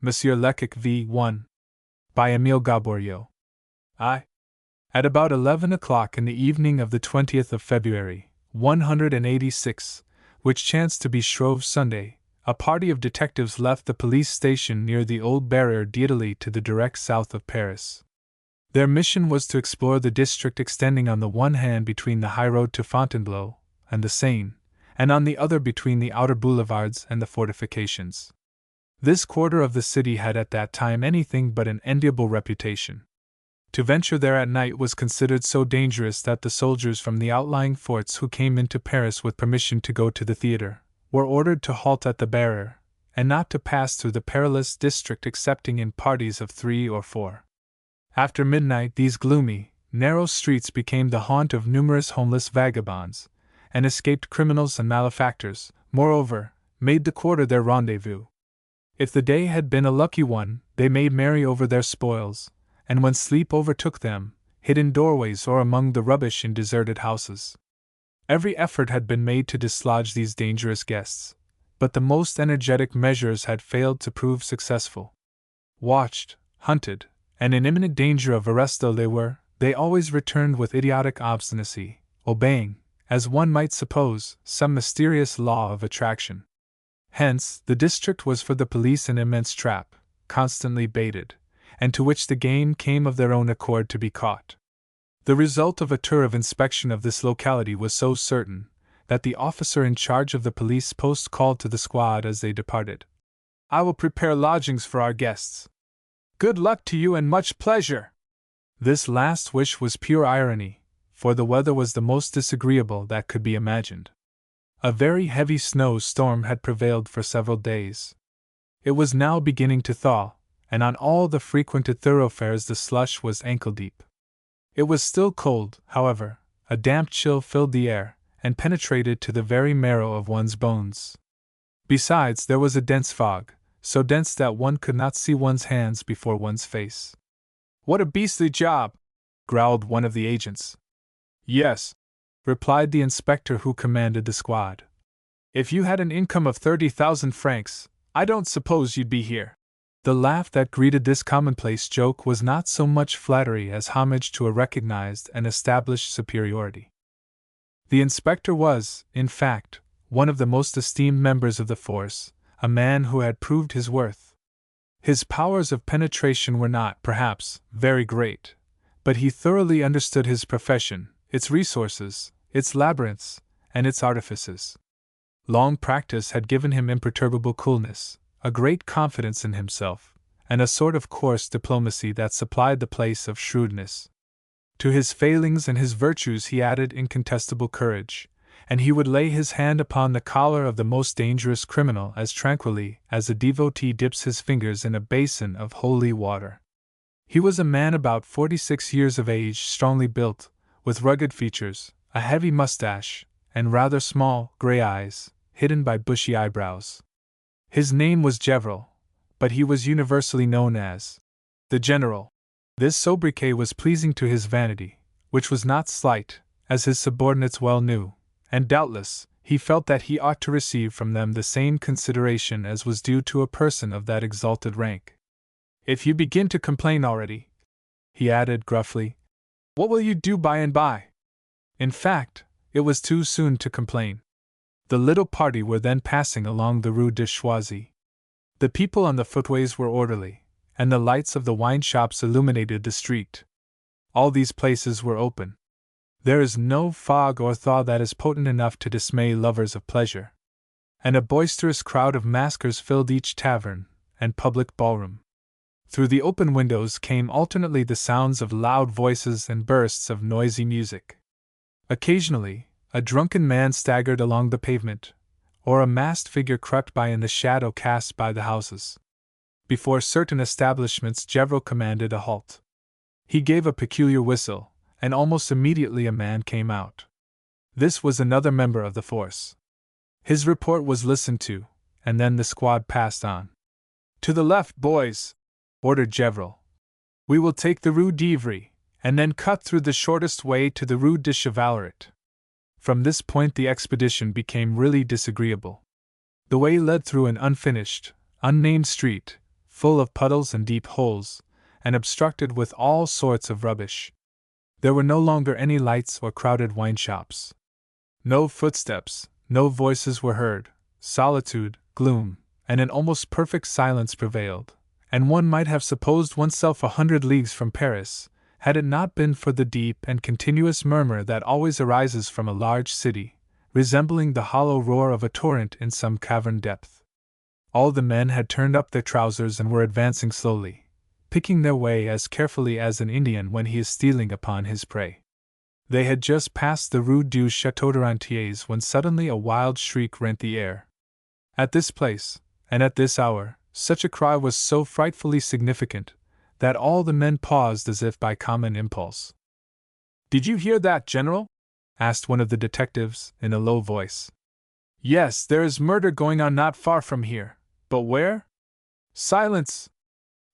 Monsieur Lecoq v. 1. By Emile Gaboriau. At about 11 o'clock in the evening of the 20th of February, 186, which chanced to be Shrove Sunday, a party of detectives left the police station near the old Barrière d'Italie to the direct south of Paris. Their mission was to explore the district extending on the one hand between the highroad to Fontainebleau and the Seine, and on the other between the outer boulevards and the fortifications. This quarter of the city had at that time anything but an enviable reputation. To venture there at night was considered so dangerous that the soldiers from the outlying forts who came into Paris with permission to go to the theatre were ordered to halt at the Barrière, and not to pass through the perilous district excepting in parties of 3 or 4. After midnight these gloomy, narrow streets became the haunt of numerous homeless vagabonds, and escaped criminals and malefactors, moreover, made the quarter their rendezvous. If the day had been a lucky one, they made merry over their spoils, and when sleep overtook them, hid in doorways or among the rubbish in deserted houses. Every effort had been made to dislodge these dangerous guests, but the most energetic measures had failed to prove successful. Watched, hunted, and in imminent danger of arrest though they always returned with idiotic obstinacy, obeying, as one might suppose, some mysterious law of attraction. Hence, the district was for the police an immense trap, constantly baited, and to which the game came of their own accord to be caught. The result of a tour of inspection of this locality was so certain, that the officer in charge of the police post called to the squad as they departed, "I will prepare lodgings for our guests. Good luck to you and much pleasure." This last wish was pure irony, for the weather was the most disagreeable that could be imagined. A very heavy snow-storm had prevailed for several days. It was now beginning to thaw, and on all the frequented thoroughfares the slush was ankle-deep. It was still cold, however. A damp chill filled the air, and penetrated to the very marrow of one's bones. Besides, there was a dense fog, so dense that one could not see one's hands before one's face. "What a beastly job!" growled one of the agents. "Yes," replied the inspector who commanded the squad. "If you had an income of 30,000 francs, I don't suppose you'd be here." The laugh that greeted this commonplace joke was not so much flattery as homage to a recognized and established superiority. The inspector was, in fact, one of the most esteemed members of the force, a man who had proved his worth. His powers of penetration were not, perhaps, very great, but he thoroughly understood his profession, its resources, its labyrinths, and its artifices. Long practice had given him imperturbable coolness, a great confidence in himself, and a sort of coarse diplomacy that supplied the place of shrewdness. To his failings and his virtues he added incontestable courage, and he would lay his hand upon the collar of the most dangerous criminal as tranquilly as a devotee dips his fingers in a basin of holy water. He was a man about 46 years of age, strongly built, with rugged features, a heavy mustache, and rather small, grey eyes, hidden by bushy eyebrows. His name was Gaboriau, but he was universally known as the General. This sobriquet was pleasing to his vanity, which was not slight, as his subordinates well knew, and doubtless he felt that he ought to receive from them the same consideration as was due to a person of that exalted rank. "If you begin to complain already," he added gruffly, "what will you do by and by?" In fact, it was too soon to complain. The little party were then passing along the Rue de Choisy. The people on the footways were orderly, and the lights of the wine shops illuminated the street. All these places were open. There is no fog or thaw that is potent enough to dismay lovers of pleasure. And a boisterous crowd of maskers filled each tavern and public ballroom. Through the open windows came alternately the sounds of loud voices and bursts of noisy music. Occasionally, a drunken man staggered along the pavement, or a masked figure crept by in the shadow cast by the houses. Before certain establishments Gaboriau commanded a halt. He gave a peculiar whistle, and almost immediately a man came out. This was another member of the force. His report was listened to, and then the squad passed on. "To the left, boys," ordered Gaboriau. "We will take the Rue d'Ivry, and then cut through the shortest way to the Rue de Chevaleret." From this point the expedition became really disagreeable. The way led through an unfinished, unnamed street, full of puddles and deep holes, and obstructed with all sorts of rubbish. There were no longer any lights or crowded wine shops. No footsteps, no voices were heard. Solitude, gloom, and an almost perfect silence prevailed, and one might have supposed oneself 100 leagues from Paris, had it not been for the deep and continuous murmur that always arises from a large city, resembling the hollow roar of a torrent in some cavern depth. All the men had turned up their trousers and were advancing slowly, picking their way as carefully as an Indian when he is stealing upon his prey. They had just passed the Rue du Château de Rentiers when suddenly a wild shriek rent the air. At this place, and at this hour, such a cry was so frightfully significant that all the men paused as if by common impulse. "Did you hear that, General?" asked one of the detectives, in a low voice. "Yes, there is murder going on not far from here, but where?" "Silence!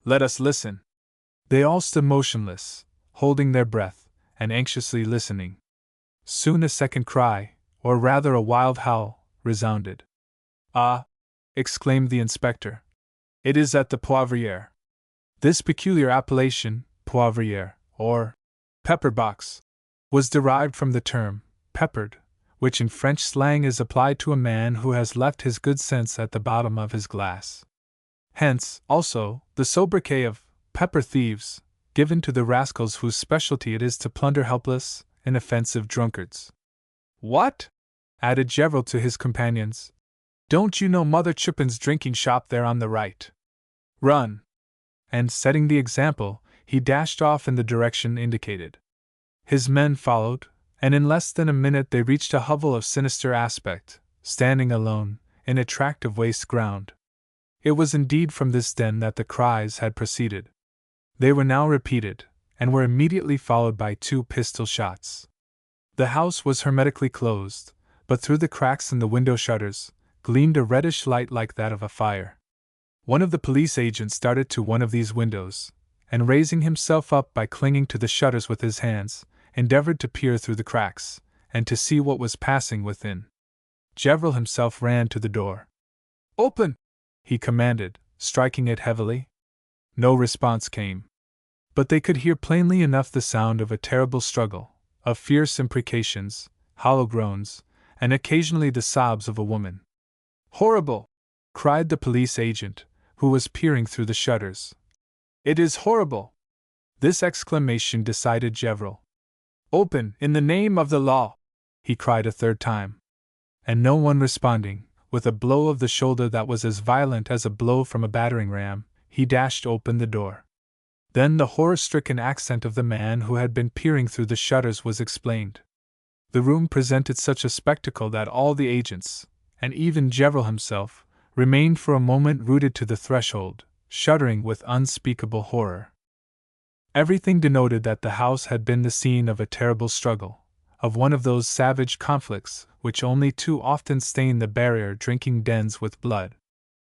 Let us listen." They all stood motionless, holding their breath, and anxiously listening. Soon a second cry, or rather a wild howl, resounded. "Ah!" exclaimed the inspector. "It is at the Poivriere." This peculiar appellation, Poivriere, or pepper box, was derived from the term peppered, which in French slang is applied to a man who has left his good sense at the bottom of his glass. Hence, also, the sobriquet of pepper thieves, given to the rascals whose specialty it is to plunder helpless, inoffensive drunkards. "What?" added Gevrol to his companions. "Don't you know Mother Chupin's drinking shop there on the right? Run!" And setting the example, he dashed off in the direction indicated. His men followed, and in less than a minute they reached a hovel of sinister aspect, standing alone, in a tract of waste ground. It was indeed from this den that the cries had proceeded. They were now repeated, and were immediately followed by 2 pistol shots. The house was hermetically closed, but through the cracks in the window shutters gleamed a reddish light like that of a fire. One of the police agents started to one of these windows, and raising himself up by clinging to the shutters with his hands, endeavored to peer through the cracks, and to see what was passing within. Gevrol himself ran to the door. "Open!" he commanded, striking it heavily. No response came. But they could hear plainly enough the sound of a terrible struggle, of fierce imprecations, hollow groans, and occasionally the sobs of a woman. "Horrible!" cried the police agent, who was peering through the shutters. "It is horrible!" This exclamation decided Gevrol. "Open, in the name of the law!" he cried a third time. And no one responding, with a blow of the shoulder that was as violent as a blow from a battering ram, he dashed open the door. Then the horror-stricken accent of the man who had been peering through the shutters was explained. The room presented such a spectacle that all the agents, and even Gevrol himself, remained for a moment rooted to the threshold, shuddering with unspeakable horror. Everything denoted that the house had been the scene of a terrible struggle, of one of those savage conflicts which only too often stain the barrier drinking dens with blood.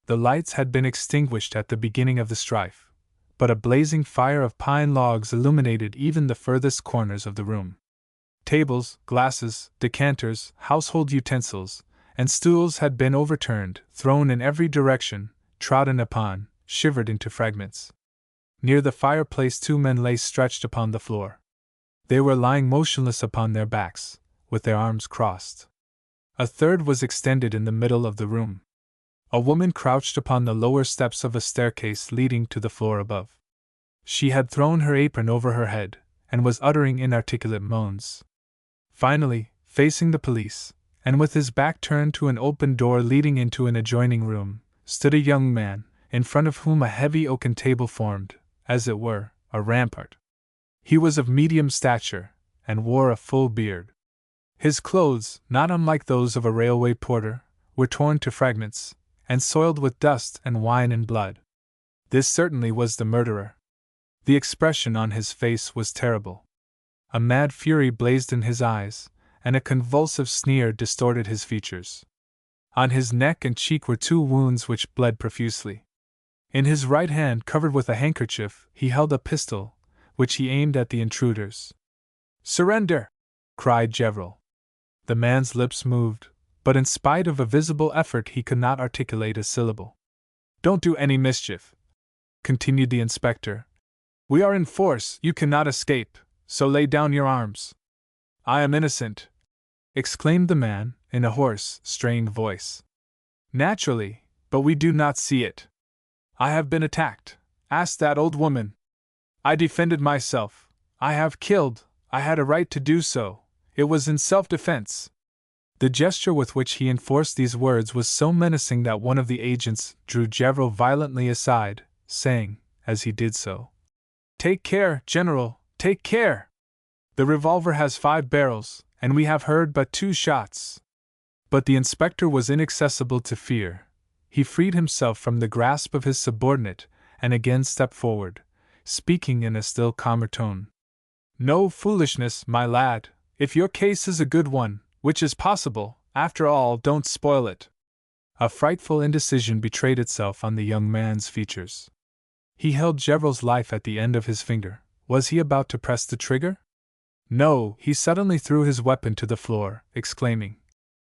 The lights had been extinguished at the beginning of the strife, but a blazing fire of pine logs illuminated even the furthest corners of the room. Tables, glasses, decanters, household utensils, and stools had been overturned, thrown in every direction, trodden upon, shivered into fragments. Near the fireplace 2 men lay stretched upon the floor. They were lying motionless upon their backs, with their arms crossed. A third was extended in the middle of the room. A woman crouched upon the lower steps of a staircase leading to the floor above. She had thrown her apron over her head, and was uttering inarticulate moans. Finally, facing the police, and with his back turned to an open door leading into an adjoining room, stood a young man, in front of whom a heavy oaken table formed, as it were, a rampart. He was of medium stature, and wore a full beard. His clothes, not unlike those of a railway porter, were torn to fragments, and soiled with dust and wine and blood. This certainly was the murderer. The expression on his face was terrible. A mad fury blazed in his eyes, and a convulsive sneer distorted his features. On his neck and cheek were 2 wounds which bled profusely. In his right hand, covered with a handkerchief, he held a pistol, which he aimed at the intruders. "Surrender!" cried Gevrol. The man's lips moved, but in spite of a visible effort he could not articulate a syllable. "Don't do any mischief," continued the inspector. "We are in force, you cannot escape, so lay down your arms." "I am innocent," exclaimed the man, in a hoarse, strained voice. "Naturally, but we do not see it." "I have been attacked. Ask that old woman." "I defended myself. I have killed. I had a right to do so. It was in self-defense." The gesture with which he enforced these words was so menacing that one of the agents drew Gavoriau violently aside, saying, as he did so, "Take care, General, take care! The revolver has 5 barrels, and we have heard but 2 shots." But the inspector was inaccessible to fear. He freed himself from the grasp of his subordinate, and again stepped forward, speaking in a still calmer tone. "No foolishness, my lad. If your case is a good one, which is possible, after all, don't spoil it." A frightful indecision betrayed itself on the young man's features. He held Gavoriau's life at the end of his finger. Was he about to press the trigger? No, he suddenly threw his weapon to the floor, exclaiming,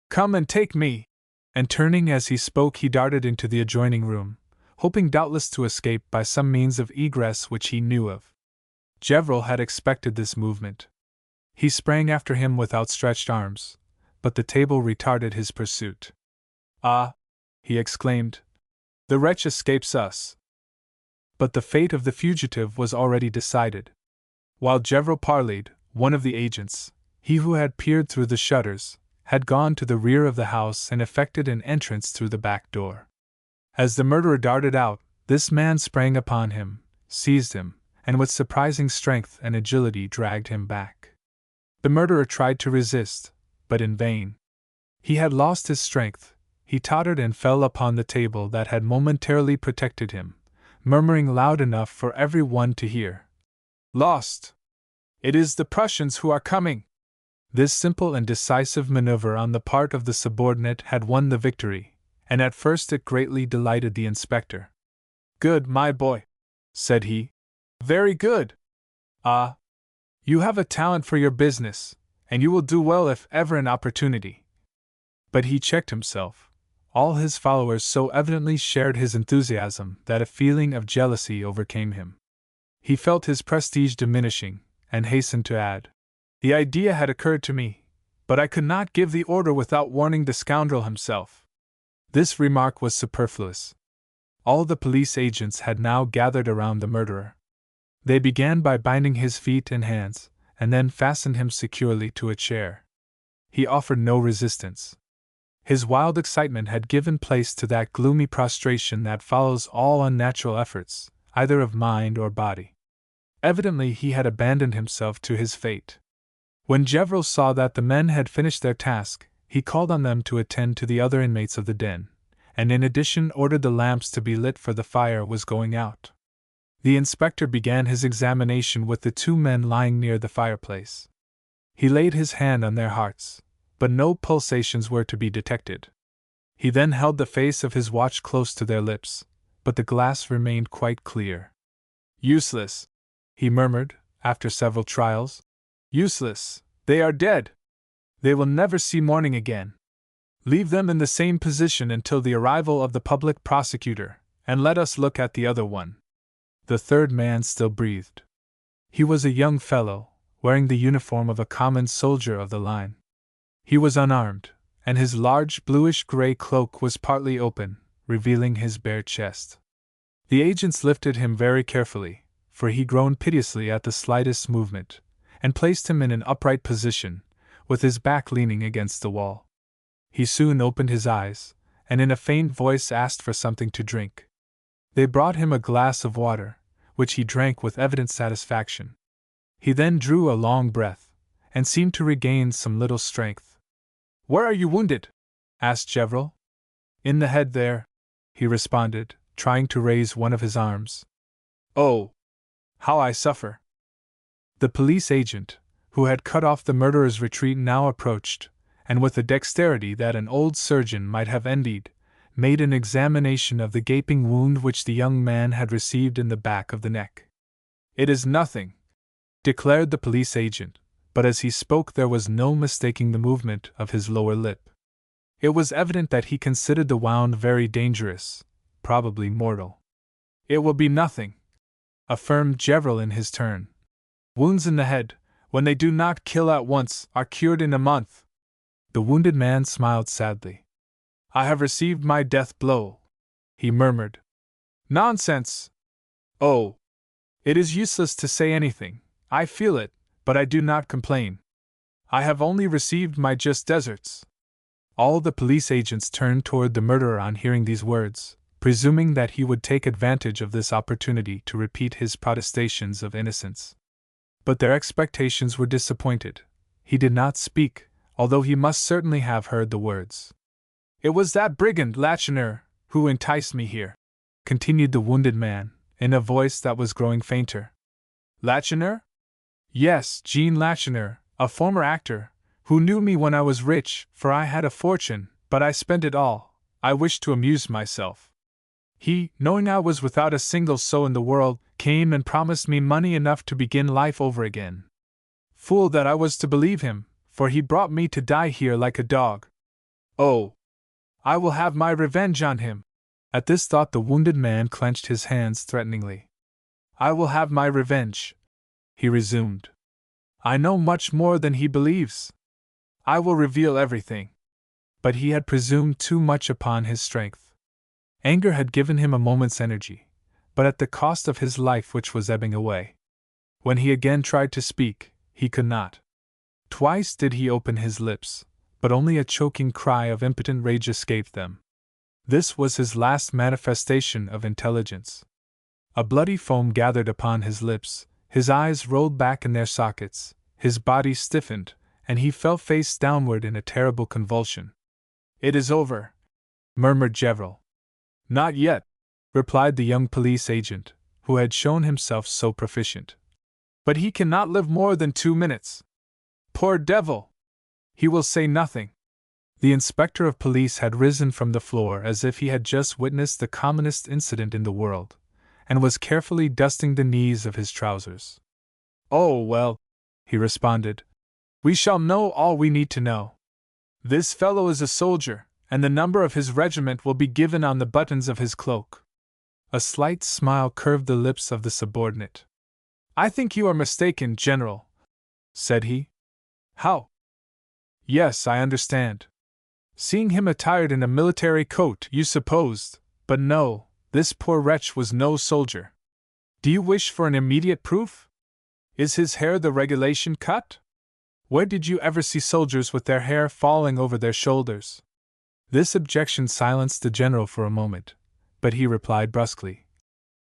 "Come and take me!" And turning as he spoke, he darted into the adjoining room, hoping doubtless to escape by some means of egress which he knew of. Gavoriau had expected this movement. He sprang after him with outstretched arms, but the table retarded his pursuit. "Ah!" he exclaimed. "The wretch escapes us." But the fate of the fugitive was already decided. While Gavoriau parleyed, one of the agents, he who had peered through the shutters, had gone to the rear of the house and effected an entrance through the back door. As the murderer darted out, this man sprang upon him, seized him, and with surprising strength and agility dragged him back. The murderer tried to resist, but in vain. He had lost his strength. He tottered and fell upon the table that had momentarily protected him, murmuring loud enough for every one to hear, "Lost! It is the Prussians who are coming!" This simple and decisive maneuver on the part of the subordinate had won the victory, and at first it greatly delighted the inspector. "Good, my boy," said he. "Very good! Ah! You have a talent for your business, and you will do well if ever an opportunity." But he checked himself. All his followers so evidently shared his enthusiasm that a feeling of jealousy overcame him. He felt his prestige diminishing, and hastened to add, "The idea had occurred to me, but I could not give the order without warning the scoundrel himself." This remark was superfluous. All the police agents had now gathered around the murderer. They began by binding his feet and hands, and then fastened him securely to a chair. He offered no resistance. His wild excitement had given place to that gloomy prostration that follows all unnatural efforts, either of mind or body. Evidently he had abandoned himself to his fate. When Gavoriau saw that the men had finished their task, he called on them to attend to the other inmates of the den, and in addition ordered the lamps to be lit, for the fire was going out. The inspector began his examination with the 2 men lying near the fireplace. He laid his hand on their hearts, but no pulsations were to be detected. He then held the face of his watch close to their lips, but the glass remained quite clear. "Useless," he murmured, after several trials. "Useless, they are dead. They will never see morning again. Leave them in the same position until the arrival of the public prosecutor, and let us look at the other one." The 3rd man still breathed. He was a young fellow, wearing the uniform of a common soldier of the line. He was unarmed, and his large bluish-gray cloak was partly open, revealing his bare chest. The agents lifted him very carefully, for he groaned piteously at the slightest movement, and placed him in an upright position, with his back leaning against the wall. He soon opened his eyes, and in a faint voice asked for something to drink. They brought him a glass of water, which he drank with evident satisfaction. He then drew a long breath, and seemed to regain some little strength. "Where are you wounded?" asked Gavoriau. "In the head there," he responded, trying to raise one of his arms. "Oh! How I suffer!" The police agent, who had cut off the murderer's retreat, now approached, and with a dexterity that an old surgeon might have envied, made an examination of the gaping wound which the young man had received in the back of the neck. "It is nothing," declared the police agent, but as he spoke there was no mistaking the movement of his lower lip. It was evident that he considered the wound very dangerous, probably mortal. It will be nothing, affirmed Gevril in his turn. Wounds in the head, when they do not kill at once, are cured in a month. The wounded man smiled sadly. I have received my death blow, he murmured. Nonsense! Oh! It is useless to say anything. I feel it, but I do not complain. I have only received my just deserts. All the police agents turned toward the murderer on hearing these words, presuming that he would take advantage of this opportunity to repeat his protestations of innocence. But their expectations were disappointed. He did not speak, although he must certainly have heard the words. It was that brigand Lacheneur who enticed me here, continued the wounded man, in a voice that was growing fainter. Lacheneur? Yes, Jean Lacheneur, a former actor, who knew me when I was rich, for I had a fortune, but I spent it all. I wished to amuse myself. He, knowing I was without a single sou in the world, came and promised me money enough to begin life over again. Fool that I was to believe him, for he brought me to die here like a dog. Oh! I will have my revenge on him. At this thought the wounded man clenched his hands threateningly. I will have my revenge, he resumed. I know much more than he believes. I will reveal everything. But he had presumed too much upon his strength. Anger had given him a moment's energy, but at the cost of his life, which was ebbing away. When he again tried to speak, he could not. Twice did he open his lips, but only a choking cry of impotent rage escaped them. This was his last manifestation of intelligence. A bloody foam gathered upon his lips, his eyes rolled back in their sockets, his body stiffened, and he fell face downward in a terrible convulsion. It is over, murmured Gevril. Not yet, replied the young police agent, who had shown himself so proficient. But he cannot live more than 2 minutes. Poor devil! He will say nothing. The inspector of police had risen from the floor as if he had just witnessed the commonest incident in the world, and was carefully dusting the knees of his trousers. Oh, well, he responded. We shall know all we need to know. This fellow is a soldier, and the number of his regiment will be given on the buttons of his cloak. A slight smile curved the lips of the subordinate. I think you are mistaken, General, said he. How? Yes, I understand. Seeing him attired in a military coat, you supposed, but no, this poor wretch was no soldier. Do you wish for an immediate proof? Is his hair the regulation cut? Where did you ever see soldiers with their hair falling over their shoulders? This objection silenced the general for a moment, but he replied brusquely.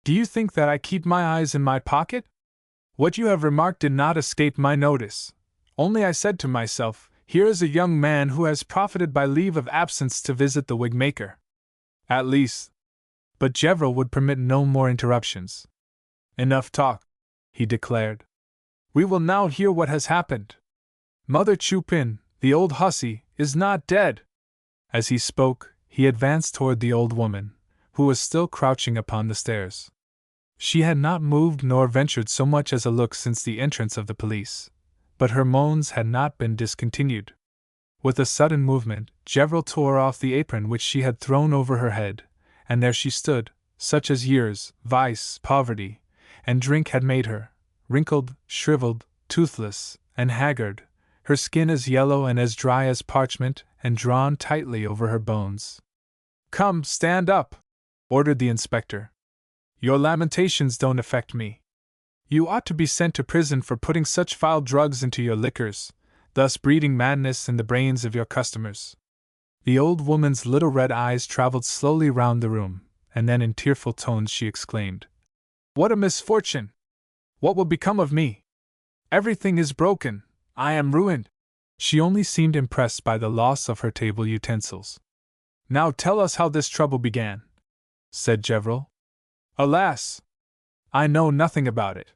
Do you think that I keep my eyes in my pocket? What you have remarked did not escape my notice. Only I said to myself, here is a young man who has profited by leave of absence to visit the wig-maker. At least. But Gevril would permit no more interruptions. Enough talk, he declared. We will now hear what has happened. Mother Chupin, the old hussy, is not dead. As he spoke, he advanced toward the old woman, who was still crouching upon the stairs. She had not moved nor ventured so much as a look since the entrance of the police, but her moans had not been discontinued. With a sudden movement, Gevril tore off the apron which she had thrown over her head, and there she stood, such as years, vice, poverty, and drink had made her, wrinkled, shriveled, toothless, and haggard, her skin as yellow and as dry as parchment, and drawn tightly over her bones. Come, stand up, ordered the inspector. Your lamentations don't affect me. You ought to be sent to prison for putting such foul drugs into your liquors, thus breeding madness in the brains of your customers. The old woman's little red eyes traveled slowly round the room, and then in tearful tones she exclaimed, What a misfortune! What will become of me? Everything is broken. I am ruined. She only seemed impressed by the loss of her table utensils. Now tell us how this trouble began, said Gevril. Alas! I know nothing about it.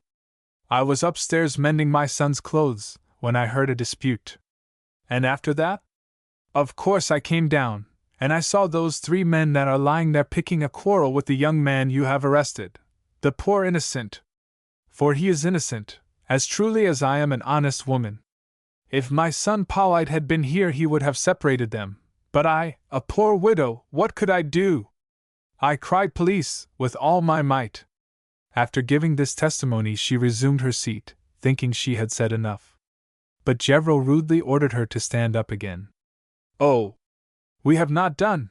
I was upstairs mending my son's clothes when I heard a dispute. And after that? Of course I came down, and I saw those 3 men that are lying there picking a quarrel with the young man you have arrested, the poor innocent. For he is innocent, as truly as I am an honest woman. If my son Paullite had been here he would have separated them, but I, a poor widow, what could I do? I cried police with all my might. After giving this testimony, she resumed her seat, thinking she had said enough. But Gavroche rudely ordered her to stand up again. Oh, we have not done,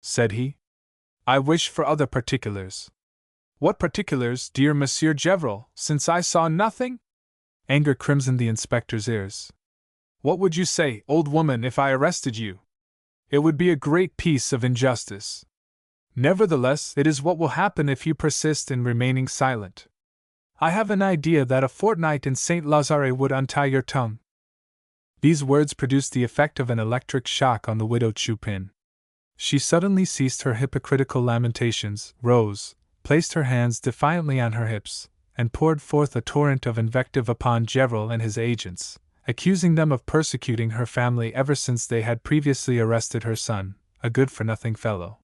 said he. I wish for other particulars. What particulars, dear Monsieur Gavroche, since I saw nothing? Anger crimsoned the inspector's ears. What would you say, old woman, if I arrested you? It would be a great piece of injustice. Nevertheless, it is what will happen if you persist in remaining silent. I have an idea that a fortnight in Saint Lazare would untie your tongue. These words produced the effect of an electric shock on the widow Chupin. She suddenly ceased her hypocritical lamentations, rose, placed her hands defiantly on her hips, and poured forth a torrent of invective upon Gavroche and his agents, accusing them of persecuting her family ever since they had previously arrested her son, a good-for-nothing fellow.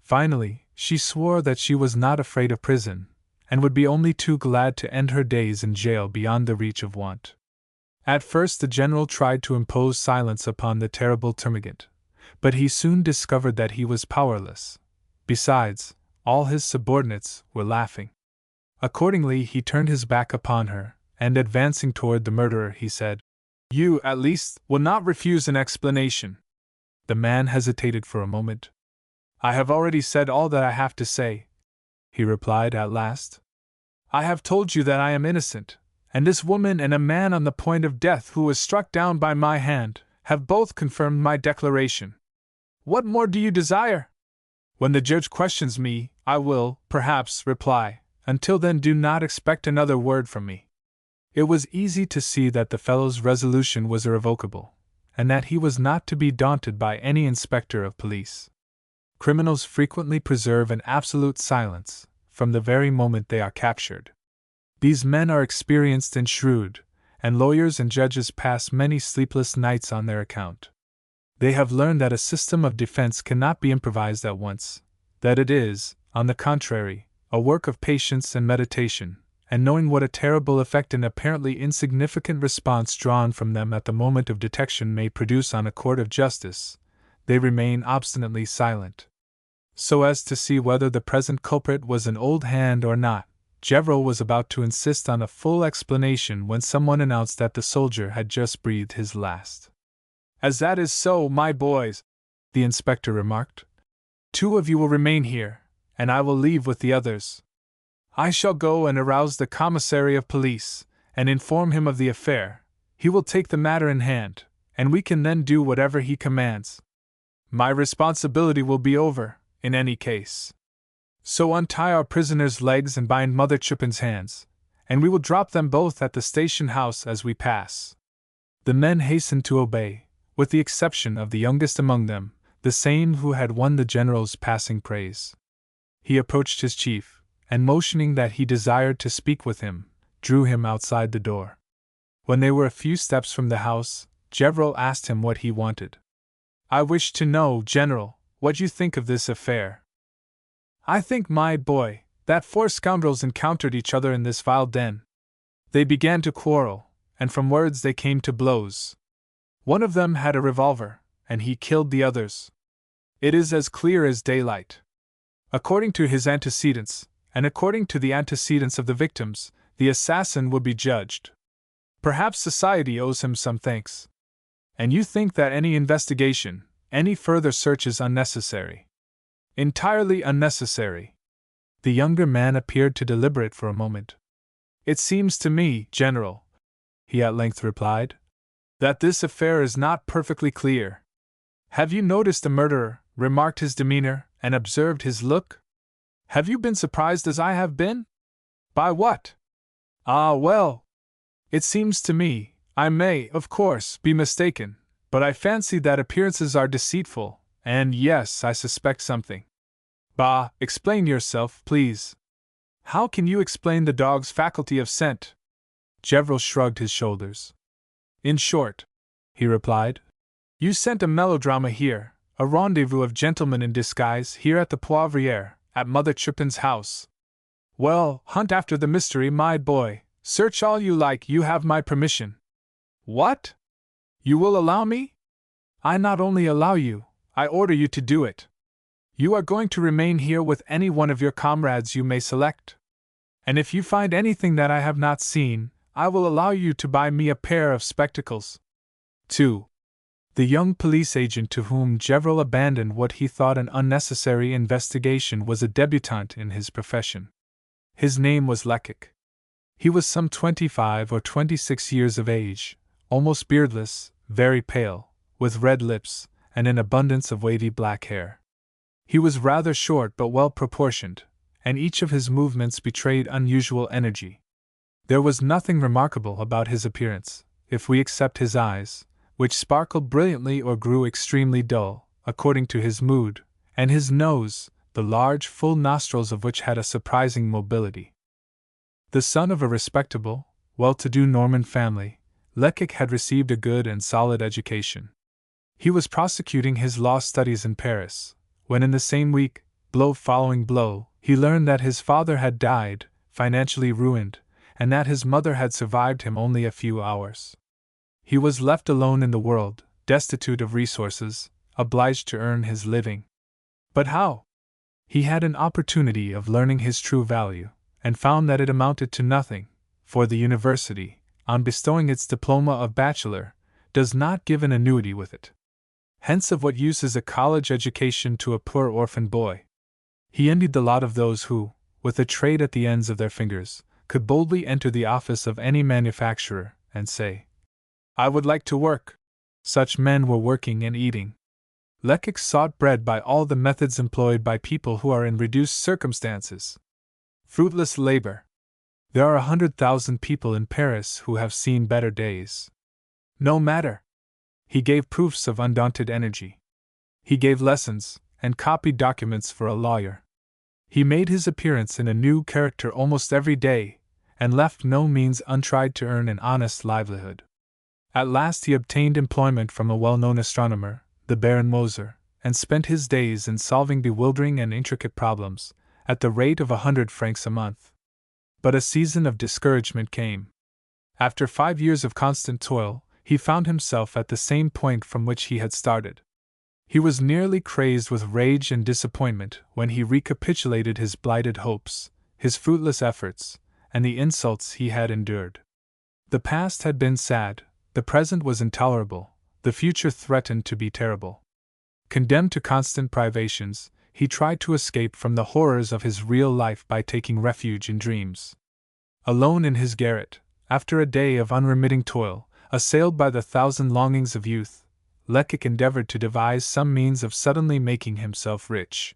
Finally, she swore that she was not afraid of prison, and would be only too glad to end her days in jail beyond the reach of want. At first the general tried to impose silence upon the terrible termagant, but he soon discovered that he was powerless. Besides, all his subordinates were laughing. Accordingly, he turned his back upon her, and advancing toward the murderer, he said, "You, at least, will not refuse an explanation." The man hesitated for a moment. "I have already said all that I have to say," he replied at last. "I have told you that I am innocent, and this woman and a man on the point of death who was struck down by my hand have both confirmed my declaration. What more do you desire? When the judge questions me, I will, perhaps, reply. Until then, do not expect another word from me." It was easy to see that the fellow's resolution was irrevocable, and that he was not to be daunted by any inspector of police. Criminals frequently preserve an absolute silence from the very moment they are captured. These men are experienced and shrewd, and lawyers and judges pass many sleepless nights on their account. They have learned that a system of defense cannot be improvised at once, that it is, on the contrary, a work of patience and meditation, and knowing what a terrible effect an apparently insignificant response drawn from them at the moment of detection may produce on a court of justice, they remain obstinately silent. So as to see whether the present culprit was an old hand or not, Gavroche was about to insist on a full explanation when someone announced that the soldier had just breathed his last. "As that is so, my boys," the inspector remarked, "two of you will remain here, and I will leave with the others. I shall go and arouse the commissary of police, and inform him of the affair. He will take the matter in hand, and we can then do whatever he commands. My responsibility will be over, in any case. So untie our prisoner's legs and bind Mother Chupin's hands, and we will drop them both at the station house as we pass." The men hastened to obey, with the exception of the youngest among them, the same who had won the general's passing praise. He approached his chief, and motioning that he desired to speak with him, drew him outside the door. When they were a few steps from the house, Gavroche asked him what he wanted. "I wish to know, General, what you think of this affair." "I think, my boy, that four scoundrels encountered each other in this vile den. They began to quarrel, and from words they came to blows. One of them had a revolver, and he killed the others. It is as clear as daylight. According to his antecedents, and according to the antecedents of the victims, the assassin will be judged. Perhaps society owes him some thanks. And you think that any investigation, any further search is unnecessary?" "Entirely unnecessary." The younger man appeared to deliberate for a moment. "It seems to me, General," he at length replied, "that this affair is not perfectly clear. Have you noticed the murderer, remarked his demeanor, and observed his look? Have you been surprised as I have been? By what? Ah, well! It seems to me, I may, of course, be mistaken, but I fancy that appearances are deceitful, and yes, I suspect something." "Bah, explain yourself, please. How can you explain the dog's faculty of scent?" Gavroche shrugged his shoulders. "In short," he replied, "you scent a melodrama here, a rendezvous of gentlemen in disguise here at the Poivriere, at Mother Chupin's house. Well, hunt after the mystery, my boy, search all you like, you have my permission." "What? You will allow me?" "I not only allow you, I order you to do it." You are going to remain here with any one of your comrades you may select. And if you find anything that I have not seen, I will allow you to buy me a pair of spectacles. 2. The young police agent to whom Gevril abandoned what he thought an unnecessary investigation was a debutant in his profession. His name was Lecoq. He was some 25 or 26 years of age, almost beardless, very pale, with red lips, and an abundance of wavy black hair. He was rather short but well proportioned, and each of his movements betrayed unusual energy. There was nothing remarkable about his appearance, if we except his eyes, which sparkled brilliantly or grew extremely dull, according to his mood, and his nose, the large, full nostrils of which had a surprising mobility. The son of a respectable, well-to-do Norman family, Lecoq had received a good and solid education. He was prosecuting his law studies in Paris, when in the same week, blow following blow, he learned that his father had died, financially ruined, and that his mother had survived him only a few hours. He was left alone in the world, destitute of resources, obliged to earn his living. But how? He had an opportunity of learning his true value, and found that it amounted to nothing, for the university, on bestowing its diploma of bachelor, does not give an annuity with it. Hence, of what use is a college education to a poor orphan boy? He envied the lot of those who, with a trade at the ends of their fingers, could boldly enter the office of any manufacturer and say, "I would like to work." Such men were working and eating. Lecoq sought bread by all the methods employed by people who are in reduced circumstances. Fruitless labor. There are 100,000 people in Paris who have seen better days. No matter. He gave proofs of undaunted energy. He gave lessons, and copied documents for a lawyer. He made his appearance in a new character almost every day, and left no means untried to earn an honest livelihood. At last he obtained employment from a well-known astronomer, the Baron Moser, and spent his days in solving bewildering and intricate problems, at the rate of 100 francs a month. But a season of discouragement came. After 5 years of constant toil, he found himself at the same point from which he had started. He was nearly crazed with rage and disappointment when he recapitulated his blighted hopes, his fruitless efforts, and the insults he had endured. The past had been sad, the present was intolerable, the future threatened to be terrible. Condemned to constant privations, he tried to escape from the horrors of his real life by taking refuge in dreams. Alone in his garret, after a day of unremitting toil, assailed by the thousand longings of youth, Lecoq endeavored to devise some means of suddenly making himself rich.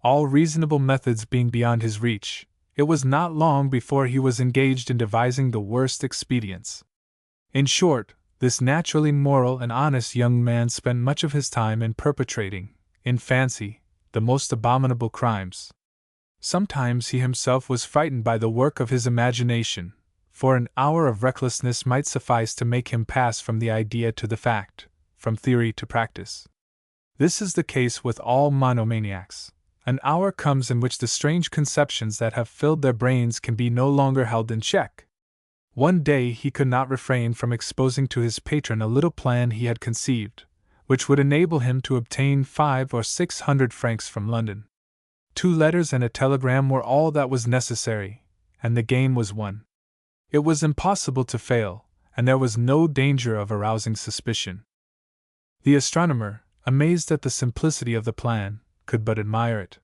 All reasonable methods being beyond his reach, it was not long before he was engaged in devising the worst expedients. In short, this naturally moral and honest young man spent much of his time in perpetrating, in fancy, the most abominable crimes. Sometimes he himself was frightened by the work of his imagination, for an hour of recklessness might suffice to make him pass from the idea to the fact, from theory to practice. This is the case with all monomaniacs. An hour comes in which the strange conceptions that have filled their brains can be no longer held in check. One day he could not refrain from exposing to his patron a little plan he had conceived, which would enable him to obtain 500 or 600 francs from London. 2 letters and a telegram were all that was necessary, and the game was won. It was impossible to fail, and there was no danger of arousing suspicion. The astronomer, amazed at the simplicity of the plan, could but admire it.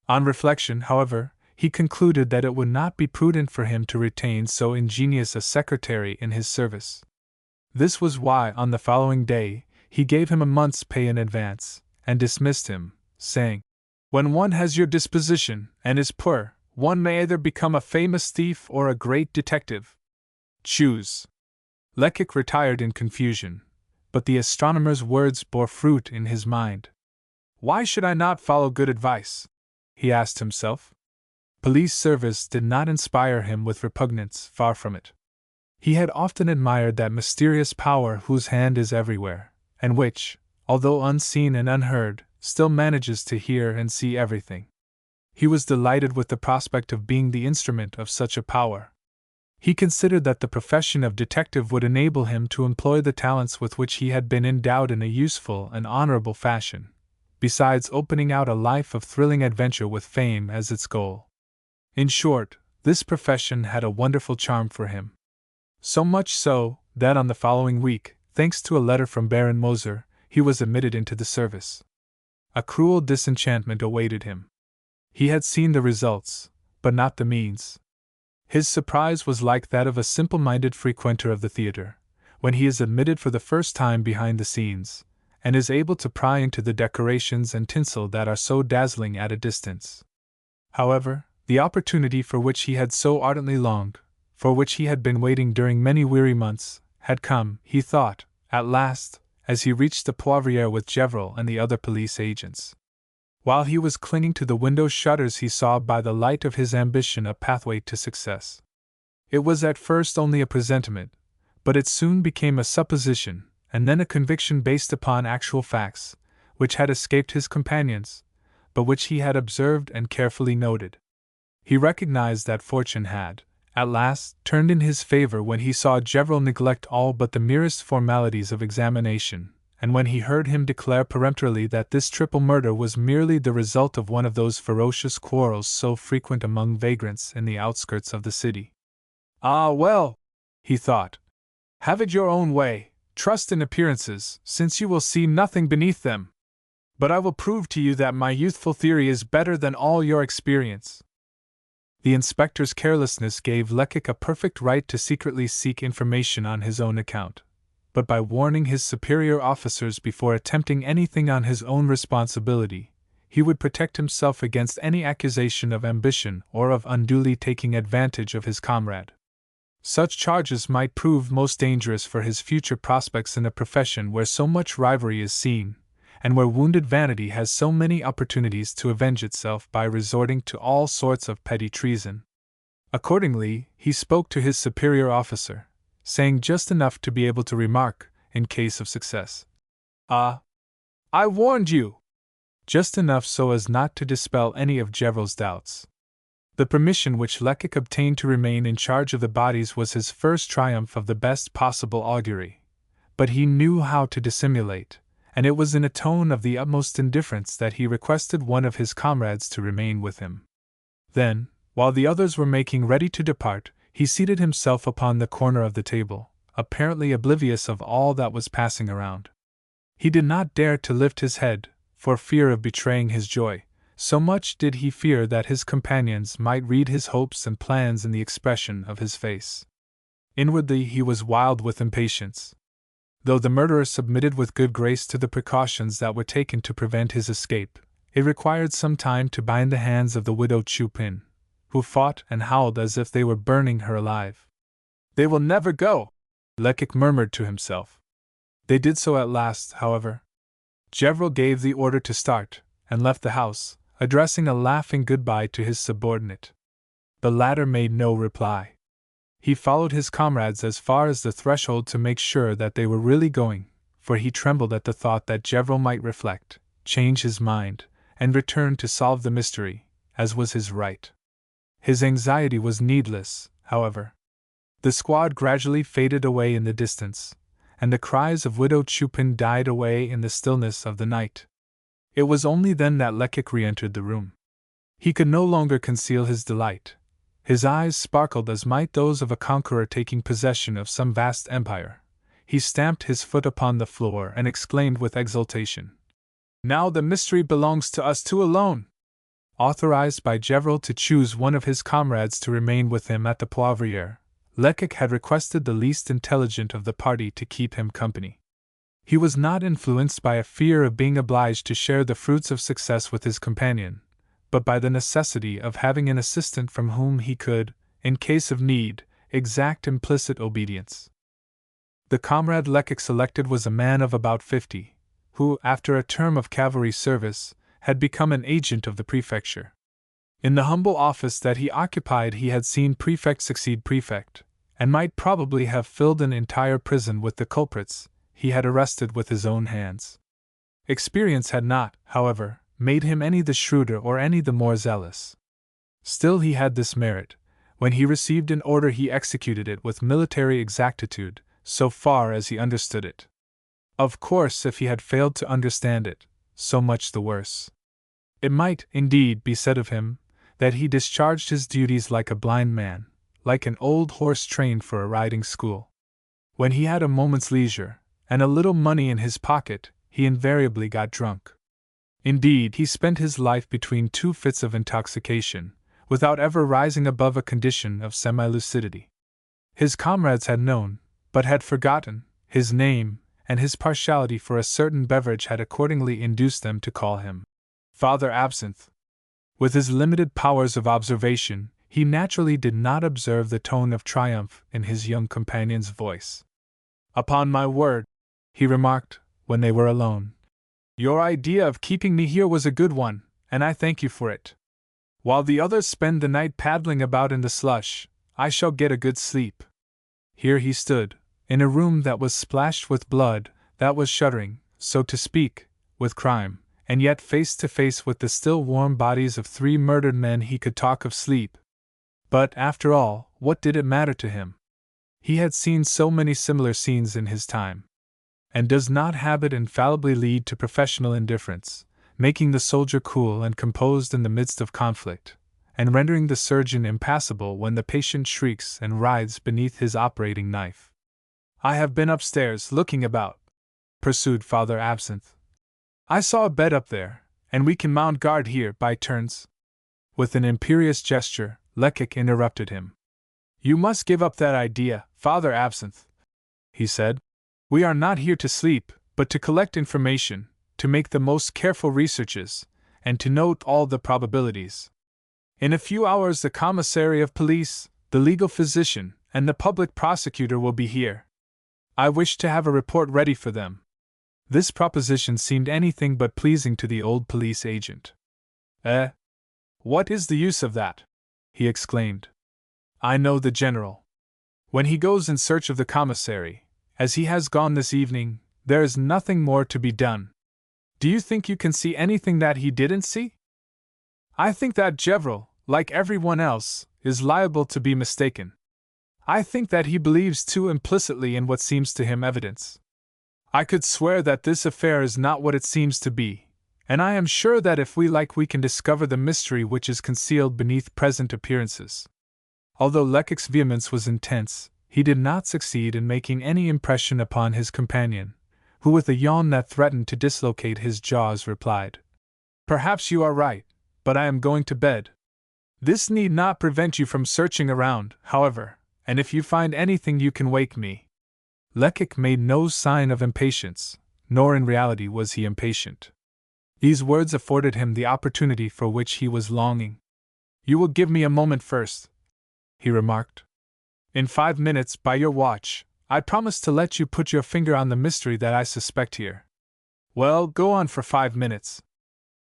On reflection, however, he concluded that it would not be prudent for him to retain so ingenious a secretary in his service. This was why, on the following day, he gave him a month's pay in advance, and dismissed him, saying, "When one has your disposition, and is poor, one may either become a famous thief or a great detective. Choose." Lecoq retired in confusion, but the astronomer's words bore fruit in his mind. "Why should I not follow good advice?" he asked himself. Police service did not inspire him with repugnance, far from it. He had often admired that mysterious power whose hand is everywhere, and which, although unseen and unheard, still manages to hear and see everything. He was delighted with the prospect of being the instrument of such a power. He considered that the profession of detective would enable him to employ the talents with which he had been endowed in a useful and honorable fashion, besides opening out a life of thrilling adventure with fame as its goal. In short, this profession had a wonderful charm for him. So much so, that on the following week, thanks to a letter from Baron Moser, he was admitted into the service. A cruel disenchantment awaited him. He had seen the results, but not the means. His surprise was like that of a simple-minded frequenter of the theater, when he is admitted for the first time behind the scenes, and is able to pry into the decorations and tinsel that are so dazzling at a distance. However, the opportunity for which he had so ardently longed, for which he had been waiting during many weary months, had come, he thought, at last, as he reached the Poivriere with Gevrol and the other police agents. While he was clinging to the window shutters, he saw by the light of his ambition a pathway to success. It was at first only a presentiment, but it soon became a supposition, and then a conviction based upon actual facts, which had escaped his companions, but which he had observed and carefully noted. He recognized that fortune had, at last, turned in his favor when he saw Gevrol neglect all but the merest formalities of examination, and when he heard him declare peremptorily that this triple murder was merely the result of one of those ferocious quarrels so frequent among vagrants in the outskirts of the city. "Ah, well," he thought, "have it your own way, trust in appearances, since you will see nothing beneath them. But I will prove to you that my youthful theory is better than all your experience." The inspector's carelessness gave Lecoq a perfect right to secretly seek information on his own account, but by warning his superior officers before attempting anything on his own responsibility, he would protect himself against any accusation of ambition or of unduly taking advantage of his comrade. Such charges might prove most dangerous for his future prospects in a profession where so much rivalry is seen, and where wounded vanity has so many opportunities to avenge itself by resorting to all sorts of petty treason. Accordingly, he spoke to his superior officer, saying just enough to be able to remark, in case of success, "Ah, I warned you!" just enough so as not to dispel any of Gevrol's doubts. The permission which Lecoq obtained to remain in charge of the bodies was his first triumph of the best possible augury, but he knew how to dissimulate, and it was in a tone of the utmost indifference that he requested one of his comrades to remain with him. Then, while the others were making ready to depart, he seated himself upon the corner of the table, apparently oblivious of all that was passing around. He did not dare to lift his head, for fear of betraying his joy, so much did he fear that his companions might read his hopes and plans in the expression of his face. Inwardly he was wild with impatience. Though the murderer submitted with good grace to the precautions that were taken to prevent his escape, it required some time to bind the hands of the widow Chupin, who fought and howled as if they were burning her alive. "They will never go," Lecoq murmured to himself. They did so at last, however. Gevrol gave the order to start, and left the house, addressing a laughing goodbye to his subordinate. The latter made no reply. He followed his comrades as far as the threshold to make sure that they were really going, for he trembled at the thought that Gevrol might reflect, change his mind, and return to solve the mystery, as was his right. His anxiety was needless, however. The squad gradually faded away in the distance, and the cries of Widow Chupin died away in the stillness of the night. It was only then that Lecoq re-entered the room. He could no longer conceal his delight. His eyes sparkled as might those of a conqueror taking possession of some vast empire. He stamped his foot upon the floor and exclaimed with exultation, "Now the mystery belongs to us two alone!" Authorized by Gevrol to choose one of his comrades to remain with him at the Poivriere, Lecoq had requested the least intelligent of the party to keep him company. He was not influenced by a fear of being obliged to share the fruits of success with his companion, but by the necessity of having an assistant from whom he could, in case of need, exact implicit obedience. The comrade Lecoq selected was a man of about 50, who, after a term of cavalry service, had become an agent of the prefecture. In the humble office that he occupied he had seen prefect succeed prefect, and might probably have filled an entire prison with the culprits he had arrested with his own hands. Experience had not, however, made him any the shrewder or any the more zealous. Still he had this merit: when he received an order he executed it with military exactitude, so far as he understood it. Of course, if he had failed to understand it, so much the worse. It might, indeed, be said of him that he discharged his duties like a blind man, like an old horse trained for a riding school. When he had a moment's leisure, and a little money in his pocket, he invariably got drunk. Indeed, he spent his life between two fits of intoxication, without ever rising above a condition of semi-lucidity. His comrades had known, but had forgotten, his name, and his partiality for a certain beverage had accordingly induced them to call him Father Absinthe. With his limited powers of observation, he naturally did not observe the tone of triumph in his young companion's voice. "Upon my word," he remarked, when they were alone, "your idea of keeping me here was a good one, and I thank you for it. While the others spend the night paddling about in the slush, I shall get a good sleep." Here he stood, in a room that was splashed with blood, that was shuddering, so to speak, with crime, and yet face to face with the still warm bodies of 3 murdered men. He could talk of sleep. But, after all, what did it matter to him? He had seen so many similar scenes in his time. And does not habit infallibly lead to professional indifference, making the soldier cool and composed in the midst of conflict, and rendering the surgeon impassible when the patient shrieks and writhes beneath his operating knife? "I have been upstairs, looking about," pursued Father Absinthe. "I saw a bed up there, and we can mount guard here by turns." With an imperious gesture, Lecoq interrupted him. "You must give up that idea, Father Absinthe," he said. "We are not here to sleep, but to collect information, to make the most careful researches, and to note all the probabilities. In a few hours the commissary of police, the legal physician, and the public prosecutor will be here. I wish to have a report ready for them." This proposition seemed anything but pleasing to the old police agent. What is the use of that?" he exclaimed. "I know the general. When he goes in search of the commissary, as he has gone this evening, there is nothing more to be done. Do you think you can see anything that he didn't see? I think that Gevrol, like everyone else, is liable to be mistaken. I think that he believes too implicitly in what seems to him evidence. I could swear that this affair is not what it seems to be, and I am sure that if we like we can discover the mystery which is concealed beneath present appearances." Although Lecoq's vehemence was intense, he did not succeed in making any impression upon his companion, who, with a yawn that threatened to dislocate his jaws, replied, "Perhaps you are right, but I am going to bed. This need not prevent you from searching around, however, and if you find anything you can wake me." Lecoq made no sign of impatience, nor in reality was he impatient. These words afforded him the opportunity for which he was longing. "You will give me a moment first," he remarked. "In 5 minutes, by your watch, I promise to let you put your finger on the mystery that I suspect here. Well, go on for 5 minutes.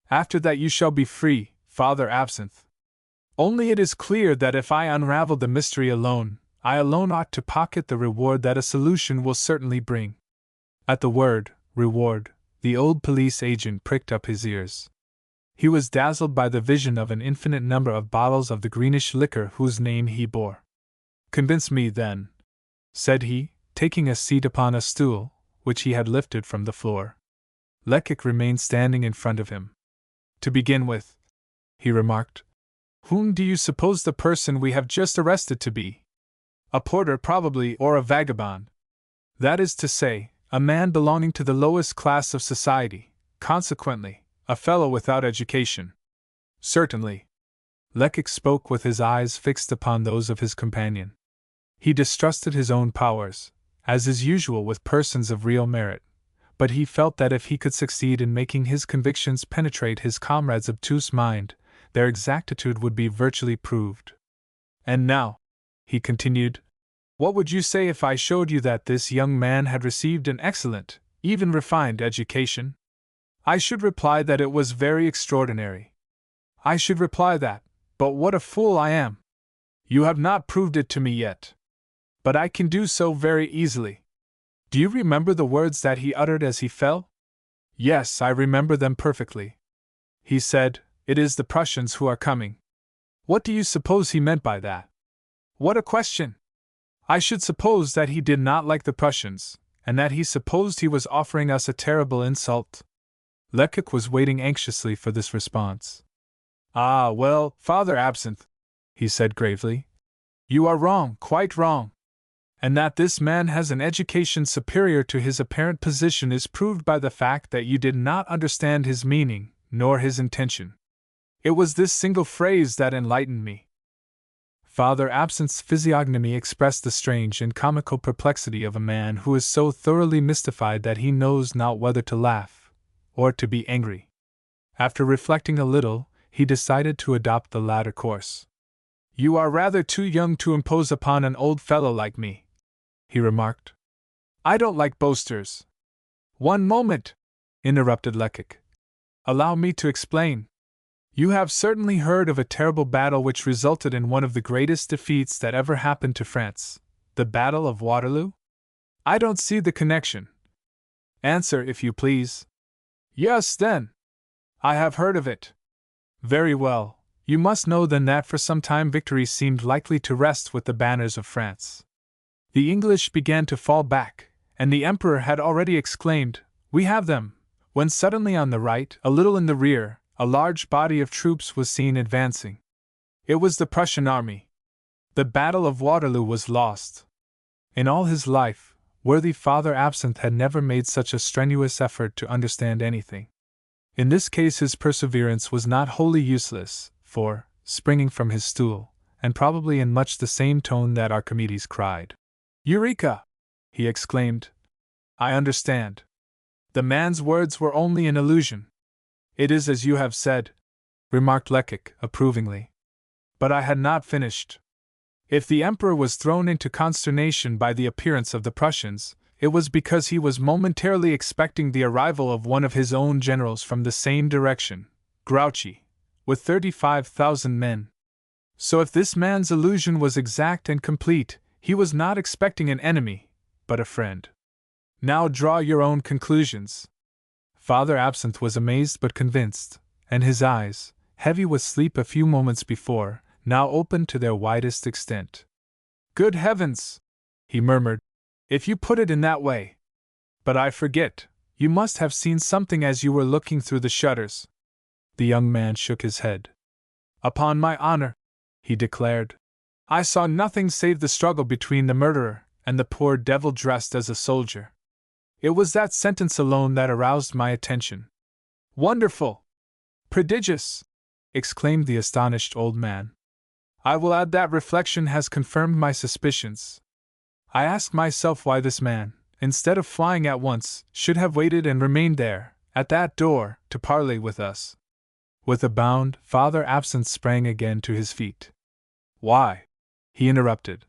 After that you shall be free, Father Absinthe. Only it is clear that if I unravel the mystery alone, I alone ought to pocket the reward that a solution will certainly bring." At the word, reward, the old police agent pricked up his ears. He was dazzled by the vision of an infinite number of bottles of the greenish liquor whose name he bore. "Convince me, then," said he, taking a seat upon a stool, which he had lifted from the floor. Lecoq remained standing in front of him. "To begin with," he remarked, "whom do you suppose the person we have just arrested to be? A porter, probably, or a vagabond. That is to say, a man belonging to the lowest class of society, consequently, a fellow without education." "Certainly." Lecoq spoke with his eyes fixed upon those of his companion. He distrusted his own powers, as is usual with persons of real merit, but he felt that if he could succeed in making his convictions penetrate his comrade's obtuse mind, their exactitude would be virtually proved. "And now," he continued, "what would you say if I showed you that this young man had received an excellent, even refined education? I should reply that it was very extraordinary. I should reply that, but what a fool I am! You have not proved it to me yet. But I can do so very easily. Do you remember the words that he uttered as he fell?" "Yes, I remember them perfectly. He said, 'It is the Prussians who are coming.' What do you suppose he meant by that? What a question! I should suppose that he did not like the Prussians, and that he supposed he was offering us a terrible insult." Lecoq was waiting anxiously for this response. Ah, well, Father Absinthe, he said gravely, you are wrong, quite wrong. And that this man has an education superior to his apparent position is proved by the fact that you did not understand his meaning, nor his intention. It was this single phrase that enlightened me. Father Absinthe's physiognomy expressed the strange and comical perplexity of a man who is so thoroughly mystified that he knows not whether to laugh or to be angry. After reflecting a little, he decided to adopt the latter course. You are rather too young to impose upon an old fellow like me, he remarked. I don't like boasters. One moment, interrupted Lecoq. Allow me to explain. You have certainly heard of a terrible battle which resulted in one of the greatest defeats that ever happened to France, the Battle of Waterloo? I don't see the connection. Answer, if you please. Yes, then. I have heard of it. Very well, you must know then that for some time victory seemed likely to rest with the banners of France. The English began to fall back, and the Emperor had already exclaimed, "We have them," when suddenly on the right, a little in the rear, a large body of troops was seen advancing. It was the Prussian army. The Battle of Waterloo was lost. In all his life, worthy Father Absinthe had never made such a strenuous effort to understand anything. In this case his perseverance was not wholly useless, for, springing from his stool, and probably in much the same tone that Archimedes cried, "Eureka!" he exclaimed, "I understand." The man's words were only an illusion. It is as you have said, remarked Lecoq approvingly. But I had not finished. If the Emperor was thrown into consternation by the appearance of the Prussians, it was because he was momentarily expecting the arrival of one of his own generals from the same direction, Grouchy, with 35,000 men. So if this man's illusion was exact and complete, he was not expecting an enemy, but a friend. Now draw your own conclusions. Father Absinthe was amazed but convinced, and his eyes, heavy with sleep a few moments before, now opened to their widest extent. Good heavens! He murmured, if you put it in that way. But I forget, you must have seen something as you were looking through the shutters. The young man shook his head. Upon my honor, he declared, I saw nothing save the struggle between the murderer and the poor devil dressed as a soldier. It was that sentence alone that aroused my attention. Wonderful! Prodigious! Exclaimed the astonished old man. I will add that reflection has confirmed my suspicions. I ask myself why this man, instead of flying at once, should have waited and remained there, at that door, to parley with us. With a bound, Father Absinthe sprang again to his feet. Why? He interrupted.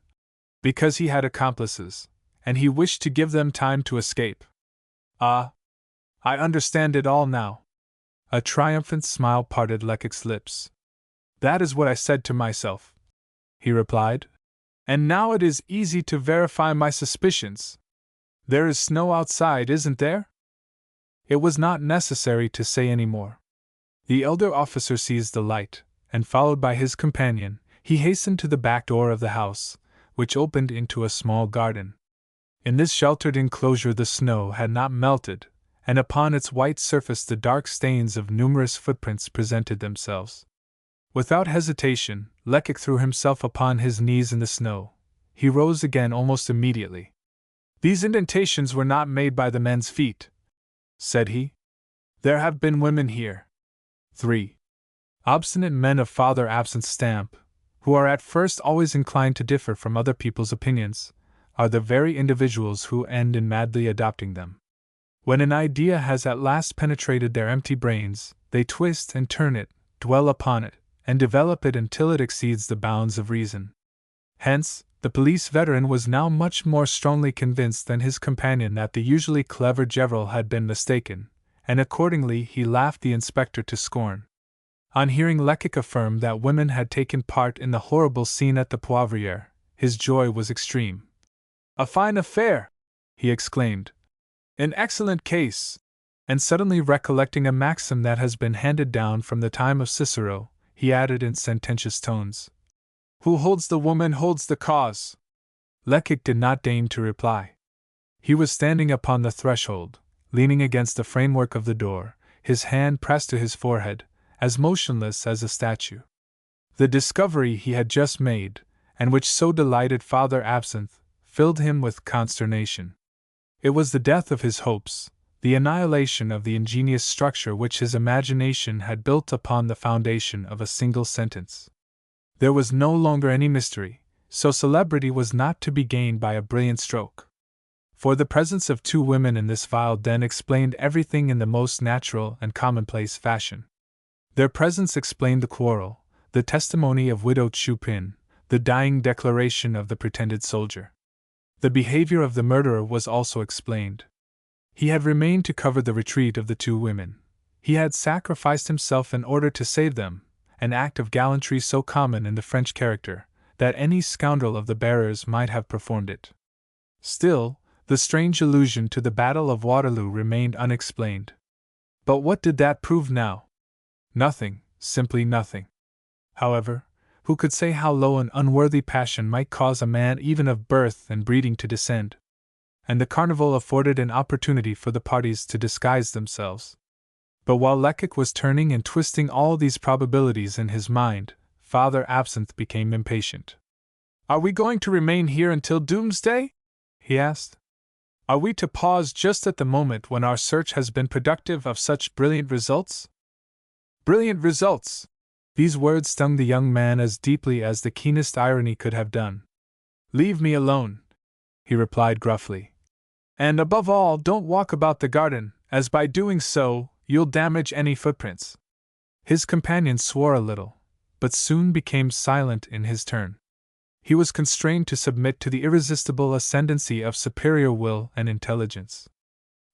Because he had accomplices, and he wished to give them time to escape. Ah! I understand it all now. A triumphant smile parted Lecoq's lips. That is what I said to myself, he replied. And now it is easy to verify my suspicions. There is snow outside, isn't there? It was not necessary to say any more. The elder officer seized the light, and followed by his companion, he hastened to the back door of the house, which opened into a small garden. In this sheltered enclosure the snow had not melted, and upon its white surface the dark stains of numerous footprints presented themselves. Without hesitation, Lecoq threw himself upon his knees in the snow. He rose again almost immediately. These indentations were not made by the men's feet, said he. There have been women here. 3. Obstinate men of Father Absinthe's stamp, who are at first always inclined to differ from other people's opinions, are the very individuals who end in madly adopting them. When an idea has at last penetrated their empty brains, they twist and turn it, dwell upon it, and develop it until it exceeds the bounds of reason. Hence, the police veteran was now much more strongly convinced than his companion that the usually clever Gevrol had been mistaken, and accordingly he laughed the inspector to scorn. On hearing Lecoq affirm that women had taken part in the horrible scene at the Poivriere, his joy was extreme. A fine affair! He exclaimed. An excellent case! And suddenly recollecting a maxim that has been handed down from the time of Cicero, he added in sententious tones, Who holds the woman holds the cause. Lecoq did not deign to reply. He was standing upon the threshold, leaning against the framework of the door, his hand pressed to his forehead, as motionless as a statue. The discovery he had just made, and which so delighted Father Absinthe, filled him with consternation. It was the death of his hopes, the annihilation of the ingenious structure which his imagination had built upon the foundation of a single sentence. There was no longer any mystery, so celebrity was not to be gained by a brilliant stroke. For the presence of two women in this vile den explained everything in the most natural and commonplace fashion. Their presence explained the quarrel, the testimony of Widow Chupin, the dying declaration of the pretended soldier. The behavior of the murderer was also explained. He had remained to cover the retreat of the two women. He had sacrificed himself in order to save them, an act of gallantry so common in the French character, that any scoundrel of the bearers might have performed it. Still, the strange allusion to the Battle of Waterloo remained unexplained. But what did that prove now? Nothing, simply nothing. However, who could say how low an unworthy passion might cause a man even of birth and breeding to descend? And the carnival afforded an opportunity for the parties to disguise themselves. But while Lecoq was turning and twisting all these probabilities in his mind, Father Absinthe became impatient. "Are we going to remain here until doomsday?" he asked. "Are we to pause just at the moment when our search has been productive of such brilliant results?" Brilliant results! These words stung the young man as deeply as the keenest irony could have done. "Leave me alone," he replied gruffly. "And above all, don't walk about the garden, as by doing so, you'll damage any footprints." His companion swore a little, but soon became silent in his turn. He was constrained to submit to the irresistible ascendancy of superior will and intelligence.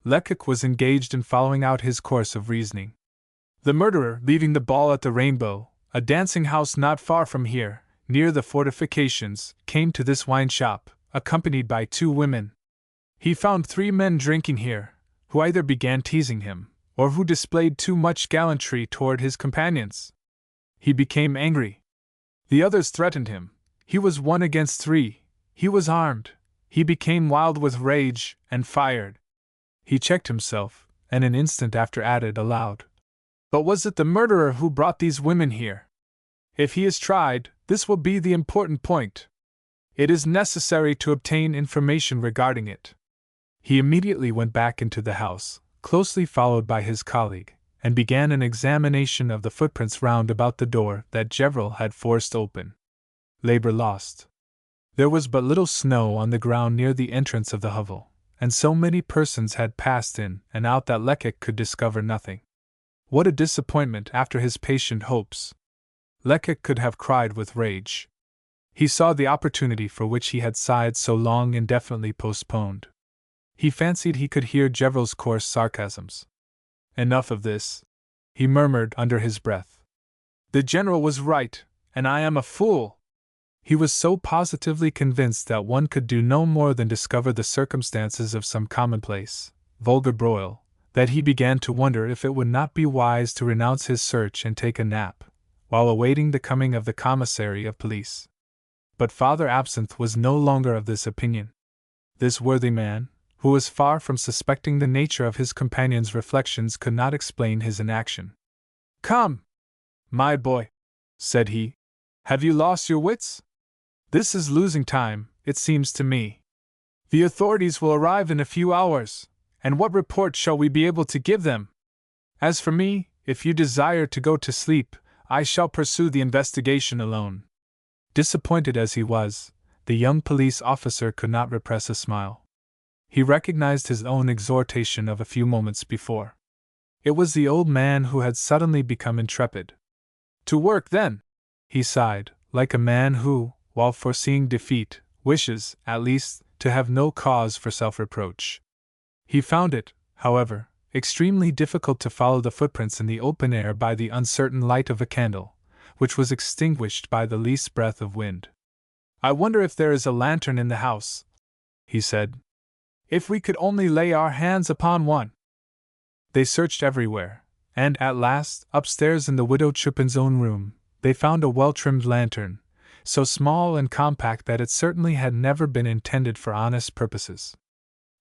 Lecoq was engaged in following out his course of reasoning. The murderer, leaving the ball at the Rainbow, a dancing house not far from here, near the fortifications, came to this wine shop, accompanied by two women. He found three men drinking here, who either began teasing him, or who displayed too much gallantry toward his companions. He became angry. The others threatened him. He was 1 against 3. He was armed. He became wild with rage, and fired. He checked himself, and an instant after added aloud, "But was it the murderer who brought these women here? If he is tried, this will be the important point. It is necessary to obtain information regarding it." He immediately went back into the house, closely followed by his colleague, and began an examination of the footprints round about the door that Gevril had forced open. Labor lost. There was but little snow on the ground near the entrance of the hovel, and so many persons had passed in and out that Lecoq could discover nothing. What a disappointment after his patient hopes! Lecoq could have cried with rage. He saw the opportunity for which he had sighed so long indefinitely postponed. He fancied he could hear Gevril's coarse sarcasms. "Enough of this," he murmured under his breath. "The general was right, and I am a fool." He was so positively convinced that one could do no more than discover the circumstances of some commonplace, vulgar broil, that he began to wonder if it would not be wise to renounce his search and take a nap, while awaiting the coming of the commissary of police. But Father Absinthe was no longer of this opinion. This worthy man, who was far from suspecting the nature of his companion's reflections, could not explain his inaction. "Come, my boy," said he, "have you lost your wits? This is losing time, it seems to me. The authorities will arrive in a few hours, and what report shall we be able to give them? As for me, if you desire to go to sleep, I shall pursue the investigation alone." Disappointed as he was, the young police officer could not repress a smile. He recognized his own exhortation of a few moments before. It was the old man who had suddenly become intrepid. "To work, then!" he sighed, like a man who, while foreseeing defeat, wishes, at least, to have no cause for self-reproach. He found it, however, extremely difficult to follow the footprints in the open air by the uncertain light of a candle, which was extinguished by the least breath of wind. "I wonder if there is a lantern in the house," he said. "If we could only lay our hands upon one." They searched everywhere, and at last, upstairs in the Widow Chupin's own room, they found a well-trimmed lantern, so small and compact that it certainly had never been intended for honest purposes.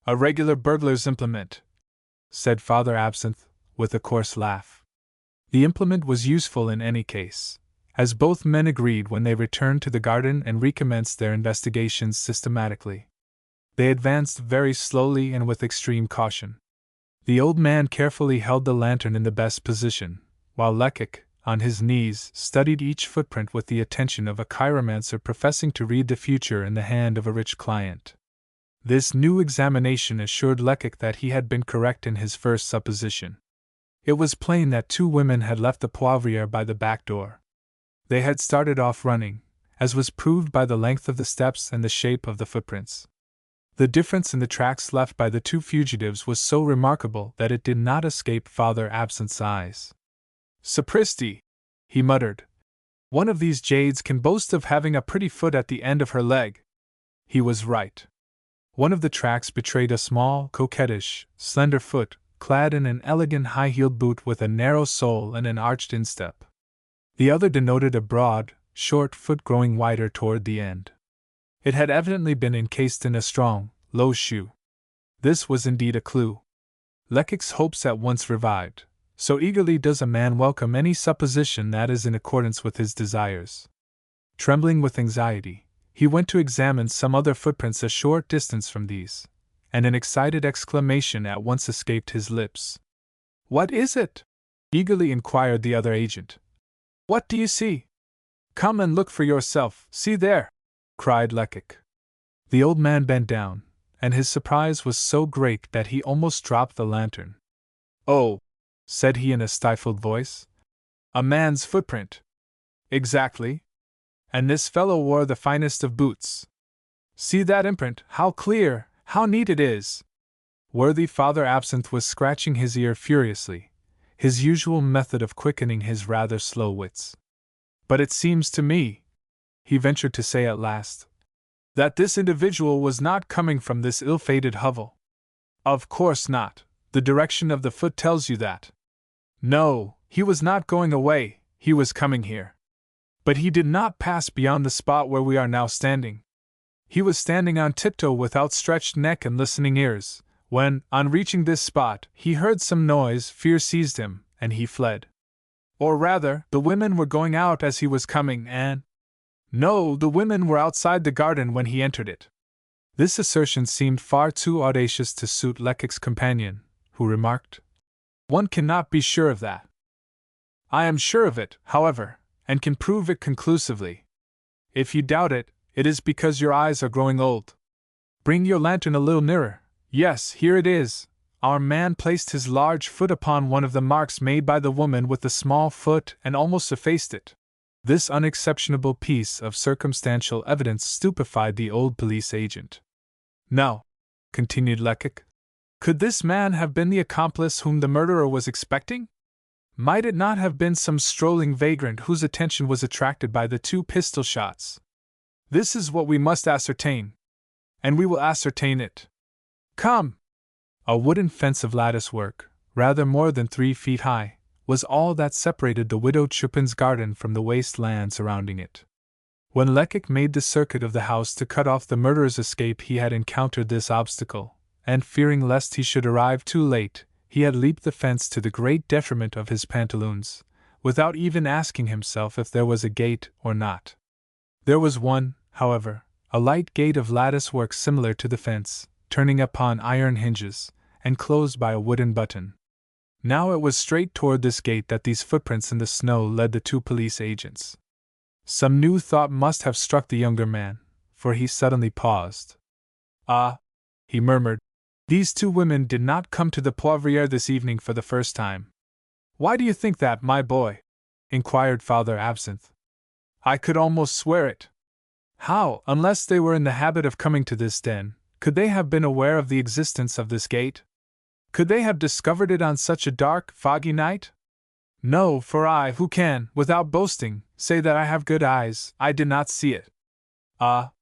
"A regular burglar's implement," said Father Absinthe, with a coarse laugh. The implement was useful in any case, as both men agreed when they returned to the garden and recommenced their investigations systematically. They advanced very slowly and with extreme caution. The old man carefully held the lantern in the best position, while Lecoq, on his knees, studied each footprint with the attention of a chiromancer professing to read the future in the hand of a rich client. This new examination assured Lecoq that he had been correct in his first supposition. It was plain that two women had left the Poivriere by the back door. They had started off running, as was proved by the length of the steps and the shape of the footprints. The difference in the tracks left by the two fugitives was so remarkable that it did not escape Father Absinthe's eyes. "Sapristi!" he muttered. "One of these jades can boast of having a pretty foot at the end of her leg." He was right. One of the tracks betrayed a small, coquettish, slender foot, clad in an elegant high-heeled boot with a narrow sole and an arched instep. The other denoted a broad, short foot growing wider toward the end. It had evidently been encased in a strong, low shoe. This was indeed a clue. Lecoq's hopes at once revived. So eagerly does a man welcome any supposition that is in accordance with his desires. Trembling with anxiety, he went to examine some other footprints a short distance from these, and an excited exclamation at once escaped his lips. "What is it?" eagerly inquired the other agent. "What do you see?" "Come and look for yourself, see there!" cried Lecoq. The old man bent down, and his surprise was so great that he almost dropped the lantern. "Oh," said he in a stifled voice, "a man's footprint." "Exactly. And this fellow wore the finest of boots. See that imprint, how clear, how neat it is!" Worthy Father Absinthe was scratching his ear furiously, his usual method of quickening his rather slow wits. "But it seems to me," he ventured to say at last, "that this individual was not coming from this ill-fated hovel." "Of course not. The direction of the foot tells you that." "No, he was not going away, he was coming here. But he did not pass beyond the spot where we are now standing. He was standing on tiptoe with outstretched neck and listening ears, when, on reaching this spot, he heard some noise, fear seized him, and he fled. Or rather, the women were going out as he was coming, and— No, the women were outside the garden when he entered it." This assertion seemed far too audacious to suit Lecoq's companion, who remarked, "One cannot be sure of that." "I am sure of it, however, and can prove it conclusively. If you doubt it, it is because your eyes are growing old. Bring your lantern a little nearer. Yes, here it is. Our man placed his large foot upon one of the marks made by the woman with the small foot and almost effaced it." This unexceptionable piece of circumstantial evidence stupefied the old police agent. "Now," continued Lecoq, "could this man have been the accomplice whom the murderer was expecting? Might it not have been some strolling vagrant whose attention was attracted by the two pistol shots? This is what we must ascertain. And we will ascertain it. Come!" A wooden fence of lattice work, rather more than 3 feet high, was all that separated the widow Chupin's garden from the waste land surrounding it. When Lecoq made the circuit of the house to cut off the murderer's escape, he had encountered this obstacle, and fearing lest he should arrive too late, he had leaped the fence to the great detriment of his pantaloons, without even asking himself if there was a gate or not. There was one, however, a light gate of lattice work similar to the fence, turning upon iron hinges, and closed by a wooden button. Now it was straight toward this gate that these footprints in the snow led the two police agents. Some new thought must have struck the younger man, for he suddenly paused. "Ah," he murmured, "these two women did not come to the Poivriere this evening for the first time." "Why do you think that, my boy?" inquired Father Absinthe. "I could almost swear it. How, unless they were in the habit of coming to this den, could they have been aware of the existence of this gate? Could they have discovered it on such a dark, foggy night? No, for I, who can, without boasting, say that I have good eyes, I did not see it." "Ah,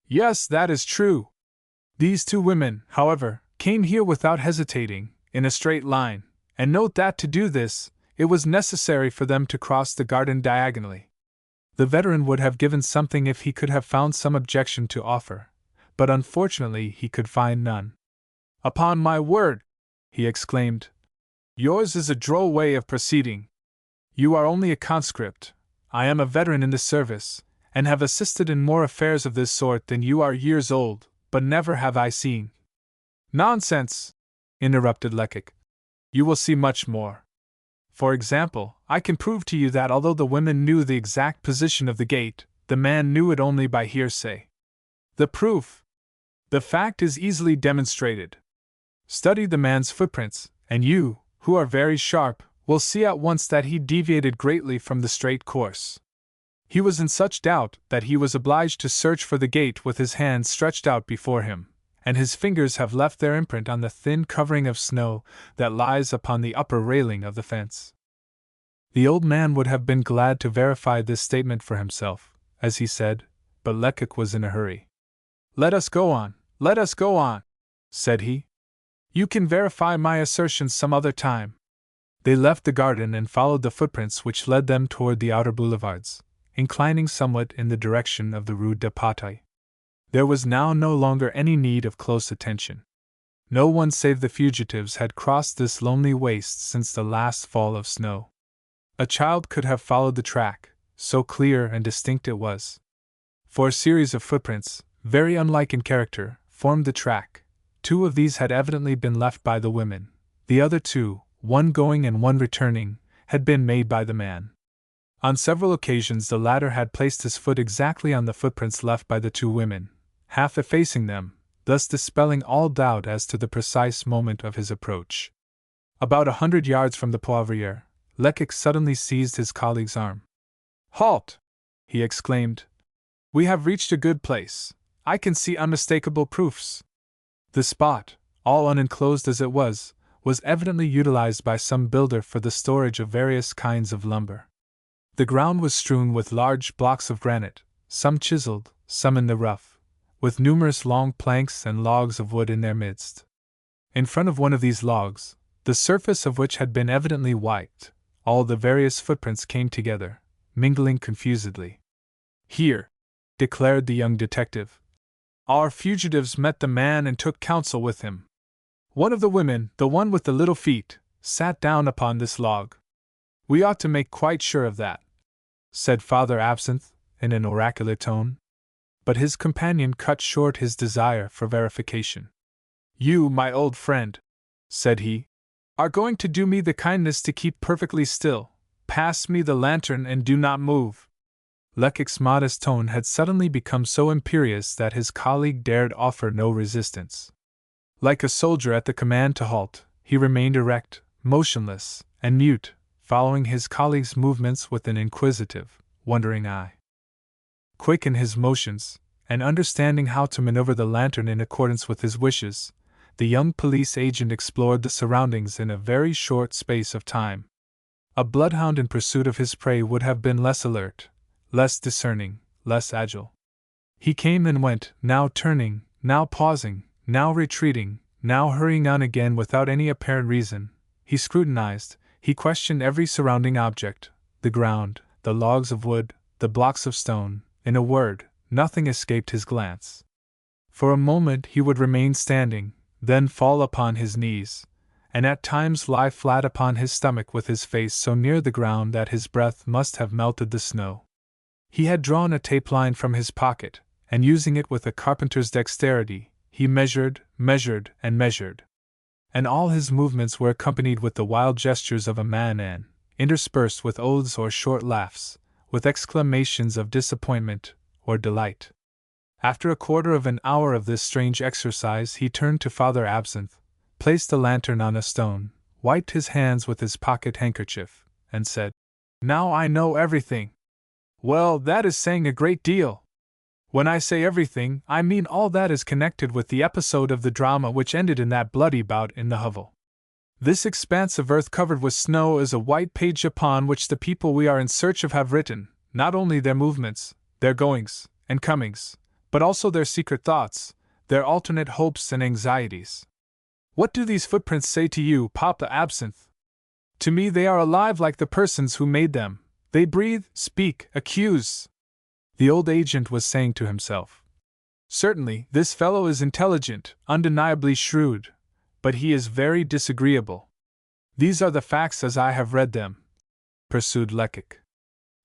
yes, that is true. These two women, however, came here without hesitating, in a straight line, and note that to do this, it was necessary for them to cross the garden diagonally." The veteran would have given something if he could have found some objection to offer, but unfortunately he could find none. "Upon my word!" he exclaimed. Yours is a droll way of proceeding. You are only a conscript. I am a veteran in the service, and have assisted in more affairs of this sort than you are years old, but never have I seen. Nonsense! Interrupted Lecoq. You will see much more. For example, I can prove to you that although the women knew the exact position of the gate, the man knew it only by hearsay. The proof? The fact is easily demonstrated. Study the man's footprints, and you, who are very sharp, will see at once that he deviated greatly from the straight course. He was in such doubt that he was obliged to search for the gate with his hands stretched out before him, and his fingers have left their imprint on the thin covering of snow that lies upon the upper railing of the fence. The old man would have been glad to verify this statement for himself, as he said, but Lecoq was in a hurry. Let us go on, said he. You can verify my assertions some other time. They left the garden and followed the footprints which led them toward the outer boulevards, inclining somewhat in the direction of the Rue de Patay. There was now no longer any need of close attention. No one save the fugitives had crossed this lonely waste since the last fall of snow. A child could have followed the track, so clear and distinct it was. For a series of footprints, very unlike in character, formed the track. 2 of these had evidently been left by the women. The other 2, one going and one returning, had been made by the man. On several occasions the latter had placed his foot exactly on the footprints left by the 2 women, half effacing them, thus dispelling all doubt as to the precise moment of his approach. About 100 yards from the Poivriere, Lecoq suddenly seized his colleague's arm. Halt! He exclaimed. We have reached a good place. I can see unmistakable proofs. The spot, all unenclosed as it was evidently utilized by some builder for the storage of various kinds of lumber. The ground was strewn with large blocks of granite, some chiseled, some in the rough, with numerous long planks and logs of wood in their midst. In front of one of these logs, the surface of which had been evidently wiped, all the various footprints came together, mingling confusedly. Here, declared the young detective, our fugitives met the man and took counsel with him. One of the women, the one with the little feet, sat down upon this log. We ought to make quite sure of that, said Father Absinthe, in an oracular tone. But his companion cut short his desire for verification. You, my old friend, said he, are going to do me the kindness to keep perfectly still. Pass me the lantern and do not move. Lecoq's modest tone had suddenly become so imperious that his colleague dared offer no resistance. Like a soldier at the command to halt, he remained erect, motionless, and mute, following his colleague's movements with an inquisitive, wondering eye. Quick in his motions, and understanding how to maneuver the lantern in accordance with his wishes, the young police agent explored the surroundings in a very short space of time. A bloodhound in pursuit of his prey would have been less alert, less discerning, less agile. He came and went, now turning, now pausing, now retreating, now hurrying on again without any apparent reason. He scrutinized, he questioned every surrounding object, the ground, the logs of wood, the blocks of stone. In a word, nothing escaped his glance. For a moment he would remain standing, then fall upon his knees, and at times lie flat upon his stomach with his face so near the ground that his breath must have melted the snow. He had drawn a tape line from his pocket, and using it with a carpenter's dexterity, he measured, and measured. And all his movements were accompanied with the wild gestures of a man interspersed with oaths or short laughs, with exclamations of disappointment or delight. After a quarter of an hour of this strange exercise he turned to Father Absinthe, placed the lantern on a stone, wiped his hands with his pocket handkerchief, and said, Now I know everything. Well, that is saying a great deal. When I say everything, I mean all that is connected with the episode of the drama which ended in that bloody bout in the hovel. This expanse of earth covered with snow is a white page upon which the people we are in search of have written, not only their movements, their goings and comings, but also their secret thoughts, their alternate hopes and anxieties. What do these footprints say to you, Papa Absinthe? To me they are alive like the persons who made them. They breathe, speak, accuse. The old agent was saying to himself. Certainly, this fellow is intelligent, undeniably shrewd, but he is very disagreeable. These are the facts as I have read them, pursued Lecoq.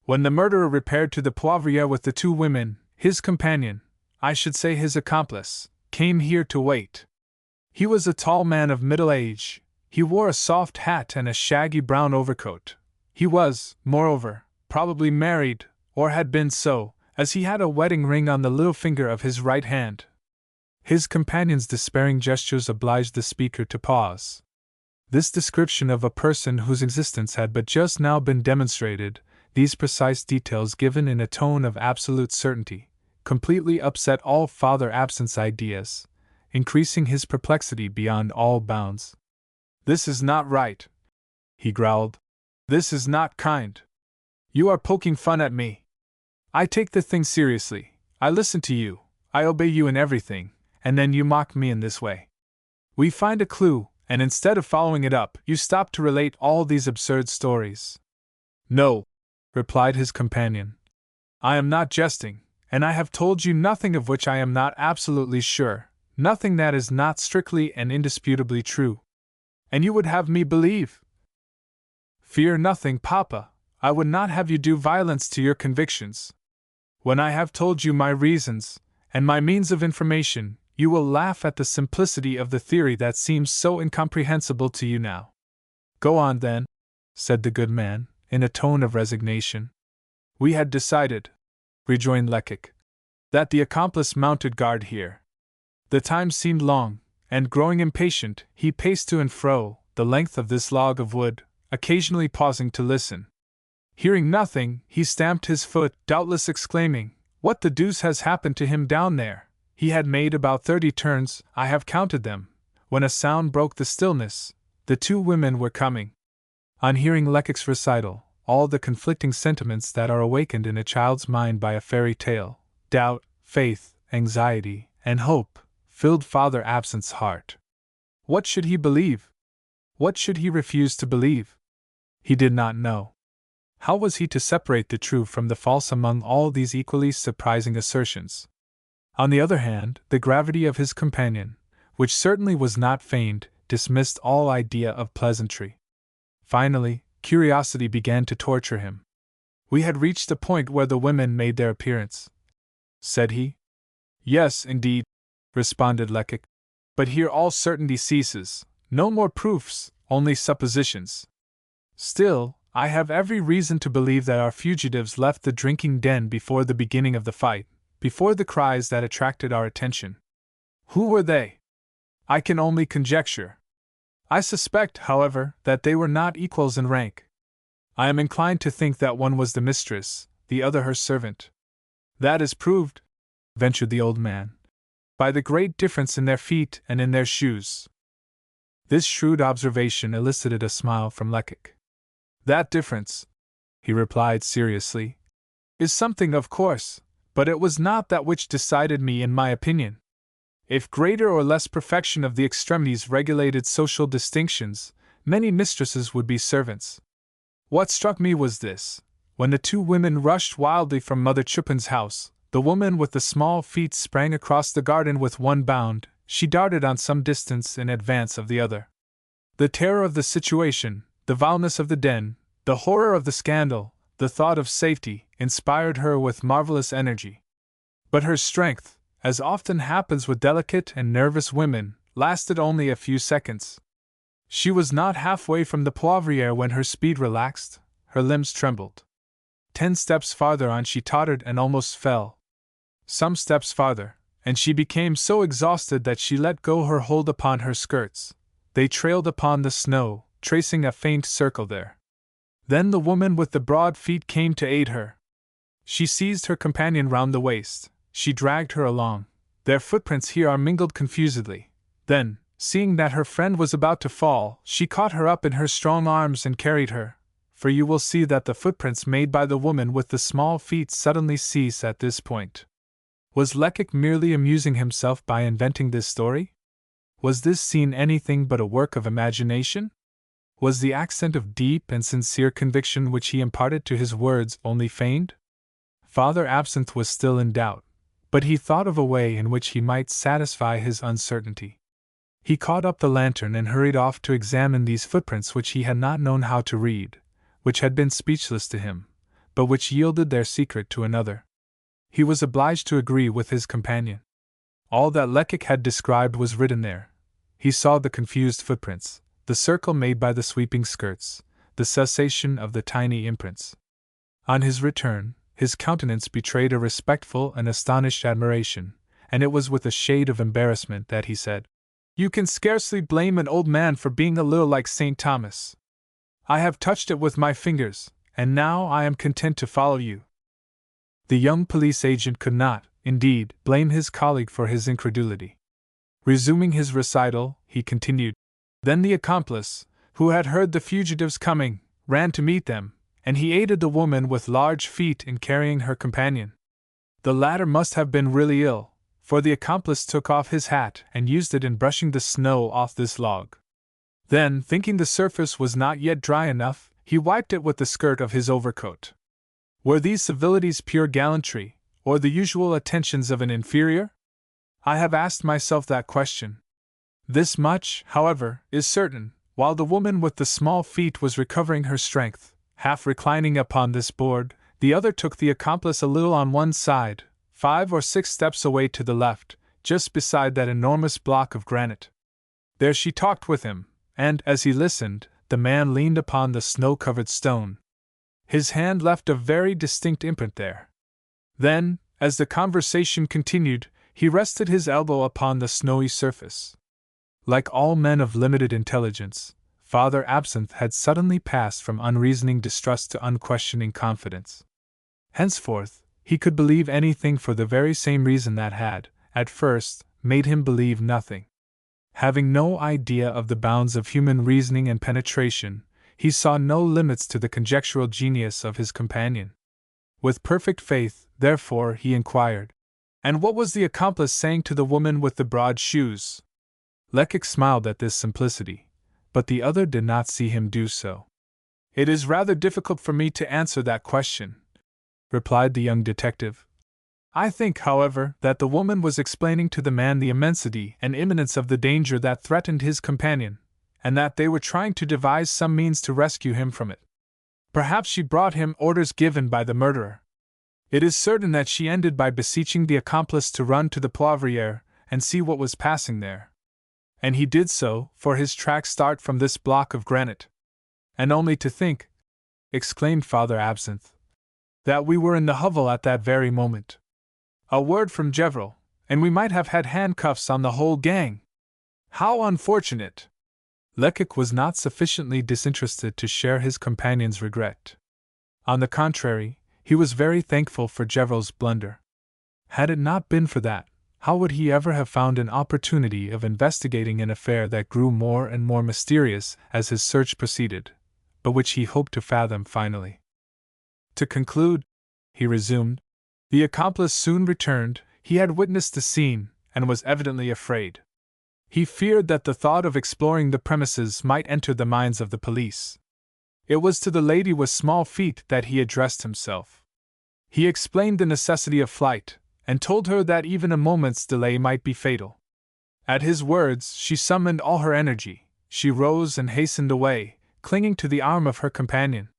When the murderer repaired to the Poivriere with the two women, his companion, I should say his accomplice, came here to wait. He was a tall man of middle age. He wore a soft hat and a shaggy brown overcoat. He was, moreover, probably married, or had been so, as he had a wedding ring on the little finger of his right hand. His companion's despairing gestures obliged the speaker to pause. This description of a person whose existence had but just now been demonstrated, these precise details given in a tone of absolute certainty, completely upset all Father Absinthe's ideas, increasing his perplexity beyond all bounds. "This is not right," he growled. "This is not kind. You are poking fun at me. I take the thing seriously. I listen to you. I obey you in everything, and then you mock me in this way. We find a clue, and instead of following it up, you stop to relate all these absurd stories." "No," replied his companion. "I am not jesting, and I have told you nothing of which I am not absolutely sure, nothing that is not strictly and indisputably true. And you would have me believe?" "Fear nothing, Papa. I would not have you do violence to your convictions. When I have told you my reasons, and my means of information, you will laugh at the simplicity of the theory that seems so incomprehensible to you now." "Go on, then," said the good man, in a tone of resignation. "We had decided," rejoined Lecoq, "that the accomplice mounted guard here." The time seemed long, and growing impatient, he paced to and fro the length of this log of wood, occasionally pausing to listen. Hearing nothing, he stamped his foot, doubtless exclaiming, "What the deuce has happened to him down there?" He had made about 30 turns, I have counted them, when a sound broke the stillness. The two women were coming. On hearing Lecoq's recital, all the conflicting sentiments that are awakened in a child's mind by a fairy tale, doubt, faith, anxiety, and hope, filled Father Absinthe's heart. What should he believe? What should he refuse to believe? He did not know. How was he to separate the true from the false among all these equally surprising assertions? On the other hand, the gravity of his companion, which certainly was not feigned, dismissed all idea of pleasantry. Finally, curiosity began to torture him. "We had reached the point where the women made their appearance," said he. "Yes, indeed," responded Lecoq. "But here all certainty ceases. No more proofs, only suppositions. Still, I have every reason to believe that our fugitives left the drinking den before the beginning of the fight, before the cries that attracted our attention. Who were they? I can only conjecture. I suspect, however, that they were not equals in rank. I am inclined to think that one was the mistress, the other her servant." "That is proved," ventured the old man, "by the great difference in their feet and in their shoes." This shrewd observation elicited a smile from Lecoq. "That difference," he replied seriously, "is something, of course, but it was not that which decided me in my opinion. If greater or less perfection of the extremities regulated social distinctions, many mistresses would be servants. What struck me was this: when the two women rushed wildly from Mother Chupin's house, the woman with the small feet sprang across the garden with one bound. She darted on some distance in advance of the other. The terror of the situation, the vileness of the den, the horror of the scandal, the thought of safety, inspired her with marvelous energy. But her strength, as often happens with delicate and nervous women, lasted only a few seconds. She was not halfway from the Poivriere when her speed relaxed, her limbs trembled. 10 steps farther on she tottered and almost fell. Some steps farther, and she became so exhausted that she let go her hold upon her skirts. They trailed upon the snow, tracing a faint circle there. Then the woman with the broad feet came to aid her. She seized her companion round the waist. She dragged her along. Their footprints here are mingled confusedly. Then, seeing that her friend was about to fall, she caught her up in her strong arms and carried her. For you will see that the footprints made by the woman with the small feet suddenly cease at this point. Was Lecoq merely amusing himself by inventing this story? Was this scene anything but a work of imagination? Was the accent of deep and sincere conviction which he imparted to his words only feigned? Father Absinthe was still in doubt, but he thought of a way in which he might satisfy his uncertainty. He caught up the lantern and hurried off to examine these footprints which he had not known how to read, which had been speechless to him, but which yielded their secret to another. He was obliged to agree with his companion. All that Lecoq had described was written there. He saw the confused footprints, the circle made by the sweeping skirts, the cessation of the tiny imprints. On his return, his countenance betrayed a respectful and astonished admiration, and it was with a shade of embarrassment that he said, "You can scarcely blame an old man for being a little like St. Thomas. I have touched it with my fingers, and now I am content to follow you." The young police agent could not, indeed, blame his colleague for his incredulity. Resuming his recital, he continued, "Then the accomplice, who had heard the fugitives coming, ran to meet them, and he aided the woman with large feet in carrying her companion. The latter must have been really ill, for the accomplice took off his hat and used it in brushing the snow off this log. Then, thinking the surface was not yet dry enough, he wiped it with the skirt of his overcoat. Were these civilities pure gallantry, or the usual attentions of an inferior? I have asked myself that question. This much, however, is certain: while the woman with the small feet was recovering her strength, half reclining upon this board, the other took the accomplice a little on one side, 5 or 6 steps away to the left, just beside that enormous block of granite. There she talked with him, and, as he listened, the man leaned upon the snow-covered stone. His hand left a very distinct imprint there. Then, as the conversation continued, he rested his elbow upon the snowy surface. Like all men of limited intelligence, Father Absinthe had suddenly passed from unreasoning distrust to unquestioning confidence. Henceforth, he could believe anything for the very same reason that had, at first, made him believe nothing. Having no idea of the bounds of human reasoning and penetration, he saw no limits to the conjectural genius of his companion. With perfect faith, therefore, he inquired, "And what was the accomplice saying to the woman with the broad shoes?" Lecoq smiled at this simplicity, but the other did not see him do so. "It is rather difficult for me to answer that question," replied the young detective. "I think, however, that the woman was explaining to the man the immensity and imminence of the danger that threatened his companion, and that they were trying to devise some means to rescue him from it. Perhaps she brought him orders given by the murderer. It is certain that she ended by beseeching the accomplice to run to the Poivriere and see what was passing there. And he did so, for his tracks start from this block of granite. And only to think," exclaimed Father Absinthe, "that we were in the hovel at that very moment. A word from Gevrol, and we might have had handcuffs on the whole gang. How unfortunate!" Lecoq was not sufficiently disinterested to share his companion's regret. On the contrary, he was very thankful for Gevrol's blunder. Had it not been for that, how would he ever have found an opportunity of investigating an affair that grew more and more mysterious as his search proceeded, but which he hoped to fathom finally? "To conclude," he resumed, "the accomplice soon returned. He had witnessed the scene, and was evidently afraid. He feared that the thought of exploring the premises might enter the minds of the police. It was to the lady with small feet that he addressed himself. He explained the necessity of flight, and told her that even a moment's delay might be fatal. At his words, she summoned all her energy. She rose and hastened away, clinging to the arm of her companion.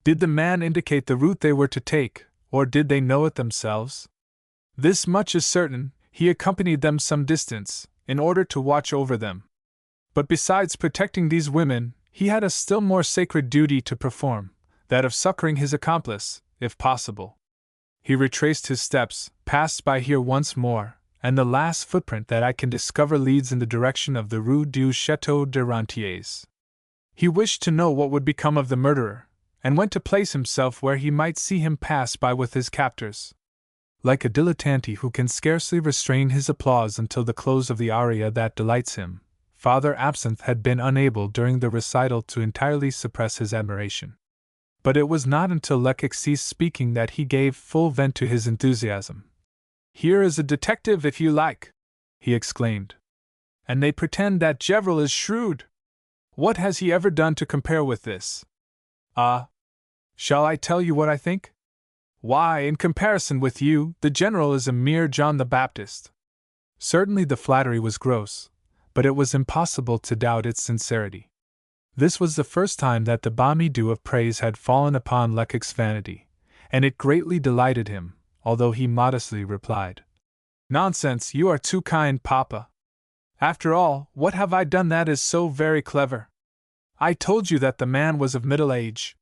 Did the man indicate the route they were to take, or did they know it themselves? This much is certain: he accompanied them some distance, in order to watch over them. But besides protecting these women, he had a still more sacred duty to perform, that of succoring his accomplice, if possible. He retraced his steps, passed by here once more, and the last footprint that I can discover leads in the direction of the Rue du Château des Rentiers. He wished to know what would become of the murderer, and went to place himself where he might see him pass by with his captors. Like a dilettante who can scarcely restrain his applause until the close of the aria that delights him, Father Absinthe had been unable during the recital to entirely suppress his admiration. But it was not until Lecoq ceased speaking that he gave full vent to his enthusiasm. "Here is a detective if you like," he exclaimed. "And they pretend that Gevrol is shrewd. What has he ever done to compare with this? Ah! Shall I tell you what I think? Why, in comparison with you, the General is a mere John the Baptist." Certainly the flattery was gross, but it was impossible to doubt its sincerity. This was the first time that the balmy dew of praise had fallen upon Lecoq's vanity, and it greatly delighted him, although he modestly replied, "Nonsense, you are too kind, Papa. After all, what have I done that is so very clever? I told you that the man was of middle age.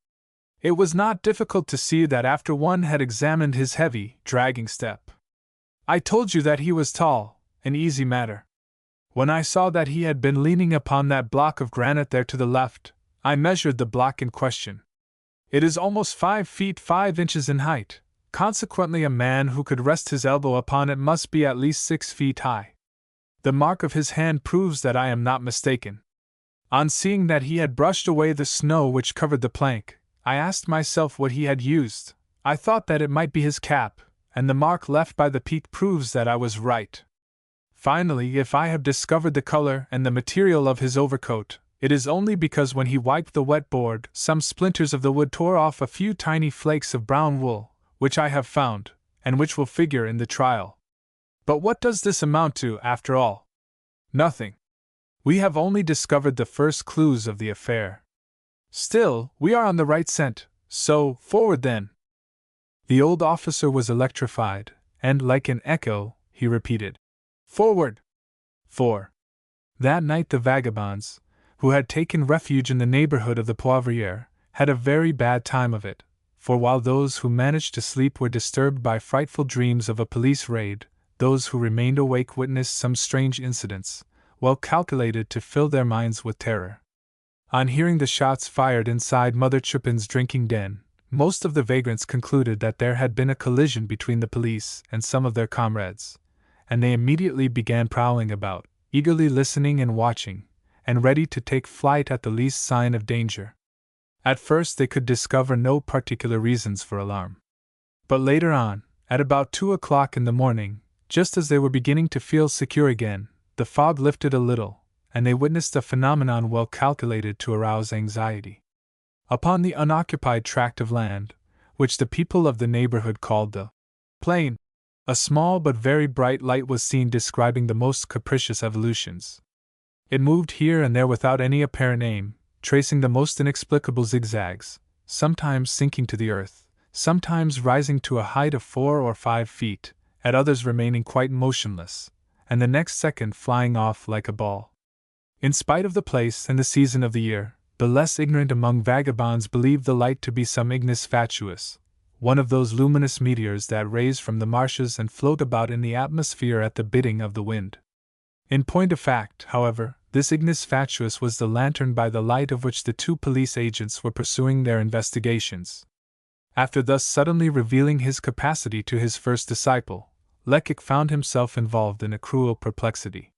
It was not difficult to see that after one had examined his heavy, dragging step. I told you that he was tall, an easy matter. When I saw that he had been leaning upon that block of granite there to the left, I measured the block in question. It is almost 5 feet 5 inches in height, consequently a man who could rest his elbow upon it must be at least 6 feet high. The mark of his hand proves that I am not mistaken. On seeing that he had brushed away the snow which covered the plank, I asked myself what he had used. I thought that it might be his cap, and the mark left by the peak proves that I was right. Finally, if I have discovered the color and the material of his overcoat, it is only because when he wiped the wet board, some splinters of the wood tore off a few tiny flakes of brown wool, which I have found, and which will figure in the trial. But what does this amount to, after all? Nothing. We have only discovered the first clues of the affair. Still, we are on the right scent, so, forward then." The old officer was electrified, and, like an echo, he repeated, "Forward!" For that night the vagabonds, who had taken refuge in the neighborhood of the Poivriere, had a very bad time of it, for while those who managed to sleep were disturbed by frightful dreams of a police raid, those who remained awake witnessed some strange incidents, well calculated to fill their minds with terror. On hearing the shots fired inside Mother Chupin's drinking den, most of the vagrants concluded that there had been a collision between the police and some of their comrades, and they immediately began prowling about, eagerly listening and watching, and ready to take flight at the least sign of danger. At first they could discover no particular reasons for alarm. But later on, at about 2 o'clock in the morning, just as they were beginning to feel secure again, the fog lifted a little, and they witnessed a phenomenon well calculated to arouse anxiety. Upon the unoccupied tract of land, which the people of the neighborhood called the plain, a small but very bright light was seen describing the most capricious evolutions. It moved here and there without any apparent aim, tracing the most inexplicable zigzags, sometimes sinking to the earth, sometimes rising to a height of 4 or 5 feet, at others remaining quite motionless, and the next second flying off like a ball. In spite of the place and the season of the year, the less ignorant among vagabonds believed the light to be some ignis fatuus, one of those luminous meteors that raise from the marshes and float about in the atmosphere at the bidding of the wind. In point of fact, however, this ignis fatuus was the lantern by the light of which the 2 police agents were pursuing their investigations. After thus suddenly revealing his capacity to his first disciple, Lecoq found himself involved in a cruel perplexity.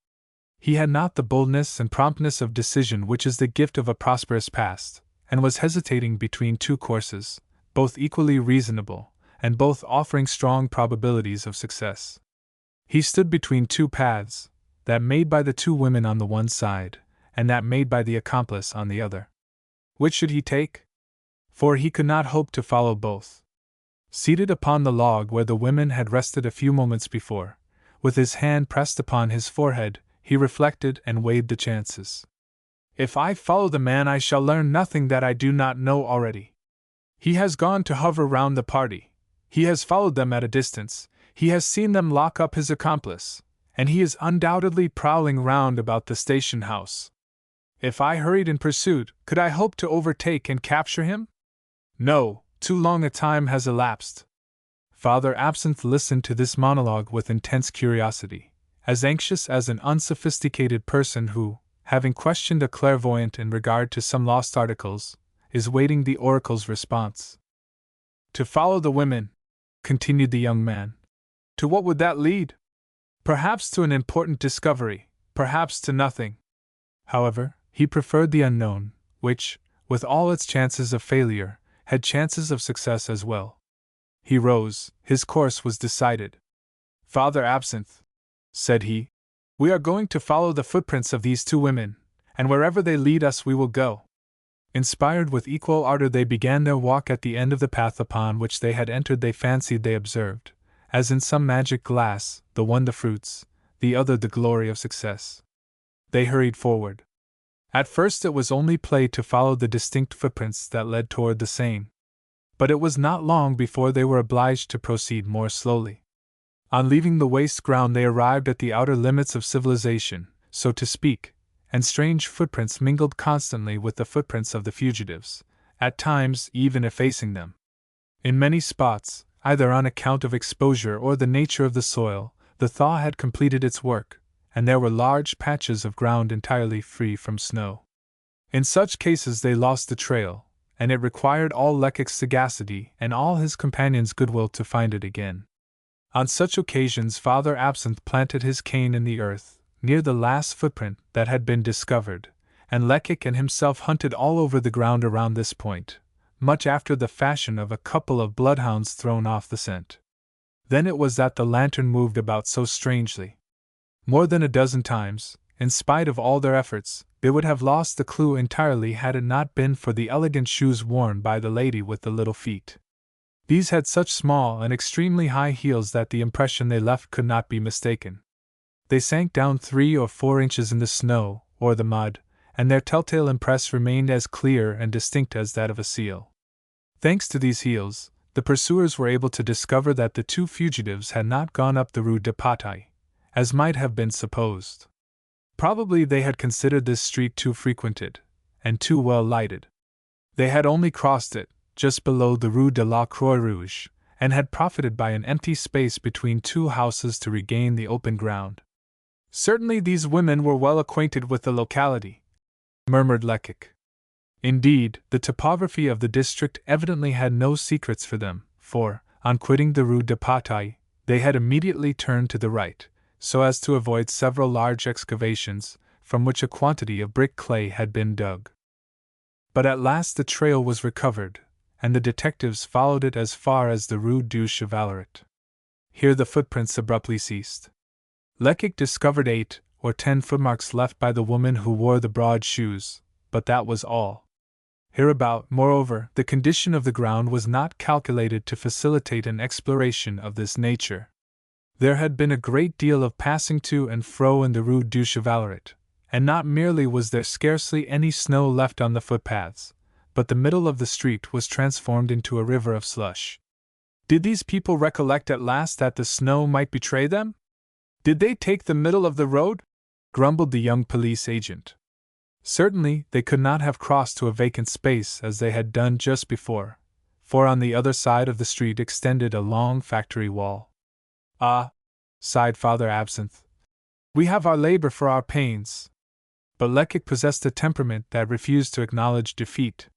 He had not the boldness and promptness of decision which is the gift of a prosperous past, and was hesitating between 2 courses, both equally reasonable, and both offering strong probabilities of success. He stood between 2 paths, that made by the 2 women on the one side, and that made by the accomplice on the other. Which should he take? For he could not hope to follow both. Seated upon the log where the women had rested a few moments before, with his hand pressed upon his forehead, he reflected and weighed the chances. If I follow the man, I shall learn nothing that I do not know already. He has gone to hover round the party, he has followed them at a distance, he has seen them lock up his accomplice, and he is undoubtedly prowling round about the station house. If I hurried in pursuit, could I hope to overtake and capture him? No, too long a time has elapsed. Father Absinthe listened to this monologue with intense curiosity, as anxious as an unsophisticated person who, having questioned a clairvoyant in regard to some lost articles, is waiting the oracle's response. To follow the women, continued the young man. To what would that lead? Perhaps to an important discovery, perhaps to nothing. However, he preferred the unknown, which, with all its chances of failure, had chances of success as well. He rose, his course was decided. Father Absinthe, said he, we are going to follow the footprints of these 2 women, and wherever they lead us we will go. Inspired with equal ardor they began their walk. At the end of the path upon which they had entered they fancied they observed, as in some magic glass, the one the fruits, the other the glory of success. They hurried forward. At first it was only play to follow the distinct footprints that led toward the Seine. But it was not long before they were obliged to proceed more slowly. On leaving the waste ground they arrived at the outer limits of civilization, so to speak, and strange footprints mingled constantly with the footprints of the fugitives, at times even effacing them. In many spots, either on account of exposure or the nature of the soil, the thaw had completed its work, and there were large patches of ground entirely free from snow. In such cases they lost the trail, and it required all Lecoq's sagacity and all his companions' goodwill to find it again. On such occasions Father Absinthe planted his cane in the earth, near the last footprint that had been discovered, and Lecoq and himself hunted all over the ground around this point, much after the fashion of a couple of bloodhounds thrown off the scent. Then it was that the lantern moved about so strangely. More than a dozen times, in spite of all their efforts, they would have lost the clue entirely had it not been for the elegant shoes worn by the lady with the little feet. These had such small and extremely high heels that the impression they left could not be mistaken. They sank down 3 or 4 inches in the snow, or the mud, and their telltale impress remained as clear and distinct as that of a seal. Thanks to these heels, the pursuers were able to discover that the 2 fugitives had not gone up the Rue de Bataille, as might have been supposed. Probably they had considered this street too frequented, and too well lighted. They had only crossed it, just below the Rue de la Croix Rouge, and had profited by an empty space between 2 houses to regain the open ground. Certainly these women were well acquainted with the locality, murmured Lecoq. Indeed, the topography of the district evidently had no secrets for them, for, on quitting the Rue de Bataille, they had immediately turned to the right, so as to avoid several large excavations, from which a quantity of brick clay had been dug. But at last the trail was recovered, and the detectives followed it as far as the Rue du Chevaleret. Here the footprints abruptly ceased. Lecoq discovered 8 or 10 footmarks left by the woman who wore the broad shoes, but that was all. Hereabout, moreover, the condition of the ground was not calculated to facilitate an exploration of this nature. There had been a great deal of passing to and fro in the Rue du Chevaleret, and not merely was there scarcely any snow left on the footpaths, but the middle of the street was transformed into a river of slush. Did these people recollect at last that the snow might betray them? Did they take the middle of the road? Grumbled the young police agent. Certainly they could not have crossed to a vacant space as they had done just before, for on the other side of the street extended a long factory wall. Ah, sighed Father Absinthe, we have our labor for our pains. But Lecoq possessed a temperament that refused to acknowledge defeat.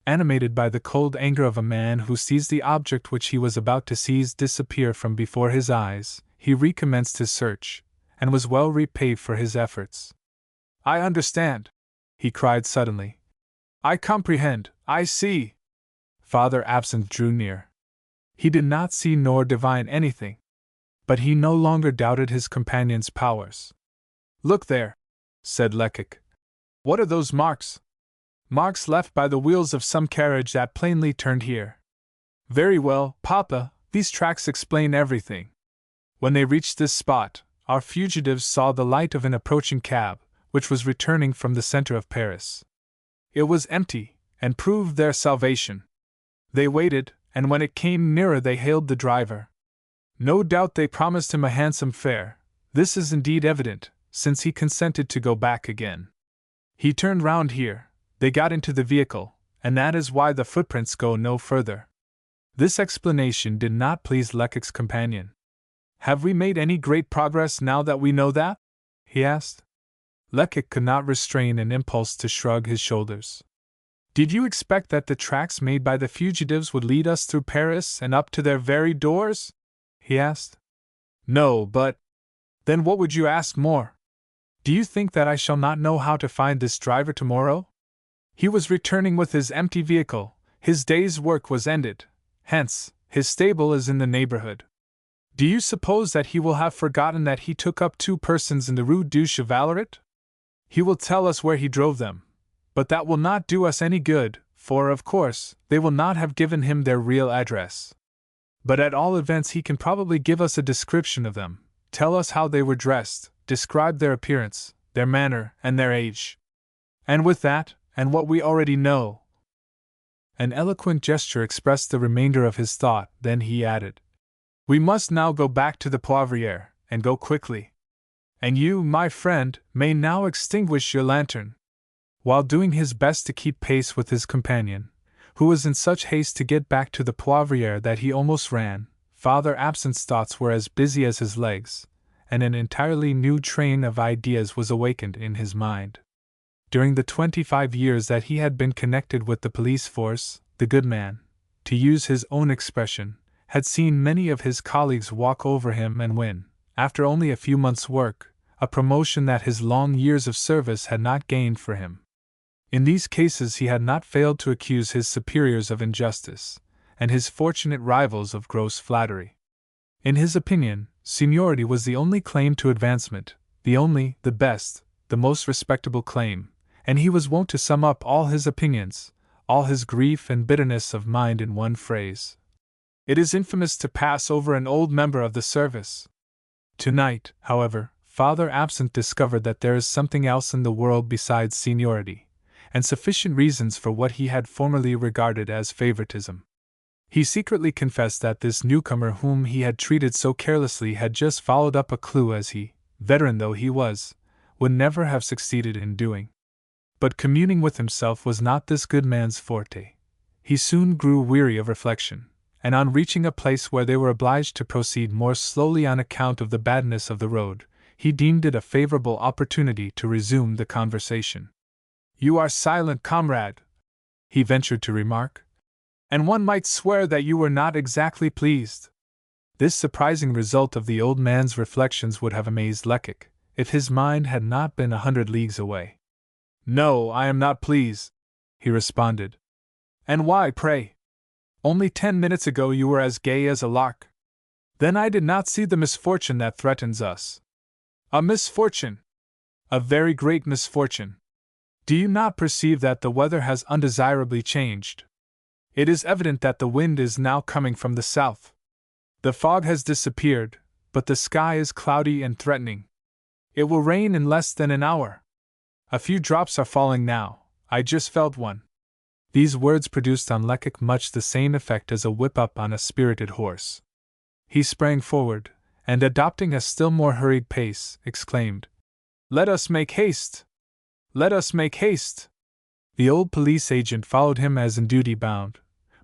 Animated by the cold anger of a man who sees the object which he was about to seize disappear from before his eyes, he recommenced his search, and was well repaid for his efforts. I understand, he cried suddenly. I comprehend, I see. Father Absinthe drew near. He did not see nor divine anything, but he no longer doubted his companion's powers. Look there, said Lecoq. What are those marks? Marks left by the wheels of some carriage that plainly turned here. Very well, Papa, these tracks explain everything. When they reached this spot, our fugitives saw the light of an approaching cab, which was returning from the center of Paris. It was empty, and proved their salvation. They waited, and when it came nearer they hailed the driver. No doubt they promised him a handsome fare. This is indeed evident, since he consented to go back again. He turned round here, they got into the vehicle, and that is why the footprints go no further. This explanation did not please Lecoq's companion. Have we made any great progress now that we know that? He asked. Lecoq could not restrain an impulse to shrug his shoulders. Did you expect that the tracks made by the fugitives would lead us through Paris and up to their very doors? He asked. No, but... Then what would you ask more? Do you think that I shall not know how to find this driver tomorrow? He was returning with his empty vehicle, his day's work was ended, hence, his stable is in the neighborhood. Do you suppose that he will have forgotten that he took up 2 persons in the Rue du Chevaleret? He will tell us where he drove them, but that will not do us any good, for, of course, they will not have given him their real address. But at all events he can probably give us a description of them, tell us how they were dressed, describe their appearance, their manner, and their age. And with that, and what we already know. An eloquent gesture expressed the remainder of his thought, then he added, We must now go back to the Poivriere, and go quickly. And you, my friend, may now extinguish your lantern. While doing his best to keep pace with his companion, who was in such haste to get back to the Poivriere that he almost ran, Father Absinthe's thoughts were as busy as his legs, and an entirely new train of ideas was awakened in his mind. During the 25 years that he had been connected with the police force, the good man, to use his own expression, had seen many of his colleagues walk over him and win, after only a few months' work, a promotion that his long years of service had not gained for him. In these cases he had not failed to accuse his superiors of injustice, and his fortunate rivals of gross flattery. In his opinion, seniority was the only claim to advancement, the only, the best, the most respectable claim, and he was wont to sum up all his opinions, all his grief and bitterness of mind in one phrase. It is infamous to pass over an old member of the service. Tonight, however, Father Absinthe discovered that there is something else in the world besides seniority, and sufficient reasons for what he had formerly regarded as favoritism. He secretly confessed that this newcomer whom he had treated so carelessly had just followed up a clue as he, veteran though he was, would never have succeeded in doing. But communing with himself was not this good man's forte. He soon grew weary of reflection, and on reaching a place where they were obliged to proceed more slowly on account of the badness of the road, he deemed it a favorable opportunity to resume the conversation. You are silent, comrade, he ventured to remark, and one might swear that you were not exactly pleased. This surprising result of the old man's reflections would have amazed Lecoq, if his mind had not been 100 leagues away. No, I am not pleased, he responded. And why, pray? Only 10 minutes ago you were as gay as a lark. Then I did not see the misfortune that threatens us. A misfortune! A very great misfortune! Do you not perceive that the weather has undesirably changed? It is evident that the wind is now coming from the south. The fog has disappeared, but the sky is cloudy and threatening. It will rain in less than an hour. A few drops are falling now. I just felt one. These words produced on Lecoq much the same effect as a whip-up on a spirited horse. He sprang forward, and adopting a still more hurried pace, exclaimed, Let us make haste! Let us make haste! The old police agent followed him as in duty bound,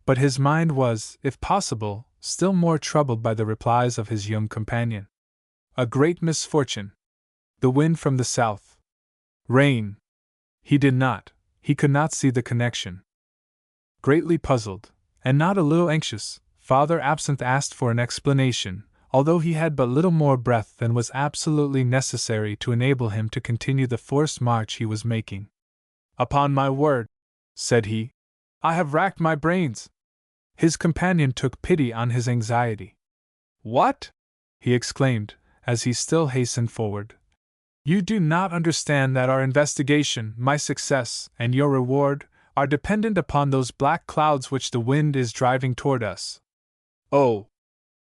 but his mind was, if possible, still more troubled by the replies of his young companion. A great misfortune. The wind from the south. Rain. He could not see the connection. Greatly puzzled, and not a little anxious, Father Absinthe asked for an explanation, although he had but little more breath than was absolutely necessary to enable him to continue the forced march he was making. Upon my word, said he, I have racked my brains. His companion took pity on his anxiety. What? He exclaimed, as he still hastened forward. You do not understand that our investigation, my success, and your reward, are dependent upon those black clouds which the wind is driving toward us. Oh!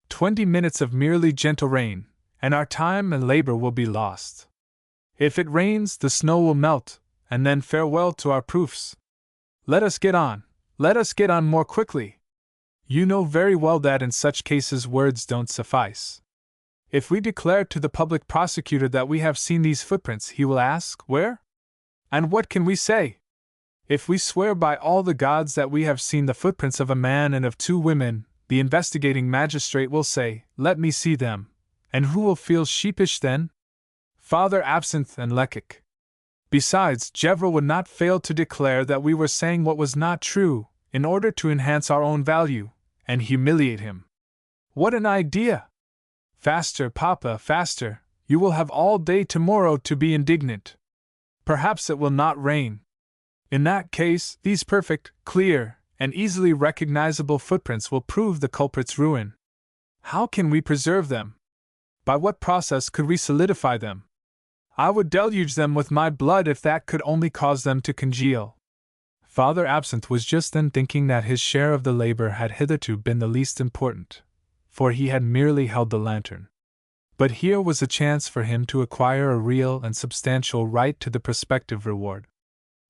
20 minutes of merely gentle rain, and our time and labor will be lost. If it rains, the snow will melt, and then farewell to our proofs. Let us get on more quickly. You know very well that in such cases words don't suffice. If we declare to the public prosecutor that we have seen these footprints, he will ask, where? And what can we say? If we swear by all the gods that we have seen the footprints of a man and of 2 women, the investigating magistrate will say, Let me see them. And who will feel sheepish then? Father Absinthe and Lecoq. Besides, Gevril would not fail to declare that we were saying what was not true, in order to enhance our own value, and humiliate him. What an idea! Faster, Papa, faster, you will have all day tomorrow to be indignant. Perhaps it will not rain. In that case, these perfect, clear, and easily recognizable footprints will prove the culprit's ruin. How can we preserve them? By what process could we solidify them? I would deluge them with my blood if that could only cause them to congeal. Father Absinthe was just then thinking that his share of the labor had hitherto been the least important, for he had merely held the lantern. But here was a chance for him to acquire a real and substantial right to the prospective reward.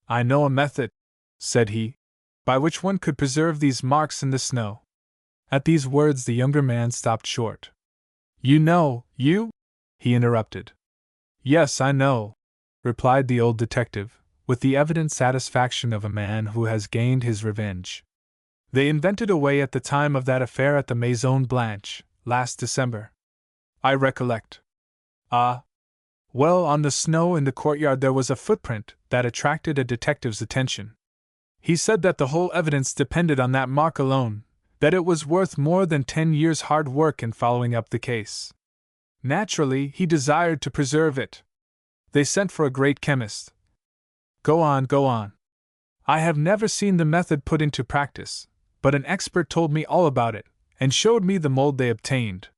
"I know a method," said he, "by which one could preserve these marks in the snow." At these words the younger man stopped short. "You know, you?" he interrupted. "Yes, I know," replied the old detective, with the evident satisfaction of a man who has gained his revenge. "They invented a way at the time of that affair at the Maison Blanche, last December." "I recollect." "Ah. Well, on the snow in the courtyard there was a footprint that attracted a detective's attention. He said that the whole evidence depended on that mark alone, that it was worth more than 10 years' hard work in following up the case. Naturally, he desired to preserve it. They sent for a great chemist." Go on, go on." "I have never seen the method put into practice, but an expert told me all about it, and showed me the mold they obtained.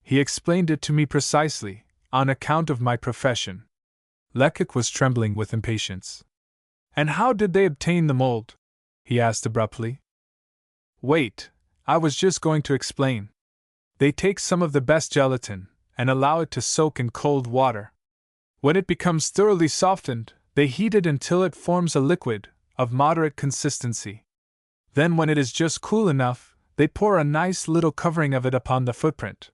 He explained it to me precisely, on account of my profession." Lecoq was trembling with impatience. "And how did they obtain the mold?" he asked abruptly. "Wait, I was just going to explain. They take some of the best gelatin, and allow it to soak in cold water. When it becomes thoroughly softened, they heat it until it forms a liquid, of moderate consistency. Then, when it is just cool enough, they pour a nice little covering of it upon the footprint."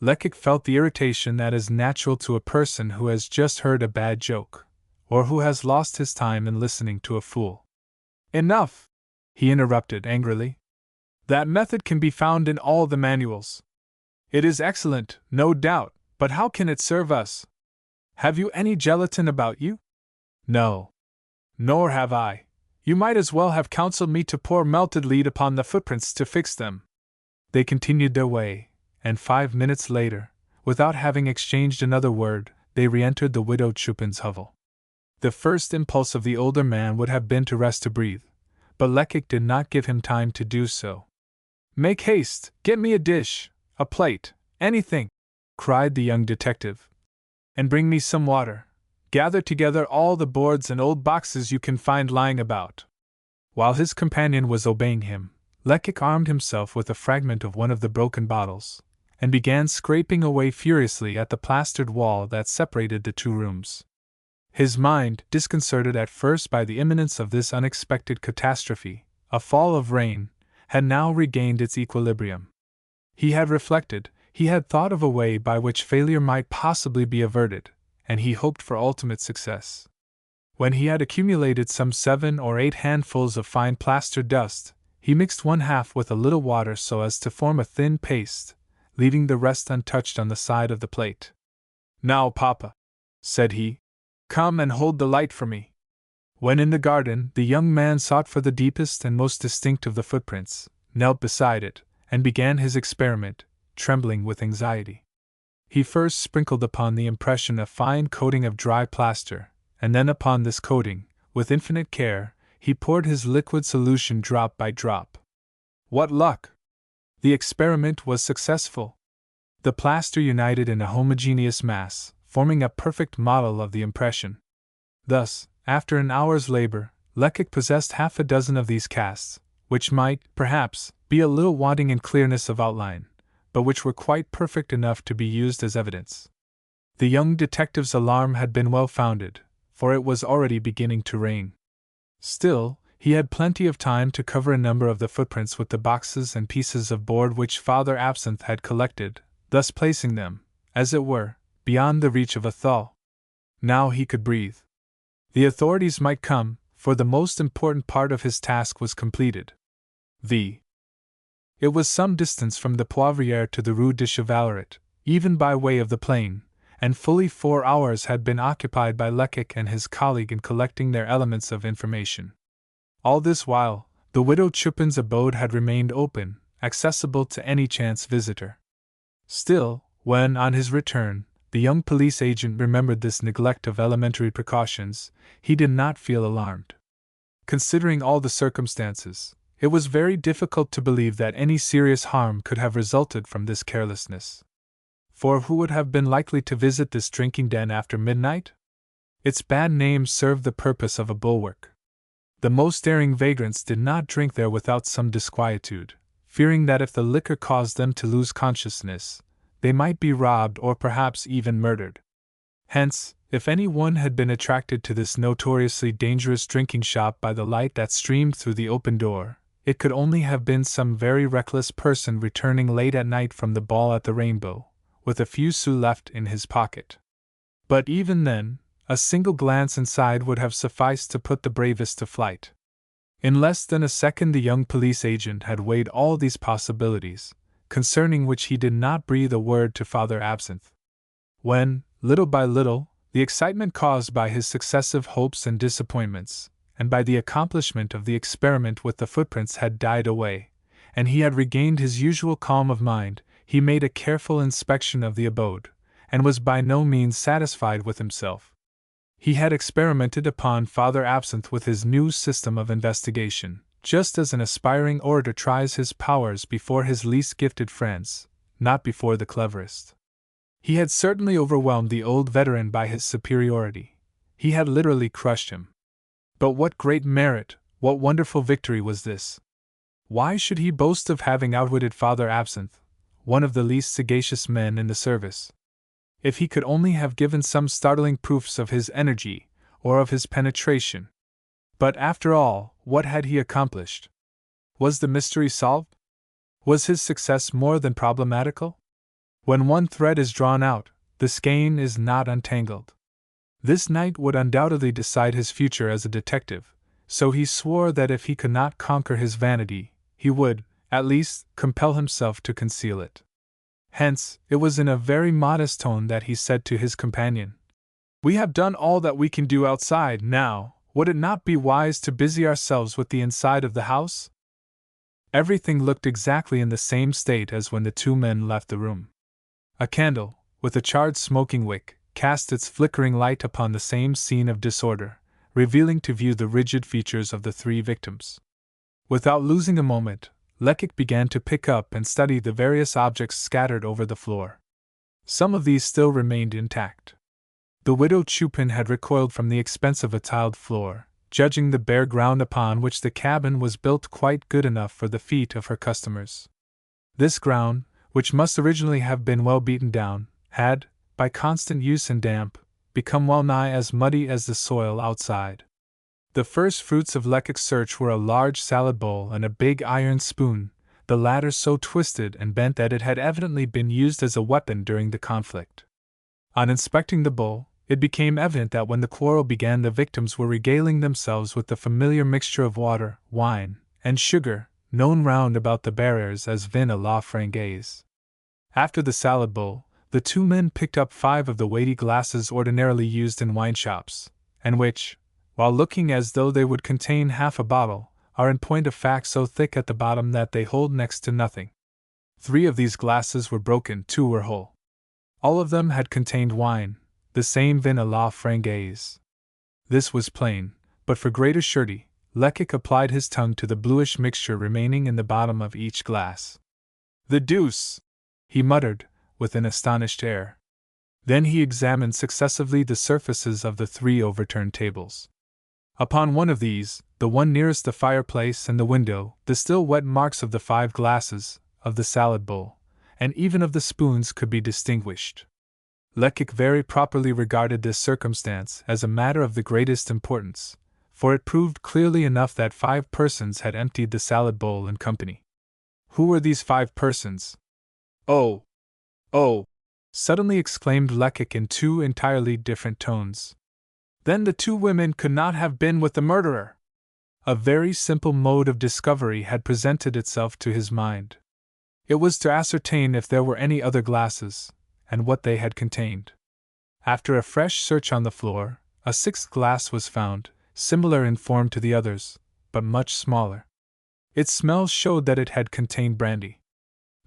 Lecoq felt the irritation that is natural to a person who has just heard a bad joke, or who has lost his time in listening to a fool. "Enough!" he interrupted angrily. "That method can be found in all the manuals. It is excellent, no doubt, but how can it serve us? Have you any gelatin about you?" "No." "Nor have I. You might as well have counseled me to pour melted lead upon the footprints to fix them." They continued their way, and 5 minutes later, without having exchanged another word, they re-entered the widow Chupin's hovel. The first impulse of the older man would have been to rest to breathe, but Lecoq did not give him time to do so. "Make haste, get me a dish, a plate, anything," cried the young detective, "and bring me some water. Gather together all the boards and old boxes you can find lying about." While his companion was obeying him, Lecoq armed himself with a fragment of one of the broken bottles, and began scraping away furiously at the plastered wall that separated the two rooms. His mind, disconcerted at first by the imminence of this unexpected catastrophe, a fall of rain, had now regained its equilibrium. He had reflected, he had thought of a way by which failure might possibly be averted, and he hoped for ultimate success. When he had accumulated some 7 or 8 handfuls of fine plaster dust, he mixed 1/2 with a little water so as to form a thin paste, leaving the rest untouched on the side of the plate. "Now, Papa," said he, "come and hold the light for me." When in the garden, the young man sought for the deepest and most distinct of the footprints, knelt beside it, and began his experiment, trembling with anxiety. He first sprinkled upon the impression a fine coating of dry plaster, and then upon this coating, with infinite care, he poured his liquid solution drop by drop. What luck! The experiment was successful. The plaster united in a homogeneous mass, forming a perfect model of the impression. Thus, after an hour's labor, Lecoq possessed 6 of these casts, which might, perhaps, be a little wanting in clearness of outline, but which were quite perfect enough to be used as evidence. The young detective's alarm had been well founded, for it was already beginning to rain. Still, he had plenty of time to cover a number of the footprints with the boxes and pieces of board which Father Absinthe had collected, thus placing them, as it were, beyond the reach of a thaw. Now he could breathe. The authorities might come, for the most important part of his task was completed. It was some distance from the Poivriere to the Rue de Chevaleret, even by way of the plain, and fully 4 hours had been occupied by Lecoq and his colleague in collecting their elements of information. All this while, the widow Chupin's abode had remained open, accessible to any chance visitor. Still, when, on his return, the young police agent remembered this neglect of elementary precautions, he did not feel alarmed. Considering all the circumstances, it was very difficult to believe that any serious harm could have resulted from this carelessness. For who would have been likely to visit this drinking den after midnight? Its bad name served the purpose of a bulwark. The most daring vagrants did not drink there without some disquietude, fearing that if the liquor caused them to lose consciousness, they might be robbed or perhaps even murdered. Hence, if any one had been attracted to this notoriously dangerous drinking shop by the light that streamed through the open door, it could only have been some very reckless person returning late at night from the ball at the Rainbow, with a few sous left in his pocket. But even then, a single glance inside would have sufficed to put the bravest to flight. In less than a second the young police agent had weighed all these possibilities, concerning which he did not breathe a word to Father Absinthe. When, little by little, the excitement caused by his successive hopes and disappointments, and by the accomplishment of the experiment with the footprints had died away, and he had regained his usual calm of mind, he made a careful inspection of the abode, and was by no means satisfied with himself. He had experimented upon Father Absinthe with his new system of investigation, just as an aspiring orator tries his powers before his least gifted friends, not before the cleverest. He had certainly overwhelmed the old veteran by his superiority. He had literally crushed him. But what great merit, what wonderful victory was this? Why should he boast of having outwitted Father Absinthe, one of the least sagacious men in the service? If he could only have given some startling proofs of his energy, or of his penetration. But after all, what had he accomplished? Was the mystery solved? Was his success more than problematical? When one thread is drawn out, the skein is not untangled. This night would undoubtedly decide his future as a detective, so he swore that if he could not conquer his vanity, he would, at least, compel himself to conceal it. Hence, it was in a very modest tone that he said to his companion, "We have done all that we can do outside now. Would it not be wise to busy ourselves with the inside of the house?" Everything looked exactly in the same state as when the two men left the room. A candle, with a charred smoking wick, cast its flickering light upon the same scene of disorder, revealing to view the rigid features of the three victims. Without losing a moment, Lecoq began to pick up and study the various objects scattered over the floor. Some of these still remained intact. The widow Chupin had recoiled from the expense of a tiled floor, judging the bare ground upon which the cabin was built quite good enough for the feet of her customers. This ground, which must originally have been well beaten down, had, by constant use and damp, become well nigh as muddy as the soil outside. The first fruits of Lecoq's search were a large salad bowl and a big iron spoon, the latter so twisted and bent that it had evidently been used as a weapon during the conflict. On inspecting the bowl, it became evident that when the quarrel began the victims were regaling themselves with the familiar mixture of water, wine, and sugar, known round about the barriers as vin à la Frangaise. After the salad bowl, the two men picked up 5 of the weighty glasses ordinarily used in wine shops, and which, while looking as though they would contain half a bottle, are in point of fact so thick at the bottom that they hold next to nothing. 3 of these glasses were broken, 2 were whole. All of them had contained wine, the same vin à la Frangaise. This was plain, but for greater surety, Lecoq applied his tongue to the bluish mixture remaining in the bottom of each glass. "The deuce!" he muttered, with an astonished air. Then he examined successively the surfaces of the 3 overturned tables. Upon one of these, the one nearest the fireplace and the window, the still wet marks of the 5 glasses, of the salad bowl, and even of the spoons could be distinguished. Lecoq very properly regarded this circumstance as a matter of the greatest importance, for it proved clearly enough that 5 persons had emptied the salad bowl in company. Who were these 5 persons? "Oh! Oh!" suddenly exclaimed Lecoq in 2 entirely different tones. "Then the 2 women could not have been with the murderer!" A very simple mode of discovery had presented itself to his mind. It was to ascertain if there were any other glasses, and what they had contained. After a fresh search on the floor, a 6th glass was found, similar in form to the others, but much smaller. Its smell showed that it had contained brandy.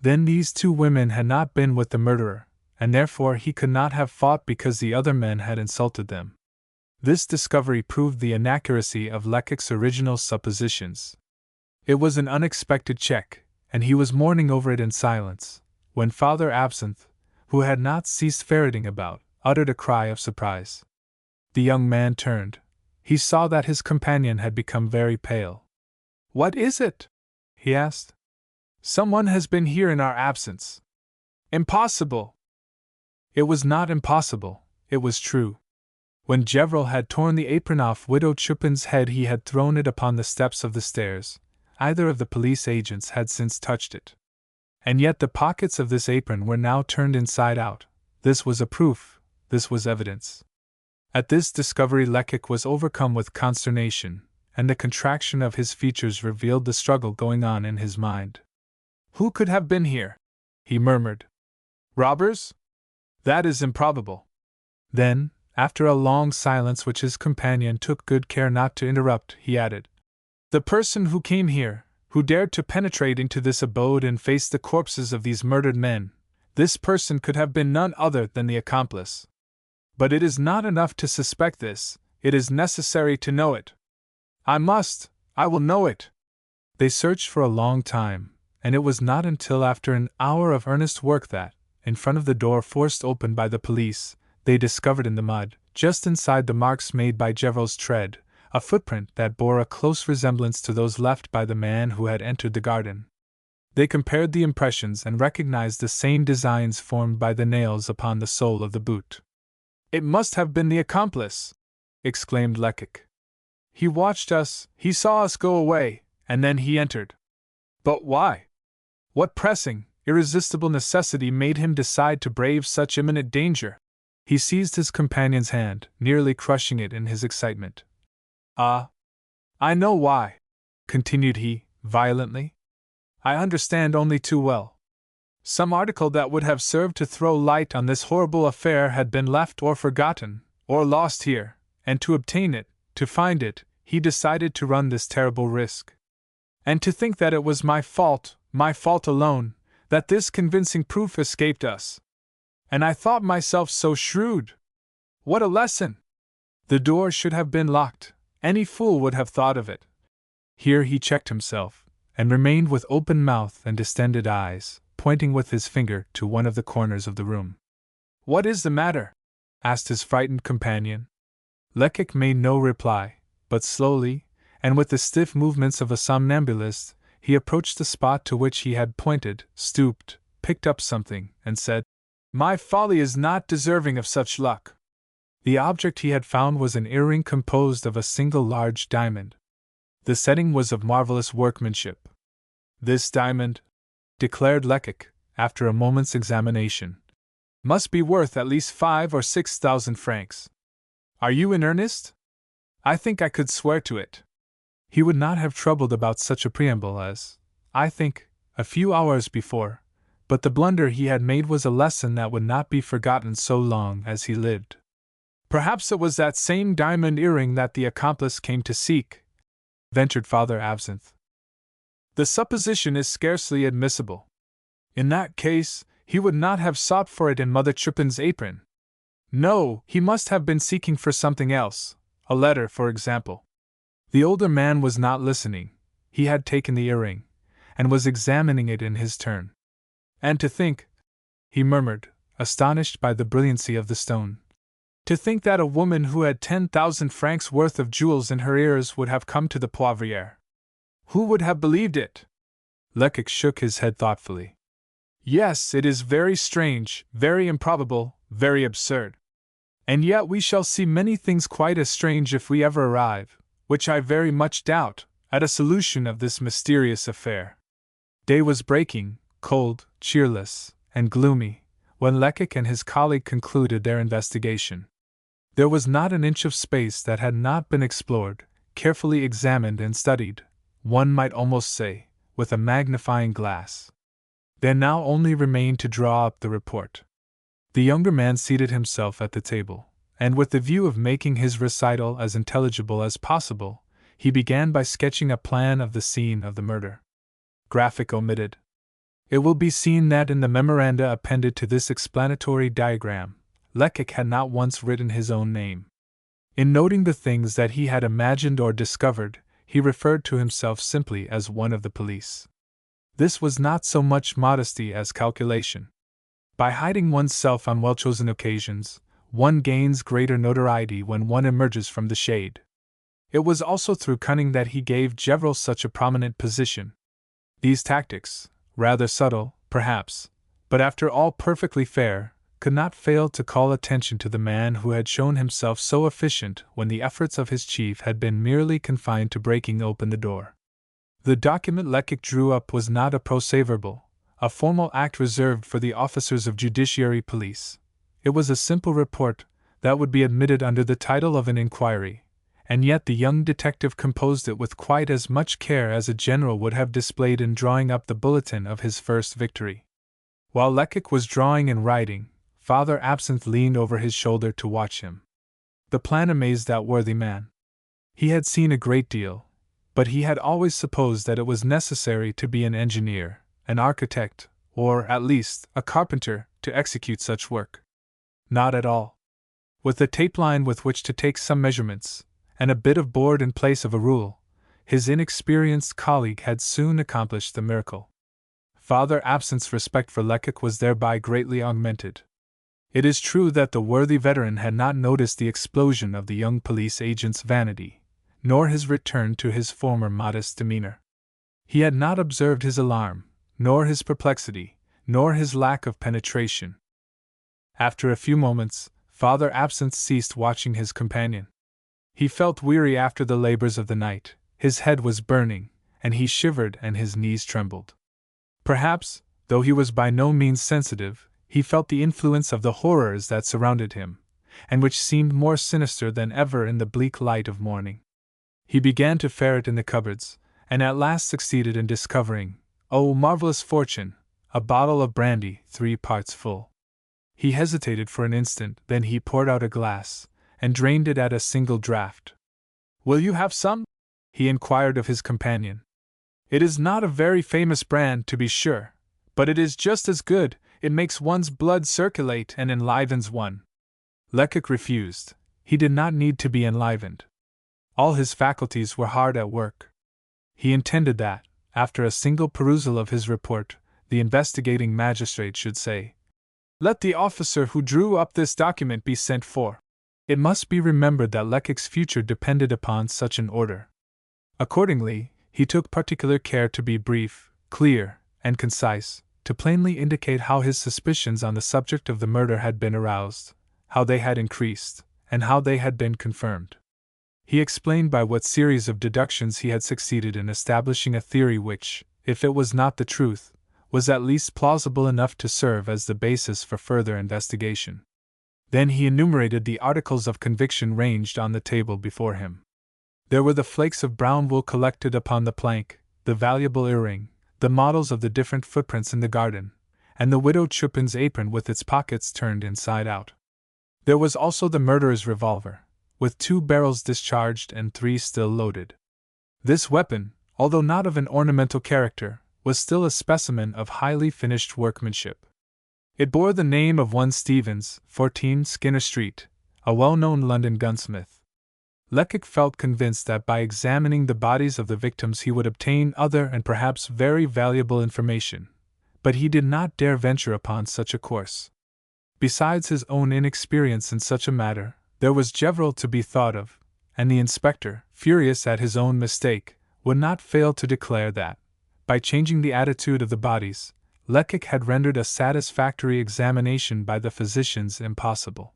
Then these 2 women had not been with the murderer, and therefore he could not have fought because the other men had insulted them. This discovery proved the inaccuracy of Lecoq's original suppositions. It was an unexpected check, and he was mourning over it in silence, when Father Absinthe, who had not ceased ferreting about, uttered a cry of surprise. The young man turned. He saw that his companion had become very pale. "What is it?" he asked. "Someone has been here in our absence." Impossible! It was not impossible, it was true. When Gevrol had torn the apron off Widow Chupin's head, he had thrown it upon the steps of the stairs. Either of the police agents had since touched it. And yet the pockets of this apron were now turned inside out. This was a proof, this was evidence. At this discovery Lecoq was overcome with consternation, and the contraction of his features revealed the struggle going on in his mind. "Who could have been here?" he murmured. "Robbers? That is improbable." Then, after a long silence which his companion took good care not to interrupt, he added, "The person who came here, who dared to penetrate into this abode and face the corpses of these murdered men, this person could have been none other than the accomplice. But it is not enough to suspect this, it is necessary to know it. I will know it." They searched for a long time, and it was not until after an hour of earnest work that, in front of the door forced open by the police, they discovered in the mud, just inside the marks made by Gevrol's tread, a footprint that bore a close resemblance to those left by the man who had entered the garden. They compared the impressions and recognized the same designs formed by the nails upon the sole of the boot. "It must have been the accomplice!" exclaimed Lecoq. "He watched us, he saw us go away, and then he entered. But why? What pressing, irresistible necessity made him decide to brave such imminent danger?" He seized his companion's hand, nearly crushing it in his excitement. "Ah! I know why," continued he, violently. "I understand only too well. Some article that would have served to throw light on this horrible affair had been left or forgotten, or lost here, and to obtain it, to find it, he decided to run this terrible risk. And to think that it was my fault alone, that this convincing proof escaped us. And I thought myself so shrewd! What a lesson! The door should have been locked, any fool would have thought of it." Here he checked himself, and remained with open mouth and distended eyes, pointing with his finger to one of the corners of the room. "What is the matter?" asked his frightened companion. Lecoq made no reply, but slowly, and with the stiff movements of a somnambulist, he approached the spot to which he had pointed, stooped, picked up something, and said, "My folly is not deserving of such luck." The object he had found was an earring composed of a single large diamond. The setting was of marvelous workmanship. "This diamond," declared Lecoq, after a moment's examination, "must be worth at least 5,000 or 6,000 francs. Are you in earnest? I think I could swear to it." He would not have troubled about such a preamble as, "I think," a few hours before, but the blunder he had made was a lesson that would not be forgotten so long as he lived. "Perhaps it was that same diamond earring that the accomplice came to seek," ventured Father Absinthe. "The supposition is scarcely admissible. In that case, he would not have sought for it in Mother Chupin's apron. No, he must have been seeking for something else, a letter, for example." The older man was not listening. He had taken the earring, and was examining it in his turn. "And to think," he murmured, astonished by the brilliancy of the stone, "to think that a woman who had 10,000 francs worth of jewels in her ears would have come to the Poivriere. Who would have believed it?" Lecoq shook his head thoughtfully. "Yes, it is very strange, very improbable, very absurd. And yet we shall see many things quite as strange if we ever arrive, which I very much doubt, at a solution of this mysterious affair." Day was breaking, cold, cheerless, and gloomy, when Lecoq and his colleague concluded their investigation. There was not an inch of space that had not been explored, carefully examined and studied, one might almost say, with a magnifying glass. There now only remained to draw up the report. The younger man seated himself at the table, and with the view of making his recital as intelligible as possible, he began by sketching a plan of the scene of the murder. Graphic omitted. It will be seen that in the memoranda appended to this explanatory diagram, Lecoq had not once written his own name. In noting the things that he had imagined or discovered, he referred to himself simply as one of the police. This was not so much modesty as calculation. By hiding oneself on well-chosen occasions, one gains greater notoriety when one emerges from the shade. It was also through cunning that he gave Gevrol such a prominent position. These tactics, rather subtle, perhaps, but after all perfectly fair, could not fail to call attention to the man who had shown himself so efficient when the efforts of his chief had been merely confined to breaking open the door. The document Lecoq drew up was not a procès-verbal, a formal act reserved for the officers of judiciary police. It was a simple report that would be admitted under the title of an inquiry, and yet the young detective composed it with quite as much care as a general would have displayed in drawing up the bulletin of his first victory. While Lecoq was drawing and writing, Father Absinthe leaned over his shoulder to watch him. The plan amazed that worthy man. He had seen a great deal, but he had always supposed that it was necessary to be an engineer, an architect, or, at least, a carpenter, to execute such work. Not at all. With a tape line with which to take some measurements, and a bit of board in place of a rule, his inexperienced colleague had soon accomplished the miracle. Father Absinthe's respect for Lecoq was thereby greatly augmented. It is true that the worthy veteran had not noticed the explosion of the young police agent's vanity, nor his return to his former modest demeanor. He had not observed his alarm, nor his perplexity, nor his lack of penetration. After a few moments, Father Absinthe ceased watching his companion. He felt weary after the labors of the night, his head was burning, and he shivered and his knees trembled. Perhaps, though he was by no means sensitive, he felt the influence of the horrors that surrounded him, and which seemed more sinister than ever in the bleak light of morning. He began to ferret in the cupboards, and at last succeeded in discovering, oh marvelous fortune, a bottle of brandy 3 parts full. He hesitated for an instant, then he poured out a glass, and drained it at a single draught. "Will you have some?" he inquired of his companion. "It is not a very famous brand, to be sure, but it is just as good. It makes one's blood circulate and enlivens one." Lecoq refused. He did not need to be enlivened. All his faculties were hard at work. He intended that, after a single perusal of his report, the investigating magistrate should say, "Let the officer who drew up this document be sent for." It must be remembered that Lecoq's future depended upon such an order. Accordingly, he took particular care to be brief, clear, and concise, to plainly indicate how his suspicions on the subject of the murder had been aroused, how they had increased, and how they had been confirmed. He explained by what series of deductions he had succeeded in establishing a theory which, if it was not the truth, was at least plausible enough to serve as the basis for further investigation. Then he enumerated the articles of conviction ranged on the table before him. There were the flakes of brown wool collected upon the plank, the valuable earring, the models of the different footprints in the garden, and the widow Chupin's apron with its pockets turned inside out. There was also the murderer's revolver, with 2 barrels discharged and 3 still loaded. This weapon, although not of an ornamental character, was still a specimen of highly finished workmanship. It bore the name of one Stevens, 14 Skinner Street, a well-known London gunsmith. Lecoq felt convinced that by examining the bodies of the victims he would obtain other and perhaps very valuable information, but he did not dare venture upon such a course. Besides his own inexperience in such a matter, there was Gevrol to be thought of, and the inspector, furious at his own mistake, would not fail to declare that, by changing the attitude of the bodies, Lecoq had rendered a satisfactory examination by the physicians impossible.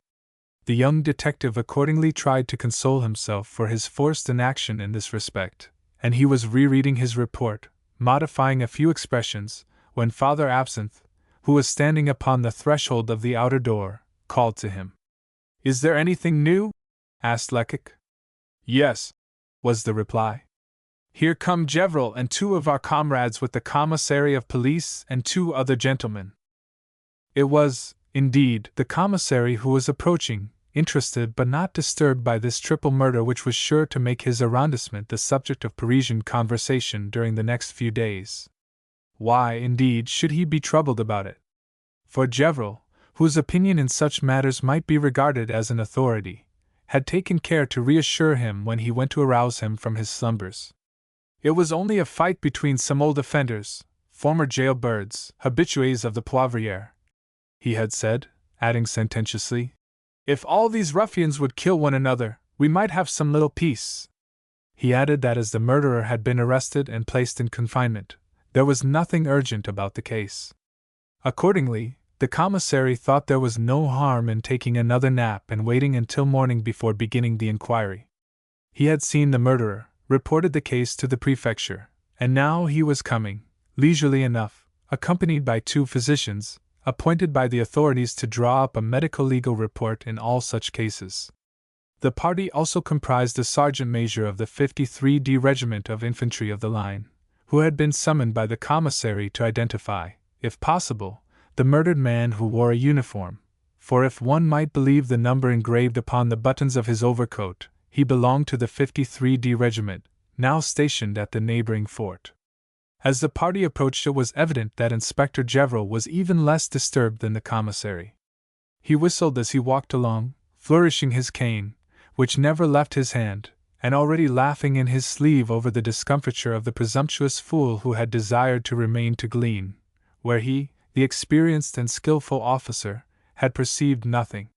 The young detective accordingly tried to console himself for his forced inaction in this respect, and he was rereading his report, modifying a few expressions, when Father Absinthe, who was standing upon the threshold of the outer door, called to him. "Is there anything new?" asked Lecoq. "Yes," was the reply. "Here come Gevrol and 2 of our comrades with the commissary of police and 2 other gentlemen." It was, indeed, the commissary who was approaching, interested but not disturbed by this triple murder which was sure to make his arrondissement the subject of Parisian conversation during the next few days. Why, indeed, should he be troubled about it? For Gevrol, whose opinion in such matters might be regarded as an authority, had taken care to reassure him when he went to arouse him from his slumbers. It was only a fight between some old offenders, former jailbirds, habitués of the Poivriere, he had said, adding sententiously, "If all these ruffians would kill one another, we might have some little peace." He added that as the murderer had been arrested and placed in confinement, there was nothing urgent about the case. Accordingly, the commissary thought there was no harm in taking another nap and waiting until morning before beginning the inquiry. He had seen the murderer, reported the case to the prefecture, and now he was coming, leisurely enough, accompanied by 2 physicians, appointed by the authorities to draw up a medico-legal report in all such cases. The party also comprised a sergeant-major of the 53d Regiment of Infantry of the Line, who had been summoned by the commissary to identify, if possible, the murdered man who wore a uniform, for if one might believe the number engraved upon the buttons of his overcoat, he belonged to the 53d Regiment, now stationed at the neighboring fort. As the party approached, it was evident that Inspector Gevril was even less disturbed than the commissary. He whistled as he walked along, flourishing his cane, which never left his hand, and already laughing in his sleeve over the discomfiture of the presumptuous fool who had desired to remain to glean, where he, the experienced and skillful officer, had perceived nothing.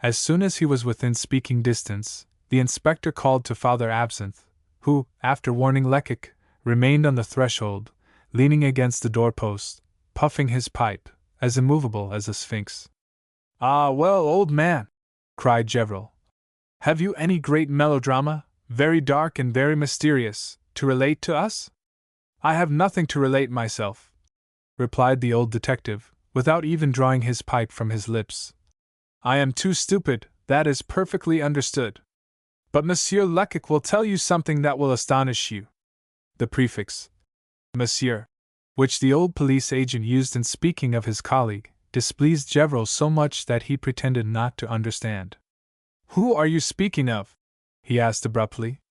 As soon as he was within speaking distance, the inspector called to Father Absinthe, who, after warning Lecoq, remained on the threshold, leaning against the doorpost, puffing his pipe, as immovable as a sphinx. "Ah, well, old man," cried Gevril, "have you any great melodrama, very dark and very mysterious, to relate to us?" "I have nothing to relate myself," replied the old detective, without even drawing his pipe from his lips. "I am too stupid, that is perfectly understood. But Monsieur Lecoq will tell you something that will astonish you." The prefix, Monsieur, which the old police agent used in speaking of his colleague, displeased Gevril so much that he pretended not to understand. "Who are you speaking of?" he asked abruptly.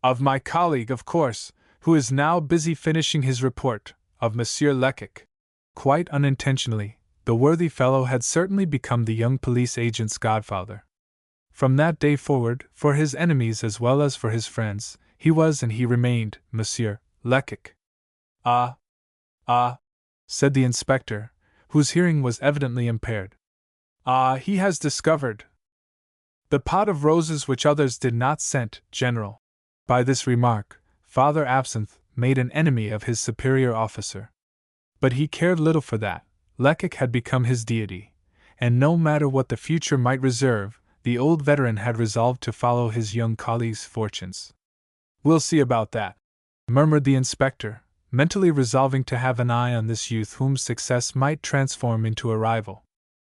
"Of my colleague, of course, who is now busy finishing his report, of Monsieur Lecoq." Quite unintentionally, the worthy fellow had certainly become the young police agent's godfather. From that day forward, for his enemies as well as for his friends, he was and he remained Monsieur Lecoq. "Ah, said the inspector, whose hearing was evidently impaired. "Ah, he has discovered the pot of roses which others did not scent, General." By this remark, Father Absinthe made an enemy of his superior officer. But he cared little for that. Lecoq had become his deity, and no matter what the future might reserve, the old veteran had resolved to follow his young colleague's fortunes. "We'll see about that," murmured the inspector, mentally resolving to have an eye on this youth whom success might transform into a rival.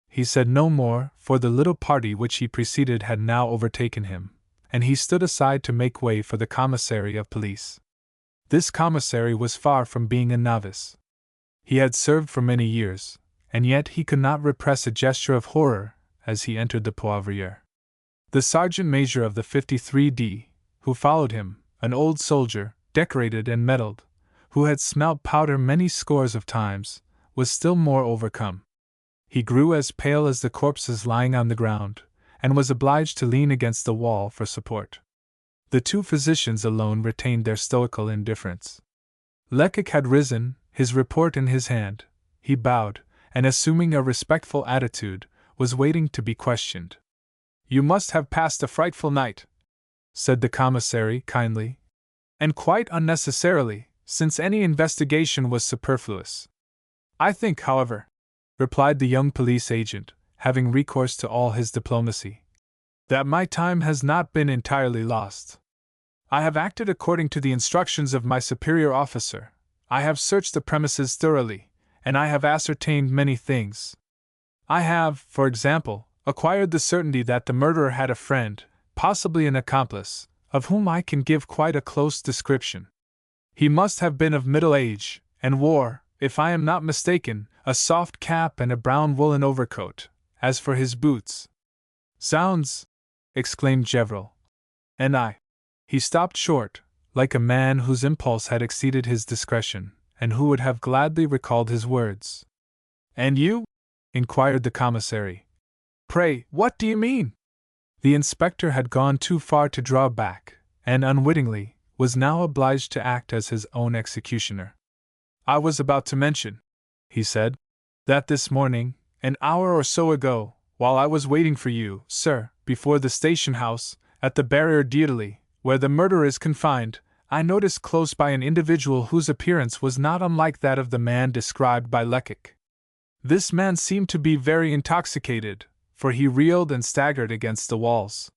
He said no more, for the little party which he preceded had now overtaken him, and he stood aside to make way for the commissary of police. This commissary was far from being a novice. He had served for many years, and yet he could not repress a gesture of horror as he entered the Poivriere. The sergeant-major of the 53d, who followed him, an old soldier, decorated and medalled, who had smelt powder many scores of times, was still more overcome. He grew as pale as the corpses lying on the ground, and was obliged to lean against the wall for support. The 2 physicians alone retained their stoical indifference. Lecoq had risen, his report in his hand. He bowed, and assuming a respectful attitude, was waiting to be questioned. "You must have passed a frightful night," said the commissary kindly. "And quite unnecessarily, since any investigation was superfluous." "I think, however," replied the young police agent, having recourse to all his diplomacy, "that my time has not been entirely lost. I have acted according to the instructions of my superior officer. I have searched the premises thoroughly, and I have ascertained many things. I have, for example, acquired the certainty that the murderer had a friend, possibly an accomplice, of whom I can give quite a close description. He must have been of middle age, and wore, if I am not mistaken, a soft cap and a brown woolen overcoat. As for his boots—" "Zounds!" exclaimed Gevril. "And I—" He stopped short, like a man whose impulse had exceeded his discretion, and who would have gladly recalled his words. "And you?" inquired the commissary. "Pray, what do you mean?" The inspector had gone too far to draw back, and unwittingly, was now obliged to act as his own executioner. "I was about to mention," he said, "that this morning, an hour or so ago, while I was waiting for you, sir, before the station house, at the Barrière d'Italie, where the murderer is confined, I noticed close by an individual whose appearance was not unlike that of the man described by Lecoq. This man seemed to be very intoxicated, for he reeled and staggered against the walls.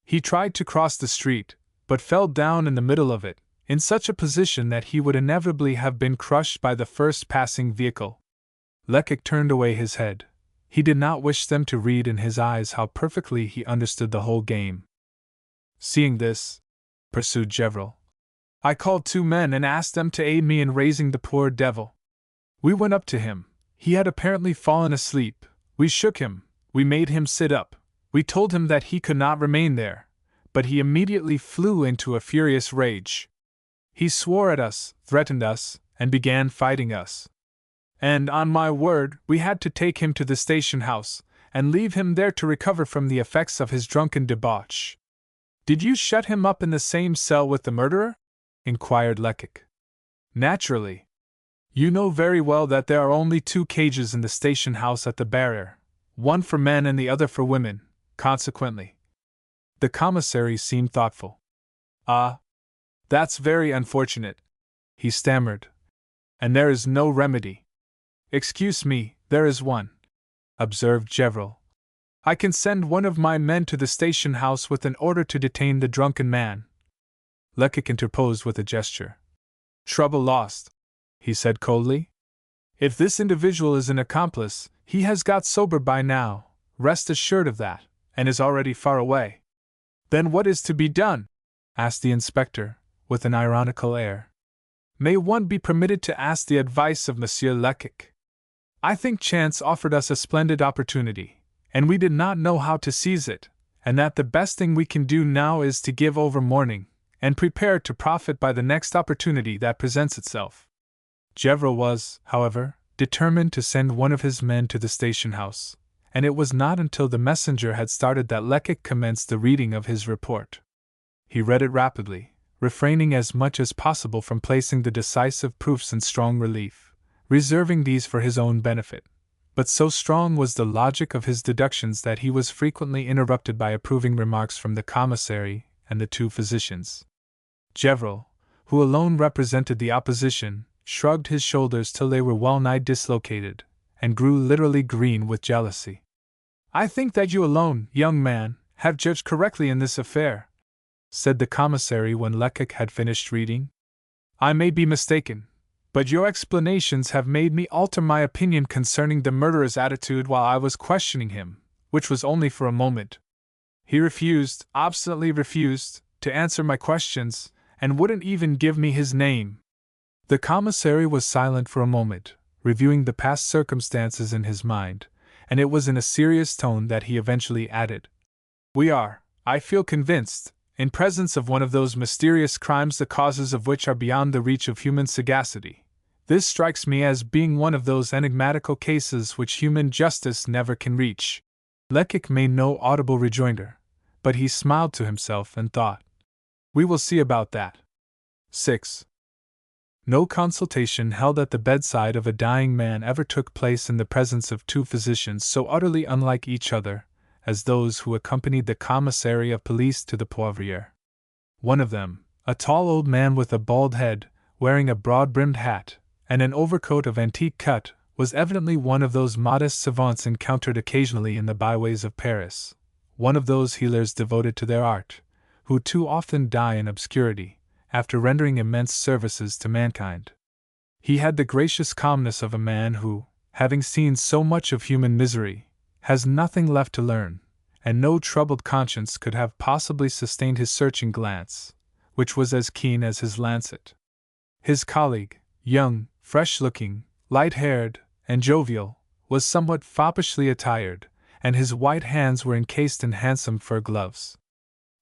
He tried to cross the street, but fell down in the middle of it, in such a position that he would inevitably have been crushed by the first passing vehicle. Lecoq turned away his head. He did not wish them to read in his eyes how perfectly he understood the whole game. Seeing this, pursued Gevrol, I called 2 men and asked them to aid me in raising the poor devil. We went up to him. He had apparently fallen asleep. We shook him. We made him sit up. We told him that he could not remain there, but he immediately flew into a furious rage. He swore at us, threatened us, and began fighting us. And, on my word, we had to take him to the station house, and leave him there to recover from the effects of his drunken debauch. Did you shut him up in the same cell with the murderer? Inquired Lecoq. Naturally. You know very well that there are only 2 cages in the station house at the barrier, one for men and the other for women, consequently. The commissary seemed thoughtful. Ah, that's very unfortunate, he stammered. And there is no remedy. Excuse me, there is one, observed Gevrol. I can send one of my men to the station house with an order to detain the drunken man. Lecoq interposed with a gesture. Trouble lost, he said coldly. If this individual is an accomplice, he has got sober by now, rest assured of that, and is already far away. Then what is to be done? Asked the inspector, with an ironical air. May one be permitted to ask the advice of Monsieur Lecoq? I think chance offered us a splendid opportunity, and we did not know how to seize it, and that the best thing we can do now is to give over mourning, and prepare to profit by the next opportunity that presents itself. Gevrol was, however, determined to send one of his men to the station house, and it was not until the messenger had started that Lecoq commenced the reading of his report. He read it rapidly, refraining as much as possible from placing the decisive proofs in strong relief, reserving these for his own benefit. But so strong was the logic of his deductions that he was frequently interrupted by approving remarks from the commissary and the 2 physicians. Gevrol, who alone represented the opposition, shrugged his shoulders till they were well-nigh dislocated, and grew literally green with jealousy. I think that you alone, young man, have judged correctly in this affair, said the commissary when Lecoq had finished reading. I may be mistaken, but your explanations have made me alter my opinion concerning the murderer's attitude while I was questioning him, which was only for a moment. He obstinately refused, to answer my questions, and wouldn't even give me his name. The commissary was silent for a moment, reviewing the past circumstances in his mind, and it was in a serious tone that he eventually added, We are, I feel convinced, in presence of one of those mysterious crimes the causes of which are beyond the reach of human sagacity. This strikes me as being one of those enigmatical cases which human justice never can reach. Lecoq made no audible rejoinder, but he smiled to himself and thought, We will see about that. 6. No consultation held at the bedside of a dying man ever took place in the presence of 2 physicians so utterly unlike each other as those who accompanied the commissary of police to the Poivriere. One of them, a tall old man with a bald head, wearing a broad-brimmed hat, and an overcoat of antique cut, was evidently one of those modest savants encountered occasionally in the byways of Paris, one of those healers devoted to their art, who too often die in obscurity, after rendering immense services to mankind. He had the gracious calmness of a man who, having seen so much of human misery, has nothing left to learn, and no troubled conscience could have possibly sustained his searching glance, which was as keen as his lancet. His colleague, young, fresh-looking, light-haired, and jovial, was somewhat foppishly attired, and his white hands were encased in handsome fur gloves.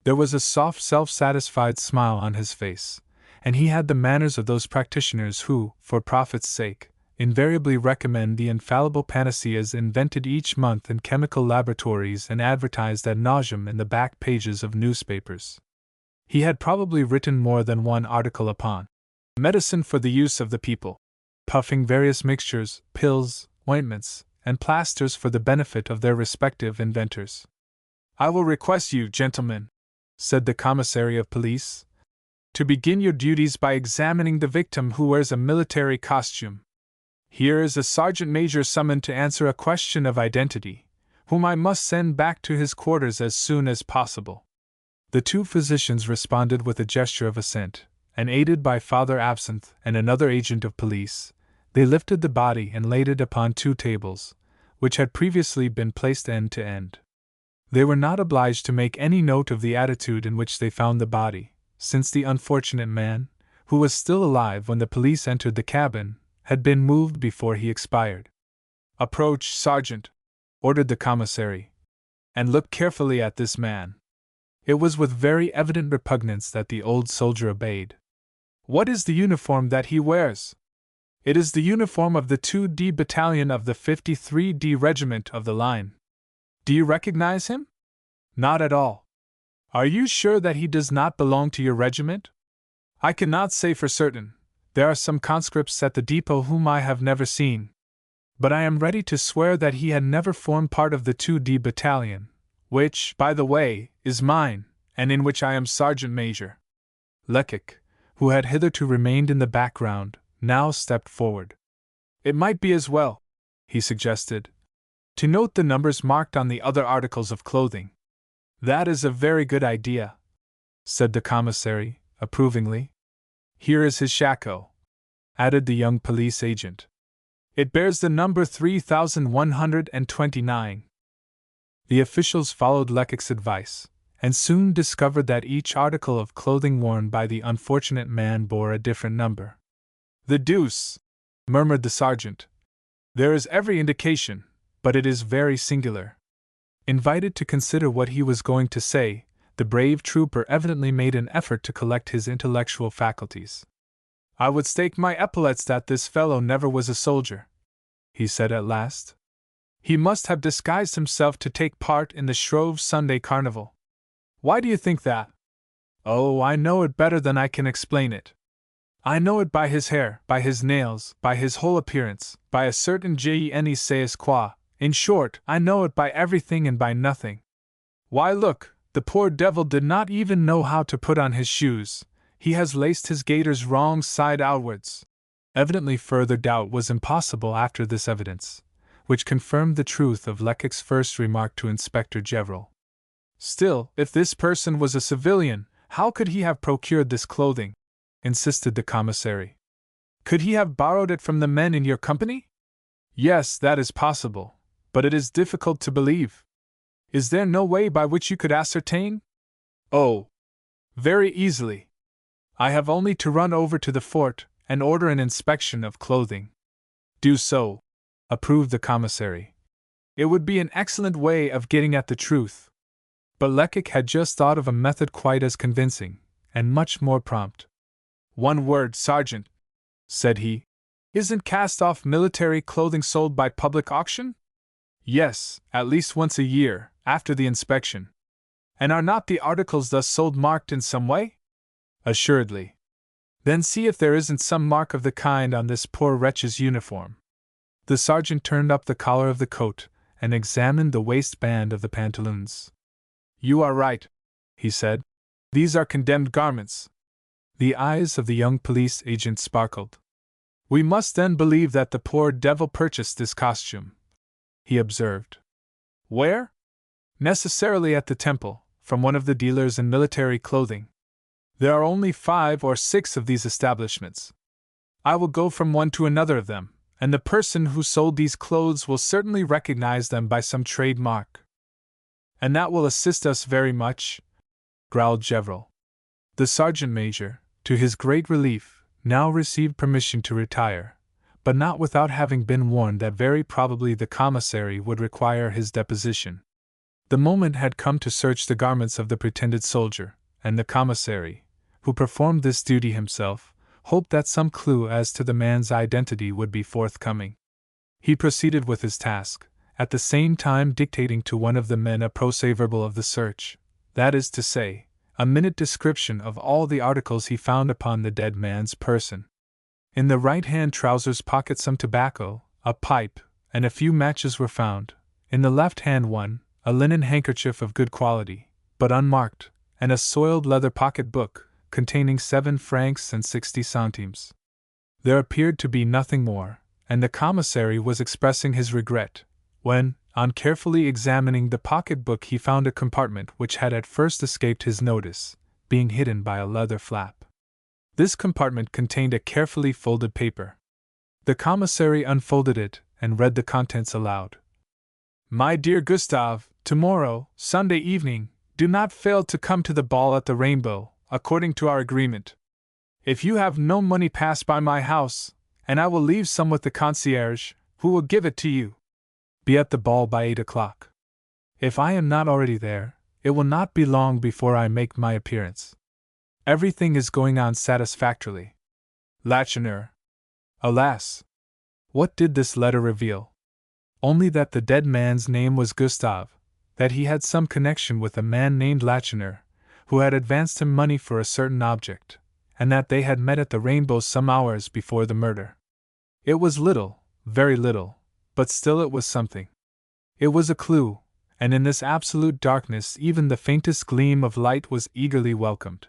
There was a soft, self-satisfied smile on his face, and he had the manners of those practitioners who, for profit's sake, invariably recommend the infallible panaceas invented each month in chemical laboratories and advertised ad nauseam in the back pages of newspapers. He had probably written more than one article upon medicine for the use of the people, puffing various mixtures, pills, ointments, and plasters for the benefit of their respective inventors. I will request you, gentlemen, said the commissary of police, to begin your duties by examining the victim who wears a military costume. Here is a sergeant major summoned to answer a question of identity, whom I must send back to his quarters as soon as possible." The two physicians responded with a gesture of assent, and aided by Father Absinthe and another agent of police, they lifted the body and laid it upon two tables, which had previously been placed end to end. They were not obliged to make any note of the attitude in which they found the body, since the unfortunate man, who was still alive when the police entered the cabin, had been moved before he expired. "Approach, sergeant," ordered the commissary, "and look carefully at this man." It was with very evident repugnance that the old soldier obeyed. "What is the uniform that he wears?" "It is the uniform of the 2D Battalion of the 53D Regiment of the Line." "Do you recognize him?" "Not at all." "Are you sure that he does not belong to your regiment?" "I cannot say for certain. There are some conscripts at the depot whom I have never seen. But I am ready to swear that he had never formed part of the 2D Battalion, which, by the way, is mine, and in which I am sergeant major." Lecoq, who had hitherto remained in the background, now stepped forward. "It might be as well," he suggested, "to note the numbers marked on the other articles of clothing." "That is a very good idea," said the commissary, approvingly. "Here is his shako," added the young police agent. "It bears the number 3129. The officials followed Lecoq's advice, and soon discovered that each article of clothing worn by the unfortunate man bore a different number. "The deuce!" murmured the sergeant. "There is every indication, but it is very singular." Invited to consider what he was going to say, the brave trooper evidently made an effort to collect his intellectual faculties. "I would stake my epaulets that this fellow never was a soldier," he said at last. "He must have disguised himself to take part in the Shrove Sunday Carnival." "Why do you think that?" "Oh, I know it better than I can explain it. I know it by his hair, by his nails, by his whole appearance, by a certain je ne sais quoi. In short, I know it by everything and by nothing. Why, look, the poor devil did not even know how to put on his shoes. He has laced his gaiters wrong side outwards." Evidently further doubt was impossible after this evidence, which confirmed the truth of Lecoq's first remark to Inspector Gevrol. "Still, if this person was a civilian, how could he have procured this clothing?" insisted the commissary. "Could he have borrowed it from the men in your company?" "Yes, that is possible, but it is difficult to believe." "Is there no way by which you could ascertain?" "Oh, very easily. I have only to run over to the fort and order an inspection of clothing." "Do so," approved the commissary. "It would be an excellent way of getting at the truth." But Lecoq had just thought of a method quite as convincing, and much more prompt. "One word, sergeant," said he. "Isn't cast-off military clothing sold by public auction?" "Yes, at least once a year, after the inspection." "And are not the articles thus sold marked in some way?" "Assuredly." "Then see if there isn't some mark of the kind on this poor wretch's uniform." The sergeant turned up the collar of the coat and examined the waistband of the pantaloons. "You are right," he said. "These are condemned garments." The eyes of the young police agent sparkled. "We must then believe that the poor devil purchased this costume," he observed. "Where?" "Necessarily at the Temple, from one of the dealers in military clothing. There are only 5 or 6 of these establishments. I will go from one to another of them, and the person who sold these clothes will certainly recognize them by some trade mark." "And that will assist us very much," growled Gevrol. The sergeant major, to his great relief, now received permission to retire, but not without having been warned that very probably the commissary would require his deposition. The moment had come to search the garments of the pretended soldier, and the commissary, who performed this duty himself, hoped that some clue as to the man's identity would be forthcoming. He proceeded with his task, at the same time dictating to one of the men a procès-verbal of the search, that is to say, a minute description of all the articles he found upon the dead man's person. In the right-hand trousers pocket some tobacco, a pipe, and a few matches were found. In the left-hand one, a linen handkerchief of good quality, but unmarked, and a soiled leather pocket-book, containing 7 francs and 60 centimes. There appeared to be nothing more, and the commissary was expressing his regret, when, on carefully examining the pocketbook, he found a compartment which had at first escaped his notice, being hidden by a leather flap. This compartment contained a carefully folded paper. The commissary unfolded it and read the contents aloud. My dear Gustave, tomorrow, Sunday evening, do not fail to come to the ball at the Rainbow, according to our agreement. If you have no money, pass by my house, and I will leave some with the concierge, who will give it to you. Be at the ball by 8 o'clock. If I am not already there, it will not be long before I make my appearance. Everything is going on satisfactorily. Lacheneur. Alas! What did this letter reveal? Only that the dead man's name was Gustave, that he had some connection with a man named Lacheneur, who had advanced him money for a certain object, and that they had met at the Rainbow some hours before the murder. It was little, very little, but still it was something. It was a clue, and in this absolute darkness even the faintest gleam of light was eagerly welcomed.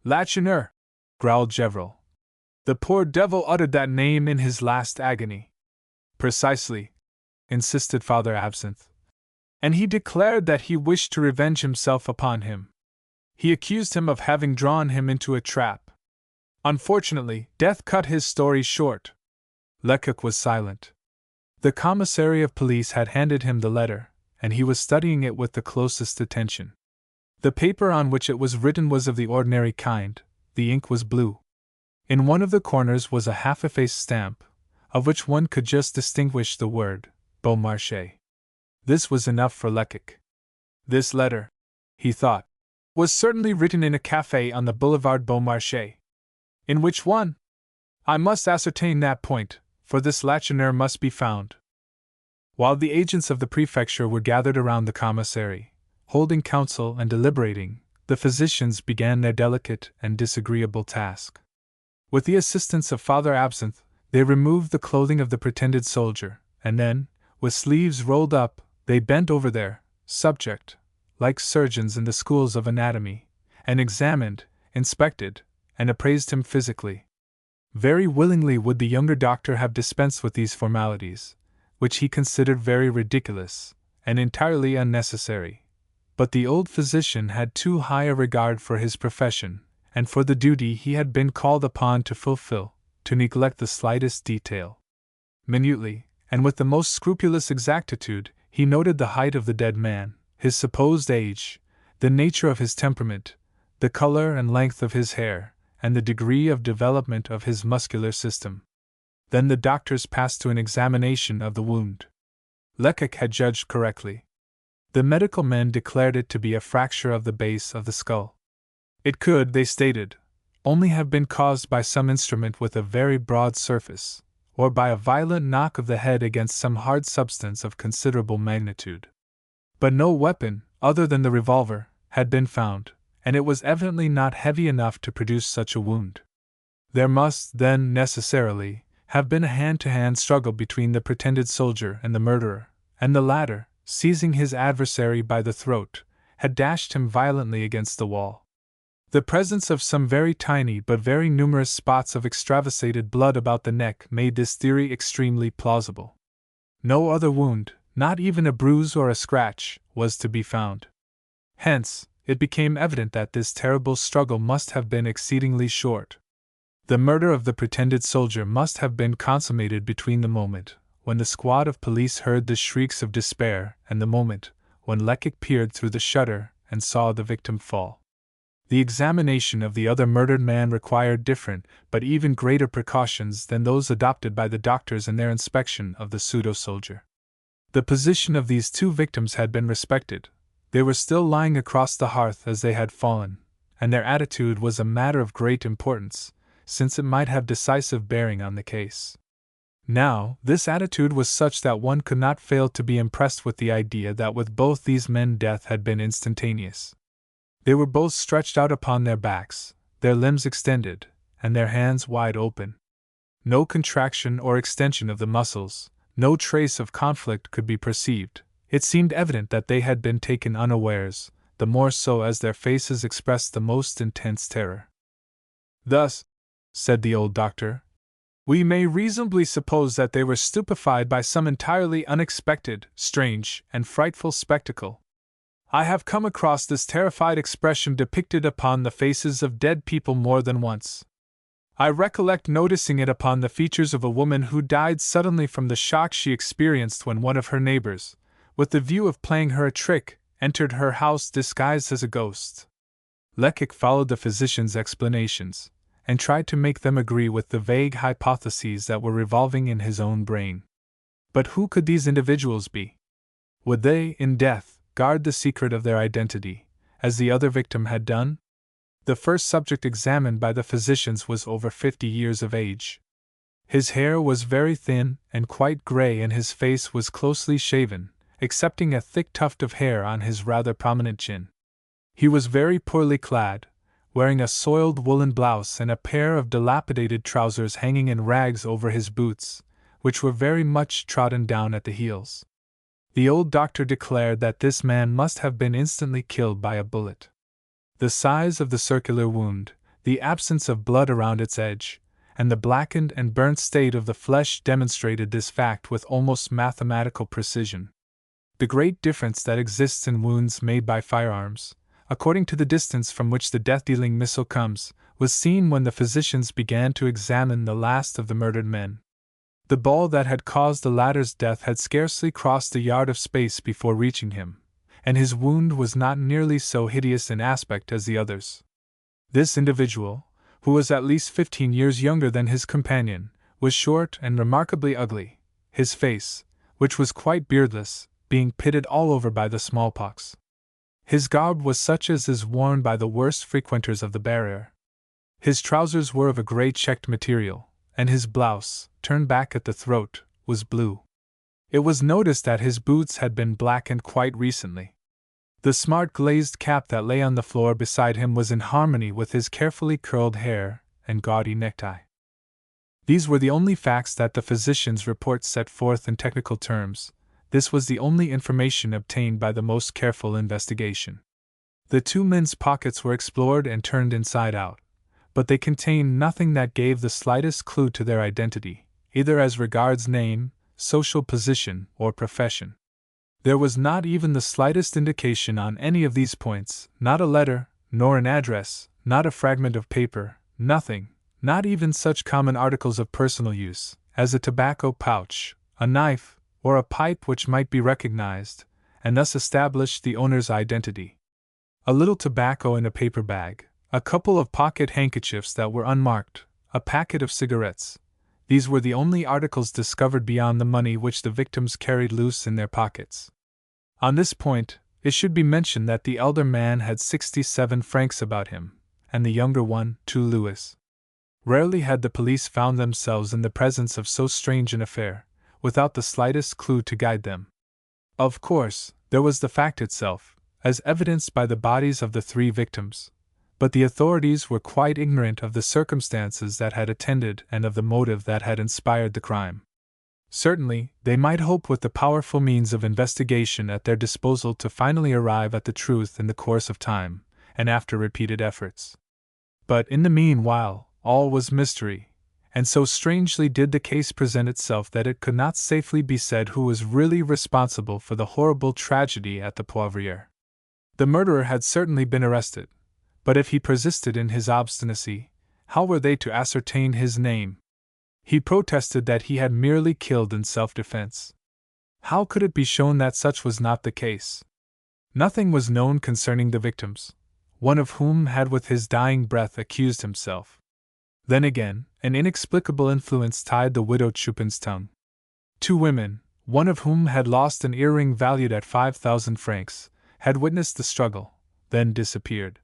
Lacheneur! Growled Gevrol. The poor devil uttered that name in his last agony. Precisely, insisted Father Absinthe. And he declared that he wished to revenge himself upon him. He accused him of having drawn him into a trap. Unfortunately, death cut his story short. Lecoq was silent. The commissary of police had handed him the letter, and he was studying it with the closest attention. The paper on which it was written was of the ordinary kind, the ink was blue. In one of the corners was a half-effaced stamp, of which one could just distinguish the word, Beaumarchais. This was enough for Lecoq. This letter, he thought, was certainly written in a café on the boulevard Beaumarchais. In which one? I must ascertain that point, for this Lacheneur must be found. While the agents of the prefecture were gathered around the commissary, holding council and deliberating, the physicians began their delicate and disagreeable task. With the assistance of Father Absinthe, they removed the clothing of the pretended soldier, and then, with sleeves rolled up, they bent over their subject, like surgeons in the schools of anatomy, and examined, inspected, and appraised him physically. Very willingly would the younger doctor have dispensed with these formalities, which he considered very ridiculous, and entirely unnecessary. But the old physician had too high a regard for his profession, and for the duty he had been called upon to fulfill, to neglect the slightest detail. Minutely, and with the most scrupulous exactitude, he noted the height of the dead man, his supposed age, the nature of his temperament, the color and length of his hair, and the degree of development of his muscular system. Then the doctors passed to an examination of the wound. Lecoq had judged correctly. The medical men declared it to be a fracture of the base of the skull. It could, they stated, only have been caused by some instrument with a very broad surface, or by a violent knock of the head against some hard substance of considerable magnitude. But no weapon, other than the revolver, had been found, and it was evidently not heavy enough to produce such a wound. There must, then, necessarily, have been a hand-to-hand struggle between the pretended soldier and the murderer, and the latter, seizing his adversary by the throat, had dashed him violently against the wall. The presence of some very tiny but very numerous spots of extravasated blood about the neck made this theory extremely plausible. No other wound, not even a bruise or a scratch, was to be found. Hence, it became evident that this terrible struggle must have been exceedingly short. The murder of the pretended soldier must have been consummated between the moment when the squad of police heard the shrieks of despair and the moment when Lecoq peered through the shutter and saw the victim fall. The examination of the other murdered man required different, but even greater precautions than those adopted by the doctors in their inspection of the pseudo-soldier. The position of these two victims had been respected. They were still lying across the hearth as they had fallen, and their attitude was a matter of great importance, since it might have decisive bearing on the case. Now, this attitude was such that one could not fail to be impressed with the idea that with both these men death had been instantaneous. They were both stretched out upon their backs, their limbs extended, and their hands wide open. No contraction or extension of the muscles, no trace of conflict could be perceived. It seemed evident that they had been taken unawares, the more so as their faces expressed the most intense terror. Thus, said the old doctor, We may reasonably suppose that they were stupefied by some entirely unexpected, strange, and frightful spectacle. I have come across this terrified expression depicted upon the faces of dead people more than once. I recollect noticing it upon the features of a woman who died suddenly from the shock she experienced when one of her neighbors, with the view of playing her a trick, entered her house disguised as a ghost. Lecoq followed the physician's explanations, and tried to make them agree with the vague hypotheses that were revolving in his own brain. But who could these individuals be? Would they, in death, guard the secret of their identity, as the other victim had done? The first subject examined by the physicians was over 50 years of age. His hair was very thin and quite gray, and his face was closely shaven, excepting a thick tuft of hair on his rather prominent chin. He was very poorly clad, wearing a soiled woolen blouse and a pair of dilapidated trousers hanging in rags over his boots, which were very much trodden down at the heels. The old doctor declared that this man must have been instantly killed by a bullet. The size of the circular wound, the absence of blood around its edge, and the blackened and burnt state of the flesh demonstrated this fact with almost mathematical precision. The great difference that exists in wounds made by firearms, according to the distance from which the death-dealing missile comes, was seen when the physicians began to examine the last of the murdered men. The ball that had caused the latter's death had scarcely crossed a yard of space before reaching him, and his wound was not nearly so hideous in aspect as the others. This individual, who was at least 15 years younger than his companion, was short and remarkably ugly, his face, which was quite beardless, being pitted all over by the smallpox. His garb was such as is worn by the worst frequenters of the barrier. His trousers were of a grey checked material, and his blouse, turned back at the throat, was blue. It was noticed that his boots had been blackened quite recently. The smart glazed cap that lay on the floor beside him was in harmony with his carefully curled hair and gaudy necktie. These were the only facts that the physician's report set forth in technical terms. This was the only information obtained by the most careful investigation. The two men's pockets were explored and turned inside out, but they contained nothing that gave the slightest clue to their identity, either as regards name, social position, or profession. There was not even the slightest indication on any of these points, not a letter, nor an address, not a fragment of paper, nothing, not even such common articles of personal use, as a tobacco pouch, a knife, or a pipe which might be recognized, and thus establish the owner's identity. A little tobacco in a paper bag, a couple of pocket handkerchiefs that were unmarked, a packet of cigarettes. These were the only articles discovered beyond the money which the victims carried loose in their pockets. On this point, it should be mentioned that the elder man had 67 francs about him, and the younger one 2 louis. Rarely had the police found themselves in the presence of so strange an affair, without the slightest clue to guide them. Of course, there was the fact itself, as evidenced by the bodies of the 3 victims, but the authorities were quite ignorant of the circumstances that had attended and of the motive that had inspired the crime. Certainly, they might hope with the powerful means of investigation at their disposal to finally arrive at the truth in the course of time, and after repeated efforts. But in the meanwhile, all was mystery, and so strangely did the case present itself that it could not safely be said who was really responsible for the horrible tragedy at the Poivriere. The murderer had certainly been arrested, but if he persisted in his obstinacy, how were they to ascertain his name? He protested that he had merely killed in self-defense. How could it be shown that such was not the case? Nothing was known concerning the victims, one of whom had with his dying breath accused himself. Then again, an inexplicable influence tied the widow Chupin's tongue. 2 women, one of whom had lost an earring valued at 5,000 francs, had witnessed the struggle, then disappeared.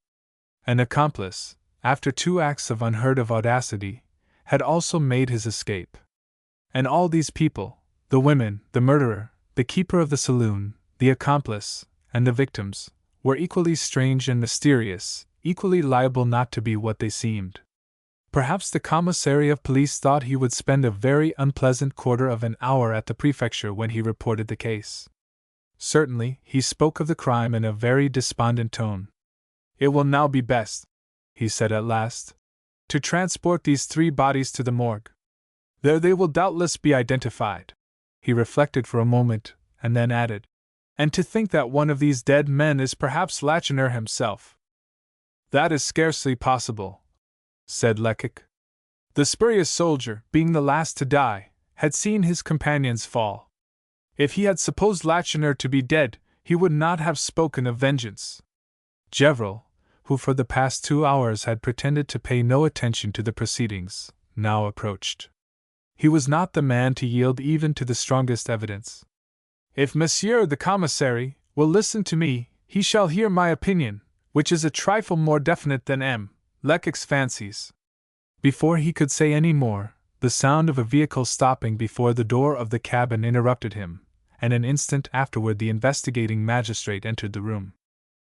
An accomplice, after 2 acts of unheard-of audacity, had also made his escape. And all these people, the women, the murderer, the keeper of the saloon, the accomplice, and the victims, were equally strange and mysterious, equally liable not to be what they seemed. Perhaps the commissary of police thought he would spend a very unpleasant quarter of an hour at the prefecture when he reported the case. Certainly, he spoke of the crime in a very despondent tone. "It will now be best," he said at last, "to transport these 3 bodies to the morgue. There they will doubtless be identified. He reflected for a moment, and then added, and to think that one of these dead men is perhaps Lacheneur himself. That is scarcely possible, said Lecoq. The spurious soldier, being the last to die, had seen his companions fall. If he had supposed Lacheneur to be dead, he would not have spoken of vengeance. Gevrol, who for the past 2 hours had pretended to pay no attention to the proceedings, now approached. He was not the man to yield even to the strongest evidence. If Monsieur the Commissary will listen to me, he shall hear my opinion, which is a trifle more definite than M. Lecoq's fancies. Before he could say any more, the sound of a vehicle stopping before the door of the cabin interrupted him, and an instant afterward the investigating magistrate entered the room.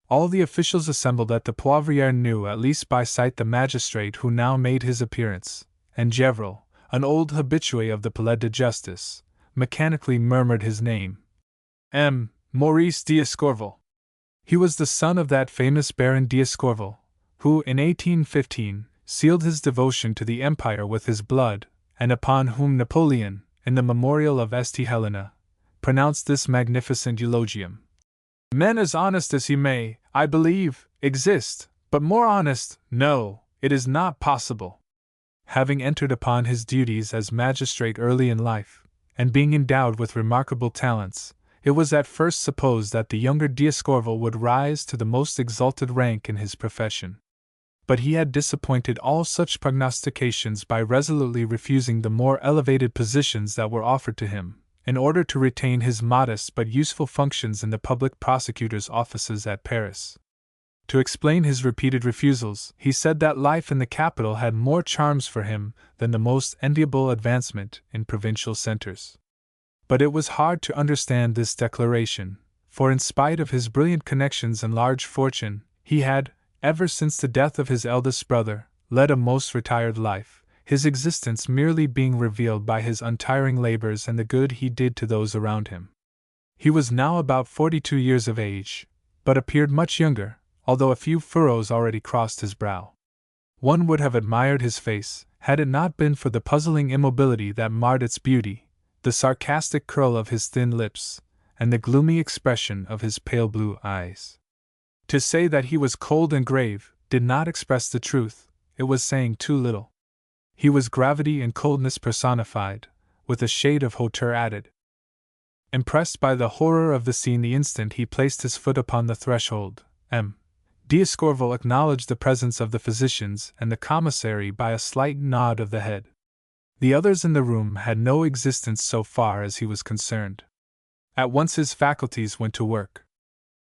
All the officials assembled at the Poivriere knew at least by sight the magistrate who now made his appearance, and Gevrol, an old habitué of the Palais de Justice, mechanically murmured his name. M. Maurice d'Escorval. He was the son of that famous Baron d'Escorval, who, in 1815, sealed his devotion to the Empire with his blood, and upon whom Napoleon, in the memorial of St. Helena, pronounced this magnificent eulogium. Men as honest as he may, I believe, exist, but more honest, no, it is not possible. Having entered upon his duties as magistrate early in life, and being endowed with remarkable talents, it was at first supposed that the younger d'Escorval would rise to the most exalted rank in his profession. But he had disappointed all such prognostications by resolutely refusing the more elevated positions that were offered to him, in order to retain his modest but useful functions in the public prosecutor's offices at Paris. To explain his repeated refusals, he said that life in the capital had more charms for him than the most enviable advancement in provincial centers. But it was hard to understand this declaration, for in spite of his brilliant connections and large fortune, he had, ever since the death of his eldest brother, led a most retired life, his existence merely being revealed by his untiring labors and the good he did to those around him. He was now about 42 years of age, but appeared much younger, although a few furrows already crossed his brow. One would have admired his face, had it not been for the puzzling immobility that marred its beauty, the sarcastic curl of his thin lips, and the gloomy expression of his pale blue eyes. To say that he was cold and grave did not express the truth, it was saying too little. He was gravity and coldness personified, with a shade of hauteur added. Impressed by the horror of the scene the instant he placed his foot upon the threshold, M. d'Escorval acknowledged the presence of the physicians and the commissary by a slight nod of the head. The others in the room had no existence so far as he was concerned. At once his faculties went to work.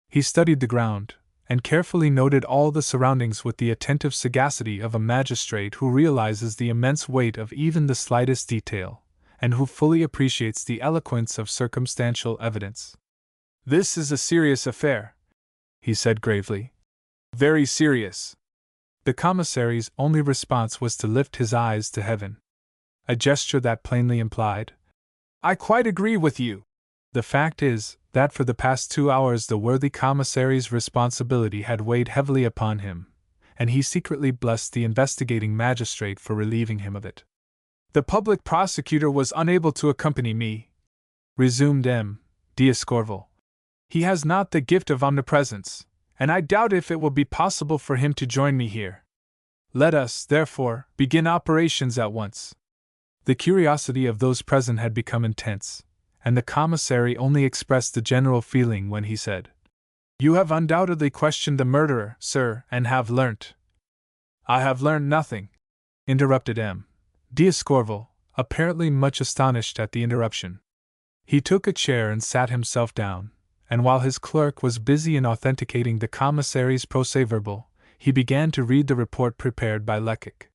He studied the ground, and carefully noted all the surroundings with the attentive sagacity of a magistrate who realizes the immense weight of even the slightest detail, and who fully appreciates the eloquence of circumstantial evidence. "This is a serious affair," he said gravely. "Very serious." The commissary's only response was to lift his eyes to heaven. A gesture that plainly implied, "I quite agree with you." The fact is, that for the past 2 hours the worthy commissary's responsibility had weighed heavily upon him, and he secretly blessed the investigating magistrate for relieving him of it. "The public prosecutor was unable to accompany me," resumed M. d'Escorval. "He has not the gift of omnipresence, and I doubt if it will be possible for him to join me here. Let us, therefore, begin operations at once." The curiosity of those present had become intense, and the commissary only expressed the general feeling when he said, "You have undoubtedly questioned the murderer, sir, and have learnt—" "I have learnt nothing," interrupted M. d'Escorval, apparently much astonished at the interruption. He took a chair and sat himself down, and while his clerk was busy in authenticating the commissary's procès-verbal, he began to read the report prepared by Lecoq.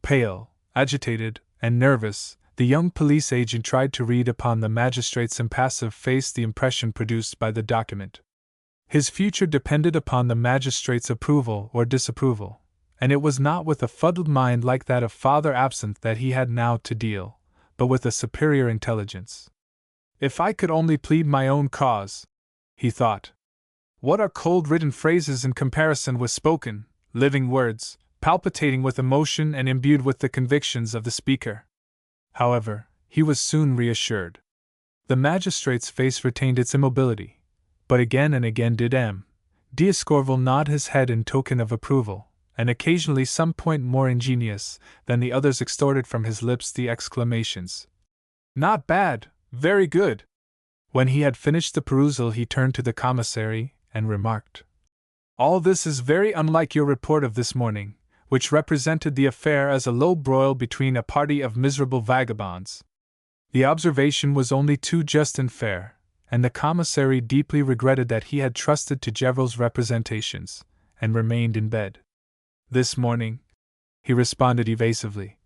Pale, agitated, and nervous, the young police agent tried to read upon the magistrate's impassive face the impression produced by the document. His future depended upon the magistrate's approval or disapproval, and it was not with a fuddled mind like that of Father Absinthe that he had now to deal, but with a superior intelligence. "If I could only plead my own cause," he thought. "What are cold written phrases in comparison with spoken, living words, palpitating with emotion and imbued with the convictions of the speaker? However, he was soon reassured. The magistrate's face retained its immobility, but again and again did M. d'Escorval nod his head in token of approval, and occasionally some point more ingenious than the others extorted from his lips the exclamations, "Not bad, very good." When he had finished the perusal, he turned to the commissary and remarked, "All this is very unlike your report of this morning, which represented the affair as a low broil between a party of miserable vagabonds." The observation was only too just and fair, and the commissary deeply regretted that he had trusted to Gevrol's representations, and remained in bed. "This morning," he responded evasively,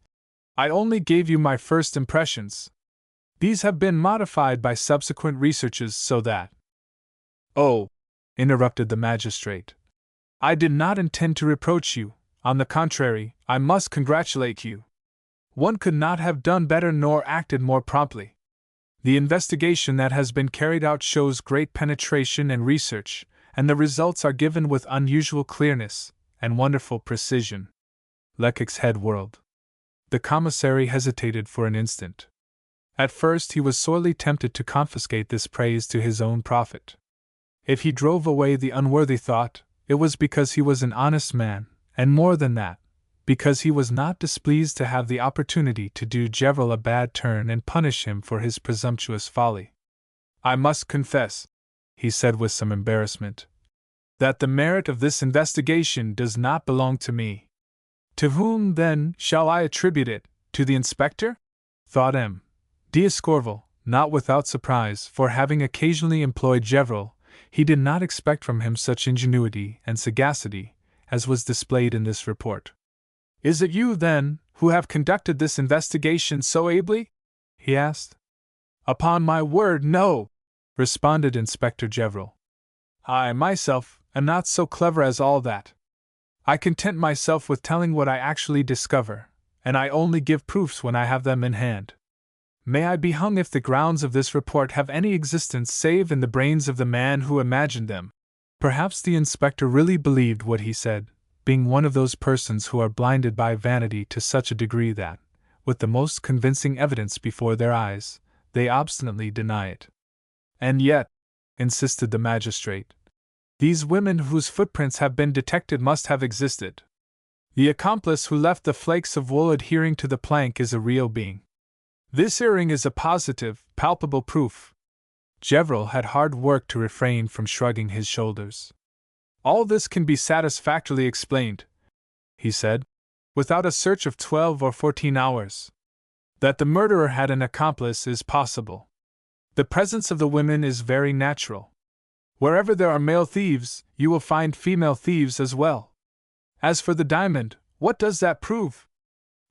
"I only gave you my first impressions. These have been modified by subsequent researches so that—" "Oh," interrupted the magistrate, "I did not intend to reproach you. On the contrary, I must congratulate you. One could not have done better nor acted more promptly. The investigation that has been carried out shows great penetration and research, and the results are given with unusual clearness and wonderful precision." Lecoq's head whirled. The commissary hesitated for an instant. At first he was sorely tempted to confiscate this praise to his own profit. If he drove away the unworthy thought, it was because he was an honest man, and more than that, because he was not displeased to have the opportunity to do Gevrol a bad turn and punish him for his presumptuous folly. "I must confess," he said with some embarrassment, "that the merit of this investigation does not belong to me." "To whom, then, shall I attribute it? To the inspector?" thought M. d'Escorval, not without surprise, for having occasionally employed Gevrol, he did not expect from him such ingenuity and sagacity as was displayed in this report. "Is it you, then, who have conducted this investigation so ably?" he asked. "Upon my word, no," responded Inspector Gevrol. "I, myself, am not so clever as all that. I content myself with telling what I actually discover, and I only give proofs when I have them in hand. May I be hung if the grounds of this report have any existence save in the brains of the man who imagined them." Perhaps the inspector really believed what he said, being one of those persons who are blinded by vanity to such a degree that, with the most convincing evidence before their eyes, they obstinately deny it. "And yet," insisted the magistrate, "these women whose footprints have been detected must have existed. The accomplice who left the flakes of wool adhering to the plank is a real being. This earring is a positive, palpable proof." Gevrol had hard work to refrain from shrugging his shoulders. "All this can be satisfactorily explained," he said, "without a search of 12 or 14 hours. That the murderer had an accomplice is possible. The presence of the women is very natural. Wherever there are male thieves, you will find female thieves as well. As for the diamond, what does that prove?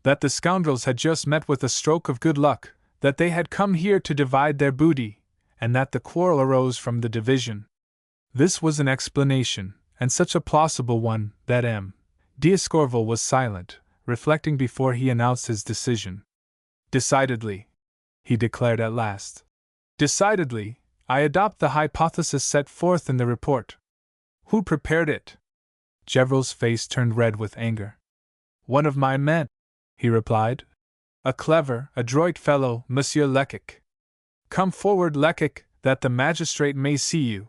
That the scoundrels had just met with a stroke of good luck, that they had come here to divide their booty, and that the quarrel arose from the division." This was an explanation, and such a plausible one, that M. d'Escorval was silent, reflecting before he announced his decision. "Decidedly," he declared at last. "Decidedly, I adopt the hypothesis set forth in the report." "Who prepared it?" Gevrol's face turned red with anger. "One of my men," he replied. "A clever, adroit fellow, Monsieur Lecoq. Come forward, Lecoq, that the magistrate may see you."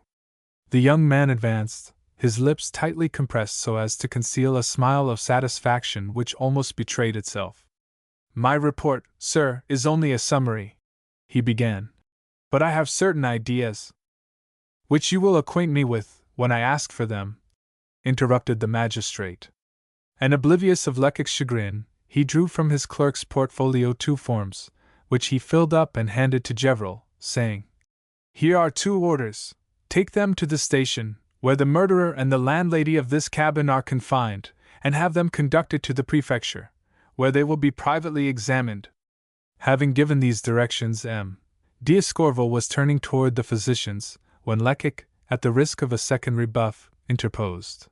The young man advanced, his lips tightly compressed so as to conceal a smile of satisfaction which almost betrayed itself. "My report, sir, is only a summary," he began. "But I have certain ideas—" "Which you will acquaint me with, when I ask for them," interrupted the magistrate. And oblivious of Lecoq's chagrin, he drew from his clerk's portfolio 2 forms, which he filled up and handed to Gevrol, saying, "Here are 2 orders. Take them to the station, where the murderer and the landlady of this cabin are confined, and have them conducted to the prefecture, where they will be privately examined." Having given these directions, M. d'Escorval was turning toward the physicians, when Lecoq, at the risk of a second rebuff, interposed.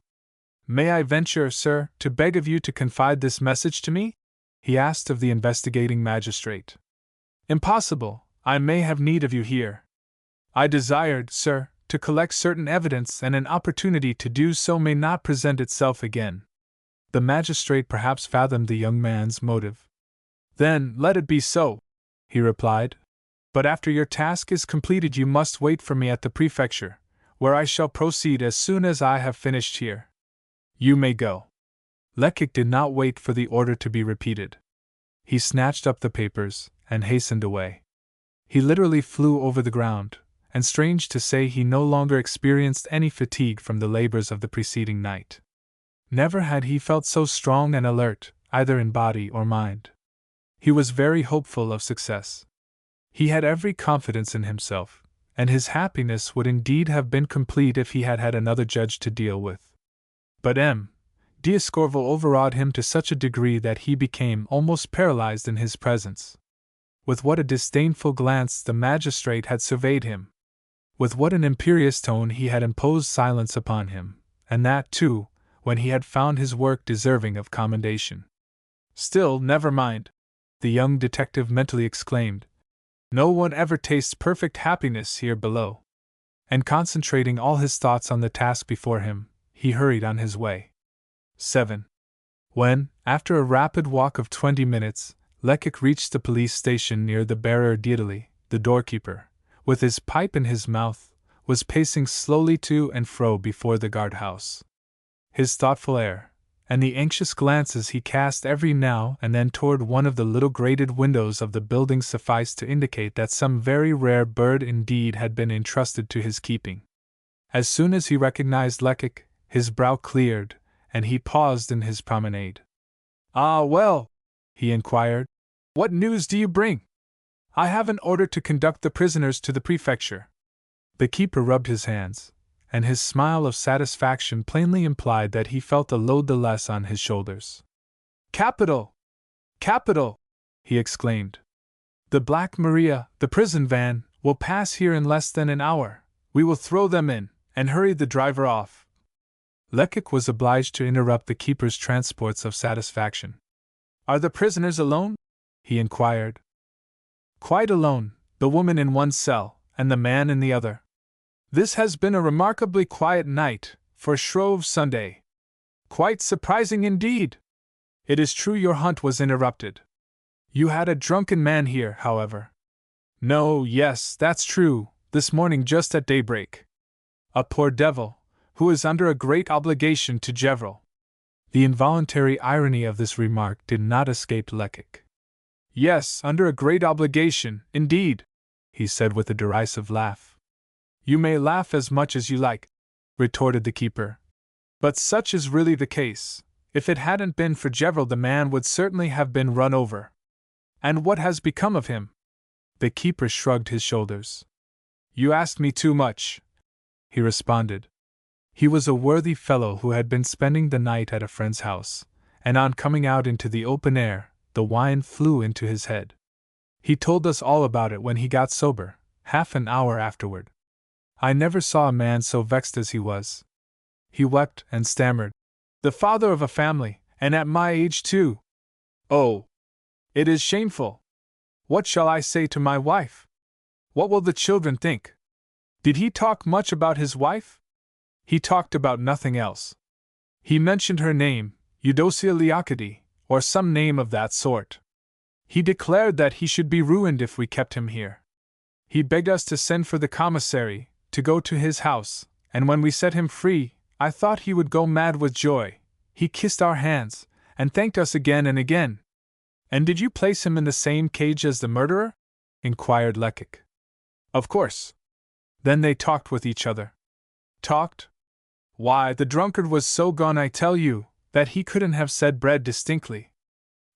"May I venture, sir, to beg of you to confide this message to me?" he asked of the investigating magistrate. "Impossible, I may have need of you here. I desired, sir, to collect certain evidence, and an opportunity to do so may not present itself again." The magistrate perhaps fathomed the young man's motive. "Then, let it be so," he replied. "But after your task is completed you must wait for me at the prefecture, where I shall proceed as soon as I have finished here. You may go." Lecoq did not wait for the order to be repeated. He snatched up the papers and hastened away. He literally flew over the ground, and strange to say he no longer experienced any fatigue from the labors of the preceding night. Never had he felt so strong and alert, either in body or mind. He was very hopeful of success. He had every confidence in himself, and his happiness would indeed have been complete if he had had another judge to deal with. But M. D'Escorval overawed him to such a degree that he became almost paralyzed in his presence. With what a disdainful glance the magistrate had surveyed him! With what an imperious tone he had imposed silence upon him, and that, too, when he had found his work deserving of commendation. "Still, never mind," the young detective mentally exclaimed. "No one ever tastes perfect happiness here below." And concentrating all his thoughts on the task before him, he hurried on his way. 7. When, after a rapid walk of 20 minutes, Lecoq reached the police station near the Barrière d'Italie, the doorkeeper, with his pipe in his mouth, was pacing slowly to and fro before the guardhouse. His thoughtful air, and the anxious glances he cast every now and then toward one of the little grated windows of the building sufficed to indicate that some very rare bird indeed had been entrusted to his keeping. As soon as he recognized Lecoq, his brow cleared, and he paused in his promenade. "Ah, well," he inquired, "what news do you bring? I have an order to conduct the prisoners to the prefecture." The keeper rubbed his hands, and his smile of satisfaction plainly implied that he felt a load the less on his shoulders. "Capital! Capital!" he exclaimed. "The Black Maria, the prison van, will pass here in less than an hour. We will throw them in, and hurry the driver off." Lecoq was obliged to interrupt the keeper's transports of satisfaction. "Are the prisoners alone?" he inquired. "Quite alone, the woman in one cell, and the man in the other. This has been a remarkably quiet night, for Shrove Sunday. Quite surprising indeed. It is true your hunt was interrupted. You had a drunken man here, however." "No, yes, that's true, this morning just at daybreak. A poor devil, who is under a great obligation to Gevrol." The involuntary irony of this remark did not escape Lecoq. "Yes, under a great obligation, indeed," he said with a derisive laugh. "You may laugh as much as you like," retorted the keeper. "But such is really the case. If it hadn't been for Gevrol the man would certainly have been run over." "And what has become of him?" The keeper shrugged his shoulders. "You asked me too much," he responded. He was a worthy fellow who had been spending the night at a friend's house, and on coming out into the open air, the wine flew into his head. He told us all about it when he got sober, half an hour afterward. I never saw a man so vexed as he was. He wept and stammered. "The father of a family, and at my age too! Oh! It is shameful! What shall I say to my wife? What will the children think?" "Did he talk much about his wife?" "He talked about nothing else. He mentioned her name, Eudocia Leocadi, or some name of that sort. He declared that he should be ruined if we kept him here. He begged us to send for the commissary, to go to his house, and when we set him free, I thought he would go mad with joy. He kissed our hands, and thanked us again and again." "And did you place him in the same cage as the murderer?" inquired Lecoq. "Of course." "Then they talked with each other." "Talked? Why, the drunkard was so gone, I tell you, that he couldn't have said bread distinctly.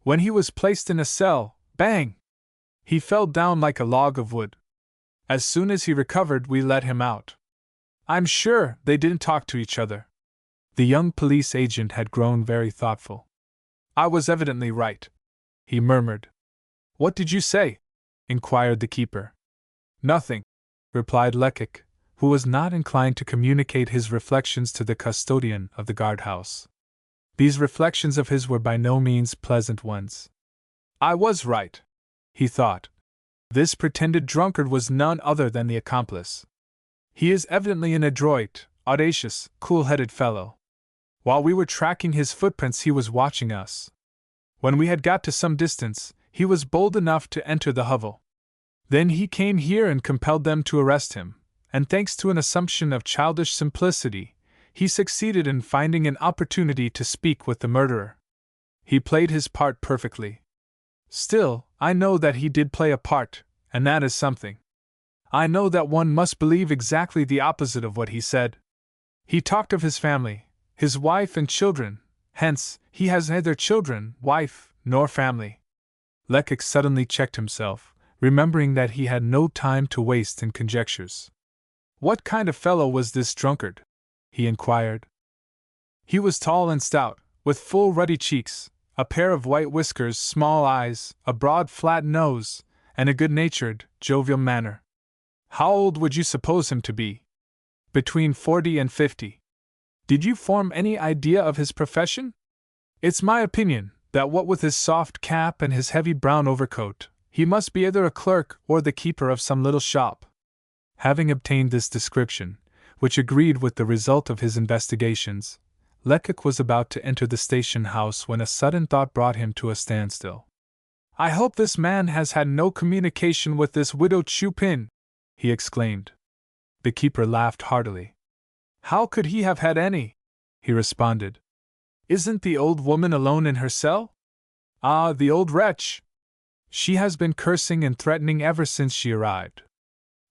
When he was placed in a cell, bang! He fell down like a log of wood. As soon as he recovered, we let him out. I'm sure they didn't talk to each other." The young police agent had grown very thoughtful. "I was evidently right," he murmured. "What did you say?" inquired the keeper. "Nothing," replied Lecoq, who was not inclined to communicate his reflections to the custodian of the guardhouse. These reflections of his were by no means pleasant ones. "I was right," he thought. "This pretended drunkard was none other than the accomplice. He is evidently an adroit, audacious, cool-headed fellow. While we were tracking his footprints he was watching us. When we had got to some distance, he was bold enough to enter the hovel. Then he came here and compelled them to arrest him, and thanks to an assumption of childish simplicity, he succeeded in finding an opportunity to speak with the murderer. He played his part perfectly. Still, I know that he did play a part, and that is something. I know that one must believe exactly the opposite of what he said. He talked of his family, his wife and children, hence, he has neither children, wife, nor family. Lecoq suddenly checked himself, remembering that he had no time to waste in conjectures. What kind of fellow was this drunkard? He inquired. He was tall and stout, with full ruddy cheeks, a pair of white whiskers, small eyes, a broad flat nose, and a good-natured, jovial manner. How old would you suppose him to be? Between 40 and 50. Did you form any idea of his profession? It's my opinion that what with his soft cap and his heavy brown overcoat, he must be either a clerk or the keeper of some little shop. Having obtained this description, which agreed with the result of his investigations, Lecoq was about to enter the station house when a sudden thought brought him to a standstill. I hope this man has had no communication with this widow Chupin, he exclaimed. The keeper laughed heartily. How could he have had any? He responded. Isn't the old woman alone in her cell? Ah, the old wretch! She has been cursing and threatening ever since she arrived.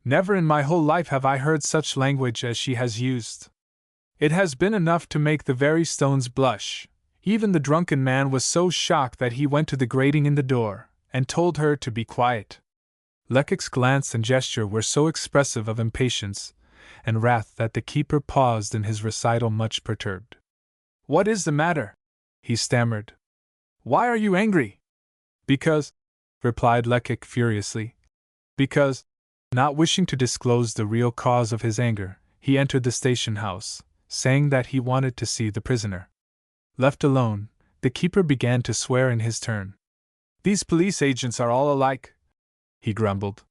Never in my whole life have I heard such language as she has used. It has been enough to make the very stones blush. Even the drunken man was so shocked that he went to the grating in the door, and told her to be quiet. Lecoq's glance and gesture were so expressive of impatience and wrath that the keeper paused in his recital much perturbed. What is the matter? He stammered. Why are you angry? Because, replied Lecoq furiously, because, not wishing to disclose the real cause of his anger, he entered the station house, saying that he wanted to see the prisoner. Left alone, the keeper began to swear in his turn. These police agents are all alike, he grumbled.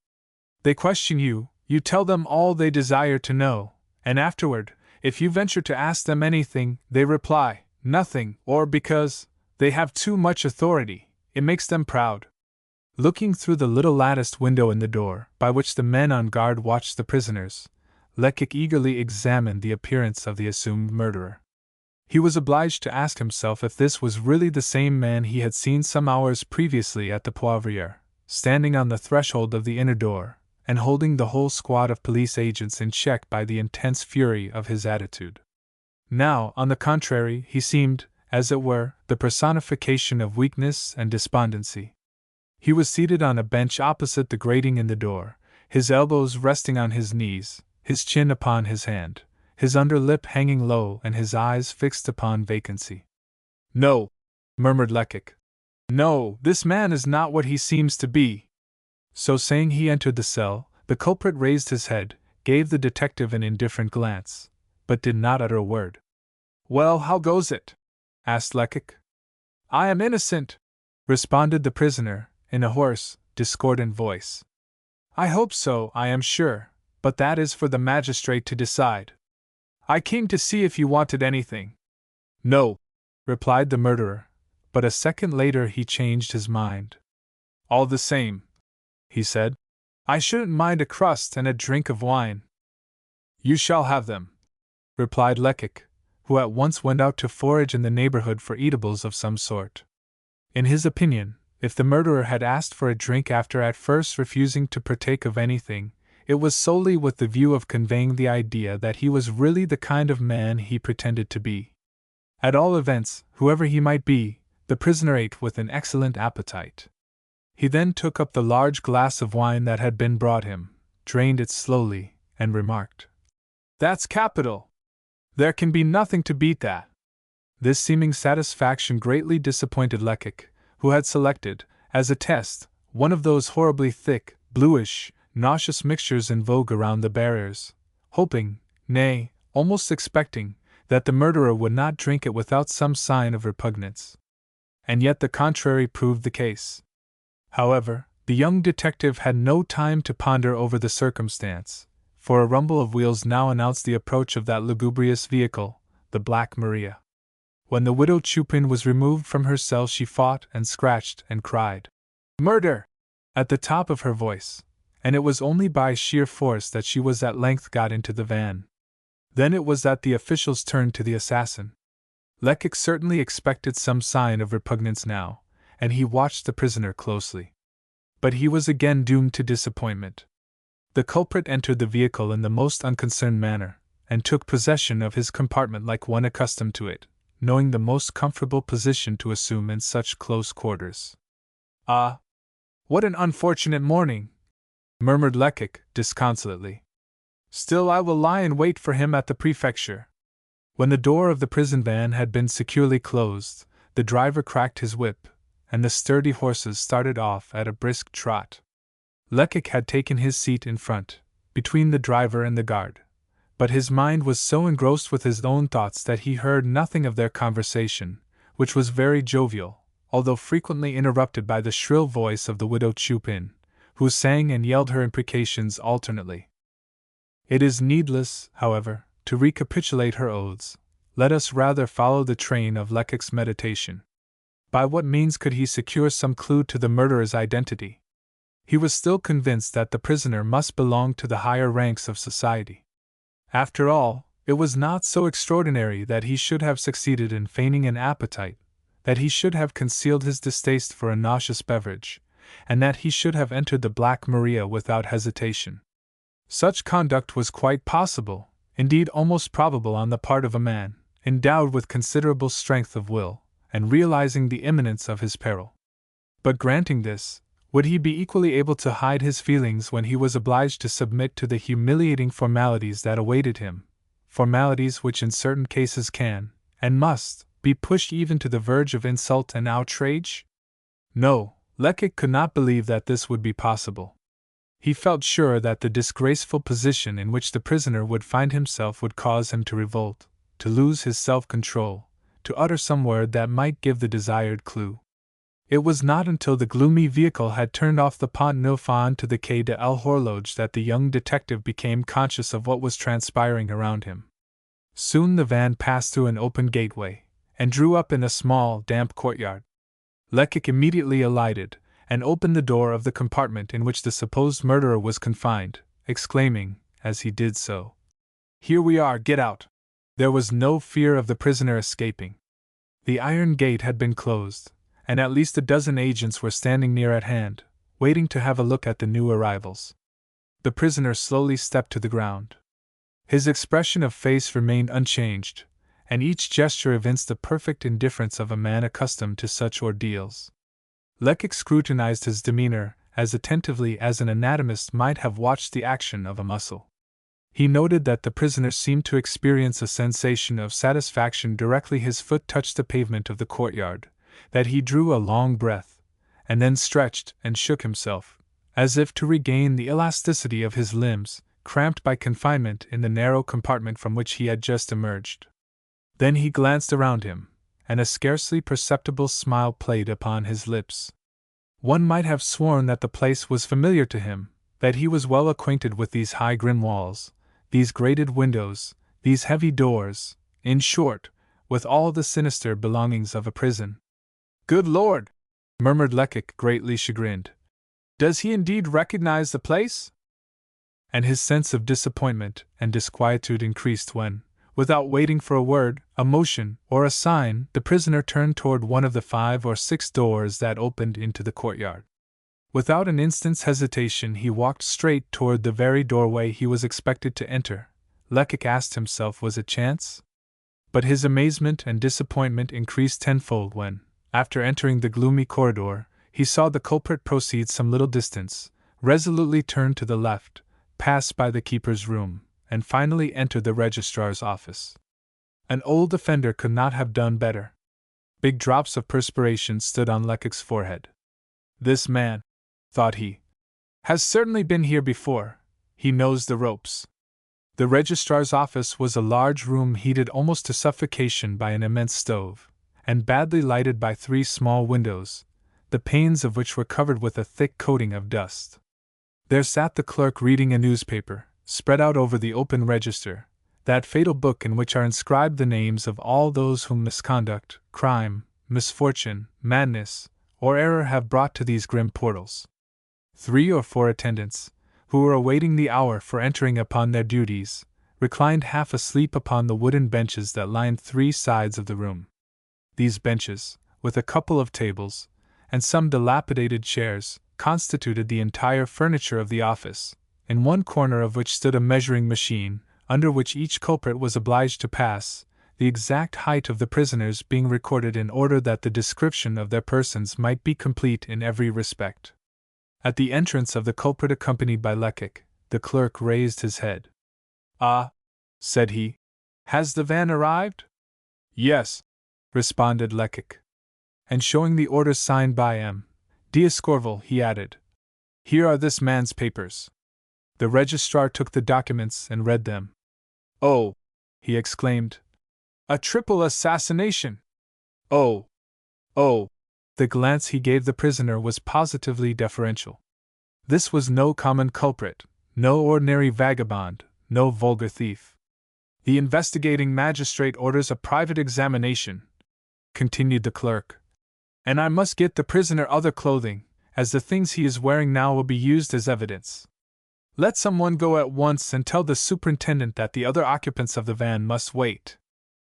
They question you, you tell them all they desire to know, and afterward, if you venture to ask them anything, they reply, nothing, or because they have too much authority, it makes them proud. Looking through the little latticed window in the door, by which the men on guard watched the prisoners, Lecoq eagerly examined the appearance of the assumed murderer. He was obliged to ask himself if this was really the same man he had seen some hours previously at the Poivriere, standing on the threshold of the inner door, and holding the whole squad of police agents in check by the intense fury of his attitude. Now, on the contrary, he seemed, as it were, the personification of weakness and despondency. He was seated on a bench opposite the grating in the door, his elbows resting on his knees, his chin upon his hand, his under lip hanging low and his eyes fixed upon vacancy. No, murmured Lecoq. No, this man is not what he seems to be. So saying, he entered the cell. The culprit raised his head, gave the detective an indifferent glance, but did not utter a word. Well, how goes it? Asked Lecoq. I am innocent, responded the prisoner, in a hoarse, discordant voice. I hope so, I am sure, but that is for the magistrate to decide. I came to see if you wanted anything. No, replied the murderer, but a second later he changed his mind. All the same, he said, I shouldn't mind a crust and a drink of wine. You shall have them, replied Lecoq, who at once went out to forage in the neighborhood for eatables of some sort. In his opinion, if the murderer had asked for a drink after at first refusing to partake of anything, it was solely with the view of conveying the idea that he was really the kind of man he pretended to be. At all events, whoever he might be, the prisoner ate with an excellent appetite. He then took up the large glass of wine that had been brought him, drained it slowly, and remarked, That's capital! There can be nothing to beat that. This seeming satisfaction greatly disappointed Lecoq, who had selected, as a test, one of those horribly thick, bluish, nauseous mixtures in vogue around the barriers, hoping, nay, almost expecting, that the murderer would not drink it without some sign of repugnance. And yet the contrary proved the case. However, the young detective had no time to ponder over the circumstance, for a rumble of wheels now announced the approach of that lugubrious vehicle, the Black Maria. When the widow Chupin was removed from her cell, she fought and scratched and cried. Murder! At the top of her voice, and it was only by sheer force that she was at length got into the van. Then it was that the officials turned to the assassin. Lecoq certainly expected some sign of repugnance now, and he watched the prisoner closely. But he was again doomed to disappointment. The culprit entered the vehicle in the most unconcerned manner, and took possession of his compartment like one accustomed to it, knowing the most comfortable position to assume in such close quarters. "Ah! What an unfortunate morning!" murmured Lecoq disconsolately. "Still, I will lie in wait for him at the prefecture." When the door of the prison van had been securely closed, the driver cracked his whip, and the sturdy horses started off at a brisk trot. Lecoq had taken his seat in front, between the driver and the guard, but his mind was so engrossed with his own thoughts that he heard nothing of their conversation, which was very jovial, although frequently interrupted by the shrill voice of the widow Chupin, who sang and yelled her imprecations alternately. It is needless, however, to recapitulate her oaths. Let us rather follow the train of Lecoq's meditation. By what means could he secure some clue to the murderer's identity? He was still convinced that the prisoner must belong to the higher ranks of society. After all, it was not so extraordinary that he should have succeeded in feigning an appetite, that he should have concealed his distaste for a nauseous beverage, and that he should have entered the Black Maria without hesitation. Such conduct was quite possible, indeed almost probable on the part of a man, endowed with considerable strength of will, and realizing the imminence of his peril. But granting this, would he be equally able to hide his feelings when he was obliged to submit to the humiliating formalities that awaited him, formalities which in certain cases can, and must, be pushed even to the verge of insult and outrage? No, Lecoq could not believe that this would be possible. He felt sure that the disgraceful position in which the prisoner would find himself would cause him to revolt, to lose his self-control, to utter some word that might give the desired clue. It was not until the gloomy vehicle had turned off the Pont Neuf to the Quai de l'Horloge that the young detective became conscious of what was transpiring around him. Soon the van passed through an open gateway, and drew up in a small, damp courtyard. Lecoq immediately alighted, and opened the door of the compartment in which the supposed murderer was confined, exclaiming, as he did so, "Here we are, get out!" There was no fear of the prisoner escaping. The iron gate had been closed, and at least a dozen agents were standing near at hand, waiting to have a look at the new arrivals. The prisoner slowly stepped to the ground. His expression of face remained unchanged, and each gesture evinced the perfect indifference of a man accustomed to such ordeals. Lecoq scrutinized his demeanor as attentively as an anatomist might have watched the action of a muscle. He noted that the prisoner seemed to experience a sensation of satisfaction directly his foot touched the pavement of the courtyard, that he drew a long breath, and then stretched and shook himself, as if to regain the elasticity of his limbs, cramped by confinement in the narrow compartment from which he had just emerged. Then he glanced around him, and a scarcely perceptible smile played upon his lips. One might have sworn that the place was familiar to him, that he was well acquainted with these high grim walls, these grated windows, these heavy doors, in short, with all the sinister belongings of a prison. "Good Lord!" murmured Lecoq, greatly chagrined. "Does he indeed recognize the place?" And his sense of disappointment and disquietude increased when, without waiting for a word, a motion, or a sign, the prisoner turned toward one of the 5 or 6 doors that opened into the courtyard. Without an instant's hesitation he walked straight toward the very doorway he was expected to enter. Lecoq asked himself, was it chance? But his amazement and disappointment increased tenfold when, after entering the gloomy corridor, he saw the culprit proceed some little distance, resolutely turn to the left, pass by the keeper's room, and finally enter the registrar's office. An old offender could not have done better. Big drops of perspiration stood on Lecoq's forehead. "This man," thought he, "has certainly been here before. He knows the ropes." The registrar's office was a large room heated almost to suffocation by an immense stove, and badly lighted by 3 small windows, the panes of which were covered with a thick coating of dust. There sat the clerk reading a newspaper, spread out over the open register, that fatal book in which are inscribed the names of all those whom misconduct, crime, misfortune, madness, or error have brought to these grim portals. 3 or 4 attendants, who were awaiting the hour for entering upon their duties, reclined half asleep upon the wooden benches that lined 3 sides of the room. These benches, with a couple of tables, and some dilapidated chairs, constituted the entire furniture of the office, in one corner of which stood a measuring machine, under which each culprit was obliged to pass, the exact height of the prisoners being recorded in order that the description of their persons might be complete in every respect. At the entrance of the culprit accompanied by Lecoq, the clerk raised his head. "Ah," said he, "has the van arrived?" "Yes," responded Lecoq. And showing the orders signed by M. d'Escorval, he added, "Here are this man's papers." The registrar took the documents and read them. "Oh!" he exclaimed. "A triple assassination! Oh! Oh!" The glance he gave the prisoner was positively deferential. This was no common culprit, no ordinary vagabond, no vulgar thief. "The investigating magistrate orders a private examination," continued the clerk, "and I must get the prisoner other clothing, as the things he is wearing now will be used as evidence. Let someone go at once and tell the superintendent that the other occupants of the van must wait."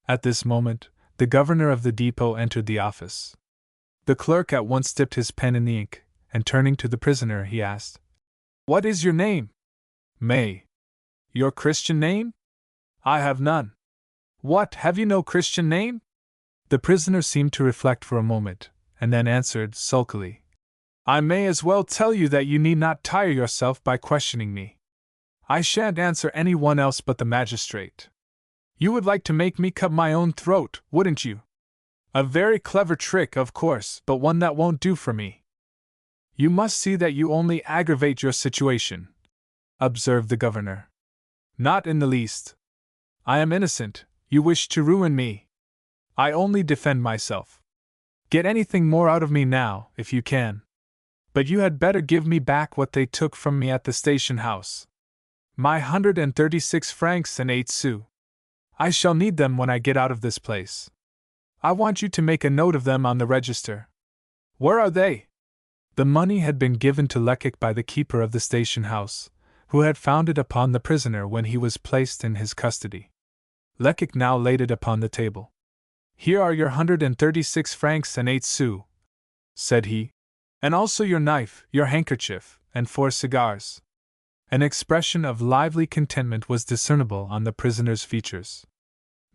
At this moment, the governor of the depot entered the office. The clerk at once dipped his pen in the ink, and turning to the prisoner, he asked, "What is your name?" "May." "Your Christian name?" "I have none." "What, have you no Christian name?" The prisoner seemed to reflect for a moment, and then answered sulkily, "I may as well tell you that you need not tire yourself by questioning me. I shan't answer any one else but the magistrate. You would like to make me cut my own throat, wouldn't you? A very clever trick, of course, but one that won't do for me." "You must see that you only aggravate your situation," observed the governor. "Not in the least. I am innocent. You wish to ruin me. I only defend myself. Get anything more out of me now, if you can. But you had better give me back what they took from me at the station house. My 136 francs and 8 sous. I shall need them when I get out of this place. I want you to make a note of them on the register." "Where are they?" The money had been given to Lecoq by the keeper of the station house, who had found it upon the prisoner when he was placed in his custody. Lecoq now laid it upon the table. "Here are your 136 francs and 8 sous," said he, "and also your knife, your handkerchief, and 4 cigars." An expression of lively contentment was discernible on the prisoner's features.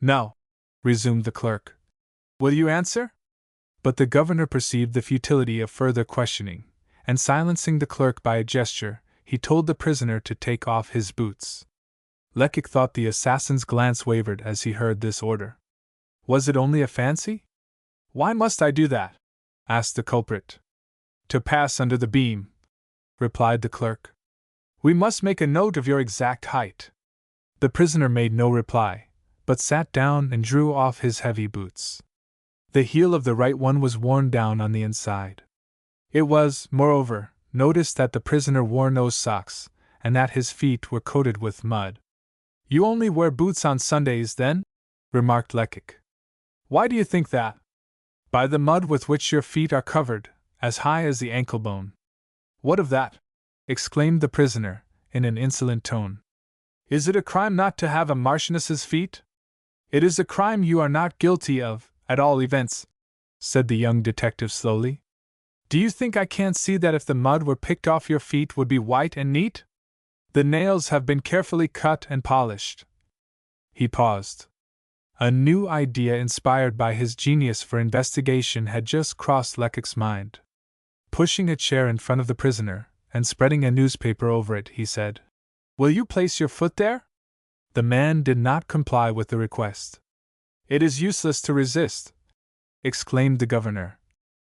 "Now," resumed the clerk, "will you answer?" But the governor perceived the futility of further questioning, and silencing the clerk by a gesture, he told the prisoner to take off his boots. Lecoq thought the assassin's glance wavered as he heard this order. Was it only a fancy? "Why must I do that?" asked the culprit. "To pass under the beam," replied the clerk. "We must make a note of your exact height." The prisoner made no reply, but sat down and drew off his heavy boots. The heel of the right one was worn down on the inside. It was, moreover, noticed that the prisoner wore no socks, and that his feet were coated with mud. "You only wear boots on Sundays, then?" remarked Lecoq. "Why do you think that?" "By the mud with which your feet are covered, as high as the ankle bone." "What of that?" exclaimed the prisoner, in an insolent tone. "Is it a crime not to have a marchioness's feet?" "It is a crime you are not guilty of, at all events," said the young detective slowly. "Do you think I can't see that if the mud were picked off your feet would be white and neat? The nails have been carefully cut and polished." He paused. A new idea inspired by his genius for investigation had just crossed Lecoq's mind. Pushing a chair in front of the prisoner, and spreading a newspaper over it, he said, "Will you place your foot there?" The man did not comply with the request. "It is useless to resist," exclaimed the governor.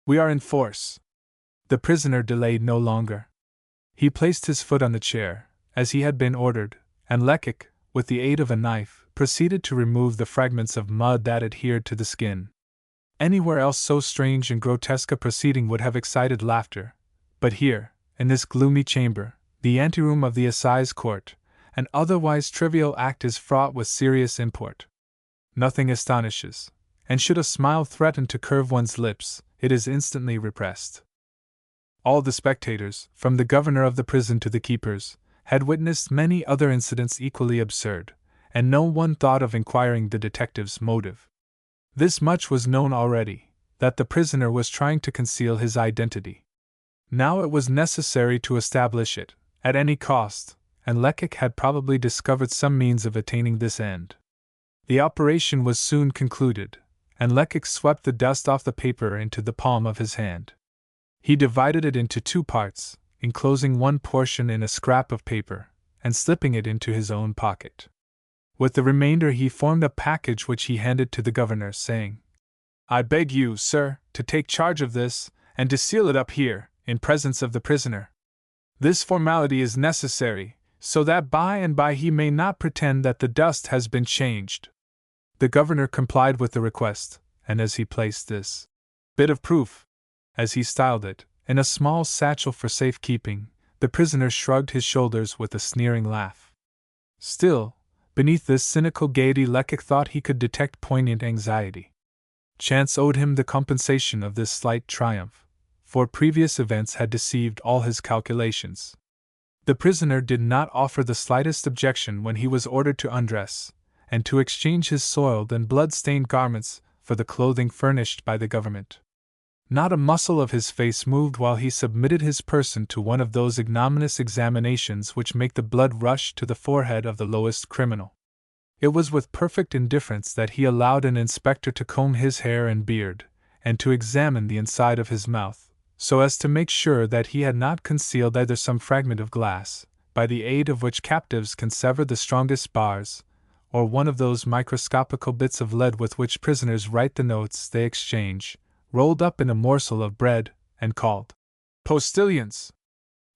"We are in force." The prisoner delayed no longer. He placed his foot on the chair, as he had been ordered, and Lecoq, with the aid of a knife, proceeded to remove the fragments of mud that adhered to the skin. Anywhere else so strange and grotesque a proceeding would have excited laughter, but here, in this gloomy chamber, the anteroom of the assize court, an otherwise trivial act is fraught with serious import. Nothing astonishes, and should a smile threaten to curve one's lips, it is instantly repressed. All the spectators, from the governor of the prison to the keepers, had witnessed many other incidents equally absurd, and no one thought of inquiring the detective's motive. This much was known already, that the prisoner was trying to conceal his identity. Now it was necessary to establish it, at any cost, and Lecoq had probably discovered some means of attaining this end. The operation was soon concluded, and Lecoq swept the dust off the paper into the palm of his hand. He divided it into two parts, enclosing one portion in a scrap of paper, and slipping it into his own pocket. With the remainder he formed a package which he handed to the governor, saying, "I beg you, sir, to take charge of this, and to seal it up here, in presence of the prisoner. This formality is necessary, so that by and by he may not pretend that the dust has been changed." The governor complied with the request, and as he placed this bit of proof, as he styled it, in a small satchel for safekeeping, the prisoner shrugged his shoulders with a sneering laugh. Still, beneath this cynical gaiety Lecoq thought he could detect poignant anxiety. Chance owed him the compensation of this slight triumph, for previous events had deceived all his calculations. The prisoner did not offer the slightest objection when he was ordered to undress, and to exchange his soiled and blood-stained garments for the clothing furnished by the government. Not a muscle of his face moved while he submitted his person to one of those ignominious examinations which make the blood rush to the forehead of the lowest criminal. It was with perfect indifference that he allowed an inspector to comb his hair and beard, and to examine the inside of his mouth, so as to make sure that he had not concealed either some fragment of glass, by the aid of which captives can sever the strongest bars, or one of those microscopical bits of lead with which prisoners write the notes they exchange, rolled up in a morsel of bread, and called postilions.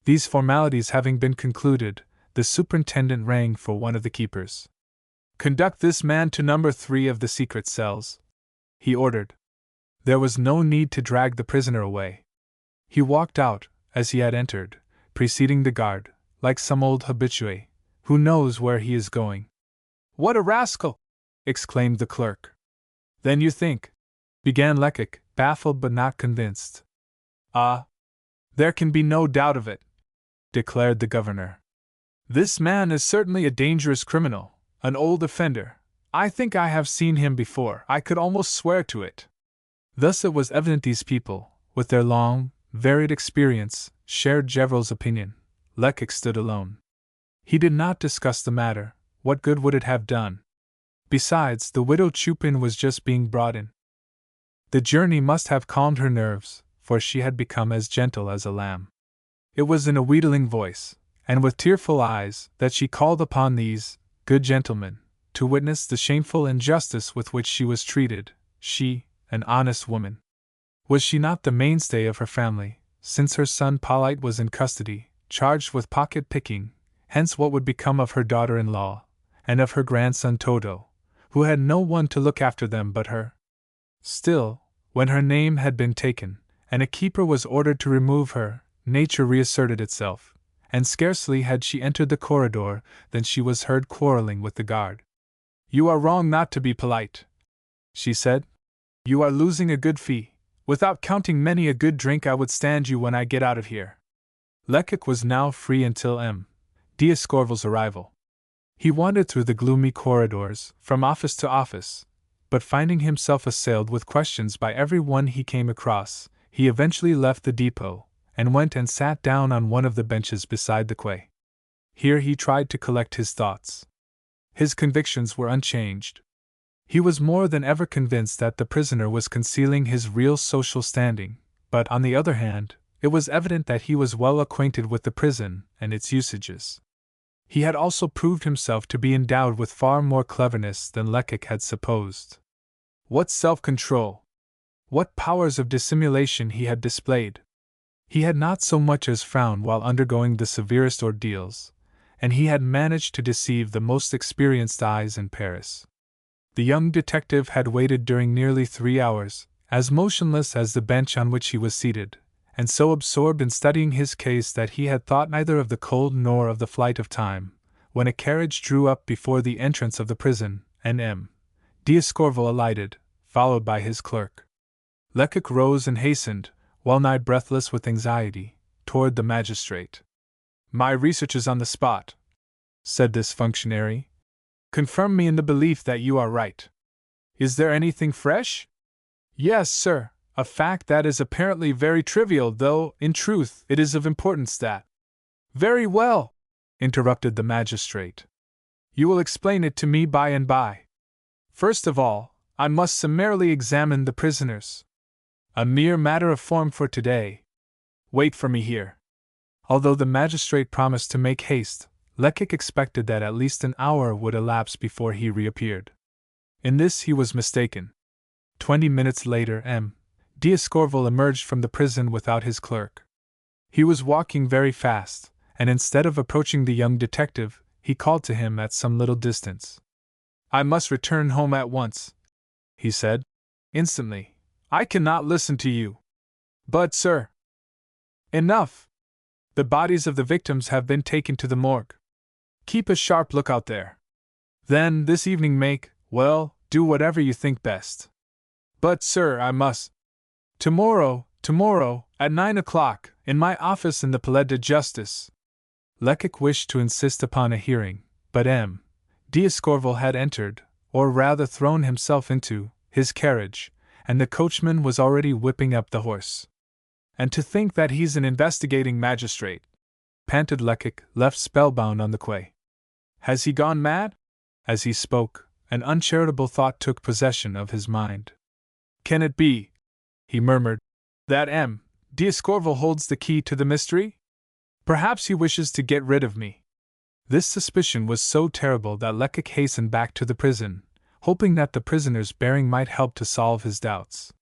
These formalities having been concluded, the superintendent rang for one of the keepers. "Conduct this man to number 3 of the secret cells," he ordered. There was no need to drag the prisoner away. He walked out, as he had entered, preceding the guard, like some old habitué, who knows where he is going. "What a rascal!" exclaimed the clerk. "Then you think," began Lecoq, baffled but not convinced. "Ah, there can be no doubt of it," declared the governor. "This man is certainly a dangerous criminal, an old offender. I think I have seen him before, I could almost swear to it." Thus it was evident these people, with their long, varied experience, shared Gevrol's opinion. Lecoq stood alone. He did not discuss the matter. What good would it have done? Besides, the widow Chupin was just being brought in. The journey must have calmed her nerves, for she had become as gentle as a lamb. It was in a wheedling voice, and with tearful eyes, that she called upon these good gentlemen to witness the shameful injustice with which she was treated, she, an honest woman. Was she not the mainstay of her family, since her son Polyte was in custody, charged with pocket-picking? Hence what would become of her daughter-in-law, and of her grandson Toto, who had no one to look after them but her? Still, when her name had been taken, and a keeper was ordered to remove her, nature reasserted itself, and scarcely had she entered the corridor than she was heard quarreling with the guard. "You are wrong not to be polite," she said. "You are losing a good fee. Without counting many a good drink I would stand you when I get out of here." Lecoq was now free until M. d'Escorval's arrival. He wandered through the gloomy corridors, from office to office, but finding himself assailed with questions by every one he came across, he eventually left the depot, and went and sat down on one of the benches beside the quay. Here he tried to collect his thoughts. His convictions were unchanged. He was more than ever convinced that the prisoner was concealing his real social standing, but on the other hand, it was evident that he was well acquainted with the prison and its usages. He had also proved himself to be endowed with far more cleverness than Lecoq had supposed. What self-control! What powers of dissimulation he had displayed! He had not so much as frowned while undergoing the severest ordeals, and he had managed to deceive the most experienced eyes in Paris. The young detective had waited during nearly 3 hours, as motionless as the bench on which he was seated, and so absorbed in studying his case that he had thought neither of the cold nor of the flight of time, when a carriage drew up before the entrance of the prison, and M. d'Escorval alighted, followed by his clerk. Lecoq rose and hastened, well-nigh breathless with anxiety, toward the magistrate. "My researches on the spot," said this functionary, "confirm me in the belief that you are right. Is there anything fresh?" "Yes, sir, a fact that is apparently very trivial, though, in truth, it is of importance that—" "Very well," interrupted the magistrate. "You will explain it to me by and by. First of all, I must summarily examine the prisoners. A mere matter of form for today. Wait for me here." Although the magistrate promised to make haste, Lecoq expected that at least an hour would elapse before he reappeared. In this he was mistaken. 20 minutes later, M. d'Escorval emerged from the prison without his clerk. He was walking very fast, and instead of approaching the young detective, he called to him at some little distance. "I must return home at once," he said. "Instantly. I cannot listen to you." "But, sir—" "Enough! The bodies of the victims have been taken to the morgue. Keep a sharp lookout there. Then, this evening do whatever you think best." "But, sir, I must—" Tomorrow, at 9 o'clock, in my office in the Palais de Justice." Lecoq wished to insist upon a hearing, but M. d'Escorval had entered, or rather thrown himself into, his carriage, and the coachman was already whipping up the horse. "And to think that he's an investigating magistrate," panted Lecoq, left spellbound on the quay. "Has he gone mad?" As he spoke, an uncharitable thought took possession of his mind. "Can it be," he murmured, "that M. d'Escorval holds the key to the mystery? Perhaps he wishes to get rid of me." This suspicion was so terrible that Lecoq hastened back to the prison, hoping that the prisoner's bearing might help to solve his doubts.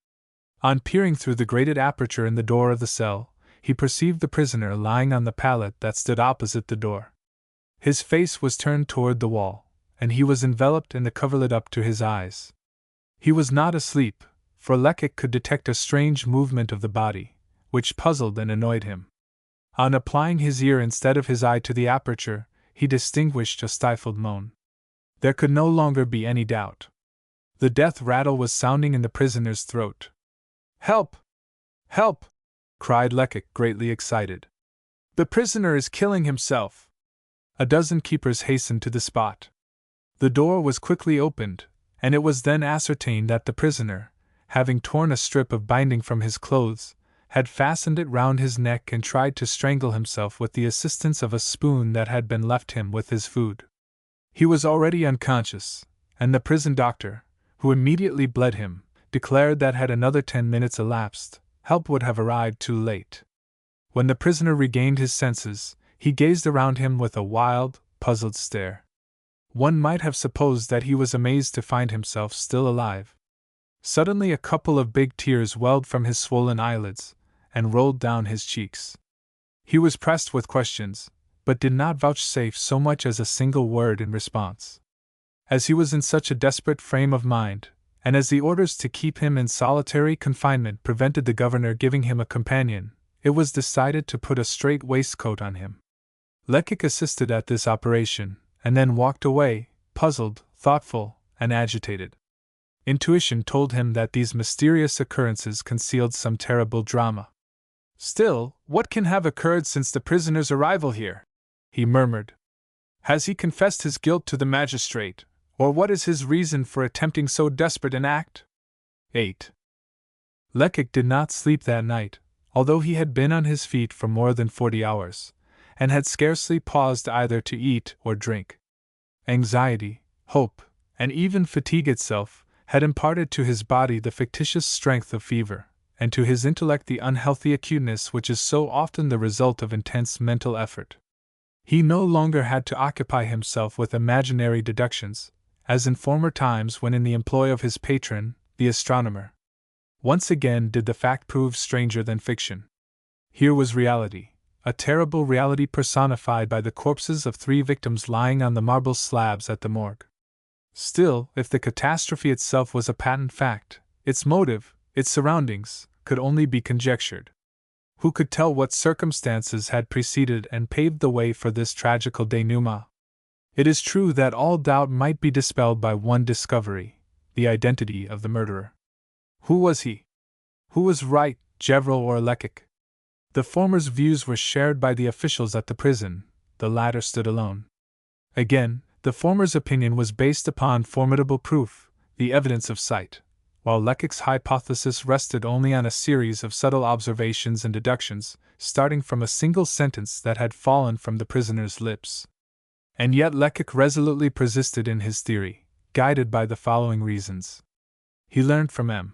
On peering through the grated aperture in the door of the cell, he perceived the prisoner lying on the pallet that stood opposite the door. His face was turned toward the wall, and he was enveloped in the coverlet up to his eyes. He was not asleep, for Lecoq could detect a strange movement of the body, which puzzled and annoyed him. On applying his ear instead of his eye to the aperture, he distinguished a stifled moan. There could no longer be any doubt. The death rattle was sounding in the prisoner's throat. "Help! Help!" cried Lecoq, greatly excited. "The prisoner is killing himself." A dozen keepers hastened to the spot. The door was quickly opened, and it was then ascertained that the prisoner, having torn a strip of binding from his clothes, had fastened it round his neck and tried to strangle himself with the assistance of a spoon that had been left him with his food. He was already unconscious, and the prison doctor, who immediately bled him, declared that had another 10 minutes elapsed, help would have arrived too late. When the prisoner regained his senses, he gazed around him with a wild, puzzled stare. One might have supposed that he was amazed to find himself still alive. Suddenly a couple of big tears welled from his swollen eyelids, and rolled down his cheeks. He was pressed with questions, but did not vouchsafe so much as a single word in response. As he was in such a desperate frame of mind, and as the orders to keep him in solitary confinement prevented the governor giving him a companion, it was decided to put a strait waistcoat on him. Lecoq assisted at this operation, and then walked away, puzzled, thoughtful, and agitated. Intuition told him that these mysterious occurrences concealed some terrible drama. "Still, what can have occurred since the prisoner's arrival here?" he murmured. "Has he confessed his guilt to the magistrate, or what is his reason for attempting so desperate an act?" 8. Lecoq did not sleep that night, although he had been on his feet for more than 40 hours, and had scarcely paused either to eat or drink. Anxiety, hope, and even fatigue itself, had imparted to his body the fictitious strength of fever, and to his intellect the unhealthy acuteness which is so often the result of intense mental effort. He no longer had to occupy himself with imaginary deductions, as in former times when in the employ of his patron, the astronomer. Once again did the fact prove stranger than fiction. Here was reality, a terrible reality personified by the corpses of 3 victims lying on the marble slabs at the morgue. Still, if the catastrophe itself was a patent fact, its motive, its surroundings, could only be conjectured. Who could tell what circumstances had preceded and paved the way for this tragical denouement? It is true that all doubt might be dispelled by one discovery, the identity of the murderer. Who was he? Who was right, Gaboriau or Lecoq? The former's views were shared by the officials at the prison, the latter stood alone. Again, the former's opinion was based upon formidable proof, the evidence of sight, while Lecoq's hypothesis rested only on a series of subtle observations and deductions, starting from a single sentence that had fallen from the prisoner's lips. And yet Lecoq resolutely persisted in his theory, guided by the following reasons. He learned from M.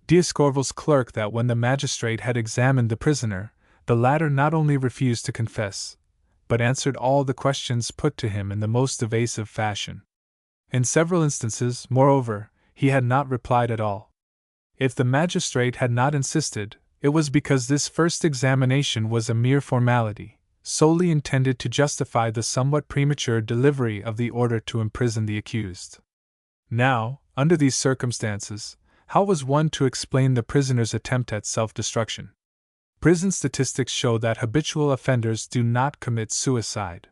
D'Escorval's clerk that when the magistrate had examined the prisoner, the latter not only refused to confess, but answered all the questions put to him in the most evasive fashion. In several instances, moreover, he had not replied at all. If the magistrate had not insisted, it was because this first examination was a mere formality, solely intended to justify the somewhat premature delivery of the order to imprison the accused. Now, under these circumstances, how was one to explain the prisoner's attempt at self-destruction? Prison statistics show that habitual offenders do not commit suicide.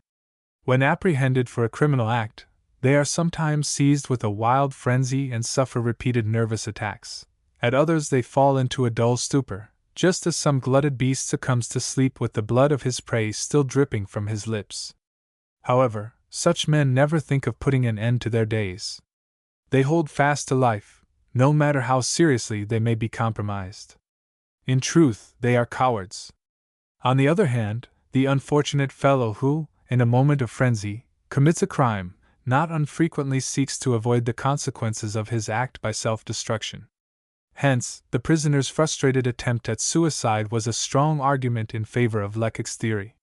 When apprehended for a criminal act, they are sometimes seized with a wild frenzy and suffer repeated nervous attacks. At others they fall into a dull stupor, just as some glutted beast succumbs to sleep with the blood of his prey still dripping from his lips. However, such men never think of putting an end to their days. They hold fast to life, no matter how seriously they may be compromised. In truth, they are cowards. On the other hand, the unfortunate fellow who, in a moment of frenzy, commits a crime, not unfrequently seeks to avoid the consequences of his act by self-destruction. Hence, the prisoner's frustrated attempt at suicide was a strong argument in favor of Lecoq's theory.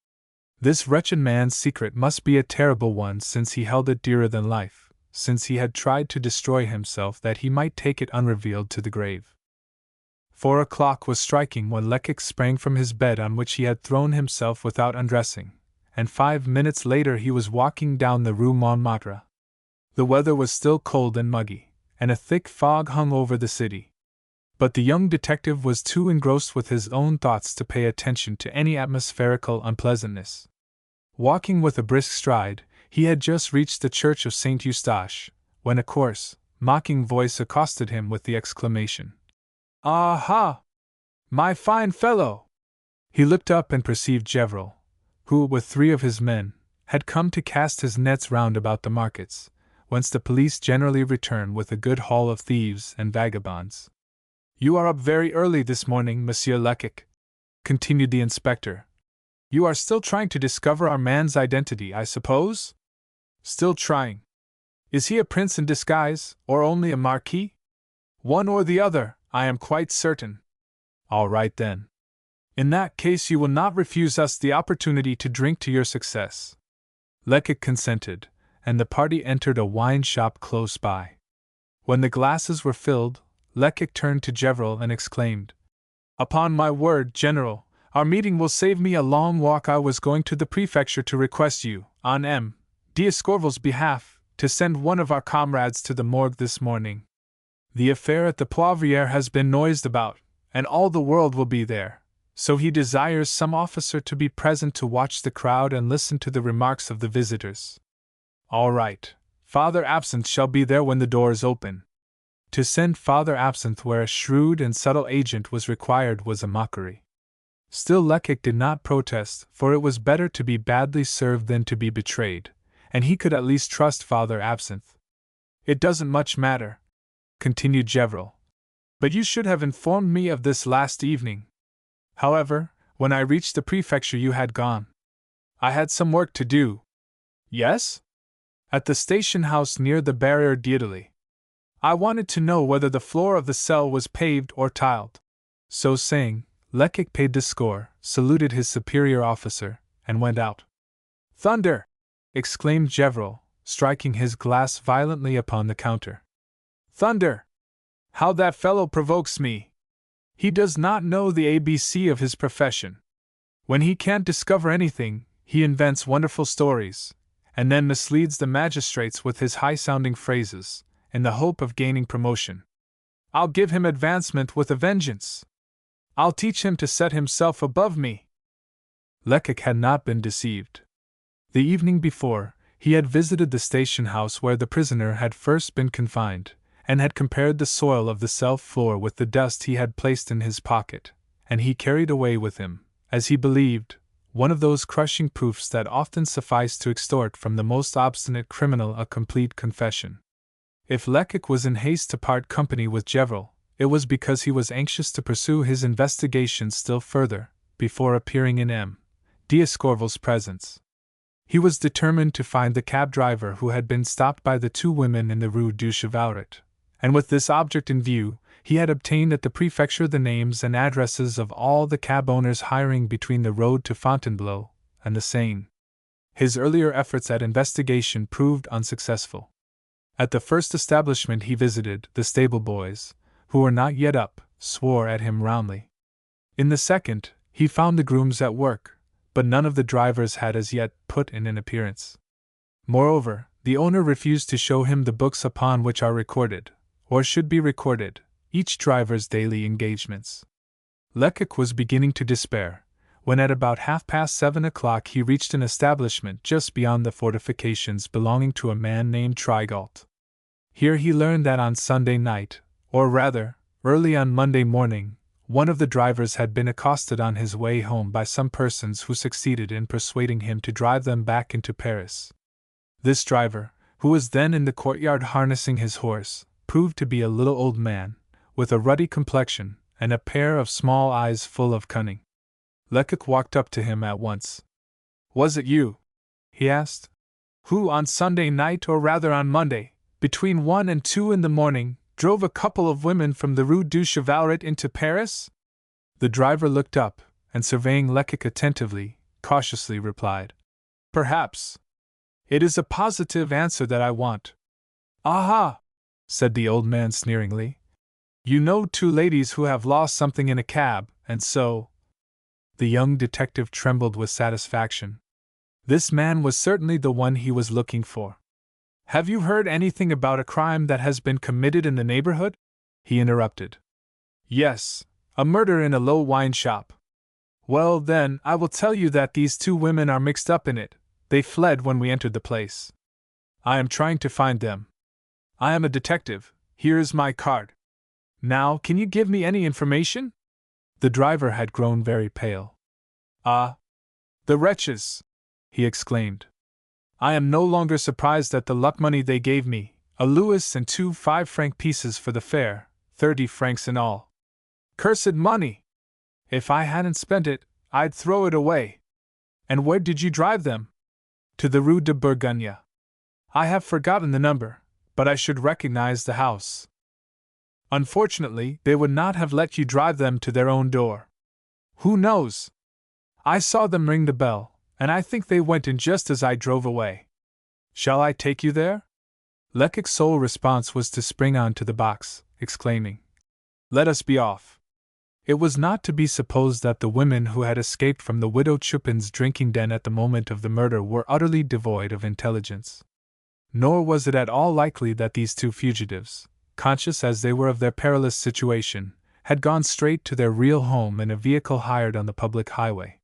This wretched man's secret must be a terrible one, since he held it dearer than life, since he had tried to destroy himself that he might take it unrevealed to the grave. 4 o'clock was striking when Lecoq sprang from his bed on which he had thrown himself without undressing, and 5 minutes later he was walking down the Rue Montmartre. The weather was still cold and muggy, and a thick fog hung over the city. But the young detective was too engrossed with his own thoughts to pay attention to any atmospherical unpleasantness. Walking with a brisk stride, he had just reached the church of Saint Eustache, when a coarse, mocking voice accosted him with the exclamation, "Aha! My fine fellow!" He looked up and perceived Gaboriau, who, with 3 of his men, had come to cast his nets round about the markets, whence the police generally return with a good haul of thieves and vagabonds. "You are up very early this morning, Monsieur Lecoq," continued the inspector. "You are still trying to discover our man's identity, I suppose?" "Still trying. Is he a prince in disguise, or only a marquis?" "One or the other, I am quite certain." "All right then. In that case you will not refuse us the opportunity to drink to your success." Lecoq consented, and the party entered a wine shop close by. When the glasses were filled, Lecoq turned to Gaboriau and exclaimed, "Upon my word, General, our meeting will save me a long walk. I was going to the prefecture to request you, on M. D'Escorval's behalf, to send one of our comrades to the morgue this morning. The affair at the Poivriere has been noised about, and all the world will be there, so he desires some officer to be present to watch the crowd and listen to the remarks of the visitors." "All right. Father Absinthe shall be there when the doors open." To send Father Absinthe where a shrewd and subtle agent was required was a mockery. Still Lecoq did not protest, for it was better to be badly served than to be betrayed, and he could at least trust Father Absinthe. "It doesn't much matter," continued Gaboriau, "but you should have informed me of this last evening. However, when I reached the prefecture you had gone. I had some work to do." "Yes?" "At the station house near the Barrière d'Italie. I wanted to know whether the floor of the cell was paved or tiled." So saying, Lecoq paid the score, saluted his superior officer, and went out. "Thunder!" exclaimed Gaboriau, striking his glass violently upon the counter. "Thunder! How that fellow provokes me! He does not know the ABC of his profession. When he can't discover anything, he invents wonderful stories, and then misleads the magistrates with his high-sounding phrases, in the hope of gaining promotion. I'll give him advancement with a vengeance. I'll teach him to set himself above me." Lecoq had not been deceived. The evening before, he had visited the station house where the prisoner had first been confined, and had compared the soil of the cell floor with the dust he had placed in his pocket, and he carried away with him, as he believed, one of those crushing proofs that often suffice to extort from the most obstinate criminal a complete confession. If Lecoq was in haste to part company with Gevrol, it was because he was anxious to pursue his investigations still further, before appearing in M. d'Escorval's presence. He was determined to find the cab driver who had been stopped by the two women in the Rue du Chevaleret, and with this object in view, he had obtained at the prefecture the names and addresses of all the cab owners hiring between the road to Fontainebleau and the Seine. His earlier efforts at investigation proved unsuccessful. At the first establishment he visited, the stable boys, who were not yet up, swore at him roundly. In the second, he found the grooms at work, but none of the drivers had as yet put in an appearance. Moreover, the owner refused to show him the books upon which are recorded, or should be recorded, each driver's daily engagements. Lecoq was beginning to despair, when at about 7:30 he reached an establishment just beyond the fortifications belonging to a man named Trigault. Here he learned that on Sunday night, or rather, early on Monday morning, one of the drivers had been accosted on his way home by some persons who succeeded in persuading him to drive them back into Paris. This driver, who was then in the courtyard harnessing his horse, proved to be a little old man, with a ruddy complexion and a pair of small eyes full of cunning. Lecoq walked up to him at once. "Was it you," he asked, "who on Sunday night, or rather on Monday, between 1 and 2 in the morning, drove a couple of women from the Rue du Chevaleret into Paris?" The driver looked up, and surveying Lecoq attentively, cautiously replied, "Perhaps. It is a positive answer that I want." "Aha!" said the old man sneeringly. "You know two ladies who have lost something in a cab, and so—" The young detective trembled with satisfaction. This man was certainly the one he was looking for. "Have you heard anything about a crime that has been committed in the neighborhood?" he interrupted. "Yes, a murder in a low wine shop." "Well, then, I will tell you that these two women are mixed up in it. They fled when we entered the place. I am trying to find them. I am a detective. Here is my card. Now, can you give me any information?" The driver had grown very pale. "Ah! The wretches!" he exclaimed. "I am no longer surprised at the luck money they gave me, a louis and 2 5-franc pieces for the fare, 30 francs in all. Cursed money! If I hadn't spent it, I'd throw it away. And where did you drive them?" "To the Rue de Bourgogne. I have forgotten the number, but I should recognize the house." "Unfortunately, they would not have let you drive them to their own door." "Who knows? I saw them ring the bell, and I think they went in just as I drove away." "Shall I take you there?" Lecoq's sole response was to spring on to the box, exclaiming, "Let us be off." It was not to be supposed that the women who had escaped from the widow Chupin's drinking den at the moment of the murder were utterly devoid of intelligence. Nor was it at all likely that these two fugitives, conscious as they were of their perilous situation, had gone straight to their real home in a vehicle hired on the public highway.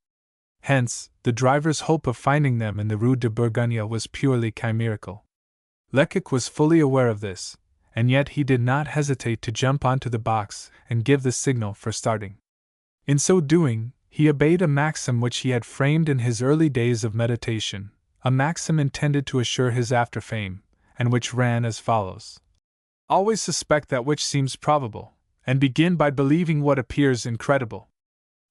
Hence, the driver's hope of finding them in the Rue de Bourgogne was purely chimerical. Lecoq was fully aware of this, and yet he did not hesitate to jump onto the box and give the signal for starting. In so doing, he obeyed a maxim which he had framed in his early days of meditation, a maxim intended to assure his after fame, and which ran as follows: "Always suspect that which seems probable, and begin by believing what appears incredible."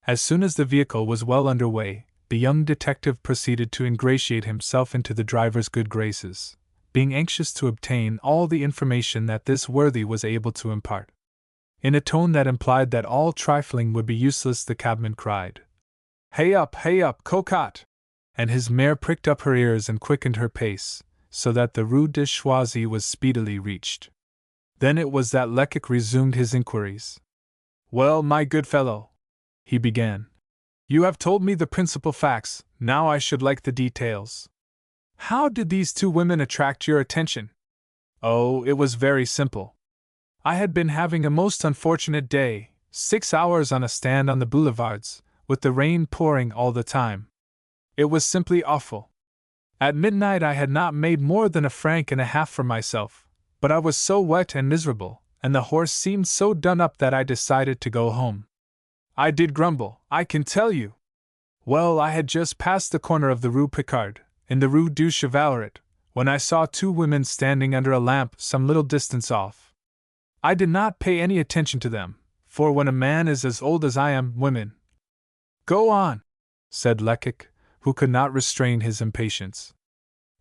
As soon as the vehicle was well under way, the young detective proceeded to ingratiate himself into the driver's good graces, being anxious to obtain all the information that this worthy was able to impart. In a tone that implied that all trifling would be useless, the cabman cried, hey up, cocotte!" And his mare pricked up her ears and quickened her pace, so that the Rue de Choisy was speedily reached. Then it was that Lecoq resumed his inquiries. "Well, my good fellow," he began, "you have told me the principal facts, now I should like the details. How did these two women attract your attention?" "Oh, it was very simple. I had been having a most unfortunate day, 6 hours on a stand on the boulevards, with the rain pouring all the time. It was simply awful. At midnight I had not made more than 1.5 francs for myself, but I was so wet and miserable, and the horse seemed so done up that I decided to go home. I did grumble, I can tell you. Well, I had just passed the corner of the Rue Picard, in the Rue du Chevaleret, when I saw two women standing under a lamp some little distance off. I did not pay any attention to them, for when a man is as old as I am, women— Go on, said Lecoq, who could not restrain his impatience.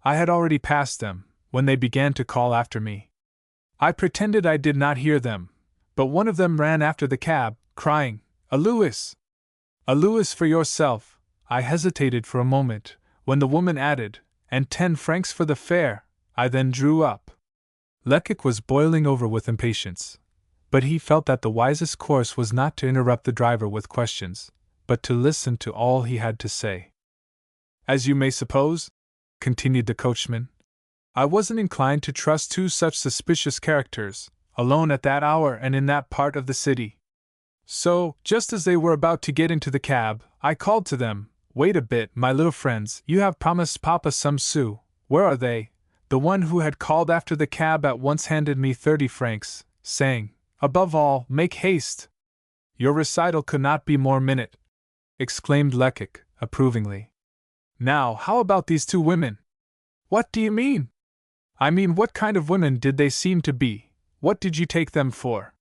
I had already passed them, when they began to call after me. I pretended I did not hear them, but one of them ran after the cab, crying, "A Louis! A Louis for yourself!" I hesitated for a moment, when the woman added, "And 10 francs for the fare." I then drew up. Lecoq was boiling over with impatience, but he felt that the wisest course was not to interrupt the driver with questions, but to listen to all he had to say. "As you may suppose," continued the coachman, "I wasn't inclined to trust two such suspicious characters, alone at that hour and in that part of the city. So, just as they were about to get into the cab, I called to them, 'Wait a bit, my little friends, you have promised Papa some sous. Where are they?' The one who had called after the cab at once handed me 30 francs, saying, 'Above all, make haste.'" "Your recital could not be more minute," exclaimed Lecoq, approvingly. "Now, how about these two women?" "What do you mean?" "I mean, what kind of women did they seem to be? What did you take them for?"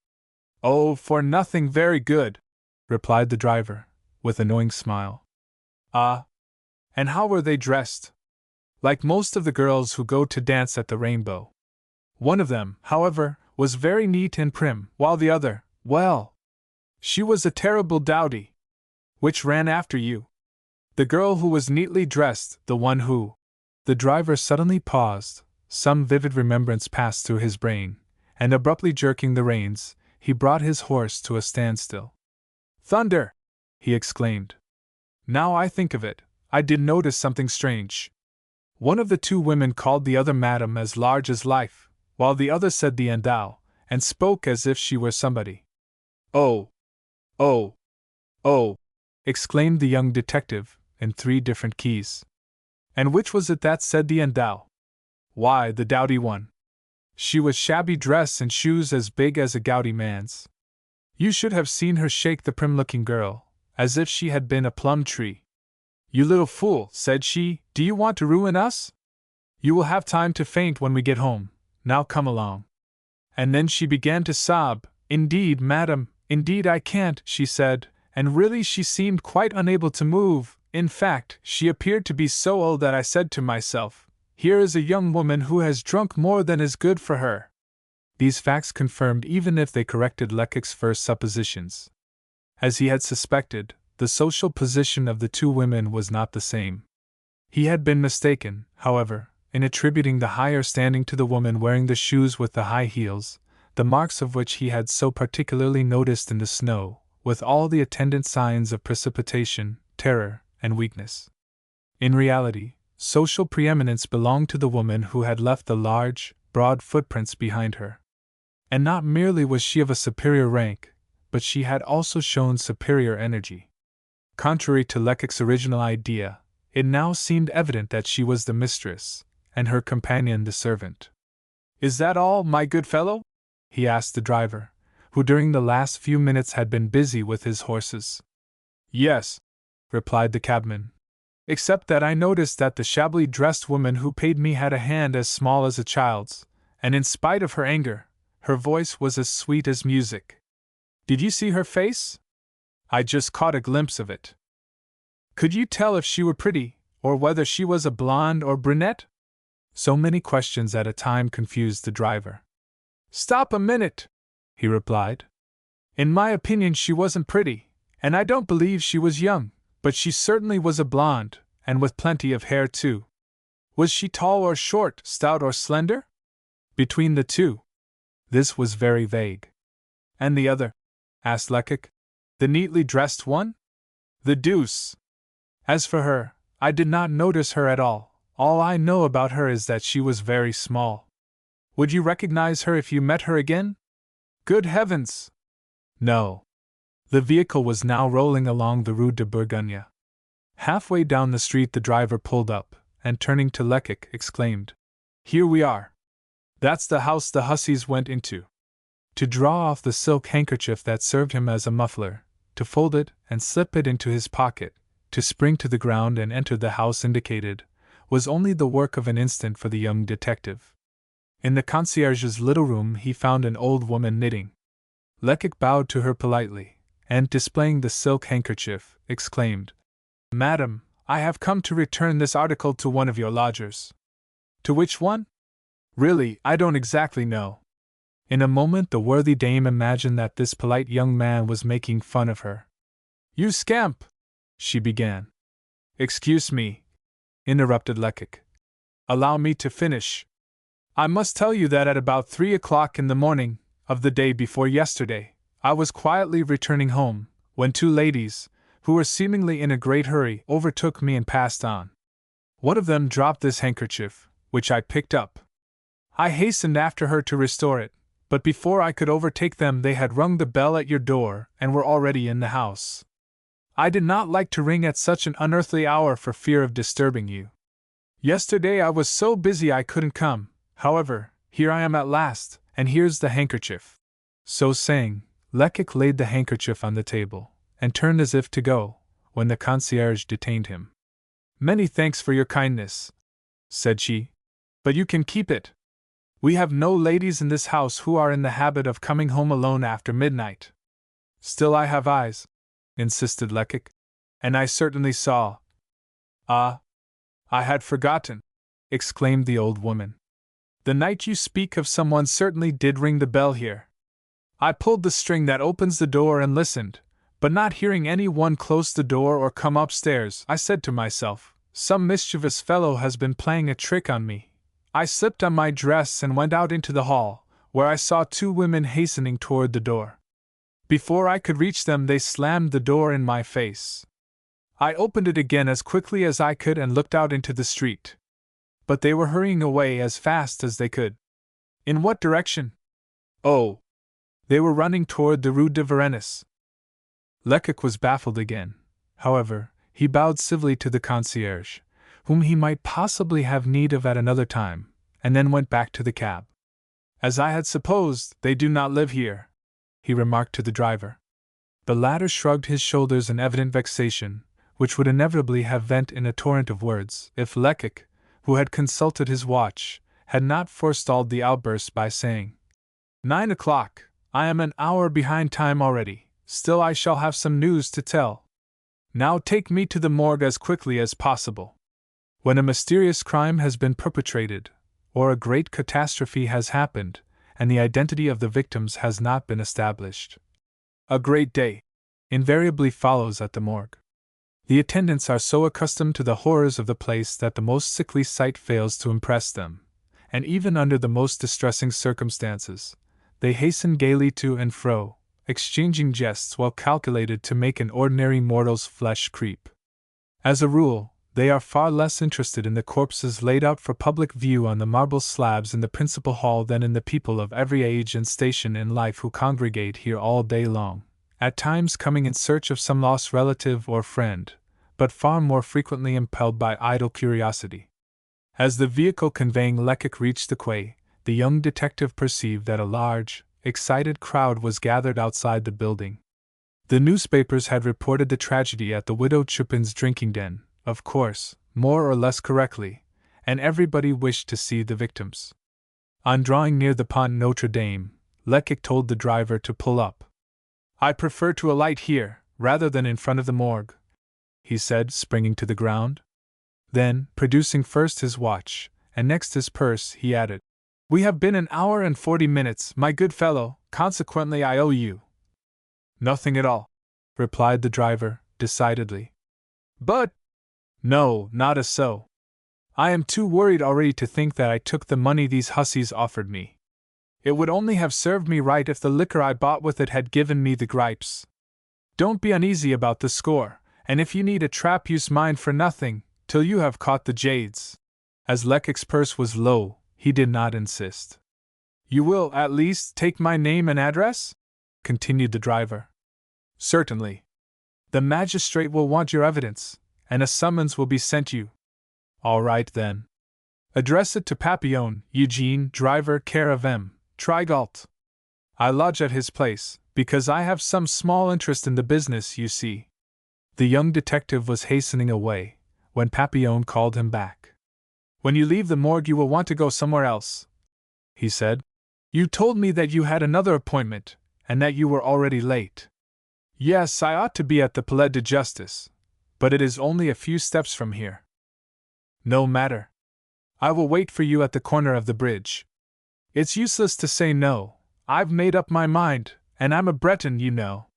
"Oh, for nothing very good," replied the driver, with a knowing smile. "Ah! And how were they dressed?" "Like most of the girls who go to dance at the Rainbow. One of them, however, was very neat and prim, while the other, well, she was a terrible dowdy." "Which ran after you?" "The girl who was neatly dressed, the one who—" The driver suddenly paused, some vivid remembrance passed through his brain, and abruptly jerking the reins, he brought his horse to a standstill. "Thunder!" he exclaimed. "Now I think of it, I did notice something strange. One of the two women called the other Madame as large as life, while the other said thee and thou, and spoke as if she were somebody." "Oh! Oh! Oh!" exclaimed the young detective, in 3 different keys. "And which was it that said thee and thou?" "Why, the dowdy one. She was shabby dress and shoes as big as a gouty man's. You should have seen her shake the prim-looking girl, as if she had been a plum tree. 'You little fool,' said she, 'do you want to ruin us? You will have time to faint when we get home, now come along.' And then she began to sob. 'Indeed, madam, indeed I can't,' she said, and really she seemed quite unable to move. In fact, she appeared to be so old that I said to myself, 'Here is a young woman who has drunk more than is good for her.'" These facts confirmed even if they corrected Lecoq's first suppositions. As he had suspected, the social position of the two women was not the same. He had been mistaken, however, in attributing the higher standing to the woman wearing the shoes with the high heels, the marks of which he had so particularly noticed in the snow, with all the attendant signs of precipitation, terror, and weakness. In reality, social preeminence belonged to the woman who had left the large, broad footprints behind her. And not merely was she of a superior rank, but she had also shown superior energy. Contrary to Lecoq's original idea, it now seemed evident that she was the mistress, and her companion the servant. "Is that all, my good fellow?" he asked the driver, who during the last few minutes had been busy with his horses. "Yes," replied the cabman, "except that I noticed that the shabbily dressed woman who paid me had a hand as small as a child's, and in spite of her anger, her voice was as sweet as music. Did you see her face?" "I just caught a glimpse of it." "Could you tell if she were pretty, or whether she was a blonde or brunette?" So many questions at a time confused the driver. "Stop a minute," he replied. "In my opinion she wasn't pretty, and I don't believe she was young, but she certainly was a blonde, and with plenty of hair too." "Was she tall or short, stout or slender?" "Between the two." This was very vague. "And the other?" asked Lecoq. "The neatly dressed one?" "The deuce! As for her, I did not notice her at all. All I know about her is that she was very small." "Would you recognize her if you met her again?" "Good heavens! No." The vehicle was now rolling along the Rue de Bourgogne. Halfway down the street the driver pulled up, and turning to Lecoq, exclaimed, "Here we are." That's the house the hussies went into. To draw off the silk handkerchief that served him as a muffler, to fold it and slip it into his pocket, to spring to the ground and enter the house indicated, was only the work of an instant for the young detective. In the concierge's little room he found an old woman knitting. Lecoq bowed to her politely, and, displaying the silk handkerchief, exclaimed, "Madam, I have come to return this article to one of your lodgers." "To which one?" "Really, I don't exactly know." In a moment the worthy dame imagined that this polite young man was making fun of her. "You scamp!" she began. "Excuse me," interrupted Lecoq. "Allow me to finish. I must tell you that at about 3 o'clock in the morning of the day before yesterday, I was quietly returning home, when two ladies, who were seemingly in a great hurry, overtook me and passed on. One of them dropped this handkerchief, which I picked up. I hastened after her to restore it, but before I could overtake them they had rung the bell at your door and were already in the house. I did not like to ring at such an unearthly hour for fear of disturbing you. Yesterday I was so busy I couldn't come. However, here I am at last, and here's the handkerchief." So saying, Lecoq laid the handkerchief on the table, and turned as if to go, when the concierge detained him. "Many thanks for your kindness," said she, "but you can keep it. We have no ladies in this house who are in the habit of coming home alone after midnight." "Still I have eyes," insisted Lecoq, "and I certainly saw—" "Ah, I had forgotten," exclaimed the old woman. "The night you speak of someone certainly did ring the bell here. I pulled the string that opens the door and listened, but not hearing any one close the door or come upstairs, I said to myself, 'Some mischievous fellow has been playing a trick on me.' I slipped on my dress and went out into the hall, where I saw two women hastening toward the door. Before I could reach them they slammed the door in my face. I opened it again as quickly as I could and looked out into the street. But they were hurrying away as fast as they could." "In what direction?" "Oh, they were running toward the Rue de Varennes." Lecoq was baffled again. However, he bowed civilly to the concierge, whom he might possibly have need of at another time, and then went back to the cab. "As I had supposed, they do not live here," he remarked to the driver. The latter shrugged his shoulders in evident vexation, which would inevitably have vent in a torrent of words, if Lecoq, who had consulted his watch, had not forestalled the outburst by saying, "9 o'clock, I am an hour behind time already, still I shall have some news to tell. Now take me to the morgue as quickly as possible. When a mysterious crime has been perpetrated, or a great catastrophe has happened, and the identity of the victims has not been established, a great day invariably follows at the morgue. The attendants are so accustomed to the horrors of the place that the most sickly sight fails to impress them, and even under the most distressing circumstances, they hasten gaily to and fro, exchanging jests well calculated to make an ordinary mortal's flesh creep. As a rule, they are far less interested in the corpses laid out for public view on the marble slabs in the principal hall than in the people of every age and station in life who congregate here all day long, at times coming in search of some lost relative or friend, but far more frequently impelled by idle curiosity. As the vehicle conveying Lecoq reached the quay, the young detective perceived that a large, excited crowd was gathered outside the building. The newspapers had reported the tragedy at the widow Chupin's drinking den, of course, more or less correctly, and everybody wished to see the victims. On drawing near the Pont Notre Dame, Lecoq told the driver to pull up. "I prefer to alight here, rather than in front of the morgue," he said, springing to the ground. Then, producing first his watch, and next his purse, he added, "We have been an hour and 40 minutes, my good fellow, consequently I owe you." "Nothing at all," replied the driver, decidedly. "But—" "No, not a so. I am too worried already to think that I took the money these hussies offered me. It would only have served me right if the liquor I bought with it had given me the gripes. Don't be uneasy about the score, and if you need a trap use mine for nothing, till you have caught the jades." As Lecoq's purse was low, he did not insist. "You will, at least, take my name and address?" continued the driver. "Certainly. The magistrate will want your evidence, and a summons will be sent you." "All right, then." Address it to Papillon, Eugene, driver, care of M. Trigault. I lodge at his place, because I have some small interest in the business, you see." The young detective was hastening away, when Papillon called him back. "When you leave the morgue you will want to go somewhere else," he said. "You told me that you had another appointment, and that you were already late." "Yes, I ought to be at the Palais de Justice, but it is only a few steps from here." "No matter. I will wait for you at the corner of the bridge." "It's useless to say no. I've made up my mind, and I'm a Breton, you know.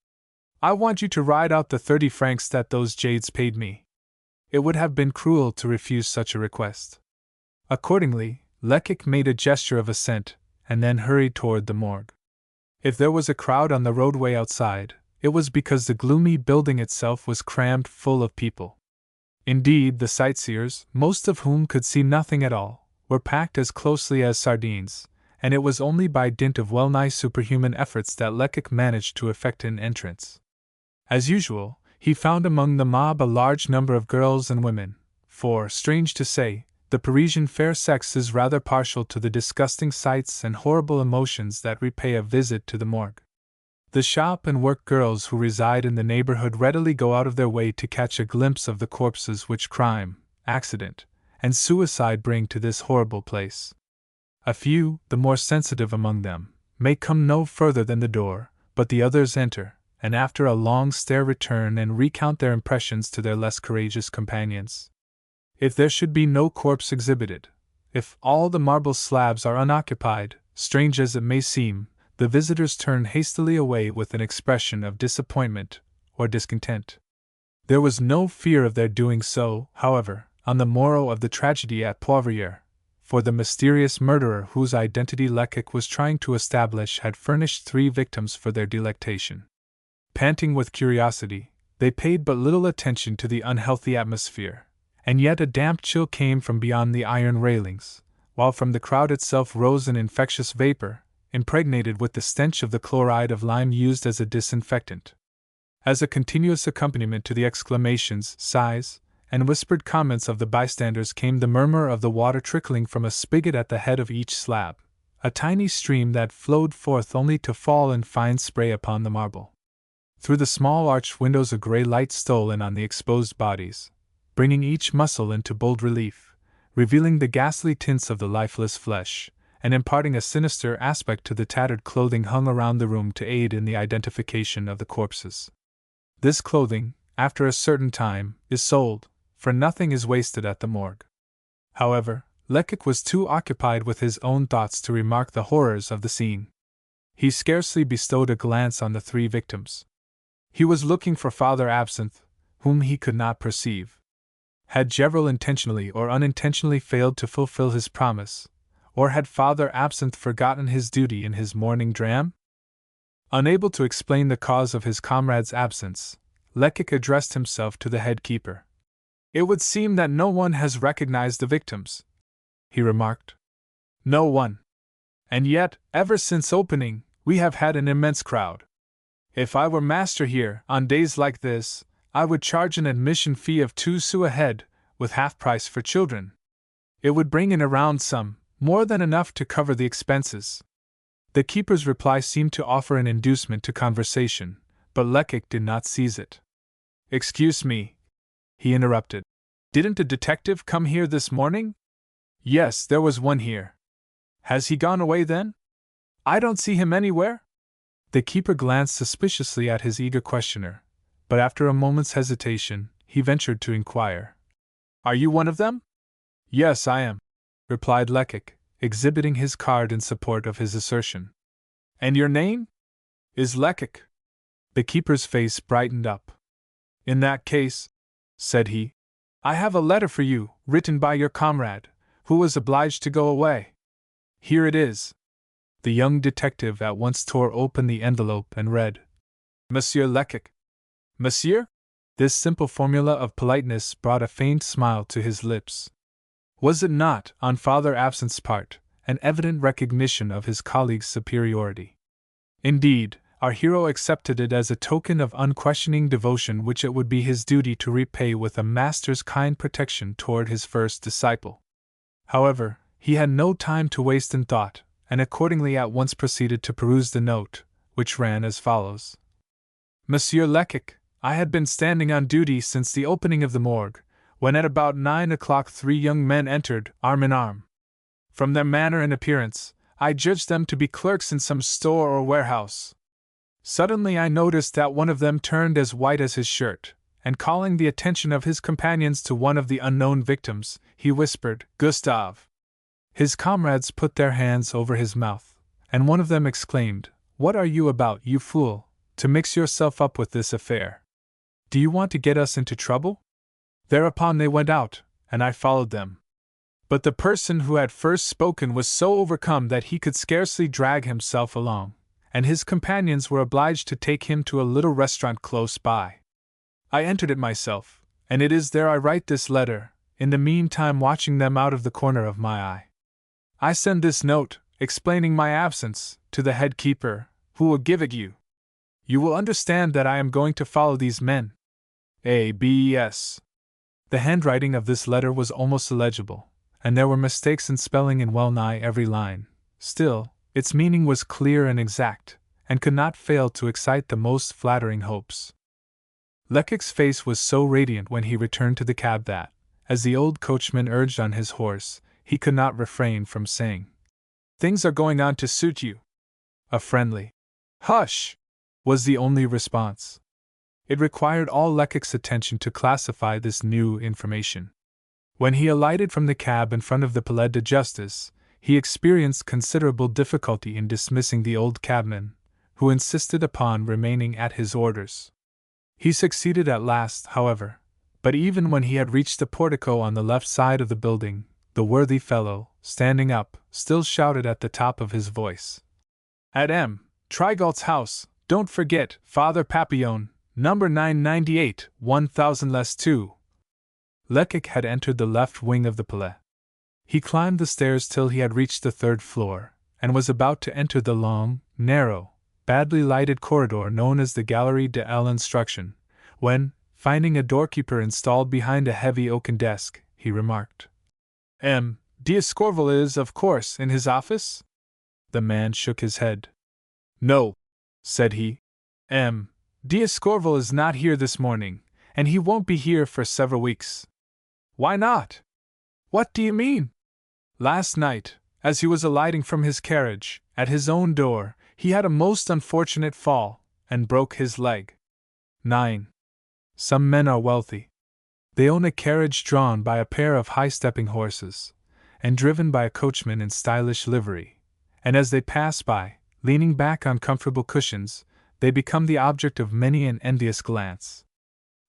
I want you to ride out the 30 francs that those jades paid me." It would have been cruel to refuse such a request. Accordingly, Lecoq made a gesture of assent, and then hurried toward the morgue. If there was a crowd on the roadway outside, it was because the gloomy building itself was crammed full of people. Indeed, the sightseers, most of whom could see nothing at all, were packed as closely as sardines, and it was only by dint of well-nigh superhuman efforts that Lecoq managed to effect an entrance. As usual, he found among the mob a large number of girls and women, for, strange to say, the Parisian fair sex is rather partial to the disgusting sights and horrible emotions that repay a visit to the morgue. The shop and work girls who reside in the neighborhood readily go out of their way to catch a glimpse of the corpses which crime, accident, and suicide bring to this horrible place. A few, the more sensitive among them, may come no further than the door, but the others enter, and after a long stare return and recount their impressions to their less courageous companions. If there should be no corpse exhibited, if all the marble slabs are unoccupied, strange as it may seem, the visitors turn hastily away with an expression of disappointment or discontent. There was no fear of their doing so, however, on the morrow of the tragedy at Poivriere, for the mysterious murderer whose identity Lecoq was trying to establish had furnished 3 victims for their delectation. Panting with curiosity, they paid but little attention to the unhealthy atmosphere, and yet a damp chill came from beyond the iron railings, while from the crowd itself rose an infectious vapor, impregnated with the stench of the chloride of lime used as a disinfectant. As a continuous accompaniment to the exclamations, sighs, and whispered comments of the bystanders came the murmur of the water trickling from a spigot at the head of each slab, a tiny stream that flowed forth only to fall in fine spray upon the marble. Through the small arched windows a grey light stole in on the exposed bodies, bringing each muscle into bold relief, revealing the ghastly tints of the lifeless flesh, and imparting a sinister aspect to the tattered clothing hung around the room to aid in the identification of the corpses. This clothing, after a certain time, is sold, for nothing is wasted at the morgue. However, Lecoq was too occupied with his own thoughts to remark the horrors of the scene. He scarcely bestowed a glance on the 3 victims. He was looking for Father Absinthe, whom he could not perceive. Had Gevril intentionally or unintentionally failed to fulfill his promise, or had Father Absinthe forgotten his duty in his morning dram? Unable to explain the cause of his comrade's absence, Lecoq addressed himself to the head keeper. "It would seem that no one has recognized the victims," he remarked. "No one. And yet, ever since opening, we have had an immense crowd. If I were master here, on days like this, I would charge an admission fee of 2 sous a head, with half price for children. It would bring in a round sum, more than enough to cover the expenses." The keeper's reply seemed to offer an inducement to conversation, but Lecoq did not seize it. "Excuse me," he interrupted. "Didn't a detective come here this morning?" "Yes, there was one here." "Has he gone away then?" "I don't see him anywhere." The keeper glanced suspiciously at his eager questioner, but after a moment's hesitation, he ventured to inquire, "Are you one of them?" "Yes, I am," replied Lecoq, exhibiting his card in support of his assertion. "And your name?" "Is Lecoq." The keeper's face brightened up. "In that case," said he, "I have a letter for you, written by your comrade, who was obliged to go away. Here it is." The young detective at once tore open the envelope and read, "Monsieur Lecoq." "Monsieur?" This simple formula of politeness brought a faint smile to his lips. Was it not, on Father Absinthe's part, an evident recognition of his colleague's superiority? Indeed, our hero accepted it as a token of unquestioning devotion which it would be his duty to repay with a master's kind protection toward his first disciple. However, he had no time to waste in thought, and accordingly at once proceeded to peruse the note, which ran as follows. Monsieur Lecoq, I had been standing on duty since the opening of the morgue, when at about 9 o'clock 3 young men entered, arm in arm. From their manner and appearance, I judged them to be clerks in some store or warehouse. Suddenly I noticed that one of them turned as white as his shirt, and calling the attention of his companions to one of the unknown victims, he whispered, "Gustave." His comrades put their hands over his mouth, and one of them exclaimed, "What are you about, you fool, to mix yourself up with this affair? Do you want to get us into trouble?" Thereupon they went out, and I followed them. But the person who had first spoken was so overcome that he could scarcely drag himself along, and his companions were obliged to take him to a little restaurant close by. I entered it myself, and it is there I write this letter, in the meantime watching them out of the corner of my eye. I send this note, explaining my absence, to the head keeper, who will give it you. You will understand that I am going to follow these men. A.B.S. The handwriting of this letter was almost illegible, and there were mistakes in spelling in well-nigh every line. Still, its meaning was clear and exact, and could not fail to excite the most flattering hopes. Lecoq's face was so radiant when he returned to the cab that, as the old coachman urged on his horse, he could not refrain from saying, "Things are going on to suit you." A friendly "Hush!" was the only response. It required all Lecoq's attention to classify this new information. When he alighted from the cab in front of the Palais de Justice, he experienced considerable difficulty in dismissing the old cabman, who insisted upon remaining at his orders. He succeeded at last, however, but even when he had reached the portico on the left side of the building, the worthy fellow, standing up, still shouted at the top of his voice, "At M. Trigault's house, don't forget, Father Papillon, number 998, 1000 less 2. Lecoq had entered the left wing of the Palais. He climbed the stairs till he had reached the 3rd floor, and was about to enter the long, narrow, badly lighted corridor known as the Galerie de l'Instruction, when, finding a doorkeeper installed behind a heavy oaken desk, he remarked, "M. d'Escorval is, of course, in his office?" The man shook his head. "No," said he. "M. d'Escorval is not here this morning, and he won't be here for several weeks." "Why not?" "What do you mean?" "Last night, as he was alighting from his carriage, at his own door, he had a most unfortunate fall, and broke his leg." 9. Some men are wealthy. They own a carriage drawn by a pair of high-stepping horses, and driven by a coachman in stylish livery, and as they pass by, leaning back on comfortable cushions, they become the object of many an envious glance.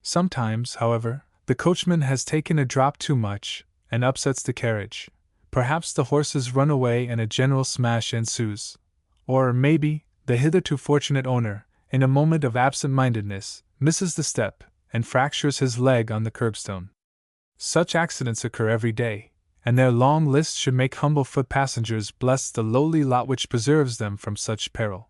Sometimes, however, the coachman has taken a drop too much, and upsets the carriage. Perhaps the horses run away and a general smash ensues. Or, maybe, the hitherto fortunate owner, in a moment of absent-mindedness, misses the step, and fractures his leg on the curbstone. Such accidents occur every day, and their long list should make humble foot passengers bless the lowly lot which preserves them from such peril.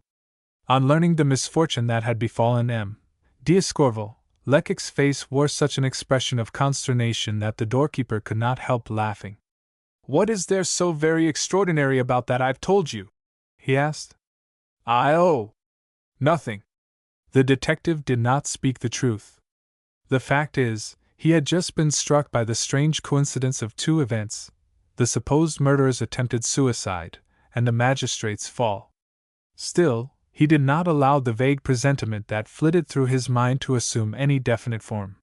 On learning the misfortune that had befallen M. d'Escorval, Lecoq's face wore such an expression of consternation that the doorkeeper could not help laughing. "What is there so very extraordinary about that I've told you?" he asked. "Oh, nothing." The detective did not speak the truth. The fact is, he had just been struck by the strange coincidence of two events: the supposed murderer's attempted suicide, and the magistrate's fall. Still, he did not allow the vague presentiment that flitted through his mind to assume any definite form.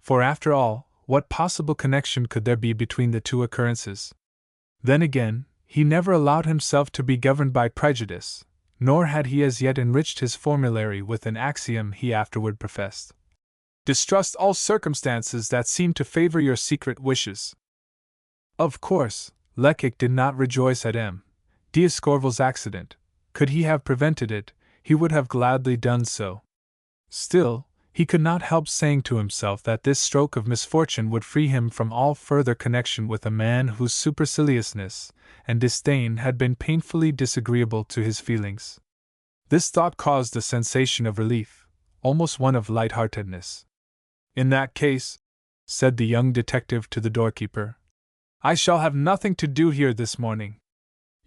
For after all, what possible connection could there be between the two occurrences? Then again, he never allowed himself to be governed by prejudice, nor had he as yet enriched his formulary with an axiom he afterward professed: "Distrust all circumstances that seem to favor your secret wishes." Of course, Lecoq did not rejoice at M. d'Escorval's accident. Could he have prevented it, he would have gladly done so. Still, he could not help saying to himself that this stroke of misfortune would free him from all further connection with a man whose superciliousness and disdain had been painfully disagreeable to his feelings. This thought caused a sensation of relief, almost one of light-heartedness. "In that case," said the young detective to the doorkeeper, I shall have nothing to do here this morning.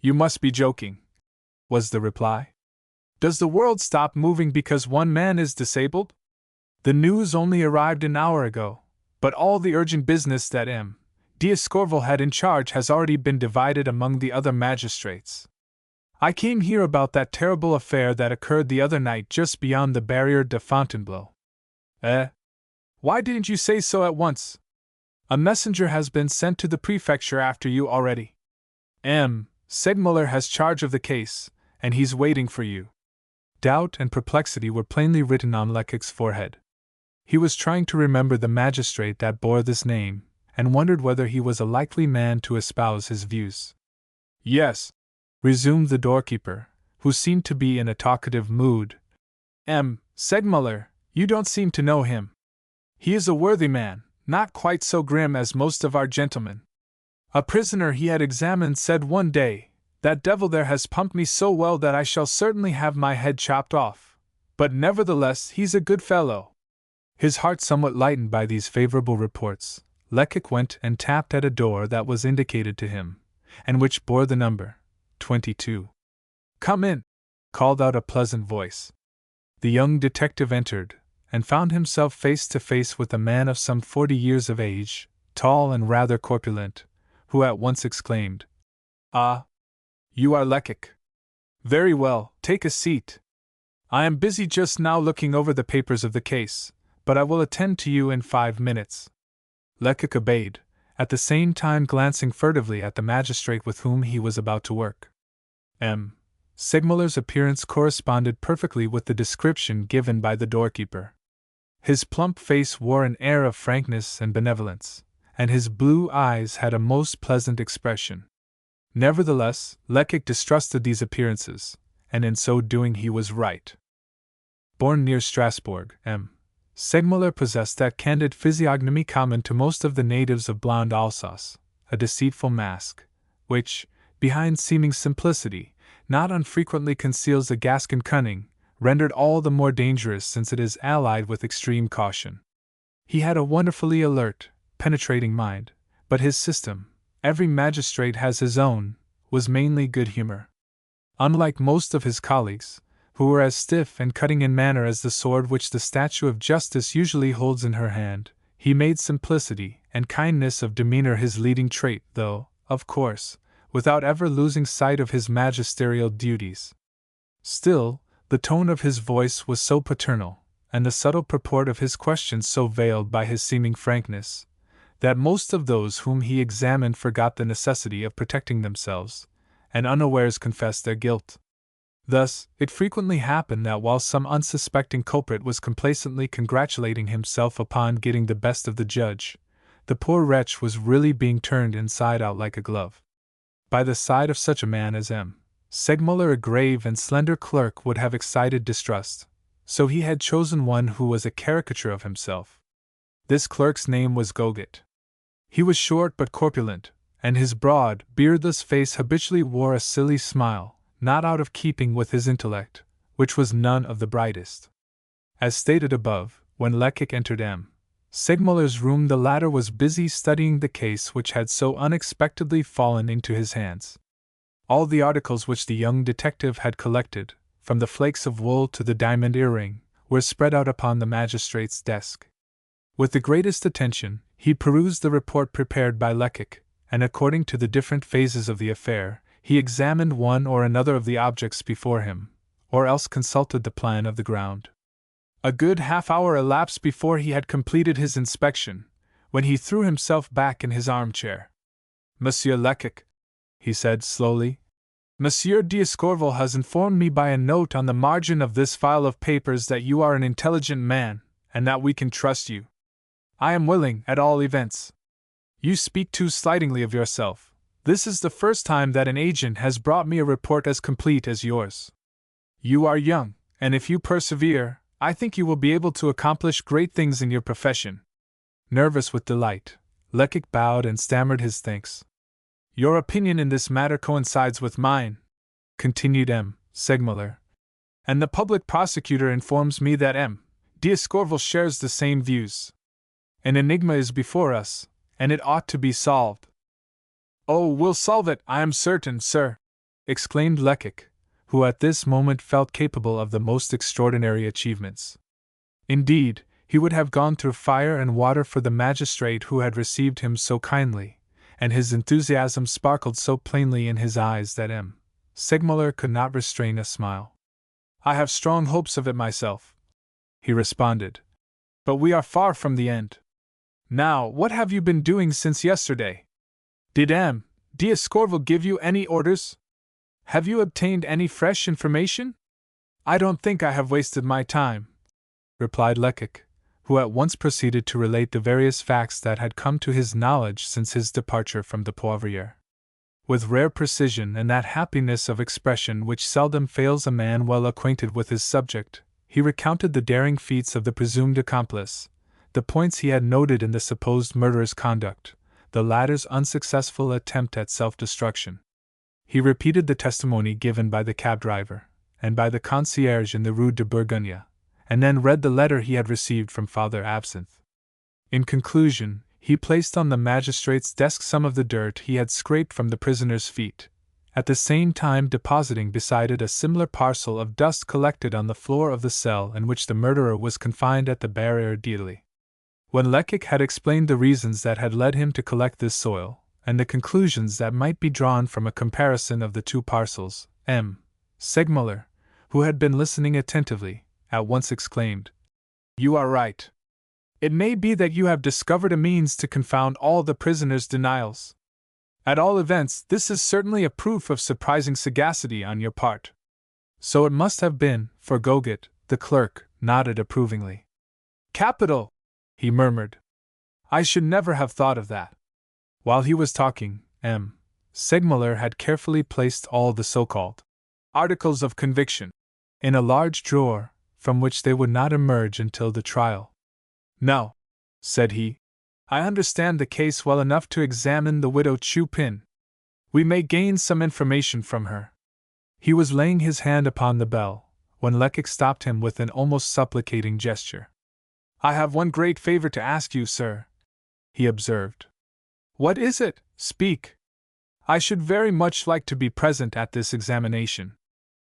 You must be joking, was the reply. Does the world stop moving because one man is disabled? The news only arrived an hour ago, but all the urgent business that M. D'Escorval had in charge has already been divided among the other magistrates. I came here about that terrible affair that occurred the other night just beyond the Barrière de Fontainebleau. Why didn't you say so at once? A messenger has been sent to the prefecture after you already. M. Segmuller has charge of the case, and he's waiting for you. Doubt and perplexity were plainly written on Lecoq's forehead. He was trying to remember the magistrate that bore this name, and wondered whether he was a likely man to espouse his views. Yes, resumed the doorkeeper, who seemed to be in a talkative mood. M. Segmuller, you don't seem to know him. He is a worthy man, not quite so grim as most of our gentlemen. A prisoner he had examined said one day, "That devil there has pumped me so well that I shall certainly have my head chopped off. But nevertheless he's a good fellow." His heart somewhat lightened by these favorable reports, Lecoq went and tapped at a door that was indicated to him, and which bore the number 22. "Come in," called out a pleasant voice. The young detective entered, and found himself face to face with a man of some 40 years of age, tall and rather corpulent, who at once exclaimed, "Ah! You are Lecoq. Very well, take a seat. I am busy just now looking over the papers of the case, but I will attend to you in 5 minutes." Lecoq obeyed, at the same time glancing furtively at the magistrate with whom he was about to work. M. Segmuller's appearance corresponded perfectly with the description given by the doorkeeper. His plump face wore an air of frankness and benevolence, and his blue eyes had a most pleasant expression. Nevertheless, Lecoq distrusted these appearances, and in so doing he was right. Born near Strasbourg, M. Segmuller possessed that candid physiognomy common to most of the natives of blonde Alsace, a deceitful mask, which, behind seeming simplicity, not unfrequently conceals a Gascon cunning, rendered all the more dangerous since it is allied with extreme caution. He had a wonderfully alert, penetrating mind, but his system, every magistrate has his own, was mainly good humor. Unlike most of his colleagues, who were as stiff and cutting in manner as the sword which the statue of justice usually holds in her hand, he made simplicity and kindness of demeanor his leading trait, though, of course, without ever losing sight of his magisterial duties. Still, the tone of his voice was so paternal, and the subtle purport of his questions so veiled by his seeming frankness, that most of those whom he examined forgot the necessity of protecting themselves, and unawares confessed their guilt. Thus, it frequently happened that while some unsuspecting culprit was complacently congratulating himself upon getting the best of the judge, the poor wretch was really being turned inside out like a glove. By the side of such a man as M. Segmuller, a grave and slender clerk would have excited distrust, so he had chosen one who was a caricature of himself. This clerk's name was Goguet. He was short but corpulent, and his broad, beardless face habitually wore a silly smile, not out of keeping with his intellect, which was none of the brightest. As stated above, when Lecoq entered M. Segmuller's room, the latter was busy studying the case which had so unexpectedly fallen into his hands. All the articles which the young detective had collected, from the flakes of wool to the diamond earring, were spread out upon the magistrate's desk. With the greatest attention, he perused the report prepared by Lecoq, and according to the different phases of the affair, he examined one or another of the objects before him, or else consulted the plan of the ground. A good half-hour elapsed before he had completed his inspection, when he threw himself back in his armchair. "Monsieur Lecoq," he said slowly, "Monsieur D'Escorval has informed me by a note on the margin of this file of papers that you are an intelligent man, and that we can trust you. I am willing, at all events. You speak too slightingly of yourself. This is the first time that an agent has brought me a report as complete as yours. You are young, and if you persevere, I think you will be able to accomplish great things in your profession." Nervous with delight, Lecoq bowed and stammered his thanks. "Your opinion in this matter coincides with mine," continued M. Segmuller, "and the public prosecutor informs me that M. D'Escorval shares the same views. An enigma is before us, and it ought to be solved. "Oh, we'll solve it, I am certain, sir!" exclaimed Lecoq, who at this moment felt capable of the most extraordinary achievements. Indeed, he would have gone through fire and water for the magistrate who had received him so kindly, and his enthusiasm sparkled so plainly in his eyes that Segmuller could not restrain a smile. "I have strong hopes of it myself," he responded. "But we are far from the end. Now, what have you been doing since yesterday? Did D'Escorval give you any orders? Have you obtained any fresh information?" "I don't think I have wasted my time," replied Lecoq, who at once proceeded to relate the various facts that had come to his knowledge since his departure from the Poivriere. With rare precision and that happiness of expression which seldom fails a man well acquainted with his subject, he recounted the daring feats of the presumed accomplice, the points he had noted in the supposed murderer's conduct, the latter's unsuccessful attempt at self-destruction. He repeated the testimony given by the cab driver, and by the concierge in the Rue de Bourgogne, and then read the letter he had received from Father Absinthe. In conclusion, he placed on the magistrate's desk some of the dirt he had scraped from the prisoner's feet, at the same time depositing beside it a similar parcel of dust collected on the floor of the cell in which the murderer was confined at the Barrière d'Italie. When Lecoq had explained the reasons that had led him to collect this soil, and the conclusions that might be drawn from a comparison of the two parcels, Segmuller, who had been listening attentively, at once exclaimed, "You are right. It may be that you have discovered a means to confound all the prisoner's denials. At all events, this is certainly a proof of surprising sagacity on your part." "So it must have been," for Goguet, the clerk, nodded approvingly. "Capital!" he murmured. "I should never have thought of that." While he was talking, Segmuller had carefully placed all the so-called articles of conviction in a large drawer, from which they would not emerge until the trial. "Now," said he, "I understand the case well enough to examine the widow Chupin. We may gain some information from her." He was laying his hand upon the bell, when Lecoq stopped him with an almost supplicating gesture. "I have one great favor to ask you, sir," he observed. "What is it? Speak. I should very much like to be present at this examination.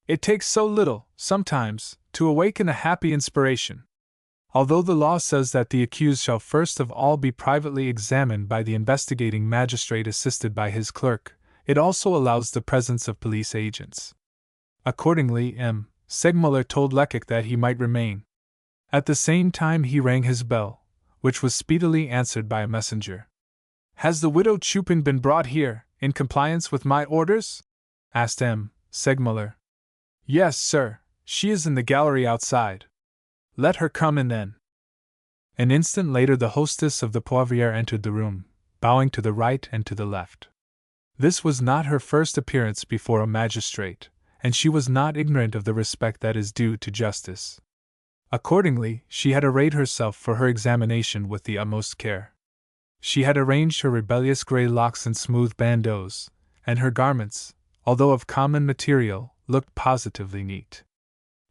It takes so little, sometimes, to awaken a happy inspiration. Although the law says that the accused shall first of all be privately examined by the investigating magistrate assisted by his clerk, it also allows the presence of police agents." Accordingly, Segmuller told Lecoq that he might remain. At the same time he rang his bell, which was speedily answered by a messenger. "Has the widow Chupin been brought here, in compliance with my orders?" asked Segmuller. "Yes, sir, she is in the gallery outside." "Let her come in then." An instant later the hostess of the Poivriere entered the room, bowing to the right and to the left. This was not her first appearance before a magistrate, and she was not ignorant of the respect that is due to justice. Accordingly, she had arrayed herself for her examination with the utmost care. She had arranged her rebellious grey locks in smooth bandeaus, and her garments, although of common material, looked positively neat.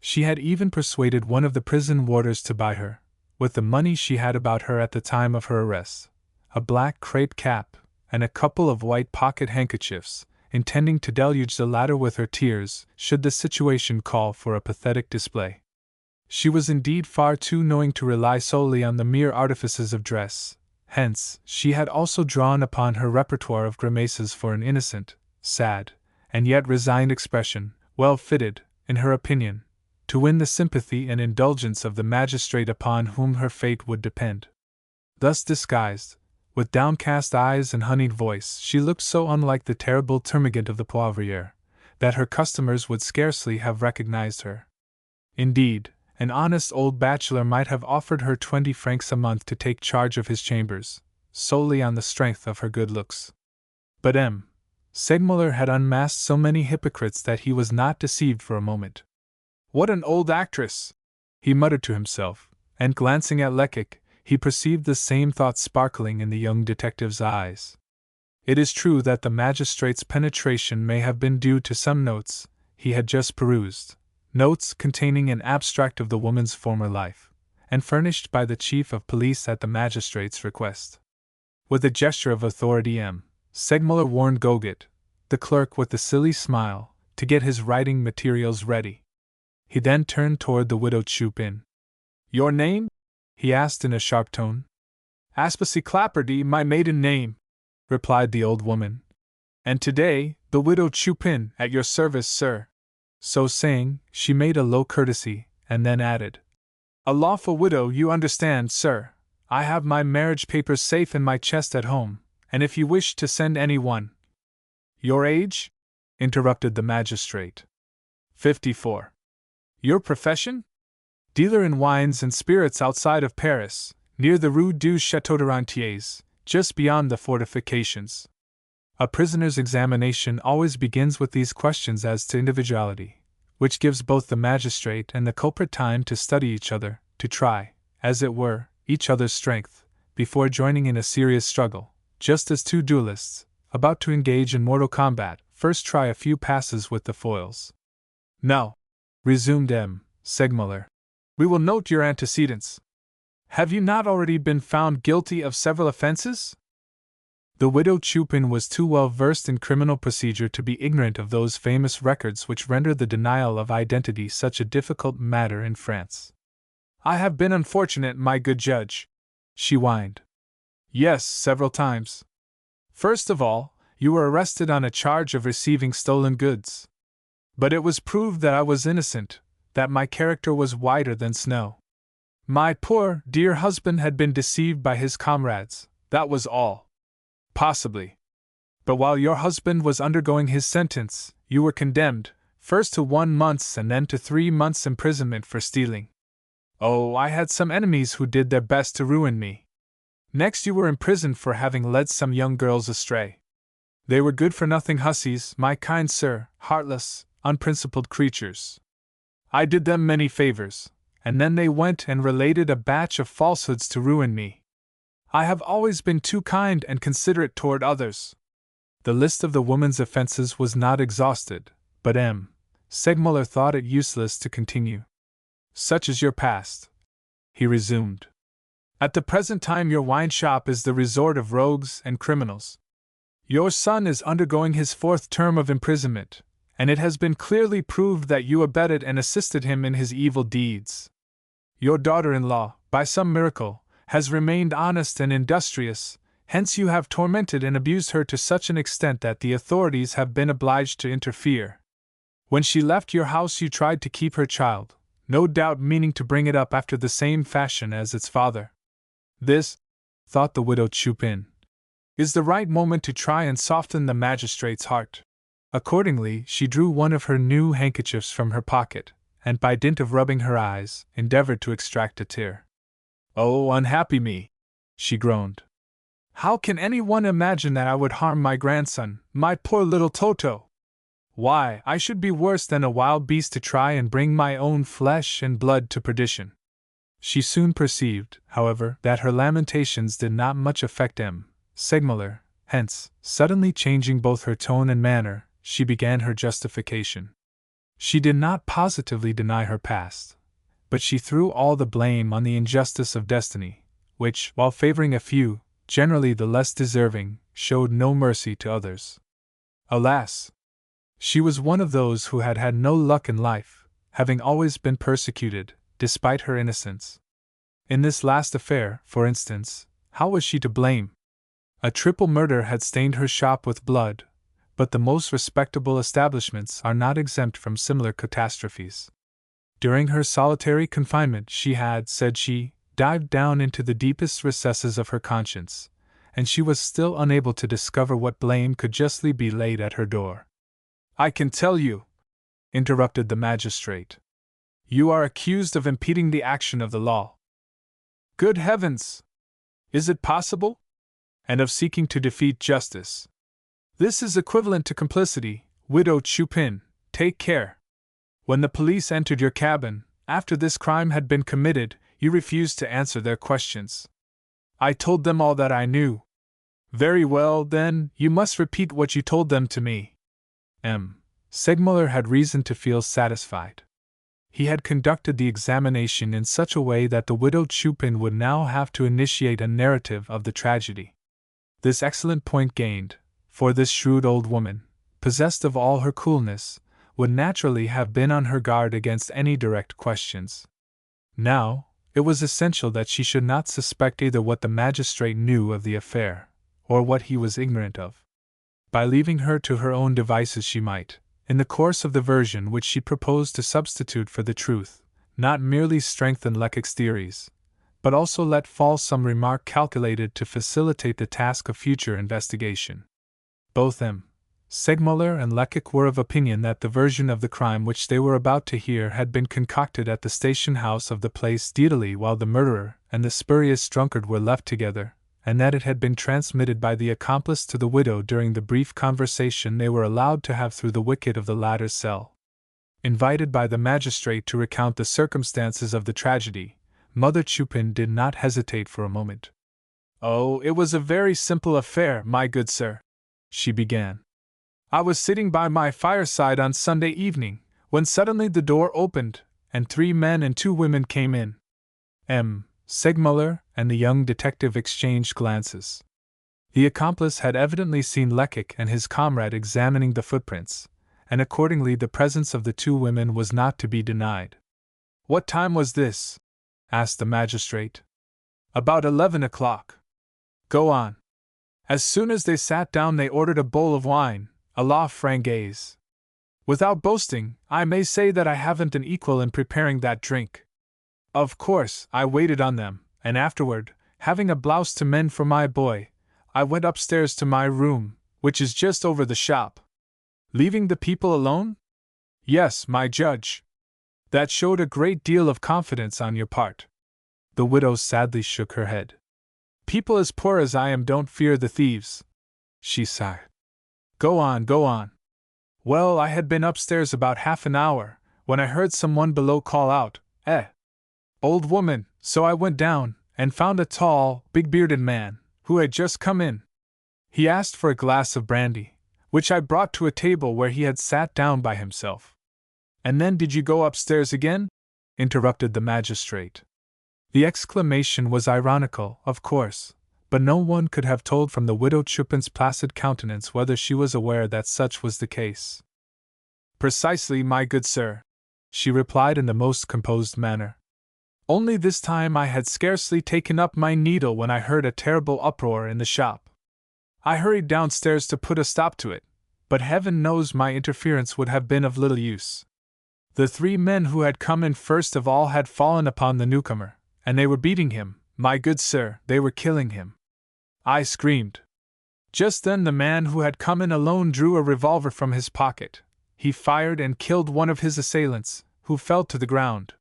She had even persuaded one of the prison warders to buy her, with the money she had about her at the time of her arrest, a black crape cap and a couple of white pocket handkerchiefs, intending to deluge the latter with her tears should the situation call for a pathetic display. She was indeed far too knowing to rely solely on the mere artifices of dress, hence she had also drawn upon her repertoire of grimaces for an innocent, sad, and yet resigned expression, well fitted, in her opinion, to win the sympathy and indulgence of the magistrate upon whom her fate would depend. Thus disguised, with downcast eyes and honeyed voice, she looked so unlike the terrible termagant of the Poivriere, that her customers would scarcely have recognized her. Indeed, an honest old bachelor might have offered her 20 francs a month to take charge of his chambers, solely on the strength of her good looks. But Segmuller had unmasked so many hypocrites that he was not deceived for a moment. "What an old actress!" he muttered to himself, and glancing at Lecoq, he perceived the same thought sparkling in the young detective's eyes. It is true that the magistrate's penetration may have been due to some notes he had just perused, notes containing an abstract of the woman's former life, and furnished by the chief of police at the magistrate's request. With a gesture of authority, Segmuller warned Goget, the clerk with the silly smile, to get his writing materials ready. He then turned toward the widow Chupin. "Your name?" he asked in a sharp tone. "Aspasie Clapperdy, my maiden name," replied the old woman. "And today, the widow Chupin, at your service, sir." So saying, she made a low courtesy, and then added, "A lawful widow, you understand, sir. I have my marriage papers safe in my chest at home, and if you wish to send anyone—" "Your age?" interrupted the magistrate. 54. "Your profession?" "Dealer in wines and spirits outside of Paris, near the Rue du Château de Rentiers, just beyond the fortifications." A prisoner's examination always begins with these questions as to individuality, which gives both the magistrate and the culprit time to study each other, to try, as it were, each other's strength, before joining in a serious struggle, just as two duelists, about to engage in mortal combat, first try a few passes with the foils. "Now," resumed M. Segmuller, "we will note your antecedents. Have you not already been found guilty of several offenses?" The widow Chupin was too well versed in criminal procedure to be ignorant of those famous records which render the denial of identity such a difficult matter in France. "I have been unfortunate, my good judge," she whined. "Yes, several times. First of all, you were arrested on a charge of receiving stolen goods. But it was proved that I was innocent, that my character was whiter than snow. My poor, dear husband had been deceived by his comrades, that was all. Possibly. But while your husband was undergoing his sentence, you were condemned, first to 1 month's and then to 3 months' imprisonment for stealing. Oh, I had some enemies who did their best to ruin me. Next, you were imprisoned for having led some young girls astray. They were good-for-nothing hussies, my kind sir, heartless, unprincipled creatures. I did them many favors, and then they went and related a batch of falsehoods to ruin me. I have always been too kind and considerate toward others." The list of the woman's offenses was not exhausted, but M. Segmuller thought it useless to continue. "Such is your past," he resumed. "At the present time your wine shop is the resort of rogues and criminals. Your son is undergoing his 4th term of imprisonment, and it has been clearly proved that you abetted and assisted him in his evil deeds. Your daughter-in-law, by some miracle, has remained honest and industrious, hence you have tormented and abused her to such an extent that the authorities have been obliged to interfere. When she left your house you tried to keep her child, no doubt meaning to bring it up after the same fashion as its father. This, thought the widow Chupin, is the right moment to try and soften the magistrate's heart. Accordingly, she drew one of her new handkerchiefs from her pocket, and by dint of rubbing her eyes, endeavored to extract a tear. "Oh, unhappy me!" she groaned. "How can anyone imagine that I would harm my grandson, my poor little Toto? Why, I should be worse than a wild beast to try and bring my own flesh and blood to perdition." She soon perceived, however, that her lamentations did not much affect M. Segmuller, hence, suddenly changing both her tone and manner, she began her justification. She did not positively deny her past, but she threw all the blame on the injustice of destiny, which, while favoring a few, generally the less deserving, showed no mercy to others. Alas! She was one of those who had had no luck in life, having always been persecuted, despite her innocence. In this last affair, for instance, how was she to blame? A triple murder had stained her shop with blood, but the most respectable establishments are not exempt from similar catastrophes. During her solitary confinement she had, said she, dived down into the deepest recesses of her conscience, and she was still unable to discover what blame could justly be laid at her door. "I can tell you," interrupted the magistrate, "you are accused of impeding the action of the law." "Good heavens! Is it possible?" "And of seeking to defeat justice. This is equivalent to complicity, widow Chupin, take care. When the police entered your cabin, after this crime had been committed, you refused to answer their questions. I told them all that I knew. Very well, then, you must repeat what you told them to me." M. Segmuller had reason to feel satisfied. He had conducted the examination in such a way that the widow Chupin would now have to initiate a narrative of the tragedy. This excellent point gained, for this shrewd old woman, possessed of all her coolness, would naturally have been on her guard against any direct questions. Now, it was essential that she should not suspect either what the magistrate knew of the affair, or what he was ignorant of. By leaving her to her own devices she might, in the course of the version which she proposed to substitute for the truth, not merely strengthen Lecoq's theories, but also let fall some remark calculated to facilitate the task of future investigation. Both M. Segmuller and Lecoq were of opinion that the version of the crime which they were about to hear had been concocted at the station house of the Place d'Italie while the murderer and the spurious drunkard were left together, and that it had been transmitted by the accomplice to the widow during the brief conversation they were allowed to have through the wicket of the latter's cell. Invited by the magistrate to recount the circumstances of the tragedy, Mother Chupin did not hesitate for a moment. "Oh, it was a very simple affair, my good sir," she began. "I was sitting by my fireside on Sunday evening, when suddenly the door opened, and 3 men and 2 women came in." M. Segmuller and the young detective exchanged glances. The accomplice had evidently seen Lecoq and his comrade examining the footprints, and accordingly the presence of the 2 women was not to be denied. "What time was this?" asked the magistrate. "About 11 o'clock. Go on." "As soon as they sat down they ordered a bowl of wine, a la Frangaise. Without boasting, I may say that I haven't an equal in preparing that drink. Of course, I waited on them, and afterward, having a blouse to mend for my boy, I went upstairs to my room, which is just over the shop." "Leaving the people alone?" "Yes, my judge." "That showed a great deal of confidence on your part." The widow sadly shook her head. "People as poor as I am don't fear the thieves," she sighed. Go on, go on." "Well, I had been upstairs about half an hour, when I heard someone below call out, 'Old woman,' so I went down, and found a tall, big-bearded man, who had just come in. He asked for a glass of brandy, which I brought to a table where he had sat down by himself." "And then did you go upstairs again?" interrupted the magistrate. The exclamation was ironical, of course, but no one could have told from the widow Chupin's placid countenance whether she was aware that such was the case. "Precisely, my good sir," she replied in the most composed manner. "Only this time I had scarcely taken up my needle when I heard a terrible uproar in the shop. I hurried downstairs to put a stop to it, but heaven knows my interference would have been of little use. The 3 men who had come in first of all had fallen upon the newcomer, and they were beating him, my good sir, they were killing him. I screamed. Just then the man who had come in alone drew a revolver from his pocket. He fired and killed one of his assailants, who fell to the ground.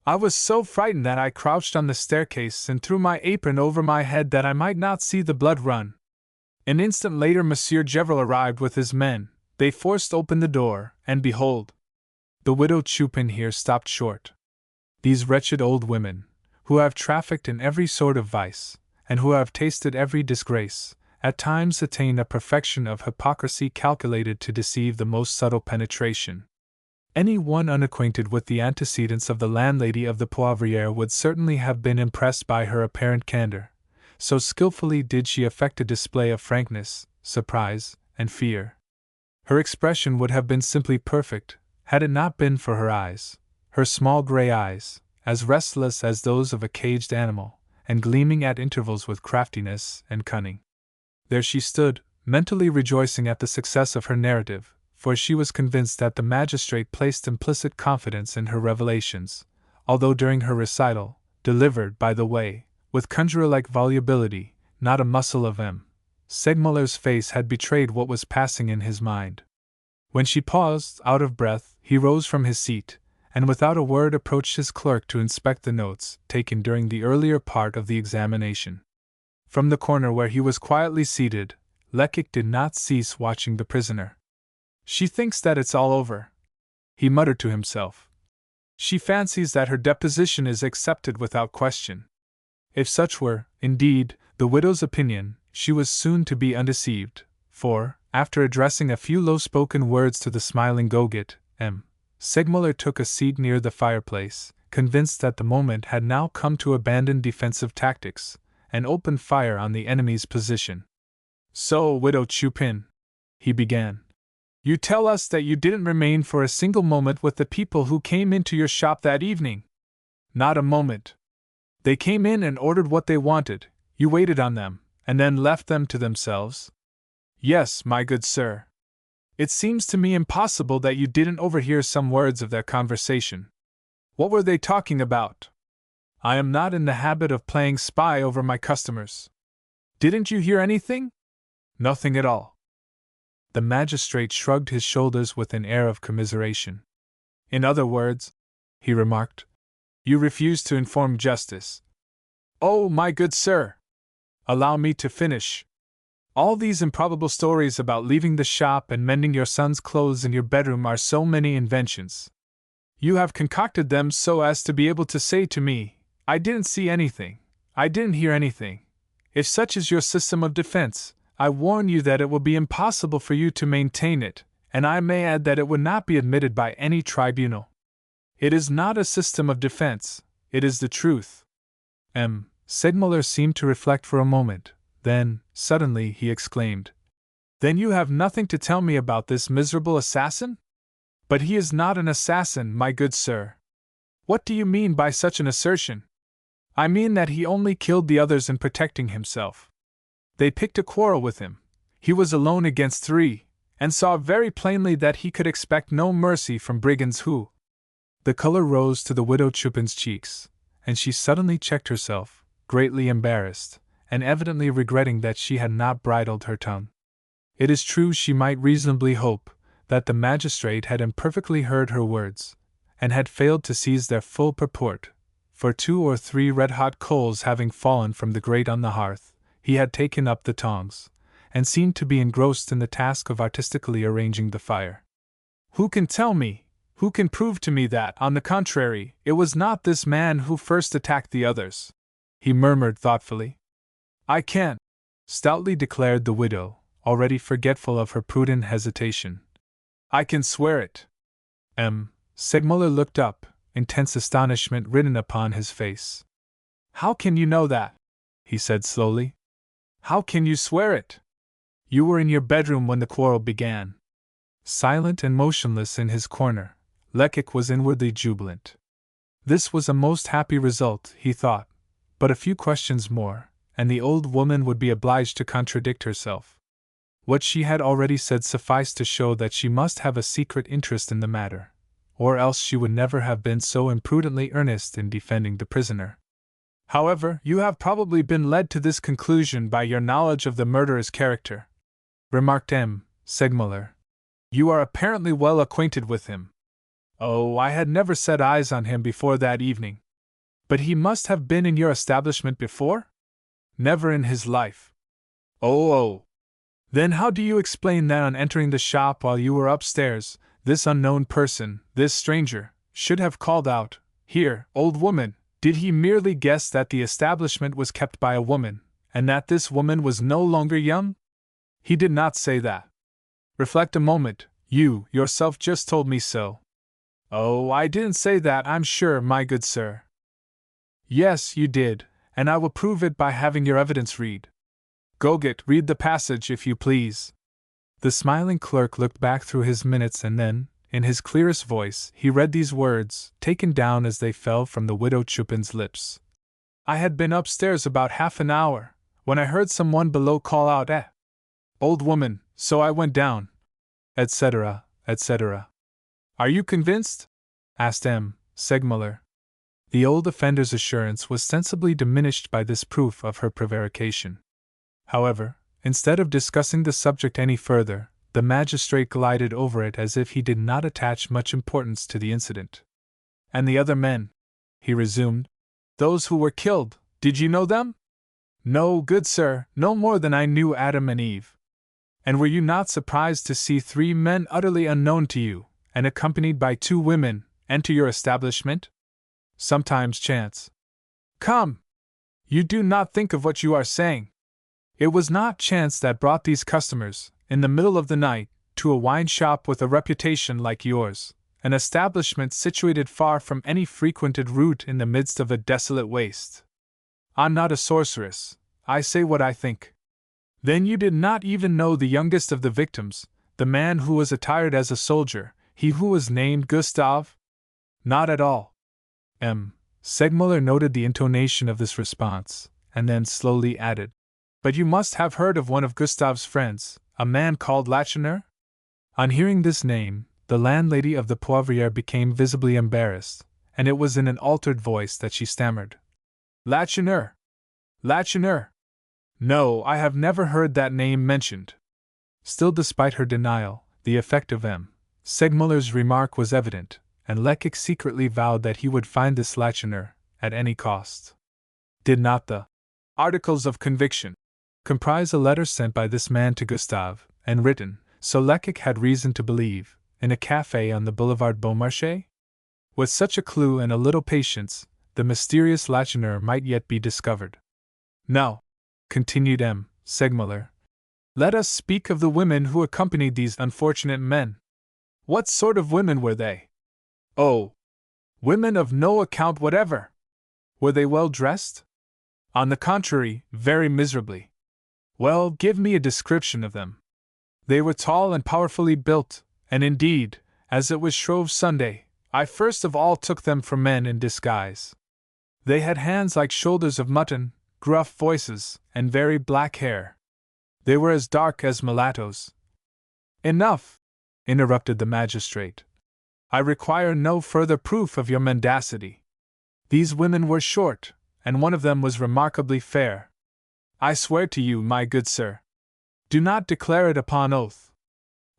I was so frightened that I crouched on the staircase and threw my apron over my head that I might not see the blood run. An instant later Monsieur Gevril arrived with his men. They forced open the door, and behold!" The widow Chupin here stopped short. These wretched old women, who have trafficked in every sort of vice, and who have tasted every disgrace, at times attain a perfection of hypocrisy calculated to deceive the most subtle penetration. Any one unacquainted with the antecedents of the landlady of the Poivriere would certainly have been impressed by her apparent candor, so skillfully did she affect a display of frankness, surprise, and fear. Her expression would have been simply perfect, had it not been for her eyes, her small gray eyes, as restless as those of a caged animal, and gleaming at intervals with craftiness and cunning. There she stood, mentally rejoicing at the success of her narrative, for she was convinced that the magistrate placed implicit confidence in her revelations, although during her recital, delivered, by the way, with conjurer-like volubility, not a muscle of M. Segmuller's face had betrayed what was passing in his mind. When she paused, out of breath, he rose from his seat, and without a word approached his clerk to inspect the notes taken during the earlier part of the examination. From the corner where he was quietly seated, Lecoq did not cease watching the prisoner. "She thinks that it's all over," he muttered to himself. "She fancies that her deposition is accepted without question." If such were, indeed, the widow's opinion, she was soon to be undeceived, for, after addressing a few low-spoken words to the smiling Goguet, M. Segmuller took a seat near the fireplace, convinced that the moment had now come to abandon defensive tactics, and open fire on the enemy's position. So, Widow Chupin, he began, you tell us that you didn't remain for a single moment with the people who came into your shop that evening. Not a moment. They came in and ordered what they wanted, you waited on them, and then left them to themselves? Yes, my good sir. It seems to me impossible that you didn't overhear some words of their conversation. What were they talking about? I am not in the habit of playing spy over my customers. Didn't you hear anything? Nothing at all. The magistrate shrugged his shoulders with an air of commiseration. In other words, he remarked, you refuse to inform justice. Oh, my good sir! Allow me to finish. All these improbable stories about leaving the shop and mending your son's clothes in your bedroom are so many inventions. You have concocted them so as to be able to say to me, I didn't see anything, I didn't hear anything. If such is your system of defense, I warn you that it will be impossible for you to maintain it, and I may add that it would not be admitted by any tribunal. It is not a system of defense, it is the truth. Segmuller seemed to reflect for a moment, then, suddenly, he exclaimed, Then you have nothing to tell me about this miserable assassin? But he is not an assassin, my good sir. What do you mean by such an assertion? I mean that he only killed the others in protecting himself. They picked a quarrel with him. He was alone against 3, and saw very plainly that he could expect no mercy from brigands who. The color rose to the Widow Chupin's cheeks, and she suddenly checked herself, greatly embarrassed, and evidently regretting that she had not bridled her tongue. It is true she might reasonably hope that the magistrate had imperfectly heard her words, and had failed to seize their full purport, for 2 or 3 red-hot coals having fallen from the grate on the hearth, he had taken up the tongs, and seemed to be engrossed in the task of artistically arranging the fire. Who can tell me, who can prove to me that, on the contrary, it was not this man who first attacked the others? He murmured thoughtfully. I can, stoutly declared the widow, already forgetful of her prudent hesitation. I can swear it. Segmuller looked up, intense astonishment written upon his face. How can you know that? He said slowly. How can you swear it? You were in your bedroom when the quarrel began. Silent and motionless in his corner, Lecoq was inwardly jubilant. This was a most happy result, he thought, but a few questions more, and the old woman would be obliged to contradict herself. What she had already said sufficed to show that she must have a secret interest in the matter, or else she would never have been so imprudently earnest in defending the prisoner. However, you have probably been led to this conclusion by your knowledge of the murderer's character, remarked Segmuller. You are apparently well acquainted with him. Oh, I had never set eyes on him before that evening. But he must have been in your establishment before? Never in his life. Oh. Then how do you explain that on entering the shop while you were upstairs, this unknown person, this stranger, should have called out, Here, old woman? Did he merely guess that the establishment was kept by a woman, and that this woman was no longer young? He did not say that. Reflect a moment, you, yourself just told me so. Oh, I didn't say that, I'm sure, my good sir. Yes, you did, and I will prove it by having your evidence read. Read the passage if you please. The smiling clerk looked back through his minutes and then, in his clearest voice, he read these words, taken down as they fell from the Widow Chupin's lips. I had been upstairs about half an hour, when I heard someone below call out, Old woman, so I went down, etc., etc. Are you convinced? Asked Segmuller. The old offender's assurance was sensibly diminished by this proof of her prevarication. However, instead of discussing the subject any further, the magistrate glided over it as if he did not attach much importance to the incident. And the other men, he resumed, those who were killed, did you know them? No, good sir, no more than I knew Adam and Eve. And were you not surprised to see 3 men utterly unknown to you, and accompanied by 2 women, enter your establishment? Sometimes chance. Come! You do not think of what you are saying. It was not chance that brought these customers, in the middle of the night, to a wine shop with a reputation like yours, an establishment situated far from any frequented route in the midst of a desolate waste. I'm not a sorceress, I say what I think. Then you did not even know the youngest of the victims, the man who was attired as a soldier, he who was named Gustave? Not at all. Segmuller noted the intonation of this response, and then slowly added, But you must have heard of one of Gustave's friends, a man called Lacheneur? On hearing this name, the landlady of the Poivriere became visibly embarrassed, and it was in an altered voice that she stammered. Lacheneur! Lacheneur! No, I have never heard that name mentioned. Still, despite her denial, the effect of Segmuller's remark was evident, and Lecoq secretly vowed that he would find this Lacheneur, at any cost. Did not the articles of conviction comprise a letter sent by this man to Gustave, and written, so Lecoq had reason to believe, in a café on the Boulevard Beaumarchais? With such a clue and a little patience, the mysterious Lacheneur might yet be discovered. Now, continued Segmuller, let us speak of the women who accompanied these unfortunate men. What sort of women were they? Oh, women of no account whatever. Were they well dressed? On the contrary, very miserably. Well, give me a description of them. They were tall and powerfully built, and indeed, as it was Shrove Sunday, I first of all took them for men in disguise. They had hands like shoulders of mutton, gruff voices, and very black hair. They were as dark as mulattoes. Enough, interrupted the magistrate. I require no further proof of your mendacity. These women were short, and one of them was remarkably fair. I swear to you, my good sir. Do not declare it upon oath.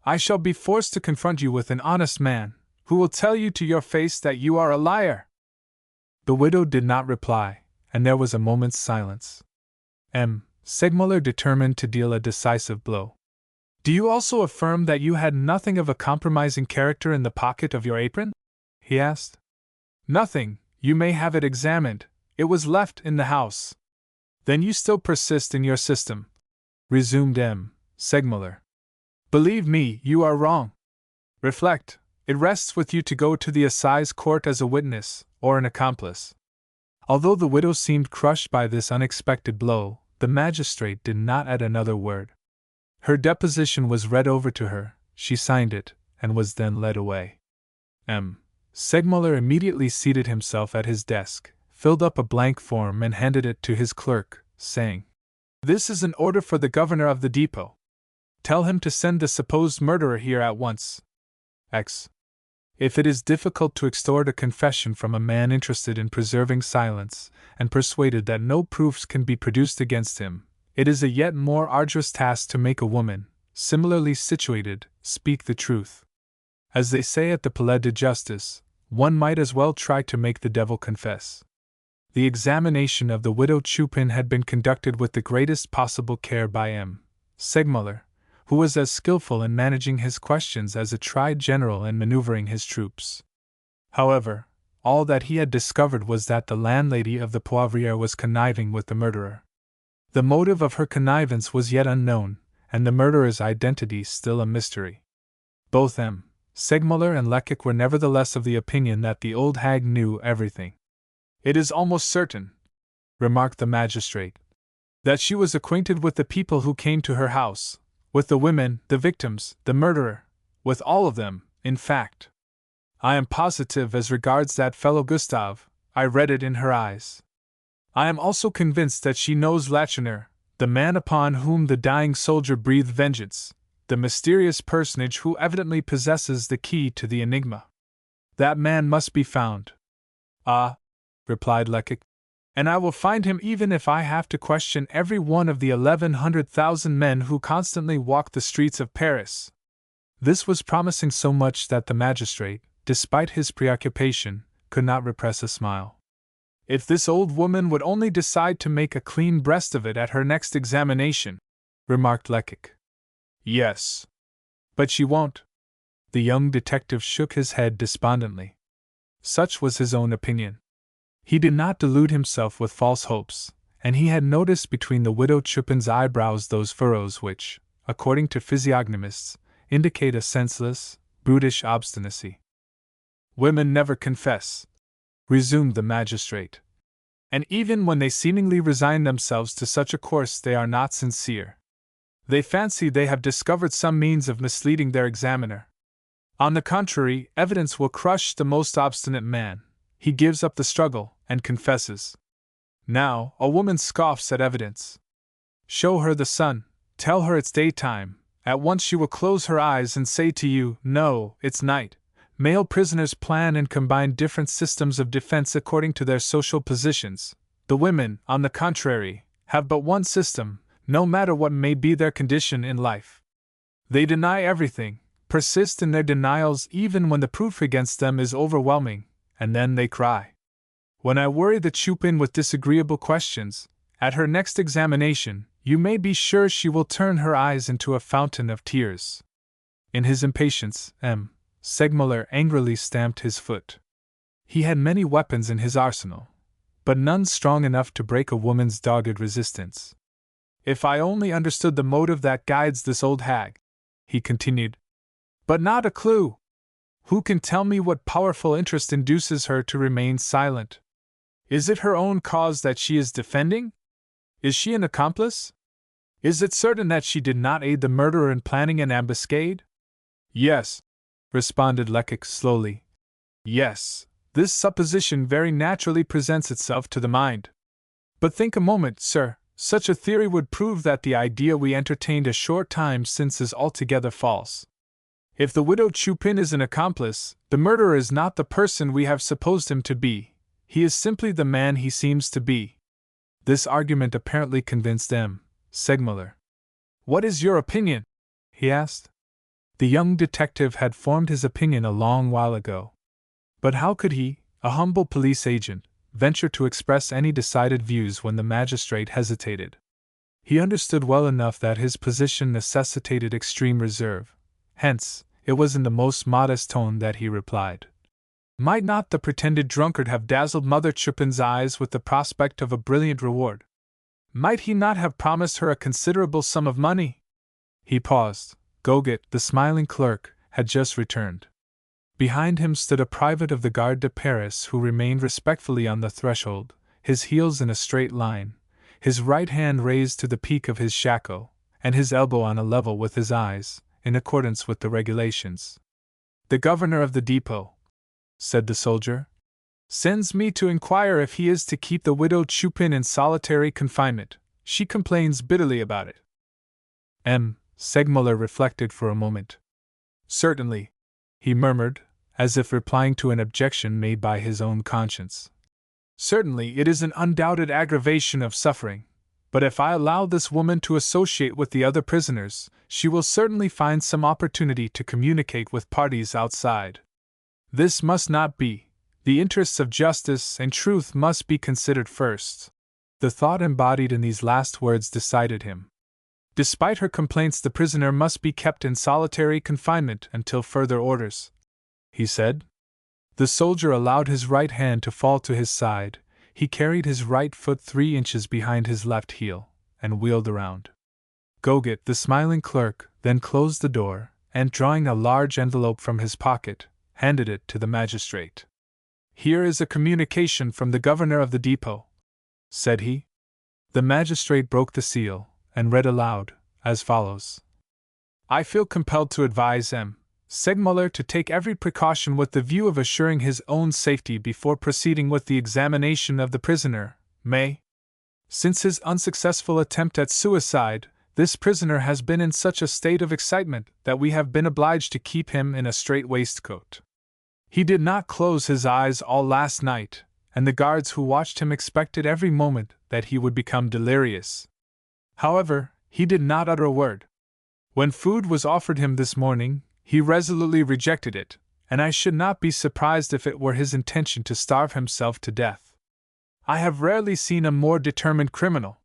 I shall be forced to confront you with an honest man, who will tell you to your face that you are a liar. The widow did not reply, and there was a moment's silence. Segmuller determined to deal a decisive blow. Do you also affirm that you had nothing of a compromising character in the pocket of your apron? He asked. Nothing. You may have it examined. It was left in the house. Then you still persist in your system, resumed Segmuller. Believe me, you are wrong. Reflect. It rests with you to go to the assize court as a witness, or an accomplice. Although the widow seemed crushed by this unexpected blow, the magistrate did not add another word. Her deposition was read over to her, she signed it, and was then led away. Segmuller immediately seated himself at his desk, filled up a blank form and handed it to his clerk, saying, This is an order for the governor of the depot. Tell him to send the supposed murderer here at once. X. If it is difficult to extort a confession from a man interested in preserving silence, and persuaded that no proofs can be produced against him, it is a yet more arduous task to make a woman, similarly situated, speak the truth. As they say at the Palais de Justice, one might as well try to make the devil confess. The examination of the widow Chupin had been conducted with the greatest possible care by Segmuller, who was as skillful in managing his questions as a tried general in maneuvering his troops. However, all that he had discovered was that the landlady of the Poivriere was conniving with the murderer. The motive of her connivance was yet unknown, and the murderer's identity still a mystery. Both Segmuller and Lecoq were nevertheless of the opinion that the old hag knew everything. It is almost certain, remarked the magistrate, that she was acquainted with the people who came to her house, with the women, the victims, the murderer, with all of them, in fact. I am positive as regards that fellow Gustave, I read it in her eyes. I am also convinced that she knows Lacheneur, the man upon whom the dying soldier breathed vengeance, the mysterious personage who evidently possesses the key to the enigma. That man must be found. Ah, replied Lecoq, and I will find him even if I have to question every one of the 1,100,000 men who constantly walk the streets of Paris. This was promising so much that the magistrate, despite his preoccupation, could not repress a smile. If this old woman would only decide to make a clean breast of it at her next examination, remarked Lecoq. Yes. But she won't. The young detective shook his head despondently. Such was his own opinion. He did not delude himself with false hopes, and he had noticed between the widow Chupin's eyebrows those furrows which, according to physiognomists, indicate a senseless, brutish obstinacy. Women never confess, resumed the magistrate. And even when they seemingly resign themselves to such a course, they are not sincere. They fancy they have discovered some means of misleading their examiner. On the contrary, evidence will crush the most obstinate man. He gives up the struggle and confesses. Now, a woman scoffs at evidence. Show her the sun, tell her it's daytime, at once she will close her eyes and say to you, no, it's night. Male prisoners plan and combine different systems of defense according to their social positions. The women, on the contrary, have but one system, no matter what may be their condition in life. They deny everything, persist in their denials even when the proof against them is overwhelming, and then they cry. When I worry the Chupin with disagreeable questions, at her next examination, you may be sure she will turn her eyes into a fountain of tears. In his impatience, M. Segmuller angrily stamped his foot. He had many weapons in his arsenal, but none strong enough to break a woman's dogged resistance. If I only understood the motive that guides this old hag, he continued. But not a clue. Who can tell me what powerful interest induces her to remain silent? Is it her own cause that she is defending? Is she an accomplice? Is it certain that she did not aid the murderer in planning an ambuscade? Yes, responded Lecoq slowly. Yes, this supposition very naturally presents itself to the mind. But think a moment, sir, such a theory would prove that the idea we entertained a short time since is altogether false. If the widow Chupin is an accomplice, the murderer is not the person we have supposed him to be, he is simply the man he seems to be. This argument apparently convinced M. Segmuller. What is your opinion? He asked. The young detective had formed his opinion a long while ago. But how could he, a humble police agent, venture to express any decided views when the magistrate hesitated? He understood well enough that his position necessitated extreme reserve. Hence, it was in the most modest tone that he replied. Might not the pretended drunkard have dazzled Mother Chupin's eyes with the prospect of a brilliant reward? Might he not have promised her a considerable sum of money? He paused. Goguet, the smiling clerk, had just returned. Behind him stood a private of the Garde de Paris who remained respectfully on the threshold, his heels in a straight line, his right hand raised to the peak of his shako, and his elbow on a level with his eyes, in accordance with the regulations. The governor of the depot, said the soldier, sends me to inquire if he is to keep the widow Chupin in solitary confinement. She complains bitterly about it. M. Segmuller reflected for a moment. Certainly, he murmured, as if replying to an objection made by his own conscience. Certainly, it is an undoubted aggravation of suffering, but if I allow this woman to associate with the other prisoners, she will certainly find some opportunity to communicate with parties outside. This must not be. The interests of justice and truth must be considered first. The thought embodied in these last words decided him. Despite her complaints, the prisoner must be kept in solitary confinement until further orders, he said. The soldier allowed his right hand to fall to his side, he carried his right foot 3 inches behind his left heel, and wheeled around. Goguet, the smiling clerk, then closed the door, and drawing a large envelope from his pocket, handed it to the magistrate. Here is a communication from the governor of the depot, said he. The magistrate broke the seal, and read aloud, as follows. I feel compelled to advise M. Segmuller to take every precaution with the view of assuring his own safety before proceeding with the examination of the prisoner, May. Since his unsuccessful attempt at suicide, this prisoner has been in such a state of excitement that we have been obliged to keep him in a strait waistcoat. He did not close his eyes all last night, and the guards who watched him expected every moment that he would become delirious. However, he did not utter a word. When food was offered him this morning, he resolutely rejected it, and I should not be surprised if it were his intention to starve himself to death. I have rarely seen a more determined criminal.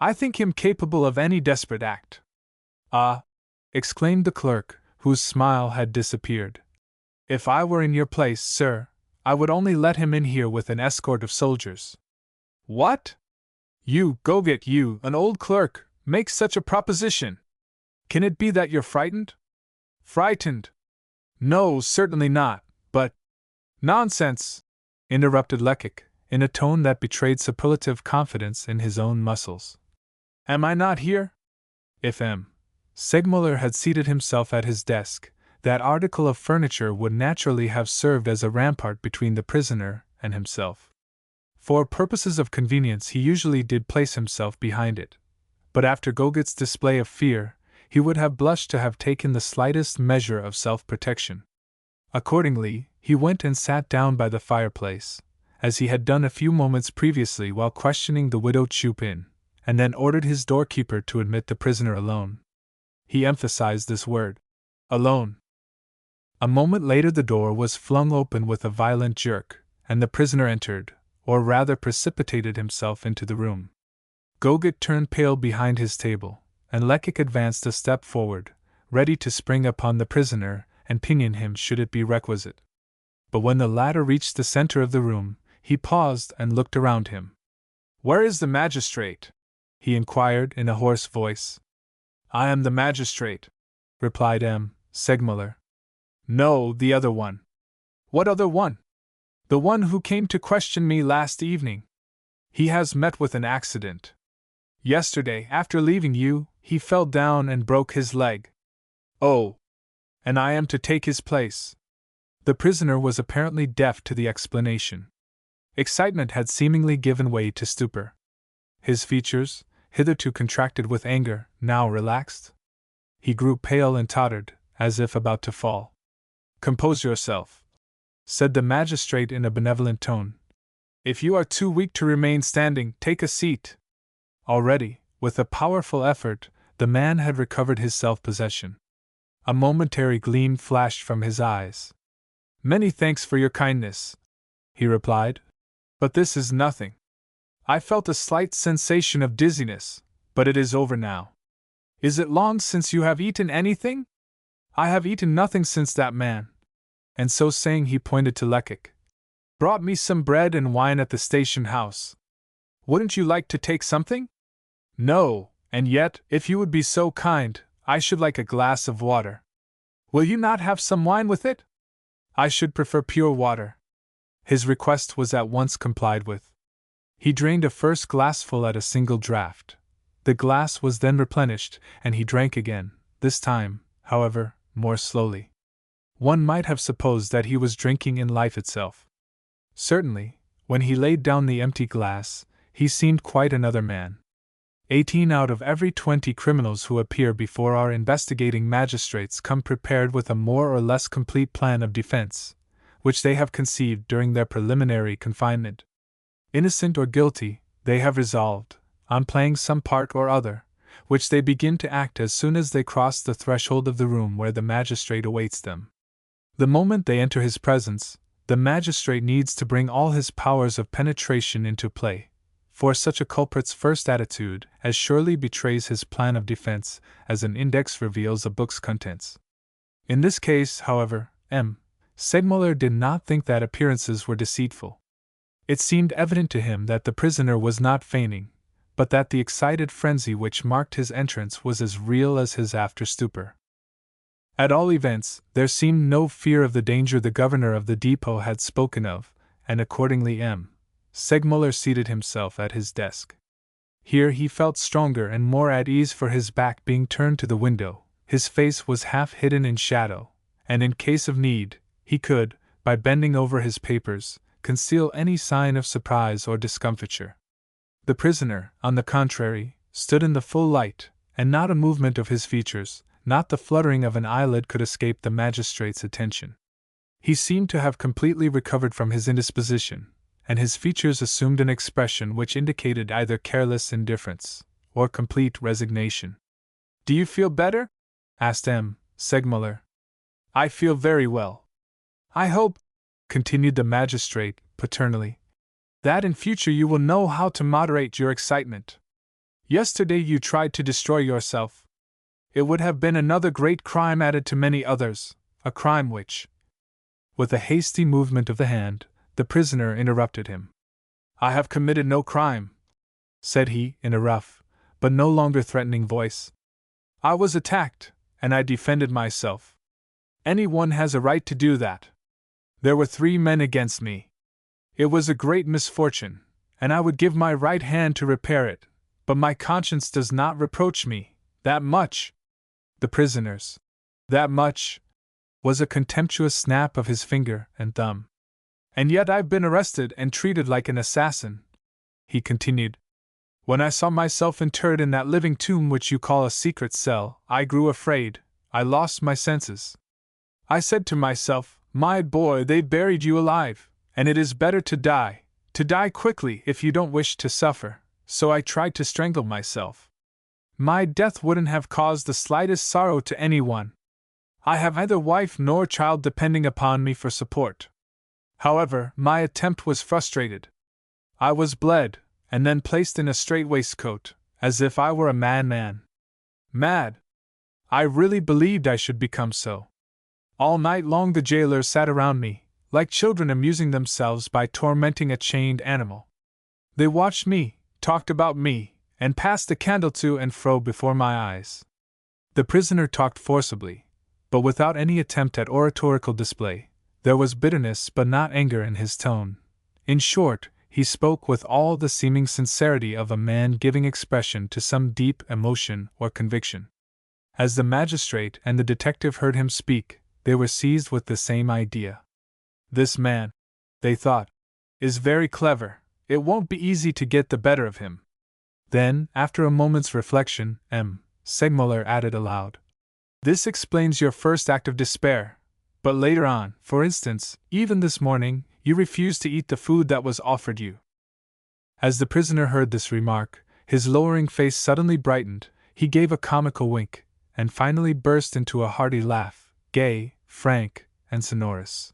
I think him capable of any desperate act. Ah! Exclaimed the clerk, whose smile had disappeared. If I were in your place, sir, I would only let him in here with an escort of soldiers. What? You, Goguet, you, an old clerk, make such a proposition? Can it be that you're frightened? Frightened? No, certainly not, but— Nonsense! Interrupted Lecoq, in a tone that betrayed superlative confidence in his own muscles. Am I not here? If M. Segmuller had seated himself at his desk, that article of furniture would naturally have served as a rampart between the prisoner and himself. For purposes of convenience, he usually did place himself behind it, but after Gogut's display of fear, he would have blushed to have taken the slightest measure of self-protection. Accordingly, he went and sat down by the fireplace, as he had done a few moments previously while questioning the widow Chupin, and then ordered his doorkeeper to admit the prisoner alone. He emphasized this word, alone. A moment later the door was flung open with a violent jerk, and the prisoner entered, or rather precipitated himself into the room. Gogut turned pale behind his table, and Lecoq advanced a step forward, ready to spring upon the prisoner and pinion him should it be requisite. But when the latter reached the center of the room, he paused and looked around him. "Where is the magistrate?" he inquired in a hoarse voice. "I am the magistrate," replied M. Segmuller. "No, the other one." "What other one?" "The one who came to question me last evening. He has met with an accident. Yesterday, after leaving you, he fell down and broke his leg." "Oh! And I am to take his place?" The prisoner was apparently deaf to the explanation. Excitement had seemingly given way to stupor. His features, hitherto contracted with anger, now relaxed. He grew pale and tottered, as if about to fall. "Compose yourself," said the magistrate in a benevolent tone. "If you are too weak to remain standing, take a seat." Already, with a powerful effort, the man had recovered his self-possession. A momentary gleam flashed from his eyes. "Many thanks for your kindness," he replied. "But this is nothing. I felt a slight sensation of dizziness, but it is over now. Is it long since you have eaten anything?" "I have eaten nothing since that man," and so saying he pointed to Lecoq, "brought me some bread and wine at the station house. Wouldn't you like to take something?" "No, and yet, if you would be so kind, I should like a glass of water." "Will you not have some wine with it?" "I should prefer pure water." His request was at once complied with. He drained a first glassful at a single draught. The glass was then replenished, and he drank again, this time, however, more slowly. One might have supposed that he was drinking in life itself. Certainly, when he laid down the empty glass, he seemed quite another man. 18 out of every 20 criminals who appear before our investigating magistrates come prepared with a more or less complete plan of defense, which they have conceived during their preliminary confinement. Innocent or guilty, they have resolved on playing some part or other, which they begin to act as soon as they cross the threshold of the room where the magistrate awaits them. The moment they enter his presence, the magistrate needs to bring all his powers of penetration into play, for such a culprit's first attitude as surely betrays his plan of defense as an index reveals a book's contents. In this case, however, M. Segmuller did not think that appearances were deceitful. It seemed evident to him that the prisoner was not feigning, but that the excited frenzy which marked his entrance was as real as his after stupor. At all events, there seemed no fear of the danger the governor of the depot had spoken of, and accordingly M. Segmuller seated himself at his desk. Here he felt stronger and more at ease, for his back being turned to the window, his face was half hidden in shadow, and in case of need, he could, by bending over his papers, conceal any sign of surprise or discomfiture. The prisoner, on the contrary, stood in the full light, and not a movement of his features, not the fluttering of an eyelid could escape the magistrate's attention. He seemed to have completely recovered from his indisposition, and his features assumed an expression which indicated either careless indifference or complete resignation. "Do you feel better?" asked M. Segmuller. "I feel very well. I hope," continued the magistrate paternally, "that in future you will know how to moderate your excitement. Yesterday you tried to destroy yourself. It would have been another great crime added to many others, a crime which—" With a hasty movement of the hand, the prisoner interrupted him. "I have committed no crime," said he in a rough, but no longer threatening voice. "I was attacked, and I defended myself. Anyone has a right to do that. There were 3 men against me. It was a great misfortune, and I would give my right hand to repair it, but my conscience does not reproach me, That much? The prisoner's. That much? Was a contemptuous snap of his finger and thumb. And yet I've been arrested and treated like an assassin, he continued. When I saw myself interred in that living tomb which you call a secret cell, I grew afraid, I lost my senses. I said to myself, my boy, they've buried you alive, and it is better to die quickly if you don't wish to suffer, so I tried to strangle myself. My death wouldn't have caused the slightest sorrow to anyone. I have neither wife nor child depending upon me for support. However, my attempt was frustrated. I was bled, and then placed in a strait waistcoat, as if I were a madman. Mad! I really believed I should become so. All night long the jailers sat around me, like children amusing themselves by tormenting a chained animal. They watched me, talked about me, and passed the candle to and fro before my eyes. The prisoner talked forcibly, but without any attempt at oratorical display. There was bitterness but not anger in his tone. In short, he spoke with all the seeming sincerity of a man giving expression to some deep emotion or conviction. As the magistrate and the detective heard him speak, they were seized with the same idea. This man, they thought, is very clever. It won't be easy to get the better of him. Then, after a moment's reflection, M. Segmuller added aloud, this explains your first act of despair. But later on, for instance, even this morning, you refused to eat the food that was offered you. As the prisoner heard this remark, his lowering face suddenly brightened, he gave a comical wink, and finally burst into a hearty laugh, gay, frank, and sonorous.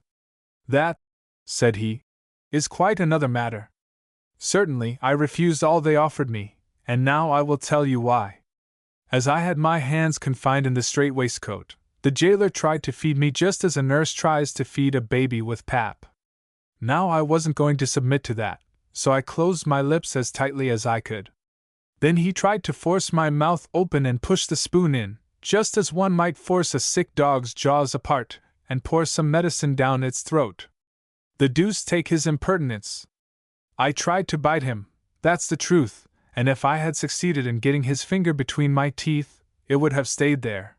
That, said he, is quite another matter. Certainly, I refused all they offered me, and now I will tell you why. As I had my hands confined in the strait waistcoat, the jailer tried to feed me just as a nurse tries to feed a baby with pap. Now I wasn't going to submit to that, so I closed my lips as tightly as I could. Then he tried to force my mouth open and push the spoon in, just as one might force a sick dog's jaws apart, and pour some medicine down its throat. The deuce take his impertinence! I tried to bite him, that's the truth, and if I had succeeded in getting his finger between my teeth, it would have stayed there.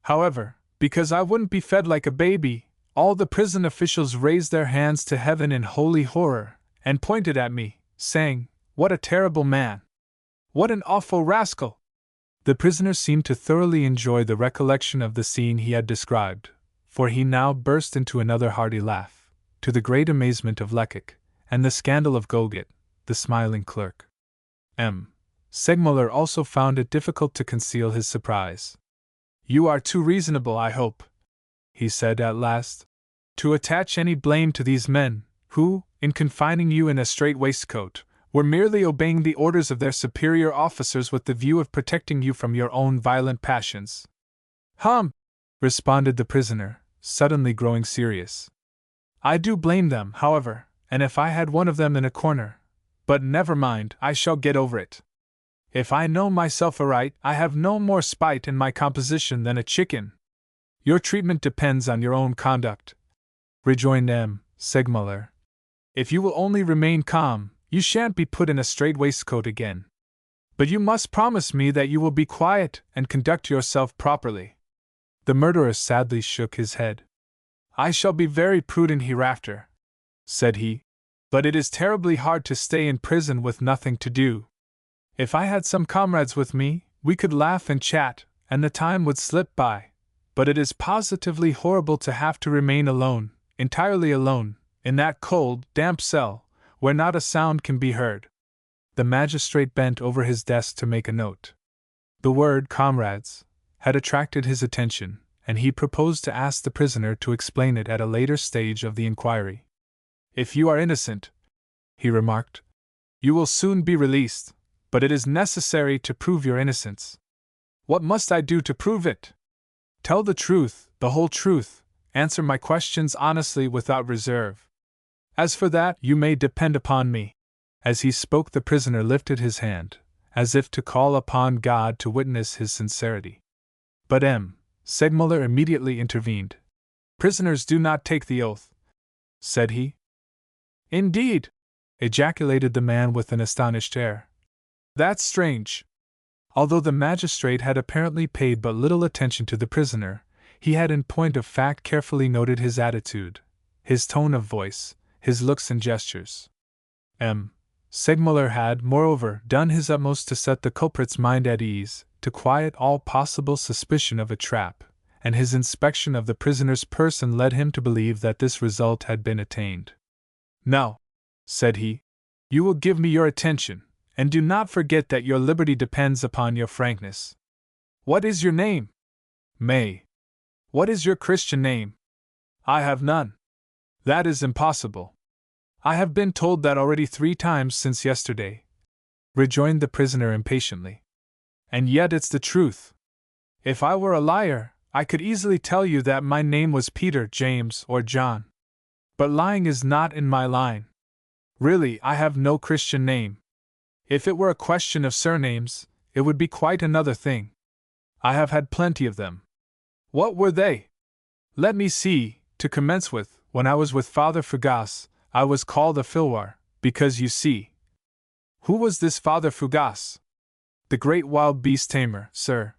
However, because I wouldn't be fed like a baby, all the prison officials raised their hands to heaven in holy horror, and pointed at me, saying, "What a terrible man! What an awful rascal!" The prisoner seemed to thoroughly enjoy the recollection of the scene he had described, for he now burst into another hearty laugh, to the great amazement of Lecoq, and the scandal of Goget, the smiling clerk. M. Segmuller also found it difficult to conceal his surprise. "You are too reasonable, I hope," he said at last, "to attach any blame to these men, who, in confining you in a strait waistcoat, were merely obeying the orders of their superior officers with the view of protecting you from your own violent passions." "Hum!" responded the prisoner, suddenly growing serious. "I do blame them, however, and if I had one of them in a corner. But never mind, I shall get over it. If I know myself aright, I have no more spite in my composition than a chicken." "Your treatment depends on your own conduct," rejoined M. Segmuller. "If you will only remain calm, you shan't be put in a strait waistcoat again. But you must promise me that you will be quiet and conduct yourself properly." The murderer sadly shook his head. "I shall be very prudent hereafter," said he, "but it is terribly hard to stay in prison with nothing to do. If I had some comrades with me, we could laugh and chat, and the time would slip by, but it is positively horrible to have to remain alone, entirely alone, in that cold, damp cell, where not a sound can be heard." The magistrate bent over his desk to make a note. The word comrades had attracted his attention, and he proposed to ask the prisoner to explain it at a later stage of the inquiry. "If you are innocent," he remarked, "you will soon be released, but it is necessary to prove your innocence." "What must I do to prove it?" "Tell the truth, the whole truth, answer my questions honestly without reserve. As for that, you may depend upon me." As he spoke, the prisoner lifted his hand, as if to call upon God to witness his sincerity. But M. Segmuller immediately intervened. "Prisoners do not take the oath," said he. "Indeed!" ejaculated the man with an astonished air. "That's strange." Although the magistrate had apparently paid but little attention to the prisoner, he had in point of fact carefully noted his attitude, his tone of voice, his looks and gestures. Segmuller had, moreover, done his utmost to set the culprit's mind at ease, to quiet all possible suspicion of a trap, and his inspection of the prisoner's person led him to believe that this result had been attained. "Now," said he, "you will give me your attention, and do not forget that your liberty depends upon your frankness. What is your name?" "May." "What is your Christian name?" "I have none." "That is impossible." "I have been told that already 3 times since yesterday," rejoined the prisoner impatiently. "And yet it's the truth. If I were a liar, I could easily tell you that my name was Peter, James, or John. But lying is not in my line. Really, I have no Christian name. If it were a question of surnames, it would be quite another thing. I have had plenty of them." "What were they?" "Let me see, to commence with, when I was with Father Fougas, I was called a filwar, because you see." "Who was this Father Fougas?" "The great wild beast tamer, sir."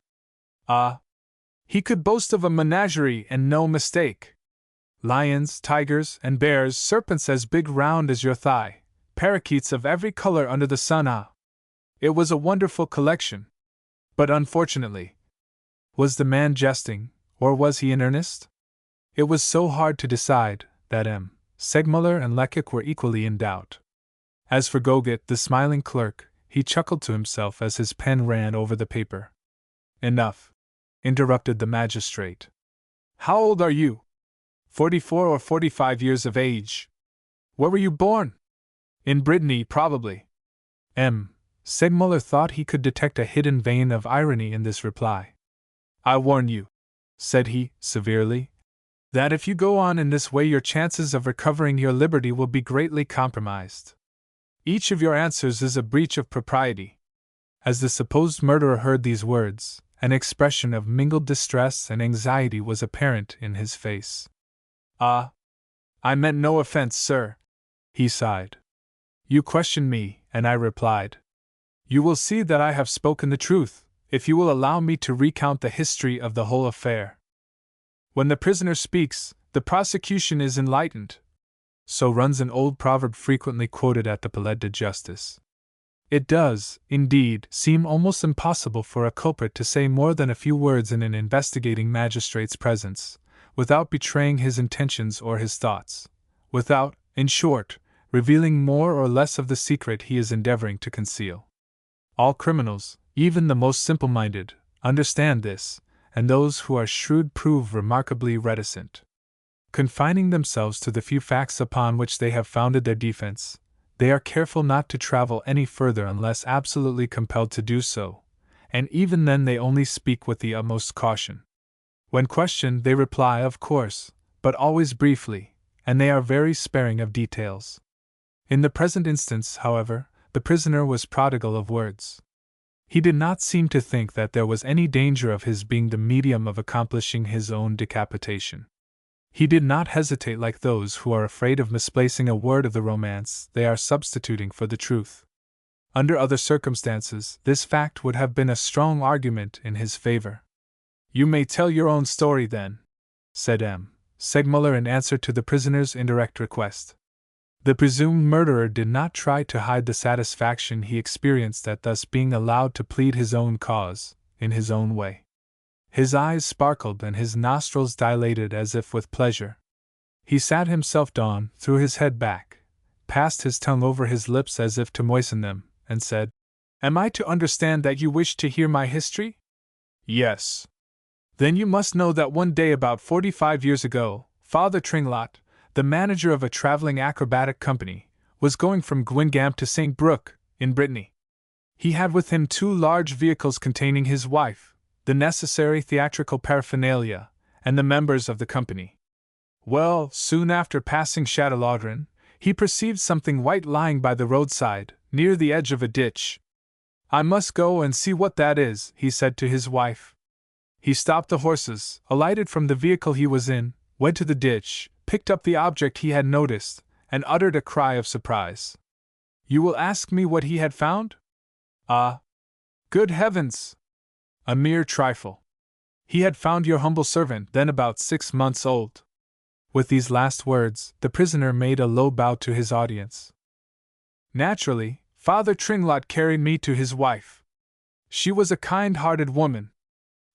"Ah! He could boast of a menagerie and no mistake. Lions, tigers, and bears, serpents as big round as your thigh, parakeets of every color under the sun. Ah! It was a wonderful collection. But unfortunately—" Was the man jesting, or was he in earnest? It was so hard to decide, that Segmuller and Lecoq were equally in doubt. As for Goget, the smiling clerk, he chuckled to himself as his pen ran over the paper. "Enough," interrupted the magistrate. "How old are you?" 44 or 45 years of age." "Where were you born?" "In Brittany, probably." Segmuller thought he could detect a hidden vein of irony in this reply. "I warn you," said he, severely, "that if you go on in this way your chances of recovering your liberty will be greatly compromised. Each of your answers is a breach of propriety." As the supposed murderer heard these words, an expression of mingled distress and anxiety was apparent in his face. "Ah! I meant no offense, sir," he sighed. "You questioned me, and I replied. You will see that I have spoken the truth, if you will allow me to recount the history of the whole affair. When the prisoner speaks, the prosecution is enlightened. So runs an old proverb frequently quoted at the Palais de Justice. It does, indeed, seem almost impossible for a culprit to say more than a few words in an investigating magistrate's presence, without betraying his intentions or his thoughts, without, in short, revealing more or less of the secret he is endeavoring to conceal. All criminals, even the most simple-minded, understand this, and those who are shrewd prove remarkably reticent. Confining themselves to the few facts upon which they have founded their defense, they are careful not to travel any further unless absolutely compelled to do so, and even then they only speak with the utmost caution. When questioned, they reply, of course, but always briefly, and they are very sparing of details. In the present instance, however, the prisoner was prodigal of words. He did not seem to think that there was any danger of his being the medium of accomplishing his own decapitation. He did not hesitate like those who are afraid of misplacing a word of the romance they are substituting for the truth. Under other circumstances, this fact would have been a strong argument in his favor. "You may tell your own story then," said Segmuller in answer to the prisoner's indirect request. The presumed murderer did not try to hide the satisfaction he experienced at thus being allowed to plead his own cause, in his own way. His eyes sparkled and his nostrils dilated as if with pleasure. He sat himself down, threw his head back, passed his tongue over his lips as if to moisten them, and said, "Am I to understand that you wish to hear my history?" "Yes." "Then you must know that one day about 45 years ago, Father Tringlot, the manager of a traveling acrobatic company, was going from Guingamp to St. Brook, in Brittany. He had with him 2 large vehicles containing his wife, the necessary theatrical paraphernalia, and the members of the company. Well, soon after passing Châtelaudren, he perceived something white lying by the roadside, near the edge of a ditch. 'I must go and see what that is,' he said to his wife. He stopped the horses, alighted from the vehicle he was in, went to the ditch, picked up the object he had noticed, and uttered a cry of surprise. You will ask me what he had found? Ah, Good heavens! A mere trifle. He had found your humble servant then about 6 months old. With these last words, the prisoner made a low bow to his audience. Naturally, Father Tringlot carried me to his wife. She was a kind-hearted woman.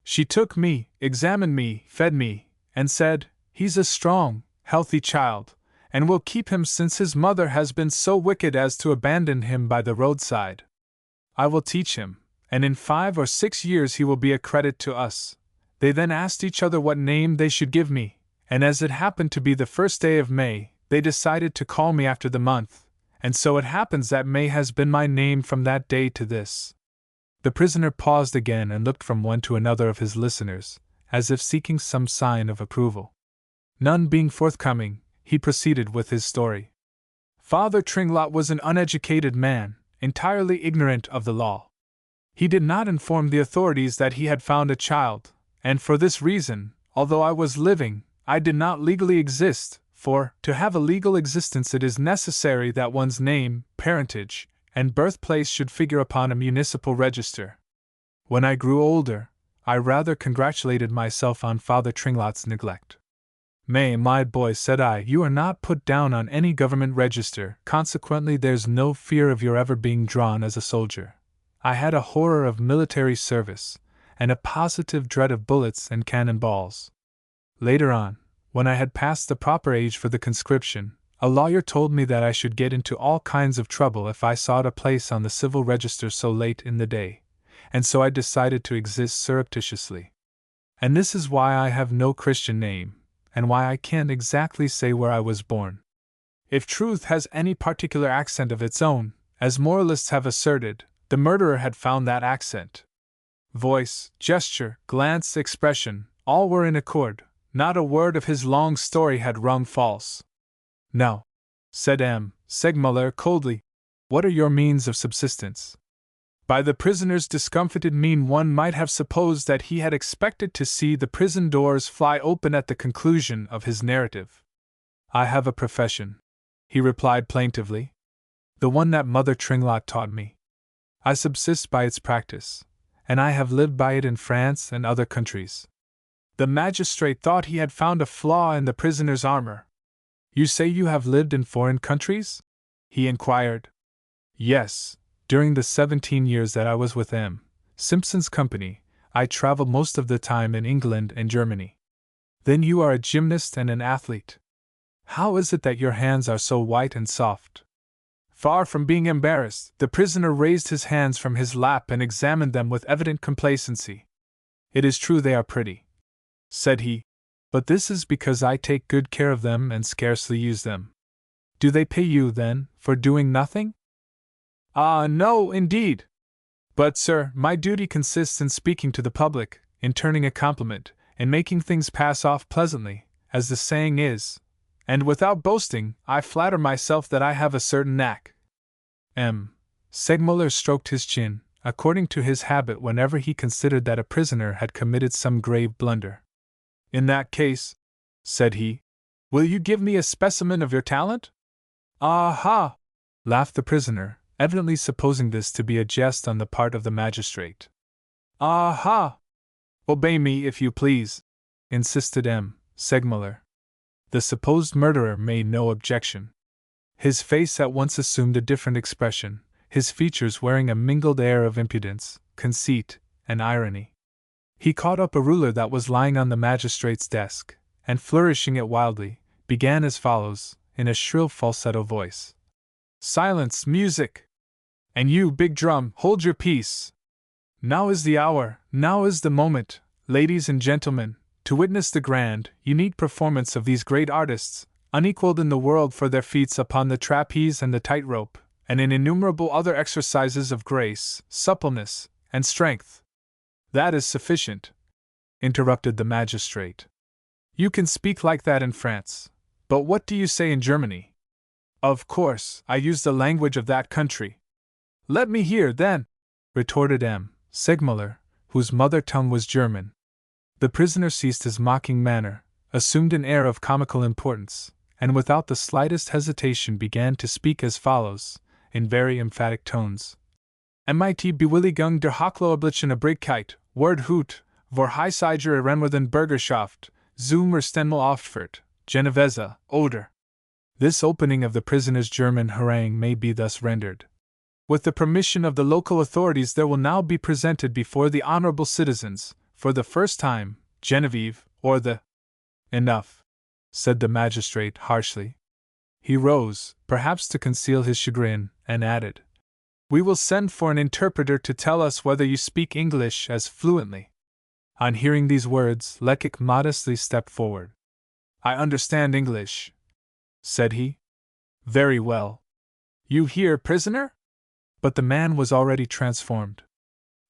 She took me, examined me, fed me, and said, "He's a strong, healthy child, and we'll keep him since his mother has been so wicked as to abandon him by the roadside. I will teach him, and in 5 or 6 years he will be a credit to us." They then asked each other what name they should give me, and as it happened to be the first day of May, they decided to call me after the month, and so it happens that May has been my name from that day to this. The prisoner paused again and looked from one to another of his listeners, as if seeking some sign of approval. None being forthcoming, he proceeded with his story. Father Tringlot was an uneducated man, entirely ignorant of the law. He did not inform the authorities that he had found a child, and for this reason, although I was living, I did not legally exist, for, to have a legal existence it is necessary that one's name, parentage, and birthplace should figure upon a municipal register. When I grew older, I rather congratulated myself on Father Tringlot's neglect. "May, my boy," said I, "you are not put down on any government register, consequently there's no fear of your ever being drawn as a soldier. I had a horror of military service, and a positive dread of bullets and cannon balls. Later on, when I had passed the proper age for the conscription, a lawyer told me that I should get into all kinds of trouble if I sought a place on the civil register so late in the day, and so I decided to exist surreptitiously. And this is why I have no Christian name, and why I can't exactly say where I was born. If truth has any particular accent of its own, as moralists have asserted, the murderer had found that accent. Voice, gesture, glance, expression, all were in accord. Not a word of his long story had rung false. "Now," said M. Segmuller coldly, "what are your means of subsistence?" By the prisoner's discomfited mien one might have supposed that he had expected to see the prison doors fly open at the conclusion of his narrative. "I have a profession," he replied plaintively. "The one that Mother Tringlot taught me. I subsist by its practice, and I have lived by it in France and other countries." The magistrate thought he had found a flaw in the prisoner's armor. "You say you have lived in foreign countries?" he inquired. "Yes, during the 17 years that I was with M. Simpson's company, I traveled most of the time in England and Germany." "Then you are a gymnast and an athlete. How is it that your hands are so white and soft?" Far from being embarrassed, the prisoner raised his hands from his lap and examined them with evident complacency. "It is true they are pretty," said he, "but this is because I take good care of them and scarcely use them." "Do they pay you, then, for doing nothing?" "Ah, no, indeed. But, sir, my duty consists in speaking to the public, in turning a compliment, in making things pass off pleasantly, as the saying is, and without boasting, I flatter myself that I have a certain knack." M. Segmuller stroked his chin, according to his habit whenever he considered that a prisoner had committed some grave blunder. "In that case," said he, "will you give me a specimen of your talent?" "Ah-ha!" laughed the prisoner, evidently supposing this to be a jest on the part of the magistrate. "Ah-ha! Obey me, if you please," insisted M. Segmuller. The supposed murderer made no objection. His face at once assumed a different expression, his features wearing a mingled air of impudence, conceit, and irony. He caught up a ruler that was lying on the magistrate's desk, and flourishing it wildly, began as follows, in a shrill falsetto voice. "Silence, music! And you, big drum, hold your peace! Now is the hour, now is the moment, ladies and gentlemen, to witness the grand, unique performance of these great artists, unequaled in the world for their feats upon the trapeze and the tightrope, and in innumerable other exercises of grace, suppleness, and strength." "That is sufficient," interrupted the magistrate. "You can speak like that in France, but what do you say in Germany?" "Of course, I use the language of that country." "Let me hear, then," retorted M. Segmuller, whose mother tongue was German. The prisoner ceased his mocking manner, assumed an air of comical importance, and without the slightest hesitation began to speak as follows, in very emphatic tones. MIT Bewilligung der Hochloeblichen Abrigkeit, Word Hut, vor Hiesiger Renwithen Bürgerschaft, zum Stemmel Oftfurt, Genovese, Oder. This opening of the prisoner's German harangue may be thus rendered. With the permission of the local authorities, there will now be presented before the honorable citizens, for the first time, Genevieve, or the. Enough, said the magistrate harshly. He rose, perhaps to conceal his chagrin, and added, We will send for an interpreter to tell us whether you speak English as fluently. On hearing these words, Lecoq modestly stepped forward. I understand English, said he. Very well. You here, prisoner? But the man was already transformed.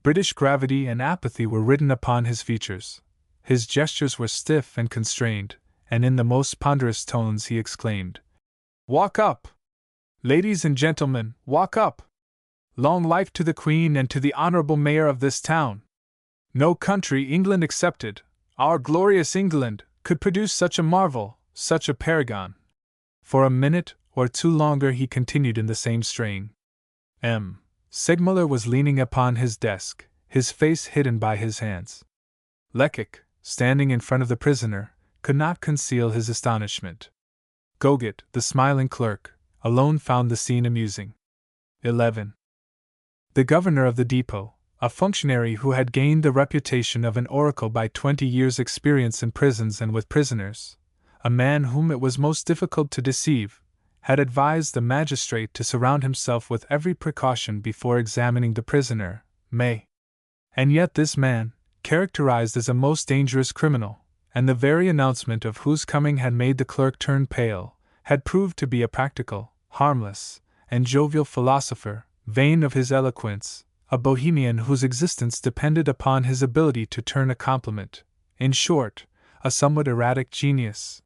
British gravity and apathy were written upon his features. His gestures were stiff and constrained, and in the most ponderous tones he exclaimed, Walk up! Ladies and gentlemen, walk up! Long life to the Queen and to the honorable mayor of this town! No country, England excepted, our glorious England, could produce such a marvel, such a paragon. For a minute or two longer he continued in the same strain. Segmuller was leaning upon his desk, his face hidden by his hands. Lecoq, standing in front of the prisoner, could not conceal his astonishment. Goget, the smiling clerk, alone found the scene amusing. 11. The governor of the depot, a functionary who had gained the reputation of an oracle by 20 years' experience in prisons and with prisoners, a man whom it was most difficult to deceive, had advised the magistrate to surround himself with every precaution before examining the prisoner, May. And yet this man, characterized as a most dangerous criminal, and the very announcement of whose coming had made the clerk turn pale, had proved to be a practical, harmless, and jovial philosopher, vain of his eloquence, a bohemian whose existence depended upon his ability to turn a compliment, in short, a somewhat erratic genius.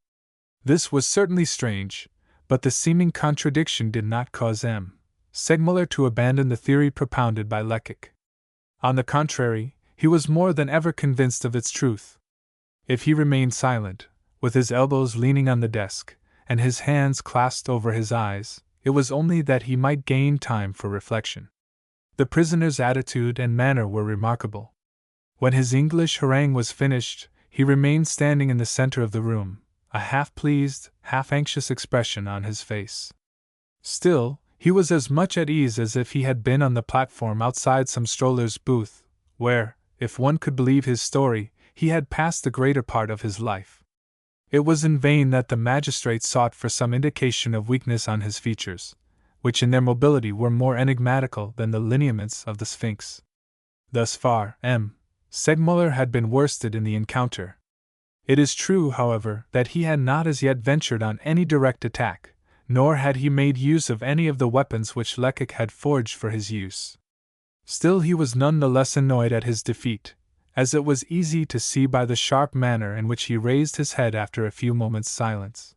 This was certainly strange, but the seeming contradiction did not cause Segmuller to abandon the theory propounded by Lecoq. On the contrary, he was more than ever convinced of its truth. If he remained silent, with his elbows leaning on the desk, and his hands clasped over his eyes, it was only that he might gain time for reflection. The prisoner's attitude and manner were remarkable. When his English harangue was finished, he remained standing in the center of the room, a half-pleased, half-anxious expression on his face. Still, he was as much at ease as if he had been on the platform outside some stroller's booth, where, if one could believe his story, he had passed the greater part of his life. It was in vain that the magistrate sought for some indication of weakness on his features, which in their mobility were more enigmatical than the lineaments of the Sphinx. Thus far, Segmuller had been worsted in the encounter. It is true, however, that he had not as yet ventured on any direct attack, nor had he made use of any of the weapons which Lecoq had forged for his use. Still he was none the less annoyed at his defeat, as it was easy to see by the sharp manner in which he raised his head after a few moments' silence.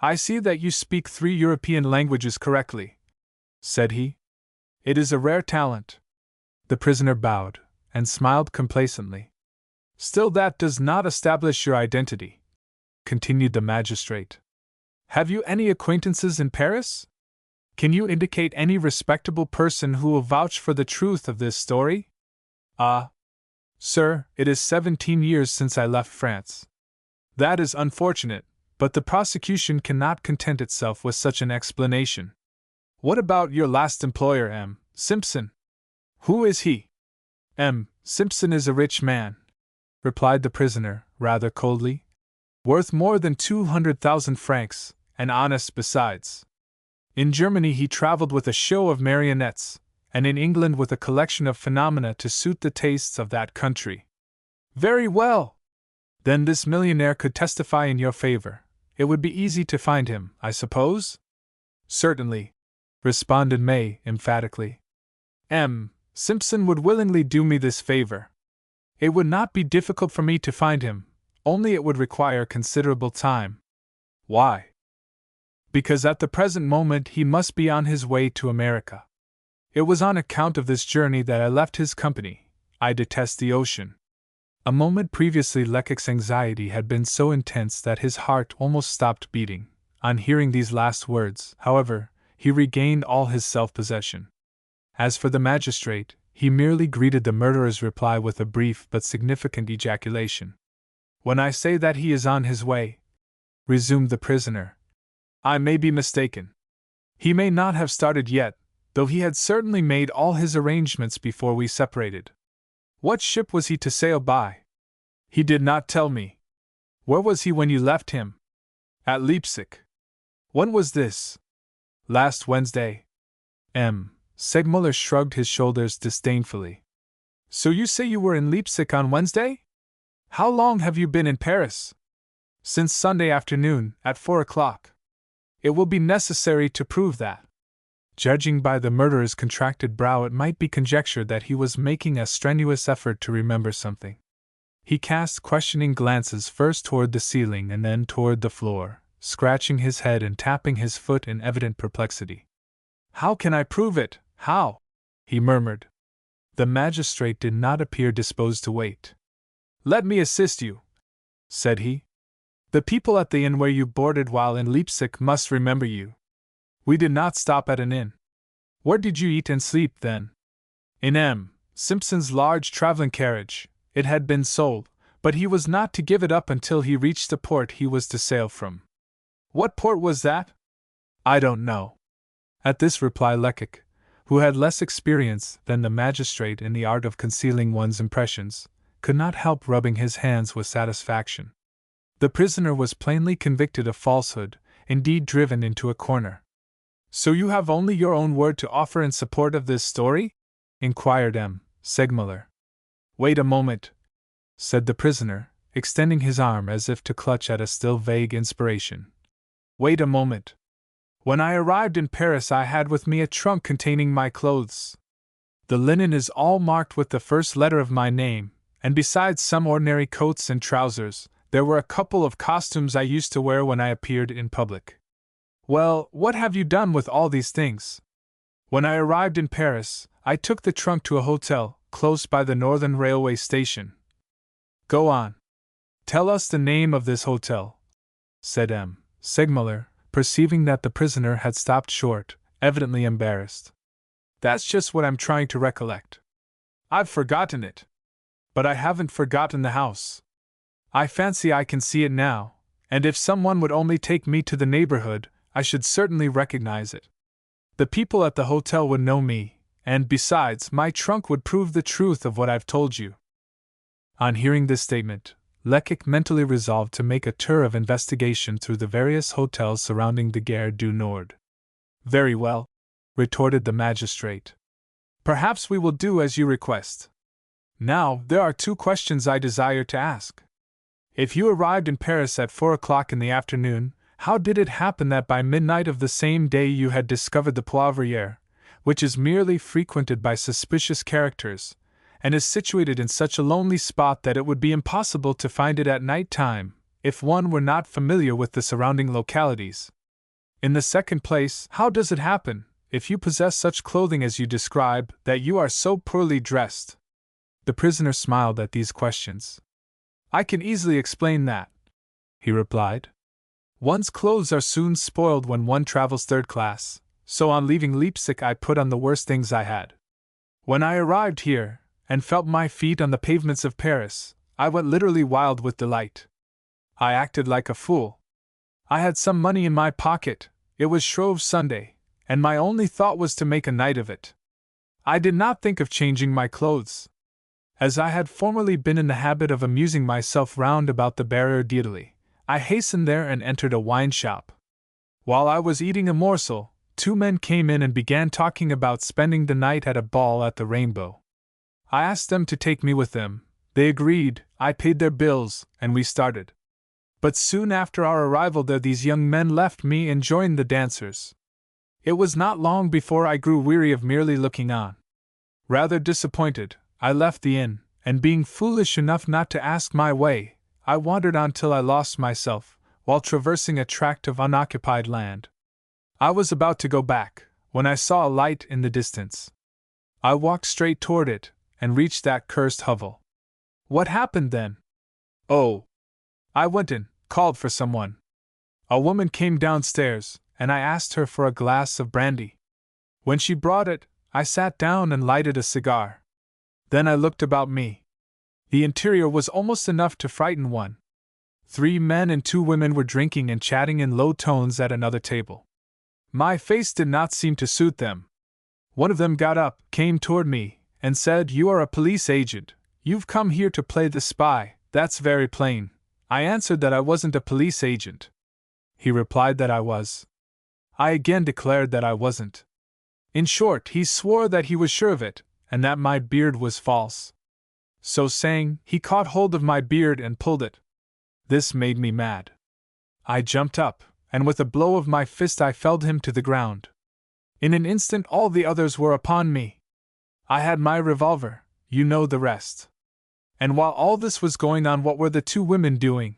I see that you speak 3 European languages correctly, said he. It is a rare talent. The prisoner bowed, and smiled complacently. Still that does not establish your identity, continued the magistrate. Have you any acquaintances in Paris? Can you indicate any respectable person who will vouch for the truth of this story? Sir, it is 17 years since I left France. That is unfortunate, but the prosecution cannot content itself with such an explanation. What about your last employer, Simpson? Who is he? Simpson is a rich man, replied the prisoner, rather coldly. Worth more than 200,000 francs, and honest besides. In Germany he traveled with a show of marionettes, and in England with a collection of phenomena to suit the tastes of that country. Very well! Then this millionaire could testify in your favor. It would be easy to find him, I suppose? Certainly, responded May emphatically. Simpson would willingly do me this favor. It would not be difficult for me to find him, only it would require considerable time. Why? Because at the present moment he must be on his way to America. It was on account of this journey that I left his company. I detest the ocean. A moment previously Lecoq's anxiety had been so intense that his heart almost stopped beating. On hearing these last words, however, he regained all his self-possession. As for the magistrate, he merely greeted the murderer's reply with a brief but significant ejaculation. "When I say that he is on his way," resumed the prisoner, "I may be mistaken. He may not have started yet, though he had certainly made all his arrangements before we separated." "What ship was he to sail by?" "He did not tell me." "Where was he when you left him?" "At Leipzig." "When was this?" "Last Wednesday." Segmuller shrugged his shoulders disdainfully. "So you say you were in Leipzig on Wednesday? How long have you been in Paris?" "Since Sunday afternoon, at 4 o'clock. It will be necessary to prove that." Judging by the murderer's contracted brow, it might be conjectured that he was making a strenuous effort to remember something. He cast questioning glances first toward the ceiling and then toward the floor, scratching his head and tapping his foot in evident perplexity. "How can I prove it? How?" he murmured. The magistrate did not appear disposed to wait. "Let me assist you," said he. "The people at the inn where you boarded while in Leipzig must remember you. We did not stop at an inn. Where did you eat and sleep, then?" "In Simpson's large traveling carriage. It had been sold, but he was not to give it up until he reached the port he was to sail from." "What port was that?" "I don't know." At this reply, Lecoq, who had less experience than the magistrate in the art of concealing one's impressions, could not help rubbing his hands with satisfaction. The prisoner was plainly convicted of falsehood, indeed driven into a corner. "So you have only your own word to offer in support of this story?" inquired Segmuller. "Wait a moment," said the prisoner, extending his arm as if to clutch at a still vague inspiration. "Wait a moment. When I arrived in Paris, I had with me a trunk containing my clothes. The linen is all marked with the first letter of my name, and besides some ordinary coats and trousers, there were a couple of costumes I used to wear when I appeared in public." "Well, what have you done with all these things?" "When I arrived in Paris, I took the trunk to a hotel, close by the Northern Railway station." "Go on. Tell us the name of this hotel," said Segmuller, perceiving that the prisoner had stopped short, evidently embarrassed. "That's just what I'm trying to recollect. I've forgotten it. But I haven't forgotten the house. I fancy I can see it now, and if someone would only take me to the neighborhood, I should certainly recognize it. The people at the hotel would know me, and besides, my trunk would prove the truth of what I've told you." On hearing this statement, Lecoq mentally resolved to make a tour of investigation through the various hotels surrounding the Gare du Nord. "Very well," retorted the magistrate. "Perhaps we will do as you request. Now, there are two questions I desire to ask. If you arrived in Paris at 4 o'clock in the afternoon, how did it happen that by midnight of the same day you had discovered the Poivriere, which is merely frequented by suspicious characters, and is situated in such a lonely spot that it would be impossible to find it at night time, if one were not familiar with the surrounding localities? In the second place, how does it happen, if you possess such clothing as you describe, that you are so poorly dressed?" The prisoner smiled at these questions. "I can easily explain that," he replied. "One's clothes are soon spoiled when one travels third class, so on leaving Leipzig I put on the worst things I had. When I arrived here, and felt my feet on the pavements of Paris, I went literally wild with delight. I acted like a fool. I had some money in my pocket, it was Shrove Sunday, and my only thought was to make a night of it. I did not think of changing my clothes. As I had formerly been in the habit of amusing myself round about the Barrière d'Italie, I hastened there and entered a wine shop. While I was eating a morsel, two men came in and began talking about spending the night at a ball at the Rainbow. I asked them to take me with them, they agreed, I paid their bills, and we started. But soon after our arrival there these young men left me and joined the dancers. It was not long before I grew weary of merely looking on. Rather disappointed, I left the inn, and being foolish enough not to ask my way, I wandered on till I lost myself, while traversing a tract of unoccupied land. I was about to go back, when I saw a light in the distance. I walked straight toward it, and reached that cursed hovel. What happened then? Oh! I went in, called for someone. A woman came downstairs, and I asked her for a glass of brandy. When she brought it, I sat down and lighted a cigar. Then I looked about me. The interior was almost enough to frighten one. 3 men and 2 women were drinking and chatting in low tones at another table. My face did not seem to suit them. One of them got up, came toward me, and said, "You are a police agent. You've come here to play the spy, that's very plain." I answered that I wasn't a police agent. He replied that I was. I again declared that I wasn't. In short, he swore that he was sure of it, and that my beard was false. So saying, he caught hold of my beard and pulled it. This made me mad. I jumped up, and with a blow of my fist I felled him to the ground. In an instant all the others were upon me. I had my revolver, you know the rest. And while all this was going on, what were the 2 women doing?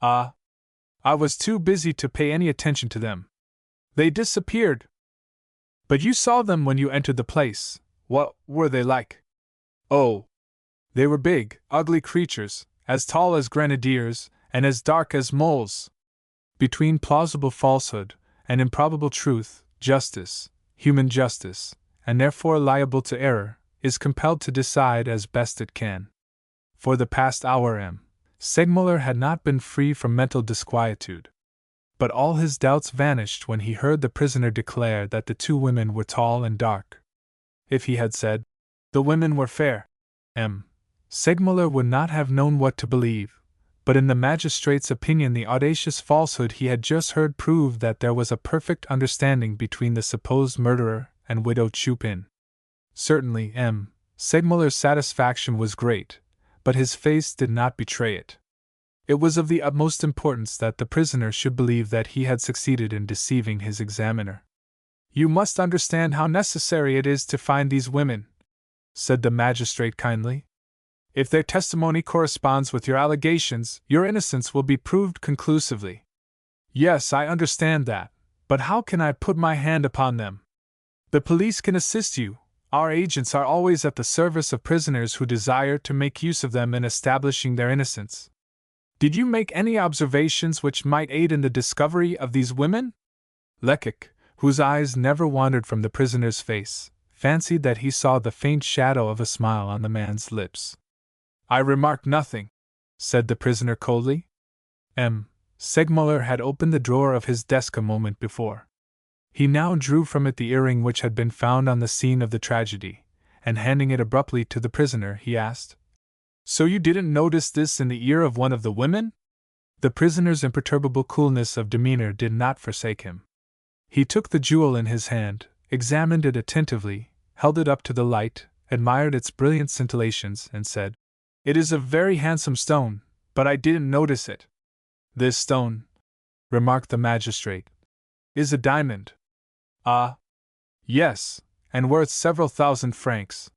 I was too busy to pay any attention to them. They disappeared. But you saw them when you entered the place. What were they like? Oh, they were big, ugly creatures, as tall as grenadiers, and as dark as moles. Between plausible falsehood and improbable truth, justice, human justice, and therefore liable to error, is compelled to decide as best it can. For the past hour Segmuller had not been free from mental disquietude. But all his doubts vanished when he heard the prisoner declare that the 2 women were tall and dark. If he had said, "The women were fair," Segmuller would not have known what to believe, but in the magistrate's opinion the audacious falsehood he had just heard proved that there was a perfect understanding between the supposed murderer and Widow Chupin. Certainly, Segmuller's satisfaction was great, but his face did not betray it. It was of the utmost importance that the prisoner should believe that he had succeeded in deceiving his examiner. "You must understand how necessary it is to find these women," said the magistrate kindly. "If their testimony corresponds with your allegations, your innocence will be proved conclusively." "Yes, I understand that, but how can I put my hand upon them?" "The police can assist you. Our agents are always at the service of prisoners who desire to make use of them in establishing their innocence." "Did you make any observations which might aid in the discovery of these women?" Lecoq, whose eyes never wandered from the prisoner's face, fancied that he saw the faint shadow of a smile on the man's lips. "I remarked nothing," said the prisoner coldly. Segmuller had opened the drawer of his desk a moment before. He now drew from it the earring which had been found on the scene of the tragedy, and handing it abruptly to the prisoner, he asked, "So you didn't notice this in the ear of one of the women?" The prisoner's imperturbable coolness of demeanor did not forsake him. He took the jewel in his hand, examined it attentively, held it up to the light, admired its brilliant scintillations, and said, "It is a very handsome stone, but I didn't notice it." "This stone," remarked the magistrate, "is a diamond." "Ah, yes, and worth several thousand francs."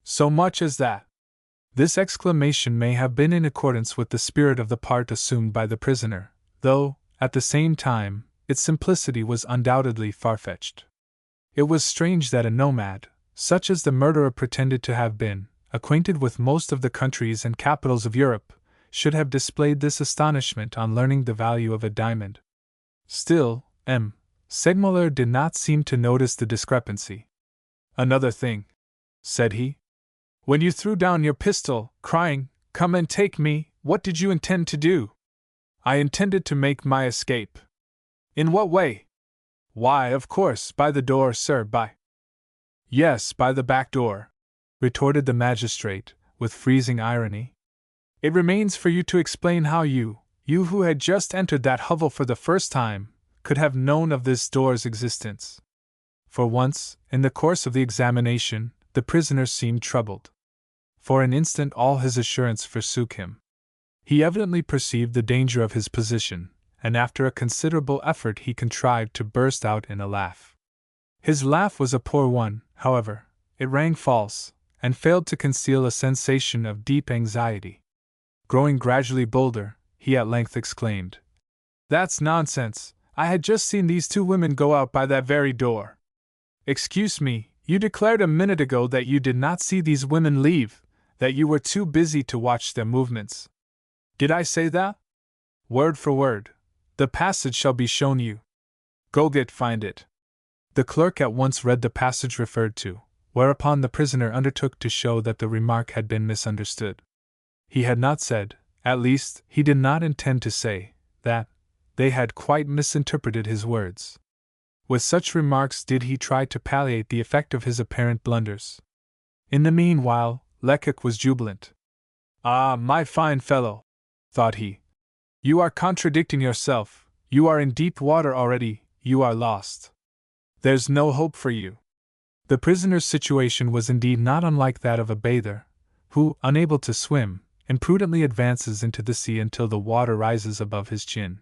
"So much as that?" This exclamation may have been in accordance with the spirit of the part assumed by the prisoner, though, at the same time, its simplicity was undoubtedly far-fetched. It was strange that a nomad, such as the murderer pretended to have been, acquainted with most of the countries and capitals of Europe, should have displayed this astonishment on learning the value of a diamond. Still, Segmuller did not seem to notice the discrepancy. "Another thing," said he. "When you threw down your pistol, crying, 'Come and take me,' what did you intend to do?" "I intended to make my escape." "In what way?" "Why, of course, by the door, sir, by—" "Yes, by the back door," retorted the magistrate, with freezing irony. "It remains for you to explain how you who had just entered that hovel for the first time, could have known of this door's existence." For once, in the course of the examination, the prisoner seemed troubled. For an instant all his assurance forsook him. He evidently perceived the danger of his position, and after a considerable effort he contrived to burst out in a laugh. His laugh was a poor one, however. It rang false, and failed to conceal a sensation of deep anxiety. Growing gradually bolder, he at length exclaimed, "That's nonsense! I had just seen these 2 women go out by that very door." "Excuse me, you declared a minute ago that you did not see these women leave, that you were too busy to watch their movements." "Did I say that?" "Word for word. The passage shall be shown you." "Go find it." The clerk at once read the passage referred to, whereupon the prisoner undertook to show that the remark had been misunderstood. He had not said, at least, he did not intend to say, that they had quite misinterpreted his words. With such remarks did he try to palliate the effect of his apparent blunders. In the meanwhile, Lecoq was jubilant. "Ah, my fine fellow," thought he, "you are contradicting yourself, you are in deep water already, you are lost. There's no hope for you." The prisoner's situation was indeed not unlike that of a bather, who, unable to swim, imprudently advances into the sea until the water rises above his chin.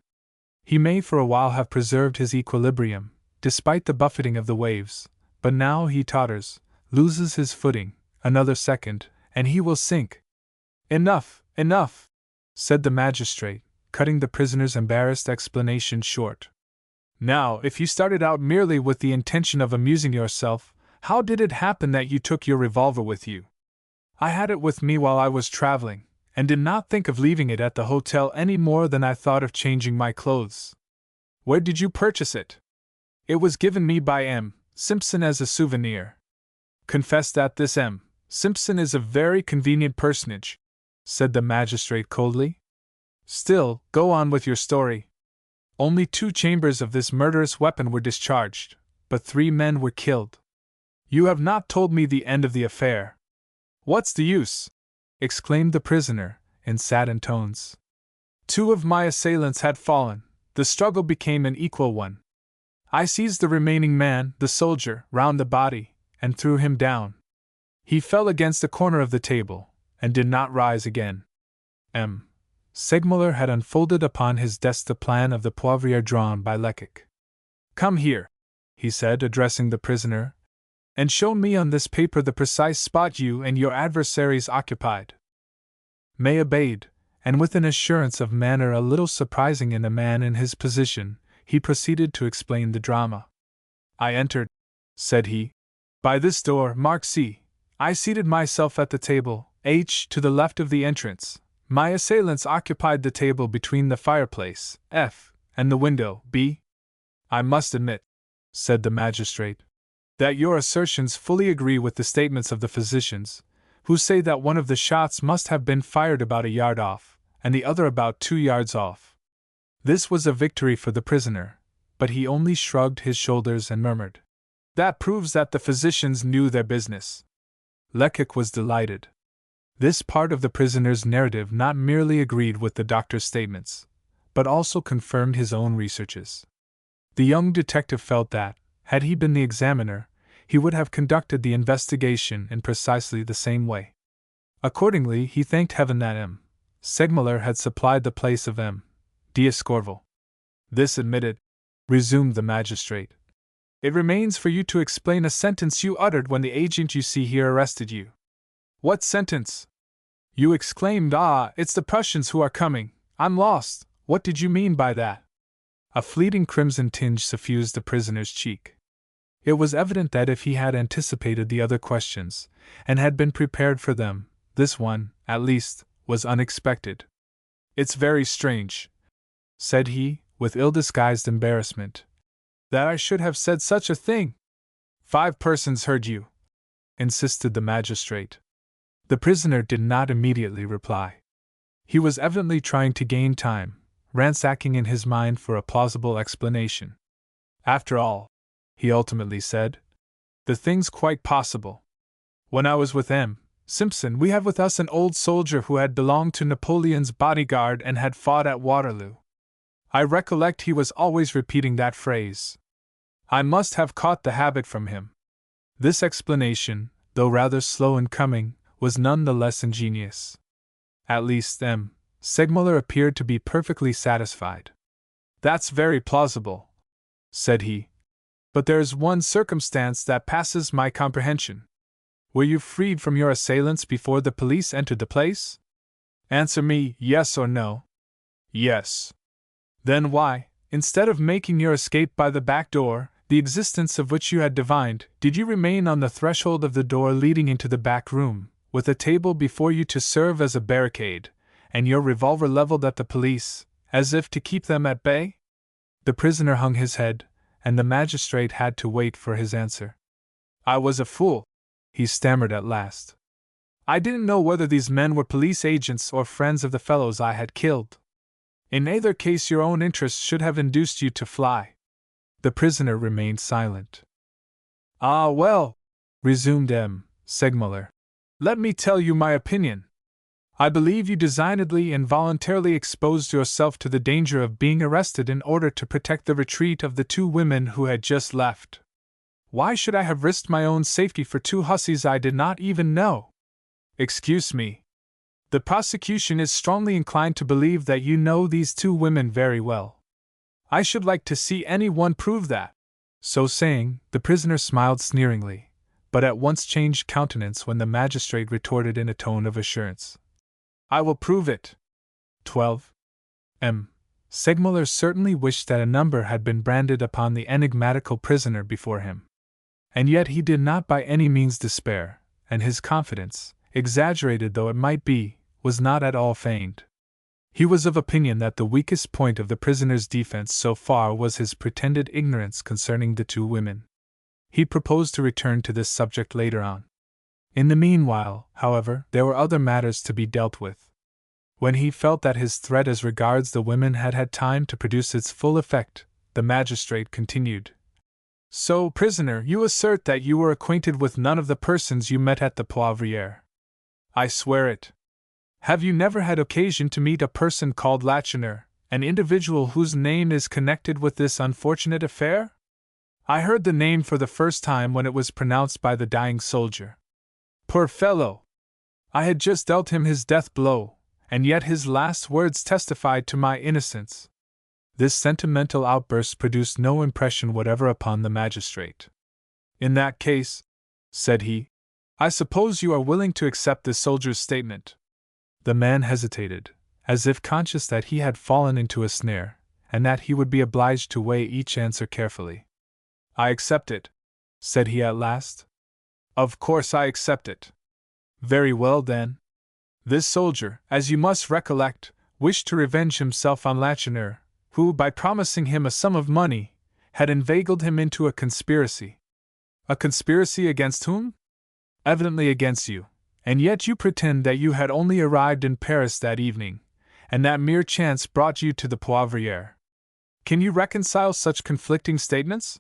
He may for a while have preserved his equilibrium, despite the buffeting of the waves, but now he totters, loses his footing, another second, and he will sink. "Enough, enough," said the magistrate, cutting the prisoner's embarrassed explanation short. "Now, if you started out merely with the intention of amusing yourself, how did it happen that you took your revolver with you?" "I had it with me while I was traveling, and did not think of leaving it at the hotel any more than I thought of changing my clothes." "Where did you purchase it?" "It was given me by M. Simpson as a souvenir." "Confess that this M. Simpson is a very convenient personage," said the magistrate coldly. "Still, go on with your story." "Only 2 chambers of this murderous weapon were discharged, but 3 men were killed." "You have not told me the end of the affair." "What's the use?" exclaimed the prisoner, in saddened tones. "2 of my assailants had fallen, the struggle became an equal one. I seized the remaining man, the soldier, round the body, and threw him down. He fell against a corner of the table, and did not rise again." M. Segmuller had unfolded upon his desk the plan of the Poivriere drawn by Lecoq. "Come here," he said, addressing the prisoner, "and show me on this paper the precise spot you and your adversaries occupied." May obeyed, and with an assurance of manner a little surprising in a man in his position, he proceeded to explain the drama. "I entered," said he, "by this door, mark C. I seated myself at the table, H, to the left of the entrance. My assailants occupied the table between the fireplace, F, and the window, B. I must admit," said the magistrate, "that your assertions fully agree with the statements of the physicians, who say that one of the shots must have been fired about a yard off, and the other about 2 yards off." This was a victory for the prisoner, but he only shrugged his shoulders and murmured, "That proves that the physicians knew their business." Lecoq was delighted. This part of the prisoner's narrative not merely agreed with the doctor's statements, but also confirmed his own researches. The young detective felt that, had he been the examiner, he would have conducted the investigation in precisely the same way. Accordingly, he thanked heaven that M. Segmuller had supplied the place of M. D'Escorval. "This admitted," resumed the magistrate, "it remains for you to explain a sentence you uttered when the agent you see here arrested you." "What sentence?" "You exclaimed, 'Ah, it's the Prussians who are coming, I'm lost.' What did you mean by that?" A fleeting crimson tinge suffused the prisoner's cheek. It was evident that if he had anticipated the other questions, and had been prepared for them, this one, at least, was unexpected. "It's very strange," said he, with ill-disguised embarrassment, "that I should have said such a thing." "5 persons heard you," insisted the magistrate. The prisoner did not immediately reply. He was evidently trying to gain time, ransacking in his mind for a plausible explanation. "After all," he ultimately said, "the thing's quite possible. When I was with M. Simpson, we had with us an old soldier who had belonged to Napoleon's bodyguard and had fought at Waterloo. I recollect he was always repeating that phrase. I must have caught the habit from him." This explanation, though rather slow in coming, was none the less ingenious. At least M. Segmuller appeared to be perfectly satisfied. "That's very plausible," said he, "but there's one circumstance that passes my comprehension. Were you freed from your assailants before the police entered the place? Answer me, yes or no." "Yes." "Then why, instead of making your escape by the back door, the existence of which you had divined, did you remain on the threshold of the door leading into the back room, with a table before you to serve as a barricade, and your revolver leveled at the police, as if to keep them at bay?" The prisoner hung his head, and the magistrate had to wait for his answer. "I was a fool," he stammered at last. "I didn't know whether these men were police agents or friends of the fellows I had killed. In either case, your own interests should have induced you to fly." The prisoner remained silent. "Ah, well," resumed M. Segmuller, "let me tell you my opinion. I believe you designedly and voluntarily exposed yourself to the danger of being arrested in order to protect the retreat of the two women who had just left. Why should I have risked my own safety for two hussies I did not even know? Excuse me. The prosecution is strongly inclined to believe that you know these two women very well. I should like to see any one prove that." So saying, the prisoner smiled sneeringly, but at once changed countenance when the magistrate retorted in a tone of assurance. "I will prove it." 12. M. Segmuller certainly wished that a number had been branded upon the enigmatical prisoner before him. And yet he did not by any means despair, and his confidence, exaggerated though it might be, was not at all feigned. He was of opinion that the weakest point of the prisoner's defense so far was his pretended ignorance concerning the two women. He proposed to return to this subject later on. In the meanwhile, however, there were other matters to be dealt with. When he felt that his threat as regards the women had had time to produce its full effect, the magistrate continued. "So, prisoner, you assert that you were acquainted with none of the persons you met at the Poivriere?" "I swear it." "Have you never had occasion to meet a person called Lacheneur, an individual whose name is connected with this unfortunate affair?" "I heard the name for the first time when it was pronounced by the dying soldier." "Poor fellow! I had just dealt him his death blow, and yet his last words testified to my innocence." This sentimental outburst produced no impression whatever upon the magistrate. "In that case," said he, "I suppose you are willing to accept this soldier's statement." The man hesitated, as if conscious that he had fallen into a snare, and that he would be obliged to weigh each answer carefully. "I accept it," said he at last. "Of course I accept it." "Very well, then. This soldier, as you must recollect, wished to revenge himself on Lacheneur, who, by promising him a sum of money, had inveigled him into a conspiracy." "A conspiracy against whom?" "Evidently against you. And yet you pretend that you had only arrived in Paris that evening, and that mere chance brought you to the Poivriere. Can you reconcile such conflicting statements?"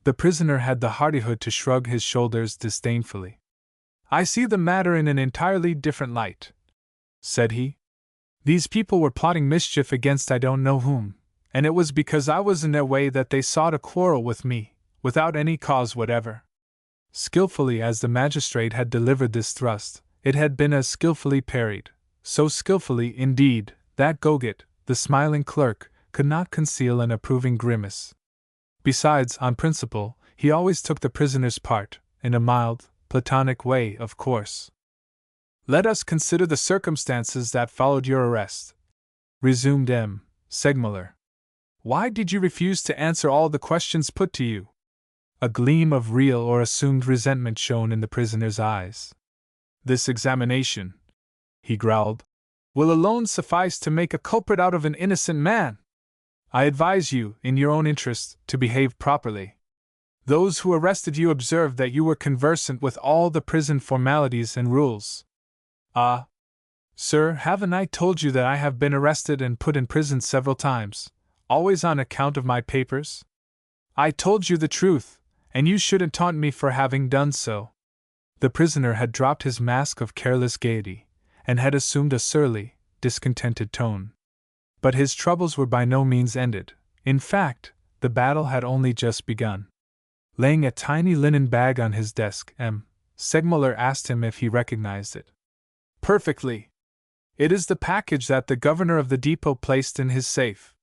The prisoner had the hardihood to shrug his shoulders disdainfully. "I see the matter in an entirely different light," said he. "These people were plotting mischief against I don't know whom, and it was because I was in their way that they sought a quarrel with me, without any cause whatever." Skillfully as the magistrate had delivered this thrust, it had been as skillfully parried, so skillfully, indeed, that Goget, the smiling clerk, could not conceal an approving grimace. Besides, on principle, he always took the prisoner's part, in a mild, platonic way, of course. "Let us consider the circumstances that followed your arrest," resumed M. Segmuller. "Why did you refuse to answer all the questions put to you?" A gleam of real or assumed resentment shone in the prisoner's eyes. "This examination," he growled, "will alone suffice to make a culprit out of an innocent man. I advise you, in your own interest, to behave properly. Those who arrested you observed that you were conversant with all the prison formalities and rules." "Ah, sir, haven't I told you that I have been arrested and put in prison several times, always on account of my papers? I told you the truth, and you shouldn't taunt me for having done so." The prisoner had dropped his mask of careless gaiety, and had assumed a surly, discontented tone. But his troubles were by no means ended. In fact, the battle had only just begun. Laying a tiny linen bag on his desk, M. Segmuller asked him if he recognized it. "Perfectly. It is the package that the governor of the depot placed in his safe."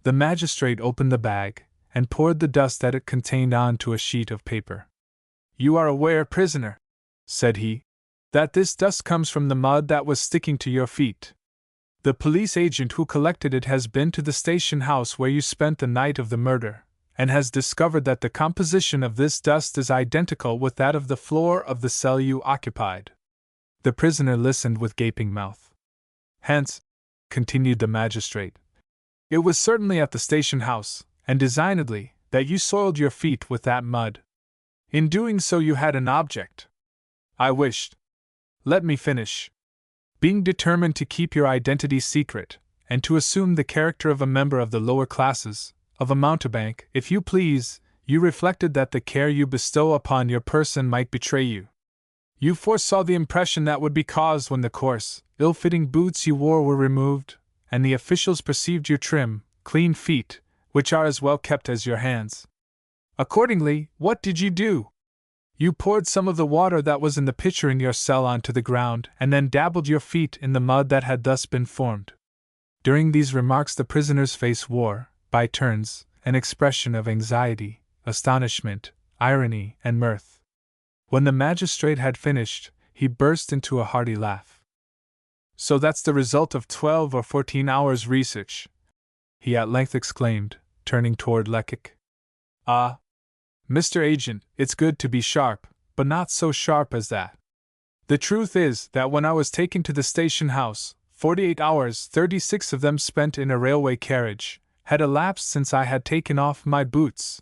The magistrate opened the bag, and poured the dust that it contained onto a sheet of paper. "You are aware, prisoner," said he, "that this dust comes from the mud that was sticking to your feet. The police agent who collected it has been to the station house where you spent the night of the murder, and has discovered that the composition of this dust is identical with that of the floor of the cell you occupied." The prisoner listened with gaping mouth. "Hence," continued the magistrate, "it was certainly at the station house, and designedly, that you soiled your feet with that mud. In doing so, you had an object. I wished. Let me finish. Being determined to keep your identity secret, and to assume the character of a member of the lower classes, of a mountebank, if you please, you reflected that the care you bestow upon your person might betray you. You foresaw the impression that would be caused when the coarse, ill-fitting boots you wore were removed, and the officials perceived your trim, clean feet, which are as well kept as your hands. Accordingly, what did you do? You poured some of the water that was in the pitcher in your cell onto the ground, and then dabbled your feet in the mud that had thus been formed. During these remarks the prisoner's face wore, by turns, an expression of anxiety, astonishment, irony, and mirth. When the magistrate had finished, he burst into a hearty laugh. So that's the result of 12 or 14 hours' research, he at length exclaimed, turning toward Lecoq. Ah, Mr. Agent, it's good to be sharp, but not so sharp as that. The truth is that when I was taken to the station house, 48 hours, 36 of them spent in a railway carriage, had elapsed since I had taken off my boots.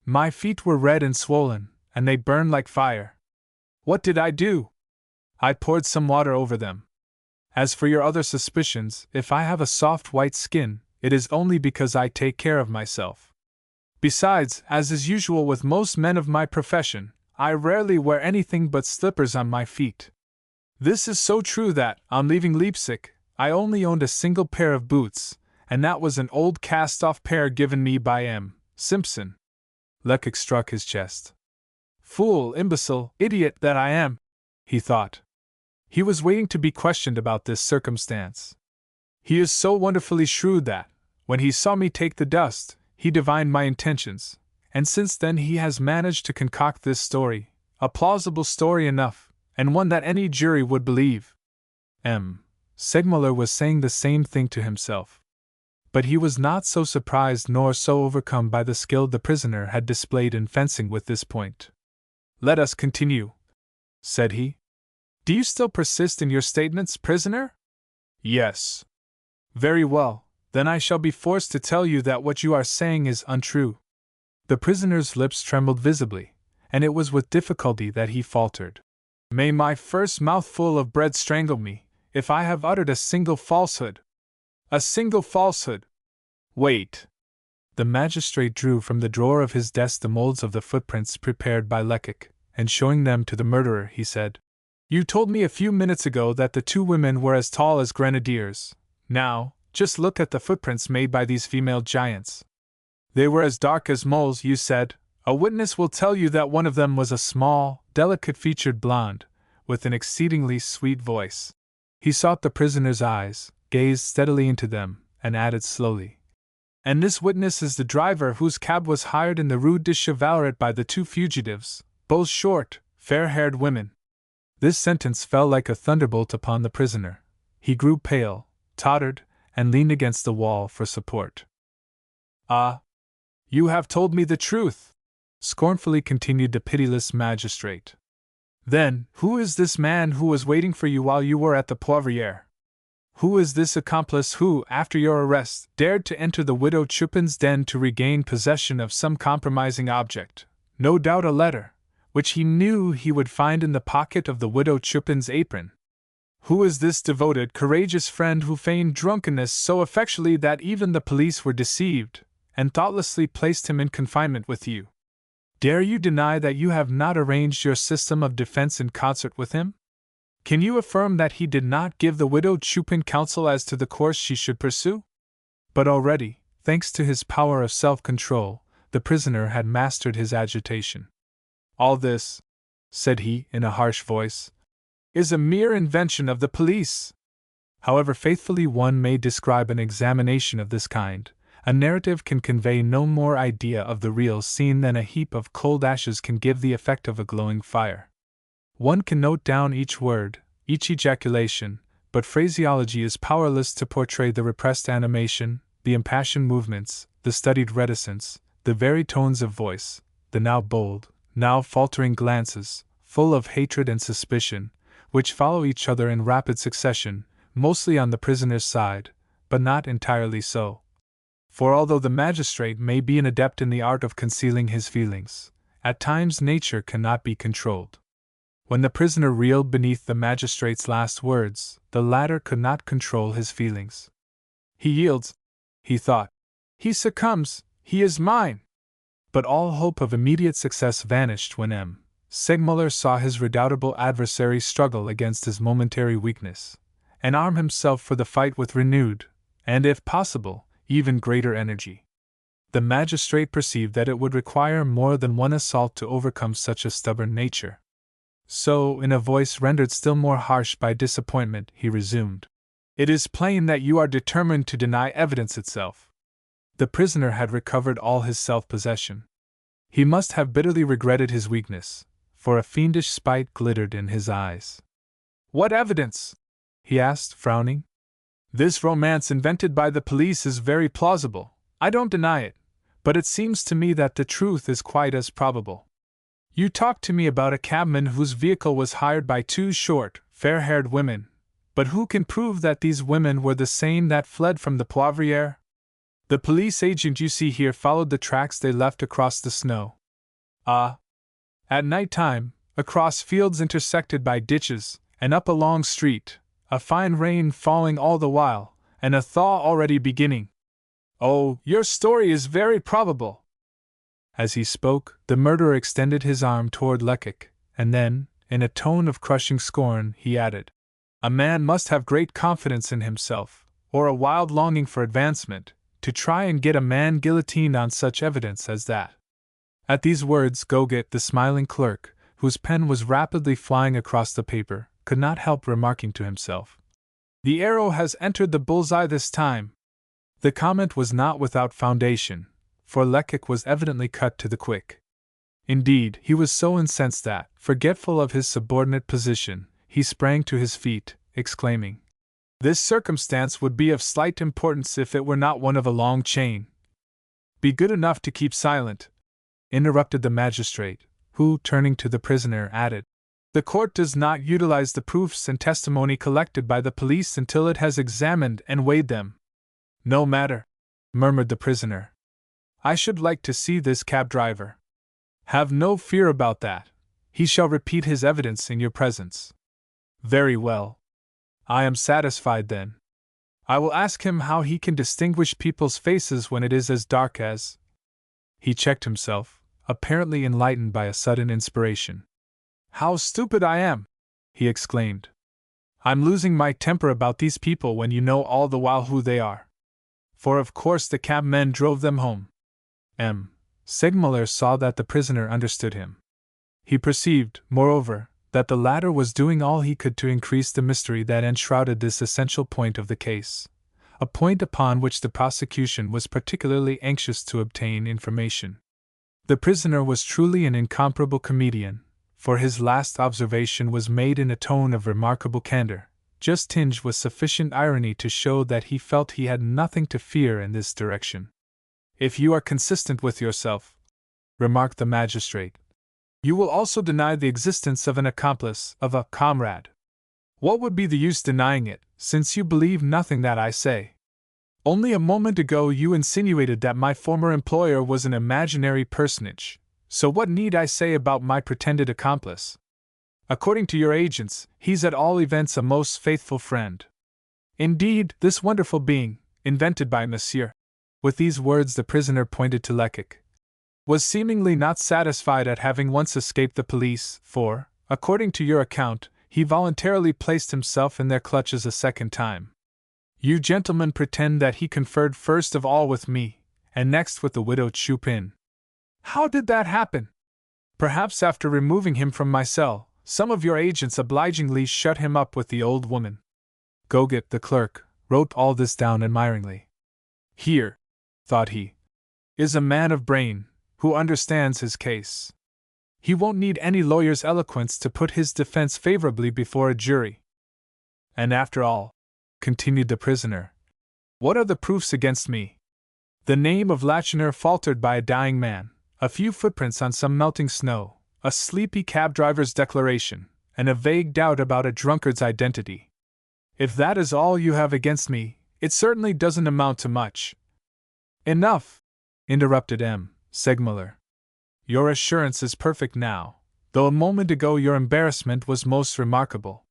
My feet were red and swollen, and they burned like fire. What did I do? I poured some water over them. As for your other suspicions, if I have a soft white skin, it is only because I take care of myself. Besides, as is usual with most men of my profession, I rarely wear anything but slippers on my feet. This is so true that, on leaving Leipzig, I only owned a single pair of boots, and that was an old cast-off pair given me by M. Simpson. Lecoq struck his chest. Fool, imbecile, idiot that I am, he thought. He was waiting to be questioned about this circumstance. He is so wonderfully shrewd that, when he saw me take the dust, he divined my intentions, and since then he has managed to concoct this story, a plausible story enough, and one that any jury would believe. M. Segmuller was saying the same thing to himself. But he was not so surprised nor so overcome by the skill the prisoner had displayed in fencing with this point. Let us continue, said he. Do you still persist in your statements, prisoner? Yes. Very well. Then I shall be forced to tell you that what you are saying is untrue. The prisoner's lips trembled visibly, and it was with difficulty that he faltered. May my first mouthful of bread strangle me, if I have uttered a single falsehood. A single falsehood. Wait. The magistrate drew from the drawer of his desk the molds of the footprints prepared by Lecoq, and showing them to the murderer, he said, You told me a few minutes ago that the two women were as tall as grenadiers. Now, just look at the footprints made by these female giants. They were as dark as moles, you said. A witness will tell you that one of them was a small, delicate-featured blonde, with an exceedingly sweet voice. He sought the prisoner's eyes, gazed steadily into them, and added slowly, And this witness is the driver whose cab was hired in the Rue de Chevaleret by the two fugitives, both short, fair-haired women. This sentence fell like a thunderbolt upon the prisoner. He grew pale, tottered, and leaned against the wall for support. Ah! You have told me the truth, scornfully continued the pitiless magistrate. Then, who is this man who was waiting for you while you were at the Poivriere? Who is this accomplice who, after your arrest, dared to enter the widow Chupin's den to regain possession of some compromising object, no doubt a letter, which he knew he would find in the pocket of the widow Chupin's apron? Who is this devoted, courageous friend who feigned drunkenness so effectually that even the police were deceived, and thoughtlessly placed him in confinement with you? Dare you deny that you have not arranged your system of defense in concert with him? Can you affirm that he did not give the widow Chupin counsel as to the course she should pursue? But already, thanks to his power of self-control, the prisoner had mastered his agitation. All this, said he in a harsh voice, is a mere invention of the police. However faithfully one may describe an examination of this kind, a narrative can convey no more idea of the real scene than a heap of cold ashes can give the effect of a glowing fire. One can note down each word, each ejaculation, but phraseology is powerless to portray the repressed animation, the impassioned movements, the studied reticence, the very tones of voice, the now bold, now faltering glances, full of hatred and suspicion, which follow each other in rapid succession, mostly on the prisoner's side, but not entirely so. For although the magistrate may be an adept in the art of concealing his feelings, at times nature cannot be controlled. When the prisoner reeled beneath the magistrate's last words, the latter could not control his feelings. He yields, he thought. He succumbs, he is mine. But all hope of immediate success vanished when M. Segmuller saw his redoubtable adversary struggle against his momentary weakness, and arm himself for the fight with renewed, and if possible, even greater energy. The magistrate perceived that it would require more than one assault to overcome such a stubborn nature. So, in a voice rendered still more harsh by disappointment, he resumed, "It is plain that you are determined to deny evidence itself." The prisoner had recovered all his self-possession. He must have bitterly regretted his weakness, for a fiendish spite glittered in his eyes. "What evidence?" he asked, frowning. "This romance invented by the police is very plausible, I don't deny it, but it seems to me that the truth is quite as probable. You talked to me about a cabman whose vehicle was hired by two short, fair-haired women, but who can prove that these women were the same that fled from the Poivriere? The police agent you see here followed the tracks they left across the snow. Ah! At night time, across fields intersected by ditches, and up a long street, a fine rain falling all the while, and a thaw already beginning. Oh, your story is very probable." As he spoke, the murderer extended his arm toward Lecoq, and then, in a tone of crushing scorn, he added, "A man must have great confidence in himself, or a wild longing for advancement, to try and get a man guillotined on such evidence as that." At these words, Goguet, the smiling clerk, whose pen was rapidly flying across the paper, could not help remarking to himself, "The arrow has entered the bull's-eye this time." The comment was not without foundation, for Lecoq was evidently cut to the quick. Indeed, he was so incensed that, forgetful of his subordinate position, he sprang to his feet, exclaiming, "This circumstance would be of slight importance if it were not one of a long chain." "Be good enough to keep silent," interrupted the magistrate, who, turning to the prisoner, added, "The court does not utilize the proofs and testimony collected by the police until it has examined and weighed them." "No matter," murmured the prisoner. "I should like to see this cab driver." "Have no fear about that. He shall repeat his evidence in your presence." "Very well. I am satisfied then. I will ask him how he can distinguish people's faces when it is as dark as—" He checked himself, apparently enlightened by a sudden inspiration. "How stupid I am!" he exclaimed. "I'm losing my temper about these people when you know all the while who they are. For of course the cabmen drove them home." M. Segmuller saw that the prisoner understood him. He perceived, moreover, that the latter was doing all he could to increase the mystery that enshrouded this essential point of the case, a point upon which the prosecution was particularly anxious to obtain information. The prisoner was truly an incomparable comedian, for his last observation was made in a tone of remarkable candor, just tinged with sufficient irony to show that he felt he had nothing to fear in this direction. "If you are consistent with yourself," remarked the magistrate, "you will also deny the existence of an accomplice, of a comrade. What would be the use denying it, since you believe nothing that I say? Only a moment ago you insinuated that my former employer was an imaginary personage, so what need I say about my pretended accomplice? According to your agents, he's at all events a most faithful friend. Indeed, this wonderful being, invented by Monsieur," with these words the prisoner pointed to Lecoq, "was seemingly not satisfied at having once escaped the police, for, according to your account, he voluntarily placed himself in their clutches a second time. You gentlemen pretend that he conferred first of all with me, and next with the widow Chupin. How did that happen? Perhaps after removing him from my cell, some of your agents obligingly shut him up with the old woman." Goguet, the clerk, wrote all this down admiringly. "Here," thought he, "is a man of brain, who understands his case. He won't need any lawyer's eloquence to put his defense favorably before a jury. And after all," continued the prisoner, "what are the proofs against me? The name of Lacheneur faltered by a dying man, a few footprints on some melting snow, a sleepy cab driver's declaration, and a vague doubt about a drunkard's identity. If that is all you have against me, it certainly doesn't amount to much." Enough! Interrupted M. Segmuller. Your assurance is perfect now, though a moment ago your embarrassment was most remarkable.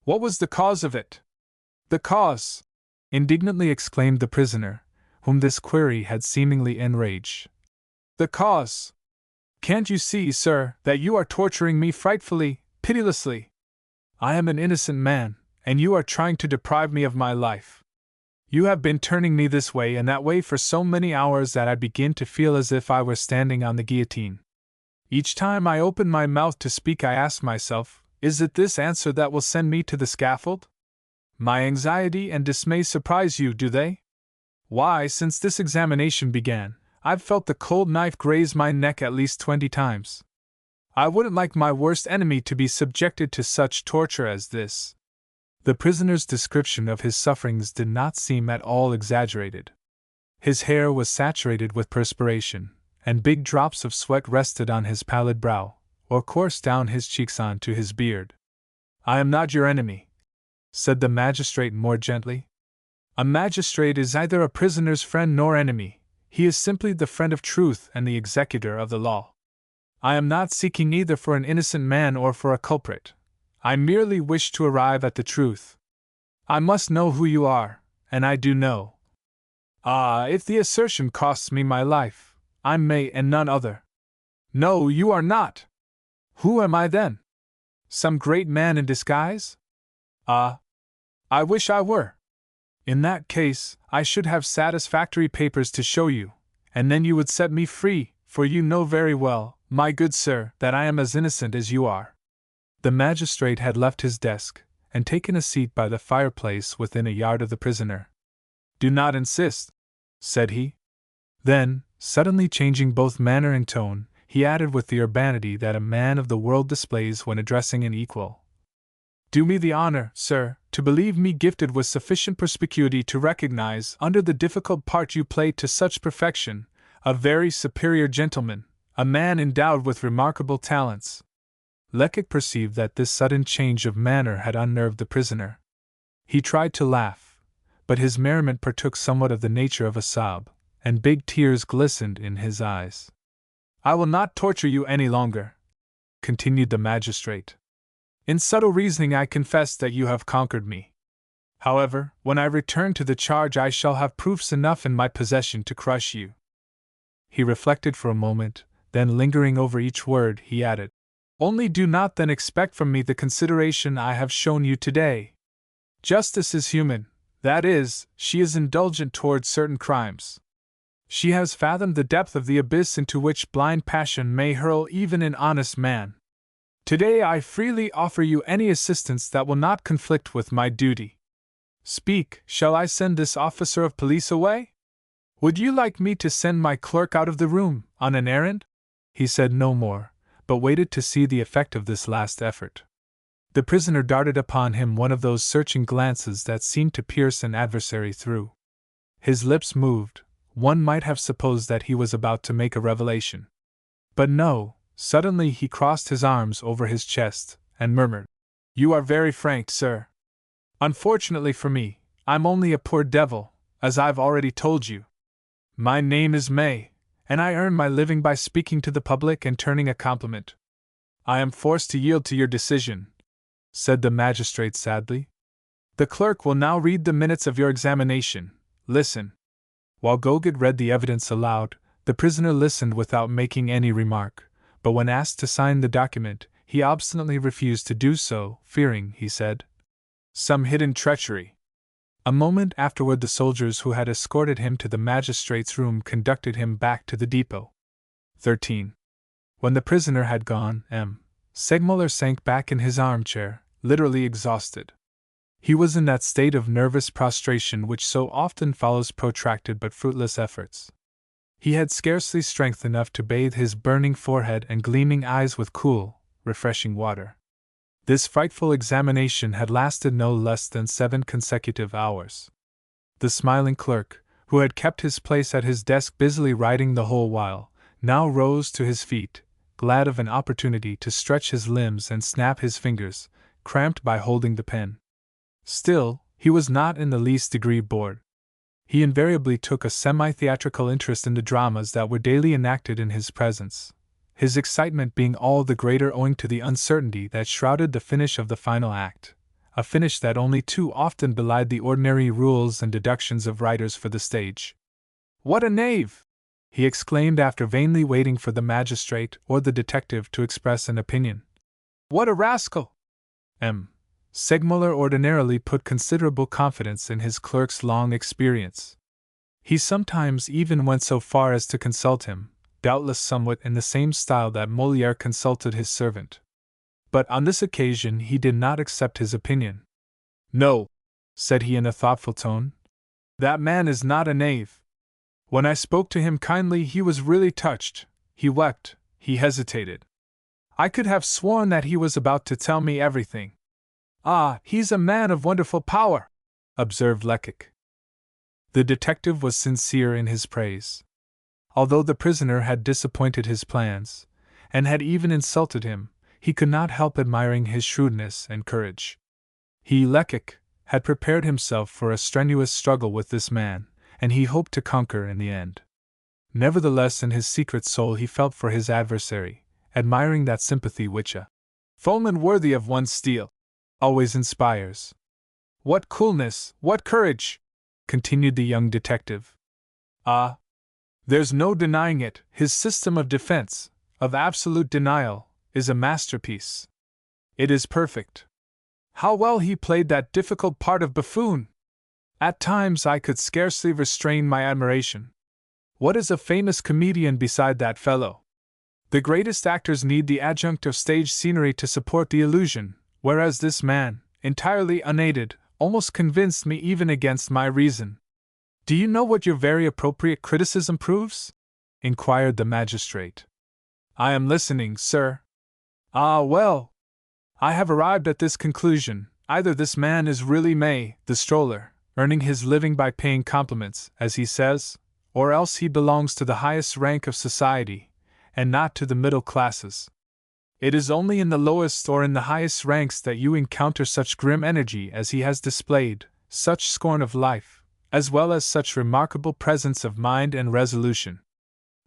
What was the cause of it? The cause! Indignantly exclaimed the prisoner, whom this query had seemingly enraged. The cause! Can't you see, sir, that you are torturing me frightfully, pitilessly? I am an innocent man, and you are trying to deprive me of my life. You have been turning me this way and that way for so many hours that I begin to feel as if I were standing on the guillotine. Each time I open my mouth to speak, I ask myself, is it this answer that will send me to the scaffold? My anxiety and dismay surprise you, do they? Why, since this examination began, I've felt the cold knife graze my neck at least 20 times. I wouldn't like my worst enemy to be subjected to such torture as this. The prisoner's description of his sufferings did not seem at all exaggerated. His hair was saturated with perspiration, and big drops of sweat rested on his pallid brow, or coursed down his cheeks onto his beard. I am not your enemy, said the magistrate more gently. A magistrate is neither a prisoner's friend nor enemy, he is simply the friend of truth and the executor of the law. I am not seeking either for an innocent man or for a culprit. I merely wish to arrive at the truth. I must know who you are, and I do know. Ah, if the assertion costs me my life, I may and none other. No, you are not. Who am I then? Some great man in disguise? Ah, I wish I were. In that case, I should have satisfactory papers to show you, and then you would set me free, for you know very well, my good sir, that I am as innocent as you are. The magistrate had left his desk, and taken a seat by the fireplace within a yard of the prisoner. Do not insist, said he. Then, suddenly changing both manner and tone, he added with the urbanity that a man of the world displays when addressing an equal. Do me the honor, sir, to believe me gifted with sufficient perspicuity to recognize, under the difficult part you play to such perfection, a very superior gentleman, a man endowed with remarkable talents. Lecoq perceived that this sudden change of manner had unnerved the prisoner. He tried to laugh, but his merriment partook somewhat of the nature of a sob, and big tears glistened in his eyes. I will not torture you any longer, continued the magistrate. In subtle reasoning I confess that you have conquered me. However, when I return to the charge I shall have proofs enough in my possession to crush you. He reflected for a moment, then lingering over each word, he added, Only do not then expect from me the consideration I have shown you today. Justice is human, that is, she is indulgent towards certain crimes. She has fathomed the depth of the abyss into which blind passion may hurl even an honest man. Today I freely offer you any assistance that will not conflict with my duty. Speak, shall I send this officer of police away? Would you like me to send my clerk out of the room, on an errand? He said no more, but waited to see the effect of this last effort. The prisoner darted upon him one of those searching glances that seemed to pierce an adversary through. His lips moved, one might have supposed that he was about to make a revelation. But no, suddenly he crossed his arms over his chest, and murmured, You are very frank, sir. Unfortunately for me, I'm only a poor devil, as I've already told you. My name is May, and I earn my living by speaking to the public and turning a compliment. I am forced to yield to your decision, said the magistrate sadly. The clerk will now read the minutes of your examination. Listen. While Gogud read the evidence aloud, the prisoner listened without making any remark, but when asked to sign the document, he obstinately refused to do so, fearing, he said, some hidden treachery. A moment afterward the soldiers who had escorted him to the magistrate's room conducted him back to the depot. 13. When the prisoner had gone, M. Segmuller sank back in his armchair, literally exhausted. He was in that state of nervous prostration which so often follows protracted but fruitless efforts. He had scarcely strength enough to bathe his burning forehead and gleaming eyes with cool, refreshing water. This frightful examination had lasted no less than 7 consecutive hours. The smiling clerk, who had kept his place at his desk busily writing the whole while, now rose to his feet, glad of an opportunity to stretch his limbs and snap his fingers, cramped by holding the pen. Still, he was not in the least degree bored. He invariably took a semi-theatrical interest in the dramas that were daily enacted in his presence, his excitement being all the greater owing to the uncertainty that shrouded the finish of the final act, a finish that only too often belied the ordinary rules and deductions of writers for the stage. "What a knave!" he exclaimed after vainly waiting for the magistrate or the detective to express an opinion. "What a rascal!" Segmuller ordinarily put considerable confidence in his clerk's long experience. He sometimes even went so far as to consult him, doubtless somewhat in the same style that Molière consulted his servant. But on this occasion he did not accept his opinion. "No," said he in a thoughtful tone, "that man is not a knave. When I spoke to him kindly he was really touched, he wept, he hesitated. I could have sworn that he was about to tell me everything." "Ah, he's a man of wonderful power," observed Lecoq. The detective was sincere in his praise. Although the prisoner had disappointed his plans, and had even insulted him, he could not help admiring his shrewdness and courage. He, Lecoq, had prepared himself for a strenuous struggle with this man, and he hoped to conquer in the end. Nevertheless, in his secret soul he felt for his adversary, admiring that sympathy which a foeman worthy of one's steel always inspires. "What coolness, what courage!" continued the young detective. "Ah, there's no denying it, his system of defense, of absolute denial, is a masterpiece. It is perfect. How well he played that difficult part of buffoon! At times I could scarcely restrain my admiration. What is a famous comedian beside that fellow? The greatest actors need the adjunct of stage scenery to support the illusion, whereas this man, entirely unaided, almost convinced me even against my reason." "Do you know what your very appropriate criticism proves?" inquired the magistrate. "I am listening, sir." "Ah, well! I have arrived at this conclusion: either this man is really May, the stroller, earning his living by paying compliments, as he says, or else he belongs to the highest rank of society, and not to the middle classes. It is only in the lowest or in the highest ranks that you encounter such grim energy as he has displayed, such scorn of life, as well as such remarkable presence of mind and resolution.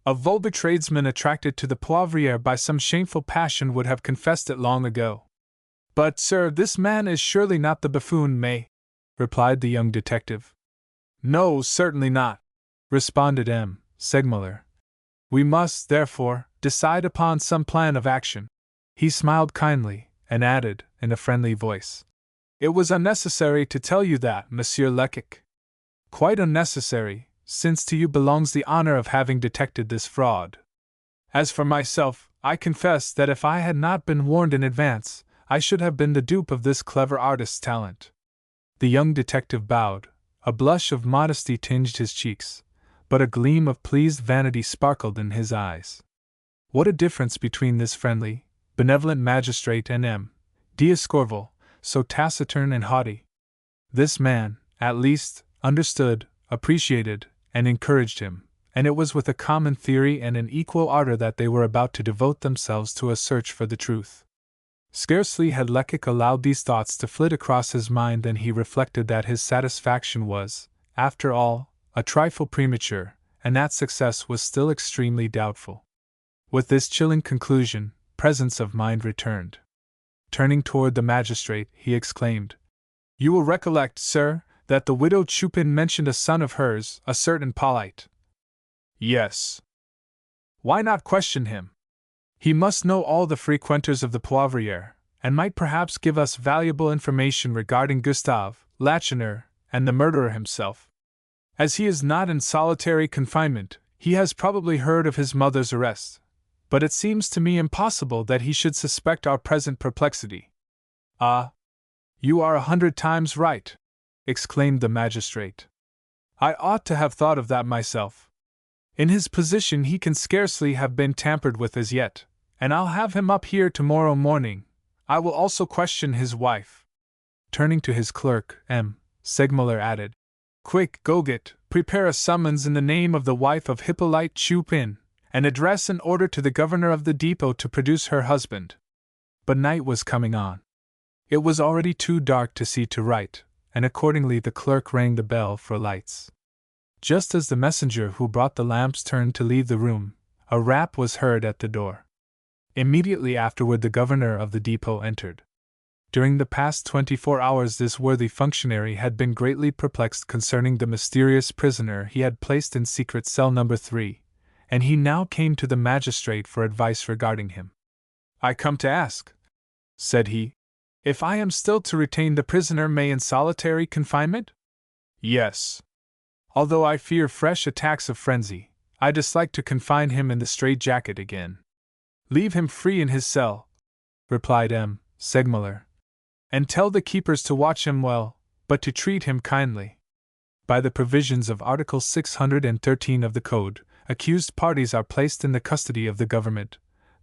A vulgar tradesman attracted to the Poivriere by some shameful passion would have confessed it long ago." "But, sir, this man is surely not the buffoon May," replied the young detective. "No, certainly not," responded Segmuller. "We must, therefore, decide upon some plan of action." He smiled kindly, and added, in a friendly voice, "It was unnecessary to tell you that, Monsieur Lecoq. Quite unnecessary, since to you belongs the honor of having detected this fraud. As for myself, I confess that if I had not been warned in advance, I should have been the dupe of this clever artist's talent." The young detective bowed, a blush of modesty tinged his cheeks, but a gleam of pleased vanity sparkled in his eyes. What a difference between this friendly, benevolent magistrate and D'Escorval, so taciturn and haughty. This man, at least, understood, appreciated, and encouraged him, and it was with a common theory and an equal ardor that they were about to devote themselves to a search for the truth. Scarcely had Lecoq allowed these thoughts to flit across his mind than he reflected that his satisfaction was, after all, a trifle premature, and that success was still extremely doubtful. With this chilling conclusion, presence of mind returned. Turning toward the magistrate, he exclaimed, "You will recollect, sir, that the widow Chupin mentioned a son of hers, a certain Polite." "Yes." "Why not question him? He must know all the frequenters of the Poivriere, and might perhaps give us valuable information regarding Gustave, Lacheneur, and the murderer himself. As he is not in solitary confinement, he has probably heard of his mother's arrest, but it seems to me impossible that he should suspect our present perplexity." "Ah, you are 100 times right," exclaimed the magistrate. "I ought to have thought of that myself. In his position he can scarcely have been tampered with as yet, and I'll have him up here tomorrow morning. I will also question his wife." Turning to his clerk, Segmuller added, "Quick, Goget, prepare a summons in the name of the wife of Hippolyte Chupin, and address an order to the governor of the depot to produce her husband." But night was coming on. It was already too dark to see to write, and accordingly the clerk rang the bell for lights. Just as the messenger who brought the lamps turned to leave the room, a rap was heard at the door. Immediately afterward, the governor of the depot entered. During the past 24 hours, this worthy functionary had been greatly perplexed concerning the mysterious prisoner he had placed in secret cell number 3, and he now came to the magistrate for advice regarding him. "I come to ask," said he, "if I am still to retain the prisoner May in solitary confinement?" "Yes. Although I fear fresh attacks of frenzy, I dislike to confine him in the straitjacket again." "Leave him free in his cell," replied M. Segmuller, "and tell the keepers to watch him well, but to treat him kindly. By the provisions of Article 613 of the Code, accused parties are placed in the custody of the government,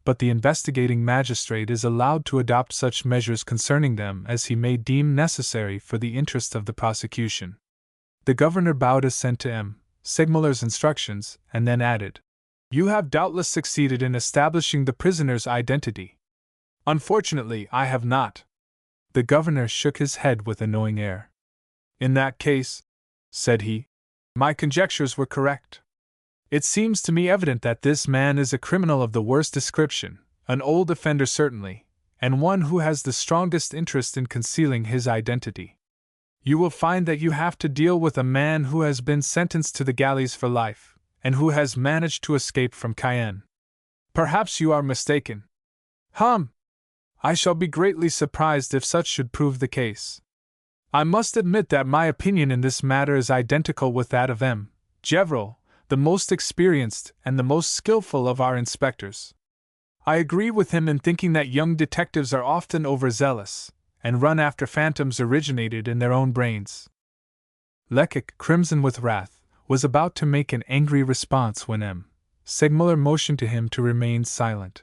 but the investigating magistrate is allowed to adopt such measures concerning them as he may deem necessary for the interest of the prosecution." The governor bowed assent to M. Segmuller's instructions, and then added, "You have doubtless succeeded in establishing the prisoner's identity." "Unfortunately, I have not." The governor shook his head with a knowing air. "In that case," said he, "my conjectures were correct. It seems to me evident that this man is a criminal of the worst description, an old offender certainly, and one who has the strongest interest in concealing his identity. You will find that you have to deal with a man who has been sentenced to the galleys for life, and who has managed to escape from Cayenne. Perhaps you are mistaken." I shall be greatly surprised if such should prove the case. I must admit that my opinion in this matter is identical with that of M. Gaboriau, the most experienced and the most skillful of our inspectors. I agree with him in thinking that young detectives are often overzealous, and run after phantoms originated in their own brains." Lecoq, crimson with wrath, was about to make an angry response when M. Segmuller motioned to him to remain silent.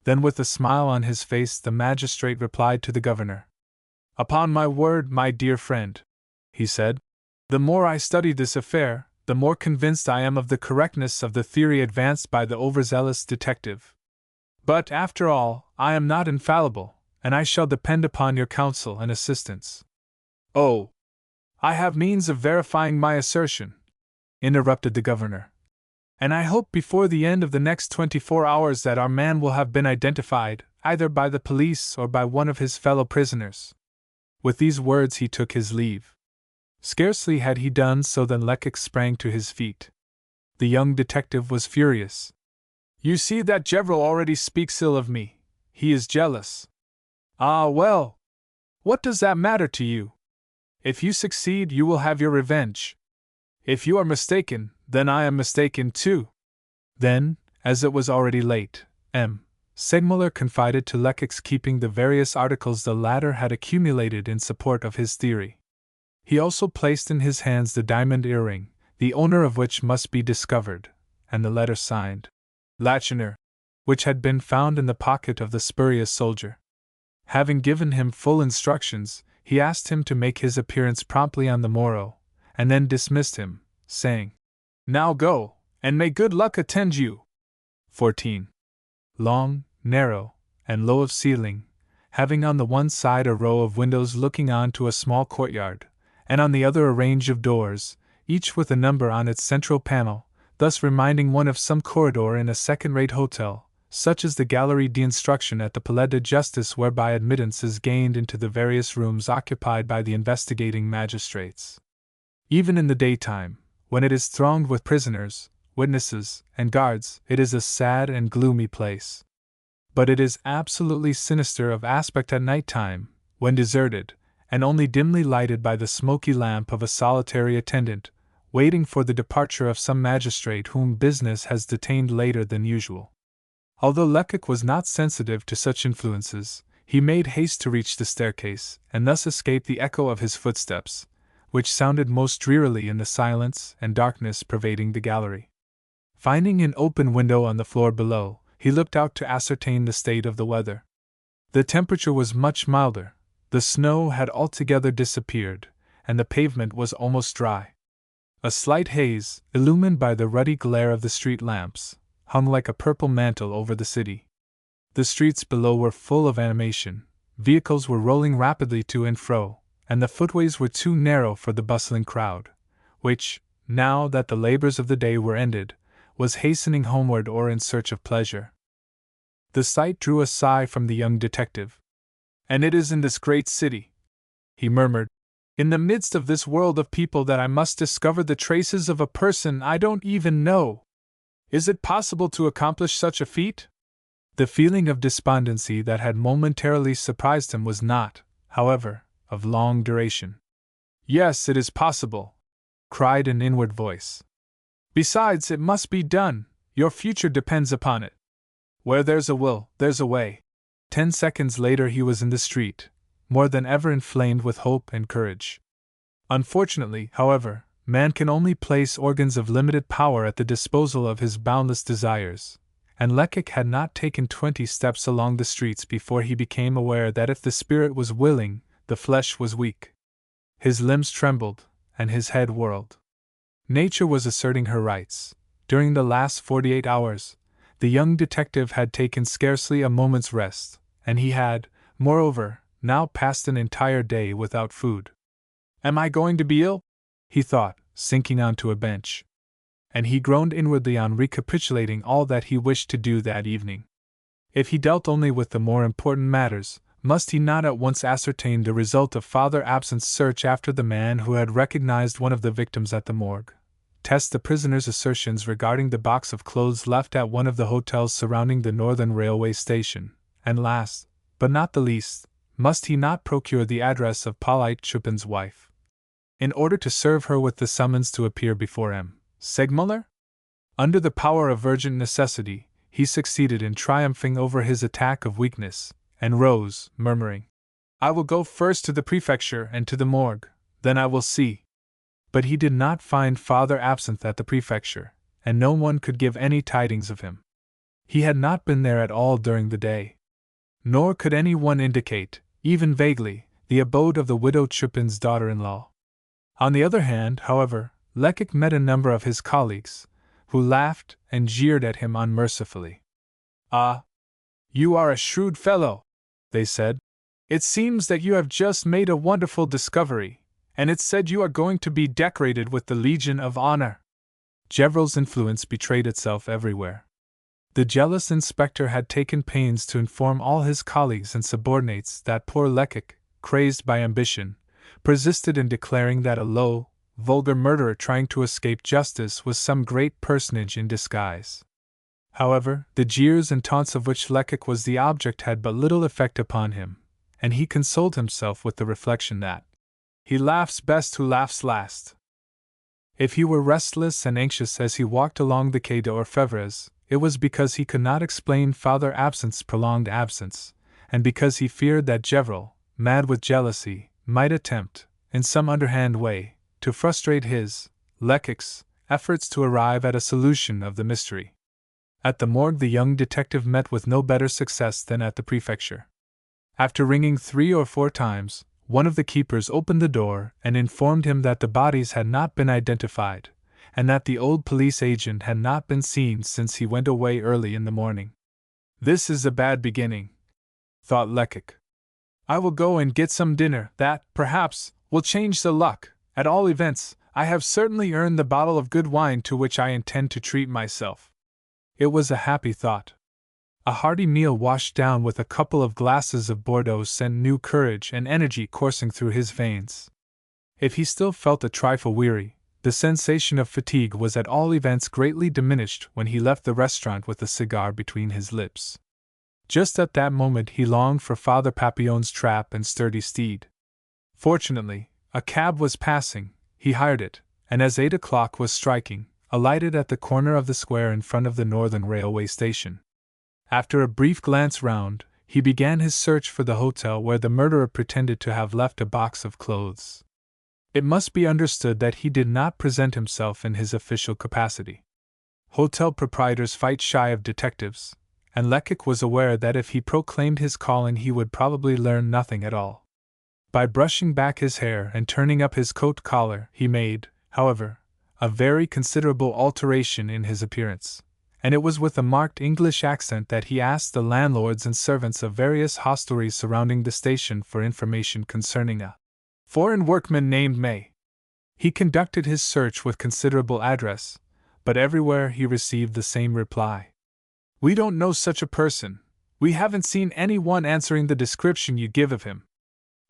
Then, with a smile on his face, the magistrate replied to the governor. "Upon my word, my dear friend," he said, "the more I study this affair, the more convinced I am of the correctness of the theory advanced by the overzealous detective. But, after all, I am not infallible, and I shall depend upon your counsel and assistance." "Oh, I have means of verifying my assertion," interrupted the governor. "And I hope before the end of the next 24 hours that our man will have been identified, either by the police or by one of his fellow prisoners." With these words he took his leave. Scarcely had he done so than Lecoq sprang to his feet. The young detective was furious. "You see that Gaboriau already speaks ill of me. He is jealous." "Ah, well! What does that matter to you? If you succeed, you will have your revenge. If you are mistaken, then I am mistaken too." Then, as it was already late, M. Segmuller confided to Lecoq's keeping the various articles the latter had accumulated in support of his theory. He also placed in his hands the diamond earring, the owner of which must be discovered, and the letter signed Lacheneur, which had been found in the pocket of the spurious soldier. Having given him full instructions, he asked him to make his appearance promptly on the morrow, and then dismissed him, saying, "Now go, and may good luck attend you." 14. Long, narrow, and low of ceiling, having on the one side a row of windows looking on to a small courtyard, and on the other a range of doors, each with a number on its central panel, thus reminding one of some corridor in a second-rate hotel, such as the Galerie d'Instruction at the Palais de Justice, whereby admittance is gained into the various rooms occupied by the investigating magistrates. Even in the daytime, when it is thronged with prisoners, witnesses, and guards, it is a sad and gloomy place. But it is absolutely sinister of aspect at night time, when deserted, and only dimly lighted by the smoky lamp of a solitary attendant, waiting for the departure of some magistrate whom business has detained later than usual. Although Lecoq was not sensitive to such influences, he made haste to reach the staircase, and thus escape the echo of his footsteps, which sounded most drearily in the silence and darkness pervading the gallery. Finding an open window on the floor below, he looked out to ascertain the state of the weather. The temperature was much milder, the snow had altogether disappeared, and the pavement was almost dry. A slight haze, illumined by the ruddy glare of the street lamps, hung like a purple mantle over the city. The streets below were full of animation, vehicles were rolling rapidly to and fro, and the footways were too narrow for the bustling crowd, which, now that the labors of the day were ended, was hastening homeward or in search of pleasure. The sight drew a sigh from the young detective. "And it is in this great city," he murmured, "in the midst of this world of people that I must discover the traces of a person I don't even know. Is it possible to accomplish such a feat?" The feeling of despondency that had momentarily surprised him was not, however, of long duration. "Yes, it is possible," cried an inward voice. "Besides, it must be done. Your future depends upon it. Where there's a will, there's a way." 10 seconds later he was in the street, more than ever inflamed with hope and courage. Unfortunately, however, man can only place organs of limited power at the disposal of his boundless desires, and Lecoq had not taken 20 steps along the streets before he became aware that if the spirit was willing, the flesh was weak. His limbs trembled, and his head whirled. Nature was asserting her rights. During the last 48 hours, the young detective had taken scarcely a moment's rest, and he had, moreover, now passed an entire day without food. "Am I going to be ill?" he thought, sinking onto a bench. And he groaned inwardly on recapitulating all that he wished to do that evening. If he dealt only with the more important matters, must he not at once ascertain the result of Father Absinthe's search after the man who had recognized one of the victims at the morgue, test the prisoner's assertions regarding the box of clothes left at one of the hotels surrounding the Northern Railway station, and last, but not the least, must he not procure the address of Pauline Chupin's wife, in order to serve her with the summons to appear before M. Segmuller? Under the power of urgent necessity, he succeeded in triumphing over his attack of weakness, and rose, murmuring, "I will go first to the prefecture and to the morgue, then I will see." But he did not find Father Absinthe at the prefecture, and no one could give any tidings of him. He had not been there at all during the day. Nor could any one indicate, even vaguely, the abode of the widow Chupin's daughter-in-law. On the other hand, however, Lecoq met a number of his colleagues, who laughed and jeered at him unmercifully. "Ah, you are a shrewd fellow," they said. "It seems that you have just made a wonderful discovery, and it's said you are going to be decorated with the Legion of Honor." Gevrol's influence betrayed itself everywhere. The jealous inspector had taken pains to inform all his colleagues and subordinates that poor Lecoq, crazed by ambition, persisted in declaring that a low, vulgar murderer trying to escape justice was some great personage in disguise. However, the jeers and taunts of which Lecoq was the object had but little effect upon him, and he consoled himself with the reflection that he laughs best who laughs last. If he were restless and anxious as he walked along the Quai d'Orfèvres, it was because he could not explain Father Absinthe's prolonged absence, and because he feared that Gevrol, mad with jealousy, might attempt, in some underhand way, to frustrate his, Lecoq's, efforts to arrive at a solution of the mystery. At the morgue the young detective met with no better success than at the prefecture. After ringing 3 or 4 times, one of the keepers opened the door and informed him that the bodies had not been identified, and that the old police agent had not been seen since he went away early in the morning. "This is a bad beginning," thought Lecoq. "I will go and get some dinner, that, perhaps, will change the luck. At all events, I have certainly earned the bottle of good wine to which I intend to treat myself." It was a happy thought. A hearty meal washed down with a couple of glasses of Bordeaux sent new courage and energy coursing through his veins. If he still felt a trifle weary, the sensation of fatigue was at all events greatly diminished when he left the restaurant with a cigar between his lips. Just at that moment he longed for Father Papillon's trap and sturdy steed. Fortunately, a cab was passing, he hired it, and as 8 o'clock was striking, alighted at the corner of the square in front of the Northern Railway station. After a brief glance round, he began his search for the hotel where the murderer pretended to have left a box of clothes. It must be understood that he did not present himself in his official capacity. Hotel proprietors fight shy of detectives, and Lecoq was aware that if he proclaimed his calling he would probably learn nothing at all. By brushing back his hair and turning up his coat collar, he made, however, a very considerable alteration in his appearance, and it was with a marked English accent that he asked the landlords and servants of various hostelries surrounding the station for information concerning a foreign workman named May. He conducted his search with considerable address, but everywhere he received the same reply. "We don't know such a person. We haven't seen any one answering the description you give of him."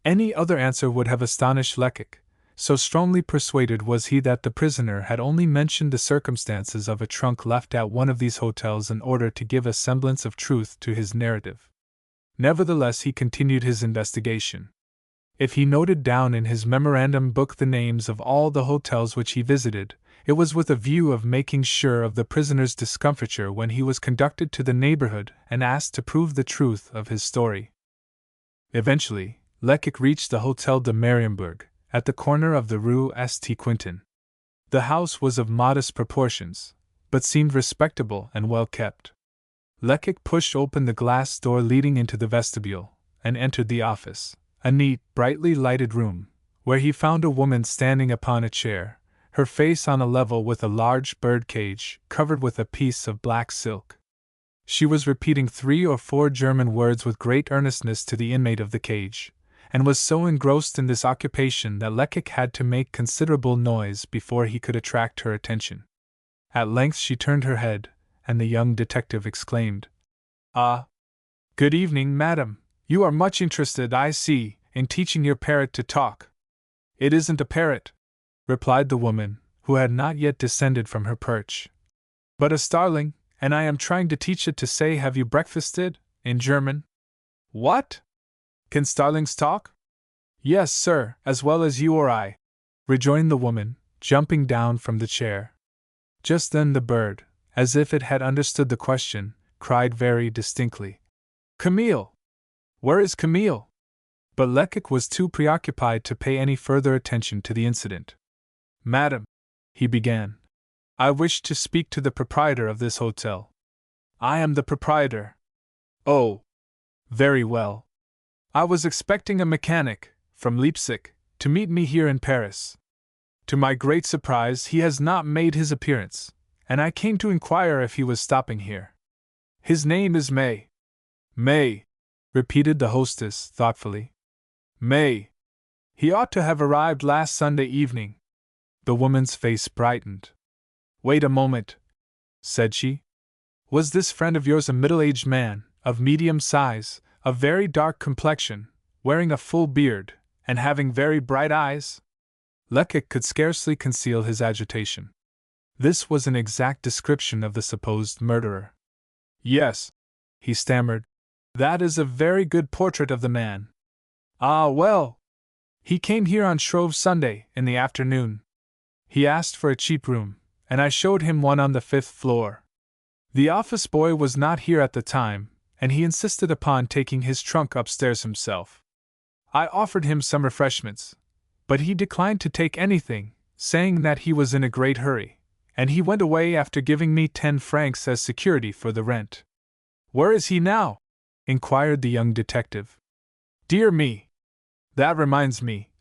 Any other answer would have astonished Lecoq, so strongly persuaded was he that the prisoner had only mentioned the circumstances of a trunk left at one of these hotels in order to give a semblance of truth to his narrative. Nevertheless, he continued his investigation. If he noted down in his memorandum book the names of all the hotels which he visited, it was with a view of making sure of the prisoner's discomfiture when he was conducted to the neighborhood and asked to prove the truth of his story. Eventually, Lecoq reached the Hotel de Mariembourg, at the corner of the Rue St. Quentin. The house was of modest proportions, but seemed respectable and well kept. Lecoq pushed open the glass door leading into the vestibule, and entered the office, a neat, brightly lighted room, where he found a woman standing upon a chair, her face on a level with a large bird cage covered with a piece of black silk. She was repeating 3 or 4 German words with great earnestness to the inmate of the cage, and was so engrossed in this occupation that Lecoq had to make considerable noise before he could attract her attention. At length she turned her head, and the young detective exclaimed, "Ah! Good evening, madam. You are much interested, I see, in teaching your parrot to talk." "It isn't a parrot," replied the woman, who had not yet descended from her perch, "but a starling, and I am trying to teach it to say 'Have you breakfasted?' in German." "What? Can starlings talk?" "Yes, sir, as well as you or I," rejoined the woman, jumping down from the chair. Just then the bird, as if it had understood the question, cried very distinctly, "Camille! Where is Camille?" But Lecoq was too preoccupied to pay any further attention to the incident. "Madam," he began, "I wish to speak to the proprietor of this hotel." "I am the proprietor." "Oh! Very well. I was expecting a mechanic, from Leipzig, to meet me here in Paris. To my great surprise, he has not made his appearance, and I came to inquire if he was stopping here. His name is May." "May," repeated the hostess thoughtfully. "May. He ought to have arrived last Sunday evening." The woman's face brightened. "Wait a moment," said she. "Was this friend of yours a middle-aged man, of medium size, of very dark complexion, wearing a full beard, and having very bright eyes?" Lecoq could scarcely conceal his agitation. This was an exact description of the supposed murderer. "Yes," he stammered, "that is a very good portrait of the man." "Ah, well! He came here on Shrove Sunday, in the afternoon. He asked for a cheap room, and I showed him one on the 5th floor. The office boy was not here at the time, and he insisted upon taking his trunk upstairs himself. I offered him some refreshments, but he declined to take anything, saying that he was in a great hurry, and he went away after giving me 10 francs as security for the rent." "Where is he now?" inquired the young detective. "Dear me! That reminds me,"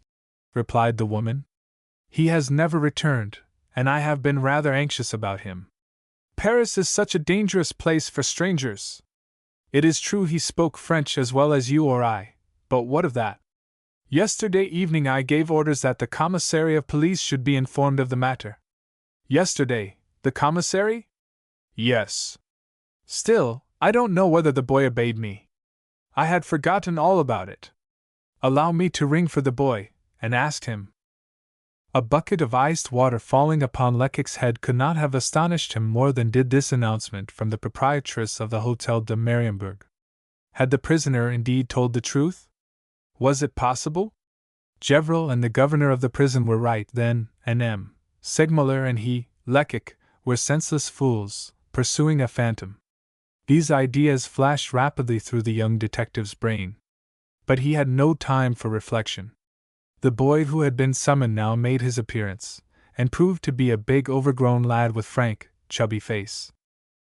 replied the woman. "He has never returned, and I have been rather anxious about him. Paris is such a dangerous place for strangers. It is true he spoke French as well as you or I, but what of that? Yesterday evening I gave orders that the commissary of police should be informed of the matter." "Yesterday, the commissary?" "Yes. Still, I don't know whether the boy obeyed me. I had forgotten all about it. Allow me to ring for the boy, and ask him." A bucket of iced water falling upon Lecoq's head could not have astonished him more than did this announcement from the proprietress of the Hotel de Mariembourg. Had the prisoner indeed told the truth? Was it possible? Gevril and the governor of the prison were right, then, and M. Segmuller and he, Lecoq, were senseless fools, pursuing a phantom. These ideas flashed rapidly through the young detective's brain. But he had no time for reflection. The boy who had been summoned now made his appearance, and proved to be a big overgrown lad with frank, chubby face.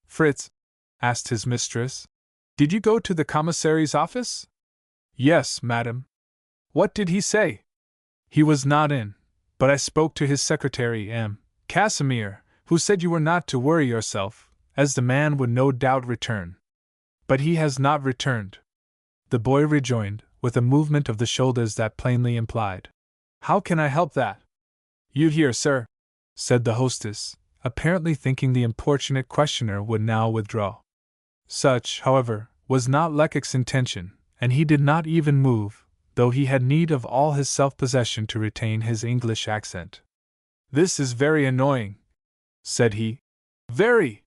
"Fritz," asked his mistress, "did you go to the commissary's office?" "Yes, madam." "What did he say?" "He was not in, but I spoke to his secretary, M. Casimir, who said you were not to worry yourself, as the man would no doubt return." "But he has not returned," the boy rejoined, with a movement of the shoulders that plainly implied, "How can I help that?" "You here, sir?" said the hostess, apparently thinking the importunate questioner would now withdraw. Such, however, was not Lecoq's intention, and he did not even move, though he had need of all his self-possession to retain his English accent. "This is very annoying," said he. "Very!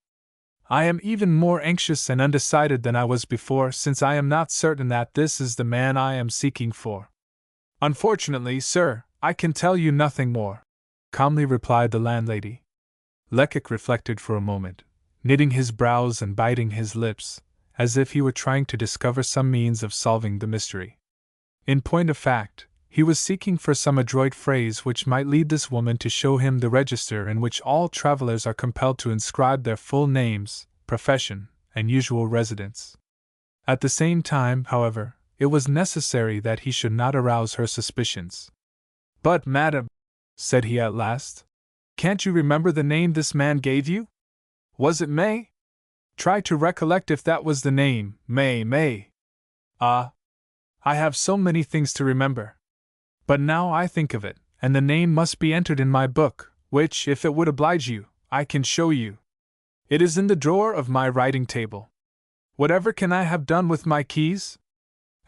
I am even more anxious and undecided than I was before, since I am not certain that this is the man I am seeking for." "Unfortunately, sir, I can tell you nothing more," calmly replied the landlady. Lecoq reflected for a moment, knitting his brows and biting his lips, as if he were trying to discover some means of solving the mystery. In point of fact, he was seeking for some adroit phrase which might lead this woman to show him the register in which all travelers are compelled to inscribe their full names, profession, and usual residence. At the same time, however, it was necessary that he should not arouse her suspicions. "But, madam," said he at last, "can't you remember the name this man gave you? Was it May? Try to recollect if that was the name. May. Ah, I have so many things to remember. But now I think of it, and the name must be entered in my book, which, if it would oblige you, I can show you. It is in the drawer of my writing table. Whatever can I have done with my keys?"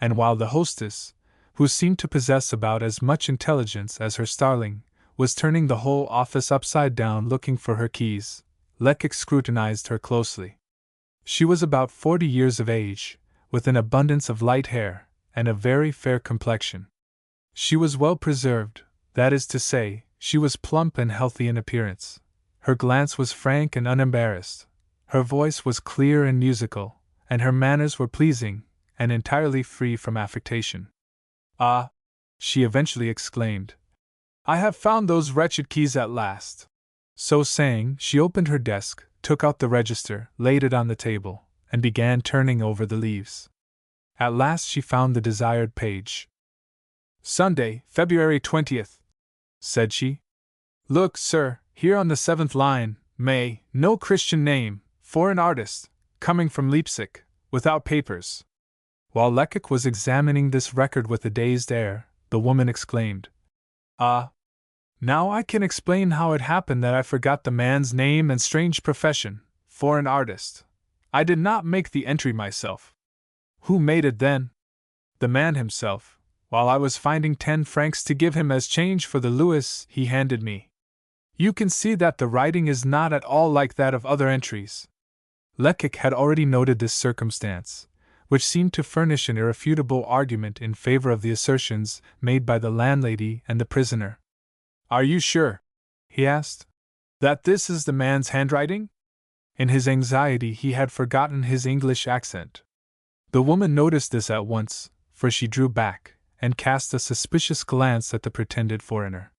And while the hostess, who seemed to possess about as much intelligence as her starling, was turning the whole office upside down looking for her keys, Lecoq scrutinized her closely. She was about 40 years of age, with an abundance of light hair, and a very fair complexion. She was well preserved, that is to say, she was plump and healthy in appearance. Her glance was frank and unembarrassed, her voice was clear and musical, and her manners were pleasing, and entirely free from affectation. "Ah!" she eventually exclaimed, "I have found those wretched keys at last." So saying, she opened her desk, took out the register, laid it on the table, and began turning over the leaves. At last she found the desired page. "Sunday, February 20th, said she. "Look, sir, here on the 7th line, May, no Christian name, foreign artist, coming from Leipzig, without papers." While Lecoq was examining this record with a dazed air, the woman exclaimed, "Ah! Now I can explain how it happened that I forgot the man's name and strange profession, foreign artist. I did not make the entry myself." "Who made it then?" "The man himself, while I was finding 10 francs to give him as change for the louis he handed me. You can see that the writing is not at all like that of other entries." Lecoq had already noted this circumstance, which seemed to furnish an irrefutable argument in favor of the assertions made by the landlady and the prisoner. "Are you sure," he asked, "that this is the man's handwriting?" In his anxiety he had forgotten his English accent. The woman noticed this at once, for she drew back, and cast a suspicious glance at the pretended foreigner.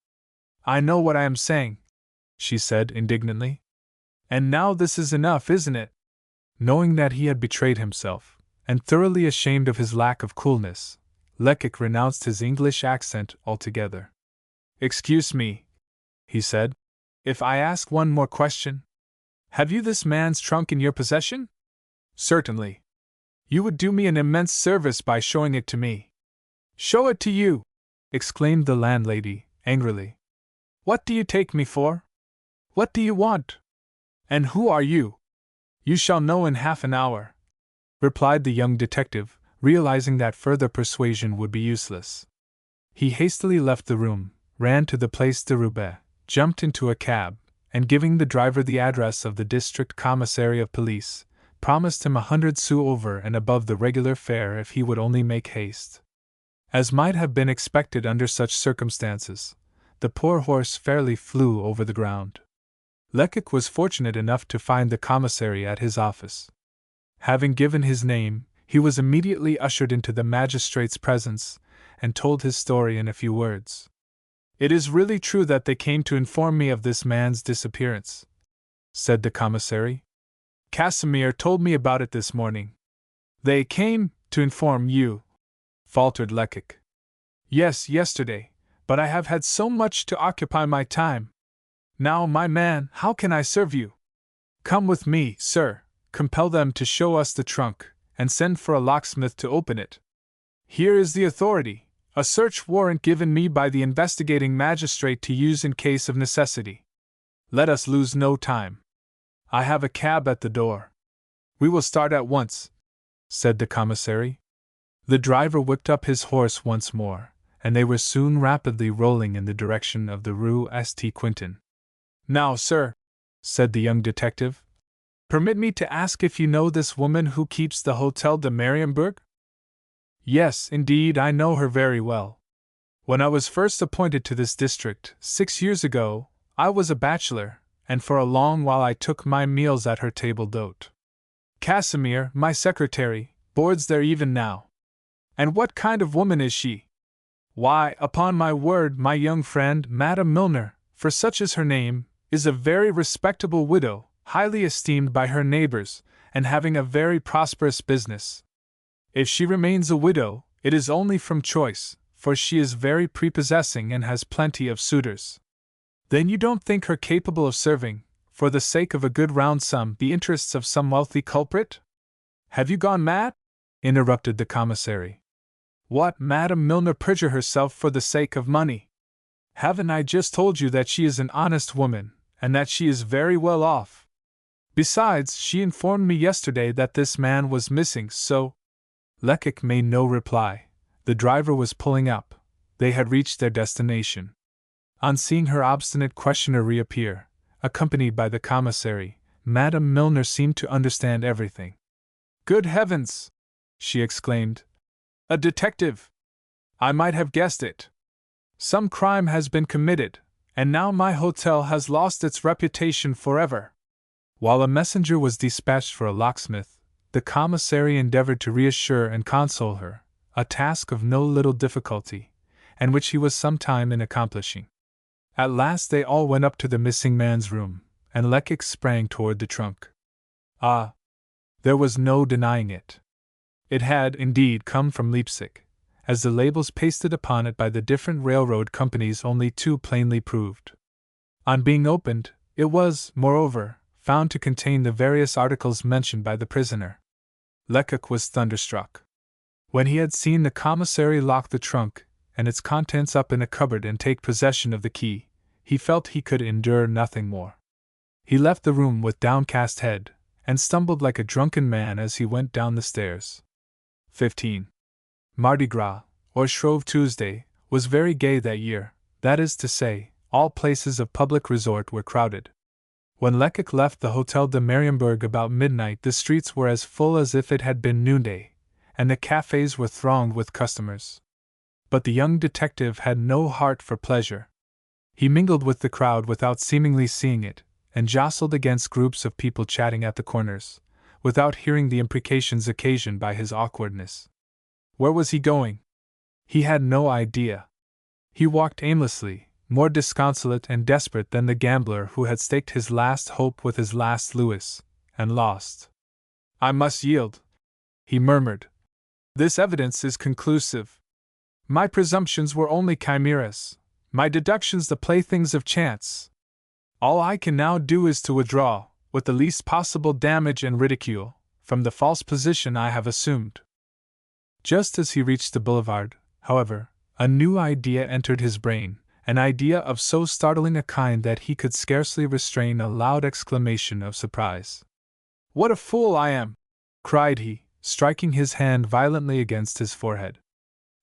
"I know what I am saying," she said indignantly. "And now this is enough, isn't it?" Knowing that he had betrayed himself, and thoroughly ashamed of his lack of coolness, Lecoq renounced his English accent altogether. "Excuse me," he said, "if I ask one more question. Have you this man's trunk in your possession?" "Certainly." "You would do me an immense service by showing it to me." "Show it to you!" exclaimed the landlady, angrily. "What do you take me for? What do you want? And who are you?" "You shall know in half an hour," replied the young detective, realizing that further persuasion would be useless. He hastily left the room, ran to the Place de Roubaix, jumped into a cab, and giving the driver the address of the district commissary of police, promised him 100 sous over and above the regular fare if he would only make haste. As might have been expected under such circumstances, the poor horse fairly flew over the ground. Lecoq was fortunate enough to find the commissary at his office. Having given his name, he was immediately ushered into the magistrate's presence, and told his story in a few words. "It is really true that they came to inform me of this man's disappearance," said the commissary. "Casimir told me about it this morning." "They came to inform you?" faltered Lecoq. "Yes, yesterday, but I have had so much to occupy my time. Now, my man, how can I serve you?" "Come with me, sir, compel them to show us the trunk, and send for a locksmith to open it." "Here is the authority. A search warrant given me by the investigating magistrate to use in case of necessity. Let us lose no time. I have a cab at the door. We will start at once, said the commissary. The driver whipped up his horse once more, and they were soon rapidly rolling in the direction of the Rue St. Quentin. Now, sir, said the young detective, permit me to ask if you know this woman who keeps the Hotel de Mariembourg? Yes, indeed, I know her very well. When I was first appointed to this district, 6 years ago, I was a bachelor, and for a long while I took my meals at her table d'hôte. Casimir, my secretary, boards there even now. And what kind of woman is she? Why, upon my word, my young friend, Madame Milner, for such is her name, is a very respectable widow, highly esteemed by her neighbors, and having a very prosperous business. If she remains a widow, it is only from choice, for she is very prepossessing and has plenty of suitors. Then you don't think her capable of serving, for the sake of a good round sum, the interests of some wealthy culprit? Have you gone mad? Interrupted the commissary. What, Madame Milner perjure herself for the sake of money? Haven't I just told you that she is an honest woman, and that she is very well off? Besides, she informed me yesterday that this man was missing, so… Lecoq made no reply. The driver was pulling up. They had reached their destination. On seeing her obstinate questioner reappear, accompanied by the commissary, Madame Milner seemed to understand everything. Good heavens! She exclaimed. A detective! I might have guessed it. Some crime has been committed, and now my hotel has lost its reputation forever. While a messenger was dispatched for a locksmith, the commissary endeavored to reassure and console her, a task of no little difficulty, and which he was some time in accomplishing. At last they all went up to the missing man's room, and Lecoq sprang toward the trunk. Ah! There was no denying it. It had, indeed, come from Leipzig, as the labels pasted upon it by the different railroad companies only too plainly proved. On being opened, it was, moreover, found to contain the various articles mentioned by the prisoner. Lecoq was thunderstruck. When he had seen the commissary lock the trunk and its contents up in a cupboard and take possession of the key, he felt he could endure nothing more. He left the room with downcast head, and stumbled like a drunken man as he went down the stairs. 15. Mardi Gras, or Shrove Tuesday, was very gay that year, that is to say, all places of public resort were crowded. When Lecoq left the Hotel de Mariembourg about midnight, the streets were as full as if it had been noonday, and the cafes were thronged with customers. But the young detective had no heart for pleasure. He mingled with the crowd without seemingly seeing it, and jostled against groups of people chatting at the corners, without hearing the imprecations occasioned by his awkwardness. Where was he going? He had no idea. He walked aimlessly, more disconsolate and desperate than the gambler who had staked his last hope with his last louis, and lost. I must yield, he murmured. This evidence is conclusive. My presumptions were only chimeras, my deductions the playthings of chance. All I can now do is to withdraw, with the least possible damage and ridicule, from the false position I have assumed. Just as he reached the boulevard, however, a new idea entered his brain, an idea of so startling a kind that he could scarcely restrain a loud exclamation of surprise. What a fool I am! Cried he, striking his hand violently against his forehead.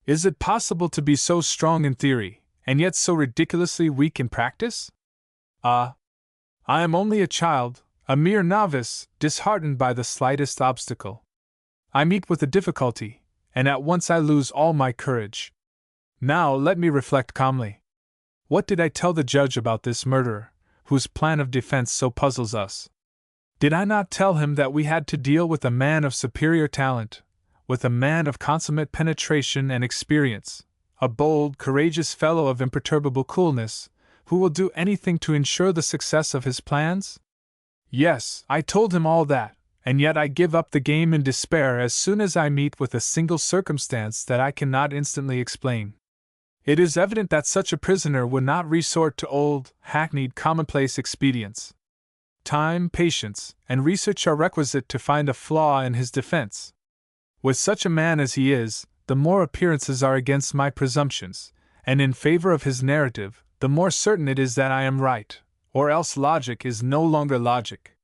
Is it possible to be so strong in theory, and yet so ridiculously weak in practice? Ah! I am only a child, a mere novice, disheartened by the slightest obstacle. I meet with a difficulty, and at once I lose all my courage. Now let me reflect calmly. What did I tell the judge about this murderer, whose plan of defense so puzzles us? Did I not tell him that we had to deal with a man of superior talent, with a man of consummate penetration and experience, a bold, courageous fellow of imperturbable coolness, who will do anything to ensure the success of his plans? Yes, I told him all that, and yet I give up the game in despair as soon as I meet with a single circumstance that I cannot instantly explain. It is evident that such a prisoner would not resort to old, hackneyed, commonplace expedients. Time, patience, and research are requisite to find a flaw in his defense. With such a man as he is, the more appearances are against my presumptions, and in favor of his narrative, the more certain it is that I am right, or else logic is no longer logic.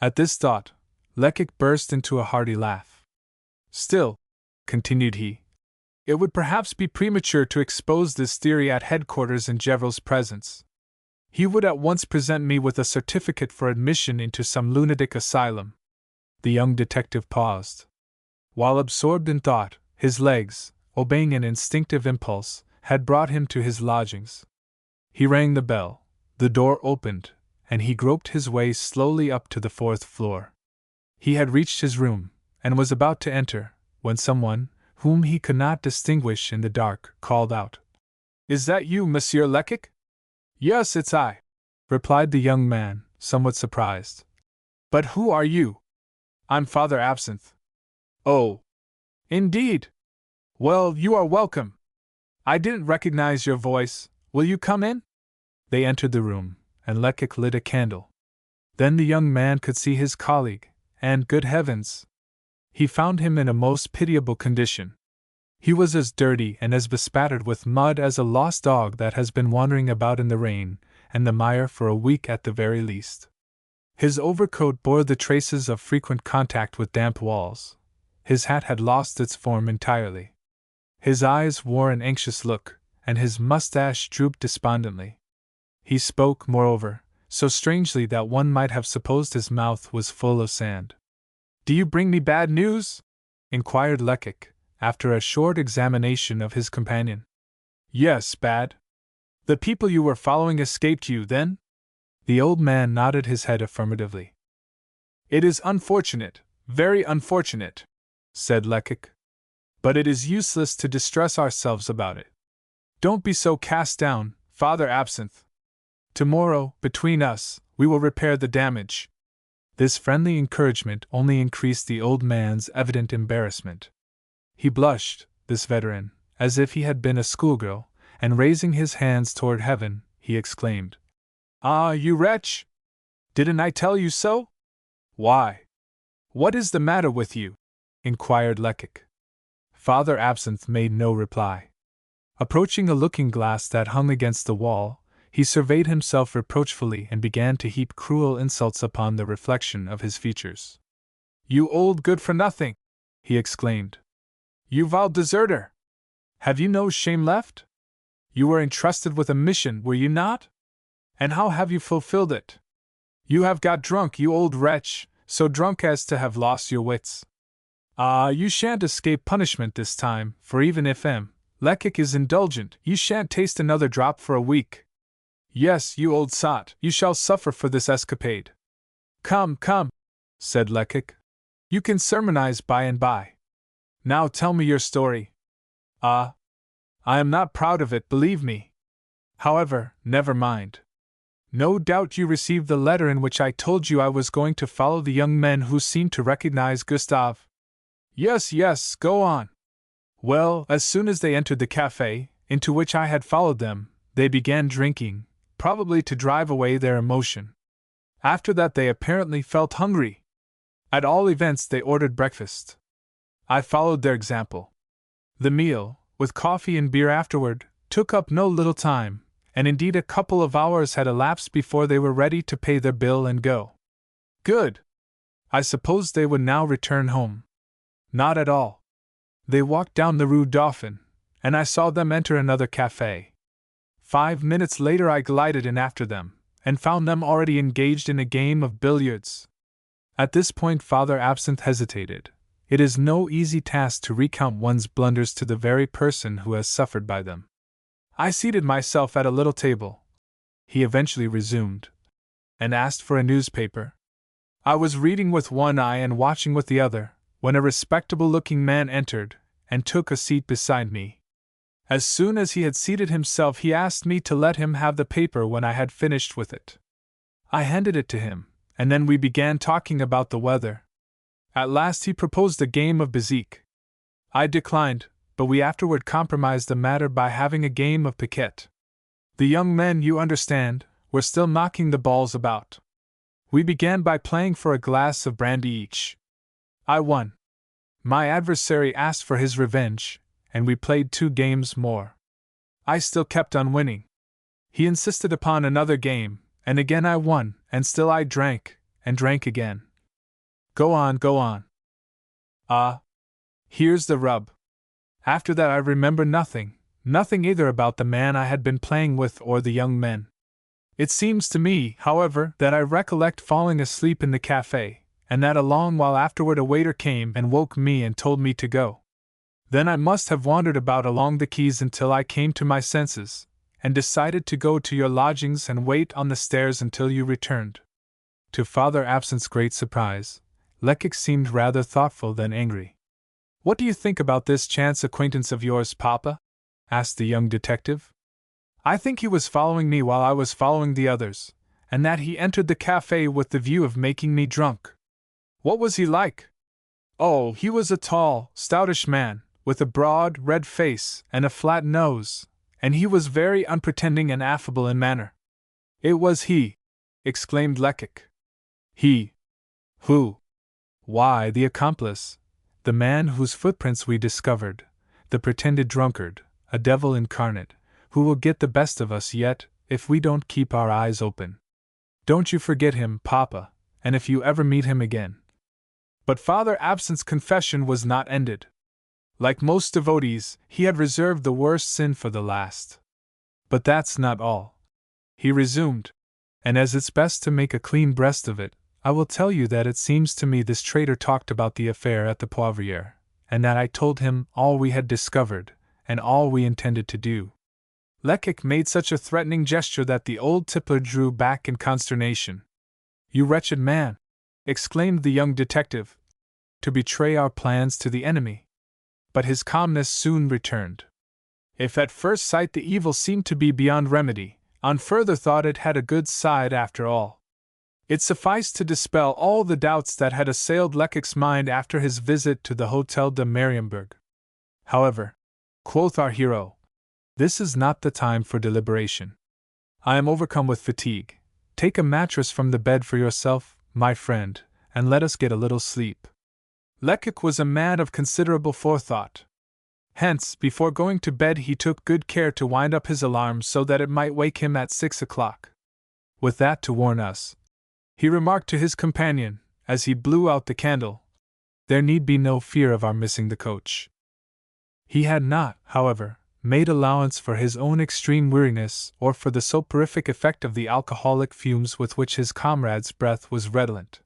At this thought, Lecoq burst into a hearty laugh. Still, continued he, it would perhaps be premature to expose this theory at headquarters in Gevrel's presence. He would at once present me with a certificate for admission into some lunatic asylum. The young detective paused. While absorbed in thought, his legs, obeying an instinctive impulse, had brought him to his lodgings. He rang the bell, the door opened, and he groped his way slowly up to the 4th floor. He had reached his room, and was about to enter, when someone, whom he could not distinguish in the dark, called out, "Is that you, Monsieur Lecoq?" "Yes, it's I," replied the young man, somewhat surprised. "But who are you?" "I'm Father Absinthe." "Oh, indeed? Well, you are welcome. I didn't recognize your voice. Will you come in?" They entered the room, and Lecoq lit a candle. Then the young man could see his colleague, and, good heavens! He found him in a most pitiable condition. He was as dirty and as bespattered with mud as a lost dog that has been wandering about in the rain and the mire for a week at the very least. His overcoat bore the traces of frequent contact with damp walls. His hat had lost its form entirely. His eyes wore an anxious look, and his mustache drooped despondently. He spoke, moreover, so strangely that one might have supposed his mouth was full of sand. "Do you bring me bad news?" inquired Lecoq, after a short examination of his companion. "Yes, bad." "The people you were following escaped you, then?" The old man nodded his head affirmatively. "It is unfortunate, very unfortunate," said Lecoq. "But it is useless to distress ourselves about it. Don't be so cast down, Father Absinthe. Tomorrow, between us, we will repair the damage." This friendly encouragement only increased the old man's evident embarrassment. He blushed, this veteran, as if he had been a schoolgirl, and raising his hands toward heaven, he exclaimed, "Ah, you wretch! Didn't I tell you so?" "Why? What is the matter with you?" inquired Lecoq. Father Absinthe made no reply. Approaching a looking-glass that hung against the wall, he surveyed himself reproachfully and began to heap cruel insults upon the reflection of his features. "You old good-for-nothing!" he exclaimed. "You vile deserter! Have you no shame left? You were entrusted with a mission, were you not? And how have you fulfilled it? You have got drunk, you old wretch, so drunk as to have lost your wits. Ah, you shan't escape punishment this time, for even if M. Lecoq is indulgent, you shan't taste another drop for a week. Yes, you old sot, you shall suffer for this escapade." "Come, come," said Lecoq. "You can sermonize by and by. Now tell me your story." "Ah, I am not proud of it, believe me. However, never mind. No doubt you received the letter in which I told you I was going to follow the young men who seemed to recognize Gustave." "Yes, yes, go on." "Well, as soon as they entered the cafe, into which I had followed them, they began drinking, probably to drive away their emotion. After that they apparently felt hungry. At all events they ordered breakfast. I followed their example. The meal, with coffee and beer afterward, took up no little time, and indeed a couple of hours had elapsed before they were ready to pay their bill and go. Good! I supposed they would now return home. Not at all. They walked down the Rue Dauphine, and I saw them enter another cafe. 5 minutes later I glided in after them, and found them already engaged in a game of billiards. At this point Father Absinthe hesitated. It is no easy task to recount one's blunders to the very person who has suffered by them. "I seated myself at a little table," he eventually resumed, "and asked for a newspaper. I was reading with one eye and watching with the other, when a respectable-looking man entered, and took a seat beside me. As soon as he had seated himself he asked me to let him have the paper when I had finished with it. I handed it to him, and then we began talking about the weather. At last he proposed a game of bezique. I declined, but we afterward compromised the matter by having a game of piquet. The young men, you understand, were still knocking the balls about. We began by playing for a glass of brandy each. I won. My adversary asked for his revenge, and we played 2 games more. I still kept on winning. He insisted upon another game, and again I won, and still I drank, and drank again. Go on, go on. Ah, here's the rub. After that I remember nothing either about the man I had been playing with or the young men. It seems to me, however, that I recollect falling asleep in the cafe, and that a long while afterward a waiter came and woke me and told me to go. Then I must have wandered about along the quays until I came to my senses, and decided to go to your lodgings and wait on the stairs until you returned. To Father Absinthe's great surprise, Lecoq seemed rather thoughtful than angry. What do you think about this chance acquaintance of yours, Papa? Asked the young detective. I think he was following me while I was following the others, and that he entered the cafe with the view of making me drunk. What was he like? Oh, he was a tall, stoutish man, with a broad, red face and a flat nose, and he was very unpretending and affable in manner. It was he! Exclaimed Lecoq. He? Who? Why, the accomplice, the man whose footprints we discovered, the pretended drunkard, a devil incarnate, who will get the best of us yet, if we don't keep our eyes open. Don't you forget him, Papa, and if you ever meet him again. But Father Absinthe's confession was not ended. Like most devotees, he had reserved the worst sin for the last. But that's not all. He resumed, and as it's best to make a clean breast of it, I will tell you that it seems to me this traitor talked about the affair at the Poivriere, and that I told him all we had discovered, and all we intended to do. Lecoq made such a threatening gesture that the old tippler drew back in consternation. You wretched man! Exclaimed the young detective. To betray our plans to the enemy! But his calmness soon returned. If at first sight the evil seemed to be beyond remedy, on further thought it had a good side after all. It sufficed to dispel all the doubts that had assailed Lecoq's mind after his visit to the Hotel de Mariembourg. However, quoth our hero, this is not the time for deliberation. I am overcome with fatigue. Take a mattress from the bed for yourself, my friend, and let us get a little sleep. Lecoq was a man of considerable forethought. Hence, before going to bed he took good care to wind up his alarm so that it might wake him at 6 o'clock. With that to warn us, he remarked to his companion, as he blew out the candle, there need be no fear of our missing the coach. He had not, however, made allowance for his own extreme weariness or for the soporific effect of the alcoholic fumes with which his comrade's breath was redolent.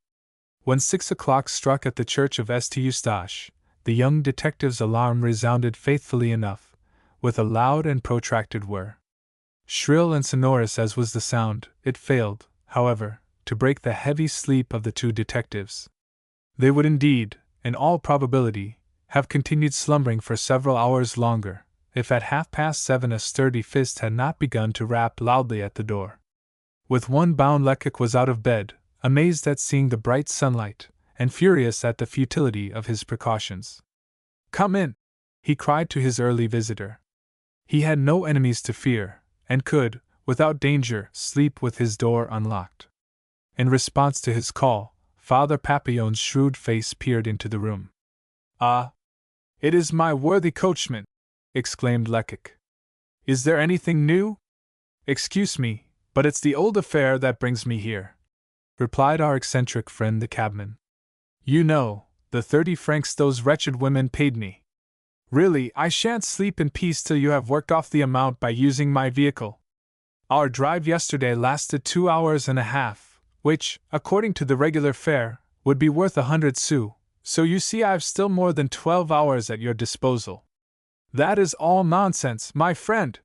When 6 o'clock struck at the church of St. Eustache, the young detective's alarm resounded faithfully enough, with a loud and protracted whir. Shrill and sonorous as was the sound, it failed, however, to break the heavy sleep of the two detectives. They would indeed, in all probability, have continued slumbering for several hours longer, if at 7:30 a sturdy fist had not begun to rap loudly at the door. With one bound Lecoq was out of bed, amazed at seeing the bright sunlight, and furious at the futility of his precautions. "Come in!" he cried to his early visitor. He had no enemies to fear, and could, without danger, sleep with his door unlocked. In response to his call, Father Papillon's shrewd face peered into the room. "Ah! It is my worthy coachman!" exclaimed Lecoq. "Is there anything new?" "Excuse me, but it's the old affair that brings me here," replied our eccentric friend the cabman. "You know, the 30 francs those wretched women paid me. Really, I shan't sleep in peace till you have worked off the amount by using my vehicle. Our drive yesterday lasted 2 hours and a half, which, according to the regular fare, would be worth 100 sous, so you see I've still more than 12 hours at your disposal. That is all nonsense, my friend.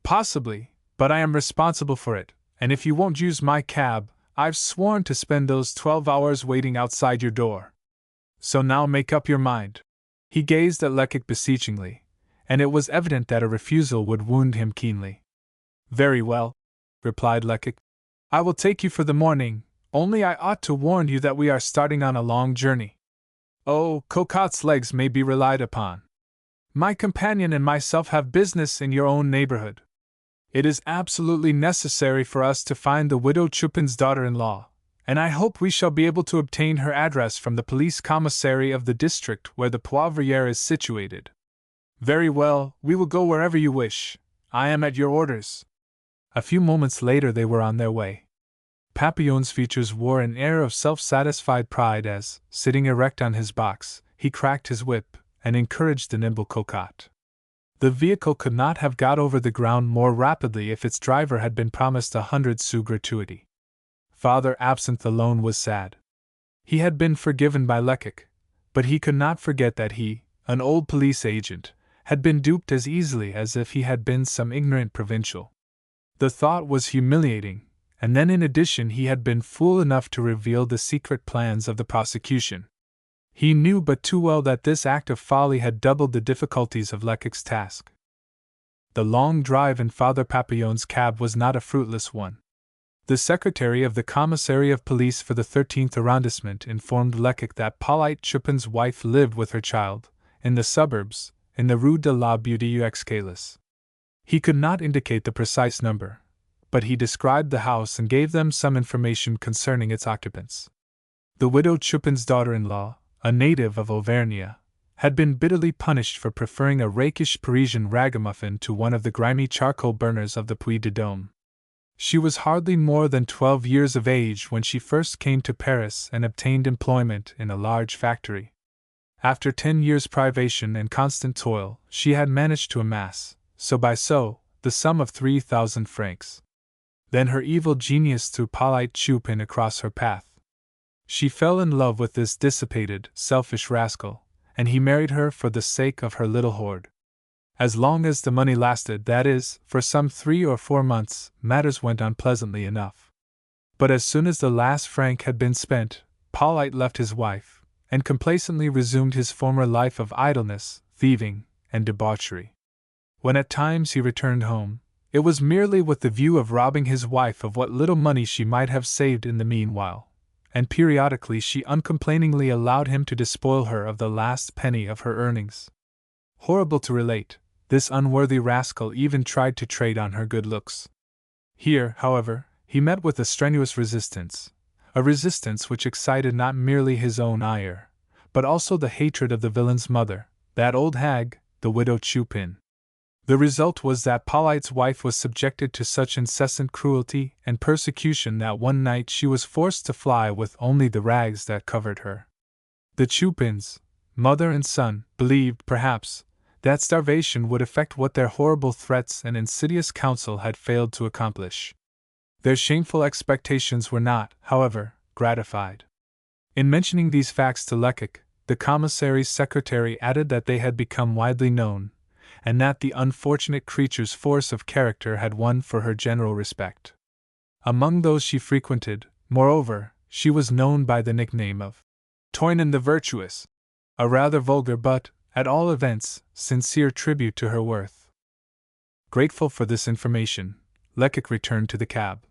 Possibly, but I am responsible for it, and if you won't use my cab, I've sworn to spend those 12 hours waiting outside your door. So now make up your mind." He gazed at Lecoq beseechingly, and it was evident that a refusal would wound him keenly. "Very well," replied Lecoq. "I will take you for the morning, only I ought to warn you that we are starting on a long journey. Oh, Cocottes' legs may be relied upon. My companion and myself have business in your own neighborhood. It is absolutely necessary for us to find the widow Chupin's daughter-in-law, and I hope we shall be able to obtain her address from the police commissary of the district where the Poivriere is situated. Very well, we will go wherever you wish. I am at your orders. A few moments later they were on their way. Papillon's features wore an air of self-satisfied pride as, sitting erect on his box, he cracked his whip and encouraged the nimble Cocotte. The vehicle could not have got over the ground more rapidly if its driver had been promised 100 sous gratuity. Father Absinthe alone was sad. He had been forgiven by Lecoq, but he could not forget that he, an old police agent, had been duped as easily as if he had been some ignorant provincial. The thought was humiliating, and then in addition he had been fool enough to reveal the secret plans of the prosecution. He knew but too well that this act of folly had doubled the difficulties of Lecoq's task. The long drive in Father Papillon's cab was not a fruitless one. The secretary of the commissary of police for the 13th arrondissement informed Lecoq that Polyte Chupin's wife lived with her child, in the suburbs, in the Rue de la Butte aux Cailles. He could not indicate the precise number, but he described the house and gave them some information concerning its occupants. The widow Chupin's daughter-in-law, a native of Auvergne, had been bitterly punished for preferring a rakish Parisian ragamuffin to one of the grimy charcoal burners of the Puy de Dôme. She was hardly more than 12 years of age when she first came to Paris and obtained employment in a large factory. After 10 years' privation and constant toil, she had managed to amass, the sum of 3,000 francs. Then her evil genius threw Polyte Chupin across her path. She fell in love with this dissipated, selfish rascal, and he married her for the sake of her little hoard. As long as the money lasted, that is, for some 3 or 4 months, matters went on pleasantly enough. But as soon as the last franc had been spent, Polyte left his wife, and complacently resumed his former life of idleness, thieving, and debauchery. When at times he returned home, it was merely with the view of robbing his wife of what little money she might have saved in the meanwhile, and periodically she uncomplainingly allowed him to despoil her of the last penny of her earnings. Horrible to relate, this unworthy rascal even tried to trade on her good looks. Here, however, he met with a strenuous resistance, a resistance which excited not merely his own ire, but also the hatred of the villain's mother, that old hag, the widow Chupin. The result was that Polyte's wife was subjected to such incessant cruelty and persecution that one night she was forced to fly with only the rags that covered her. The Chupins, mother and son, believed, perhaps, that starvation would effect what their horrible threats and insidious counsel had failed to accomplish. Their shameful expectations were not, however, gratified. In mentioning these facts to Lecoq, the commissary's secretary added that they had become widely known, and that the unfortunate creature's force of character had won for her general respect. Among those she frequented, moreover, she was known by the nickname of Toynon the Virtuous, a rather vulgar but, at all events, sincere tribute to her worth. Grateful for this information, Lecoq returned to the cab.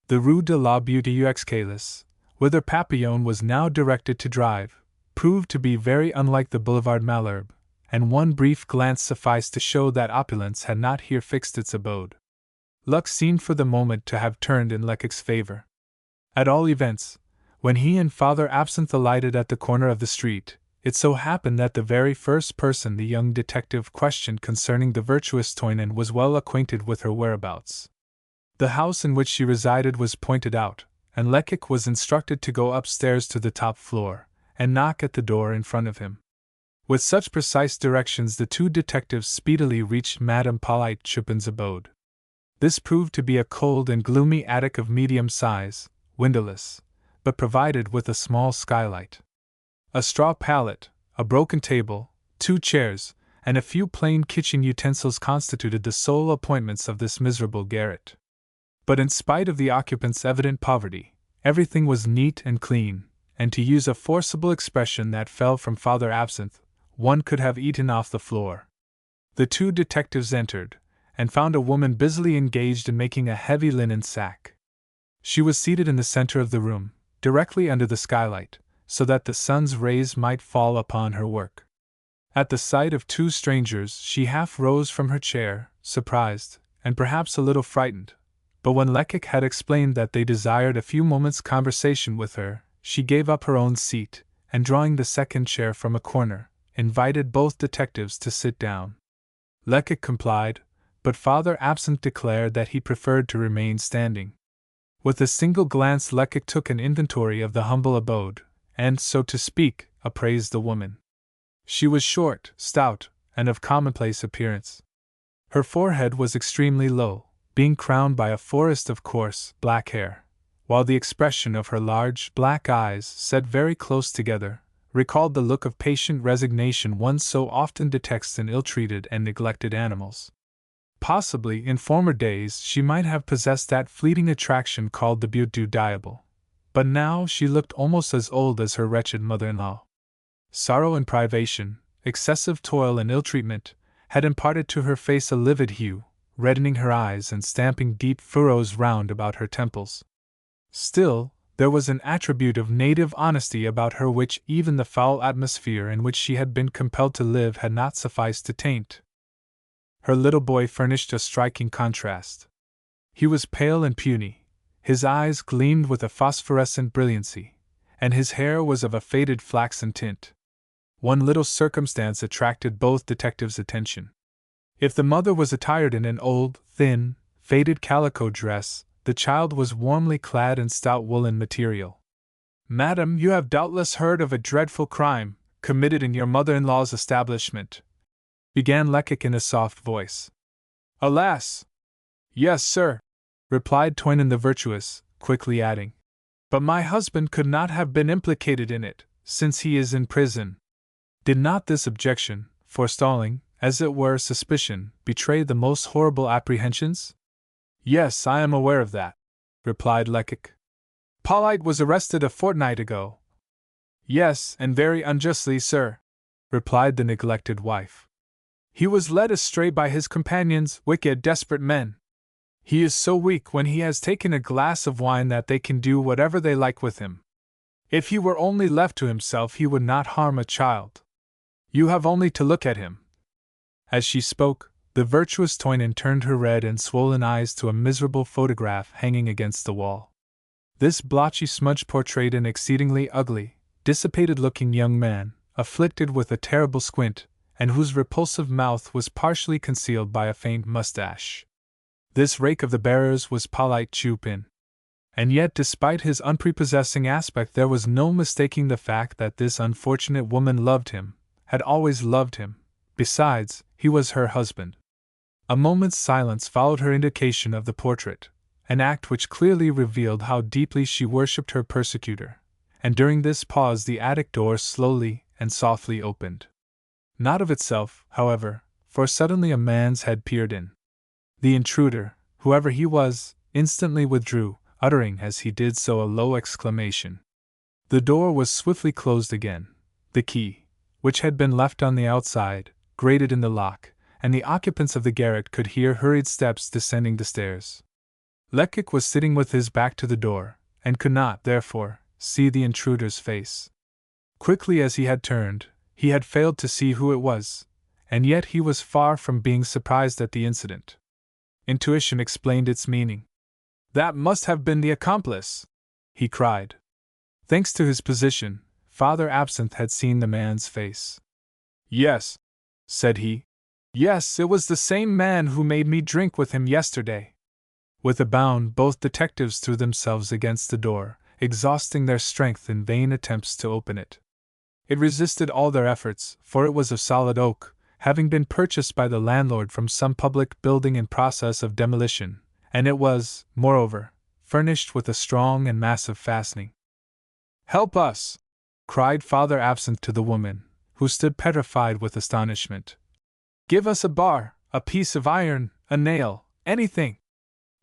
The Rue de la Butte aux Cailles, whither Papillon was now directed to drive, proved to be very unlike the Boulevard Malherbe, and one brief glance sufficed to show that opulence had not here fixed its abode. Luck seemed for the moment to have turned in Lecoq's favor. At all events, when he and Father Absinthe alighted at the corner of the street, it so happened that the very first person the young detective questioned concerning the virtuous Toynon was well acquainted with her whereabouts. The house in which she resided was pointed out, and Lecoq was instructed to go upstairs to the top floor, and knock at the door in front of him. With such precise directions the two detectives speedily reached Madame Polyte Chupin's abode. This proved to be a cold and gloomy attic of medium size, windowless, but provided with a small skylight. A straw pallet, a broken table, 2 chairs, and a few plain kitchen utensils constituted the sole appointments of this miserable garret. But in spite of the occupants' evident poverty, everything was neat and clean, and to use a forcible expression that fell from Father Absinthe, one could have eaten off the floor. The two detectives entered, and found a woman busily engaged in making a heavy linen sack. She was seated in the center of the room, directly under the skylight, so that the sun's rays might fall upon her work. At the sight of two strangers she half rose from her chair, surprised, and perhaps a little frightened, but when Lecoq had explained that they desired a few moments' conversation with her, she gave up her own seat, and drawing the second chair from a corner, invited both detectives to sit down. Lecoq complied, but Father Absinthe declared that he preferred to remain standing. With a single glance Lecoq took an inventory of the humble abode, and, so to speak, appraised the woman. She was short, stout, and of commonplace appearance. Her forehead was extremely low, being crowned by a forest of coarse, black hair, while the expression of her large, black eyes, set very close together, recalled the look of patient resignation one so often detects in ill-treated and neglected animals. Possibly, in former days, she might have possessed that fleeting attraction called the beauté du diable, but now she looked almost as old as her wretched mother-in-law. Sorrow and privation, excessive toil and ill-treatment, had imparted to her face a livid hue, reddening her eyes and stamping deep furrows round about her temples. Still, there was an attribute of native honesty about her which even the foul atmosphere in which she had been compelled to live had not sufficed to taint. Her little boy furnished a striking contrast. He was pale and puny, his eyes gleamed with a phosphorescent brilliancy, and his hair was of a faded flaxen tint. One little circumstance attracted both detectives' attention. If the mother was attired in an old, thin, faded calico dress, the child was warmly clad in stout woolen material. "Madam, you have doubtless heard of a dreadful crime committed in your mother-in-law's establishment," began Lecoq in a soft voice. "Alas! Yes, sir," replied Toynon the virtuous, quickly adding, "but my husband could not have been implicated in it, since he is in prison." Did not this objection, forestalling, as it were, suspicion, betray the most horrible apprehensions? "Yes, I am aware of that," replied Lecoq. "Pauline was arrested a fortnight ago." "Yes, and very unjustly, sir," replied the neglected wife. "He was led astray by his companions, wicked, desperate men. He is so weak when he has taken a glass of wine that they can do whatever they like with him. If he were only left to himself he would not harm a child. You have only to look at him." As she spoke, the virtuous Toynon turned her red and swollen eyes to a miserable photograph hanging against the wall. This blotchy smudge portrayed an exceedingly ugly, dissipated-looking young man, afflicted with a terrible squint, and whose repulsive mouth was partially concealed by a faint mustache. This rake of the bearers was Pauline Chupin. And yet, despite his unprepossessing aspect, there was no mistaking the fact that this unfortunate woman loved him, had always loved him. Besides, he was her husband. A moment's silence followed her indication of the portrait, an act which clearly revealed how deeply she worshipped her persecutor, and during this pause the attic door slowly and softly opened. Not of itself, however, for suddenly a man's head peered in. The intruder, whoever he was, instantly withdrew, uttering as he did so a low exclamation. The door was swiftly closed again. The key, which had been left on the outside, grated in the lock, and the occupants of the garret could hear hurried steps descending the stairs. Lecoq was sitting with his back to the door, and could not, therefore, see the intruder's face. Quickly as he had turned, he had failed to see who it was, and yet he was far from being surprised at the incident. Intuition explained its meaning. "That must have been the accomplice!" he cried. Thanks to his position, Father Absinthe had seen the man's face. "Yes," said he. "Yes, it was the same man who made me drink with him yesterday." With a bound, both detectives threw themselves against the door, exhausting their strength in vain attempts to open it. It resisted all their efforts, for it was of solid oak, having been purchased by the landlord from some public building in process of demolition, and it was, moreover, furnished with a strong and massive fastening. "Help us!" cried Father Absinthe to the woman, who stood petrified with astonishment. "Give us a bar, a piece of iron, a nail, anything!"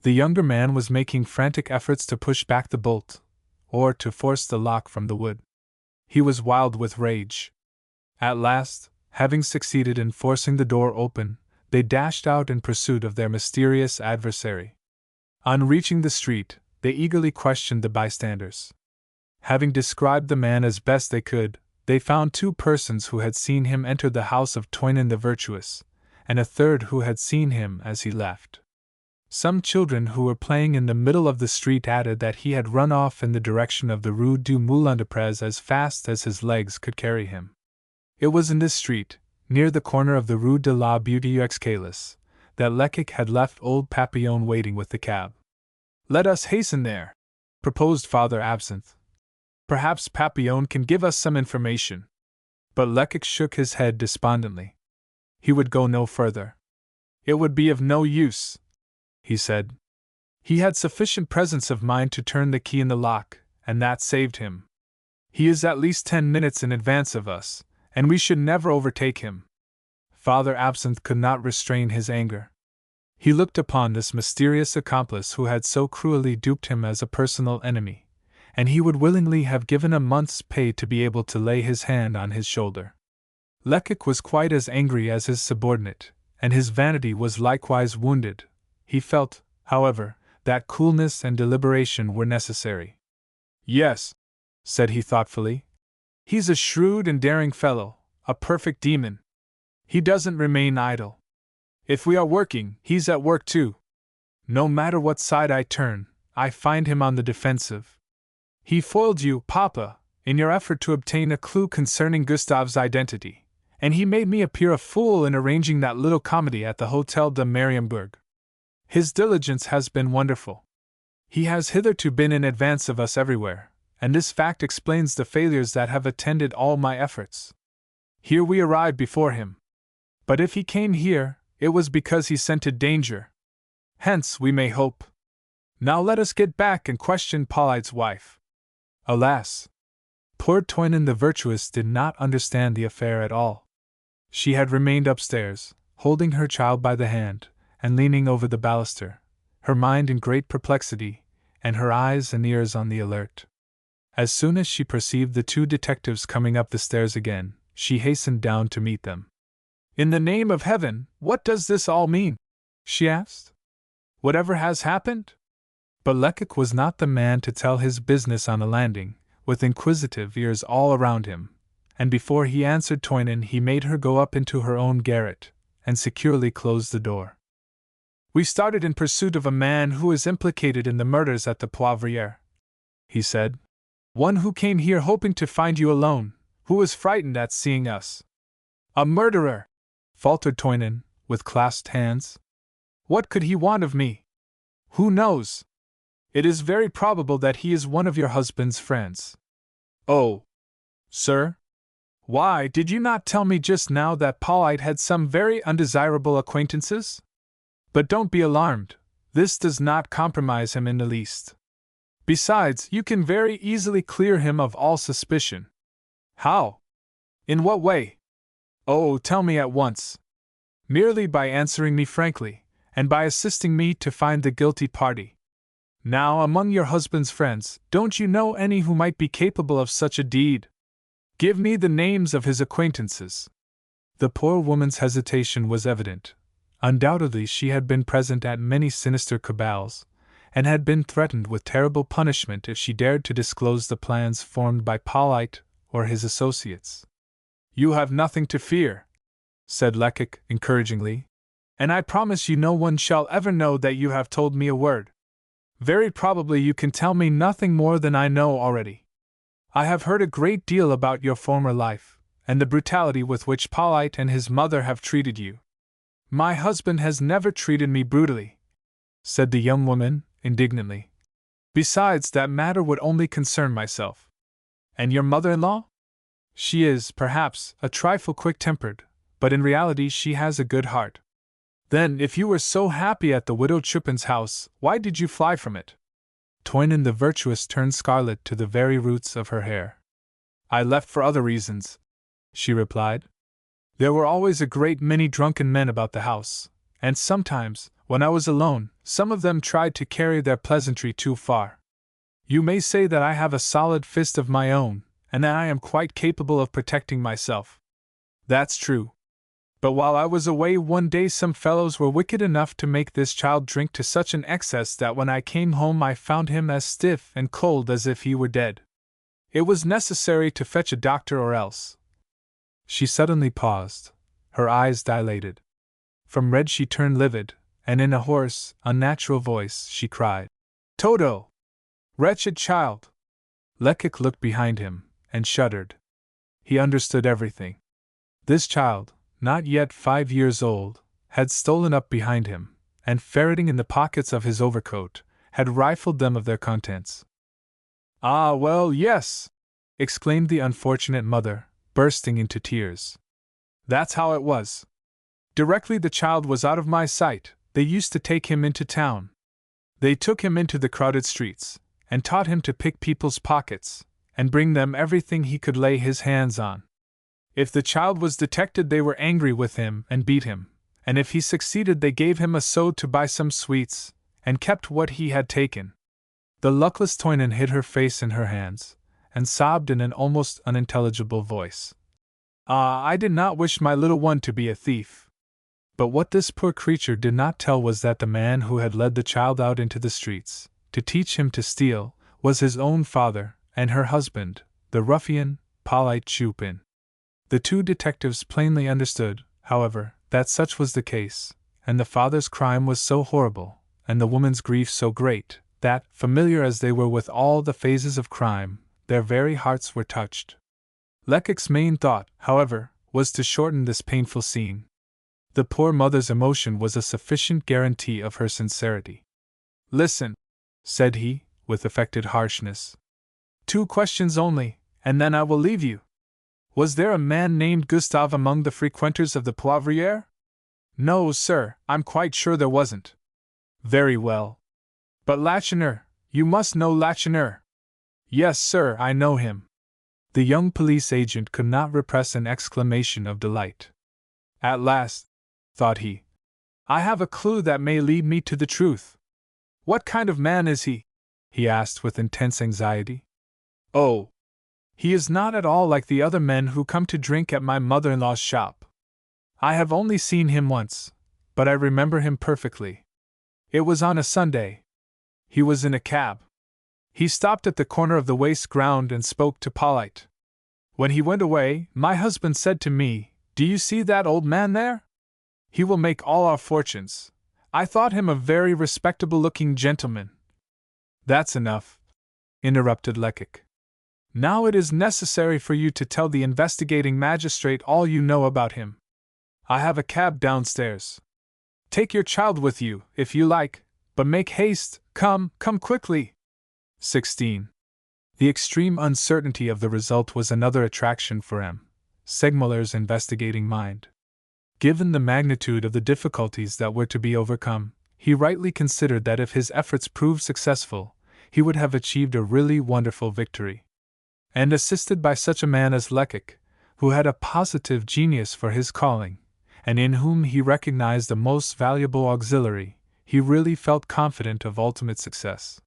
The younger man was making frantic efforts to push back the bolt, or to force the lock from the wood. He was wild with rage. At last, having succeeded in forcing the door open, they dashed out in pursuit of their mysterious adversary. On reaching the street, they eagerly questioned the bystanders. Having described the man as best they could, they found two persons who had seen him enter the house of Toynon the virtuous, and a third who had seen him as he left. Some children who were playing in the middle of the street added that he had run off in the direction of the Rue du Moulin de Prez as fast as his legs could carry him. It was in this street, near the corner of the Rue de la Beauté Excalus, that Lecoq had left old Papillon waiting with the cab. "Let us hasten there," proposed Father Absinthe. "Perhaps Papillon can give us some information." But Lecoq shook his head despondently. He would go no further. "It would be of no use," he said. He had sufficient presence of mind to turn the key in the lock, and that saved him. "He is at least 10 minutes in advance of us, and we should never overtake him." Father Absinthe could not restrain his anger. He looked upon this mysterious accomplice who had so cruelly duped him as a personal enemy, and he would willingly have given a month's pay to be able to lay his hand on his shoulder. Lecoq was quite as angry as his subordinate, and his vanity was likewise wounded. He felt, however, that coolness and deliberation were necessary. "Yes," said he thoughtfully, "he's a shrewd and daring fellow, a perfect demon. He doesn't remain idle. If we are working, he's at work too. No matter what side I turn, I find him on the defensive. He foiled you, Papa, in your effort to obtain a clue concerning Gustave's identity, and he made me appear a fool in arranging that little comedy at the Hotel de Mariembourg. His diligence has been wonderful. He has hitherto been in advance of us everywhere, and this fact explains the failures that have attended all my efforts. Here we arrived before him. But if he came here, it was because he scented danger. Hence, we may hope. Now let us get back and question Paulide's wife." Alas! Poor Toinon the virtuous did not understand the affair at all. She had remained upstairs, holding her child by the hand, and leaning over the baluster, her mind in great perplexity, and her eyes and ears on the alert. As soon as she perceived the two detectives coming up the stairs again, she hastened down to meet them. "In the name of heaven, what does this all mean?" she asked. "Whatever has happened?" But Lecoq was not the man to tell his business on a landing, with inquisitive ears all around him, and before he answered Toinon he made her go up into her own garret, and securely closed the door. "We started in pursuit of a man who is implicated in the murders at the Poivriere," he said. "One who came here hoping to find you alone, who was frightened at seeing us." "A murderer!" faltered Toinon, with clasped hands. "What could he want of me?" "Who knows? It is very probable that he is one of your husband's friends." "Oh, sir? Why did you not tell me just now that Paullide had some very undesirable acquaintances? But don't be alarmed, this does not compromise him in the least. Besides, you can very easily clear him of all suspicion." "How? In what way?" "Oh, tell me at once." "Merely by answering me frankly, and by assisting me to find the guilty party. Now, among your husband's friends, don't you know any who might be capable of such a deed? Give me the names of his acquaintances." The poor woman's hesitation was evident. Undoubtedly she had been present at many sinister cabals, and had been threatened with terrible punishment if she dared to disclose the plans formed by Paullide or his associates. "You have nothing to fear," said Lecoq encouragingly, "and I promise you no one shall ever know that you have told me a word. Very probably you can tell me nothing more than I know already. I have heard a great deal about your former life, and the brutality with which Paullide and his mother have treated you." "My husband has never treated me brutally," said the young woman, indignantly. "Besides, that matter would only concern myself." "And your mother-in-law?" "She is, perhaps, a trifle quick-tempered, but in reality she has a good heart." "Then, if you were so happy at the widow Chupin's house, why did you fly from it?" Toinon the virtuous turned scarlet to the very roots of her hair. "I left for other reasons," she replied. "There were always a great many drunken men about the house, and sometimes, when I was alone, some of them tried to carry their pleasantry too far. You may say that I have a solid fist of my own, and that I am quite capable of protecting myself. That's true. But while I was away one day some fellows were wicked enough to make this child drink to such an excess that when I came home I found him as stiff and cold as if he were dead. It was necessary to fetch a doctor or else." She suddenly paused, her eyes dilated. From red she turned livid, and in a hoarse, unnatural voice she cried, "Toto! Wretched child!" Lecoq looked behind him, and shuddered. He understood everything. This child, not yet 5 years old, had stolen up behind him, and ferreting in the pockets of his overcoat, had rifled them of their contents. "Ah, well, yes!" exclaimed the unfortunate mother, bursting into tears. "That's how it was. Directly the child was out of my sight, they used to take him into town. They took him into the crowded streets, and taught him to pick people's pockets, and bring them everything he could lay his hands on. If the child was detected, they were angry with him and beat him, and if he succeeded, they gave him a sou to buy some sweets, and kept what he had taken." The luckless Toynen hid her face in her hands, and sobbed in an almost unintelligible voice. "Ah, I did not wish my little one to be a thief." But what this poor creature did not tell was that the man who had led the child out into the streets, to teach him to steal, was his own father, and her husband, the ruffian, Polyte Chupin. The two detectives plainly understood, however, that such was the case, and the father's crime was so horrible, and the woman's grief so great, that, familiar as they were with all the phases of crime, their very hearts were touched. Lecoq's main thought, however, was to shorten this painful scene. The poor mother's emotion was a sufficient guarantee of her sincerity. "Listen," said he, with affected harshness. "2 questions only, and then I will leave you. Was there a man named Gustave among the frequenters of the Poivriere?" "No, sir, I'm quite sure there wasn't." "Very well. But Lacheneur, you must know Lacheneur." "Yes, sir, I know him." The young police agent could not repress an exclamation of delight. "At last," thought he, "I have a clue that may lead me to the truth." "What kind of man is he?" he asked with intense anxiety. "Oh, he is not at all like the other men who come to drink at my mother-in-law's shop. I have only seen him once, but I remember him perfectly. It was on a Sunday. He was in a cab. He stopped at the corner of the waste ground and spoke to Polyte. When he went away, my husband said to me, 'Do you see that old man there? He will make all our fortunes.' I thought him a very respectable-looking gentleman." "That's enough," interrupted Lecoq. "Now it is necessary for you to tell the investigating magistrate all you know about him. I have a cab downstairs. Take your child with you, if you like, but make haste, come quickly." 16. The extreme uncertainty of the result was another attraction for M. Segmuller's investigating mind. Given the magnitude of the difficulties that were to be overcome, he rightly considered that if his efforts proved successful, he would have achieved a really wonderful victory. And assisted by such a man as Lecoq, who had a positive genius for his calling, and in whom he recognized a most valuable auxiliary, he really felt confident of ultimate success.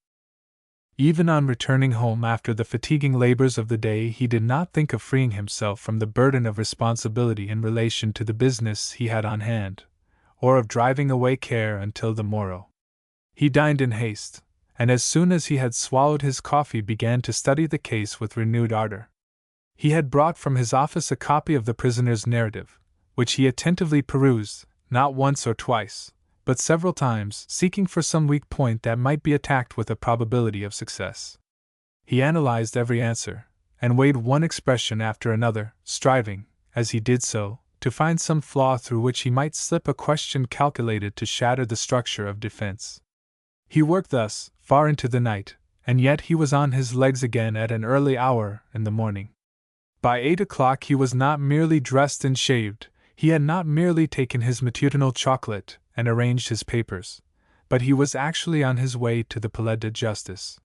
Even on returning home after the fatiguing labors of the day, he did not think of freeing himself from the burden of responsibility in relation to the business he had on hand, or of driving away care until the morrow. He dined in haste, and as soon as he had swallowed his coffee began to study the case with renewed ardor. He had brought from his office a copy of the prisoner's narrative, which he attentively perused, not once or twice, but several times, seeking for some weak point that might be attacked with a probability of success. He analyzed every answer, and weighed one expression after another, striving, as he did so, to find some flaw through which he might slip a question calculated to shatter the structure of defense. He worked thus, far into the night, and yet he was on his legs again at an early hour in the morning. By 8 o'clock he was not merely dressed and shaved, he had not merely taken his matutinal chocolate and arranged his papers, but he was actually on his way to the Palais de Justice.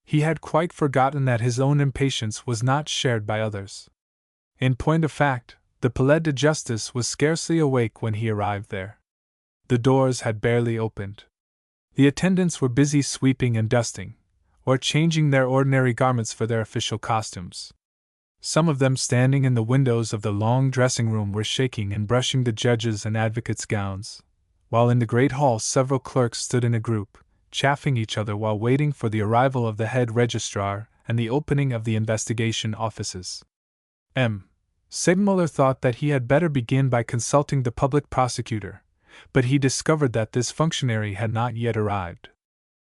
He had quite forgotten that his own impatience was not shared by others. In point of fact, the Palais de Justice was scarcely awake when he arrived there. The doors had barely opened. The attendants were busy sweeping and dusting, or changing their ordinary garments for their official costumes. Some of them standing in the windows of the long dressing room were shaking and brushing the judges' and advocates' gowns, while in the great hall several clerks stood in a group, chaffing each other while waiting for the arrival of the head registrar and the opening of the investigation offices. M. Segmuller thought that he had better begin by consulting the public prosecutor, but he discovered that this functionary had not yet arrived.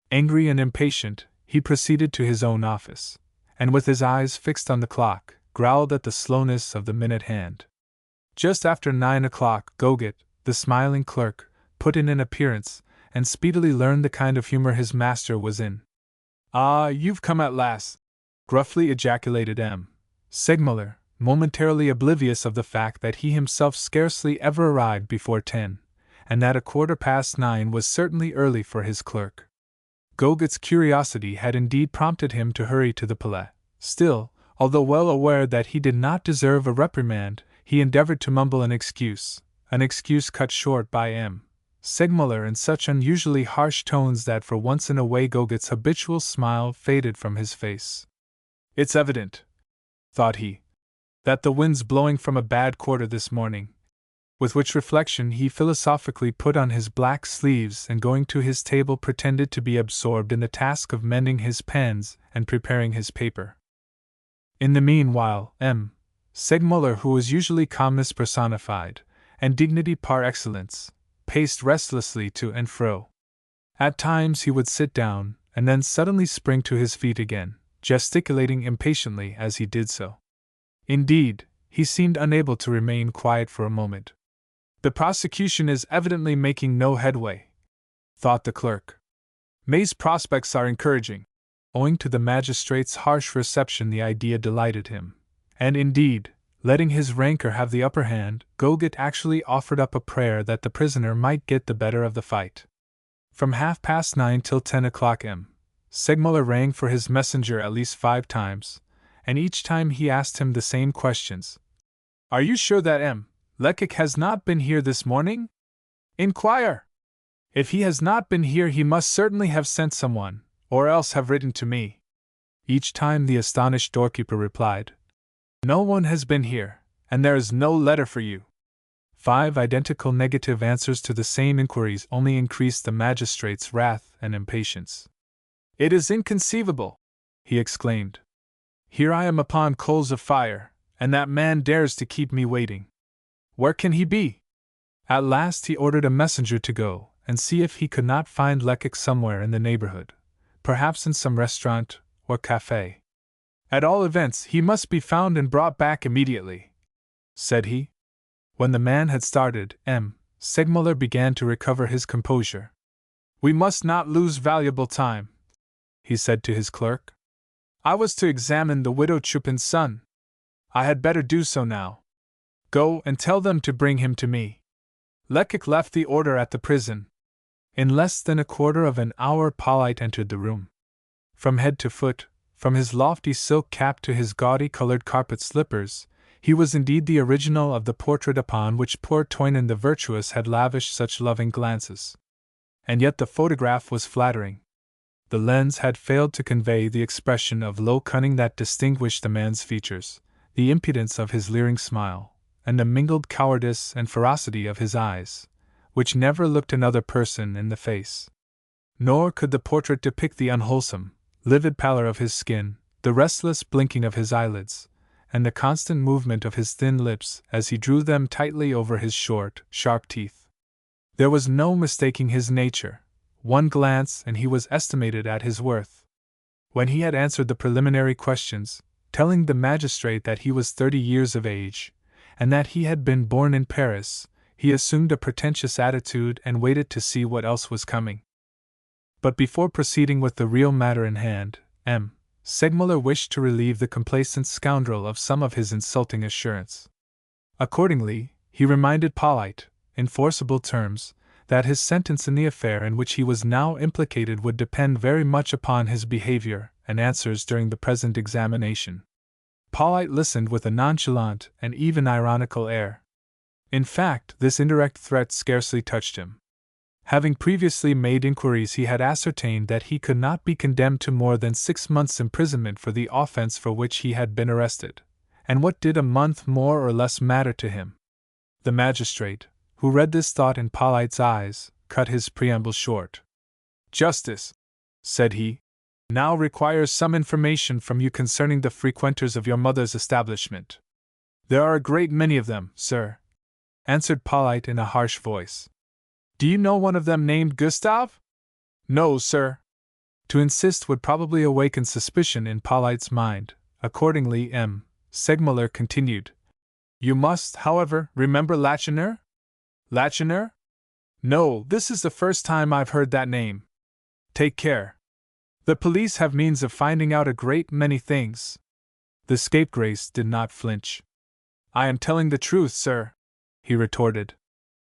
Angry and impatient, he proceeded to his own office, and with his eyes fixed on the clock, growled at the slowness of the minute hand. Just after 9 o'clock, Goget, the smiling clerk, put in an appearance, and speedily learned the kind of humor his master was in. "Ah, you've come at last!" gruffly ejaculated M. Segmuller, momentarily oblivious of the fact that he himself scarcely ever arrived before 10, and that 9:15 was certainly early for his clerk. Goget's curiosity had indeed prompted him to hurry to the Palais. Still, although well aware that he did not deserve a reprimand, he endeavored to mumble an excuse cut short by M. Segmuller in such unusually harsh tones that for once in a way Goget's habitual smile faded from his face. "It's evident," thought he, "that the wind's blowing from a bad quarter this morning." With which reflection he philosophically put on his black sleeves and going to his table pretended to be absorbed in the task of mending his pens and preparing his paper. In the meanwhile, M. Segmuller, who was usually calmness personified, and dignity par excellence, paced restlessly to and fro. At times he would sit down, and then suddenly spring to his feet again, gesticulating impatiently as he did so. Indeed, he seemed unable to remain quiet for a moment. "The prosecution is evidently making no headway," thought the clerk. "May's prospects are encouraging." Owing to the magistrate's harsh reception, the idea delighted him. And indeed, letting his rancor have the upper hand, Goget actually offered up a prayer that the prisoner might get the better of the fight. From 9:30 till 10 o'clock M. Segmuller rang for his messenger at least 5 times, and each time he asked him the same questions. "Are you sure that M. Lecoq has not been here this morning? Inquire! If he has not been here, he must certainly have sent someone, or else have written to me." Each time the astonished doorkeeper replied, "No one has been here, and there is no letter for you." 5 identical negative answers to the same inquiries only increased the magistrate's wrath and impatience. "It is inconceivable!" he exclaimed. "Here I am upon coals of fire, and that man dares to keep me waiting. Where can he be?" At last he ordered a messenger to go and see if he could not find Lecoq somewhere in the neighborhood, perhaps in some restaurant or café. "At all events, he must be found and brought back immediately," said he. When the man had started, M. Segmuller began to recover his composure. "We must not lose valuable time," he said to his clerk. "I was to examine the widow Chupin's son. I had better do so now. Go and tell them to bring him to me." Lecoq left the order at the prison. In less than a quarter of an hour Polite entered the room. From head to foot, from his lofty silk cap to his gaudy colored carpet slippers, he was indeed the original of the portrait upon which poor Toynon the virtuous had lavished such loving glances. And yet the photograph was flattering. The lens had failed to convey the expression of low cunning that distinguished the man's features, the impudence of his leering smile, and the mingled cowardice and ferocity of his eyes, which never looked another person in the face. Nor could the portrait depict the unwholesome, livid pallor of his skin, the restless blinking of his eyelids, and the constant movement of his thin lips as he drew them tightly over his short, sharp teeth. There was no mistaking his nature. One glance and he was estimated at his worth. When he had answered the preliminary questions, telling the magistrate that he was 30 years of age, and that he had been born in Paris, he assumed a pretentious attitude and waited to see what else was coming. But before proceeding with the real matter in hand, M. Segmuller wished to relieve the complacent scoundrel of some of his insulting assurance. Accordingly, he reminded Polite, in forcible terms, that his sentence in the affair in which he was now implicated would depend very much upon his behavior and answers during the present examination. Polite listened with a nonchalant and even ironical air. In fact, this indirect threat scarcely touched him. Having previously made inquiries, he had ascertained that he could not be condemned to more than 6 months' imprisonment for the offense for which he had been arrested. And what did a month more or less matter to him? The magistrate, who read this thought in Polite's eyes, cut his preamble short. "Justice," said he, "now requires some information from you concerning the frequenters of your mother's establishment." "There are a great many of them, sir," answered Polite in a harsh voice. "Do you know one of them named Gustave?" "No, sir." To insist would probably awaken suspicion in Polite's mind. Accordingly, M. Segmuller continued, You must, however, remember Lacheneur? Lacheneur? No, this is the first time I've heard that name. Take care. The police have means of finding out a great many things. The scapegrace did not flinch. I am telling the truth, sir, he retorted.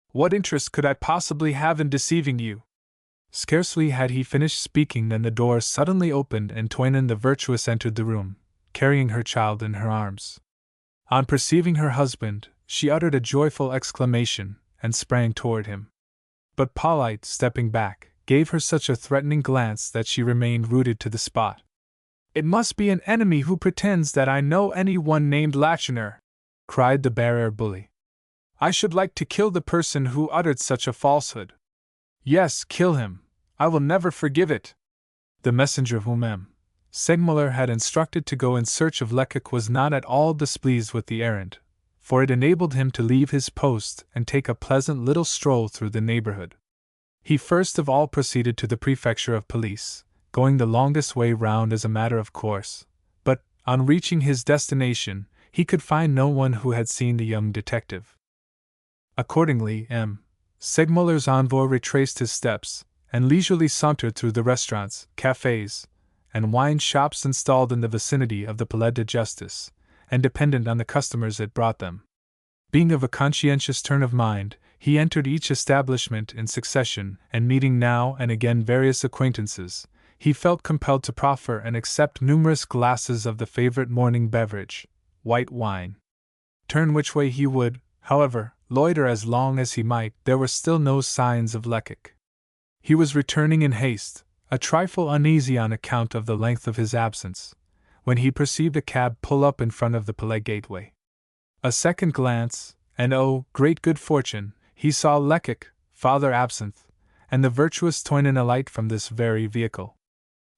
What interest could I possibly have in deceiving you? Scarcely had he finished speaking than the door suddenly opened and Toinon the virtuous entered the room, carrying her child in her arms. On perceiving her husband, she uttered a joyful exclamation and sprang toward him. But Pauline, stepping back, gave her such a threatening glance that she remained rooted to the spot. It must be an enemy who pretends that I know any one named Lacheneur, cried the barrier bully. I should like to kill the person who uttered such a falsehood. Yes, kill him. I will never forgive it. The messenger whom M. Segmuller had instructed to go in search of Lecoq was not at all displeased with the errand, for it enabled him to leave his post and take a pleasant little stroll through the neighborhood. He first of all proceeded to the prefecture of police, going the longest way round as a matter of course, but, on reaching his destination, he could find no one who had seen the young detective. Accordingly, M. Segmuller's envoy retraced his steps, and leisurely sauntered through the restaurants, cafes, and wine shops installed in the vicinity of the Palais de Justice, and dependent on the customers it brought them. Being of a conscientious turn of mind, he entered each establishment in succession, and meeting now and again various acquaintances, he felt compelled to proffer and accept numerous glasses of the favorite morning beverage, white wine. Turn which way he would, however, loiter as long as he might, there were still no signs of Lecoq. He was returning in haste, a trifle uneasy on account of the length of his absence, when he perceived a cab pull up in front of the Palais gateway. A second glance, and oh, great good fortune, he saw Lecoq, Father Absinthe, and the virtuous Toinon alight from this very vehicle.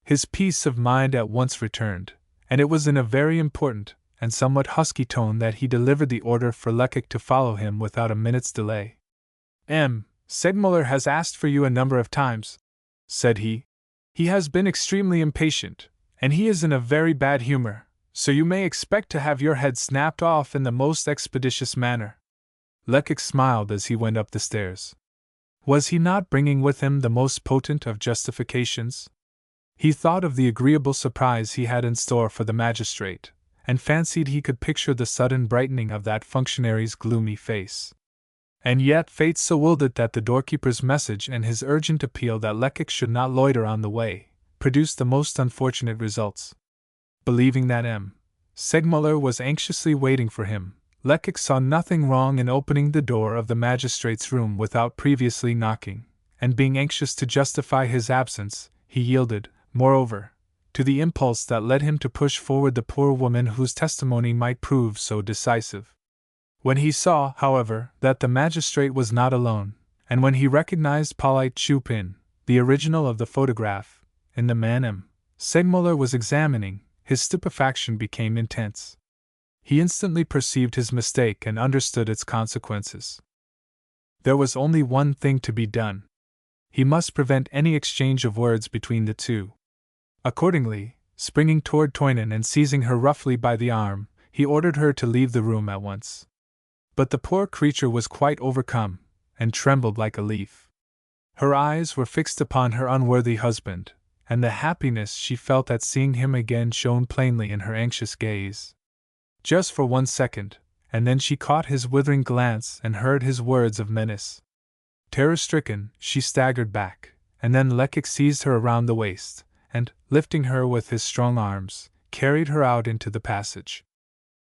His peace of mind at once returned, and it was in a very important and somewhat husky tone that he delivered the order for Lecoq to follow him without a minute's delay. M. Segmuller has asked for you a number of times, said he. He has been extremely impatient, and he is in a very bad humor, so you may expect to have your head snapped off in the most expeditious manner. Lecoq smiled as he went up the stairs. Was he not bringing with him the most potent of justifications? He thought of the agreeable surprise he had in store for the magistrate, and fancied he could picture the sudden brightening of that functionary's gloomy face. And yet fate so willed it that the doorkeeper's message and his urgent appeal that Lecoq should not loiter on the way produced the most unfortunate results. Believing that M. Segmuller was anxiously waiting for him, Lecoq saw nothing wrong in opening the door of the magistrate's room without previously knocking, and being anxious to justify his absence, he yielded, moreover, to the impulse that led him to push forward the poor woman whose testimony might prove so decisive. When he saw, however, that the magistrate was not alone, and when he recognized Pauline Chupin, the original of the photograph, in the man M. Segmuller was examining, his stupefaction became intense. He instantly perceived his mistake and understood its consequences. There was only one thing to be done. He must prevent any exchange of words between the two. Accordingly, springing toward Toinon and seizing her roughly by the arm, he ordered her to leave the room at once. But the poor creature was quite overcome, and trembled like a leaf. Her eyes were fixed upon her unworthy husband, and the happiness she felt at seeing him again shone plainly in her anxious gaze. Just for 1 second, and then she caught his withering glance and heard his words of menace. Terror-stricken, she staggered back, and then Lecoq seized her around the waist, and, lifting her with his strong arms, carried her out into the passage.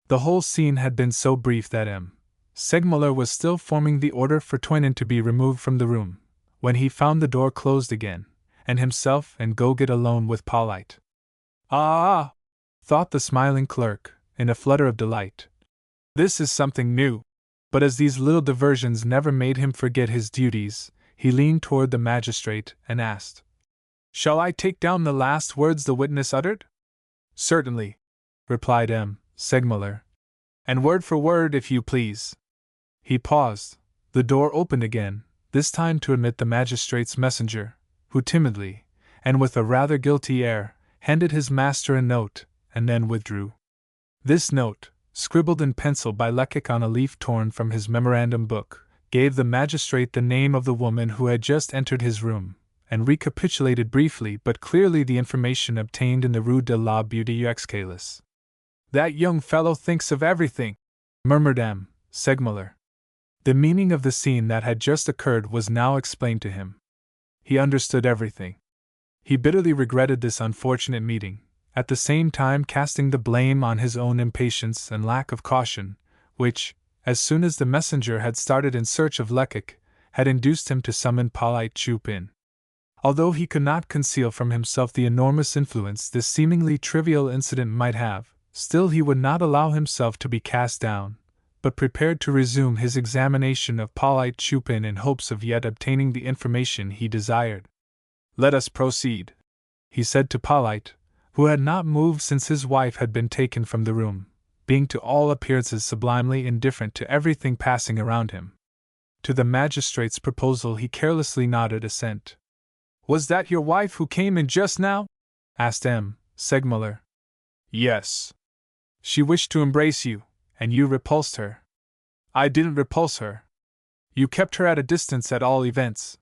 The whole scene had been so brief that M. Segmuller was still forming the order for Toinon to be removed from the room, when he found the door closed again, and himself and Goguet alone with Pauline. Ah! Thought the smiling clerk, in a flutter of delight. This is something new. But as these little diversions never made him forget his duties, he leaned toward the magistrate and asked, "Shall I take down the last words the witness uttered?" "Certainly," replied M. Segmuller. "And word for word, if you please." He paused. The door opened again, this time to admit the magistrate's messenger, who timidly, and with a rather guilty air, handed his master a note, and then withdrew. This note, scribbled in pencil by Lecoq on a leaf torn from his memorandum book, gave the magistrate the name of the woman who had just entered his room, and recapitulated briefly but clearly the information obtained in the Rue de la Beauté Excalis. "That young fellow thinks of everything," murmured M. Segmuller. The meaning of the scene that had just occurred was now explained to him. He understood everything. He bitterly regretted this unfortunate meeting, at the same time casting the blame on his own impatience and lack of caution, which, as soon as the messenger had started in search of Lecoq, had induced him to summon Polyte Chupin. Although he could not conceal from himself the enormous influence this seemingly trivial incident might have, still he would not allow himself to be cast down, but prepared to resume his examination of Polyte Chupin in hopes of yet obtaining the information he desired. "Let us proceed," he said to Polyte, who had not moved since his wife had been taken from the room, being to all appearances sublimely indifferent to everything passing around him. To the magistrate's proposal he carelessly nodded assent. "Was that your wife who came in just now?" asked M. Segmuller. "Yes. She wished to embrace you, and you repulsed her." "I didn't repulse her. You kept her at a distance at all events.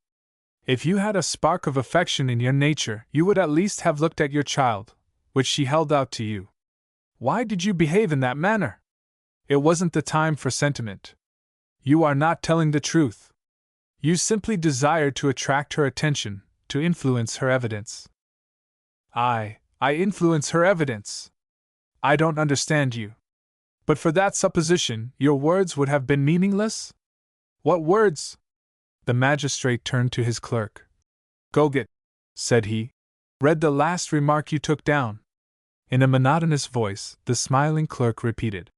If you had a spark of affection in your nature, you would at least have looked at your child, which she held out to you. Why did you behave in that manner? It wasn't the time for sentiment. You are not telling the truth. You simply desired to attract her attention, to influence her evidence." I influence her evidence? I don't understand you. But for that supposition, your words would have been meaningless? What words? The magistrate turned to his clerk. "Goget," said he, "read the last remark you took down." In a monotonous voice, the smiling clerk repeated,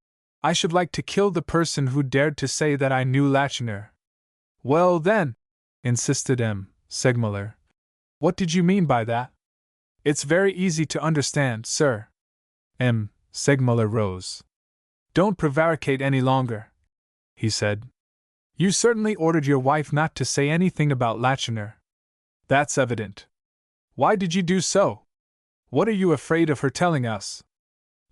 "I should like to kill the person who dared to say that I knew Lacheneur." "Well then," insisted M. Segmuller, "what did you mean by that?" "It's very easy to understand, sir." M. Segmuller rose. "Don't prevaricate any longer," he said. "You certainly ordered your wife not to say anything about Lacheneur. That's evident. Why did you do so? What are you afraid of her telling us?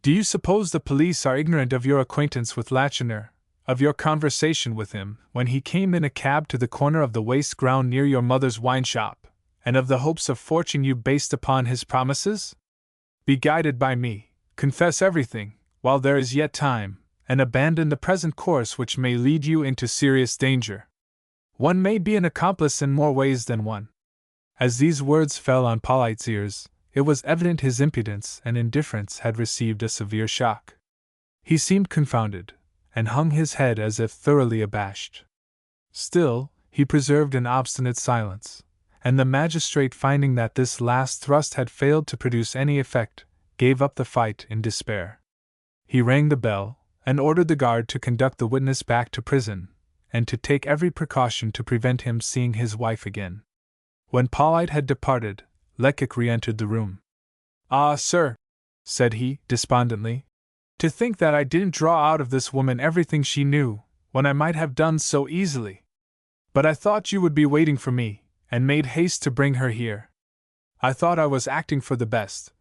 Do you suppose the police are ignorant of your acquaintance with Lacheneur, of your conversation with him when he came in a cab to the corner of the waste ground near your mother's wine shop, and of the hopes of fortune you based upon his promises? Be guided by me, confess everything, while there is yet time, and abandon the present course which may lead you into serious danger. One may be an accomplice in more ways than one." As these words fell on Polyte's ears, it was evident his impudence and indifference had received a severe shock. He seemed confounded, and hung his head as if thoroughly abashed. Still, he preserved an obstinate silence, and the magistrate, finding that this last thrust had failed to produce any effect, gave up the fight in despair. He rang the bell, and ordered the guard to conduct the witness back to prison, and to take every precaution to prevent him seeing his wife again. When Polyte had departed, Lecoq re-entered the room. "Ah, sir," said he, despondently, "to think that I didn't draw out of this woman everything she knew, when I might have done so easily. But I thought you would be waiting for me, and made haste to bring her here. I thought I was acting for the best.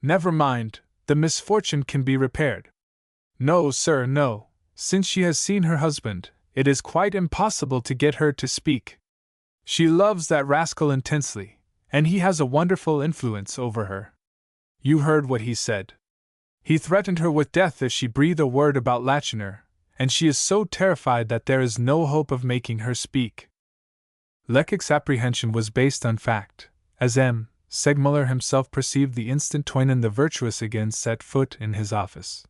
Never mind, the misfortune can be repaired. No, sir, no. Since she has seen her husband, it is quite impossible to get her to speak. She loves that rascal intensely, and he has a wonderful influence over her. You heard what he said. He threatened her with death if she breathed a word about Lacheneur, and she is so terrified that there is no hope of making her speak." Lecoq's apprehension was based on fact, as M. Segmuller himself perceived the instant Toynon the virtuous again set foot in his office.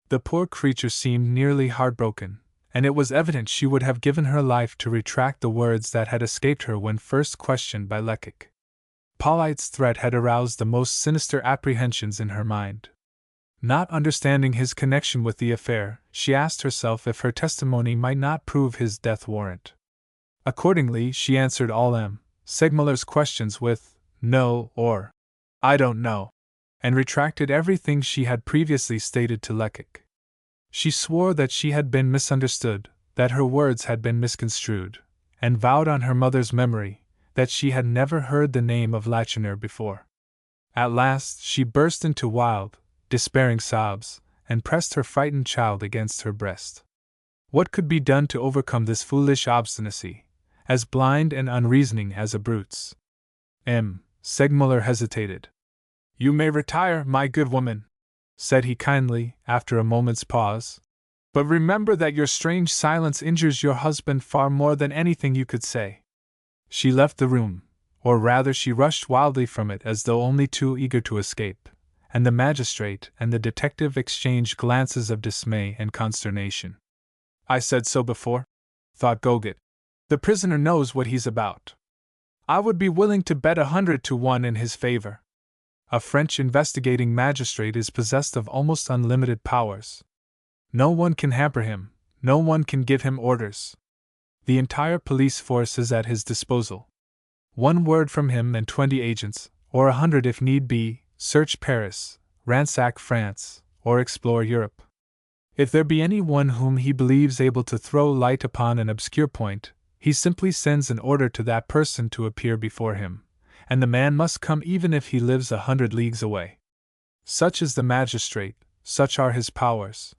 The poor creature seemed nearly heartbroken, and it was evident she would have given her life to retract the words that had escaped her when first questioned by Lecoq. Polyte's threat had aroused the most sinister apprehensions in her mind. Not understanding his connection with the affair, she asked herself if her testimony might not prove his death warrant. Accordingly, she answered all M. Segmuller's questions with "no" or "I don't know," and retracted everything she had previously stated to Lecoq. She swore that she had been misunderstood, that her words had been misconstrued, and vowed on her mother's memory that she had never heard the name of Lacheneur before. At last she burst into wild, despairing sobs, and pressed her frightened child against her breast. What could be done to overcome this foolish obstinacy, as blind and unreasoning as a brute's? Segmuller hesitated. "You may retire, my good woman," said he kindly, after a moment's pause. "But remember that your strange silence injures your husband far more than anything you could say." She left the room, or rather she rushed wildly from it as though only too eager to escape, and the magistrate and the detective exchanged glances of dismay and consternation. "I said so before," thought Goget. "The prisoner knows what he's about. I would be willing to bet 100 to 1 in his favor. A French investigating magistrate is possessed of almost unlimited powers. No one can hamper him, no one can give him orders. The entire police force is at his disposal. One word from him and 20 agents, or 100 if need be, search Paris, ransack France, or explore Europe. If there be any one whom he believes able to throw light upon an obscure point, he simply sends an order to that person to appear before him, and the man must come even if he lives 100 leagues away. Such is the magistrate, such are his powers.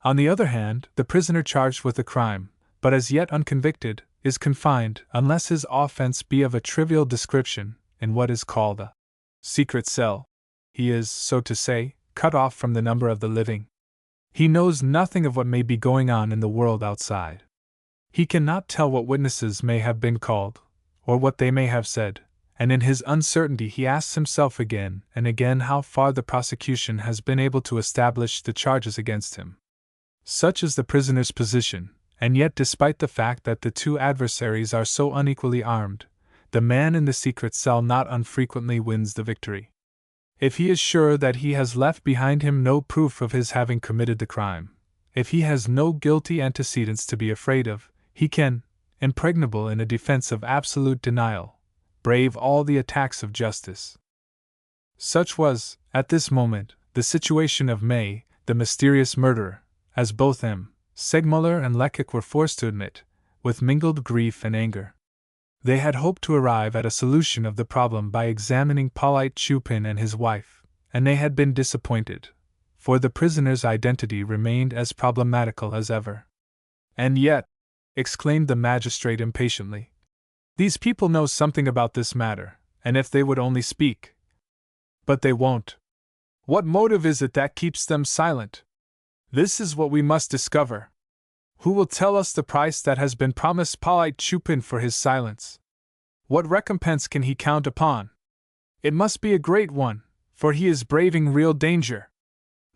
On the other hand, the prisoner charged with a crime, but as yet unconvicted, is confined, unless his offense be of a trivial description, in what is called a secret cell. He is, so to say, cut off from the number of the living. He knows nothing of what may be going on in the world outside. He cannot tell what witnesses may have been called, or what they may have said, and in his uncertainty he asks himself again and again how far the prosecution has been able to establish the charges against him. Such is the prisoner's position, and yet despite the fact that the two adversaries are so unequally armed, the man in the secret cell not unfrequently wins the victory. If he is sure that he has left behind him no proof of his having committed the crime, if he has no guilty antecedents to be afraid of, he can, impregnable in a defense of absolute denial, brave all the attacks of justice. Such was, at this moment, the situation of May, the mysterious murderer, as both Segmuller and Lecoq were forced to admit, with mingled grief and anger. They had hoped to arrive at a solution of the problem by examining Polyte Chupin and his wife, and they had been disappointed, for the prisoner's identity remained as problematical as ever. "And yet," exclaimed the magistrate impatiently, "these people know something about this matter, and if they would only speak. But they won't. What motive is it that keeps them silent? This is what we must discover. Who will tell us the price that has been promised Polyte Chupin for his silence? What recompense can he count upon? It must be a great one, for he is braving real danger."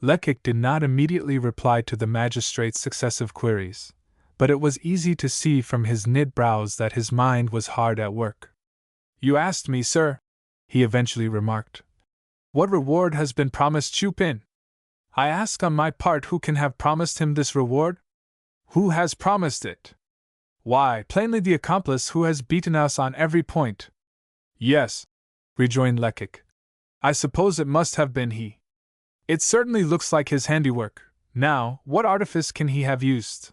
Lecoq did not immediately reply to the magistrate's successive queries, but it was easy to see from his knit brows that his mind was hard at work. "You asked me, sir," he eventually remarked, "what reward has been promised Chupin? I ask on my part who can have promised him this reward? Who has promised it? Why, plainly the accomplice who has beaten us on every point." "Yes," rejoined Lecoq, "I suppose it must have been he. It certainly looks like his handiwork. Now, what artifice can he have used?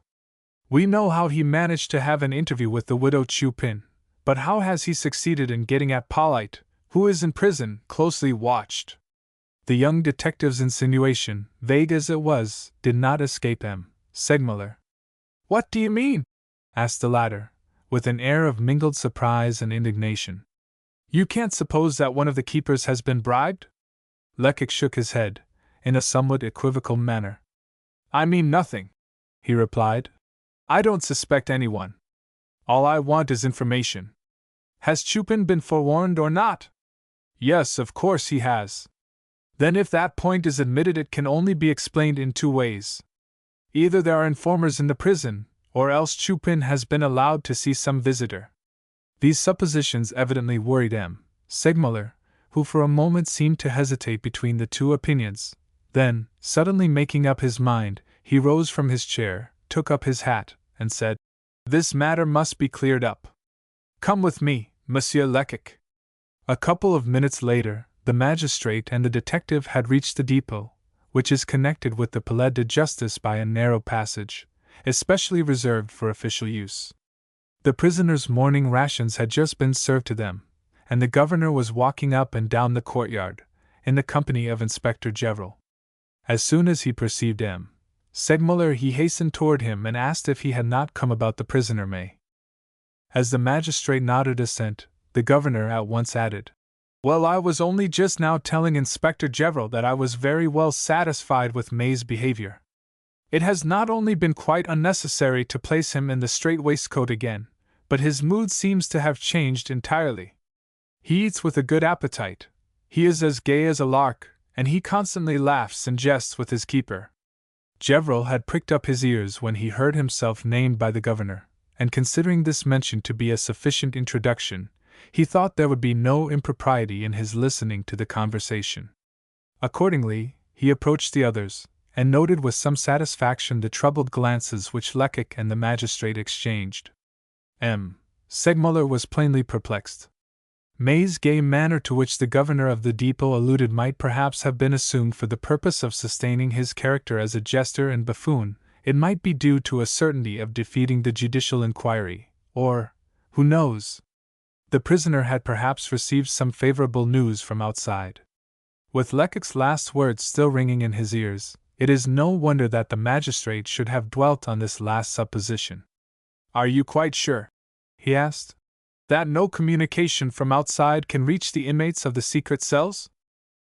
We know how he managed to have an interview with the widow Chupin, but how has he succeeded in getting at Polyte, who is in prison, closely watched?" The young detective's insinuation, vague as it was, did not escape Segmuller. "What do you mean?" asked the latter, with an air of mingled surprise and indignation. "You can't suppose that one of the keepers has been bribed?" Lecoq shook his head, in a somewhat equivocal manner. "I mean nothing," he replied. "I don't suspect anyone. All I want is information. Has Chupin been forewarned or not?" "Yes, of course he has." "Then if that point is admitted it can only be explained in two ways. Either there are informers in the prison, or else Chupin has been allowed to see some visitor." These suppositions evidently worried Segmuller, who for a moment seemed to hesitate between the two opinions. Then, suddenly making up his mind, he rose from his chair, took up his hat, and said, "This matter must be cleared up. Come with me, Monsieur Lecoq." A couple of minutes later, the magistrate and the detective had reached the depot, which is connected with the Palais de Justice by a narrow passage, especially reserved for official use. The prisoners' morning rations had just been served to them, and the governor was walking up and down the courtyard, in the company of Inspector Gevrel. As soon as he perceived M. Segmuller, he hastened toward him and asked if he had not come about the prisoner May. As the magistrate nodded assent, the governor at once added, "Well, I was only just now telling Inspector Gevrol that I was very well satisfied with May's behavior. It has not only been quite unnecessary to place him in the strait waistcoat again, but his mood seems to have changed entirely. He eats with a good appetite, he is as gay as a lark, and he constantly laughs and jests with his keeper." Gevrol had pricked up his ears when he heard himself named by the governor, and considering this mention to be a sufficient introduction, he thought there would be no impropriety in his listening to the conversation. Accordingly, he approached the others, and noted with some satisfaction the troubled glances which Lecoq and the magistrate exchanged. M. Segmuller was plainly perplexed. May's gay manner, to which the governor of the depot alluded, might perhaps have been assumed for the purpose of sustaining his character as a jester and buffoon. It might be due to a certainty of defeating the judicial inquiry, or, who knows, the prisoner had perhaps received some favorable news from outside. With Lecoq's last words still ringing in his ears, it is no wonder that the magistrate should have dwelt on this last supposition. "Are you quite sure," he asked, "that no communication from outside can reach the inmates of the secret cells?"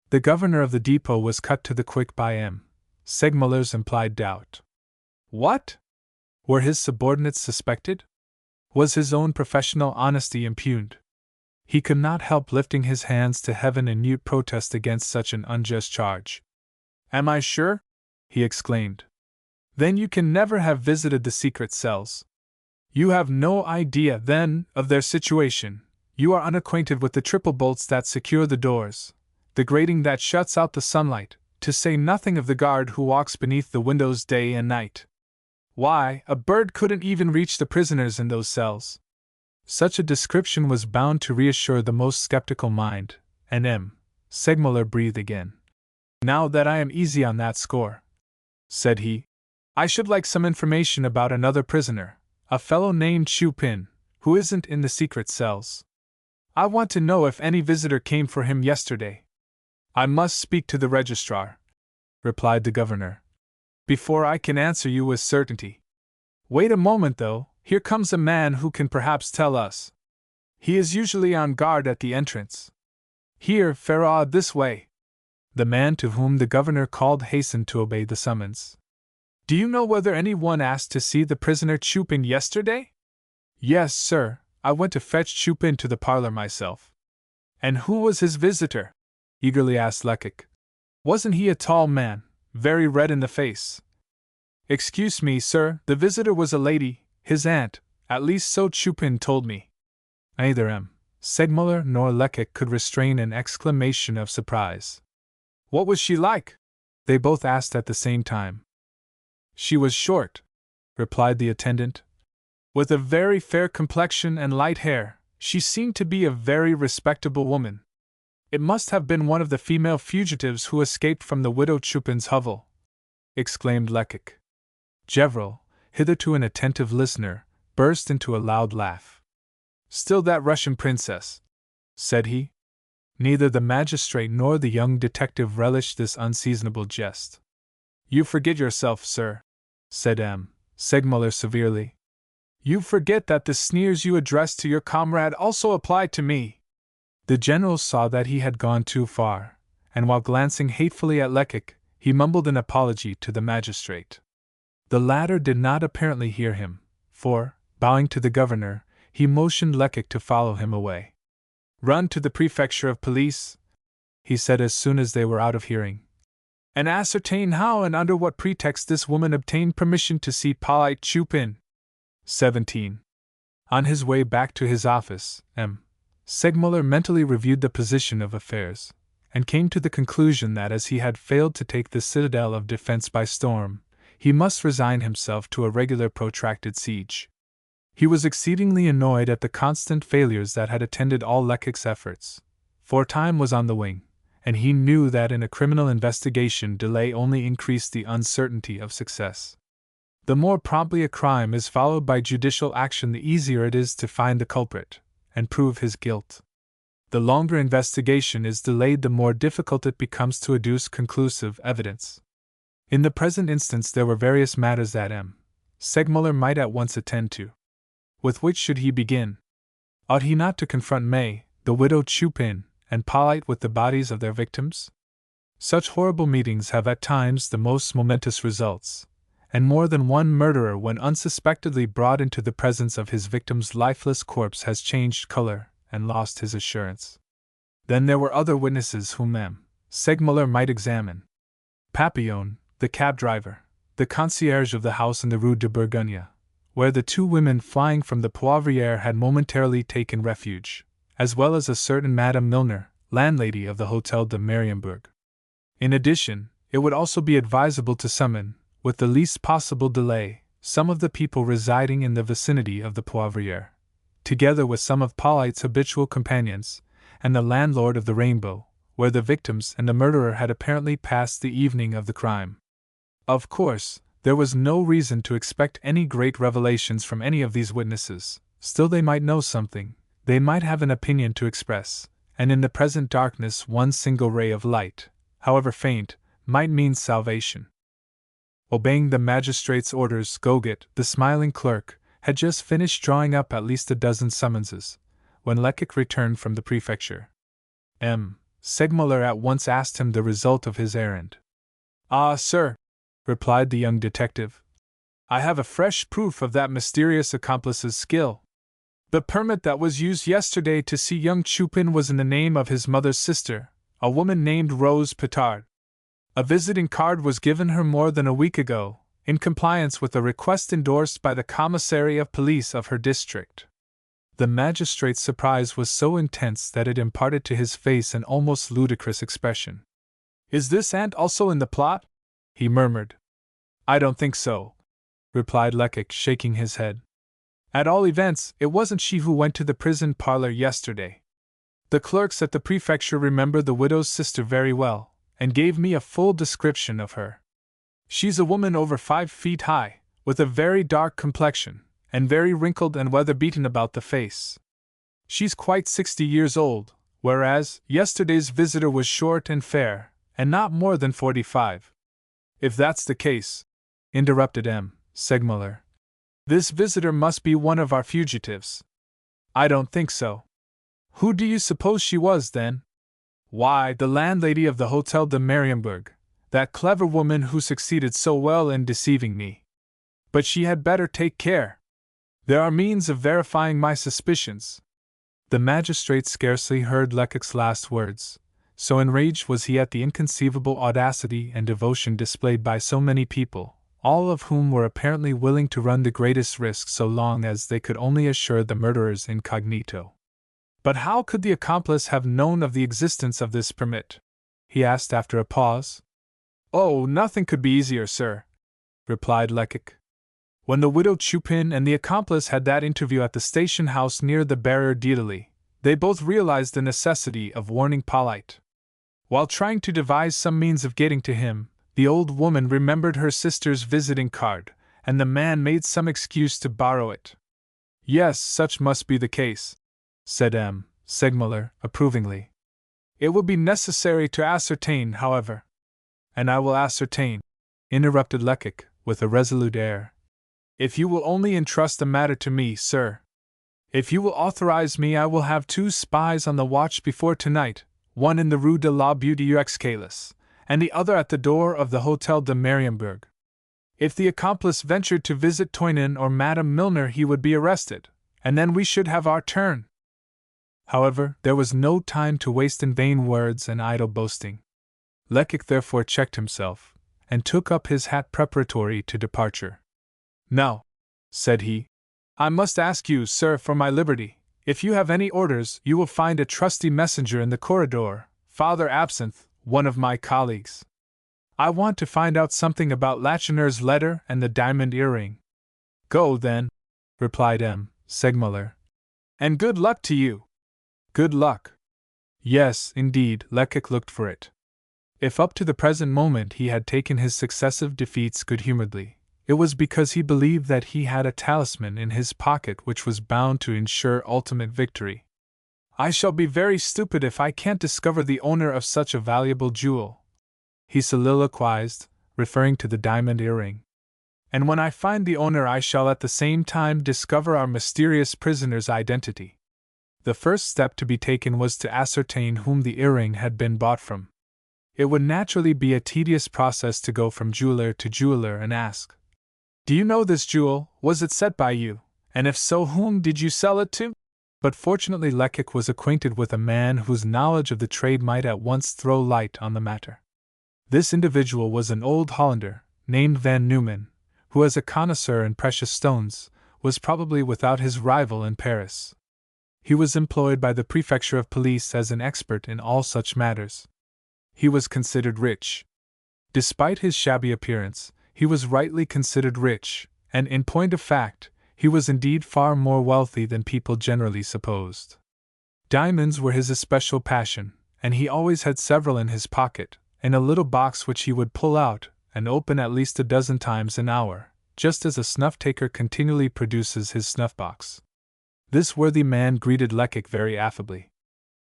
The governor of the depot was cut to the quick by M. Segmuller's implied doubt. What? Were his subordinates suspected? Was his own professional honesty impugned? He could not help lifting his hands to heaven in mute protest against such an unjust charge. "Am I sure?" he exclaimed. "Then you can never have visited the secret cells. You have no idea, then, of their situation. You are unacquainted with the triple bolts that secure the doors, the grating that shuts out the sunlight, to say nothing of the guard who walks beneath the windows day and night. Why, a bird couldn't even reach the prisoners in those cells." Such a description was bound to reassure the most skeptical mind, and M. Segmuller breathed again. "Now that I am easy on that score," said he, "I should like some information about another prisoner, a fellow named Chupin, who isn't in the secret cells. I want to know if any visitor came for him yesterday." "I must speak to the registrar," replied the governor, "before I can answer you with certainty. Wait a moment, though, here comes a man who can perhaps tell us. He is usually on guard at the entrance. Here, Ferraud, this way." The man to whom the governor called hastened to obey the summons. "Do you know whether anyone asked to see the prisoner Chupin yesterday?" "Yes, sir, I went to fetch Chupin to the parlor myself." "And who was his visitor?" eagerly asked Lecoq. "Wasn't he a tall man, very red in the face?" "Excuse me, sir, the visitor was a lady, his aunt, at least so Chupin told me." Neither M. Segmuller nor Lecoq could restrain an exclamation of surprise. "What was she like?" they both asked at the same time. "She was short," replied the attendant, "with a very fair complexion and light hair. She seemed to be a very respectable woman." "It must have been one of the female fugitives who escaped from the widow Chupin's hovel," exclaimed Lecoq. Gevrol, hitherto an attentive listener, burst into a loud laugh. "Still that Russian princess," said he. Neither the magistrate nor the young detective relished this unseasonable jest. "You forget yourself, sir," said M. Segmuller severely. "You forget that the sneers you addressed to your comrade also apply to me." The general saw that he had gone too far, and while glancing hatefully at Lecoq, he mumbled an apology to the magistrate. The latter did not apparently hear him, for, bowing to the governor, he motioned Lecoq to follow him away. "Run to the prefecture of police," he said as soon as they were out of hearing, "and ascertain how and under what pretext this woman obtained permission to see Polite Chupin." 17. On his way back to his office, M. Segmuller mentally reviewed the position of affairs, and came to the conclusion that as he had failed to take the citadel of defense by storm, he must resign himself to a regular protracted siege. He was exceedingly annoyed at the constant failures that had attended all Lecoq's efforts, for time was on the wing, and he knew that in a criminal investigation delay only increased the uncertainty of success. The more promptly a crime is followed by judicial action, the easier it is to find the culprit and prove his guilt. The longer investigation is delayed, the more difficult it becomes to adduce conclusive evidence. In the present instance there were various matters that M. Segmuller might at once attend to. With which should he begin? Ought he not to confront May, the widow Chupin, and Polite with the bodies of their victims? Such horrible meetings have at times the most momentous results, and more than one murderer when unsuspectedly brought into the presence of his victim's lifeless corpse has changed color and lost his assurance. Then there were other witnesses whom M. Segmuller might examine. Papillon, the cab driver, the concierge of the house in the Rue de Bourgogne, where the two women flying from the Poivriere had momentarily taken refuge, as well as a certain Madame Milner, landlady of the Hotel de Mariembourg. In addition, it would also be advisable to summon, with the least possible delay, some of the people residing in the vicinity of the Poivriere, together with some of Polite's habitual companions, and the landlord of the Rainbow, where the victims and the murderer had apparently passed the evening of the crime. Of course, there was no reason to expect any great revelations from any of these witnesses, still they might know something, they might have an opinion to express, and in the present darkness one single ray of light, however faint, might mean salvation. Obeying the magistrate's orders, Goget, the smiling clerk, had just finished drawing up at least a dozen summonses, when Lecoq returned from the prefecture. M. Segmuller at once asked him the result of his errand. "Ah, sir," replied the young detective, "I have a fresh proof of that mysterious accomplice's skill. The permit that was used yesterday to see young Chupin was in the name of his mother's sister, a woman named Rose Petard. A visiting card was given her more than a week ago, in compliance with a request endorsed by the commissary of police of her district." The magistrate's surprise was so intense that it imparted to his face an almost ludicrous expression. "Is this aunt also in the plot?" he murmured. "I don't think so," replied Lecoq, shaking his head. "At all events, it wasn't she who went to the prison parlor yesterday. The clerks at the prefecture remember the widow's sister very well, and gave me a full description of her. She's a woman over 5 feet high, with a very dark complexion, and very wrinkled and weather-beaten about the face. She's quite 60 years old, whereas yesterday's visitor was short and fair, and not more than 45. If that's the case," interrupted M. Segmuller, "this visitor must be one of our fugitives." "I don't think so." "Who do you suppose she was, then?" "Why, the landlady of the Hotel de Mariembourg, that clever woman who succeeded so well in deceiving me. But she had better take care. There are means of verifying my suspicions." The magistrate scarcely heard Lecoq's last words, so enraged was he at the inconceivable audacity and devotion displayed by so many people, all of whom were apparently willing to run the greatest risk so long as they could only assure the murderer's incognito. "But how could the accomplice have known of the existence of this permit?" he asked after a pause. "Oh, nothing could be easier, sir," replied Lecoq. "When the widow Chupin and the accomplice had that interview at the station house near the Barrière d'Italie, they both realized the necessity of warning Polite. While trying to devise some means of getting to him, the old woman remembered her sister's visiting card, and the man made some excuse to borrow it." "Yes, such must be the case," said M. Segmuller, approvingly. "It will be necessary to ascertain, however." "And I will ascertain," interrupted Lecoq, with a resolute air. "If you will only entrust the matter to me, sir. If you will authorize me, I will have 2 spies on the watch before tonight, one in the Rue de la Butte-aux-Cailles, and the other at the door of the Hotel de Mariembourg. If the accomplice ventured to visit Toynon or Madame Milner, he would be arrested, and then we should have our turn." However, there was no time to waste in vain words and idle boasting. Lecoq therefore checked himself, and took up his hat preparatory to departure. "Now," said he, "I must ask you, sir, for my liberty. If you have any orders, you will find a trusty messenger in the corridor, Father Absinthe, one of my colleagues. I want to find out something about Lacheneur's letter and the diamond earring." "Go, then," replied M. Segmuller. "And good luck to you." "Good luck." Yes, indeed, Lecoq looked for it. If up to the present moment he had taken his successive defeats good-humoredly, it was because he believed that he had a talisman in his pocket which was bound to ensure ultimate victory. "I shall be very stupid if I can't discover the owner of such a valuable jewel," he soliloquized, referring to the diamond earring. "And when I find the owner, I shall at the same time discover our mysterious prisoner's identity." The first step to be taken was to ascertain whom the earring had been bought from. It would naturally be a tedious process to go from jeweler to jeweler and ask, "Do you know this jewel? Was it set by you? And if so, whom did you sell it to?" But fortunately Lecoq was acquainted with a man whose knowledge of the trade might at once throw light on the matter. This individual was an old Hollander, named Van Neumann, who as a connoisseur in precious stones, was probably without his rival in Paris. He was employed by the prefecture of police as an expert in all such matters. He was considered rich. Despite his shabby appearance, he was rightly considered rich, and in point of fact, he was indeed far more wealthy than people generally supposed. Diamonds were his especial passion, and he always had several in his pocket, in a little box which he would pull out and open at least a dozen times an hour, just as a snuff-taker continually produces his snuff-box. This worthy man greeted Lecoq very affably.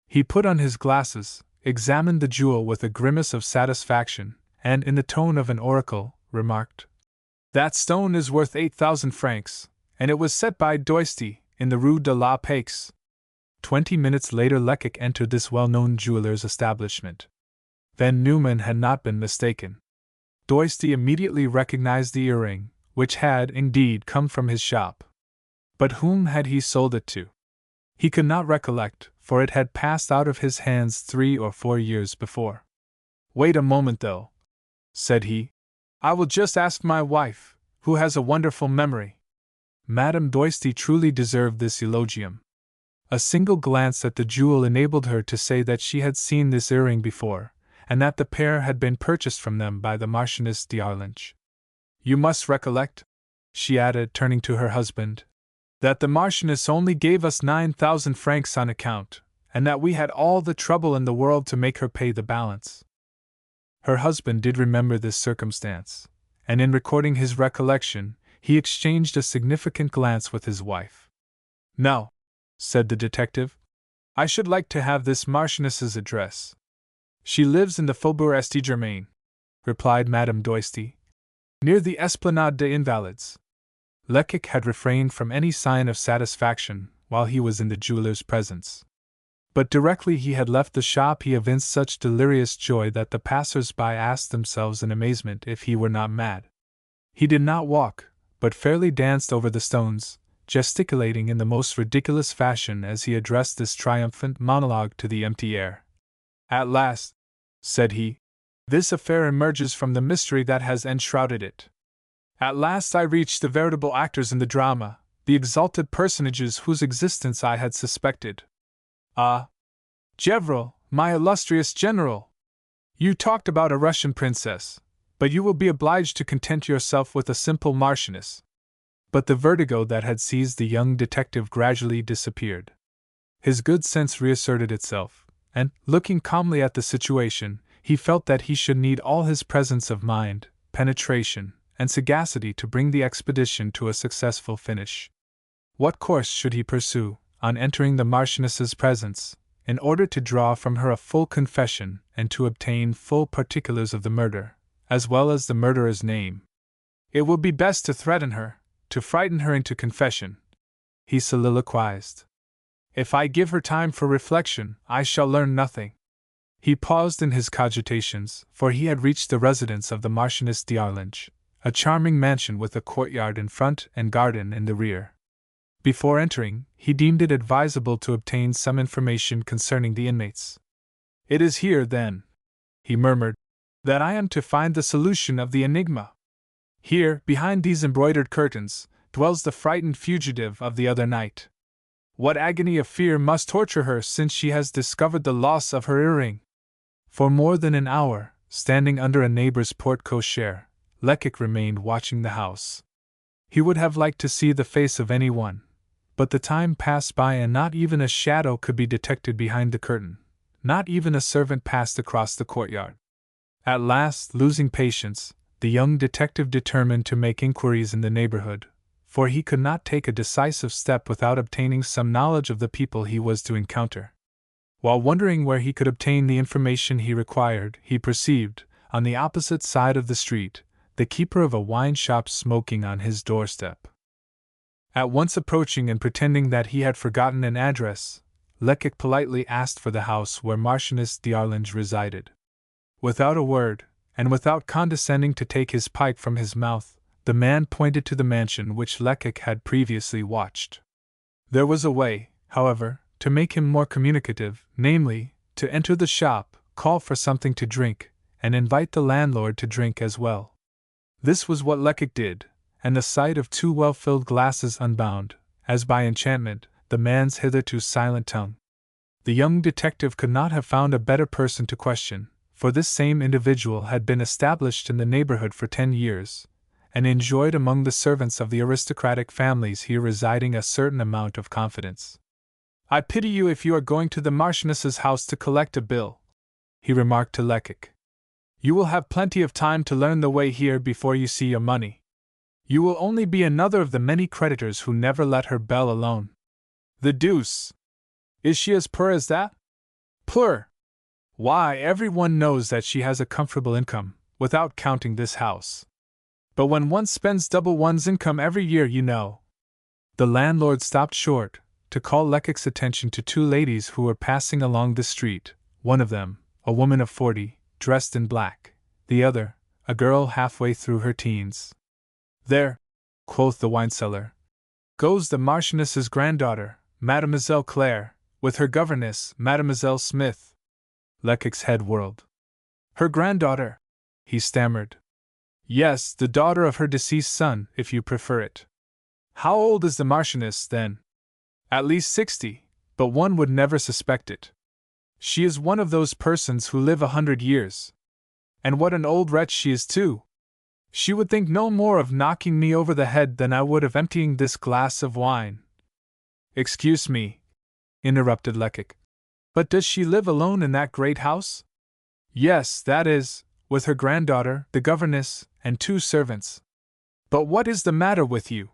He put on his glasses, examined the jewel with a grimace of satisfaction, and in the tone of an oracle, remarked, "That stone is worth 8,000 francs, and it was set by Doisty, in the Rue de la Paix." 20 minutes later Lecoq entered this well-known jeweler's establishment. Van Neumann had not been mistaken. Doisty immediately recognized the earring, which had, indeed, come from his shop. But whom had he sold it to? He could not recollect, for it had passed out of his hands 3 or 4 years before. "Wait a moment, though," said he. "I will just ask my wife, who has a wonderful memory." Madame Doisty truly deserved this eulogium. A single glance at the jewel enabled her to say that she had seen this earring before, and that the pair had been purchased from them by the Marchioness d'Arlange. "You must recollect," she added, turning to her husband, "that the Marchioness only gave us 9,000 francs on account, and that we had all the trouble in the world to make her pay the balance." Her husband did remember this circumstance, and in recording his recollection, he exchanged a significant glance with his wife. "Now," said the detective, "I should like to have this Marchioness's address." "She lives in the Faubourg St. replied Madame Doisty, "near the Esplanade des Invalides." Lecoq had refrained from any sign of satisfaction while he was in the jeweler's presence. But directly he had left the shop he evinced such delirious joy that the passers-by asked themselves in amazement if he were not mad. He did not walk, but fairly danced over the stones, gesticulating in the most ridiculous fashion as he addressed this triumphant monologue to the empty air. "At last," said he, "this affair emerges from the mystery that has enshrouded it. At last I reach the veritable actors in the drama, the exalted personages whose existence I had suspected. Ah, Gevrol, my illustrious general! You talked about a Russian princess, but you will be obliged to content yourself with a simple marchioness." But the vertigo that had seized the young detective gradually disappeared. His good sense reasserted itself, and, looking calmly at the situation, he felt that he should need all his presence of mind, penetration, and sagacity to bring the expedition to a successful finish. What course should he pursue, on entering the Marchioness's presence, in order to draw from her a full confession and to obtain full particulars of the murder, as well as the murderer's name? "It will be best to threaten her, to frighten her into confession," he soliloquized. "If I give her time for reflection, I shall learn nothing." He paused in his cogitations, for he had reached the residence of the Marchioness d'Arlange, a charming mansion with a courtyard in front and garden in the rear. Before entering, he deemed it advisable to obtain some information concerning the inmates. "It is here, then," he murmured, "that I am to find the solution of the enigma. Here, behind these embroidered curtains, dwells the frightened fugitive of the other night. What agony of fear must torture her since she has discovered the loss of her earring?" For more than an hour, standing under a neighbor's porte-cochere, Lecoq remained watching the house. He would have liked to see the face of anyone, but the time passed by and not even a shadow could be detected behind the curtain. Not even a servant passed across the courtyard. At last, losing patience, the young detective determined to make inquiries in the neighborhood, for he could not take a decisive step without obtaining some knowledge of the people he was to encounter. While wondering where he could obtain the information he required, he perceived, on the opposite side of the street, the keeper of a wine shop smoking on his doorstep. At once approaching and pretending that he had forgotten an address, Lecoq politely asked for the house where Marchioness d'Arlange resided. Without a word, and without condescending to take his pipe from his mouth, the man pointed to the mansion which Lecoq had previously watched. There was a way, however, to make him more communicative, namely, to enter the shop, call for something to drink, and invite the landlord to drink as well. This was what Lecoq did, and the sight of two well-filled glasses unbound, as by enchantment, the man's hitherto silent tongue. The young detective could not have found a better person to question, for this same individual had been established in the neighborhood for 10 years, and enjoyed among the servants of the aristocratic families here residing a certain amount of confidence. "I pity you if you are going to the Marchioness's house to collect a bill," he remarked to Lecoq. "You will have plenty of time to learn the way here before you see your money. You will only be another of the many creditors who never let her bell alone." "The deuce! Is she as poor as that?" "Poor? Why, everyone knows that she has a comfortable income, without counting this house. But when one spends double one's income every year, you know." The landlord stopped short, to call Lecoq's attention to two ladies who were passing along the street, one of them, a woman of 40, dressed in black, the other, a girl halfway through her teens. "There," quoth the wine-seller, "goes the Marchioness's granddaughter, Mademoiselle Claire, with her governess, Mademoiselle Smith." Lecoq's head whirled. "Her granddaughter?" he stammered. "Yes, the daughter of her deceased son, if you prefer it." "How old is the Marchioness, then?" "At least 60, but one would never suspect it. She is one of those persons who live 100 years. And what an old wretch she is, too! She would think no more of knocking me over the head than I would of emptying this glass of wine." "Excuse me," interrupted Lecoq, "but does she live alone in that great house?" "Yes, that is, with her granddaughter, the governess, and 2 servants." "But what is the matter with you?"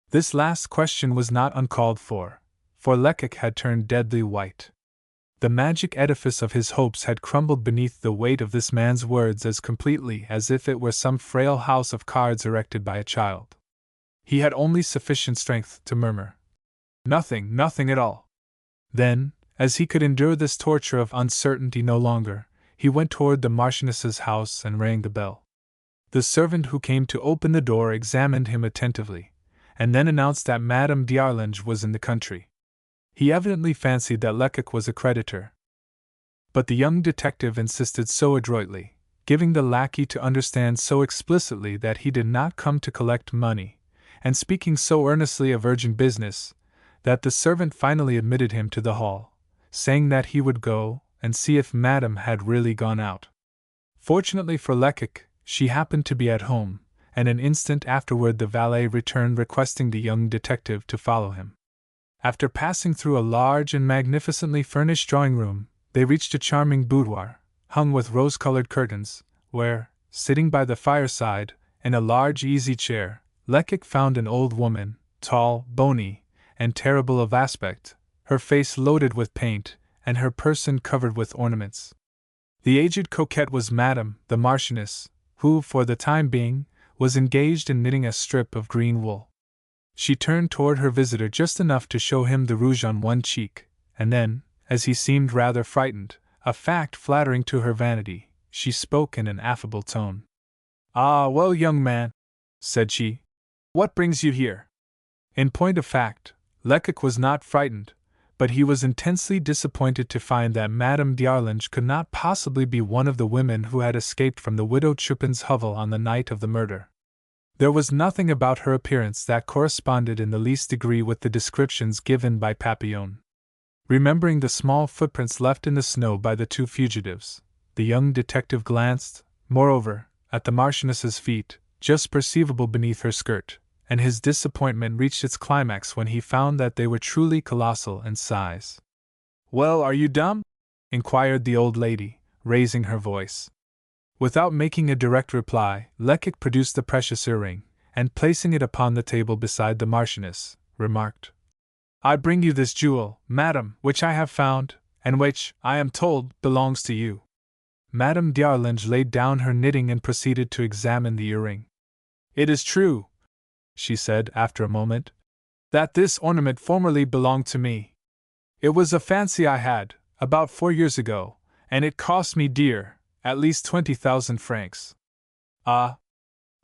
This last question was not uncalled for Lecoq had turned deadly white. The magic edifice of his hopes had crumbled beneath the weight of this man's words as completely as if it were some frail house of cards erected by a child. He had only sufficient strength to murmur, "Nothing, nothing at all." Then, as he could endure this torture of uncertainty no longer, he went toward the Marchioness's house and rang the bell. The servant who came to open the door examined him attentively, and then announced that Madame d'Arlange was in the country. He evidently fancied that Lecoq was a creditor. But the young detective insisted so adroitly, giving the lackey to understand so explicitly that he did not come to collect money, and speaking so earnestly of urgent business, that the servant finally admitted him to the hall, saying that he would go and see if Madame had really gone out. Fortunately for Lecoq, she happened to be at home, and an instant afterward the valet returned requesting the young detective to follow him. After passing through a large and magnificently furnished drawing-room, they reached a charming boudoir, hung with rose-colored curtains, where, sitting by the fireside, in a large easy-chair, Lecoq found an old woman, tall, bony, and terrible of aspect, her face loaded with paint, and her person covered with ornaments. The aged coquette was Madame, the Marchioness, who, for the time being, was engaged in knitting a strip of green wool. She turned toward her visitor just enough to show him the rouge on one cheek, and then, as he seemed rather frightened, a fact flattering to her vanity, she spoke in an affable tone. "Ah, well, young man," said she, "what brings you here?" In point of fact, Lecoq was not frightened, but he was intensely disappointed to find that Madame d'Arlange could not possibly be one of the women who had escaped from the widow Chupin's hovel on the night of the murder. There was nothing about her appearance that corresponded in the least degree with the descriptions given by Papillon. Remembering the small footprints left in the snow by the 2 fugitives, the young detective glanced, moreover, at the Marchioness's feet, just perceivable beneath her skirt, and his disappointment reached its climax when he found that they were truly colossal in size. "Well, are you dumb?" inquired the old lady, raising her voice. Without making a direct reply, Lecoq produced the precious earring, and placing it upon the table beside the Marchioness, remarked, "I bring you this jewel, madam, which I have found, and which, I am told, belongs to you." Madame d'Arlange laid down her knitting and proceeded to examine the earring. "It is true," she said after a moment, "that this ornament formerly belonged to me. It was a fancy I had, about 4 years ago, and it cost me dear, at least 20,000 francs. Ah!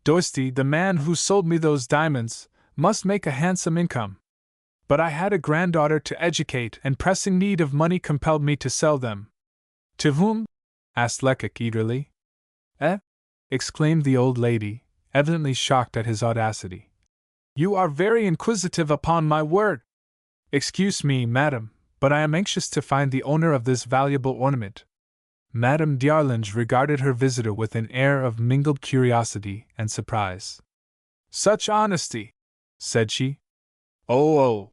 Doisty, the man who sold me those diamonds, must make a handsome income. But I had a granddaughter to educate, and pressing need of money compelled me to sell them." "To whom?" asked Lecoq eagerly. "Eh?" exclaimed the old lady, evidently shocked at his audacity. "You are very inquisitive, upon my word." "Excuse me, madam, but I am anxious to find the owner of this valuable ornament." Madame d'Arlange regarded her visitor with an air of mingled curiosity and surprise. "Such honesty!" said she. Oh!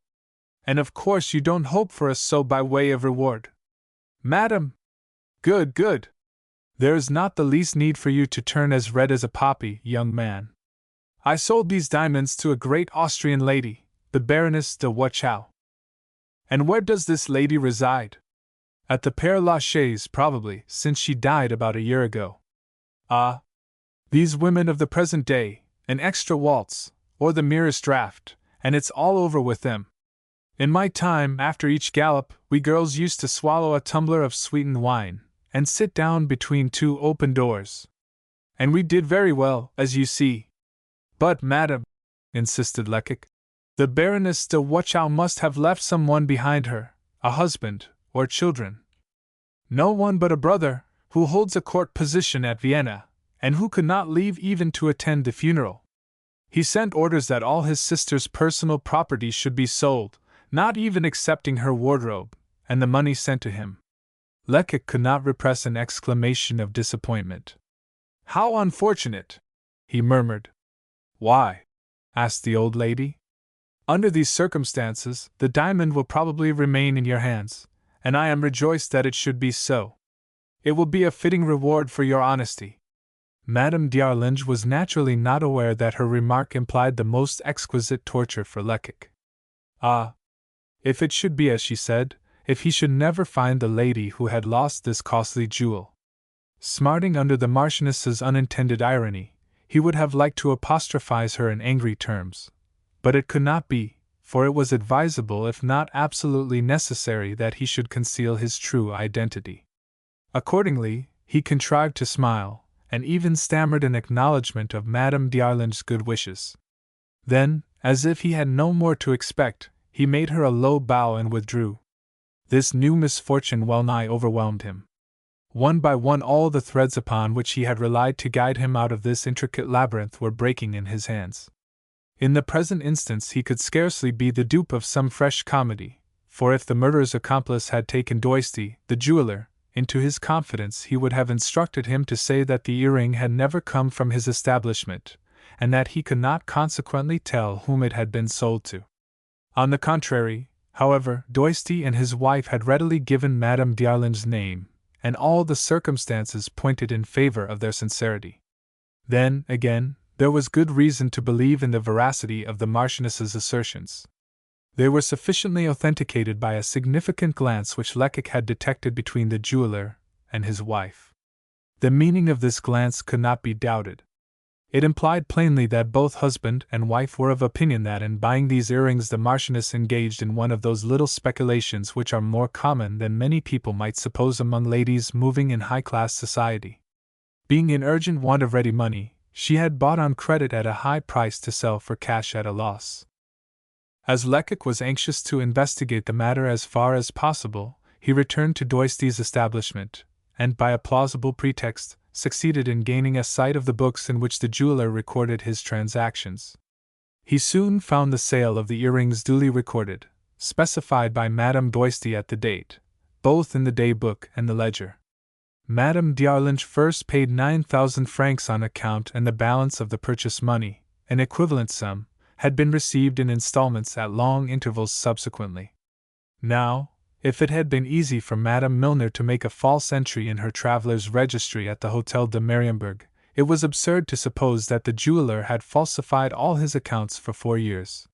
And of course you don't hope for a sou by way of reward." "Madam!" "Good, good! There is not the least need for you to turn as red as a poppy, young man. I sold these diamonds to a great Austrian lady, the Baroness de Wachau." "And where does this lady reside?" "At the Père Lachaise, probably, since she died about a year ago." "Ah! These women of the present day, an extra waltz, or the merest draught, and it's all over with them. In my time, after each gallop, we girls used to swallow a tumbler of sweetened wine, and sit down between two open doors. And we did very well, as you see." "But, madam," insisted Lecoq, "the Baroness de Wachau must have left some one behind her, a husband, or children." "No one but a brother, who holds a court position at Vienna, and who could not leave even to attend the funeral. He sent orders that all his sister's personal property should be sold, not even excepting her wardrobe, and the money sent to him." Lecoq could not repress an exclamation of disappointment. "How unfortunate!" he murmured. "Why?" asked the old lady. "Under these circumstances, the diamond will probably remain in your hands, and I am rejoiced that it should be so. It will be a fitting reward for your honesty." Madame d'Arlange was naturally not aware that her remark implied the most exquisite torture for Lecoq. Ah! If it should be as she said, if he should never find the lady who had lost this costly jewel! Smarting under the Marchioness's unintended irony, he would have liked to apostrophize her in angry terms. But it could not be, for it was advisable, if not absolutely necessary, that he should conceal his true identity. Accordingly, he contrived to smile, and even stammered an acknowledgment of Madame d'Arlange's good wishes. Then, as if he had no more to expect, he made her a low bow and withdrew. This new misfortune well-nigh overwhelmed him. One by one all the threads upon which he had relied to guide him out of this intricate labyrinth were breaking in his hands. In the present instance he could scarcely be the dupe of some fresh comedy, for if the murderer's accomplice had taken Doisty, the jeweler, into his confidence, he would have instructed him to say that the earring had never come from his establishment, and that he could not consequently tell whom it had been sold to. On the contrary, however, Doisty and his wife had readily given Madame d'Arlange's name, and all the circumstances pointed in favor of their sincerity. Then, again, there was good reason to believe in the veracity of the Marchioness's assertions. They were sufficiently authenticated by a significant glance which Lecoq had detected between the jeweler and his wife. The meaning of this glance could not be doubted. It implied plainly that both husband and wife were of opinion that in buying these earrings the Marchioness engaged in one of those little speculations which are more common than many people might suppose among ladies moving in high-class society. Being in urgent want of ready money, she had bought on credit at a high price to sell for cash at a loss. As Lecoq was anxious to investigate the matter as far as possible, he returned to Doisty's establishment, and by a plausible pretext, succeeded in gaining a sight of the books in which the jeweler recorded his transactions. He soon found the sale of the earrings duly recorded, specified by Madame Doisty at the date, both in the day book and the ledger. Madame d'Arlange first paid 9,000 francs on account, and the balance of the purchase money, an equivalent sum, had been received in installments at long intervals subsequently. Now, if it had been easy for Madame Milner to make a false entry in her traveller's registry at the Hotel de Mariembourg, it was absurd to suppose that the jeweler had falsified all his accounts for 4 years.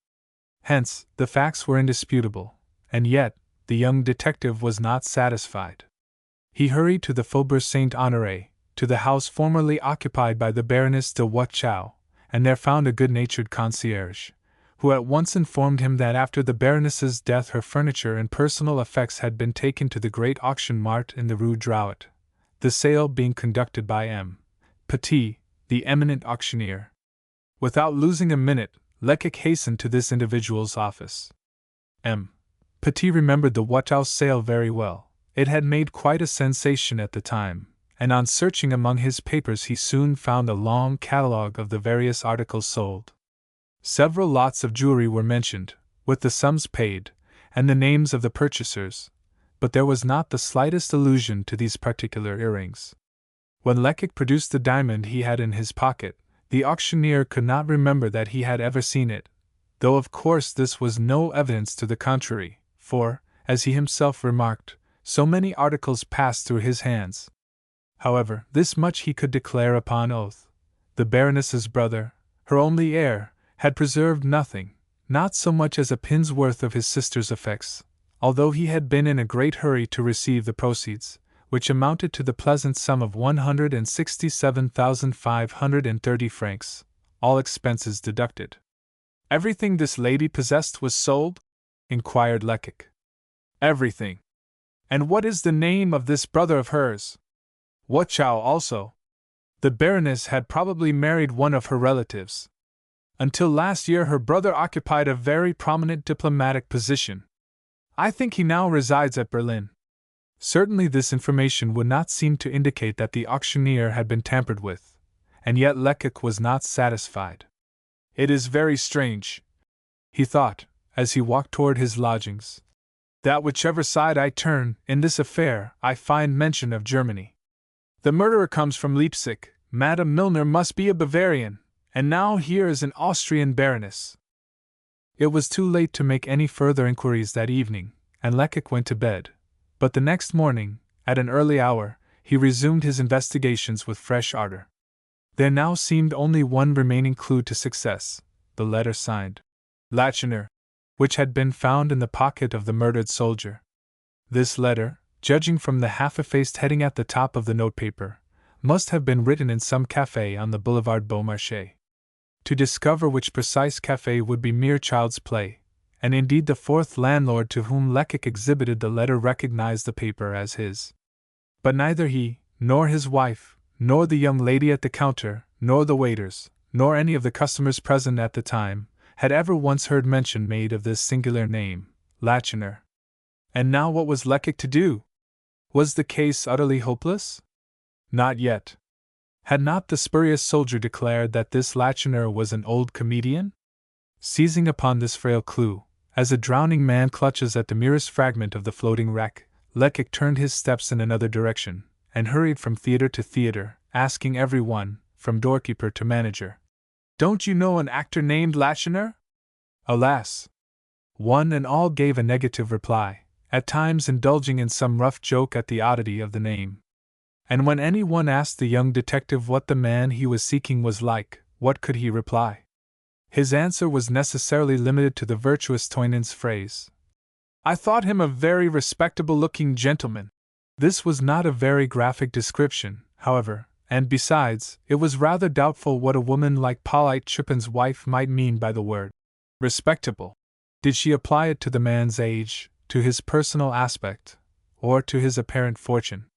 Hence, the facts were indisputable, and yet, the young detective was not satisfied. He hurried to the Faubourg Saint-Honoré, to the house formerly occupied by the Baroness de Watchau, and there found a good-natured concierge, who at once informed him that after the Baroness's death her furniture and personal effects had been taken to the great auction mart in the Rue Drouot, the sale being conducted by M. Petit, the eminent auctioneer. Without losing a minute, Lecoq hastened to this individual's office. M. Petit remembered the Watchau sale very well. It had made quite a sensation at the time, and on searching among his papers he soon found a long catalogue of the various articles sold. Several lots of jewelry were mentioned, with the sums paid, and the names of the purchasers, but there was not the slightest allusion to these particular earrings. When Lecoq produced the diamond he had in his pocket, the auctioneer could not remember that he had ever seen it, though of course this was no evidence to the contrary, for, as he himself remarked, so many articles passed through his hands. However, this much he could declare upon oath: the Baroness's brother, her only heir, had preserved nothing, not so much as a pin's worth of his sister's effects, although he had been in a great hurry to receive the proceeds, which amounted to the pleasant sum of 167,530 francs, all expenses deducted. "Everything this lady possessed was sold?" inquired Lecoq. "Everything. And what is the name of this brother of hers?" "Watchau also. The Baroness had probably married one of her relatives. Until last year her brother occupied a very prominent diplomatic position. I think he now resides at Berlin." Certainly this information would not seem to indicate that the auctioneer had been tampered with, and yet Lecoq was not satisfied. "It is very strange," he thought, as he walked toward his lodgings, "that whichever side I turn, in this affair, I find mention of Germany. The murderer comes from Leipzig, Madame Milner must be a Bavarian, and now here is an Austrian baroness." It was too late to make any further inquiries that evening, and Lecoq went to bed, but the next morning, at an early hour, he resumed his investigations with fresh ardor. There now seemed only one remaining clue to success: the letter signed Lacheneur, which had been found in the pocket of the murdered soldier. This letter, judging from the half-effaced heading at the top of the notepaper, must have been written in some café on the Boulevard Beaumarchais. To discover which precise café would be mere child's play, and indeed the fourth landlord to whom Lecoq exhibited the letter recognized the paper as his. But neither he, nor his wife, nor the young lady at the counter, nor the waiters, nor any of the customers present at the time, had ever once heard mention made of this singular name, Lacheneur. And now what was Lecoq to do? Was the case utterly hopeless? Not yet. Had not the spurious soldier declared that this Lacheneur was an old comedian? Seizing upon this frail clue, as a drowning man clutches at the merest fragment of the floating wreck, Lecoq turned his steps in another direction, and hurried from theater to theater, asking every one, from doorkeeper to manager, "Don't you know an actor named Lacheneur?" Alas! One and all gave a negative reply, at times indulging in some rough joke at the oddity of the name. And when any one asked the young detective what the man he was seeking was like, what could he reply? His answer was necessarily limited to the virtuous Toynon's phrase: "I thought him a very respectable-looking gentleman." This was not a very graphic description, however, and besides, it was rather doubtful what a woman like Polyte Chupin's wife might mean by the word respectable. Did she apply it to the man's age, to his personal aspect, or to his apparent fortune?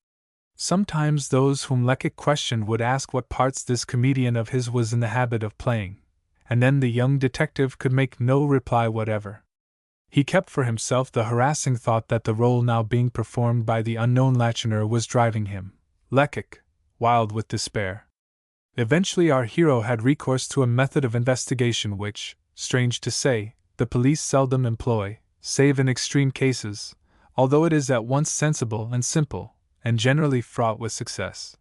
Sometimes those whom Lecoq questioned would ask what parts this comedian of his was in the habit of playing, and then the young detective could make no reply whatever. He kept for himself the harassing thought that the role now being performed by the unknown Lacheneur was driving him, Lecoq, wild with despair. Eventually our hero had recourse to a method of investigation which, strange to say, the police seldom employ, save in extreme cases, although it is at once sensible and simple, and generally fraught with success.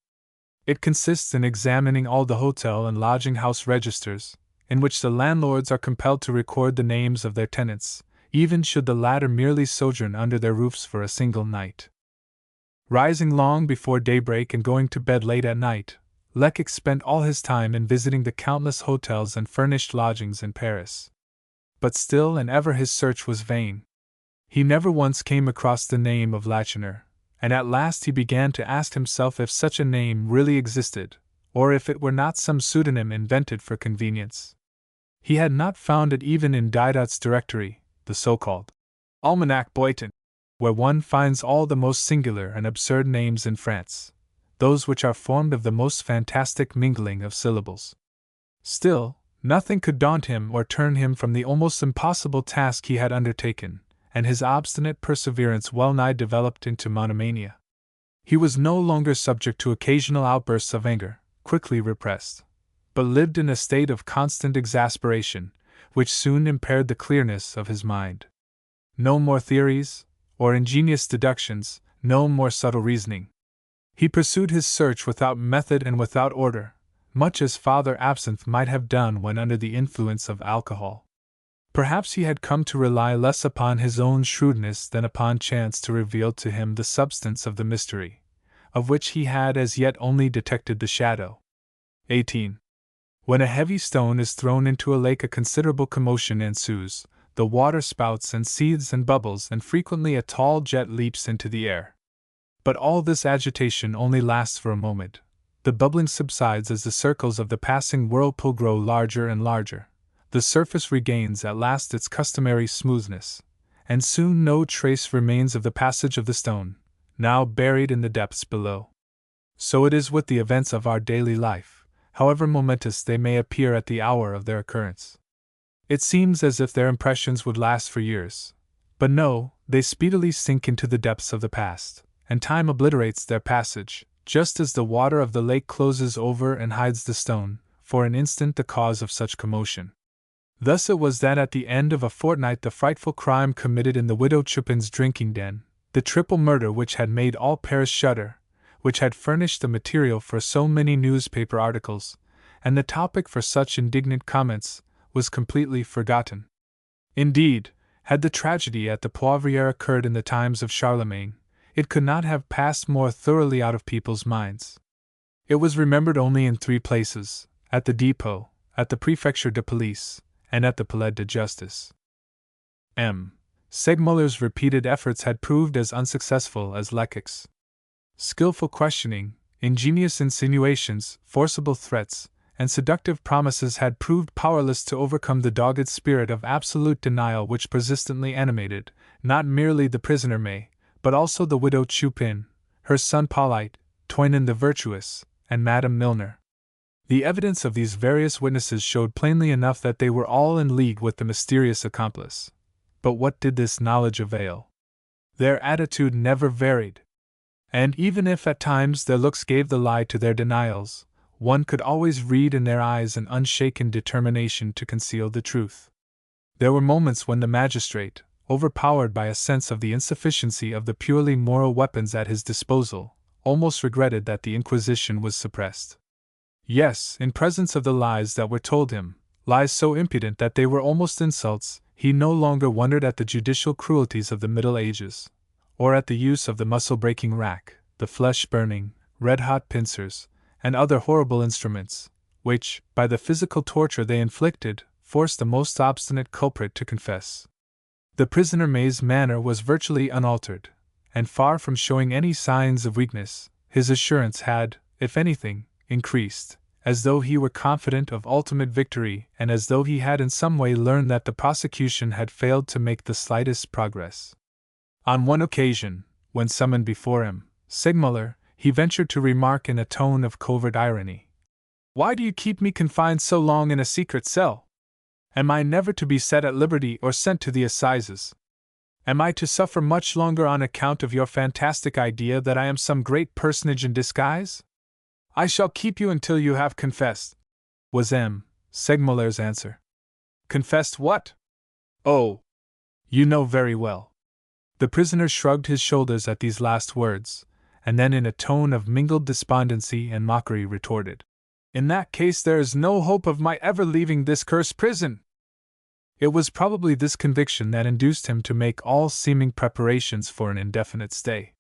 It consists in examining all the hotel and lodging-house registers, in which the landlords are compelled to record the names of their tenants, even should the latter merely sojourn under their roofs for a single night. Rising long before daybreak and going to bed late at night, Lecoq spent all his time in visiting the countless hotels and furnished lodgings in Paris. But still and ever his search was vain. He never once came across the name of Lacheneur, and at last he began to ask himself if such a name really existed, or if it were not some pseudonym invented for convenience. He had not found it even in Didot's directory, the so-called Almanach Boitin, where one finds all the most singular and absurd names in France, those which are formed of the most fantastic mingling of syllables. Still, nothing could daunt him or turn him from the almost impossible task he had undertaken, and his obstinate perseverance well nigh developed into monomania. He was no longer subject to occasional outbursts of anger, quickly repressed, but lived in a state of constant exasperation, which soon impaired the clearness of his mind. No more theories, or ingenious deductions, no more subtle reasoning. He pursued his search without method and without order, much as Father Absinthe might have done when under the influence of alcohol. Perhaps he had come to rely less upon his own shrewdness than upon chance to reveal to him the substance of the mystery, of which he had as yet only detected the shadow. 18. When a heavy stone is thrown into a lake, a considerable commotion ensues. The water spouts and seethes and bubbles, and frequently a tall jet leaps into the air. But all this agitation only lasts for a moment. The bubbling subsides as the circles of the passing whirlpool grow larger and larger. The surface regains at last its customary smoothness, and soon no trace remains of the passage of the stone, now buried in the depths below. So it is with the events of our daily life, however momentous they may appear at the hour of their occurrence. It seems as if their impressions would last for years. But no, they speedily sink into the depths of the past, and time obliterates their passage, just as the water of the lake closes over and hides the stone, for an instant the cause of such commotion. Thus it was that at the end of a fortnight the frightful crime committed in the widow Chupin's drinking den, the triple murder which had made all Paris shudder, which had furnished the material for so many newspaper articles, and the topic for such indignant comments, was completely forgotten. Indeed, had the tragedy at the Poivriere occurred in the times of Charlemagne, it could not have passed more thoroughly out of people's minds. It was remembered only in 3 places: at the depot, at the Prefecture de Police, and at the Palais de Justice. Segmuller's repeated efforts had proved as unsuccessful as Lecoq's. Skillful questioning, ingenious insinuations, forcible threats, and seductive promises had proved powerless to overcome the dogged spirit of absolute denial which persistently animated, not merely the prisoner May, but also the widow Chupin, her son Paulyte, Toynon the virtuous, and Madame Milner. The evidence of these various witnesses showed plainly enough that they were all in league with the mysterious accomplice. But what did this knowledge avail? Their attitude never varied. And even if at times their looks gave the lie to their denials, one could always read in their eyes an unshaken determination to conceal the truth. There were moments when the magistrate, overpowered by a sense of the insufficiency of the purely moral weapons at his disposal, almost regretted that the Inquisition was suppressed. Yes, in presence of the lies that were told him, lies so impudent that they were almost insults, he no longer wondered at the judicial cruelties of the Middle Ages, or at the use of the muscle-breaking rack, the flesh-burning, red-hot pincers, and other horrible instruments, which, by the physical torture they inflicted, forced the most obstinate culprit to confess. The prisoner May's manner was virtually unaltered, and far from showing any signs of weakness, his assurance had, if anything, increased, as though he were confident of ultimate victory and as though he had in some way learned that the prosecution had failed to make the slightest progress. On one occasion, when summoned before him, Segmuller, he ventured to remark in a tone of covert irony, "Why do you keep me confined so long in a secret cell? Am I never to be set at liberty or sent to the assizes? Am I to suffer much longer on account of your fantastic idea that I am some great personage in disguise? I shall keep you until you have confessed," was Segmuller's answer. "Confessed what?" "Oh, you know very well." The prisoner shrugged his shoulders at these last words, and then in a tone of mingled despondency and mockery retorted, "In that case there is no hope of my ever leaving this cursed prison." It was probably this conviction that induced him to make all seeming preparations for an indefinite stay.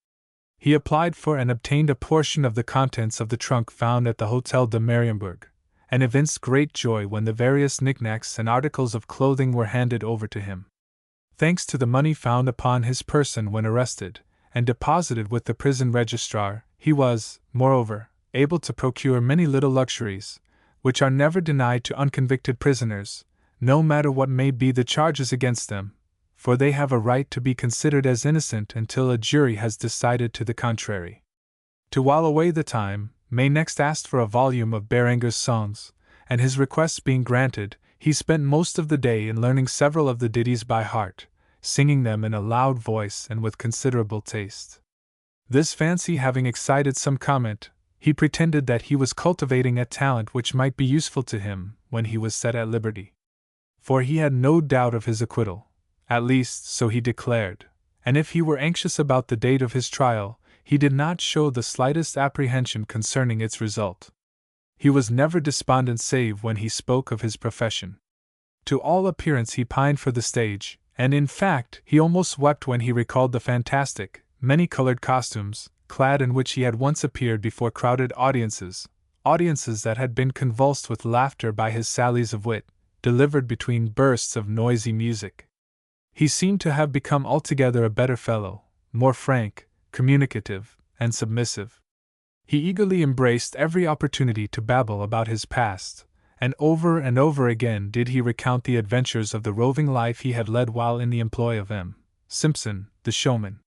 He applied for and obtained a portion of the contents of the trunk found at the Hotel de Mariembourg, and evinced great joy when the various knickknacks and articles of clothing were handed over to him. Thanks to the money found upon his person when arrested, and deposited with the prison registrar, he was, moreover, able to procure many little luxuries, which are never denied to unconvicted prisoners, no matter what may be the charges against them, for they have a right to be considered as innocent until a jury has decided to the contrary. To while away the time, May next asked for a volume of Berenger's songs, and his requests being granted, he spent most of the day in learning several of the ditties by heart, singing them in a loud voice and with considerable taste. This fancy having excited some comment, he pretended that he was cultivating a talent which might be useful to him when he was set at liberty. For he had no doubt of his acquittal, at least so he declared, and if he were anxious about the date of his trial, he did not show the slightest apprehension concerning its result. He was never despondent save when he spoke of his profession. To all appearance he pined for the stage, and in fact he almost wept when he recalled the fantastic, many-colored costumes, clad in which he had once appeared before crowded audiences that had been convulsed with laughter by his sallies of wit, delivered between bursts of noisy music. He seemed to have become altogether a better fellow, more frank, communicative, and submissive. He eagerly embraced every opportunity to babble about his past, and over again did he recount the adventures of the roving life he had led while in the employ of M. Simpson, the showman.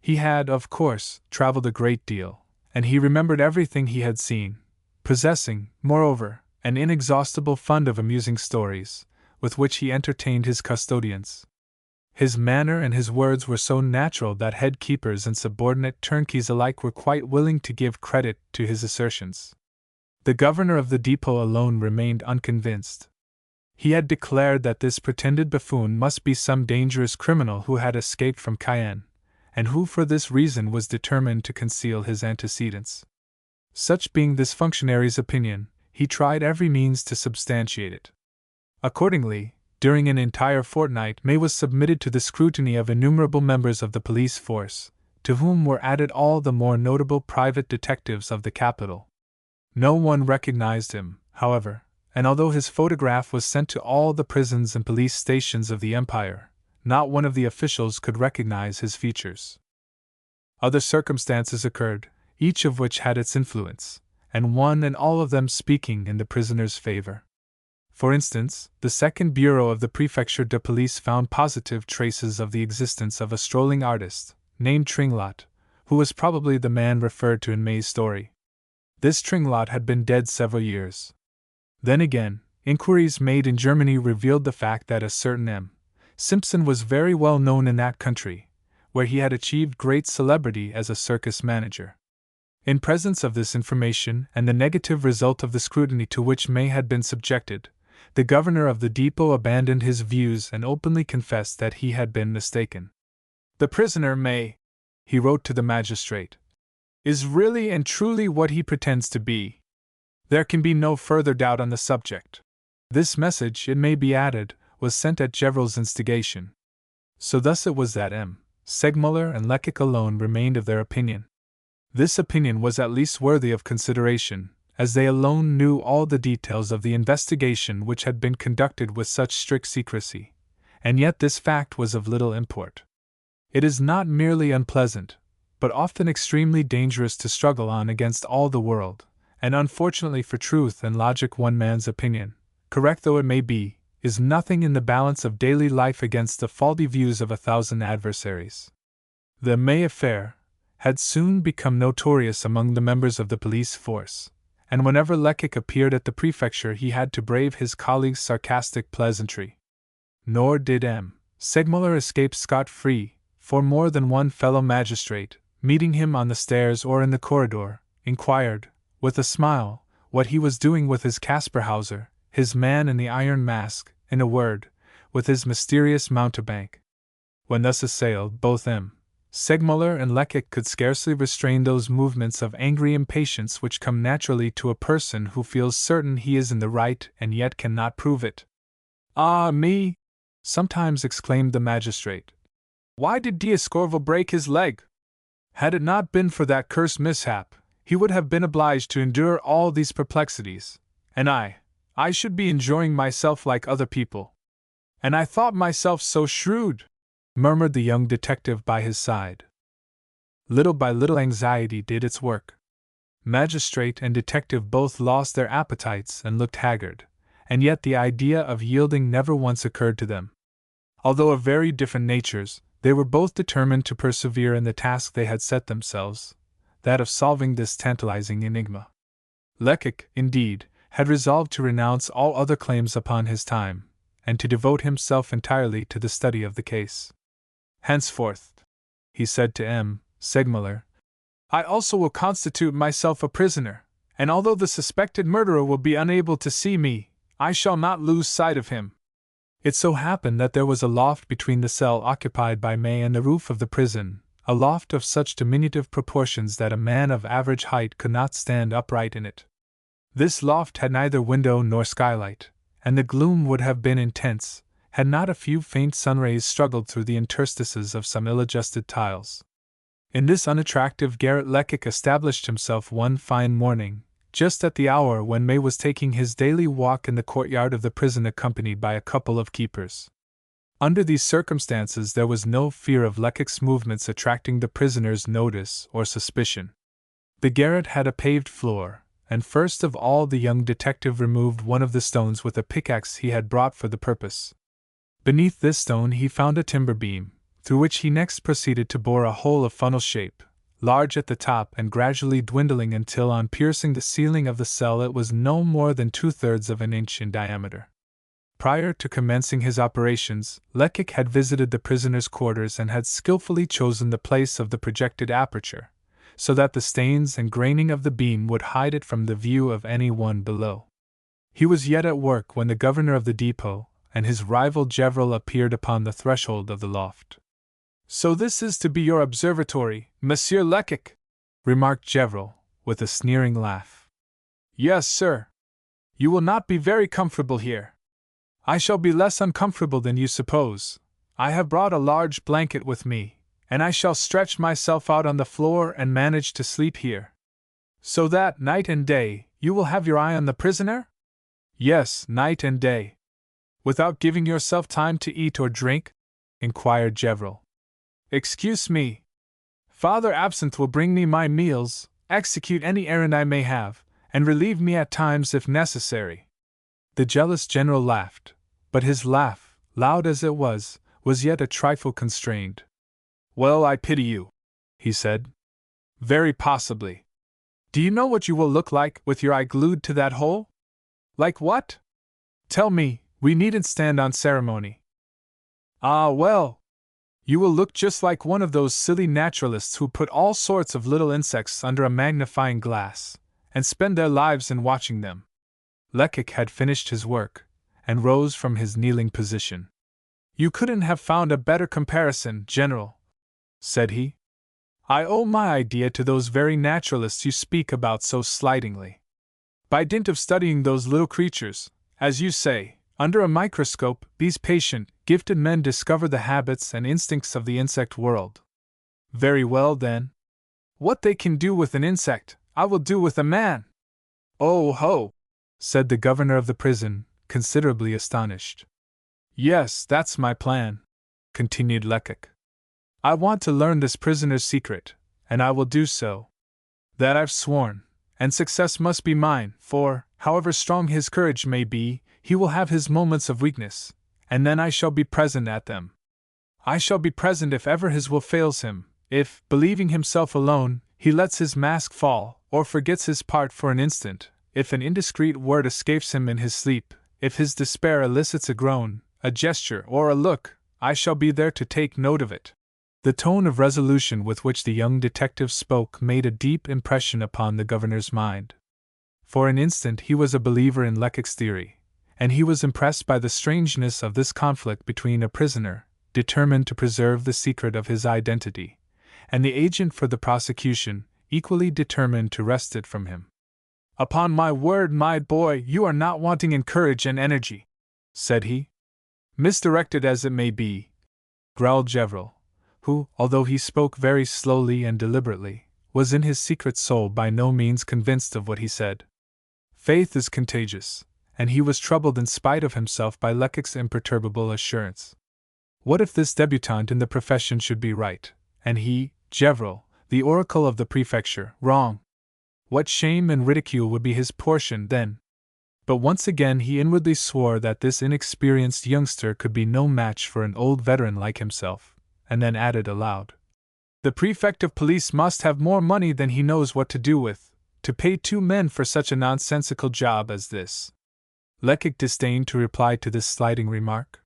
He had, of course, traveled a great deal, and he remembered everything he had seen, possessing, moreover, an inexhaustible fund of amusing stories, with which he entertained his custodians. His manner and his words were so natural that head keepers and subordinate turnkeys alike were quite willing to give credit to his assertions. The governor of the depot alone remained unconvinced. He had declared that this pretended buffoon must be some dangerous criminal who had escaped from Cayenne, and who for this reason was determined to conceal his antecedents. Such being this functionary's opinion, he tried every means to substantiate it. Accordingly, during an entire fortnight May was submitted to the scrutiny of innumerable members of the police force, to whom were added all the more notable private detectives of the capital. No one recognized him, however, and although his photograph was sent to all the prisons and police stations of the empire, not one of the officials could recognize his features. Other circumstances occurred, each of which had its influence, and one and all of them speaking in the prisoner's favor. For instance, the second bureau of the Prefecture de Police found positive traces of the existence of a strolling artist, named Tringlot, who was probably the man referred to in May's story. This Tringlot had been dead several years. Then again, inquiries made in Germany revealed the fact that a certain M. Simpson was very well known in that country, where he had achieved great celebrity as a circus manager. In presence of this information and the negative result of the scrutiny to which May had been subjected, the governor of the depot abandoned his views and openly confessed that he had been mistaken. "The prisoner May," he wrote to the magistrate, "is really and truly what he pretends to be. There can be no further doubt on the subject." This message, it may be added, was sent at Gevrel's instigation. So thus it was that M. Segmuller and Lecoq alone remained of their opinion. This opinion was at least worthy of consideration, as they alone knew all the details of the investigation which had been conducted with such strict secrecy, and yet this fact was of little import. It is not merely unpleasant, but often extremely dangerous to struggle on against all the world, and unfortunately for truth and logic one man's opinion, correct though it may be, is nothing in the balance of daily life against the faulty views of 1,000 adversaries. The May affair had soon become notorious among the members of the police force, and whenever Lecoq appeared at the prefecture he had to brave his colleague's sarcastic pleasantry. Nor did M. Segmuller escape scot-free, for more than one fellow magistrate, meeting him on the stairs or in the corridor, inquired, with a smile, what he was doing with his Kasperhauser, his man in the iron mask, in a word, with his mysterious mountebank. When thus assailed, both M. Segmuller and Lecoq could scarcely restrain those movements of angry impatience which come naturally to a person who feels certain he is in the right and yet cannot prove it. "Ah me!" sometimes exclaimed the magistrate. "Why did D'Escorval break his leg? Had it not been for that cursed mishap, he would have been obliged to endure all these perplexities, and I should be enjoying myself like other people. And I thought myself so shrewd," murmured the young detective by his side. Little by little anxiety did its work. Magistrate and detective both lost their appetites and looked haggard, and yet the idea of yielding never once occurred to them. Although of very different natures, they were both determined to persevere in the task they had set themselves, that of solving this tantalizing enigma. Lecoq, indeed, had resolved to renounce all other claims upon his time, and to devote himself entirely to the study of the case. Henceforth, he said to M. Segmuller, I also will constitute myself a prisoner, and although the suspected murderer will be unable to see me, I shall not lose sight of him. It so happened that there was a loft between the cell occupied by May and the roof of the prison, a loft of such diminutive proportions that a man of average height could not stand upright in it. This loft had neither window nor skylight, and the gloom would have been intense, had not a few faint sunrays struggled through the interstices of some ill-adjusted tiles. In this unattractive garret Lecoq established himself one fine morning, just at the hour when May was taking his daily walk in the courtyard of the prison accompanied by a couple of keepers. Under these circumstances there was no fear of Lecoq's movements attracting the prisoner's notice or suspicion. The garret had a paved floor, and first of all the young detective removed one of the stones with a pickaxe he had brought for the purpose. Beneath this stone he found a timber beam, through which he next proceeded to bore a hole of funnel shape, large at the top and gradually dwindling until on piercing the ceiling of the cell it was no more than 2/3 of an inch in diameter. Prior to commencing his operations, Lecoq had visited the prisoner's quarters and had skillfully chosen the place of the projected aperture, so that the stains and graining of the beam would hide it from the view of any one below. He was yet at work when the governor of the depot and his rival Gevril appeared upon the threshold of the loft. So this is to be your observatory, Monsieur Lecoq, remarked Gevril, with a sneering laugh. Yes, sir. You will not be very comfortable here. I shall be less uncomfortable than you suppose. I have brought a large blanket with me, and I shall stretch myself out on the floor and manage to sleep here. So that, night and day, you will have your eye on the prisoner? Yes, night and day. Without giving yourself time to eat or drink? Inquired Gevril. Excuse me. Father Absinthe will bring me my meals, execute any errand I may have, and relieve me at times if necessary. The jealous general laughed, but his laugh, loud as it was yet a trifle constrained. Well, I pity you, he said. Very possibly. Do you know what you will look like with your eye glued to that hole? Like what? Tell me, we needn't stand on ceremony. Ah, well. You will look just like one of those silly naturalists who put all sorts of little insects under a magnifying glass, and spend their lives in watching them. Lecoq had finished his work, and rose from his kneeling position. You couldn't have found a better comparison, General, said he. I owe my idea to those very naturalists you speak about so slightingly. By dint of studying those little creatures, as you say, under a microscope, these patient, gifted men discover the habits and instincts of the insect world. Very well, then. What they can do with an insect, I will do with a man. Oh ho! Said the governor of the prison, considerably astonished. Yes, that's my plan, continued Lecoq. I want to learn this prisoner's secret, and I will do so. That I've sworn, and success must be mine, for, however strong his courage may be, he will have his moments of weakness, and then I shall be present at them. I shall be present if ever his will fails him, if, believing himself alone, he lets his mask fall, or forgets his part for an instant, if an indiscreet word escapes him in his sleep, if his despair elicits a groan, a gesture, or a look, I shall be there to take note of it. The tone of resolution with which the young detective spoke made a deep impression upon the governor's mind. For an instant he was a believer in Lecoq's theory, and he was impressed by the strangeness of this conflict between a prisoner, determined to preserve the secret of his identity, and the agent for the prosecution, equally determined to wrest it from him. Upon my word, my boy, you are not wanting in courage and energy, said he. Misdirected as it may be, growled Gevril, who, although he spoke very slowly and deliberately, was in his secret soul by no means convinced of what he said. Faith is contagious, and he was troubled in spite of himself by Lecoq's imperturbable assurance. What if this debutante in the profession should be right, and he, Gevril, the oracle of the prefecture, wrong. What shame and ridicule would be his portion then! But once again he inwardly swore that this inexperienced youngster could be no match for an old veteran like himself, and then added aloud, "The prefect of police must have more money than he knows what to do with, to pay 2 men for such a nonsensical job as this." Lecoq disdained to reply to this slighting remark.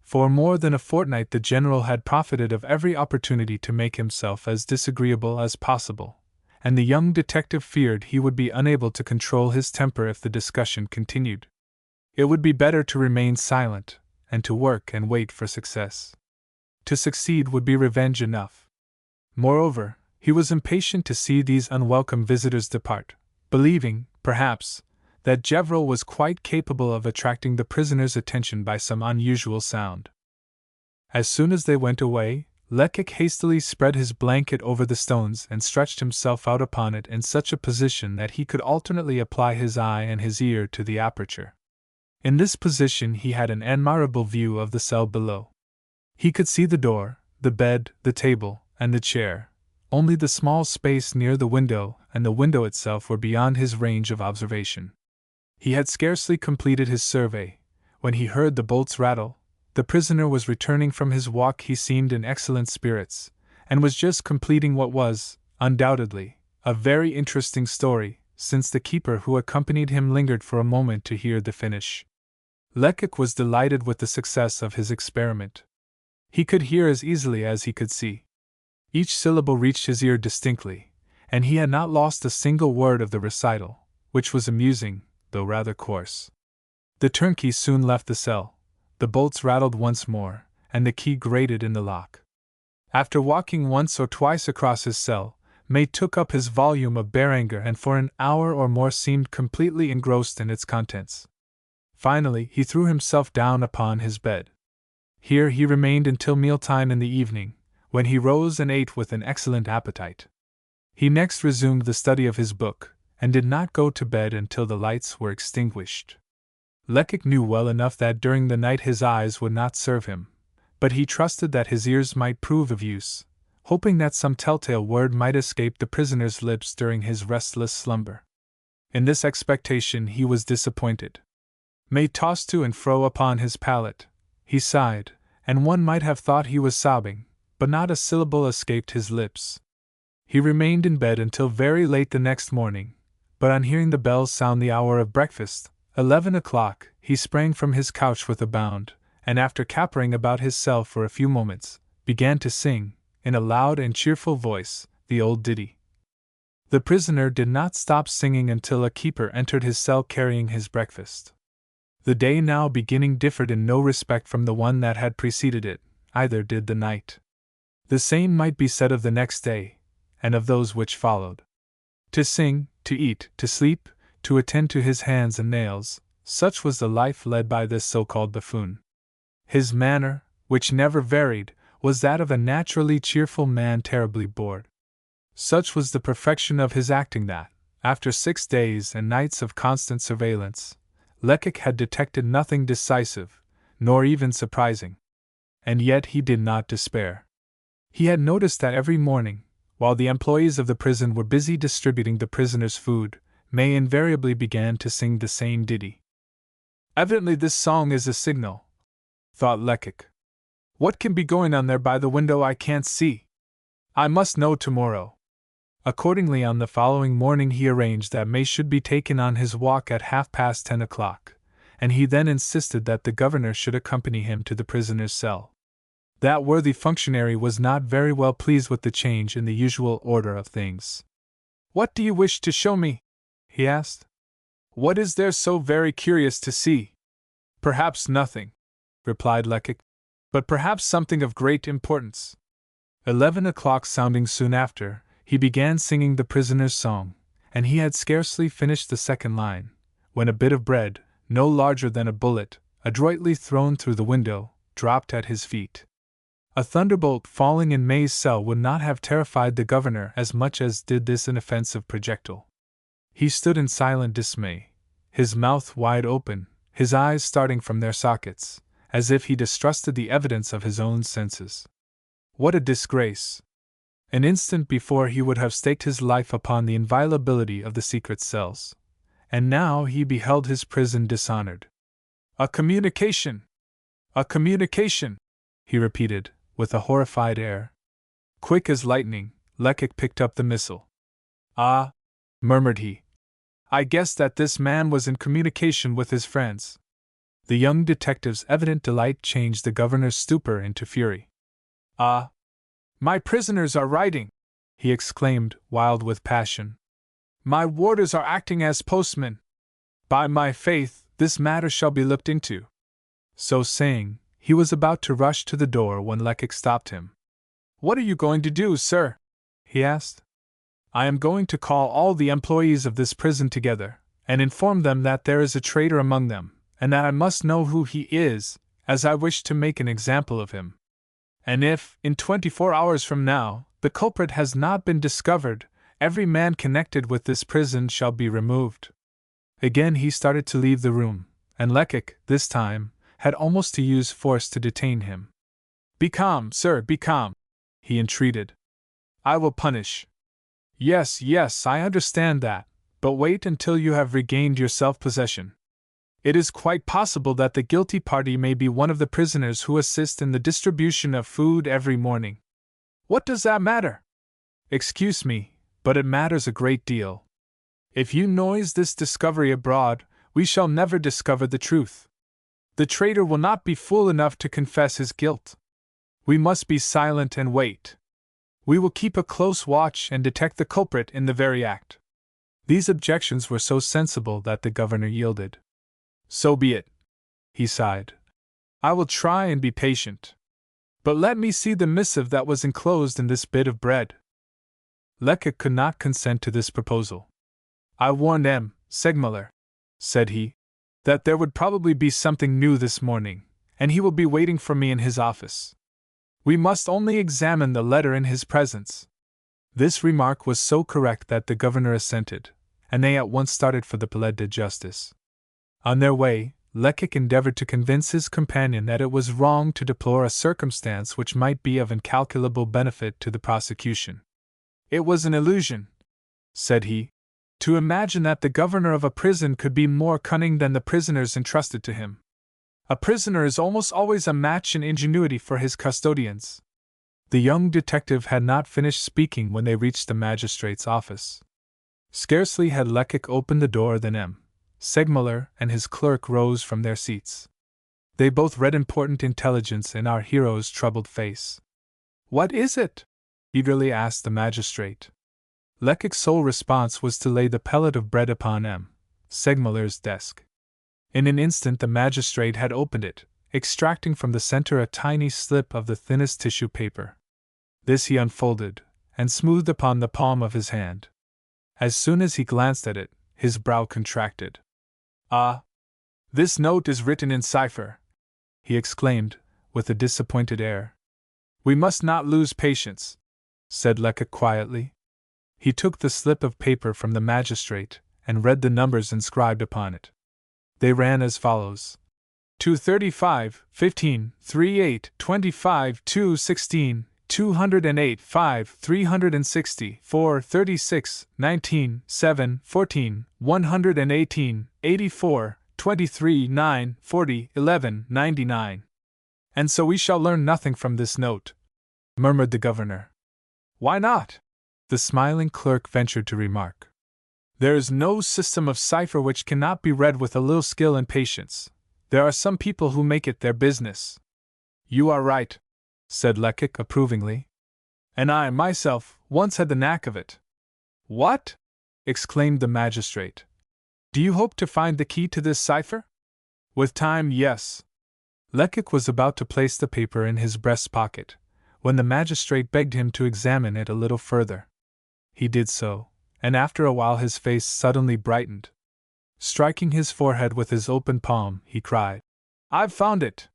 For more than a fortnight the general had profited of every opportunity to make himself as disagreeable as possible, and the young detective feared he would be unable to control his temper if the discussion continued. It would be better to remain silent, and to work and wait for success. To succeed would be revenge enough. Moreover, he was impatient to see these unwelcome visitors depart, believing, perhaps, that Gevrol was quite capable of attracting the prisoner's attention by some unusual sound. As soon as they went away, Lecoq hastily spread his blanket over the stones and stretched himself out upon it in such a position that he could alternately apply his eye and his ear to the aperture. In this position he had an admirable view of the cell below. He could see the door, the bed, the table, and the chair. Only the small space near the window and the window itself were beyond his range of observation. He had scarcely completed his survey when he heard the bolts rattle. The prisoner was returning from his walk. He seemed in excellent spirits, and was just completing what was, undoubtedly, a very interesting story, since the keeper who accompanied him lingered for a moment to hear the finish. Lecoq was delighted with the success of his experiment. He could hear as easily as he could see. Each syllable reached his ear distinctly, and he had not lost a single word of the recital, which was amusing, though rather coarse. The turnkey soon left the cell. The bolts rattled once more, and the key grated in the lock. After walking once or twice across his cell, May took up his volume of Béranger and for an hour or more seemed completely engrossed in its contents. Finally, he threw himself down upon his bed. Here he remained until mealtime in the evening, when he rose and ate with an excellent appetite. He next resumed the study of his book, and did not go to bed until the lights were extinguished. Lecoq knew well enough that during the night his eyes would not serve him, but he trusted that his ears might prove of use, hoping that some telltale word might escape the prisoner's lips during his restless slumber. In this expectation he was disappointed. May tossed to and fro upon his pallet. He sighed, and one might have thought he was sobbing, but not a syllable escaped his lips. He remained in bed until very late the next morning, but on hearing the bells sound the hour of breakfast, 11 o'clock, he sprang from his couch with a bound, and after capering about his cell for a few moments, began to sing, in a loud and cheerful voice, the old ditty. The prisoner did not stop singing until a keeper entered his cell carrying his breakfast. The day now beginning differed in no respect from the one that had preceded it, either did the night. The same might be said of the next day, and of those which followed. To sing, to eat, to sleep, to attend to his hands and nails, such was the life led by this so-called buffoon. His manner, which never varied, was that of a naturally cheerful man terribly bored. Such was the perfection of his acting that, after 6 days and nights of constant surveillance, Lecoq had detected nothing decisive, nor even surprising. And yet he did not despair. He had noticed that every morning, while the employees of the prison were busy distributing the prisoners' food, May invariably began to sing the same ditty. Evidently this song is a signal, thought Lecoq. What can be going on there by the window I can't see? I must know tomorrow. Accordingly, on the following morning he arranged that May should be taken on his walk at 10:30 o'clock, and he then insisted that the governor should accompany him to the prisoner's cell. That worthy functionary was not very well pleased with the change in the usual order of things. "What do you wish to show me?" he asked. "What is there so very curious to see?" "Perhaps nothing," replied Lecoq, "but perhaps something of great importance." 11 o'clock sounding soon after, he began singing the prisoner's song, and he had scarcely finished the second line, when a bit of bread, no larger than a bullet, adroitly thrown through the window, dropped at his feet. A thunderbolt falling in May's cell would not have terrified the governor as much as did this inoffensive projectile. He stood in silent dismay, his mouth wide open, his eyes starting from their sockets, as if he distrusted the evidence of his own senses. "What a disgrace!" An instant before he would have staked his life upon the inviolability of the secret cells, and now he beheld his prison dishonored. A communication! A communication! He repeated, with a horrified air. Quick as lightning, Lecoq picked up the missile. Ah, murmured he. I guessed that this man was in communication with his friends. The young detective's evident delight changed the governor's stupor into fury. Ah! My prisoners are writing! He exclaimed, wild with passion. My warders are acting as postmen! By my faith, this matter shall be looked into. So saying, he was about to rush to the door when Lecoq stopped him. What are you going to do, sir? He asked. I am going to call all the employees of this prison together, and inform them that there is a traitor among them, and that I must know who he is, as I wish to make an example of him. And if, in 24 hours from now, the culprit has not been discovered, every man connected with this prison shall be removed. Again he started to leave the room, and Lecoq, this time, had almost to use force to detain him. Be calm, sir, be calm, he entreated. I will punish. Yes, I understand that, but wait until you have regained your self-possession. It is quite possible that the guilty party may be one of the prisoners who assist in the distribution of food every morning. What does that matter? Excuse me, but it matters a great deal. If you noise this discovery abroad, we shall never discover the truth. The traitor will not be fool enough to confess his guilt. We must be silent and wait. We will keep a close watch and detect the culprit in the very act. These objections were so sensible that the governor yielded. So be it, he sighed. I will try and be patient. But let me see the missive that was enclosed in this bit of bread. Lecoq could not consent to this proposal. I warned M. Segmuller, said he, that there would probably be something new this morning, and he will be waiting for me in his office. We must only examine the letter in his presence. This remark was so correct that the governor assented, and they at once started for the Palais de Justice. On their way, Lecoq endeavored to convince his companion that it was wrong to deplore a circumstance which might be of incalculable benefit to the prosecution. It was an illusion, said he, to imagine that the governor of a prison could be more cunning than the prisoners entrusted to him. A prisoner is almost always a match in ingenuity for his custodians. The young detective had not finished speaking when they reached the magistrate's office. Scarcely had Lecoq opened the door than M. Segmuller and his clerk rose from their seats. They both read important intelligence in our hero's troubled face. What is it? Eagerly asked the magistrate. Lecoq's sole response was to lay the pellet of bread upon M. Segmuller's desk. In an instant the magistrate had opened it, extracting from the center a tiny slip of the thinnest tissue paper. This he unfolded, and smoothed upon the palm of his hand. As soon as he glanced at it, his brow contracted. Ah! This note is written in cipher, he exclaimed, with a disappointed air. We must not lose patience, said Lecoq quietly. He took the slip of paper from the magistrate, and read the numbers inscribed upon it. They ran as follows: 235, 15, 38, 25, 2, 16, 208, 5, 360, 4, 36, 19, 7, 14, 118, 84, 23, 9, 40, 11, 99. And so we shall learn nothing from this note, murmured the governor. Why not? The smiling clerk ventured to remark. There is no system of cipher which cannot be read with a little skill and patience. There are some people who make it their business. You are right, said Lecoq approvingly. And I, myself, once had the knack of it. What? Exclaimed the magistrate. Do you hope to find the key to this cipher? With time, yes. Lecoq was about to place the paper in his breast pocket, when the magistrate begged him to examine it a little further. He did so, and after a while his face suddenly brightened. Striking his forehead with his open palm, he cried, I've found it!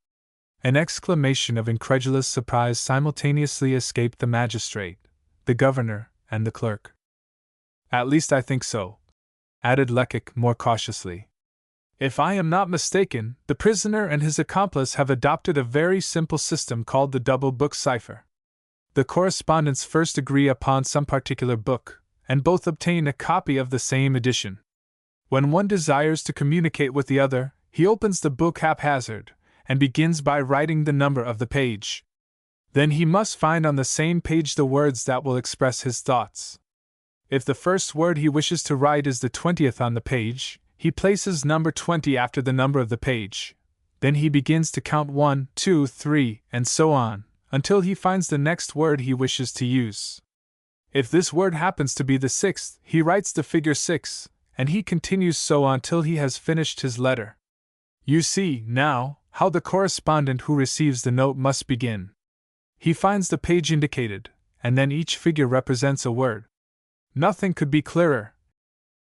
An exclamation of incredulous surprise simultaneously escaped the magistrate, the governor, and the clerk. At least I think so, added Lecoq more cautiously. If I am not mistaken, the prisoner and his accomplice have adopted a very simple system called the double book cipher. The correspondents first agree upon some particular book, and both obtain a copy of the same edition. When one desires to communicate with the other, he opens the book haphazard, and begins by writing the number of the page. Then he must find on the same page the words that will express his thoughts. If the first word he wishes to write is the 20th on the page, he places number 20 after the number of the page. Then he begins to count 1, 2, 3, and so on, until he finds the next word he wishes to use. If this word happens to be the 6th, he writes the figure 6, and he continues so until he has finished his letter. You see, now, how the correspondent who receives the note must begin. He finds the page indicated, and then each figure represents a word. Nothing could be clearer,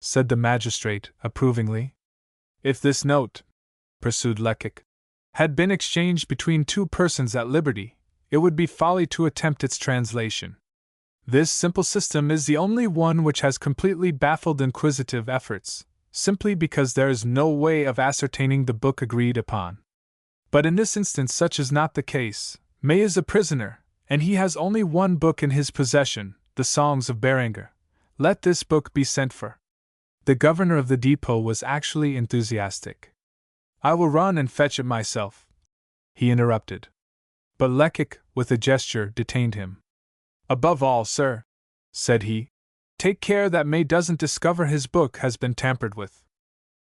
said the magistrate, approvingly. If this note, pursued Lecoq, had been exchanged between two persons at liberty, it would be folly to attempt its translation. This simple system is the only one which has completely baffled inquisitive efforts, simply because there is no way of ascertaining the book agreed upon. But in this instance such is not the case. May is a prisoner, and he has only one book in his possession, the Songs of Berenger. Let this book be sent for. The governor of the depot was actually enthusiastic. I will run and fetch it myself, he interrupted. But Lecoq, with a gesture, detained him. Above all, sir, said he, take care that May doesn't discover his book has been tampered with.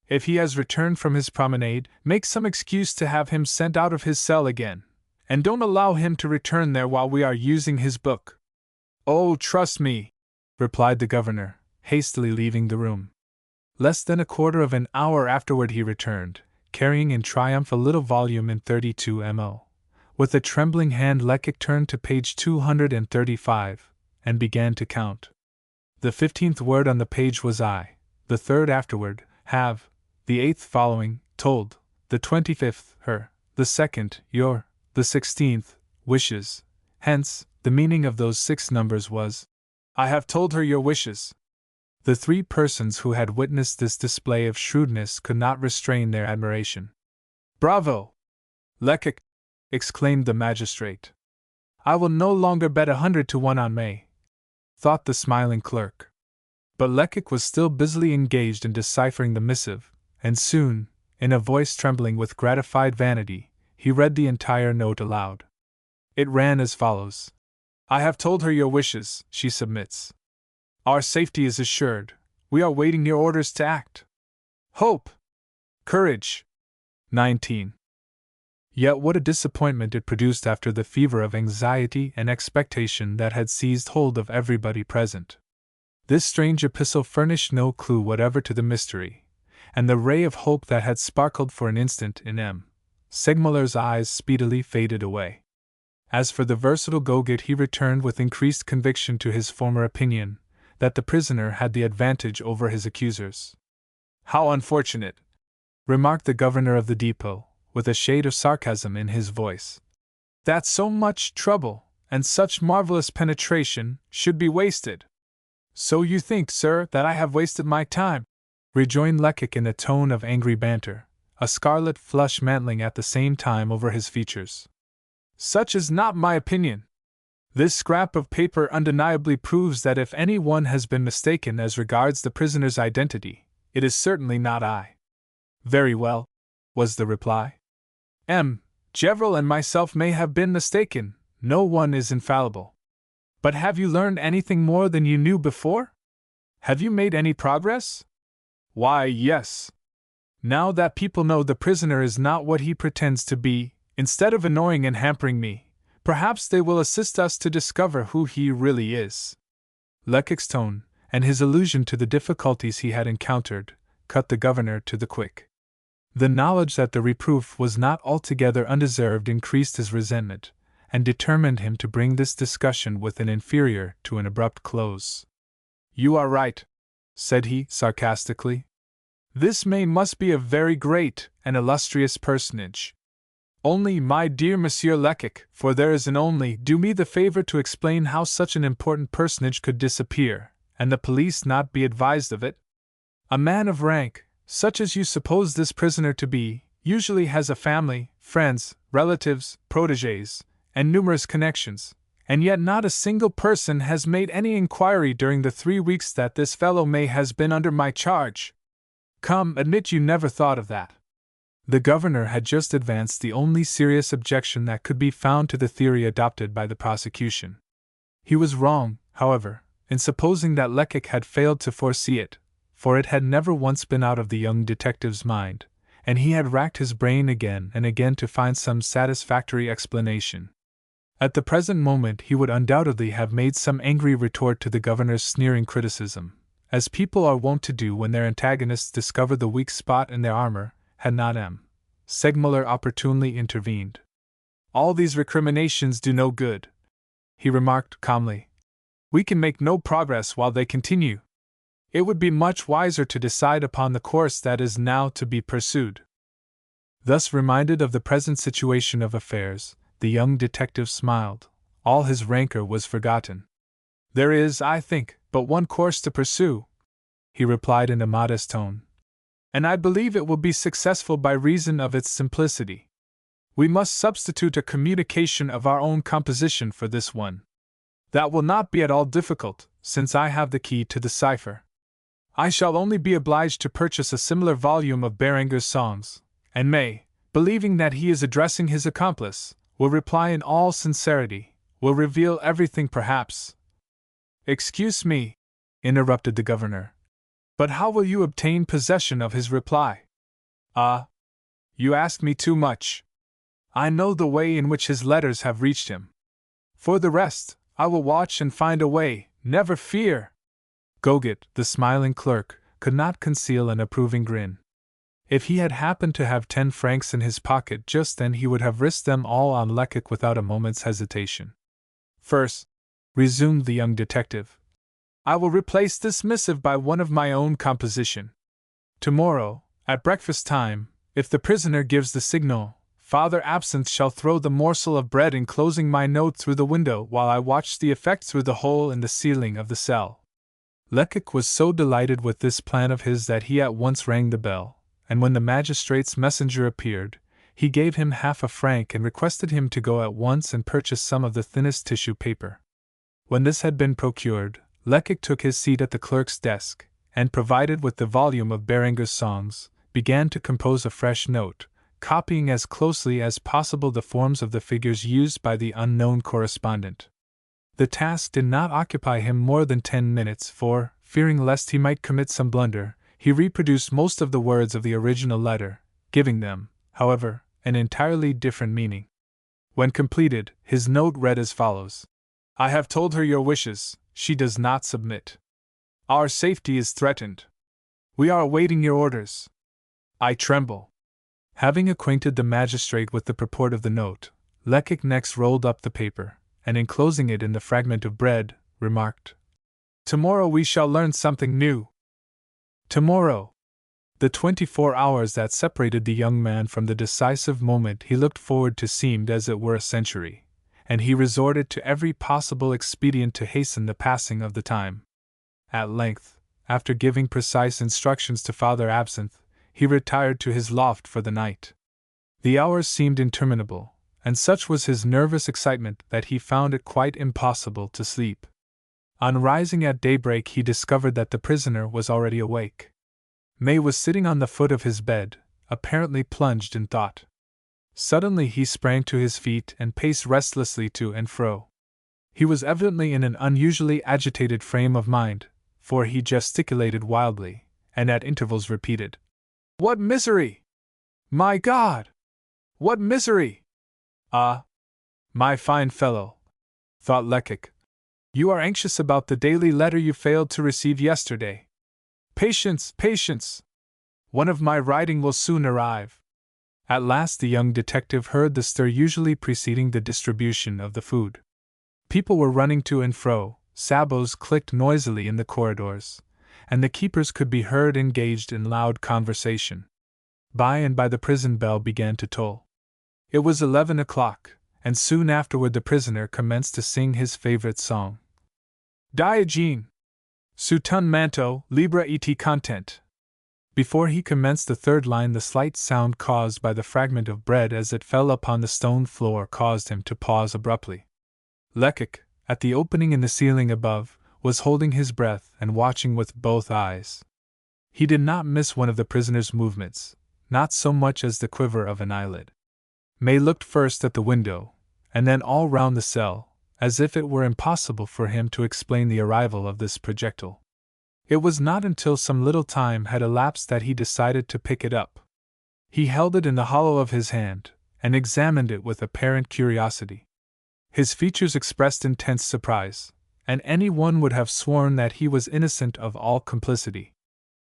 If he has returned from his promenade, make some excuse to have him sent out of his cell again, and don't allow him to return there while we are using his book. Oh, trust me, replied the governor, hastily leaving the room. Less than a quarter of an hour afterward he returned, carrying in triumph a little volume in 32mo. With a trembling hand Lecoq turned to page 235, and began to count. The 15th word on the page was I, the 3rd afterward, have, the 8th following, told, the 25th, her, the 2nd, your, the 16th, wishes. Hence, the meaning of those 6 numbers was, I have told her your wishes. The 3 persons who had witnessed this display of shrewdness could not restrain their admiration. Bravo, Lecoq! Exclaimed the magistrate. I will no longer bet 100 to 1 on May, thought the smiling clerk. But Lecoq was still busily engaged in deciphering the missive, and soon, in a voice trembling with gratified vanity, he read the entire note aloud. It ran as follows. I have told her your wishes, she submits. Our safety is assured. We are waiting your orders to act. Hope! Courage! 19. Yet what a disappointment it produced after the fever of anxiety and expectation that had seized hold of everybody present. This strange epistle furnished no clue whatever to the mystery, and the ray of hope that had sparkled for an instant in M. Segmuller's eyes speedily faded away. As for the versatile Gogit, he returned with increased conviction to his former opinion, that the prisoner had the advantage over his accusers. How unfortunate, remarked the governor of the depot, with a shade of sarcasm in his voice, that so much trouble, and such marvelous penetration, should be wasted. So you think, sir, that I have wasted my time? Rejoined Lecoq in a tone of angry banter, a scarlet flush mantling at the same time over his features. Such is not my opinion. This scrap of paper undeniably proves that if any one has been mistaken as regards the prisoner's identity, it is certainly not I. Very well, was the reply. M. Gevril and myself may have been mistaken, no one is infallible. But have you learned anything more than you knew before? Have you made any progress? Why, yes. Now that people know the prisoner is not what he pretends to be, instead of annoying and hampering me, perhaps they will assist us to discover who he really is. Lecoq's tone, and his allusion to the difficulties he had encountered, cut the governor to the quick. The knowledge that the reproof was not altogether undeserved increased his resentment, and determined him to bring this discussion with an inferior to an abrupt close. You are right, said he, sarcastically. This May must be a very great and illustrious personage. Only, my dear Monsieur Lecoq, for there is an only, do me the favor to explain how such an important personage could disappear, and the police not be advised of it. A man of rank, such as you suppose this prisoner to be, usually has a family, friends, relatives, protégés, and numerous connections, and yet not a single person has made any inquiry during the 3 weeks that this fellow May has been under my charge. Come, admit you never thought of that." The governor had just advanced the only serious objection that could be found to the theory adopted by the prosecution. He was wrong, however, in supposing that Lecoq had failed to foresee it, for it had never once been out of the young detective's mind, and he had racked his brain again and again to find some satisfactory explanation. At the present moment he would undoubtedly have made some angry retort to the governor's sneering criticism, as people are wont to do when their antagonists discover the weak spot in their armor, had not M. Segmuller opportunely intervened. "All these recriminations do no good," he remarked calmly. "We can make no progress while they continue. It would be much wiser to decide upon the course that is now to be pursued." Thus reminded of the present situation of affairs, the young detective smiled. All his rancor was forgotten. "There is, I think, but one course to pursue," he replied in a modest tone, "and I believe it will be successful by reason of its simplicity. We must substitute a communication of our own composition for this one. That will not be at all difficult, since I have the key to the cipher. I shall only be obliged to purchase a similar volume of Berenger's songs, and May, believing that he is addressing his accomplice, will reply in all sincerity, will reveal everything perhaps." "Excuse me," interrupted the governor, "but how will you obtain possession of his reply?" "Ah, you ask me too much. I know the way in which his letters have reached him. For the rest, I will watch and find a way, never fear." Goget, the smiling clerk, could not conceal an approving grin. If he had happened to have 10 francs in his pocket just then, he would have risked them all on Lecoq without a moment's hesitation. "First," resumed the young detective, "I will replace this missive by one of my own composition. Tomorrow, at breakfast time, if the prisoner gives the signal, Father Absinthe shall throw the morsel of bread enclosing my note through the window while I watch the effect through the hole in the ceiling of the cell." Lecoq was so delighted with this plan of his that he at once rang the bell, and when the magistrate's messenger appeared, he gave him half a franc and requested him to go at once and purchase some of the thinnest tissue paper. When this had been procured, Lecoq took his seat at the clerk's desk, and, provided with the volume of Berenger's songs, began to compose a fresh note, copying as closely as possible the forms of the figures used by the unknown correspondent. The task did not occupy him more than 10 minutes, for, fearing lest he might commit some blunder, he reproduced most of the words of the original letter, giving them, however, an entirely different meaning. When completed, his note read as follows: "I have told her your wishes, she does not submit. Our safety is threatened. We are awaiting your orders. I tremble." Having acquainted the magistrate with the purport of the note, Lecoq next rolled up the paper, and enclosing it in the fragment of bread, remarked, "Tomorrow we shall learn something new." Tomorrow! The 24 hours that separated the young man from the decisive moment he looked forward to seemed as it were a century, and he resorted to every possible expedient to hasten the passing of the time. At length, after giving precise instructions to Father Absinthe, he retired to his loft for the night. The hours seemed interminable, and such was his nervous excitement that he found it quite impossible to sleep. On rising at daybreak, he discovered that the prisoner was already awake. May was sitting on the foot of his bed, apparently plunged in thought. Suddenly he sprang to his feet and paced restlessly to and fro. He was evidently in an unusually agitated frame of mind, for he gesticulated wildly, and at intervals repeated, "What misery! My God! What misery!" "Ah, my fine fellow," thought Lecoq, "you are anxious about the daily letter you failed to receive yesterday. Patience, patience! One of my writing will soon arrive." At last the young detective heard the stir usually preceding the distribution of the food. People were running to and fro, sabots clicked noisily in the corridors, and the keepers could be heard engaged in loud conversation. By and by the prison bell began to toll. It was 11 o'clock, and soon afterward the prisoner commenced to sing his favorite song. "Diogene! Sous ton manteau, libre et content." Before he commenced the third line, the slight sound caused by the fragment of bread as it fell upon the stone floor caused him to pause abruptly. Lecoq, at the opening in the ceiling above, was holding his breath and watching with both eyes. He did not miss one of the prisoner's movements, not so much as the quiver of an eyelid. May looked first at the window, and then all round the cell, as if it were impossible for him to explain the arrival of this projectile. It was not until some little time had elapsed that he decided to pick it up. He held it in the hollow of his hand, and examined it with apparent curiosity. His features expressed intense surprise, and any one would have sworn that he was innocent of all complicity.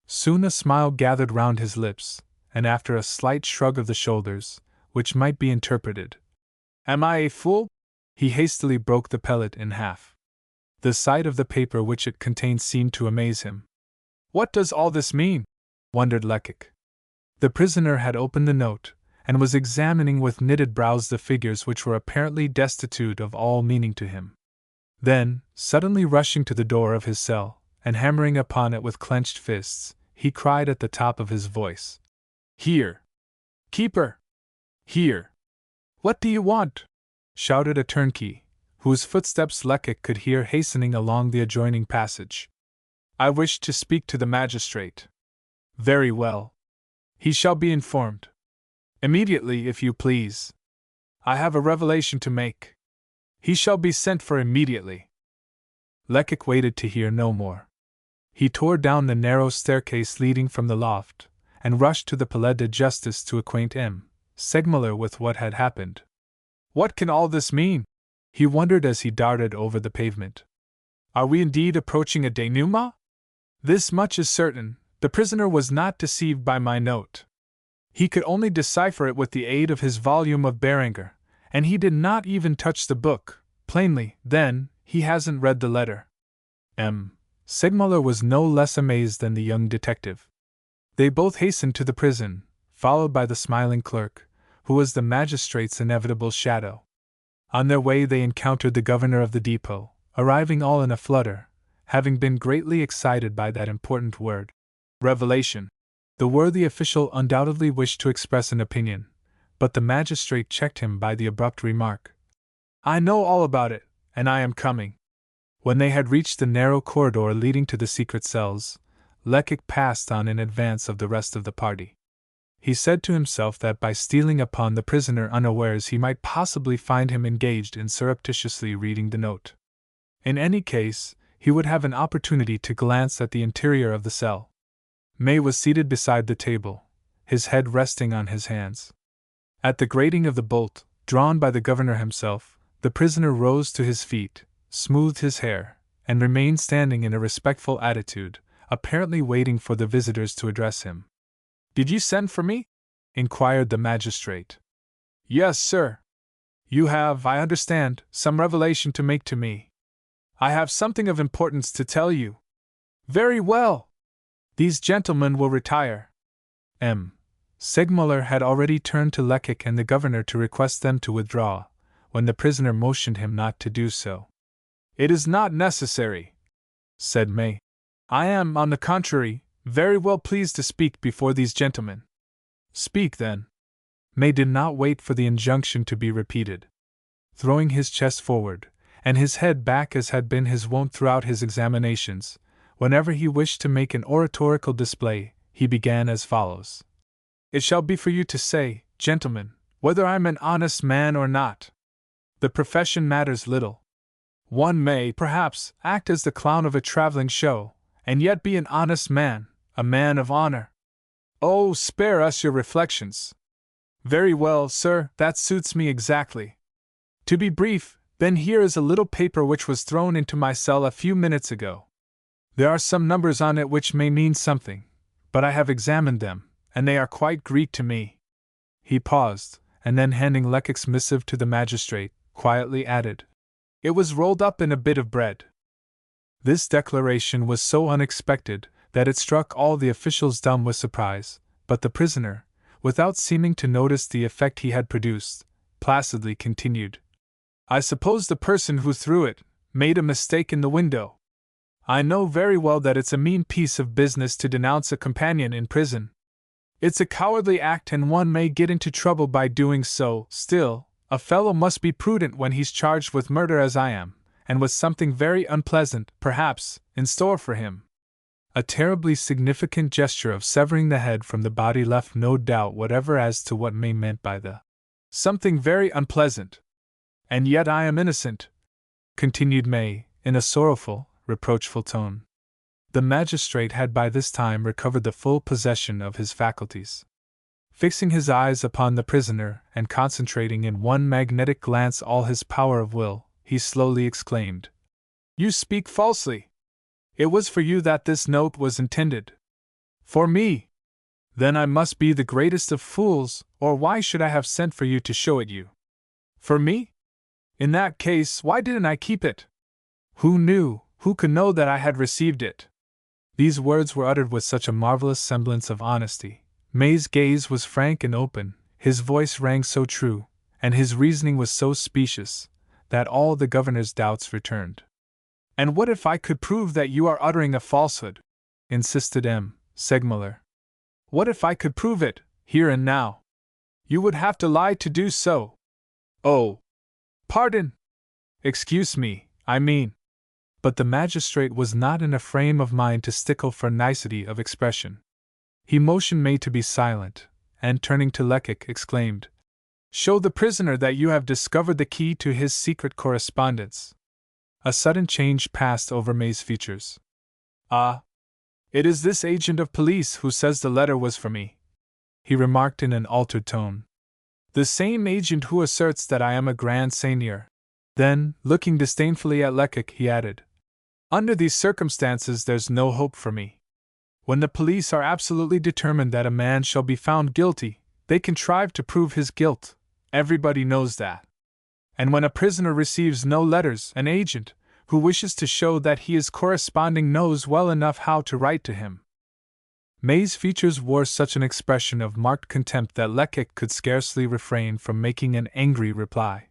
Soon a smile gathered round his lips, and after a slight shrug of the shoulders, which might be interpreted, "Am I a fool?" he hastily broke the pellet in half. The sight of the paper which it contained seemed to amaze him. "What does all this mean?" wondered Lecoq. The prisoner had opened the note, and was examining with knitted brows the figures which were apparently destitute of all meaning to him. Then, suddenly rushing to the door of his cell, and hammering upon it with clenched fists, he cried at the top of his voice, "Here! Keeper! Here!" "What do you want?" shouted a turnkey, whose footsteps Lecoq could hear hastening along the adjoining passage. "I wish to speak to the magistrate." "Very well. He shall be informed. Immediately, if you please. I have a revelation to make." "He shall be sent for immediately." Lecoq waited to hear no more. He tore down the narrow staircase leading from the loft, and rushed to the Palais de Justice to acquaint M. Segmuller with what had happened. "What can all this mean?" he wondered as he darted over the pavement. "Are we indeed approaching a denouement? This much is certain, the prisoner was not deceived by my note. He could only decipher it with the aid of his volume of Béranger, and he did not even touch the book. Plainly, then, he hasn't read the letter." M. Segmuller was no less amazed than the young detective. They both hastened to the prison, followed by the smiling clerk, who was the magistrate's inevitable shadow. On their way they encountered the governor of the depot, arriving all in a flutter, having been greatly excited by that important word, revelation. The worthy official undoubtedly wished to express an opinion, but the magistrate checked him by the abrupt remark, "I know all about it, and I am coming." When they had reached the narrow corridor leading to the secret cells, Lecoq passed on in advance of the rest of the party. He said to himself that by stealing upon the prisoner unawares he might possibly find him engaged in surreptitiously reading the note. In any case, he would have an opportunity to glance at the interior of the cell. May was seated beside the table, his head resting on his hands. At the grating of the bolt, drawn by the governor himself, the prisoner rose to his feet, smoothed his hair, and remained standing in a respectful attitude, apparently waiting for the visitors to address him. "Did you send for me?" inquired the magistrate. "Yes, sir. You have, I understand, some revelation to make to me." "I have something of importance to tell you." "Very well. These gentlemen will retire." M. Segmuller had already turned to Lecoq and the governor to request them to withdraw, when the prisoner motioned him not to do so. "It is not necessary," said May. "I am, on the contrary, very well pleased to speak before these gentlemen." "Speak, then." May did not wait for the injunction to be repeated. Throwing his chest forward, and his head back as had been his wont throughout his examinations, whenever he wished to make an oratorical display, he began as follows. "It shall be for you to say, gentlemen, whether I'm an honest man or not. The profession matters little. One may, perhaps, act as the clown of a traveling show, and yet be an honest man, a man of honor. Oh, spare us your reflections." "Very well, sir, that suits me exactly. To be brief, then here is a little paper which was thrown into my cell a few minutes ago. There are some numbers on it which may mean something, but I have examined them, and they are quite Greek to me." He paused, and then handing Lecoq's missive to the magistrate, quietly added, "It was rolled up in a bit of bread." This declaration was so unexpected that it struck all the officials dumb with surprise, but the prisoner, without seeming to notice the effect he had produced, placidly continued, "I suppose the person who threw it made a mistake in the window. I know very well that it's a mean piece of business to denounce a companion in prison. It's a cowardly act and one may get into trouble by doing so, still, A fellow must be prudent when he's charged with murder as I am, and with something very unpleasant, perhaps, in store for him. A terribly significant gesture of severing the head from the body left no doubt whatever as to what May meant by the something very unpleasant. And yet I am innocent, continued May, in a sorrowful, reproachful tone. The magistrate had by this time recovered the full possession of his faculties. Fixing his eyes upon the prisoner and concentrating in one magnetic glance all his power of will, he slowly exclaimed, "You speak falsely! It was for you that this note was intended." "For me? Then I must be the greatest of fools, or why should I have sent for you to show it you?" "For me? In that case, why didn't I keep it? Who could know that I had received it?" These words were uttered with such a marvelous semblance of honesty. May's gaze was frank and open, his voice rang so true, and his reasoning was so specious, that all the governor's doubts returned. "And what if I could prove that you are uttering a falsehood?" insisted M. Segmuller. "What if I could prove it, here and now?" "You would have to lie to do so." "Oh! Pardon! Excuse me, I mean." But the magistrate was not in a frame of mind to stickle for nicety of expression. He motioned May to be silent, and turning to Lecoq, exclaimed, "Show the prisoner that you have discovered the key to his secret correspondence." A sudden change passed over May's features. "Ah! It is this agent of police who says the letter was for me," he remarked in an altered tone. "The same agent who asserts that I am a grand seigneur." Then, looking disdainfully at Lecoq, he added, "Under these circumstances there's no hope for me. When the police are absolutely determined that a man shall be found guilty, they contrive to prove his guilt. Everybody knows that. And when a prisoner receives no letters, an agent, who wishes to show that he is corresponding, knows well enough how to write to him." May's features wore such an expression of marked contempt that Lecoq could scarcely refrain from making an angry reply.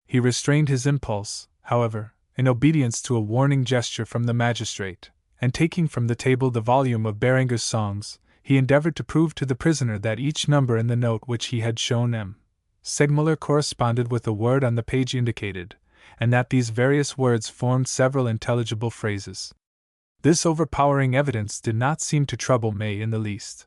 He restrained his impulse, however, in obedience to a warning gesture from the magistrate, and taking from the table the volume of Berenger's songs, he endeavored to prove to the prisoner that each number in the note which he had shown M. Segmuller corresponded with the word on the page indicated, and that these various words formed several intelligible phrases. This overpowering evidence did not seem to trouble May in the least.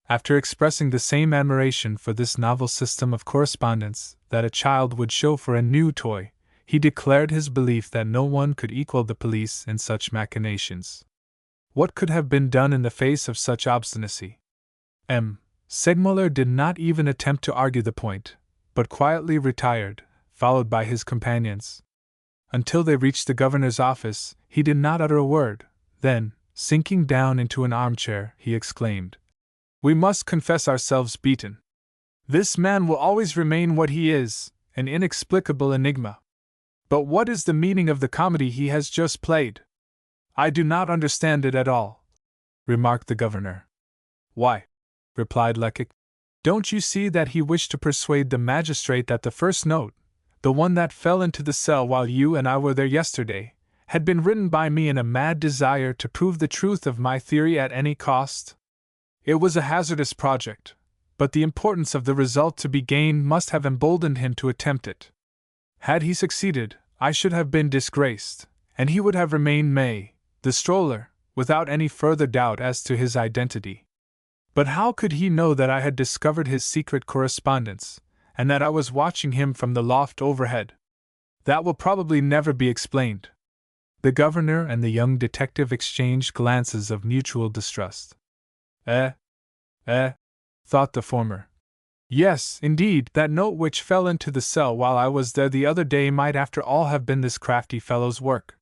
After expressing the same admiration for this novel system of correspondence that a child would show for a new toy, he declared his belief that no one could equal the police in such machinations. What could have been done in the face of such obstinacy? M. Segmuller did not even attempt to argue the point, but quietly retired, followed by his companions. Until they reached the governor's office, he did not utter a word. Then, sinking down into an armchair, he exclaimed, "We must confess ourselves beaten. This man will always remain what he is, an inexplicable enigma. But what is the meaning of the comedy he has just played? I do not understand it at all," remarked the governor. "Why," replied Lecoq, "don't you see that he wished to persuade the magistrate that the first note, the one that fell into the cell while you and I were there yesterday, had been written by me in a mad desire to prove the truth of my theory at any cost? It was a hazardous project, but the importance of the result to be gained must have emboldened him to attempt it. Had he succeeded, I should have been disgraced, and he would have remained May, the stroller, without any further doubt as to his identity. But how could he know that I had discovered his secret correspondence, and that I was watching him from the loft overhead? That will probably never be explained." The governor and the young detective exchanged glances of mutual distrust. Thought the former. "Yes, indeed, that note which fell into the cell while I was there the other day might after all have been this crafty fellow's work.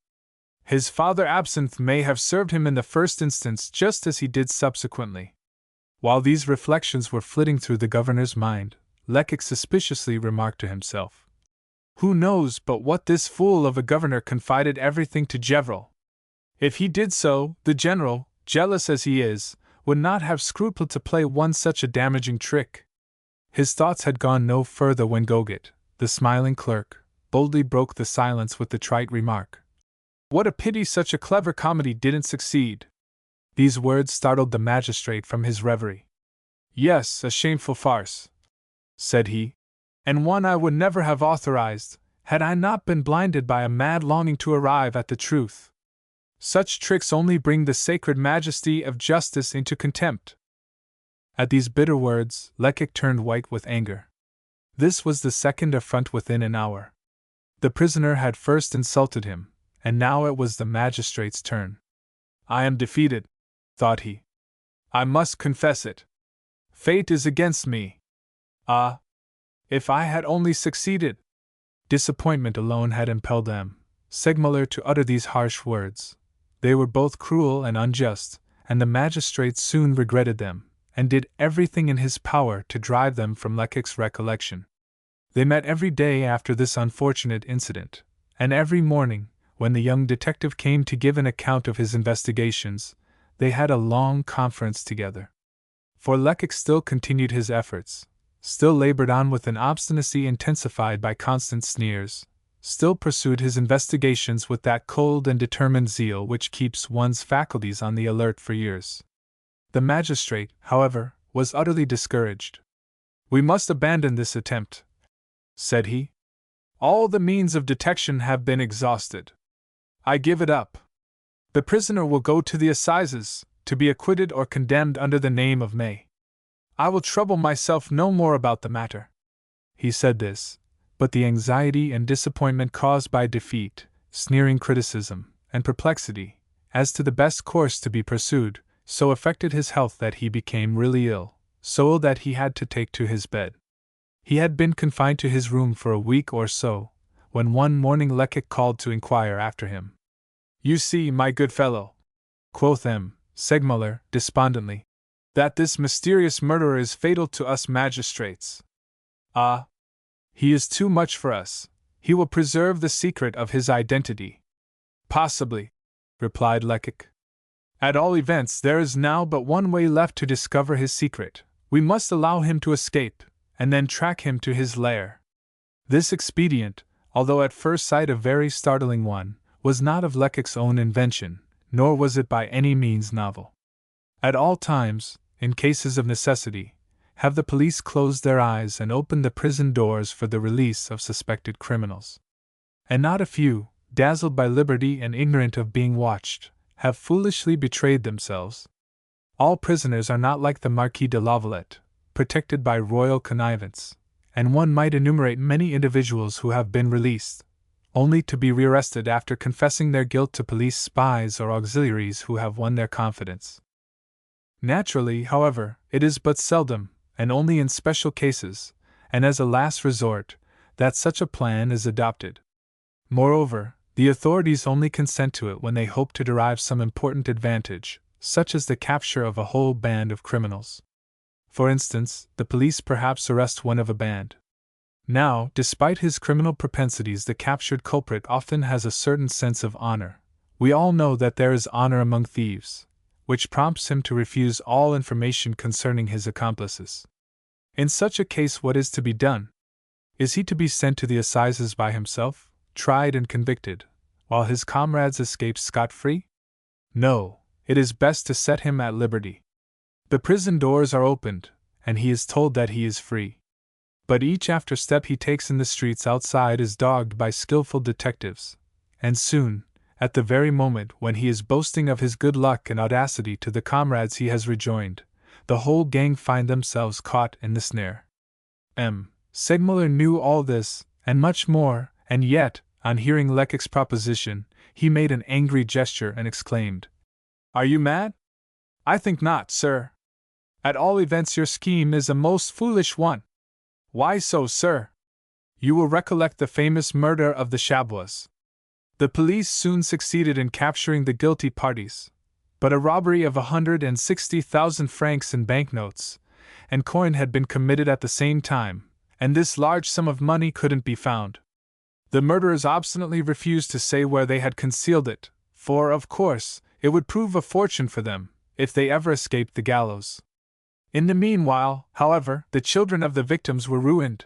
His father absinthe may have served him in the first instance just as he did subsequently." While these reflections were flitting through the governor's mind, Lecoq suspiciously remarked to himself, "Who knows but what this fool of a governor confided everything to Gevrol? If he did so, the general, jealous as he is, would not have scrupled to play one such a damaging trick." His thoughts had gone no further when Goget, the smiling clerk, boldly broke the silence with the trite remark, "What a pity such a clever comedy didn't succeed." These words startled the magistrate from his reverie. "Yes, a shameful farce," said he. and one I would never have authorized, had I not been blinded by a mad longing to arrive at the truth. Such tricks only bring the sacred majesty of justice into contempt." At these bitter words, Lecoq turned white with anger. This was the second affront within an hour. The prisoner had first insulted him, and now it was the magistrate's turn. "I am defeated," thought he. "I must confess it. Fate is against me. Ah! If I had only succeeded!" Disappointment alone had impelled M. Segmuller to utter these harsh words. They were both cruel and unjust, and the magistrate soon regretted them, and did everything in his power to drive them from Lecoq's recollection. They met every day after this unfortunate incident, and every morning, when the young detective came to give an account of his investigations, they had a long conference together. For Lecoq still continued his efforts, still labored on with an obstinacy intensified by constant sneers, still pursued his investigations with that cold and determined zeal which keeps one's faculties on the alert for years. The magistrate, however, was utterly discouraged. "We must abandon this attempt," said he. "All the means of detection have been exhausted. I give it up. The prisoner will go to the assizes, to be acquitted or condemned under the name of May. I will trouble myself no more about the matter." He said this, but the anxiety and disappointment caused by defeat, sneering criticism, and perplexity, as to the best course to be pursued, so affected his health that he became really ill, so ill that he had to take to his bed. He had been confined to his room for a week or so, when one morning Lecoq called to inquire after him. "You see, my good fellow," quoth M. Segmuller, despondently, "that this mysterious murderer is fatal to us magistrates. Ah! He is too much for us. He will preserve the secret of his identity." "Possibly," replied Lecoq. "At all events, there is now but one way left to discover his secret. We must allow him to escape, and then track him to his lair." This expedient, although at first sight a very startling one, was not of Lecoq's own invention, nor was it by any means novel. At all times, in cases of necessity, have the police closed their eyes and opened the prison doors for the release of suspected criminals. And not a few, dazzled by liberty and ignorant of being watched, have foolishly betrayed themselves. All prisoners are not like the Marquis de Lavalette, protected by royal connivance, and one might enumerate many individuals who have been released, only to be rearrested after confessing their guilt to police spies or auxiliaries who have won their confidence. Naturally, however, it is but seldom, and only in special cases, and as a last resort, that such a plan is adopted. Moreover, the authorities only consent to it when they hope to derive some important advantage, such as the capture of a whole band of criminals. For instance, the police perhaps arrest one of a band. Now, despite his criminal propensities, the captured culprit often has a certain sense of honor. We all know that there is honor among thieves, which prompts him to refuse all information concerning his accomplices. In such a case, what is to be done? Is he to be sent to the assizes by himself, tried and convicted, while his comrades escape scot-free? No, it is best to set him at liberty. The prison doors are opened, and he is told that he is free. But each after step he takes in the streets outside is dogged by skillful detectives, and soon, at the very moment when he is boasting of his good luck and audacity to the comrades he has rejoined, the whole gang find themselves caught in the snare. M. Segmuller knew all this, and much more, and yet, on hearing Lecoq's proposition, he made an angry gesture and exclaimed, "Are you mad? I think not, sir. At all events, your scheme is a most foolish one." "Why so, sir?" "You will recollect the famous murder of the Chablois. The police soon succeeded in capturing the guilty parties, but a robbery of 160,000 francs in banknotes and coin had been committed at the same time, and this large sum of money couldn't be found. The murderers obstinately refused to say where they had concealed it, for, of course, it would prove a fortune for them if they ever escaped the gallows. In the meanwhile, however, the children of the victims were ruined.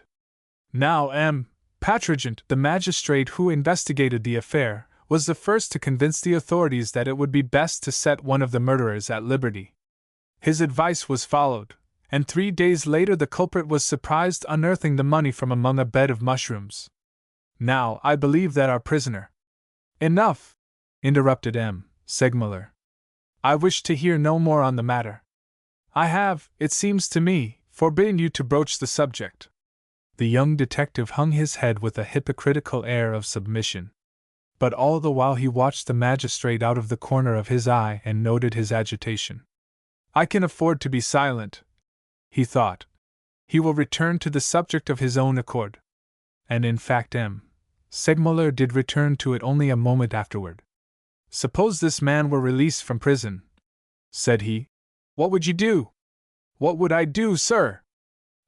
Now M. Patrigent, the magistrate who investigated the affair, was the first to convince the authorities that it would be best to set one of the murderers at liberty. His advice was followed, and 3 days later the culprit was surprised unearthing the money from among a bed of mushrooms. Now, I believe that our prisoner— Enough! Interrupted M. Segmuller. I wish to hear no more on the matter. I have, it seems to me, forbidden you to broach the subject. The young detective hung his head with a hypocritical air of submission. But all the while he watched the magistrate out of the corner of his eye and noted his agitation. I can afford to be silent, he thought. He will return to the subject of his own accord. And in fact M. Segmuller did return to it only a moment afterward. Suppose this man were released from prison, said he. What would you do? What would I do, sir?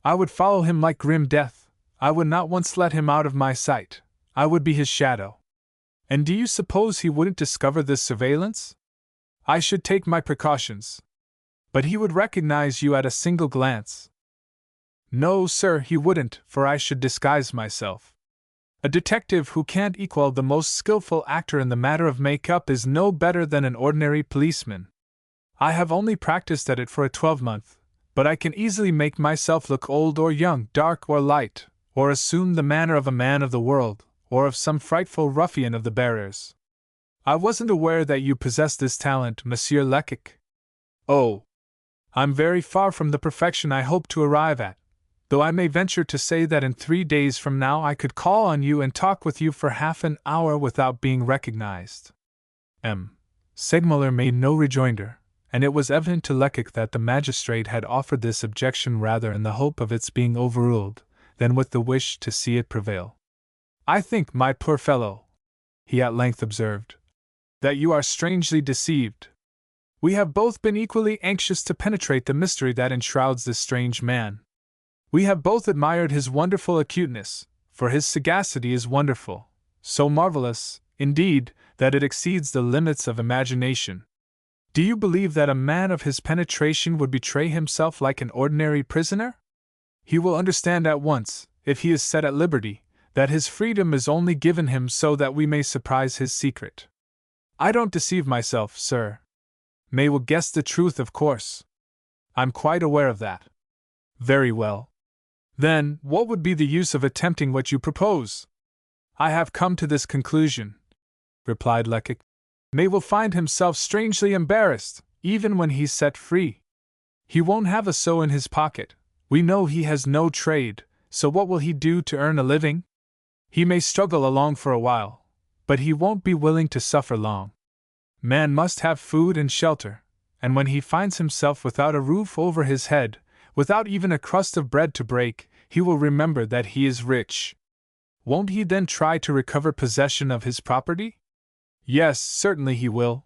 I would follow him like grim death. I would not once let him out of my sight. I would be his shadow. And do you suppose he wouldn't discover this surveillance? I should take my precautions. But he would recognize you at a single glance. No, sir, he wouldn't, for I should disguise myself. A detective who can't equal the most skillful actor in the matter of make-up is no better than an ordinary policeman. I have only practiced at it for a 12-month, but I can easily make myself look old or young, dark or light, or assume the manner of a man of the world, or of some frightful ruffian of the barriers. I wasn't aware that you possessed this talent, Monsieur Lecoq. Oh, I'm very far from the perfection I hope to arrive at, though I may venture to say that in 3 days from now I could call on you and talk with you for half an hour without being recognized. M. Segmuller made no rejoinder, and it was evident to Lecoq that the magistrate had offered this objection rather in the hope of its being overruled, than with the wish to see it prevail. I think, my poor fellow, he at length observed, that you are strangely deceived. We have both been equally anxious to penetrate the mystery that enshrouds this strange man. We have both admired his wonderful acuteness, for his sagacity is wonderful, so marvelous, indeed, that it exceeds the limits of imagination. Do you believe that a man of his penetration would betray himself like an ordinary prisoner? He will understand at once, if he is set at liberty, that his freedom is only given him so that we may surprise his secret. I don't deceive myself, sir. May will guess the truth, of course. I'm quite aware of that. Very well. Then, what would be the use of attempting what you propose? I have come to this conclusion, replied Lecoq. May will find himself strangely embarrassed, even when he's set free. He won't have a sou in his pocket. We know he has no trade, so what will he do to earn a living? He may struggle along for a while, but he won't be willing to suffer long. Man must have food and shelter, and when he finds himself without a roof over his head, without even a crust of bread to break, he will remember that he is rich. Won't he then try to recover possession of his property? Yes, certainly he will.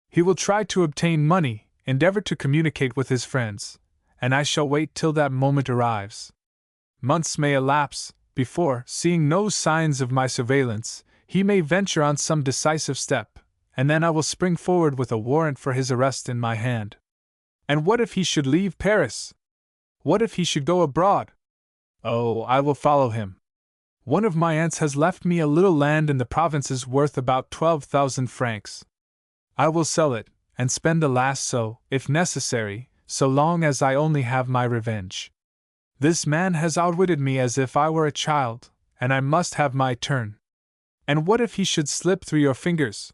He will try to obtain money, endeavor to communicate with his friends, and I shall wait till that moment arrives. Months may elapse, before, seeing no signs of my surveillance, he may venture on some decisive step, and then I will spring forward with a warrant for his arrest in my hand. And what if he should leave Paris? What if he should go abroad? Oh, I will follow him. One of my aunts has left me a little land in the provinces worth about 12,000 francs. I will sell it, and spend the last sou, if necessary, so long as I only have my revenge. This man has outwitted me as if I were a child, and I must have my turn. And what if he should slip through your fingers?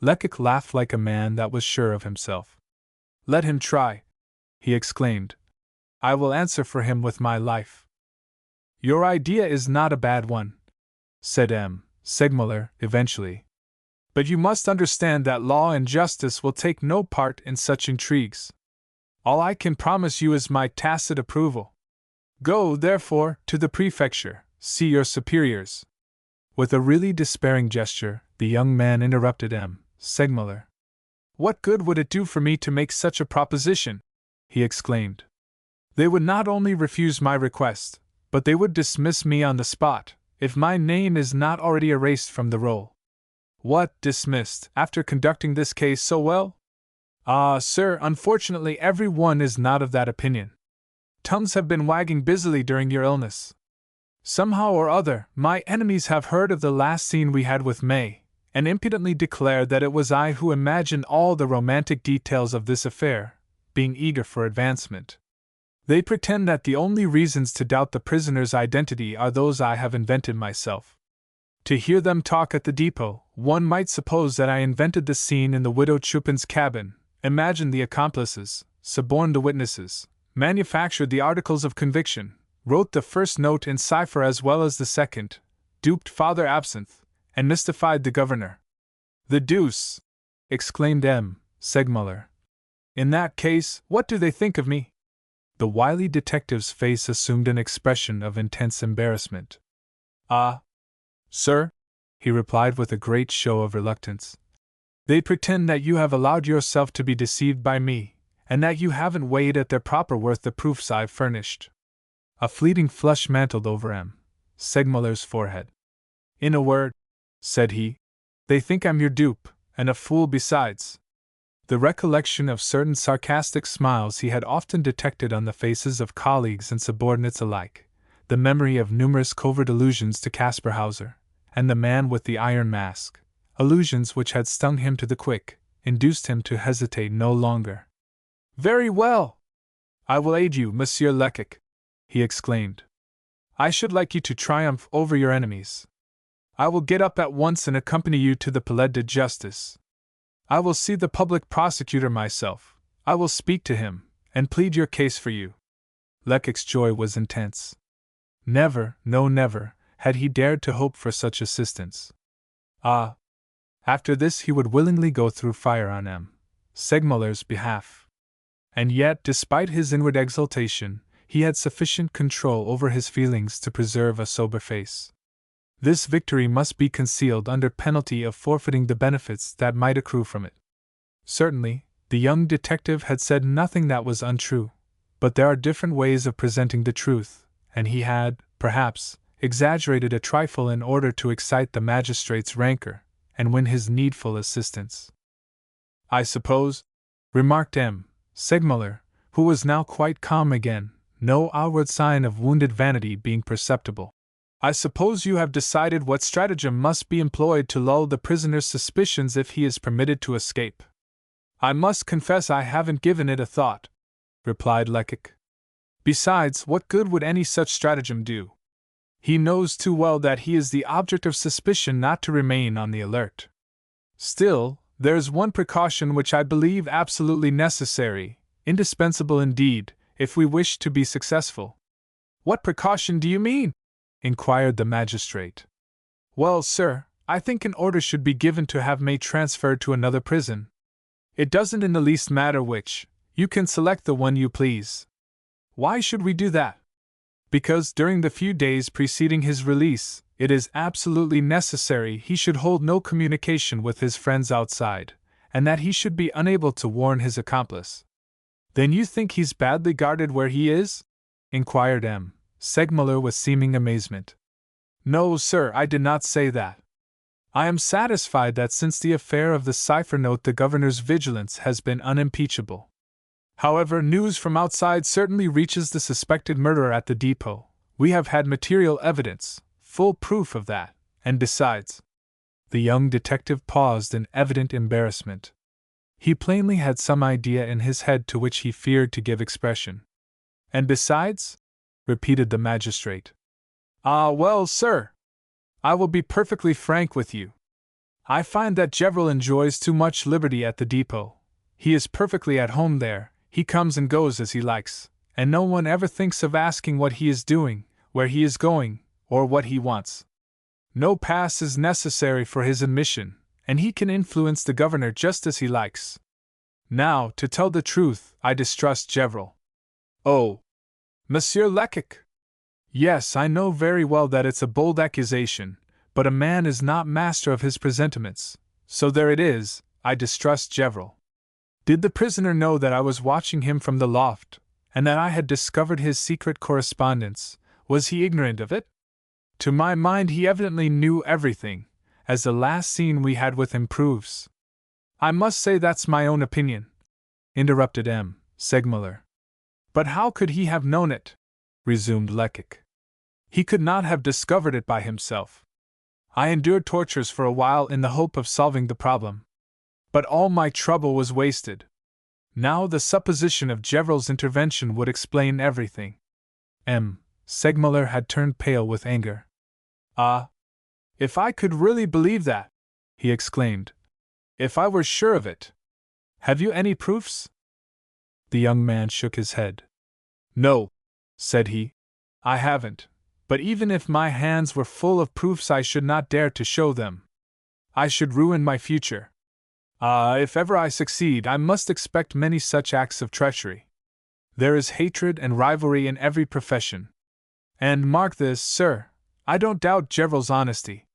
Lecoq laughed like a man that was sure of himself. Let him try, he exclaimed. I will answer for him with my life. Your idea is not a bad one, said M. Segmuller eventually. But you must understand that law and justice will take no part in such intrigues. All I can promise you is my tacit approval. Go, therefore, to the prefecture, see your superiors. With a really despairing gesture, the young man interrupted M. Segmuller. What good would it do for me to make such a proposition? He exclaimed. They would not only refuse my request, but they would dismiss me on the spot, if my name is not already erased from the roll. What, dismissed, after conducting this case so well? Ah, sir, unfortunately every one is not of that opinion. Tongues have been wagging busily during your illness. Somehow or other, my enemies have heard of the last scene we had with May, and impudently declared that it was I who imagined all the romantic details of this affair, being eager for advancement. They pretend that the only reasons to doubt the prisoner's identity are those I have invented myself. To hear them talk at the depot, one might suppose that I invented the scene in the widow Chupin's cabin, imagined the accomplices, suborned the witnesses, manufactured the articles of conviction, wrote the first note in cipher as well as the second, duped Father Absinthe, and mystified the governor. The deuce! Exclaimed M. Segmuller. In that case, what do they think of me? The wily detective's face assumed an expression of intense embarrassment. Ah, sir, he replied with a great show of reluctance. They pretend that you have allowed yourself to be deceived by me, and that you haven't weighed at their proper worth the proofs I've furnished. A fleeting flush mantled over M. Segmuller's forehead. In a word, said he, they think I'm your dupe, and a fool besides. The recollection of certain sarcastic smiles he had often detected on the faces of colleagues and subordinates alike, the memory of numerous covert allusions to Caspar Hauser, and the man with the iron mask, allusions which had stung him to the quick, induced him to hesitate no longer. Very well! I will aid you, Monsieur Lecoq, he exclaimed. I should like you to triumph over your enemies. I will get up at once and accompany you to the Palais de Justice. I will see the public prosecutor myself. I will speak to him, and plead your case for you. Lecoq's joy was intense. Never, no never, had he dared to hope for such assistance. Ah! After this he would willingly go through fire on M. Segmuller's behalf. And yet, despite his inward exultation, he had sufficient control over his feelings to preserve a sober face. This victory must be concealed under penalty of forfeiting the benefits that might accrue from it. Certainly, the young detective had said nothing that was untrue, but there are different ways of presenting the truth, and he had, perhaps, exaggerated a trifle in order to excite the magistrate's rancor and win his needful assistance. I suppose, remarked M. Segmuller, who was now quite calm again, no outward sign of wounded vanity being perceptible. I suppose you have decided what stratagem must be employed to lull the prisoner's suspicions if he is permitted to escape. I must confess I haven't given it a thought, replied Lecoq. Besides, what good would any such stratagem do? He knows too well that he is the object of suspicion not to remain on the alert. Still, there's one precaution which I believe absolutely necessary, indispensable indeed, if we wish to be successful. What precaution do you mean? Inquired the magistrate. Well, sir, I think an order should be given to have May transferred to another prison. It doesn't in the least matter which, you can select the one you please. Why should we do that? Because during the few days preceding his release, it is absolutely necessary he should hold no communication with his friends outside, and that he should be unable to warn his accomplice. Then you think he's badly guarded where he is? Inquired M. Segmuller with seeming amazement. No, sir, I did not say that. I am satisfied that since the affair of the cipher note the governor's vigilance has been unimpeachable. However, news from outside certainly reaches the suspected murderer at the depot. We have had material evidence, full proof of that, and besides... The young detective paused in evident embarrassment. He plainly had some idea in his head to which he feared to give expression. And besides? Repeated the magistrate. Ah, well, sir, I will be perfectly frank with you. I find that Gevril enjoys too much liberty at the depot. He is perfectly at home there, he comes and goes as he likes, and no one ever thinks of asking what he is doing, where he is going, or what he wants. No pass is necessary for his admission, and he can influence the governor just as he likes. Now, to tell the truth, I distrust Gevril. Oh! Monsieur Lecoq! Yes, I know very well that it's a bold accusation, but a man is not master of his presentiments, so there it is, I distrust Gevril. Did the prisoner know that I was watching him from the loft, and that I had discovered his secret correspondence? Was he ignorant of it? To my mind he evidently knew everything, as the last scene we had with him proves. I must say that's my own opinion, interrupted M. Segmuller. But how could he have known it? Resumed Lecoq. He could not have discovered it by himself. I endured tortures for a while in the hope of solving the problem. But all my trouble was wasted. Now the supposition of Gevrel's intervention would explain everything. Segmuller had turned pale with anger. "Ah! If I could really believe that!" he exclaimed. "If I were sure of it! Have you any proofs?" The young man shook his head. "No," said he, "I haven't, but even if my hands were full of proofs I should not dare to show them. I should ruin my future. If ever I succeed, I must expect many such acts of treachery. There is hatred and rivalry in every profession. And mark this, sir, I don't doubt Gevrel's honesty.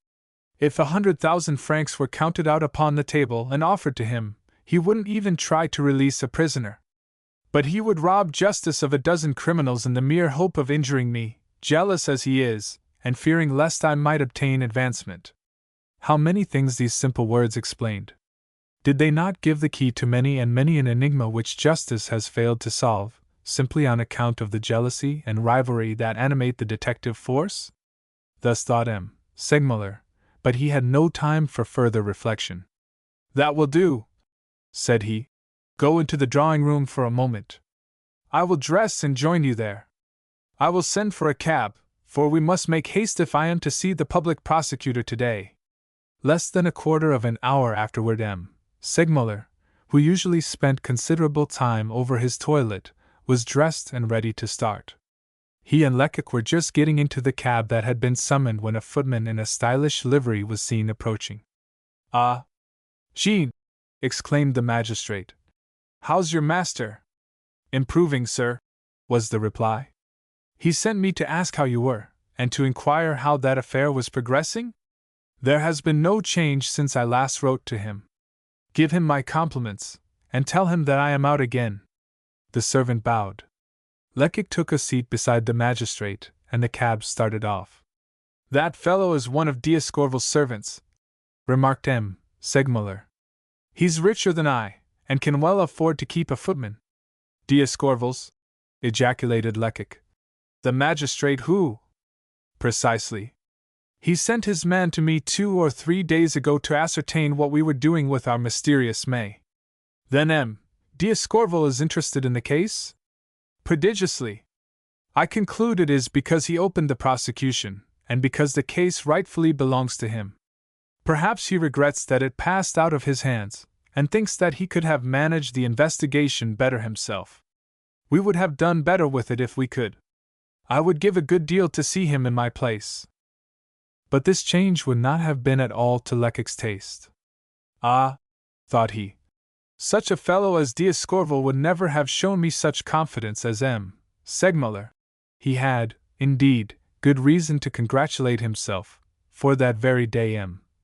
If 100,000 francs were counted out upon the table and offered to him, he wouldn't even try to release a prisoner. But he would rob justice of a dozen criminals in the mere hope of injuring me, jealous as he is, and fearing lest I might obtain advancement." How many things these simple words explained! Did they not give the key to many and many an enigma which justice has failed to solve, simply on account of the jealousy and rivalry that animate the detective force? Thus thought Segmuller, but he had no time for further reflection. "That will do," said he. "Go into the drawing-room for a moment. I will dress and join you there. I will send for a cab, for we must make haste if I am to see the public prosecutor today." Less than a quarter of an hour afterward Segmuller, who usually spent considerable time over his toilet, was dressed and ready to start. He and Lecoq were just getting into the cab that had been summoned when a footman in a stylish livery was seen approaching. "Ah, Jean!" exclaimed the magistrate. "How's your master?" "Improving, sir," was the reply. "He sent me to ask how you were, and to inquire how that affair was progressing? There has been no change since I last wrote to him. Give him my compliments, and tell him that I am out again." The servant bowed. Lecoq took a seat beside the magistrate, and the cab started off. "That fellow is one of D'Escorval's servants," remarked Segmuller. "He's richer than I, and can well afford to keep a footman." "D'Escorval's?" ejaculated Lecoq. "The magistrate who—" "Precisely. He sent his man to me 2 or 3 days ago to ascertain what we were doing with our mysterious May." "Then D'Escorval is interested in the case?" "Prodigiously. I conclude it is because he opened the prosecution, and because the case rightfully belongs to him. Perhaps he regrets that it passed out of his hands, and thinks that he could have managed the investigation better himself. We would have done better with it if we could. I would give a good deal to see him in my place." But this change would not have been at all to Lecoq's taste. "Ah," thought he, "such a fellow as D'Escorval would never have shown me such confidence as Segmuller." He had, indeed, good reason to congratulate himself, for that very day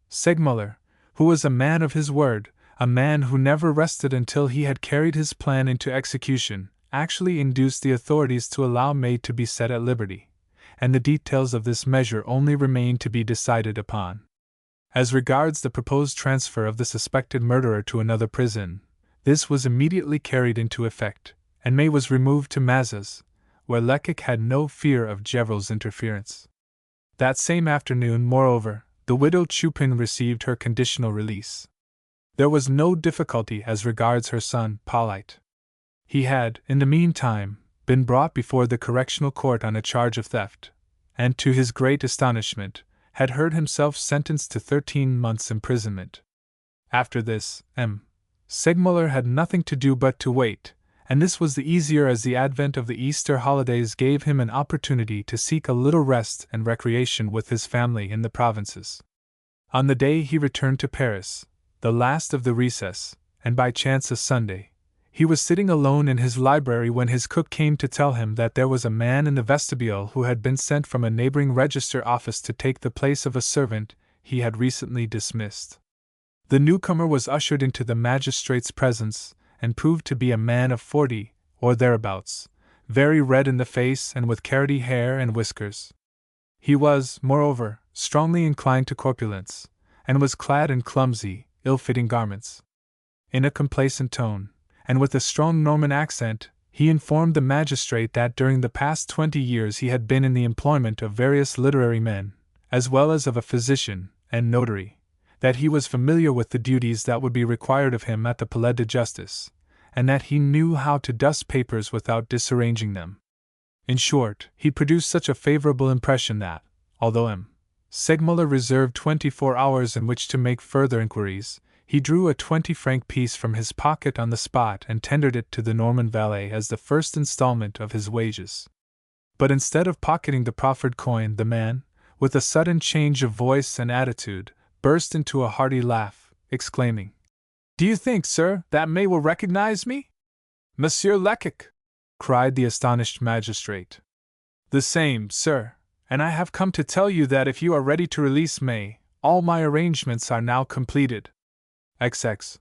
Segmuller, who was a man of his word, a man who never rested until he had carried his plan into execution, actually induced the authorities to allow May to be set at liberty, and the details of this measure only remained to be decided upon. As regards the proposed transfer of the suspected murderer to another prison, this was immediately carried into effect, and May was removed to Mazas, where Lecoq had no fear of Gevrel's interference. That same afternoon, moreover, the widow Chupin received her conditional release. There was no difficulty as regards her son, Polyte. He had, in the meantime, been brought before the correctional court on a charge of theft, and, to his great astonishment, had heard himself sentenced to 13 months' imprisonment. After this, Segmuller had nothing to do but to wait, and this was the easier as the advent of the Easter holidays gave him an opportunity to seek a little rest and recreation with his family in the provinces. On the day he returned to Paris, the last of the recess, and by chance a Sunday, he was sitting alone in his library when his cook came to tell him that there was a man in the vestibule who had been sent from a neighboring register office to take the place of a servant he had recently dismissed. The newcomer was ushered into the magistrate's presence, and proved to be a man of 40, or thereabouts, very red in the face and with carroty hair and whiskers. He was, moreover, strongly inclined to corpulence, and was clad in clumsy, ill-fitting garments. In a complacent tone, and with a strong Norman accent, he informed the magistrate that during the past 20 years he had been in the employment of various literary men, as well as of a physician and notary, that he was familiar with the duties that would be required of him at the Palais de Justice, and that he knew how to dust papers without disarranging them. In short, he produced such a favorable impression that, although M. Segmuller reserved 24 hours in which to make further inquiries, he drew a 20-franc piece from his pocket on the spot and tendered it to the Norman valet as the first installment of his wages. But instead of pocketing the proffered coin, the man, with a sudden change of voice and attitude, burst into a hearty laugh, exclaiming, "Do you think, sir, that May will recognize me?" "Monsieur Lecoq!" cried the astonished magistrate. "The same, sir, and I have come to tell you that if you are ready to release May, all my arrangements are now completed. XX.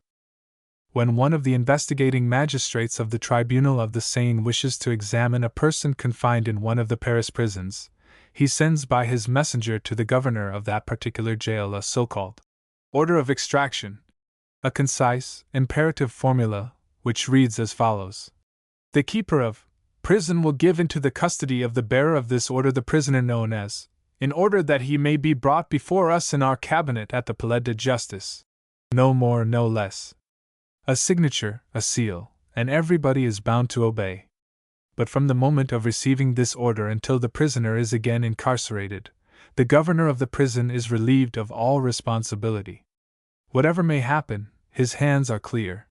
When one of the investigating magistrates of the Tribunal of the Seine wishes to examine a person confined in one of the Paris prisons, he sends by his messenger to the governor of that particular jail a so-called order of extraction, a concise, imperative formula, which reads as follows: "The keeper of prison will give into the custody of the bearer of this order the prisoner known as, in order that he may be brought before us in our cabinet at the Palais de Justice." No more, no less. A signature, a seal, and everybody is bound to obey. But from the moment of receiving this order until the prisoner is again incarcerated, the governor of the prison is relieved of all responsibility. Whatever may happen, his hands are clear.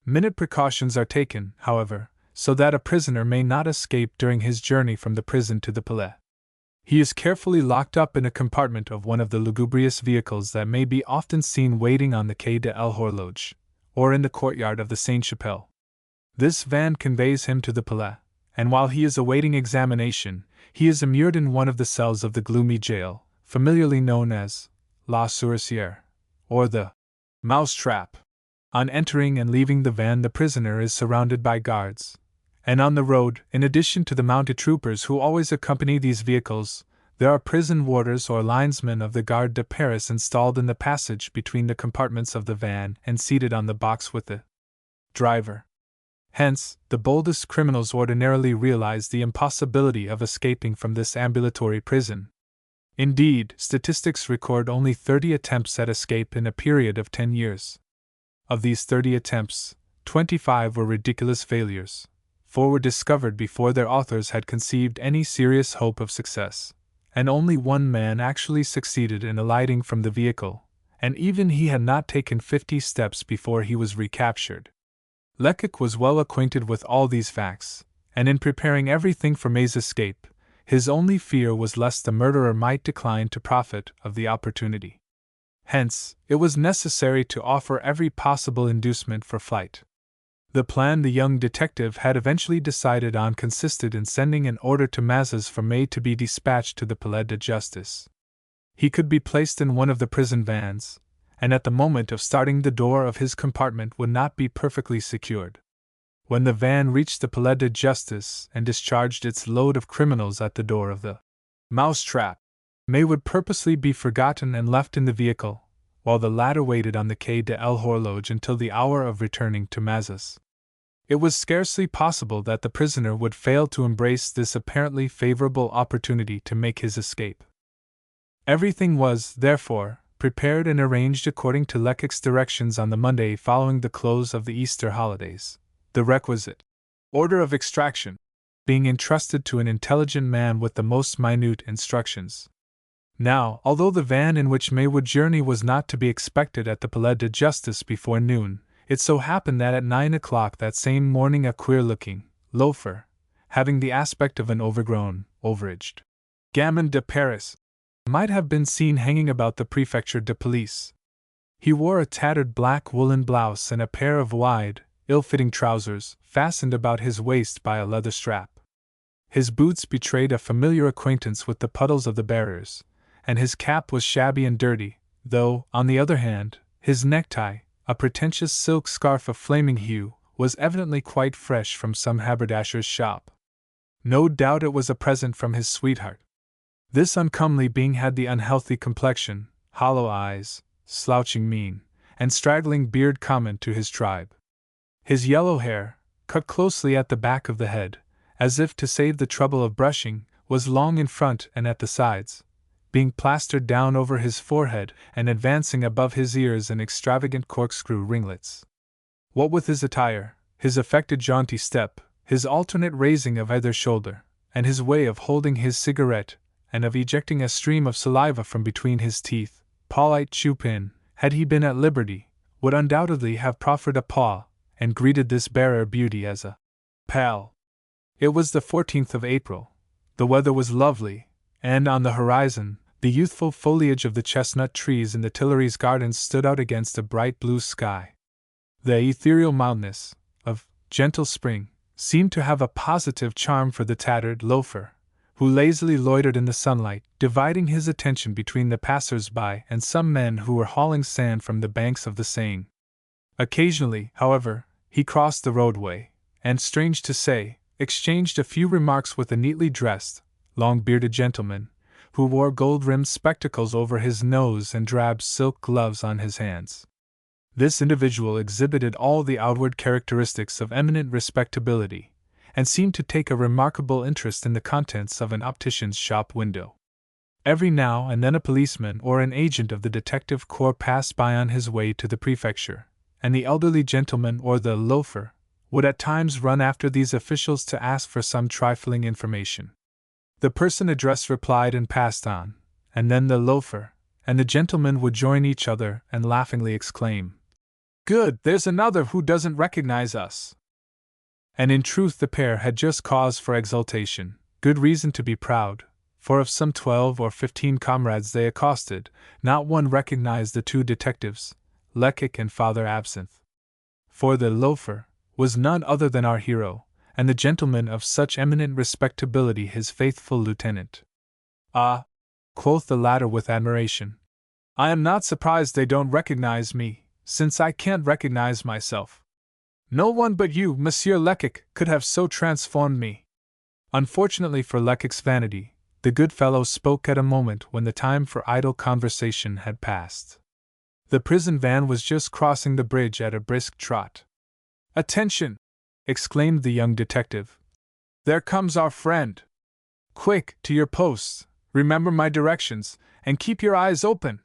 Minute precautions are taken, however, so that a prisoner may not escape during his journey from the prison to the Palais. He is carefully locked up in a compartment of one of the lugubrious vehicles that may be often seen waiting on the Quai de l'Horloge, or in the courtyard of the Sainte-Chapelle. This van conveys him to the Palais, and while he is awaiting examination, he is immured in one of the cells of the gloomy jail, familiarly known as La Souricière, or the Mousetrap. On entering and leaving the van, the prisoner is surrounded by guards, and on the road, in addition to the mounted troopers who always accompany these vehicles, there are prison warders or linesmen of the Garde de Paris installed in the passage between the compartments of the van and seated on the box with the driver. Hence, the boldest criminals ordinarily realize the impossibility of escaping from this ambulatory prison. Indeed, statistics record only 30 attempts at escape in a period of 10 years. Of these 30 attempts, 25 were ridiculous failures. 4 were discovered before their authors had conceived any serious hope of success, and only one man actually succeeded in alighting from the vehicle, and even he had not taken 50 steps before he was recaptured. Lecoq was well acquainted with all these facts, and in preparing everything for May's escape, his only fear was lest the murderer might decline to profit of the opportunity. Hence, it was necessary to offer every possible inducement for flight. The plan the young detective had eventually decided on consisted in sending an order to Mazas for May to be dispatched to the Palais de Justice. He could be placed in one of the prison vans, and at the moment of starting the door of his compartment would not be perfectly secured. When the van reached the Palais de Justice and discharged its load of criminals at the door of the Mousetrap, May would purposely be forgotten and left in the vehicle, while the latter waited on the Quai de l'Horloge until the hour of returning to Mazas. It was scarcely possible that the prisoner would fail to embrace this apparently favorable opportunity to make his escape. Everything was, therefore, prepared and arranged according to Lecoq's directions on the Monday following the close of the Easter holidays, the requisite order of extraction being entrusted to an intelligent man with the most minute instructions. Now, although the van in which May would journey was not to be expected at the Palais de Justice before noon, it so happened that at 9 o'clock that same morning a queer-looking loafer, having the aspect of an overgrown, overaged gamin de Paris, might have been seen hanging about the Prefecture de Police. He wore a tattered black woolen blouse and a pair of wide, ill-fitting trousers, fastened about his waist by a leather strap. His boots betrayed a familiar acquaintance with the puddles of the barriers, and his cap was shabby and dirty, though, on the other hand, his necktie, a pretentious silk scarf of flaming hue, was evidently quite fresh from some haberdasher's shop. No doubt it was a present from his sweetheart. This uncomely being had the unhealthy complexion, hollow eyes, slouching mien, and straggling beard common to his tribe. His yellow hair, cut closely at the back of the head, as if to save the trouble of brushing, was long in front and at the sides, being plastered down over his forehead and advancing above his ears in extravagant corkscrew ringlets. What with his attire, his affected jaunty step, his alternate raising of either shoulder, and his way of holding his cigarette, and of ejecting a stream of saliva from between his teeth, Paulite Chupin, had he been at liberty, would undoubtedly have proffered a paw, and greeted this bearer beauty as a pal. It was the 14th of April. The weather was lovely, and on the horizon, the youthful foliage of the chestnut trees in the Tuileries gardens stood out against a bright blue sky. The ethereal mildness of gentle spring seemed to have a positive charm for the tattered loafer, who lazily loitered in the sunlight, dividing his attention between the passers-by and some men who were hauling sand from the banks of the Seine. Occasionally, however, he crossed the roadway, and, strange to say, exchanged a few remarks with a neatly dressed, long-bearded gentleman, who wore gold-rimmed spectacles over his nose and drab silk gloves on his hands. This individual exhibited all the outward characteristics of eminent respectability, and seemed to take a remarkable interest in the contents of an optician's shop window. Every now and then a policeman or an agent of the detective corps passed by on his way to the prefecture, and the elderly gentleman or the loafer would at times run after these officials to ask for some trifling information. The person addressed replied and passed on, and then the loafer and the gentleman would join each other and laughingly exclaim, "Good, there's another who doesn't recognize us." And in truth the pair had just cause for exultation, good reason to be proud, for of some 12 or 15 comrades they accosted, not one recognized the two detectives, Lecoq and Father Absinthe. For the loafer was none other than our hero, and the gentleman of such eminent respectability his faithful lieutenant. "Ah," quoth the latter with admiration, "I am not surprised they don't recognize me, since I can't recognize myself. No one but you, Monsieur Lecoq, could have so transformed me." Unfortunately for Lecoq's vanity, the good fellow spoke at a moment when the time for idle conversation had passed. The prison van was just crossing the bridge at a brisk trot. "Attention!" exclaimed the young detective. "There comes our friend. Quick, to your posts, remember my directions, and keep your eyes open."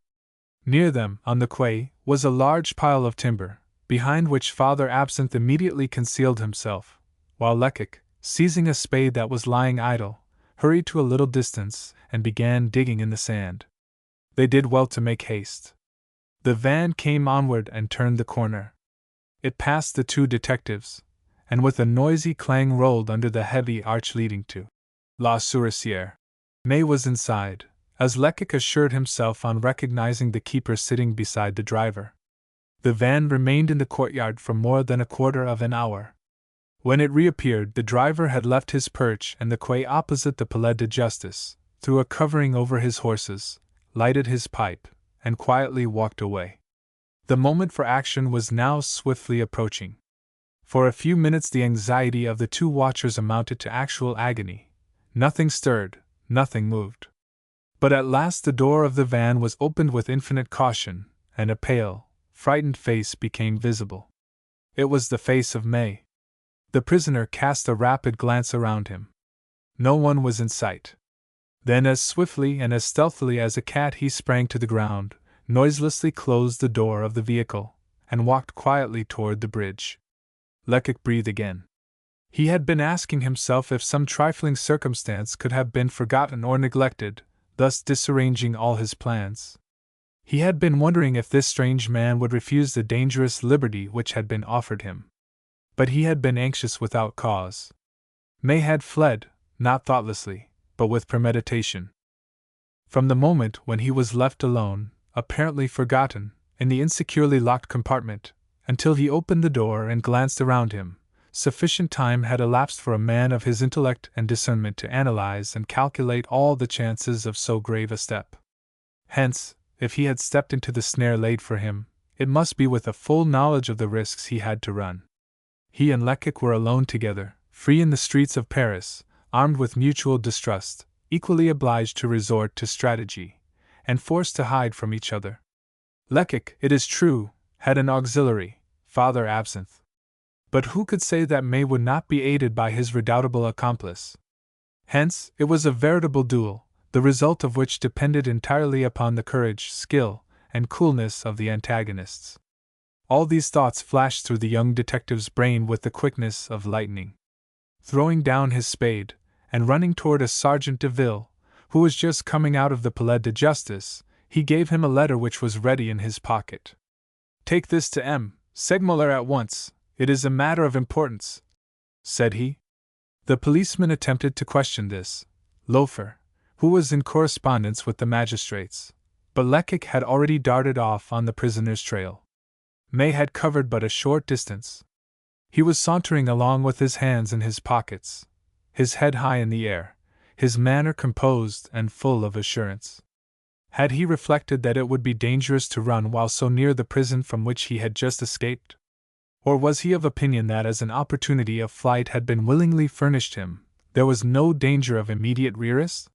Near them, on the quay, was a large pile of timber, behind which Father Absinthe immediately concealed himself, while Lecoq, seizing a spade that was lying idle, hurried to a little distance and began digging in the sand. They did well to make haste. The van came onward and turned the corner. It passed the two detectives, and with a noisy clang rolled under the heavy arch leading to La Souricière. May was inside, as Lecoq assured himself on recognizing the keeper sitting beside the driver. The van remained in the courtyard for more than a quarter of an hour. When it reappeared, the driver had left his perch and the quay opposite the Palais de Justice, threw a covering over his horses, lighted his pipe, and quietly walked away. The moment for action was now swiftly approaching. For a few minutes the anxiety of the two watchers amounted to actual agony. Nothing stirred, nothing moved. But at last the door of the van was opened with infinite caution, and a pale, frightened face became visible. It was the face of May. The prisoner cast a rapid glance around him. No one was in sight. Then, as swiftly and as stealthily as a cat, he sprang to the ground, noiselessly closed the door of the vehicle, and walked quietly toward the bridge. Lecoq breathed again. He had been asking himself if some trifling circumstance could have been forgotten or neglected, thus disarranging all his plans. He had been wondering if this strange man would refuse the dangerous liberty which had been offered him. But he had been anxious without cause. May had fled, not thoughtlessly, but with premeditation. From the moment when he was left alone, apparently forgotten, in the insecurely locked compartment, until he opened the door and glanced around him, sufficient time had elapsed for a man of his intellect and discernment to analyze and calculate all the chances of so grave a step. Hence, if he had stepped into the snare laid for him, it must be with a full knowledge of the risks he had to run. He and Lecoq were alone together, free in the streets of Paris, armed with mutual distrust, equally obliged to resort to strategy, and forced to hide from each other. Lecoq, it is true, had an auxiliary, Father Absinthe. But who could say that May would not be aided by his redoubtable accomplice? Hence, it was a veritable duel, the result of which depended entirely upon the courage, skill, and coolness of the antagonists. All these thoughts flashed through the young detective's brain with the quickness of lightning. Throwing down his spade, and running toward a Sergeant de Ville, who was just coming out of the Palais de Justice, he gave him a letter which was ready in his pocket. "Take this to M. Segmuller at once, it is a matter of importance," said he. The policeman attempted to question this loafer, who was in correspondence with the magistrates, but Lecoq had already darted off on the prisoner's trail. May had covered but a short distance. He was sauntering along with his hands in his pockets, his head high in the air, his manner composed and full of assurance. Had he reflected that it would be dangerous to run while so near the prison from which he had just escaped? Or was he of opinion that as an opportunity of flight had been willingly furnished him, there was no danger of immediate rearrest?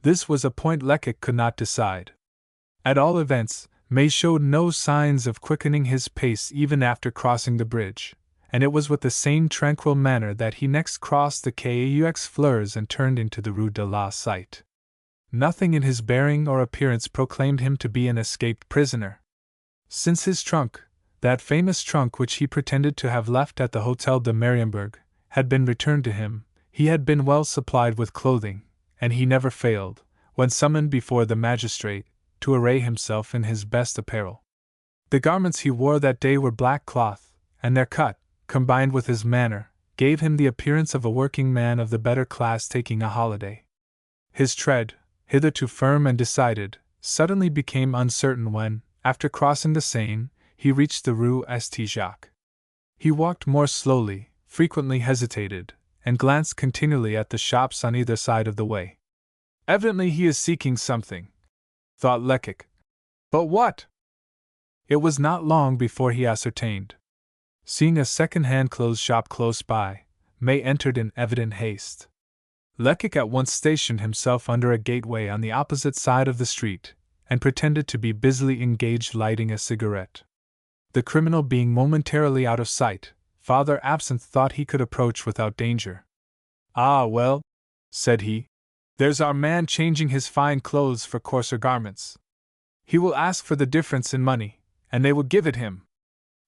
This was a point Lecoq could not decide. At all events, May showed no signs of quickening his pace even after crossing the bridge, and it was with the same tranquil manner that he next crossed the Quai aux Fleurs and turned into the Rue de la Cite. Nothing in his bearing or appearance proclaimed him to be an escaped prisoner. Since his trunk, that famous trunk which he pretended to have left at the Hotel de Mariembourg, had been returned to him, he had been well supplied with clothing, and he never failed, when summoned before the magistrate, to array himself in his best apparel. The garments he wore that day were black cloth, and their cut, combined with his manner, gave him the appearance of a working man of the better class taking a holiday. His tread, hitherto firm and decided, suddenly became uncertain when, after crossing the Seine, he reached the Rue St. Jacques. He walked more slowly, frequently hesitated, and glanced continually at the shops on either side of the way. "Evidently he is seeking something," thought Lecoq. "But what?" It was not long before he ascertained. Seeing a second-hand clothes shop close by, May entered in evident haste. Lecoq at once stationed himself under a gateway on the opposite side of the street, and pretended to be busily engaged lighting a cigarette. The criminal being momentarily out of sight, Father Absinthe thought he could approach without danger. "Ah, well," said he, "there's our man changing his fine clothes for coarser garments. He will ask for the difference in money, and they will give it him.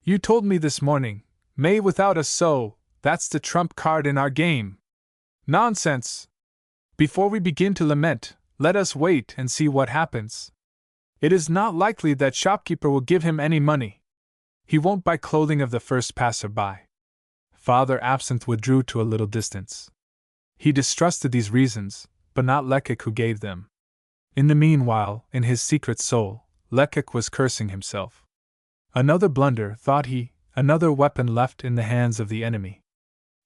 You told me this morning, May without a sou, that's the trump card in our game. Nonsense! Before we begin to lament, let us wait and see what happens. It is not likely that shopkeeper will give him any money. He won't buy clothing of the first passer-by." Father Absinthe withdrew to a little distance. He distrusted these reasons, but not Lecoq who gave them. In the meanwhile, in his secret soul, Lecoq was cursing himself. Another blunder, thought he, another weapon left in the hands of the enemy.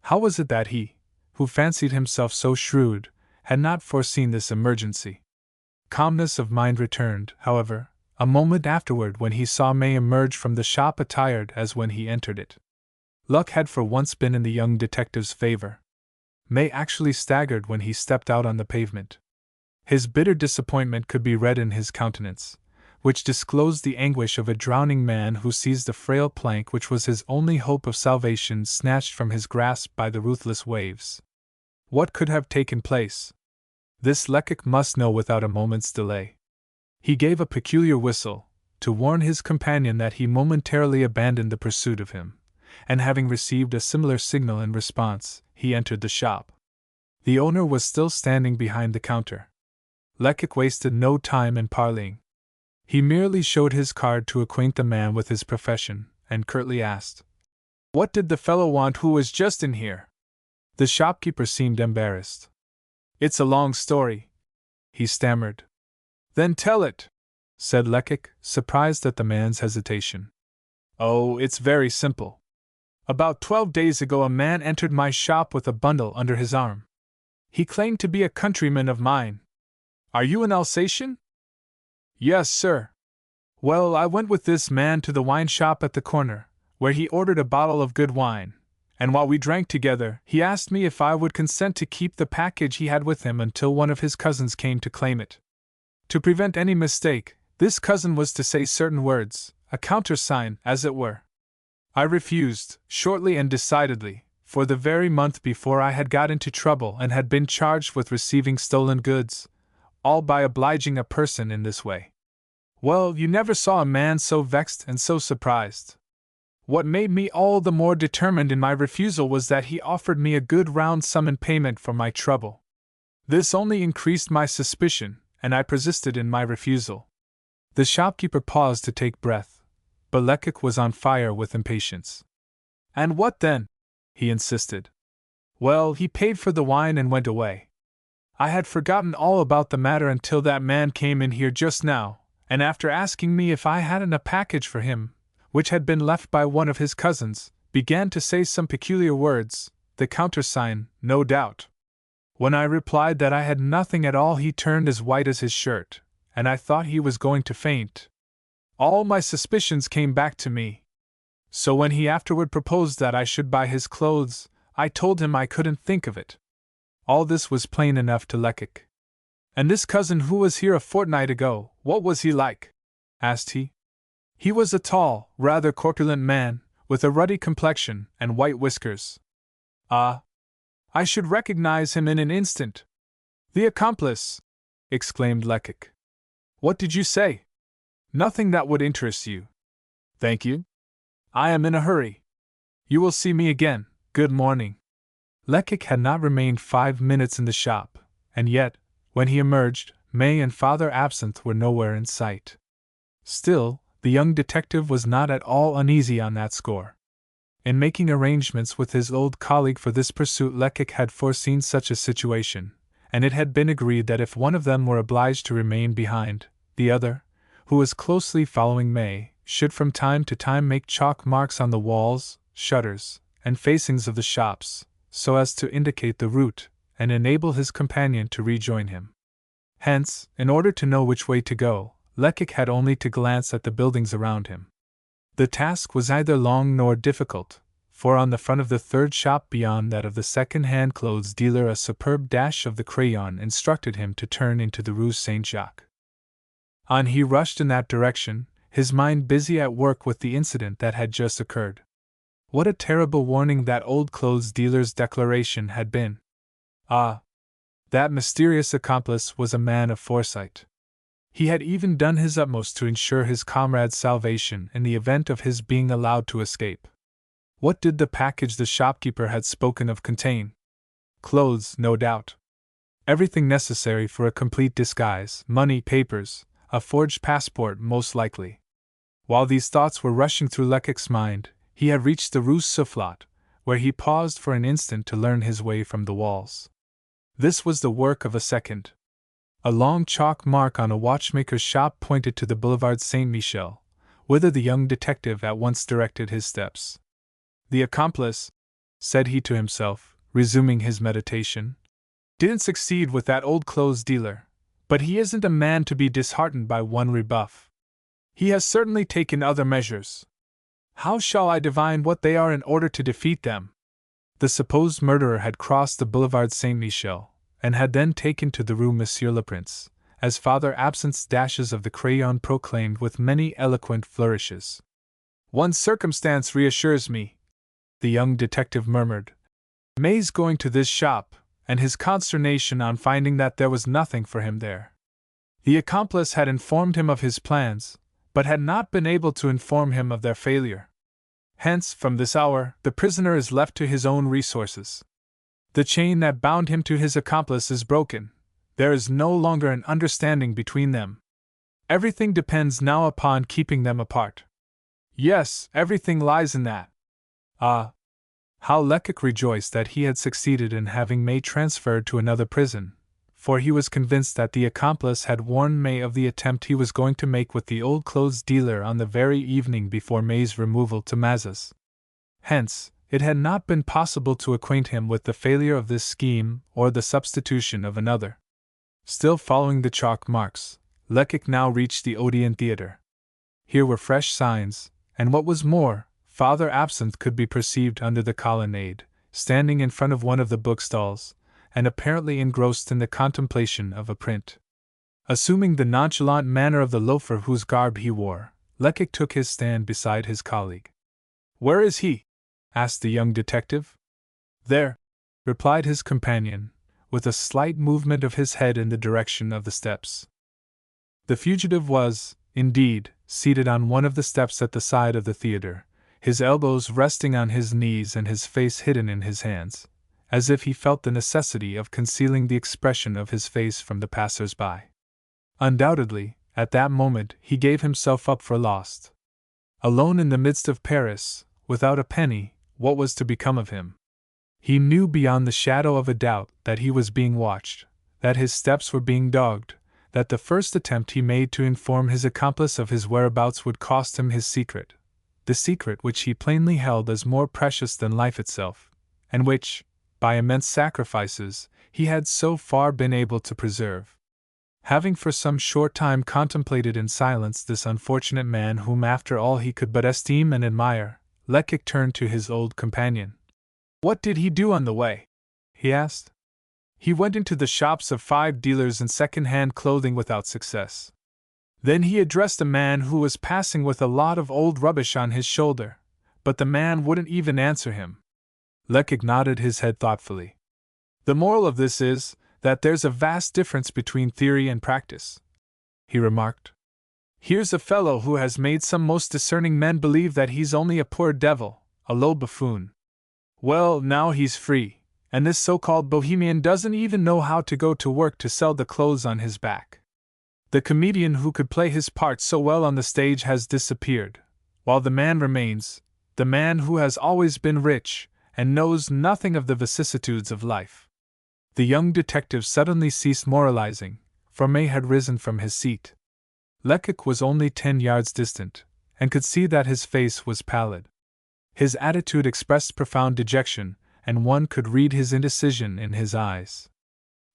How was it that he, who fancied himself so shrewd, had not foreseen this emergency? Calmness of mind returned, however, a moment afterward when he saw May emerge from the shop attired as when he entered it. Luck had for once been in the young detective's favor. May actually staggered when he stepped out on the pavement. His bitter disappointment could be read in his countenance, which disclosed the anguish of a drowning man who sees the frail plank which was his only hope of salvation snatched from his grasp by the ruthless waves. What could have taken place? This Lecoq must know without a moment's delay. He gave a peculiar whistle, to warn his companion that he momentarily abandoned the pursuit of him, and having received a similar signal in response, he entered the shop. The owner was still standing behind the counter. Lecoq wasted no time in parleying. He merely showed his card to acquaint the man with his profession, and curtly asked, "What did the fellow want who was just in here?" The shopkeeper seemed embarrassed. "It's a long story," he stammered. "Then tell it," said Lecoq, surprised at the man's hesitation. "Oh, it's very simple. About 12 days ago a man entered my shop with a bundle under his arm. He claimed to be a countryman of mine. Are you an Alsatian?" "Yes, sir." "Well, I went with this man to the wine shop at the corner, where he ordered a bottle of good wine, and while we drank together, he asked me if I would consent to keep the package he had with him until one of his cousins came to claim it. To prevent any mistake, this cousin was to say certain words, a countersign, as it were. I refused, shortly and decidedly, for the very month before I had got into trouble and had been charged with receiving stolen goods, all by obliging a person in this way. Well, you never saw a man so vexed and so surprised. What made me all the more determined in my refusal was that he offered me a good round sum in payment for my trouble. This only increased my suspicion, and I persisted in my refusal. The shopkeeper paused to take breath, but Lecoq was on fire with impatience. "And what then?" he insisted. "Well, he paid for the wine and went away. I had forgotten all about the matter until that man came in here just now, and after asking me if I hadn't a package for him, which had been left by one of his cousins, began to say some peculiar words, the countersign, no doubt. When I replied that I had nothing at all, he turned as white as his shirt, and I thought he was going to faint. All my suspicions came back to me. So when he afterward proposed that I should buy his clothes, I told him I couldn't think of it." All this was plain enough to Lecoq. "And this cousin who was here a fortnight ago, what was he like?" asked he. "He was a tall, rather corpulent man, with a ruddy complexion and white whiskers." "Ah! I should recognize him in an instant." "The accomplice!" exclaimed Lecoq. "What did you say?" "Nothing that would interest you." "Thank you. I am in a hurry. You will see me again. Good morning." Lecoq had not remained 5 minutes in the shop, and yet, when he emerged, May and Father Absinthe were nowhere in sight. Still, the young detective was not at all uneasy on that score. In making arrangements with his old colleague for this pursuit, Lecoq had foreseen such a situation, and it had been agreed that if one of them were obliged to remain behind, the other, who was closely following May, should from time to time make chalk marks on the walls, shutters, and facings of the shops, so as to indicate the route and enable his companion to rejoin him. Hence, in order to know which way to go, Lecoq had only to glance at the buildings around him. The task was neither long nor difficult, for on the front of the third shop beyond that of the second-hand clothes dealer a superb dash of the crayon instructed him to turn into the Rue Saint-Jacques. On he rushed in that direction, his mind busy at work with the incident that had just occurred. What a terrible warning that old clothes dealer's declaration had been! Ah! That mysterious accomplice was a man of foresight. He had even done his utmost to ensure his comrade's salvation in the event of his being allowed to escape. What did the package the shopkeeper had spoken of contain? Clothes, no doubt. Everything necessary for a complete disguise, money, papers, a forged passport most likely. While these thoughts were rushing through Lecoq's mind, he had reached the Rue Soufflot, where he paused for an instant to learn his way from the walls. This was the work of a second. A long chalk mark on a watchmaker's shop pointed to the Boulevard Saint-Michel, whither the young detective at once directed his steps. "The accomplice," said he to himself, resuming his meditation, "didn't succeed with that old clothes dealer, but he isn't a man to be disheartened by one rebuff. He has certainly taken other measures. How shall I divine what they are in order to defeat them?" The supposed murderer had crossed the Boulevard Saint-Michel, and had then taken to the Rue Monsieur le Prince, as Father Absinthe's dashes of the crayon proclaimed with many eloquent flourishes. "One circumstance reassures me," the young detective murmured. "May's going to this shop, and his consternation on finding that there was nothing for him there. The accomplice had informed him of his plans, but had not been able to inform him of their failure. Hence, from this hour, the prisoner is left to his own resources. The chain that bound him to his accomplice is broken. There is no longer an understanding between them. Everything depends now upon keeping them apart. Yes, everything lies in that." Ah! How Lecoq rejoiced that he had succeeded in having May transferred to another prison, for he was convinced that the accomplice had warned May of the attempt he was going to make with the old clothes dealer on the very evening before May's removal to Mazas. Hence, it had not been possible to acquaint him with the failure of this scheme or the substitution of another. Still following the chalk marks, Lecoq now reached the Odeon Theatre. Here were fresh signs, and what was more, Father Absinthe could be perceived under the colonnade, standing in front of one of the bookstalls, and apparently engrossed in the contemplation of a print. Assuming the nonchalant manner of the loafer whose garb he wore, Lecoq took his stand beside his colleague. "Where is he?" asked the young detective. "There," replied his companion, with a slight movement of his head in the direction of the steps. The fugitive was, indeed, seated on one of the steps at the side of the theatre, his elbows resting on his knees and his face hidden in his hands, as if he felt the necessity of concealing the expression of his face from the passers-by. Undoubtedly, at that moment he gave himself up for lost. Alone in the midst of Paris, without a penny, what was to become of him? He knew beyond the shadow of a doubt that he was being watched, that his steps were being dogged, that the first attempt he made to inform his accomplice of his whereabouts would cost him his secret, the secret which he plainly held as more precious than life itself, and which, by immense sacrifices, he had so far been able to preserve. Having for some short time contemplated in silence this unfortunate man whom after all he could but esteem and admire, Lecoq turned to his old companion. "What did he do on the way?" he asked. "He went into the shops of 5 dealers in second-hand clothing without success. Then he addressed a man who was passing with a lot of old rubbish on his shoulder, but the man wouldn't even answer him." Lecoq nodded his head thoughtfully. "The moral of this is that there's a vast difference between theory and practice," he remarked. "Here's a fellow who has made some most discerning men believe that he's only a poor devil, a low buffoon. Well, now he's free, and this so-called bohemian doesn't even know how to go to work to sell the clothes on his back. The comedian who could play his part so well on the stage has disappeared, while the man remains, the man who has always been rich, and knows nothing of the vicissitudes of life." The young detective suddenly ceased moralizing, for May had risen from his seat. Lecoq was only 10 yards distant, and could see that his face was pallid. His attitude expressed profound dejection, and one could read his indecision in his eyes.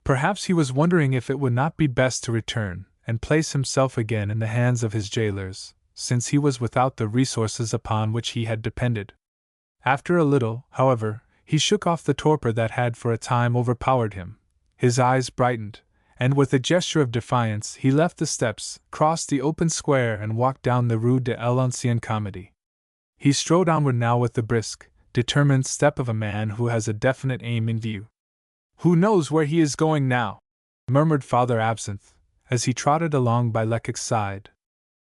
Perhaps he was wondering if it would not be best to return and place himself again in the hands of his jailers, since he was without the resources upon which he had depended. After a little, however, he shook off the torpor that had for a time overpowered him. His eyes brightened, and with a gesture of defiance he left the steps, crossed the open square and walked down the Rue de l'Ancien Comedy. He strode onward now with the brisk, determined step of a man who has a definite aim in view. "Who knows where he is going now?" murmured Father Absinthe, as he trotted along by Lecoq's side.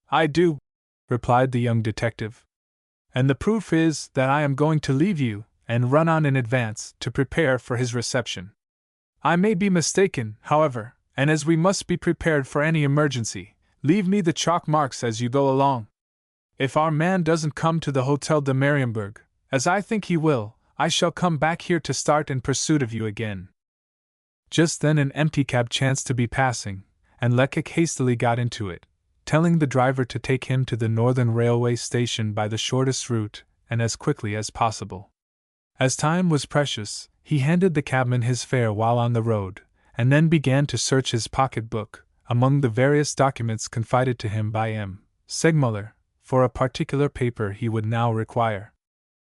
"I do," replied the young detective. "And the proof is that I am going to leave you, and run on in advance, to prepare for his reception. I may be mistaken, however, and as we must be prepared for any emergency, leave me the chalk marks as you go along. If our man doesn't come to the Hotel de Mariembourg, as I think he will, I shall come back here to start in pursuit of you again." Just then an empty cab chanced to be passing, and Lecoq hastily got into it, telling the driver to take him to the Northern Railway station by the shortest route, and as quickly as possible. As time was precious, he handed the cabman his fare while on the road, and then began to search his pocket-book, among the various documents confided to him by M. Segmuller, for a particular paper he would now require.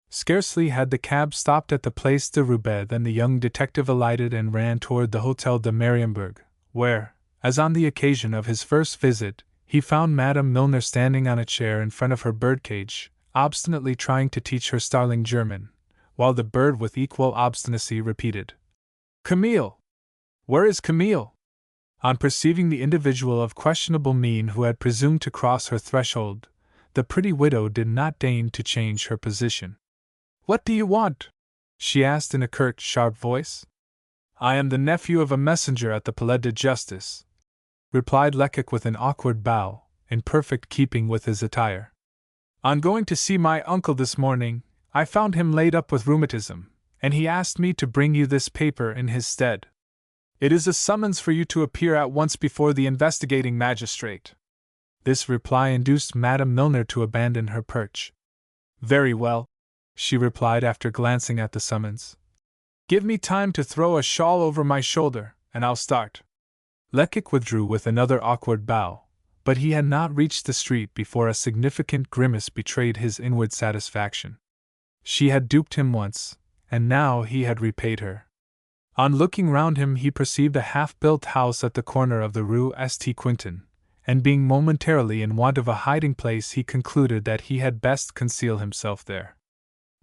Scarcely had the cab stopped at the Place de Roubaix than the young detective alighted and ran toward the Hotel de Mariembourg, where, as on the occasion of his first visit, he found Madame Milner standing on a chair in front of her birdcage, obstinately trying to teach her starling German, while the bird with equal obstinacy repeated, "Camille! Where is Camille?" On perceiving the individual of questionable mien who had presumed to cross her threshold, the pretty widow did not deign to change her position. "What do you want?" she asked in a curt, sharp voice. "I am the nephew of a messenger at the Palais de Justice," replied Lecoq with an awkward bow, in perfect keeping with his attire. "On going to see my uncle this morning, I found him laid up with rheumatism, and he asked me to bring you this paper in his stead. It is a summons for you to appear at once before the investigating magistrate." This reply induced Madame Milner to abandon her perch. "Very well," she replied after glancing at the summons. "Give me time to throw a shawl over my shoulder, and I'll start." Lecoq withdrew with another awkward bow, but he had not reached the street before a significant grimace betrayed his inward satisfaction. She had duped him once, and now he had repaid her. On looking round him he perceived a half-built house at the corner of the Rue St. Quentin, and being momentarily in want of a hiding-place he concluded that he had best conceal himself there.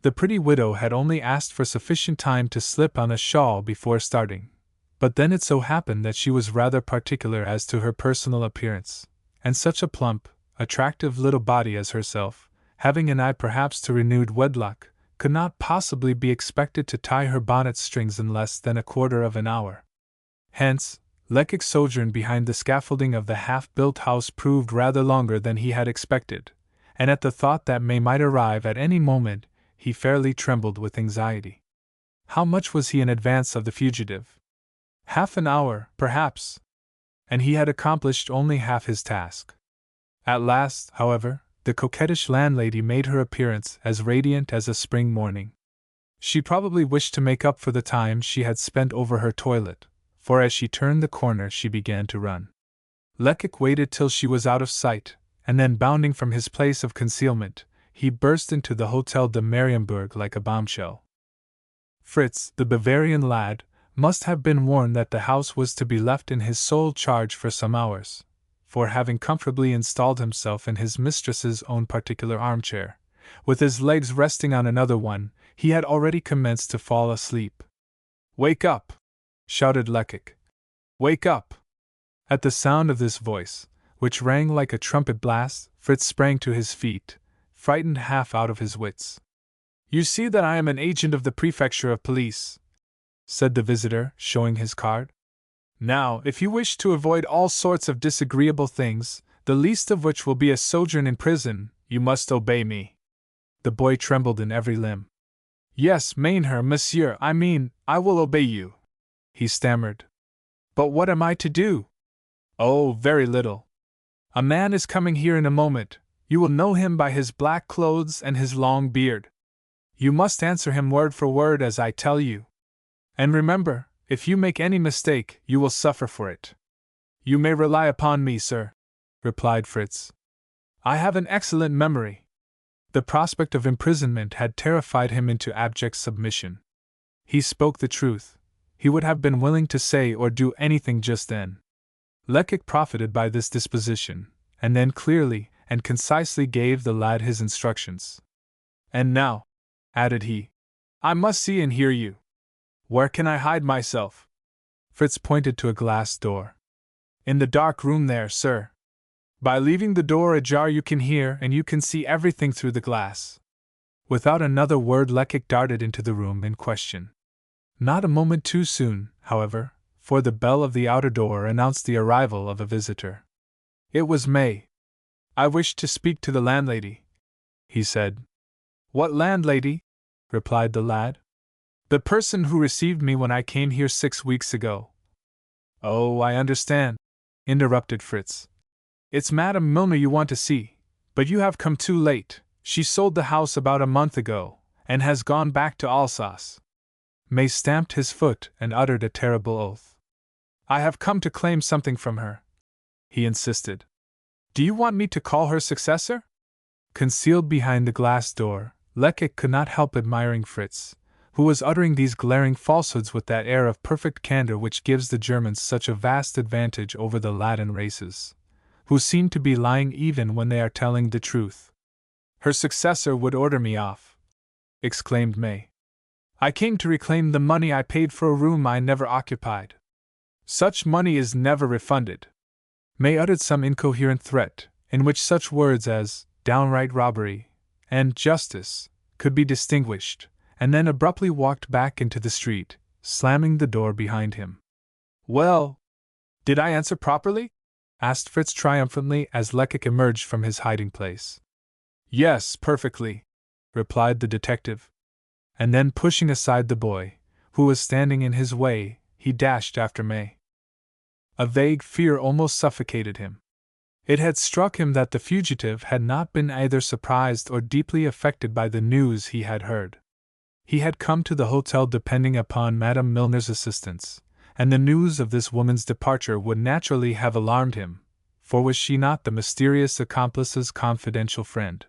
The pretty widow had only asked for sufficient time to slip on a shawl before starting, but then it so happened that she was rather particular as to her personal appearance, and such a plump, attractive little body as herself, having an eye perhaps to renewed wedlock, could not possibly be expected to tie her bonnet strings in less than a quarter of an hour. Hence, Lecoq's sojourn behind the scaffolding of the half-built house proved rather longer than he had expected, and at the thought that May might arrive at any moment, he fairly trembled with anxiety. How much was he in advance of the fugitive? Half an hour, perhaps, and he had accomplished only half his task. At last, however, the coquettish landlady made her appearance as radiant as a spring morning. She probably wished to make up for the time she had spent over her toilet, for as she turned the corner she began to run. Lecoq waited till she was out of sight, and then bounding from his place of concealment, he burst into the Hotel de Mariembourg like a bombshell. Fritz, the Bavarian lad, must have been warned that the house was to be left in his sole charge for some hours, for having comfortably installed himself in his mistress's own particular armchair, with his legs resting on another one, he had already commenced to fall asleep. "Wake up!" shouted Lecoq. "Wake up!" At the sound of this voice, which rang like a trumpet blast, Fritz sprang to his feet, frightened half out of his wits. "You see that I am an agent of the prefecture of police," said the visitor, showing his card. "Now, if you wish to avoid all sorts of disagreeable things, the least of which will be a sojourn in prison, you must obey me." The boy trembled in every limb. "Yes, Mainher, monsieur, I will obey you," he stammered. "But what am I to do?" "Oh, very little. A man is coming here in a moment. You will know him by his black clothes and his long beard. You must answer him word for word as I tell you. And remember, if you make any mistake, you will suffer for it." "You may rely upon me, sir," replied Fritz. "I have an excellent memory." The prospect of imprisonment had terrified him into abject submission. He spoke the truth. He would have been willing to say or do anything just then. Lecoq profited by this disposition, and then clearly and concisely gave the lad his instructions. "And now," added he, "I must see and hear you. Where can I hide myself?" Fritz pointed to a glass door. "In the dark room there, sir. By leaving the door ajar you can hear and you can see everything through the glass." Without another word Lecoq darted into the room in question. Not a moment too soon, however, for the bell of the outer door announced the arrival of a visitor. It was May. "I wish to speak to the landlady," he said. "What landlady?" replied the lad. "The person who received me when I came here 6 weeks ago." "Oh, I understand," interrupted Fritz. "It's Madame Milner you want to see, but you have come too late. She sold the house about a month ago, and has gone back to Alsace." May stamped his foot and uttered a terrible oath. "I have come to claim something from her," he insisted. "Do you want me to call her successor?" Concealed behind the glass door, Lecoq could not help admiring Fritz, who was uttering these glaring falsehoods with that air of perfect candor which gives the Germans such a vast advantage over the Latin races, who seem to be lying even when they are telling the truth. "Her successor would order me off," exclaimed May. "I came to reclaim the money I paid for a room I never occupied. Such money is never refunded." May uttered some incoherent threat, in which such words as downright robbery and justice could be distinguished, and then abruptly walked back into the street, slamming the door behind him. "Well, did I answer properly?" asked Fritz triumphantly as Lecoq emerged from his hiding place. "Yes, perfectly," replied the detective. And then pushing aside the boy, who was standing in his way, he dashed after May. A vague fear almost suffocated him. It had struck him that the fugitive had not been either surprised or deeply affected by the news he had heard. He had come to the hotel depending upon Madame Milner's assistance, and the news of this woman's departure would naturally have alarmed him, for was she not the mysterious accomplice's confidential friend?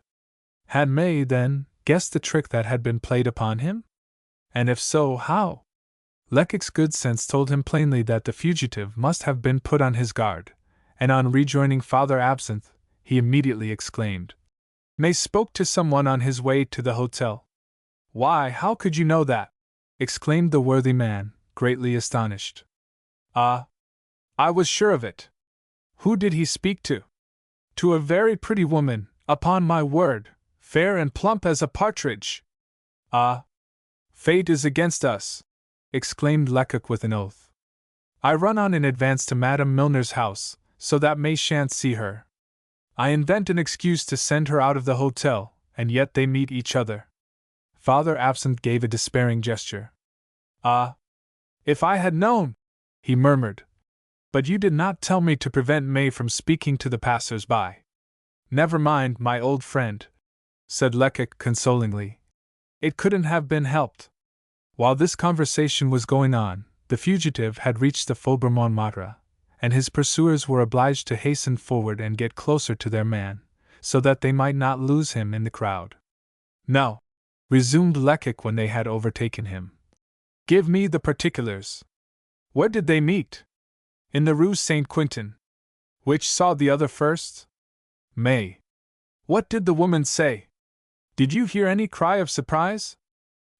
Had May, then, guessed the trick that had been played upon him? And if so, how? Lecoq's good sense told him plainly that the fugitive must have been put on his guard, and on rejoining Father Absinthe, he immediately exclaimed, "May spoke to someone on his way to the hotel." "Why, how could you know that?" exclaimed the worthy man, greatly astonished. "Ah, I was sure of it." "Who did he speak to?" "To a very pretty woman, upon my word," fair and plump as a partridge. Ah! Fate is against us, exclaimed Lecoq with an oath. I run on in advance to Madame Milner's house, so that May shan't see her. I invent an excuse to send her out of the hotel, and yet they meet each other. Father Absinthe gave a despairing gesture. Ah! If I had known, he murmured. But you did not tell me to prevent May from speaking to the passers-by. Never mind, my old friend, said Lecoq consolingly. It couldn't have been helped. While this conversation was going on, the fugitive had reached the Faubourg Montmartre, and his pursuers were obliged to hasten forward and get closer to their man, so that they might not lose him in the crowd. Now, resumed Lecoq when they had overtaken him, give me the particulars. Where did they meet? In the Rue Saint-Quentin. Which saw the other first? May. What did the woman say? Did you hear any cry of surprise?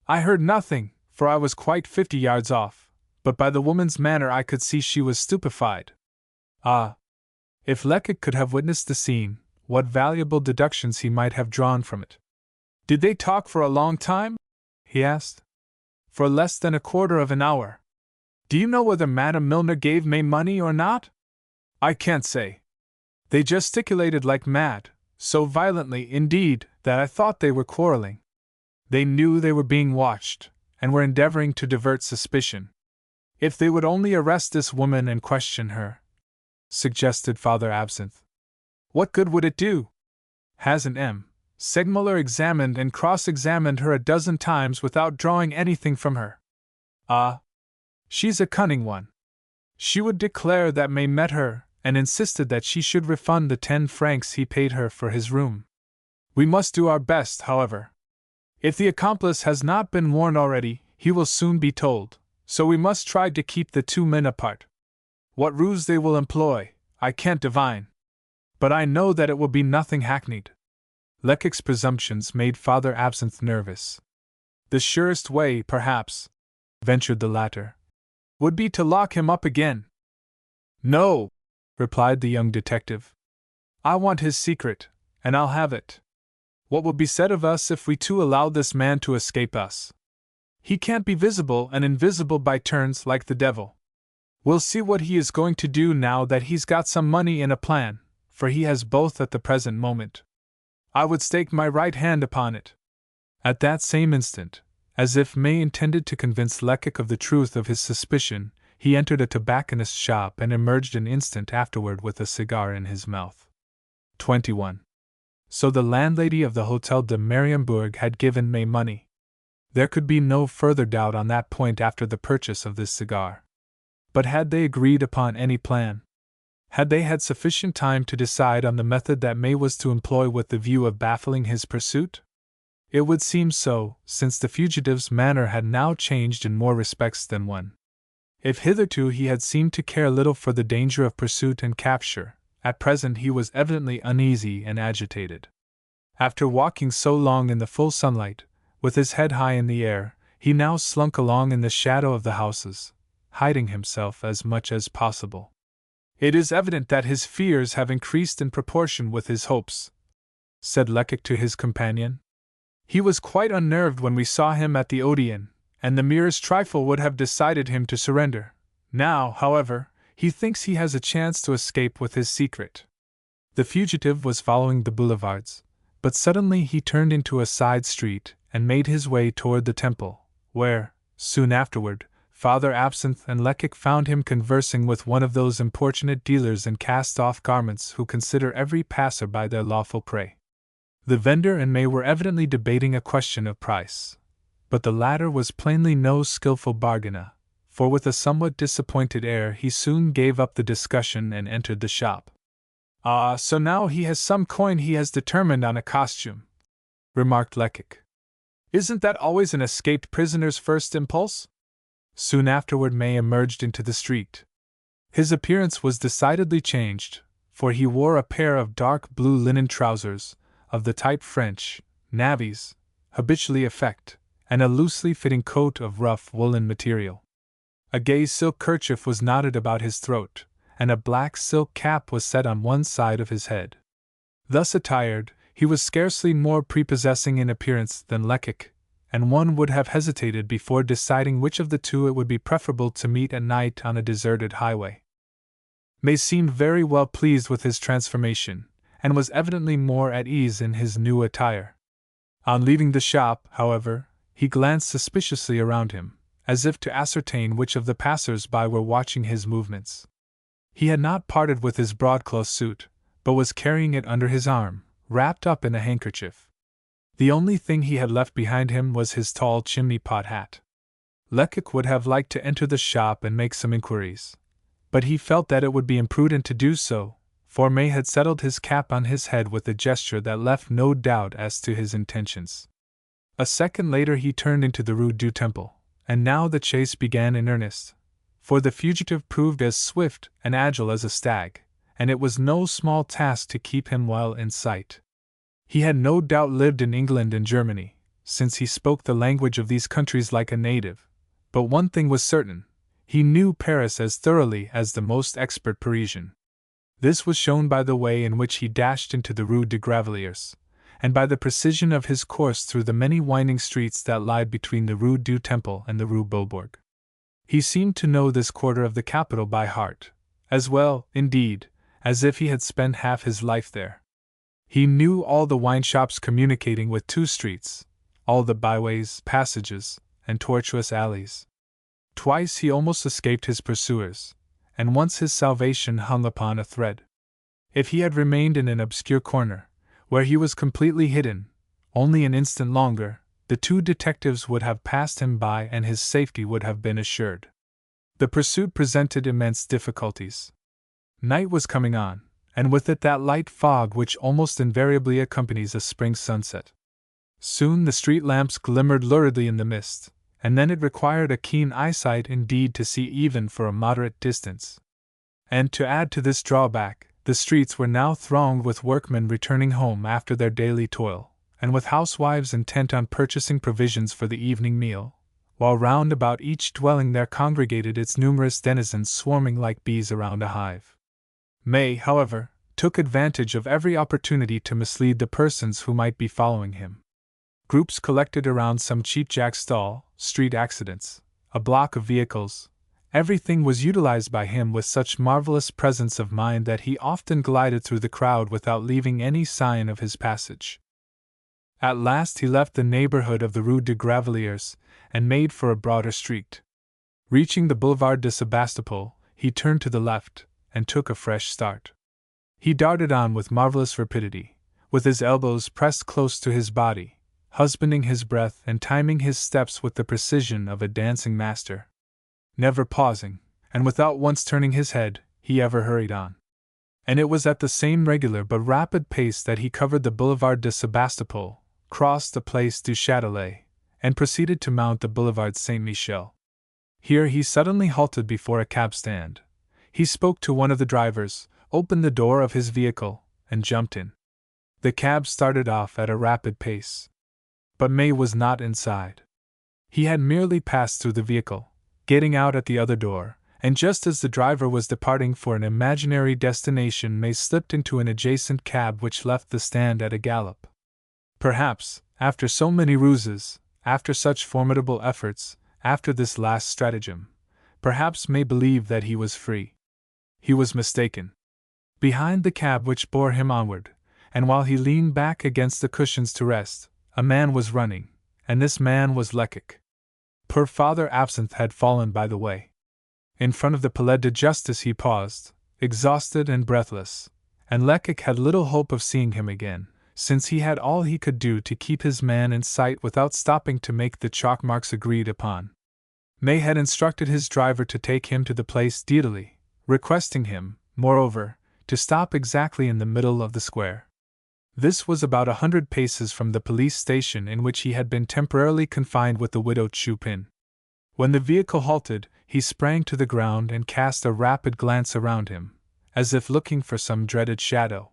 I heard nothing, for I was quite 50 yards off, but by the woman's manner I could see she was stupefied. Ah! If Lecoq could have witnessed the scene, what valuable deductions he might have drawn from it. Did they talk for a long time? He asked. For less than a quarter of an hour. Do you know whether Madame Milner gave May money or not? I can't say. They gesticulated like mad, so violently, indeed, that I thought they were quarreling. They knew they were being watched, and were endeavoring to divert suspicion. If they would only arrest this woman and question her, suggested Father Absinthe. What good would it do? Hasn't M. Segmuller examined and cross-examined her a dozen times without drawing anything from her? Ah! She's a cunning one. She would declare that May met her, and insisted that she should refund the 10 francs he paid her for his room. We must do our best, however. If the accomplice has not been warned already, he will soon be told, so we must try to keep the two men apart. What ruse they will employ, I can't divine. But I know that it will be nothing hackneyed. Lecoq's presumptions made Father Absinthe nervous. The surest way, perhaps, ventured the latter, would be to lock him up again. No, replied the young detective. I want his secret, and I'll have it. What will be said of us if we too allow this man to escape us? He can't be visible and invisible by turns like the devil. We'll see what he is going to do now that he's got some money and a plan, for he has both at the present moment. I would stake my right hand upon it. At that same instant, as if May intended to convince Lecoq of the truth of his suspicion, he entered a tobacconist's shop and emerged an instant afterward with a cigar in his mouth. 21. So the landlady of the Hotel de Mariembourg had given May money. There could be no further doubt on that point after the purchase of this cigar. But had they agreed upon any plan? Had they had sufficient time to decide on the method that May was to employ with the view of baffling his pursuit? It would seem so, since the fugitive's manner had now changed in more respects than one. If hitherto he had seemed to care little for the danger of pursuit and capture, at present he was evidently uneasy and agitated. After walking so long in the full sunlight, with his head high in the air, he now slunk along in the shadow of the houses, hiding himself as much as possible. It is evident that his fears have increased in proportion with his hopes, said Lecoq to his companion. He was quite unnerved when we saw him at the Odeon, and the merest trifle would have decided him to surrender. Now, however, he thinks he has a chance to escape with his secret. The fugitive was following the boulevards, but suddenly he turned into a side street and made his way toward the Temple, where, soon afterward, Father Absinthe and Lecoq found him conversing with one of those importunate dealers in cast-off garments who consider every passer-by their lawful prey. The vendor and May were evidently debating a question of price, but the latter was plainly no skillful bargainer, for with a somewhat disappointed air he soon gave up the discussion and entered the shop. Ah, so now he has some coin he has determined on a costume, remarked Lecoq. Isn't that always an escaped prisoner's first impulse? Soon afterward May emerged into the street. His appearance was decidedly changed, for he wore a pair of dark blue linen trousers, of the type French navvies habitually affect, and a loosely fitting coat of rough woolen material. A gay silk kerchief was knotted about his throat, and a black silk cap was set on one side of his head. Thus attired, He was scarcely more prepossessing in appearance than Lecoq, and one would have hesitated before deciding which of the two it would be preferable to meet at night on a deserted highway. May seemed very well pleased with his transformation, and was evidently more at ease in his new attire. On leaving the shop, however, he glanced suspiciously around him, as if to ascertain which of the passers-by were watching his movements. He had not parted with his broadcloth suit, but was carrying it under his arm, wrapped up in a handkerchief. The only thing he had left behind him was his tall chimney-pot hat. Lecoq would have liked to enter the shop and make some inquiries, but he felt that it would be imprudent to do so, for May had settled his cap on his head with a gesture that left no doubt as to his intentions. A second later he turned into the Rue du Temple, and now the chase began in earnest, for the fugitive proved as swift and agile as a stag, and it was no small task to keep him well in sight. He had no doubt lived in England and Germany, since he spoke the language of these countries like a native, but one thing was certain: he knew Paris as thoroughly as the most expert Parisian. This was shown by the way in which he dashed into the Rue de Gravelliers, and by the precision of his course through the many winding streets that lie between the Rue du Temple and the Rue Beaubourg. He seemed to know this quarter of the capital by heart, as well, indeed, as if he had spent half his life there. He knew all the wine shops communicating with two streets, all the byways, passages, and tortuous alleys. Twice he almost escaped his pursuers, and once his salvation hung upon a thread. If he had remained in an obscure corner, where he was completely hidden, only an instant longer, the two detectives would have passed him by and his safety would have been assured. The pursuit presented immense difficulties. Night was coming on, and with it that light fog which almost invariably accompanies a spring sunset. Soon the street lamps glimmered luridly in the mist, and then it required a keen eyesight indeed to see even for a moderate distance. And to add to this drawback, the streets were now thronged with workmen returning home after their daily toil, and with housewives intent on purchasing provisions for the evening meal, while round about each dwelling there congregated its numerous denizens swarming like bees around a hive. May, however, took advantage of every opportunity to mislead the persons who might be following him. Groups collected around some cheap-jack stall, street accidents, a block of vehicles. Everything was utilized by him with such marvelous presence of mind that he often glided through the crowd without leaving any sign of his passage. At last he left the neighborhood of the Rue de Gravelliers and made for a broader street. Reaching the Boulevard de Sebastopol, he turned to the left and took a fresh start. He darted on with marvelous rapidity, with his elbows pressed close to his body, husbanding his breath and timing his steps with the precision of a dancing master. Never pausing, and without once turning his head, he ever hurried on. And it was at the same regular but rapid pace that he covered the Boulevard de Sebastopol, crossed the Place du Châtelet, and proceeded to mount the Boulevard Saint-Michel. Here he suddenly halted before a cab stand. He spoke to one of the drivers, opened the door of his vehicle, and jumped in. The cab started off at a rapid pace. But May was not inside. He had merely passed through the vehicle, getting out at the other door, and just as the driver was departing for an imaginary destination, May slipped into an adjacent cab which left the stand at a gallop. Perhaps, after so many ruses, after such formidable efforts, after this last stratagem, perhaps May believed that he was free. He was mistaken. Behind the cab which bore him onward, and while he leaned back against the cushions to rest, a man was running, and this man was Lecoq. Poor Father Absinthe had fallen by the way. In front of the Palais de Justice he paused, exhausted and breathless, and Lecoq had little hope of seeing him again, since he had all he could do to keep his man in sight without stopping to make the chalk marks agreed upon. May had instructed his driver to take him to the Place d'Italie, requesting him, moreover, to stop exactly in the middle of the square. This was about 100 paces from the police station in which he had been temporarily confined with the widow Chupin. When the vehicle halted, he sprang to the ground and cast a rapid glance around him, as if looking for some dreaded shadow.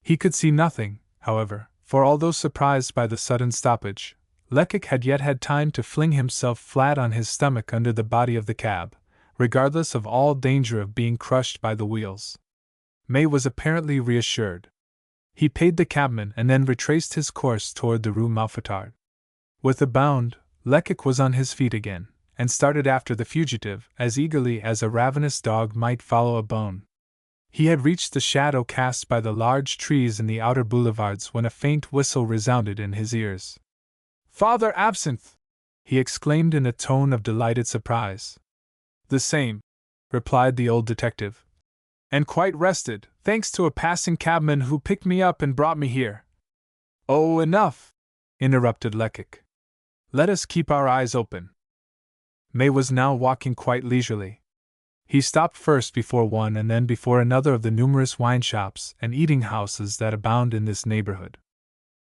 He could see nothing, however, for although surprised by the sudden stoppage, Lecoq had yet had time to fling himself flat on his stomach under the body of the cab, regardless of all danger of being crushed by the wheels. May was apparently reassured. He paid the cabman and then retraced his course toward the Rue Mouffetard. With a bound, Lecoq was on his feet again, and started after the fugitive as eagerly as a ravenous dog might follow a bone. He had reached the shadow cast by the large trees in the outer boulevards when a faint whistle resounded in his ears. "Father Absinthe!" he exclaimed in a tone of delighted surprise. "The same," replied the old detective. "And quite rested, thanks to a passing cabman who picked me up and brought me here." "Oh, enough!" interrupted Lecoq. "Let us keep our eyes open." May was now walking quite leisurely. He stopped first before one and then before another of the numerous wine shops and eating houses that abound in this neighborhood.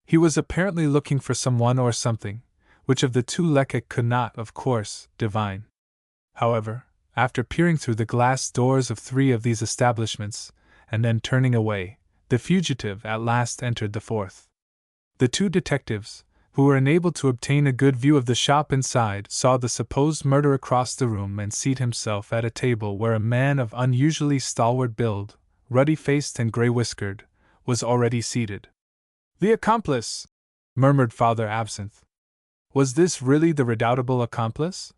He was apparently looking for someone or something, which of the two Lecoq could not, of course, divine. However, after peering through the glass doors of 3 of these establishments, and then turning away, the fugitive at last entered the 4th. The 2 detectives, who were enabled to obtain a good view of the shop inside, saw the supposed murderer cross the room and seat himself at a table where a man of unusually stalwart build, ruddy-faced and grey-whiskered, was already seated. "The accomplice!" murmured Father Absinthe. Was this really the redoubtable accomplice?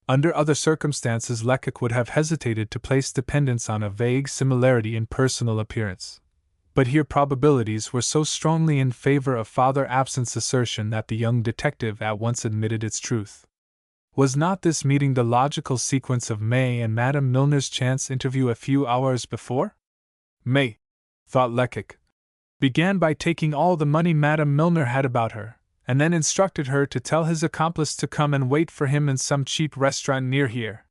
Under other circumstances Lecoq would have hesitated to place dependence on a vague similarity in personal appearance. But here probabilities were so strongly in favor of Father Absinthe's assertion that the young detective at once admitted its truth. Was not this meeting the logical sequence of May and Madame Milner's chance interview a few hours before? May, thought Lecoq, began by taking all the money Madame Milner had about her, and then instructed her to tell his accomplice to come and wait for him in some cheap restaurant near here.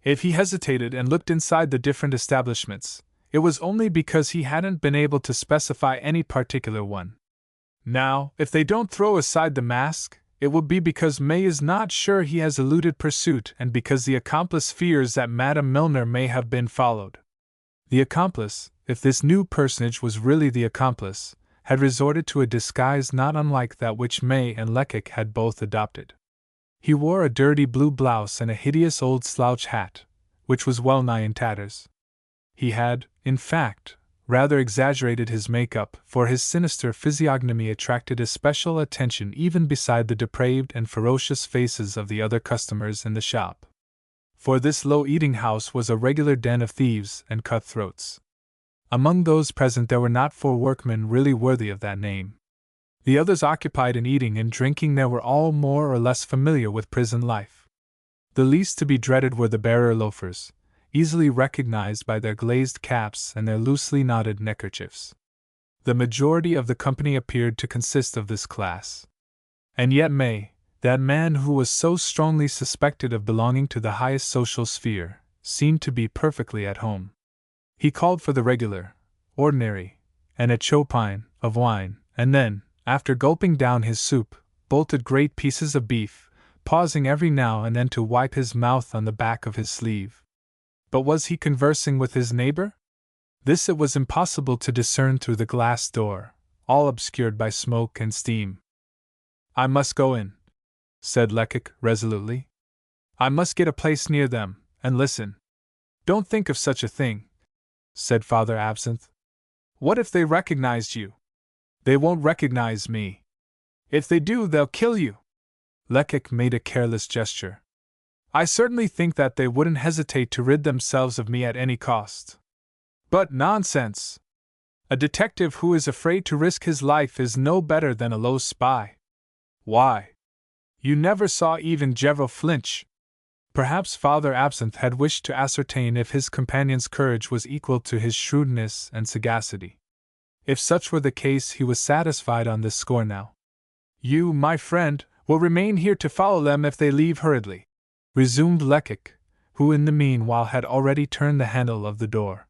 If he hesitated and looked inside the different establishments, it was only because he hadn't been able to specify any particular one. Now, if they don't throw aside the mask, it will be because May is not sure he has eluded pursuit and because the accomplice fears that Madame Milner may have been followed. The accomplice, if this new personage was really the accomplice, had resorted to a disguise not unlike that which May and Lecoq had both adopted. He wore a dirty blue blouse and a hideous old slouch hat, which was well nigh in tatters. He had, in fact, rather exaggerated his make-up, for his sinister physiognomy attracted especial attention even beside the depraved and ferocious faces of the other customers in the shop. For this low eating-house was a regular den of thieves and cutthroats. Among those present there were not 4 workmen really worthy of that name. The others occupied in eating and drinking there were all more or less familiar with prison life. The least to be dreaded were the barrier loafers, easily recognized by their glazed caps and their loosely knotted neckerchiefs. The majority of the company appeared to consist of this class. And yet May, that man who was so strongly suspected of belonging to the highest social sphere, seemed to be perfectly at home. He called for the regular, ordinary, and a chopine of wine, and then, after gulping down his soup, bolted great pieces of beef, pausing every now and then to wipe his mouth on the back of his sleeve. But was he conversing with his neighbor? This it was impossible to discern through the glass door, all obscured by smoke and steam. "I must go in," said Lecoq resolutely. "I must get a place near them, and listen." "Don't think of such a thing," said Father Absinthe. "What if they recognized you?" "They won't recognize me." "If they do, they'll kill you." Lecoq made a careless gesture. "I certainly think that they wouldn't hesitate to rid themselves of me at any cost." "But nonsense! A detective who is afraid to risk his life is no better than a low spy." "Why? You never saw even Gevrol flinch." Perhaps Father Absinthe had wished to ascertain if his companion's courage was equal to his shrewdness and sagacity. If such were the case, he was satisfied on this score now. "You, my friend, will remain here to follow them if they leave hurriedly," resumed Lecoq, who in the meanwhile had already turned the handle of the door.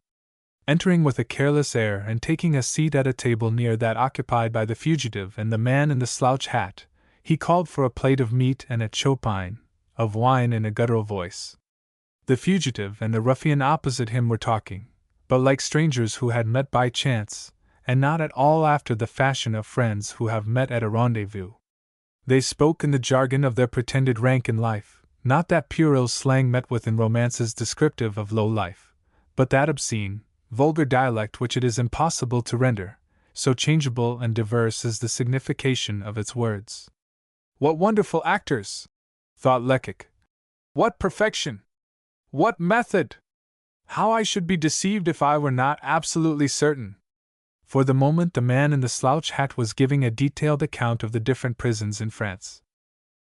Entering with a careless air and taking a seat at a table near that occupied by the fugitive and the man in the slouch hat, he called for a plate of meat and a chopine of wine in a guttural voice. The fugitive and the ruffian opposite him were talking, but like strangers who had met by chance, and not at all after the fashion of friends who have met at a rendezvous. They spoke in the jargon of their pretended rank in life, not that puerile slang met with in romances descriptive of low life, but that obscene, vulgar dialect which it is impossible to render, so changeable and diverse is the signification of its words. What wonderful actors! Thought Lecoq. What perfection! What method! How I should be deceived if I were not absolutely certain! For the moment, the man in the slouch hat was giving a detailed account of the different prisons in France.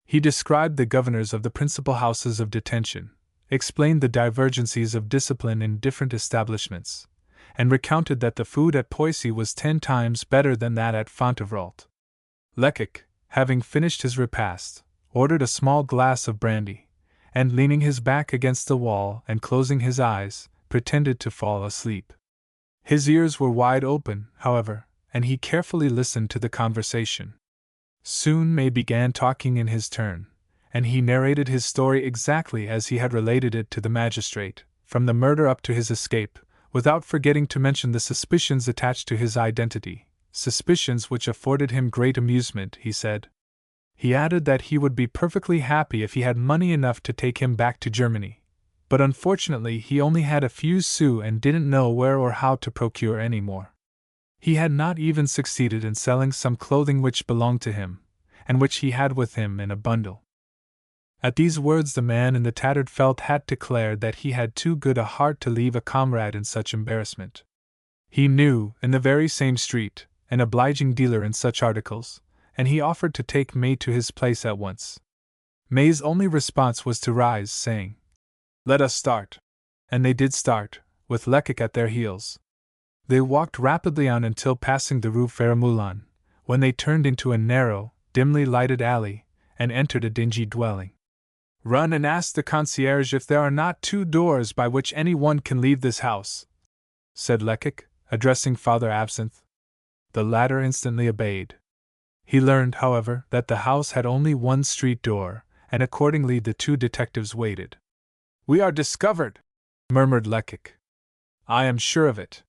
He described the governors of the principal houses of detention, explained the divergencies of discipline in different establishments, and recounted that the food at Poissy was 10 times better than that at Fontevrault. Lecoq, having finished his repast, ordered a small glass of brandy, and leaning his back against the wall and closing his eyes, pretended to fall asleep. His ears were wide open, however, and he carefully listened to the conversation. Soon May began talking in his turn, and he narrated his story exactly as he had related it to the magistrate, from the murder up to his escape, without forgetting to mention the suspicions attached to his identity, suspicions which afforded him great amusement, he said. He added that he would be perfectly happy if he had money enough to take him back to Germany, but unfortunately he only had a few sous and didn't know where or how to procure any more. He had not even succeeded in selling some clothing which belonged to him, and which he had with him in a bundle. At these words the man in the tattered felt hat declared that he had too good a heart to leave a comrade in such embarrassment. He knew, in the very same street, an obliging dealer in such articles, and he offered to take May to his place at once. May's only response was to rise, saying, "Let us start." And they did start, with Lecoq at their heels. They walked rapidly on until passing the Rue Ferramoulin, when they turned into a narrow, dimly lighted alley, and entered a dingy dwelling. "Run and ask the concierge if there are not 2 doors by which any one can leave this house," said Lecoq, addressing Father Absinthe. The latter instantly obeyed. He learned, however, that the house had only one street door, and accordingly the 2 detectives waited. "We are discovered," murmured Lecoq. "I am sure of it.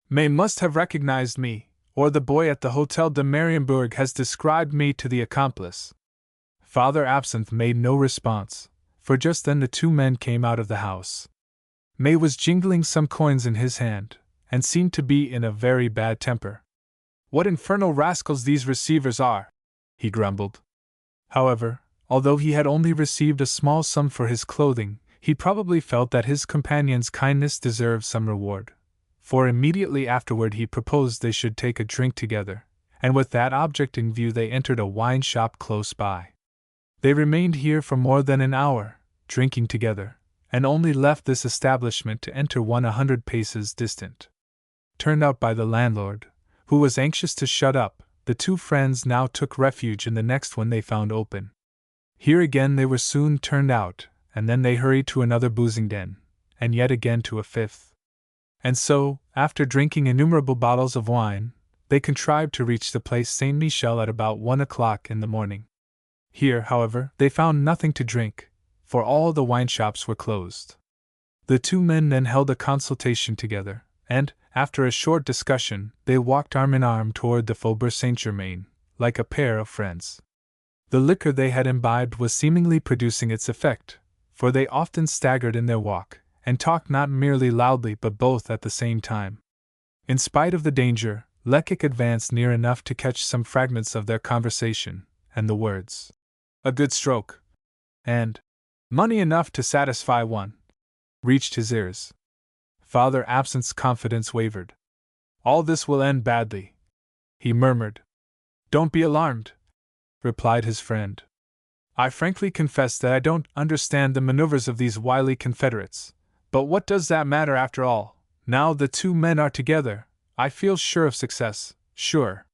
May must have recognized me, or the boy at the Hotel de Mariembourg has described me to the accomplice." Father Absinthe made no response, for just then the 2 men came out of the house. May was jingling some coins in his hand, and seemed to be in a very bad temper. "What infernal rascals these receivers are!" he grumbled. However, although he had only received a small sum for his clothing, he probably felt that his companion's kindness deserved some reward, for immediately afterward he proposed they should take a drink together, and with that object in view they entered a wine shop close by. They remained here for more than an hour, drinking together, and only left this establishment to enter one 100 paces distant. Turned out by the landlord, who was anxious to shut up, the 2 friends now took refuge in the next one they found open. Here again they were soon turned out, and then they hurried to another boozing den, and yet again to a 5th. And so, after drinking innumerable bottles of wine, they contrived to reach the Place Saint-Michel at about 1 o'clock in the morning. Here, however, they found nothing to drink, for all the wine shops were closed. The 2 men then held a consultation together, and, after a short discussion, they walked arm in arm toward the Faubourg Saint-Germain, like a pair of friends. The liquor they had imbibed was seemingly producing its effect, for they often staggered in their walk, and talked not merely loudly but both at the same time. In spite of the danger, Lecoq advanced near enough to catch some fragments of their conversation, and the words, "A good stroke," and "money enough to satisfy one," reached his ears. Father Absinthe's confidence wavered. "All this will end badly," he murmured. "Don't be alarmed," replied his friend. "I frankly confess that I don't understand the maneuvers of these wily confederates, but what does that matter after all? Now the 2 men are together, I feel sure of success, sure.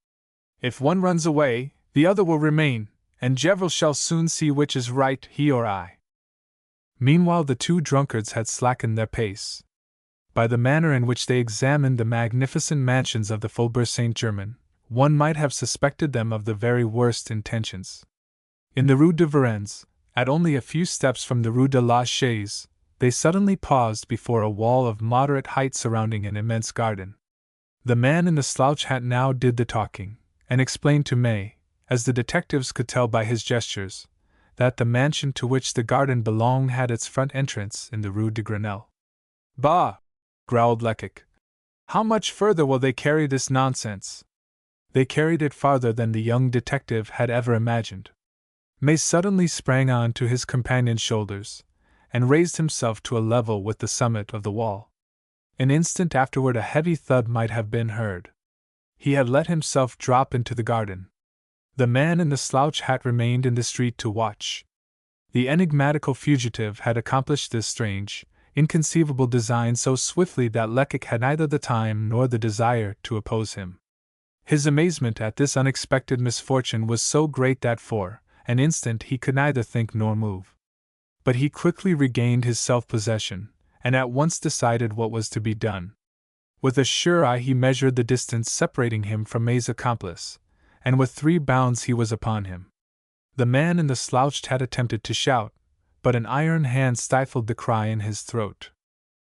If one runs away, the other will remain, and Gevril shall soon see which is right, he or I." Meanwhile the 2 drunkards had slackened their pace. By the manner in which they examined the magnificent mansions of the Faubourg Saint-Germain, one might have suspected them of the very worst intentions. In the Rue de Varennes, at only a few steps from the Rue de la Chaise, they suddenly paused before a wall of moderate height surrounding an immense garden. The man in the slouch hat now did the talking, and explained to May, as the detectives could tell by his gestures, that the mansion to which the garden belonged had its front entrance in the Rue de Grenelle. "Bah!" growled Lecoq. "How much further will they carry this nonsense? They carried it farther than the young detective had ever imagined. May suddenly sprang on to his companion's shoulders, and raised himself to a level with the summit of the wall. An instant afterward a heavy thud might have been heard. He had let himself drop into the garden. The man in the slouch hat remained in the street to watch. The enigmatical fugitive had accomplished this strange, inconceivable design so swiftly that Lecoq had neither the time nor the desire to oppose him. His amazement at this unexpected misfortune was so great that for an instant he could neither think nor move. But he quickly regained his self-possession, and at once decided what was to be done. With a sure eye he measured the distance separating him from May's accomplice, and with 3 bounds he was upon him. The man in the slouched hat attempted to shout, but an iron hand stifled the cry in his throat.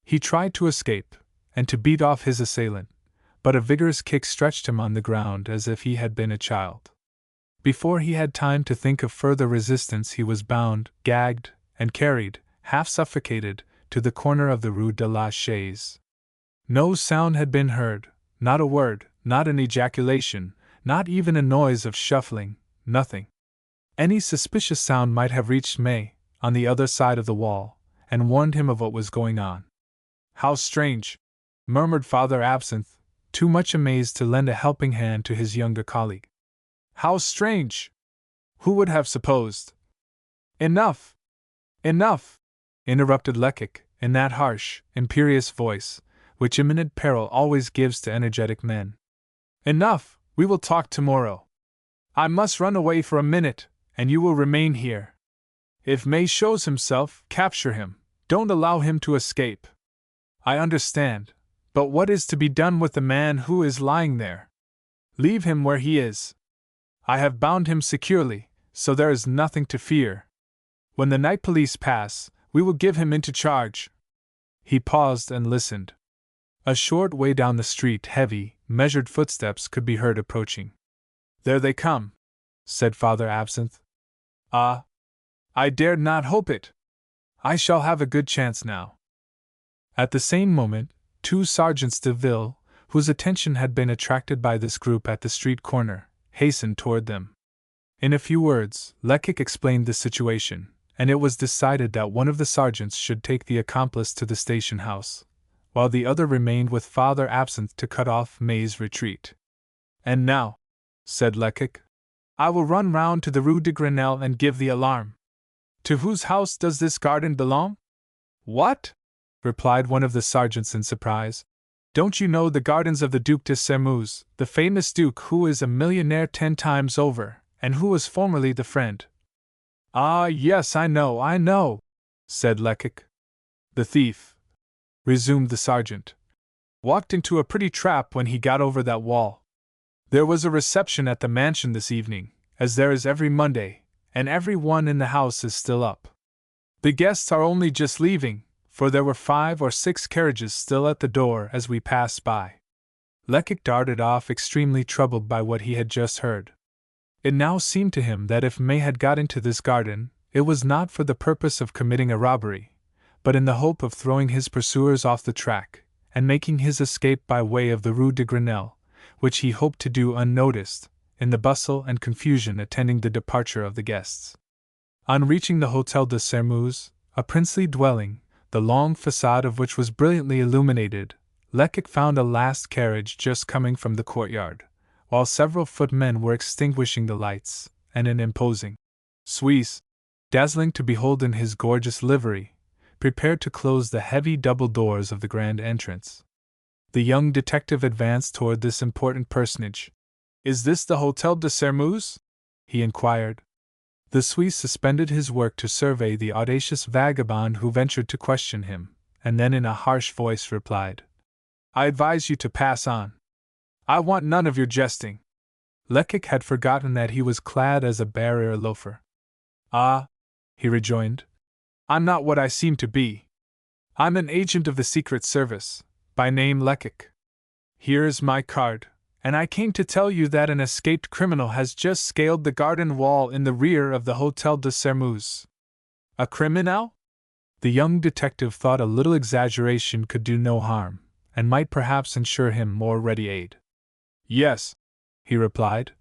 He tried to escape, and to beat off his assailant, but a vigorous kick stretched him on the ground as if he had been a child. Before he had time to think of further resistance he was bound, gagged, and carried, half suffocated, to the corner of the Rue de la Chaise. No sound had been heard, not a word, not an ejaculation, not even a noise of shuffling, nothing. Any suspicious sound might have reached May, on the other side of the wall, and warned him of what was going on. "How strange!" murmured Father Absinthe, too much amazed to lend a helping hand to his younger colleague. "How strange! Who would have supposed—" "Enough! Enough!" interrupted Lecoq, in that harsh, imperious voice, which imminent peril always gives to energetic men. "Enough! We will talk tomorrow. I must run away for a minute, and you will remain here. If May shows himself, capture him. Don't allow him to escape." "I understand, but what is to be done with the man who is lying there?" "Leave him where he is. I have bound him securely, so there is nothing to fear. When the night police pass, we will give him into charge." He paused and listened. A short way down the street heavy, measured footsteps could be heard approaching. "There they come," said Father Absinthe. "Ah! I dared not hope it. I shall have a good chance now." At the same moment, 2 sergeants de ville, whose attention had been attracted by this group at the street corner, hastened toward them. In a few words, Lecoq explained the situation, and it was decided that one of the sergeants should take the accomplice to the station house, while the other remained with Father Absinthe to cut off May's retreat. "And now," said Lecoq, "I will run round to the Rue de Grenelle and give the alarm. To whose house does this garden belong?" "What?" replied one of the sergeants in surprise. "Don't you know the gardens of the Duc de Sairmeuse, the famous duke who is a millionaire 10 times over, and who was formerly the friend—" "Ah, yes, I know, said Lecoq. "The thief," resumed the sergeant, "walked into a pretty trap when he got over that wall. There was a reception at the mansion this evening, as there is every Monday, and every one in the house is still up. The guests are only just leaving, for there were 5 or 6 carriages still at the door as we passed by." Lecoq darted off extremely troubled by what he had just heard. It now seemed to him that if May had got into this garden, it was not for the purpose of committing a robbery, but in the hope of throwing his pursuers off the track, and making his escape by way of the Rue de Grenelle, which he hoped to do unnoticed, in the bustle and confusion attending the departure of the guests. On reaching the Hôtel de Sairmeuse, a princely dwelling, the long façade of which was brilliantly illuminated, Lecoq found a last carriage just coming from the courtyard, while several footmen were extinguishing the lights, and an imposing Suisse, dazzling to behold in his gorgeous livery, prepared to close the heavy double doors of the grand entrance. The young detective advanced toward this important personage. "Is this the Hôtel de Sairmeuse?" he inquired. The Suisse suspended his work to survey the audacious vagabond who ventured to question him, and then in a harsh voice replied, "I advise you to pass on. I want none of your jesting." Lecoq had forgotten that he was clad as a barrier loafer. "Ah," he rejoined, "I'm not what I seem to be. I'm an agent of the Secret Service, by name Lecoq. Here is my card, and I came to tell you that an escaped criminal has just scaled the garden wall in the rear of the Hôtel de Sairmeuse." "A criminal?" The young detective thought a little exaggeration could do no harm, and might perhaps ensure him more ready aid. "Yes," he replied.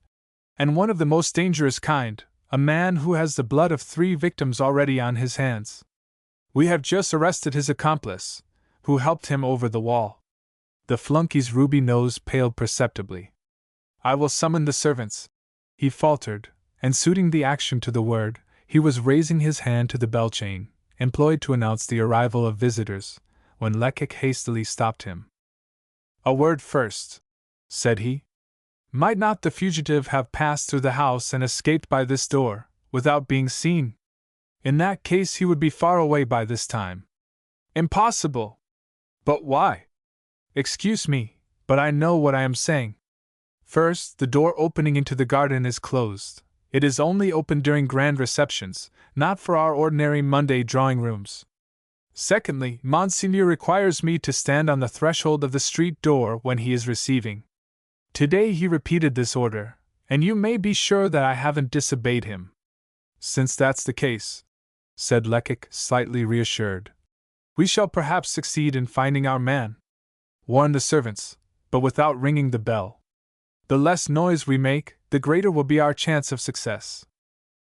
"And one of the most dangerous kind, a man who has the blood of 3 victims already on his hands. We have just arrested his accomplice, who helped him over the wall." The flunkey's ruby nose paled perceptibly. "I will summon the servants," he faltered, and suiting the action to the word, he was raising his hand to the bell chain, employed to announce the arrival of visitors, when Lecoq hastily stopped him. "A word first," said he. "Might not the fugitive have passed through the house and escaped by this door, without being seen? In that case he would be far away by this time." "Impossible!" "But why?" "Excuse me, but I know what I am saying. First, the door opening into the garden is closed. It is only open during grand receptions, not for our ordinary Monday drawing rooms. Secondly, Monseigneur requires me to stand on the threshold of the street door when he is receiving. Today he repeated this order, and you may be sure that I haven't disobeyed him." "Since that's the case," said Lecoq, slightly reassured, "we shall perhaps succeed in finding our man. Warn the servants, but without ringing the bell. The less noise we make, the greater will be our chance of success."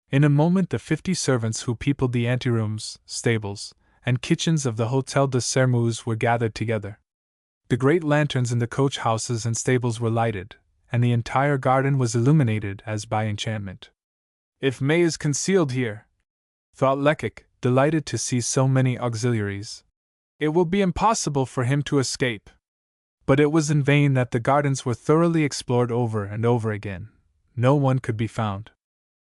In a moment the 50 servants who peopled the anterooms, stables, and kitchens of the Hotel de Sairmeuse were gathered together. The great lanterns in the coach houses and stables were lighted, and the entire garden was illuminated as by enchantment. "If May is concealed here," thought Lecoq, delighted to see so many auxiliaries, "it will be impossible for him to escape." But it was in vain that the gardens were thoroughly explored over and over again. No one could be found.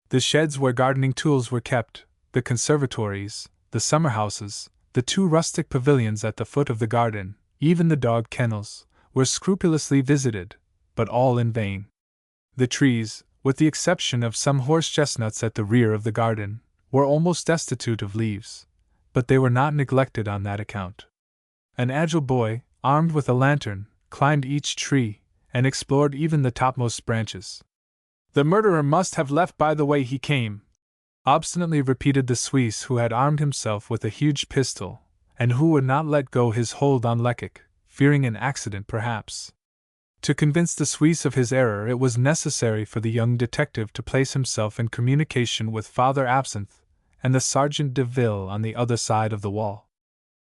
The sheds where gardening tools were kept, the conservatories, the summer houses, the 2 rustic pavilions at the foot of the garden, even the dog kennels, were scrupulously visited, but all in vain. The trees, with the exception of some horse chestnuts at the rear of the garden, were almost destitute of leaves, but they were not neglected on that account. An agile boy, armed with a lantern, climbed each tree, and explored even the topmost branches. "The murderer must have left by the way he came," obstinately repeated the Suisse, who had armed himself with a huge pistol, and who would not let go his hold on Lecoq, fearing an accident perhaps. To convince the Suisse of his error it was necessary for the young detective to place himself in communication with Father Absinthe and the Sergeant de Ville on the other side of the wall.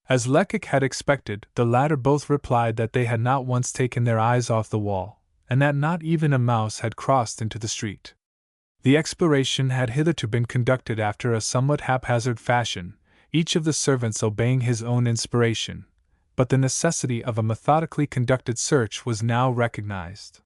As Lecoq had expected, the latter both replied that they had not once taken their eyes off the wall, and that not even a mouse had crossed into the street. The exploration had hitherto been conducted after a somewhat haphazard fashion, each of the servants obeying his own inspiration, but the necessity of a methodically conducted search was now recognized.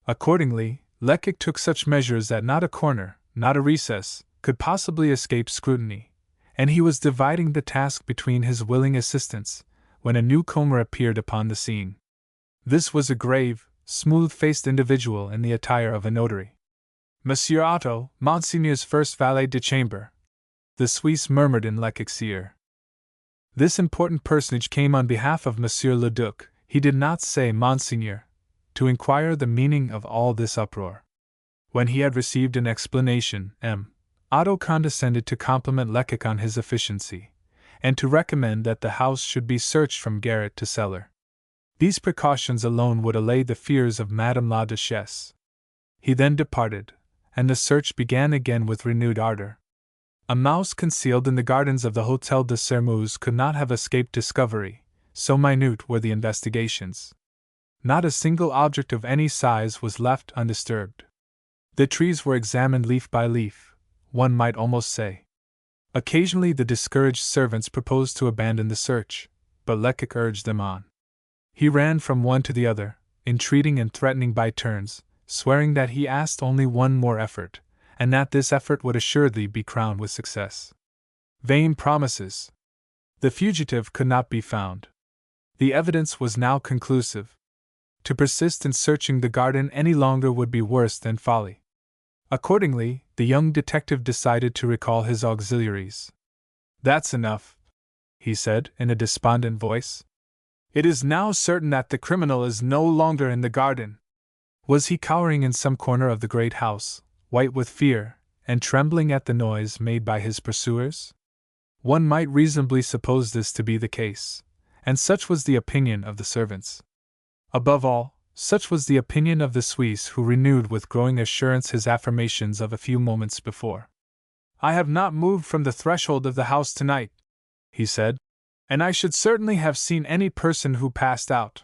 Accordingly, Lecoq took such measures that not a corner, not a recess, could possibly escape scrutiny, and he was dividing the task between his willing assistants, when a newcomer appeared upon the scene. This was a grave, smooth-faced individual in the attire of a notary. "Monsieur Otto, Monseigneur's first valet de chambre," the Suisse murmured in Lecoq's ear. This important personage came on behalf of Monsieur Lecoq, he did not say Monseigneur, to inquire the meaning of all this uproar. When he had received an explanation, Otto condescended to compliment Lecoq on his efficiency, and to recommend that the house should be searched from garret to cellar. These precautions alone would allay the fears of Madame la Duchesse. He then departed, and the search began again with renewed ardor. A mouse concealed in the gardens of the Hotel de Sairmeuse could not have escaped discovery, so minute were the investigations. Not a single object of any size was left undisturbed. The trees were examined leaf by leaf, one might almost say. Occasionally the discouraged servants proposed to abandon the search, but Lecoq urged them on. He ran from one to the other, entreating and threatening by turns, swearing that he asked only one more effort, and that this effort would assuredly be crowned with success. Vain promises! The fugitive could not be found. The evidence was now conclusive. To persist in searching the garden any longer would be worse than folly. Accordingly, the young detective decided to recall his auxiliaries. "That's enough," he said in a despondent voice. "It is now certain that the criminal is no longer in the garden." Was he cowering in some corner of the great house, white with fear, and trembling at the noise made by his pursuers? One might reasonably suppose this to be the case, and such was the opinion of the servants. Above all, Such was the opinion of the Suisse, who renewed with growing assurance his affirmations of a few moments before. "I have not moved from the threshold of the house tonight," he said, "and I should certainly have seen any person who passed out."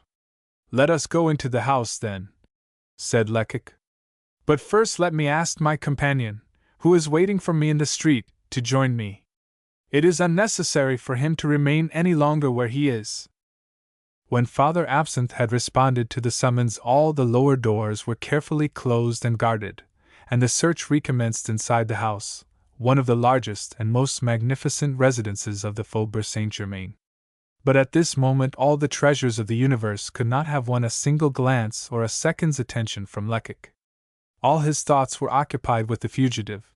"Let us go into the house, then," said Lecoq. "But first let me ask my companion, who is waiting for me in the street, to join me. It is unnecessary for him to remain any longer where he is." When Father Absinthe had responded to the summons, all the lower doors were carefully closed and guarded, and the search recommenced inside the house, one of the largest and most magnificent residences of the Faubourg Saint-Germain. But at this moment all the treasures of the universe could not have won a single glance or a second's attention from Lecoq. All his thoughts were occupied with the fugitive.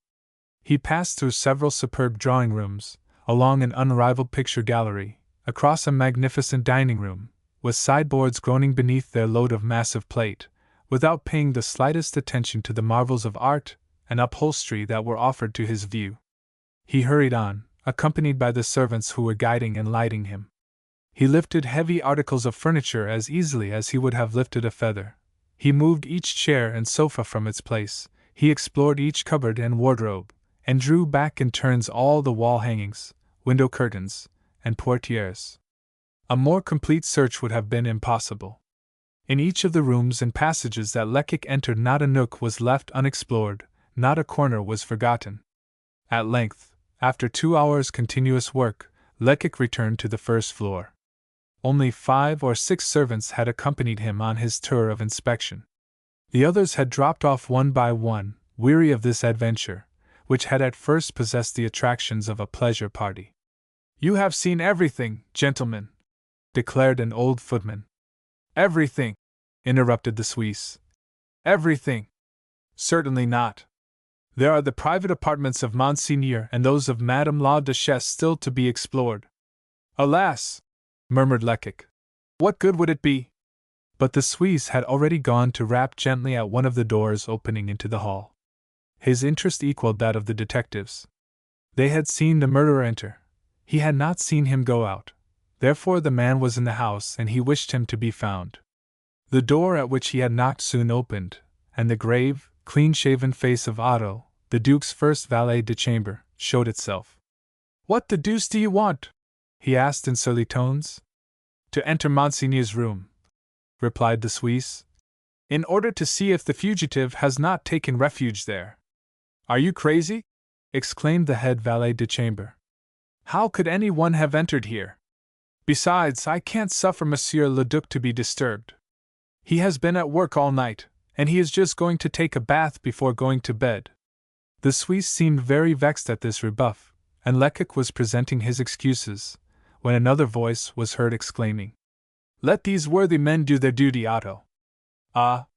He passed through several superb drawing rooms, along an unrivaled picture gallery, across a magnificent dining room, with sideboards groaning beneath their load of massive plate, without paying the slightest attention to the marvels of art and upholstery that were offered to his view. He hurried on, accompanied by the servants who were guiding and lighting him. He lifted heavy articles of furniture as easily as he would have lifted a feather. He moved each chair and sofa from its place, he explored each cupboard and wardrobe, and drew back in turns all the wall hangings, window curtains, and portieres. A more complete search would have been impossible. In each of the rooms and passages that Lecoq entered not a nook was left unexplored, not a corner was forgotten. At length, after 2 hours' continuous work, Lecoq returned to the first floor. Only 5 or 6 servants had accompanied him on his tour of inspection. The others had dropped off one by one, weary of this adventure, which had at first possessed the attractions of a pleasure party. "You have seen everything, gentlemen," declared an old footman. "Everything," interrupted the Suisse. "Everything? Certainly not. There are the private apartments of Monseigneur and those of Madame la Duchesse still to be explored." "Alas!" murmured Lecoq. "What good would it be?" But the Suisse had already gone to rap gently at one of the doors opening into the hall. His interest equaled that of the detectives. They had seen the murderer enter. He had not seen him go out. Therefore the man was in the house and he wished him to be found. The door at which he had knocked soon opened, and the grave, clean-shaven face of Otto, the Duke's first valet de chambre, showed itself. "What the deuce do you want?" he asked in surly tones. "To enter Monseigneur's room," replied the Suisse, "in order to see if the fugitive has not taken refuge there." "Are you crazy?" exclaimed the head valet de chambre. "How could any one have entered here? Besides, I can't suffer Monsieur Lecoq to be disturbed. He has been at work all night, and he is just going to take a bath before going to bed." The Suisse seemed very vexed at this rebuff, and Lecoq was presenting his excuses, when another voice was heard exclaiming, "Let these worthy men do their duty, Otto." "Ah!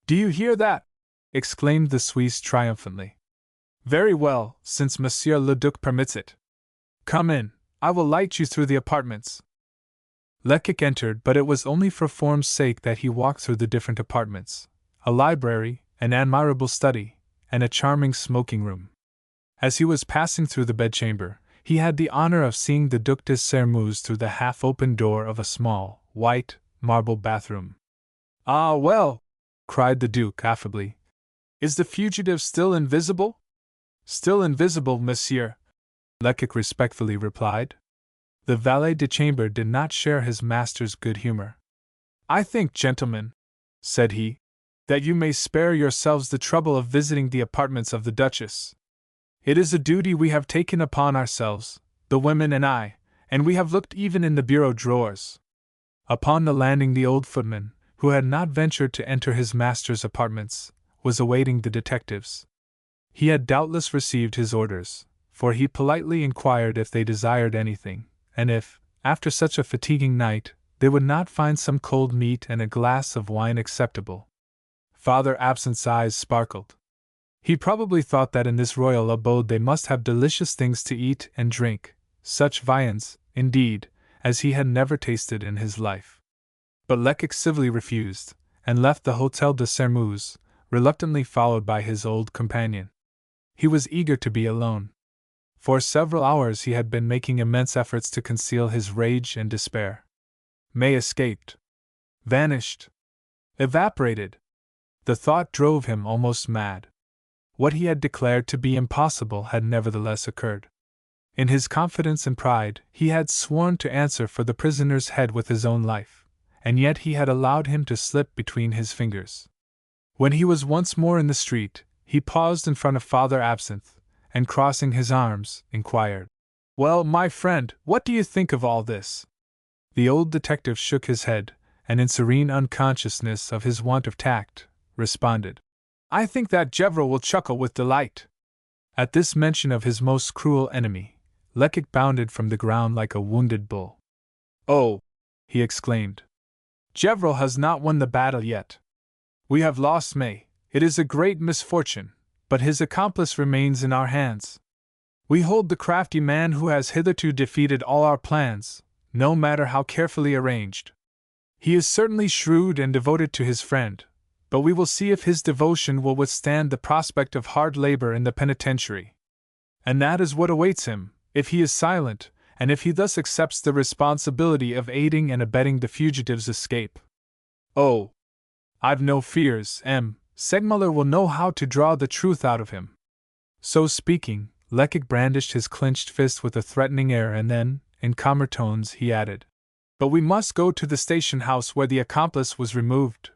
Do you hear that?" exclaimed the Suisse triumphantly. "Very well, since Monsieur Lecoq permits it. Come in, I will light you through the apartments." Lecoq entered, but it was only for form's sake that he walked through the different apartments: a library, an admirable study, and a charming smoking room. As he was passing through the bedchamber, he had the honor of seeing the Duc de Sairmeuse through the half-open door of a small, white, marble bathroom. "Ah, well!" cried the Duke affably. "Is the fugitive still invisible?" "Still invisible, monsieur," Lecoq respectfully replied. The valet de chambre did not share his master's good humor. "I think, gentlemen," said he, "that you may spare yourselves the trouble of visiting the apartments of the Duchess. It is a duty we have taken upon ourselves, the women and I, and we have looked even in the bureau drawers." Upon the landing, the old footman, who had not ventured to enter his master's apartments, was awaiting the detectives. He had doubtless received his orders, for he politely inquired if they desired anything, and if, after such a fatiguing night, they would not find some cold meat and a glass of wine acceptable. Father Absinthe's eyes sparkled. He probably thought that in this royal abode they must have delicious things to eat and drink, such viands, indeed, as he had never tasted in his life. But Lecoq civilly refused, and left the Hotel de Sairmeuse, reluctantly followed by his old companion. He was eager to be alone. For several hours he had been making immense efforts to conceal his rage and despair. May escaped. Vanished. evaporated. The thought drove him almost mad. What he had declared to be impossible had nevertheless occurred. In his confidence and pride, he had sworn to answer for the prisoner's head with his own life, and yet he had allowed him to slip between his fingers. When he was once more in the street, he paused in front of Father Absinthe, and crossing his arms, inquired, "Well, my friend, what do you think of all this?" The old detective shook his head, and in serene unconsciousness of his want of tact, responded, "I think that Gevrol will chuckle with delight." At this mention of his most cruel enemy, Lecoq bounded from the ground like a wounded bull. "Oh!" he exclaimed. "Gevrol has not won the battle yet. We have lost May. It is a great misfortune, but his accomplice remains in our hands. We hold the crafty man who has hitherto defeated all our plans, no matter how carefully arranged. He is certainly shrewd and devoted to his friend, but we will see if his devotion will withstand the prospect of hard labor in the penitentiary. And that is what awaits him, if he is silent, and if he thus accepts the responsibility of aiding and abetting the fugitive's escape. Oh! I've no fears, M. Segmuller will know how to draw the truth out of him." So speaking, Lecoq brandished his clenched fist with a threatening air, and then, in calmer tones, he added, "But we must go to the station house where the accomplice was removed.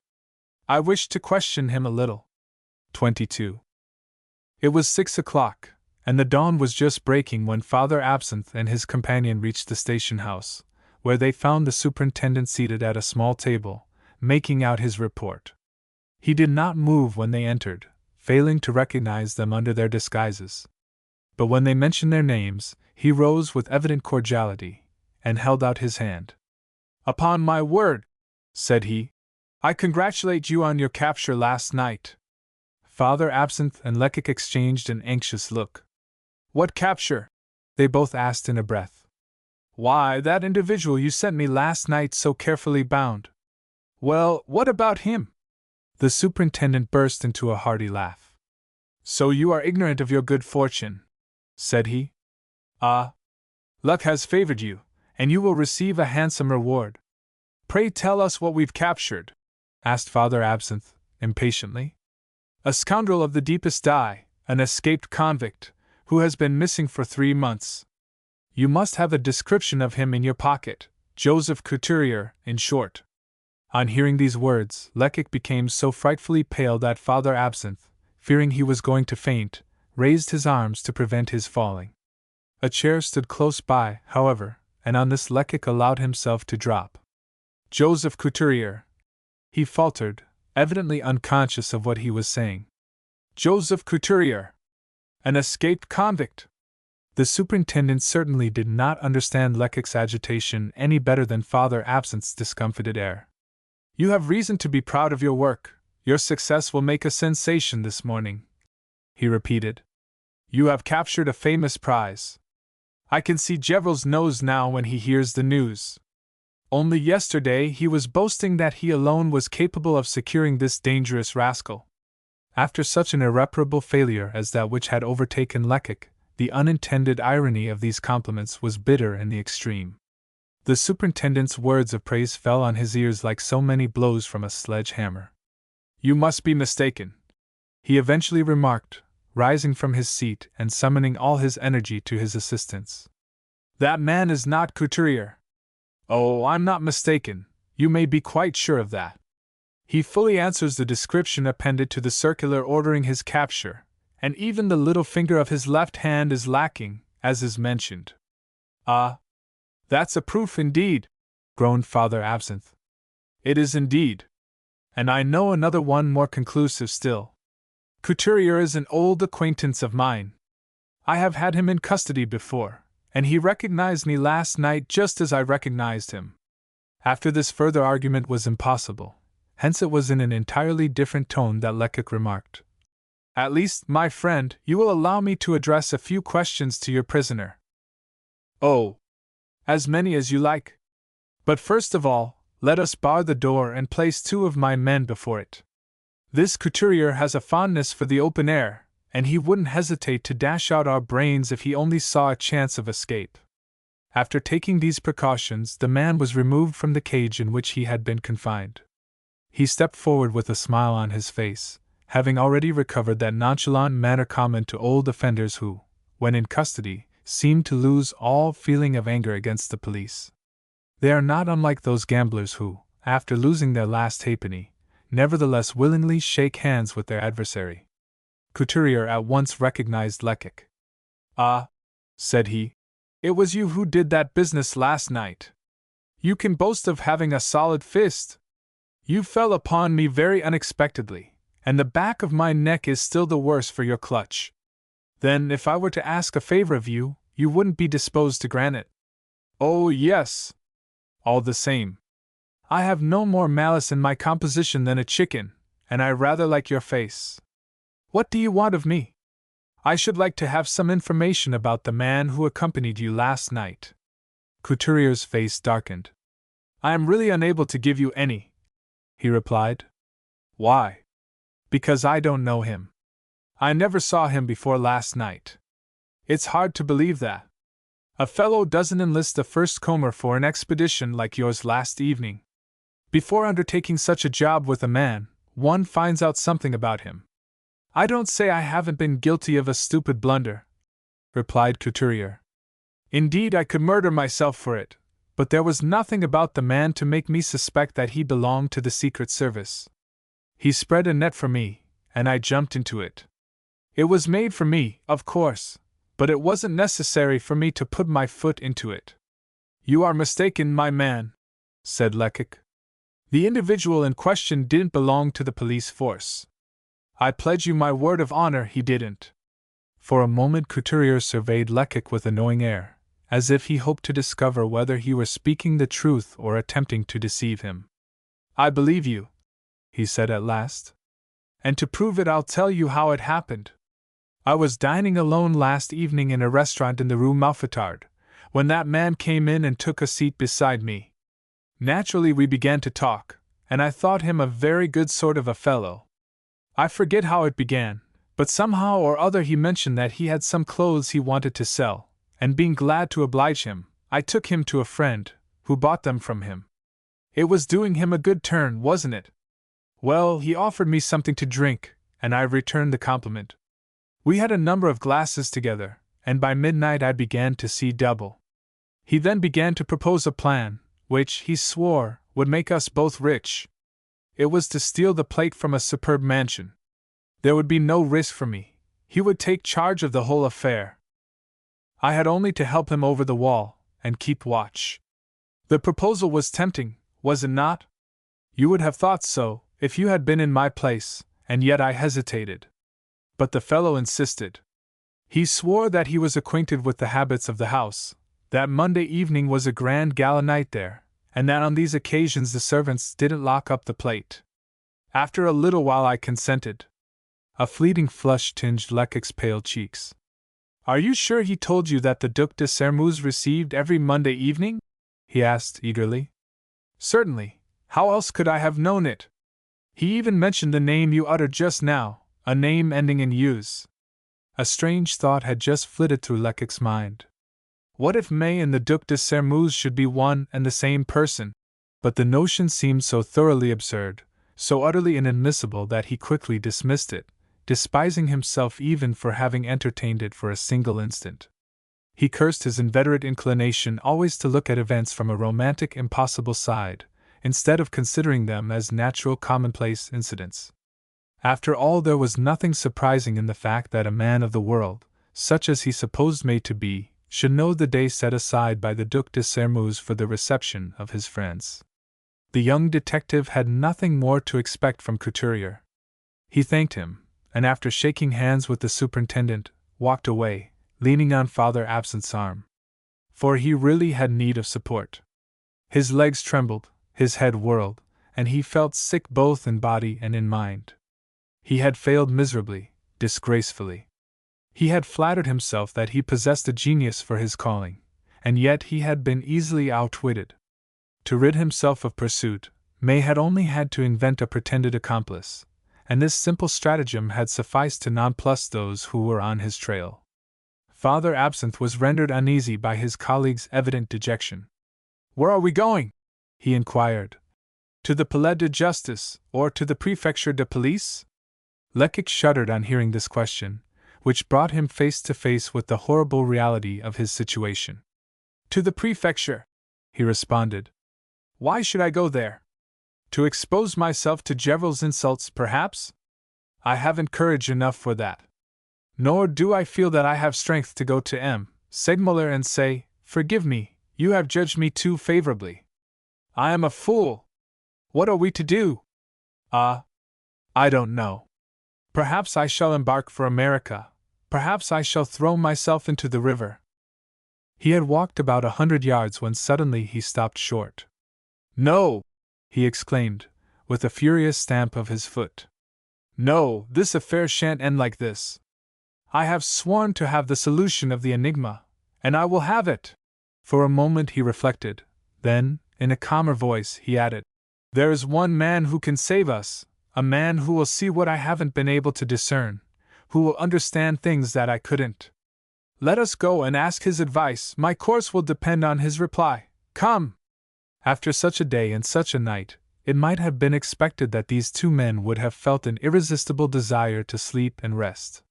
I wish to question him a little." 22. It was 6 o'clock, and the dawn was just breaking when Father Absinthe and his companion reached the station house, where they found the superintendent seated at a small table, making out his report. He did not move when they entered, failing to recognize them under their disguises. But when they mentioned their names, he rose with evident cordiality, and held out his hand. "Upon my word," said he, "I congratulate you on your capture last night." Father Absinthe and Lecoq exchanged an anxious look. "What capture?" they both asked in a breath. "Why, that individual you sent me last night so carefully bound." "Well, what about him?" The superintendent burst into a hearty laugh. "So you are ignorant of your good fortune," said he. "Ah! Luck has favored you, and you will receive a handsome reward." "Pray tell us what we've captured," asked Father Absinthe, impatiently. "A scoundrel of the deepest dye, an escaped convict, who has been missing for 3 months. You must have a description of him in your pocket, Joseph Couturier, in short." On hearing these words, Lecoq became so frightfully pale that Father Absinthe, fearing he was going to faint, raised his arms to prevent his falling. A chair stood close by, however, and on this Lecoq allowed himself to drop. "Joseph Couturier," he faltered, evidently unconscious of what he was saying. "Joseph Couturier! An escaped convict!" The superintendent certainly did not understand Lecoq's agitation any better than Father Absinthe's discomfited air. "You have reason to be proud of your work. Your success will make a sensation this morning," he repeated. "You have captured a famous prize. I can see Gevrol's nose now when he hears the news. Only yesterday he was boasting that he alone was capable of securing this dangerous rascal." After such an irreparable failure as that which had overtaken Lecoq, the unintended irony of these compliments was bitter in the extreme. The superintendent's words of praise fell on his ears like so many blows from a sledge-hammer. "You must be mistaken," he eventually remarked, rising from his seat and summoning all his energy to his assistance. "That man is not Couturier. Oh, I'm not mistaken, you may be quite sure of that. He fully answers the description appended to the circular ordering his capture, and even the little finger of his left hand is lacking, as is mentioned." "Ah! That's a proof indeed," groaned Father Absinthe. "It is indeed. And I know another one more conclusive still. Couturier is an old acquaintance of mine. I have had him in custody before, and he recognized me last night just as I recognized him." After this further argument was impossible, hence it was in an entirely different tone that Lecoq remarked, "At least, my friend, you will allow me to address a few questions to your prisoner." "Oh, as many as you like. But first of all, let us bar the door and place 2 of my men before it. This Couturier has a fondness for the open air, and he wouldn't hesitate to dash out our brains if he only saw a chance of escape." After taking these precautions, the man was removed from the cage in which he had been confined. He stepped forward with a smile on his face, having already recovered that nonchalant manner common to old offenders who, when in custody, seem to lose all feeling of anger against the police. They are not unlike those gamblers who, after losing their last halfpenny, nevertheless willingly shake hands with their adversary. Couturier at once recognized Lecoq. "Ah," said he, "it was you who did that business last night. You can boast of having a solid fist. You fell upon me very unexpectedly, and the back of my neck is still the worse for your clutch. Then, if I were to ask a favor of you, you wouldn't be disposed to grant it?" "Oh, yes. All the same. I have no more malice in my composition than a chicken, and I rather like your face. What do you want of me?" "I should like to have some information about the man who accompanied you last night." Couturier's face darkened. "I am really unable to give you any," he replied. "Why?" "Because I don't know him. I never saw him before last night." "It's hard to believe that. A fellow doesn't enlist a first comer for an expedition like yours last evening. Before undertaking such a job with a man, one finds out something about him." "I don't say I haven't been guilty of a stupid blunder," replied Couturier. "Indeed, I could murder myself for it, but there was nothing about the man to make me suspect that he belonged to the Secret Service. He spread a net for me, and I jumped into it. It was made for me, of course, but it wasn't necessary for me to put my foot into it." "You are mistaken, my man," said Lecoq. "The individual in question didn't belong to the police force. I pledge you my word of honor he didn't." For a moment Couturier surveyed Lecoq with a knowing air, as if he hoped to discover whether he were speaking the truth or attempting to deceive him. "I believe you," he said at last. "And to prove it I'll tell you how it happened. I was dining alone last evening in a restaurant in the Rue Mouffetard, when that man came in and took a seat beside me. Naturally we began to talk, and I thought him a very good sort of a fellow. I forget how it began, but somehow or other he mentioned that he had some clothes he wanted to sell, and being glad to oblige him, I took him to a friend, who bought them from him. It was doing him a good turn, wasn't it? Well, he offered me something to drink, and I returned the compliment. We had a number of glasses together, and by midnight I began to see double. He then began to propose a plan, which, he swore, would make us both rich. It was to steal the plate from a superb mansion. There would be no risk for me. He would take charge of the whole affair. I had only to help him over the wall, and keep watch. The proposal was tempting, was it not? You would have thought so, if you had been in my place, and yet I hesitated. But the fellow insisted. He swore that he was acquainted with the habits of the house, that Monday evening was a grand gala night there, and that on these occasions the servants didn't lock up the plate. After a little while I consented. A fleeting flush tinged Lecoq's pale cheeks. "Are you sure he told you that the Duc de Sairmeuse received every Monday evening?" he asked eagerly. "Certainly. How else could I have known it? He even mentioned the name you uttered just now, a name ending in Use." A strange thought had just flitted through Lecoq's mind. What if May and the Duc de Sairmeuse should be one and the same person? But the notion seemed so thoroughly absurd, so utterly inadmissible that he quickly dismissed it, despising himself even for having entertained it for a single instant. He cursed his inveterate inclination always to look at events from a romantic, impossible side, instead of considering them as natural, commonplace incidents. After all, there was nothing surprising in the fact that a man of the world, such as he supposed May to be, should know the day set aside by the Duc de Sairmeuse for the reception of his friends. The young detective had nothing more to expect from Couturier. He thanked him, and after shaking hands with the superintendent, walked away, leaning on Father Absinthe's arm. For he really had need of support. His legs trembled, his head whirled, and he felt sick both in body and in mind. He had failed miserably, disgracefully. He had flattered himself that he possessed a genius for his calling, and yet he had been easily outwitted. To rid himself of pursuit, May had only had to invent a pretended accomplice, and this simple stratagem had sufficed to nonplus those who were on his trail. Father Absinthe was rendered uneasy by his colleague's evident dejection. "Where are we going?" he inquired. To the Palais de Justice, or to the Prefecture de Police? Lecoq shuddered on hearing this question, which brought him face to face with the horrible reality of his situation. To the Prefecture, he responded. Why should I go there? To expose myself to Gevrol's insults, perhaps? I haven't courage enough for that. Nor do I feel that I have strength to go to M. Segmuller and say, Forgive me, you have judged me too favorably. I am a fool. What are we to do? I don't know. Perhaps I shall embark for America. Perhaps I shall throw myself into the river. He had walked about 100 yards when suddenly he stopped short. No! He exclaimed, with a furious stamp of his foot. No, this affair shan't end like this. I have sworn to have the solution of the enigma, and I will have it. For a moment he reflected. Then, in a calmer voice, he added, There is one man who can save us, a man who will see what I haven't been able to discern, who will understand things that I couldn't. Let us go and ask his advice. My course will depend on his reply. Come! After such a day and such a night, it might have been expected that these two men would have felt an irresistible desire to sleep and rest.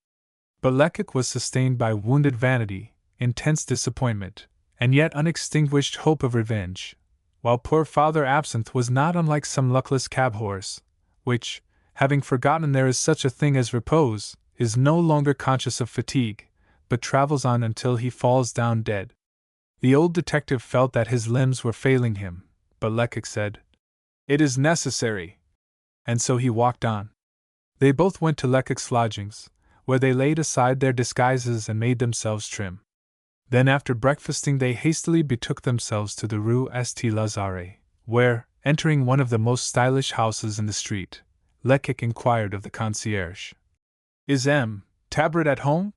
But Lecoq was sustained by wounded vanity, intense disappointment, and yet unextinguished hope of revenge, while poor Father Absinthe was not unlike some luckless cab horse, which, having forgotten there is such a thing as repose, is no longer conscious of fatigue, but travels on until he falls down dead. The old detective felt that his limbs were failing him, but Lecoq said, It is necessary. And so he walked on. They both went to Lecoq's lodgings, where they laid aside their disguises and made themselves trim. Then after breakfasting they hastily betook themselves to the Rue St. Lazare, where, entering one of the most stylish houses in the street, Lecoq inquired of the concierge. Is M. Tabret at home?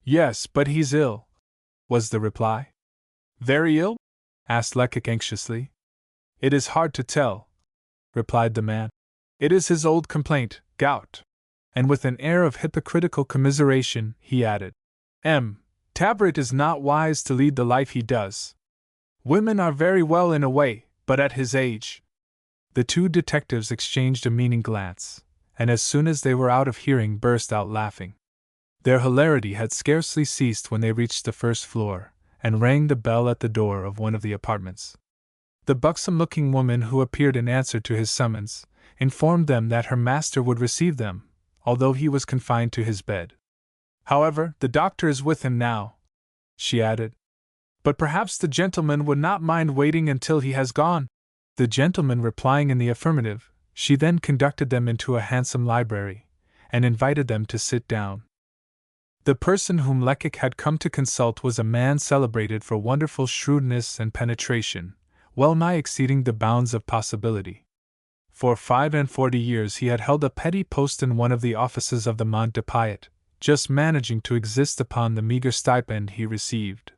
Yes, but he's ill, was the reply. Very ill? Asked Lecoq anxiously. It is hard to tell, replied the man. It is his old complaint, gout. And with an air of hypocritical commiseration, he added, M. Tabret is not wise to lead the life he does. Women are very well in a way, but at his age. The two detectives exchanged a meaning glance, and as soon as they were out of hearing burst out laughing. Their hilarity had scarcely ceased when they reached the first floor, and rang the bell at the door of one of the apartments. The buxom-looking woman who appeared in answer to his summons informed them that her master would receive them, although he was confined to his bed. However, the doctor is with him now, she added. But perhaps the gentleman would not mind waiting until he has gone. The gentleman replying in the affirmative, she then conducted them into a handsome library, and invited them to sit down. The person whom Lecoq had come to consult was a man celebrated for wonderful shrewdness and penetration, well nigh exceeding the bounds of possibility. For 45 years he had held a petty post in one of the offices of the Mont de Piet, just managing to exist upon the meager stipend he received.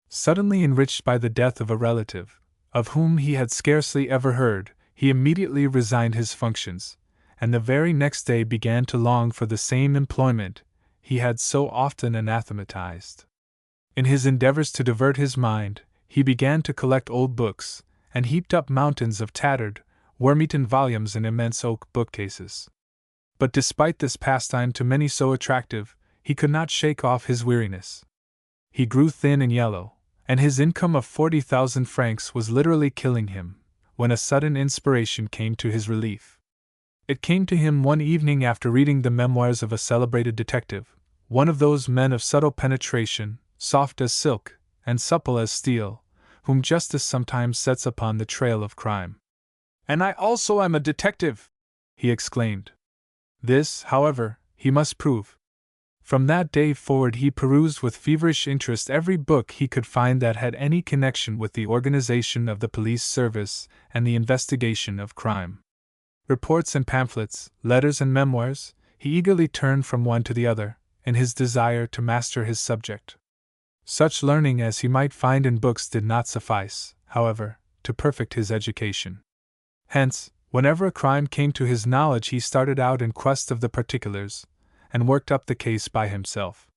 Suddenly enriched by the death of a relative, of whom he had scarcely ever heard, he immediately resigned his functions, and the very next day began to long for the same employment he had so often anathematized. In his endeavors to divert his mind, he began to collect old books, and heaped up mountains of tattered, worm-eaten volumes in immense oak bookcases. But despite this pastime to many so attractive, he could not shake off his weariness. He grew thin and yellow, and his income of 40,000 francs was literally killing him, when a sudden inspiration came to his relief. It came to him one evening after reading the memoirs of a celebrated detective, one of those men of subtle penetration, soft as silk, and supple as steel, whom justice sometimes sets upon the trail of crime. And I also am a detective, he exclaimed. This, however, he must prove. From that day forward he perused with feverish interest every book he could find that had any connection with the organization of the police service and the investigation of crime. Reports and pamphlets, letters and memoirs, he eagerly turned from one to the other, in his desire to master his subject. Such learning as he might find in books did not suffice, however, to perfect his education. Hence, whenever a crime came to his knowledge he started out in quest of the particulars, and worked up the case by himself.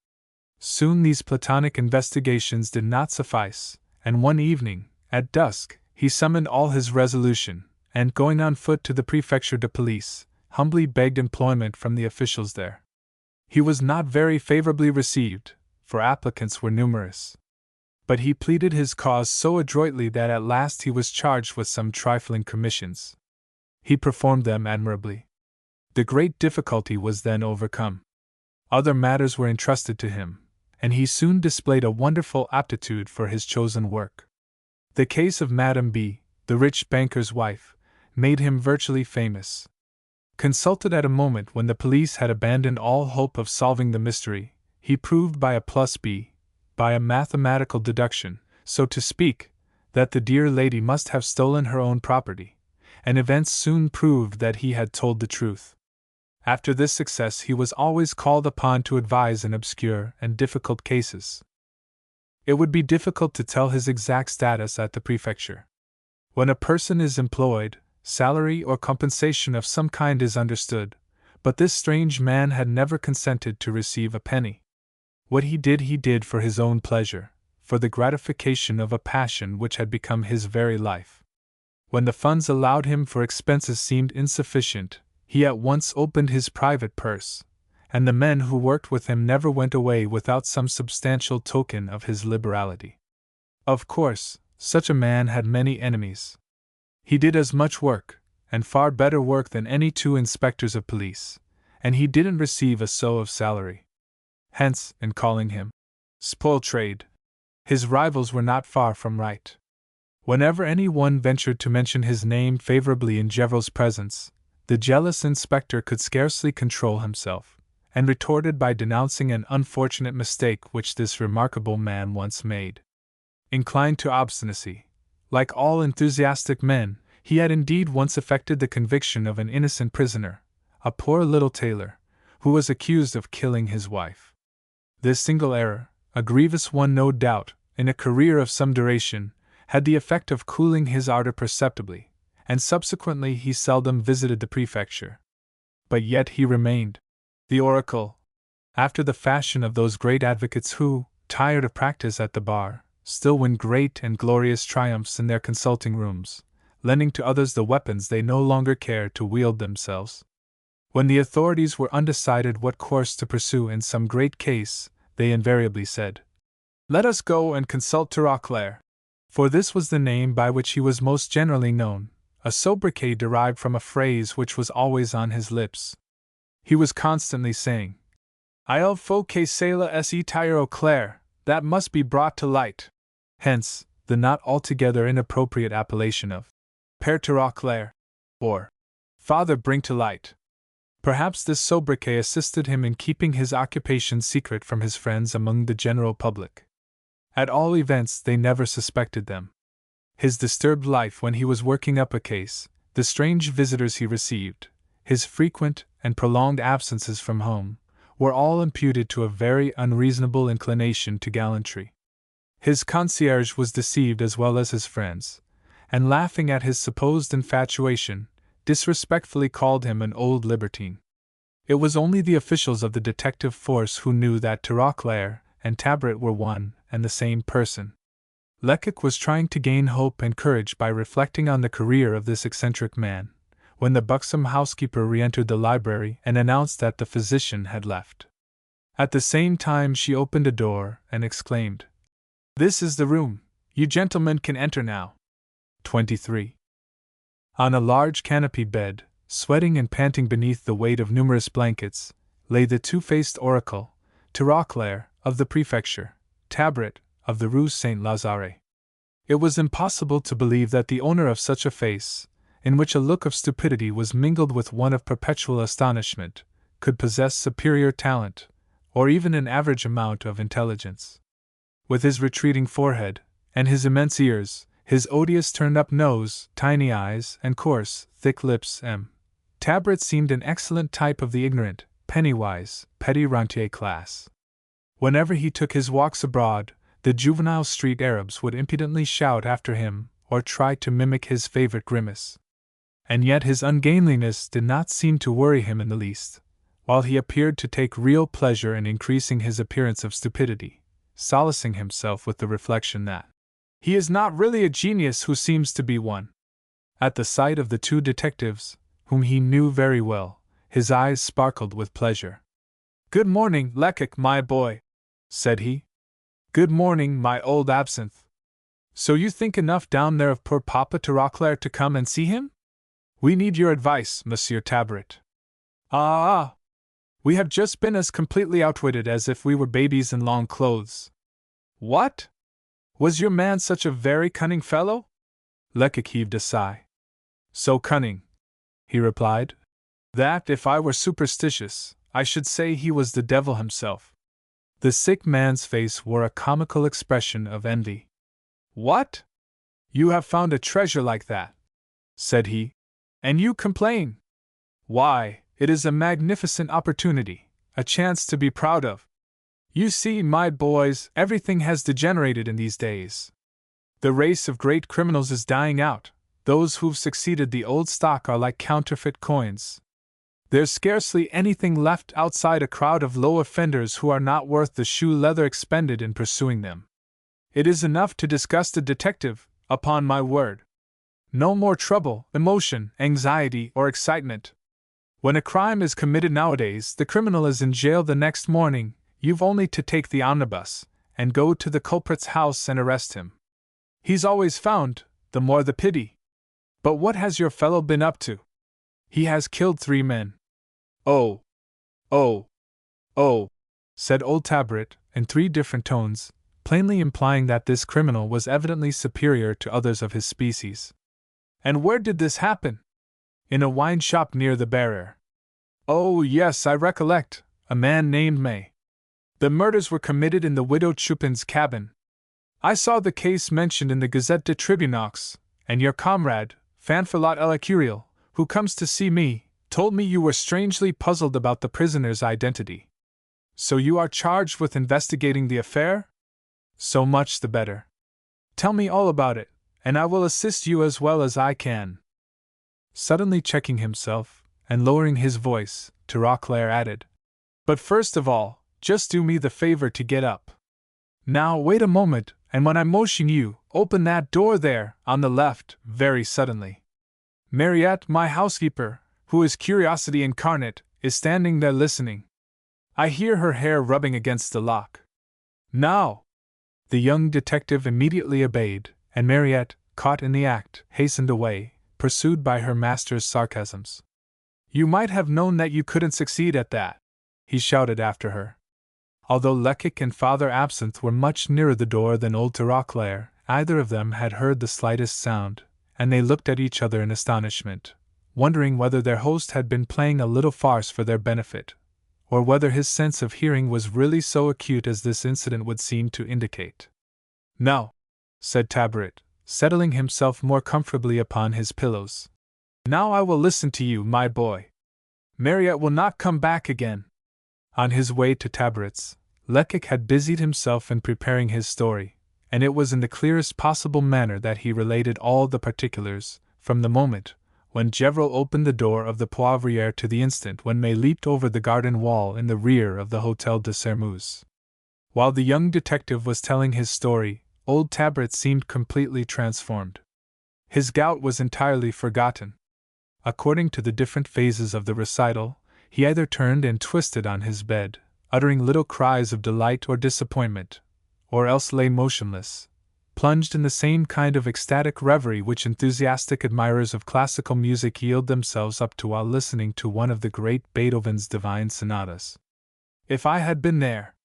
Soon these platonic investigations did not suffice, and one evening, at dusk, he summoned all his resolution, and, going on foot to the Prefecture de Police, humbly begged employment from the officials there. He was not very favorably received, for applicants were numerous. But he pleaded his cause so adroitly that at last he was charged with some trifling commissions. He performed them admirably. The great difficulty was then overcome. Other matters were entrusted to him, and he soon displayed a wonderful aptitude for his chosen work. The case of Madame B., the rich banker's wife, made him virtually famous. Consulted at a moment when the police had abandoned all hope of solving the mystery, he proved by a plus B, by a mathematical deduction, so to speak, that the dear lady must have stolen her own property, and events soon proved that he had told the truth. After this success he was always called upon to advise in obscure and difficult cases. It would be difficult to tell his exact status at the prefecture. When a person is employed, salary or compensation of some kind is understood, but this strange man had never consented to receive a penny. What he did for his own pleasure, for the gratification of a passion which had become his very life. When the funds allowed him for expenses seemed insufficient, he at once opened his private purse, and the men who worked with him never went away without some substantial token of his liberality. Of course, such a man had many enemies. He did as much work, and far better work than any two inspectors of police, and he didn't receive a sou of salary. Hence, in calling him spoil trade, his rivals were not far from right. Whenever any one ventured to mention his name favorably in Gevrol's presence, the jealous inspector could scarcely control himself, and retorted by denouncing an unfortunate mistake which this remarkable man once made. Inclined to obstinacy, like all enthusiastic men, he had indeed once effected the conviction of an innocent prisoner, a poor little tailor, who was accused of killing his wife. This single error, a grievous one no doubt, in a career of some duration, had the effect of cooling his ardor perceptibly, and subsequently he seldom visited the prefecture. But yet he remained the oracle, after the fashion of those great advocates who, tired of practice at the bar, still win great and glorious triumphs in their consulting rooms, lending to others the weapons they no longer care to wield themselves. When the authorities were undecided what course to pursue in some great case, they invariably said, "Let us go and consult Tirauclair," for this was the name by which he was most generally known, a sobriquet derived from a phrase which was always on his lips. He was constantly saying, "Il faut que cela soit Tirauclair, that must be brought to light." Hence, the not altogether inappropriate appellation of Père Tirauclair, or Father Bring to Light. Perhaps this sobriquet assisted him in keeping his occupation secret from his friends among the general public. At all events, they never suspected them. His disturbed life when he was working up a case, the strange visitors he received, his frequent and prolonged absences from home, were all imputed to a very unreasonable inclination to gallantry. His concierge was deceived as well as his friends, and laughing at his supposed infatuation, disrespectfully called him an old libertine. It was only the officials of the detective force who knew that Tirauclair and Tabret were one and the same person. Lecoq was trying to gain hope and courage by reflecting on the career of this eccentric man, when the buxom housekeeper re-entered the library and announced that the physician had left. At the same time she opened a door and exclaimed, "This is the room. You gentlemen can enter now." 23. On a large canopied bed, sweating and panting beneath the weight of numerous blankets, lay the two-faced oracle, Tirauclair, of the prefecture, Tabret, of the Rue Saint-Lazare. It was impossible to believe that the owner of such a face, in which a look of stupidity was mingled with one of perpetual astonishment, could possess superior talent, or even an average amount of intelligence. With his retreating forehead, and his immense ears, his odious turned-up nose, tiny eyes, and coarse, thick lips, Tabret seemed an excellent type of the ignorant, penny-wise, petty rentier class. Whenever he took his walks abroad, the juvenile street Arabs would impudently shout after him, or try to mimic his favorite grimace. And yet his ungainliness did not seem to worry him in the least, while he appeared to take real pleasure in increasing his appearance of stupidity, solacing himself with the reflection that he is not really a genius who seems to be one. At the sight of the two detectives, whom he knew very well, his eyes sparkled with pleasure. "Good morning, Lecoq, my boy," said he. "Good morning, my old absinthe. So you think enough down there of poor Papa Tirauclair to come and see him? We need your advice, Monsieur Tabaret." Ah! We have just been as completely outwitted as if we were babies in long clothes." "What? Was your man such a very cunning fellow?" Lecoq heaved a sigh. "So cunning," he replied, "that, if I were superstitious, I should say he was the devil himself." The sick man's face wore a comical expression of envy. "What? You have found a treasure like that," said he, "and you complain? Why, it is a magnificent opportunity, a chance to be proud of. You see, my boys, everything has degenerated in these days. The race of great criminals is dying out. Those who've succeeded the old stock are like counterfeit coins. There's scarcely anything left outside a crowd of low offenders who are not worth the shoe leather expended in pursuing them. It is enough to disgust a detective, upon my word. No more trouble, emotion, anxiety, or excitement. When a crime is committed nowadays, the criminal is in jail the next morning. You've only to take the omnibus, and go to the culprit's house and arrest him. He's always found, the more the pity. But what has your fellow been up to? He has killed 3 men. Oh! Oh! Oh! Said old Tabaret, in 3 different tones, plainly implying that this criminal was evidently superior to others of his species. And where did this happen? In a wine shop near the barrier. Oh, yes, I recollect, a man named May. The murders were committed in the widow Chupin's cabin. I saw the case mentioned in the Gazette de Tribunaux, and your comrade, Fanfelot Elecurial, who comes to see me, told me you were strangely puzzled about the prisoner's identity. So you are charged with investigating the affair? So much the better. Tell me all about it, and I will assist you as well as I can. Suddenly checking himself, and lowering his voice, Tirauclair added, "But first of all, just do me the favor to get up. Now wait a moment, and when I motion you, open that door there, on the left, very suddenly. Mariette, my housekeeper, who is curiosity incarnate, is standing there listening. I hear her hair rubbing against the lock. Now!" The young detective immediately obeyed, and Mariette, caught in the act, hastened away, pursued by her master's sarcasms. "You might have known that you couldn't succeed at that," he shouted after her. Although Lecoq and Father Absinthe were much nearer the door than old Tirauclair, either of them had heard the slightest sound, and they looked at each other in astonishment, wondering whether their host had been playing a little farce for their benefit, or whether his sense of hearing was really so acute as this incident would seem to indicate. "Now," said Tabaret, settling himself more comfortably upon his pillows. "Now I will listen to you, my boy. Mariette will not come back again." On his way to Tabaret's, Lecoq had busied himself in preparing his story, and it was in the clearest possible manner that he related all the particulars, from the moment when Gevrol opened the door of the Poivriere to the instant when May leaped over the garden wall in the rear of the Hôtel de Sairmeuse. While the young detective was telling his story, old Tabaret seemed completely transformed. His gout was entirely forgotten. According to the different phases of the recital, he either turned and twisted on his bed, uttering little cries of delight or disappointment, or else lay motionless, plunged in the same kind of ecstatic reverie which enthusiastic admirers of classical music yield themselves up to while listening to one of the great Beethoven's divine sonatas. "If I had been there!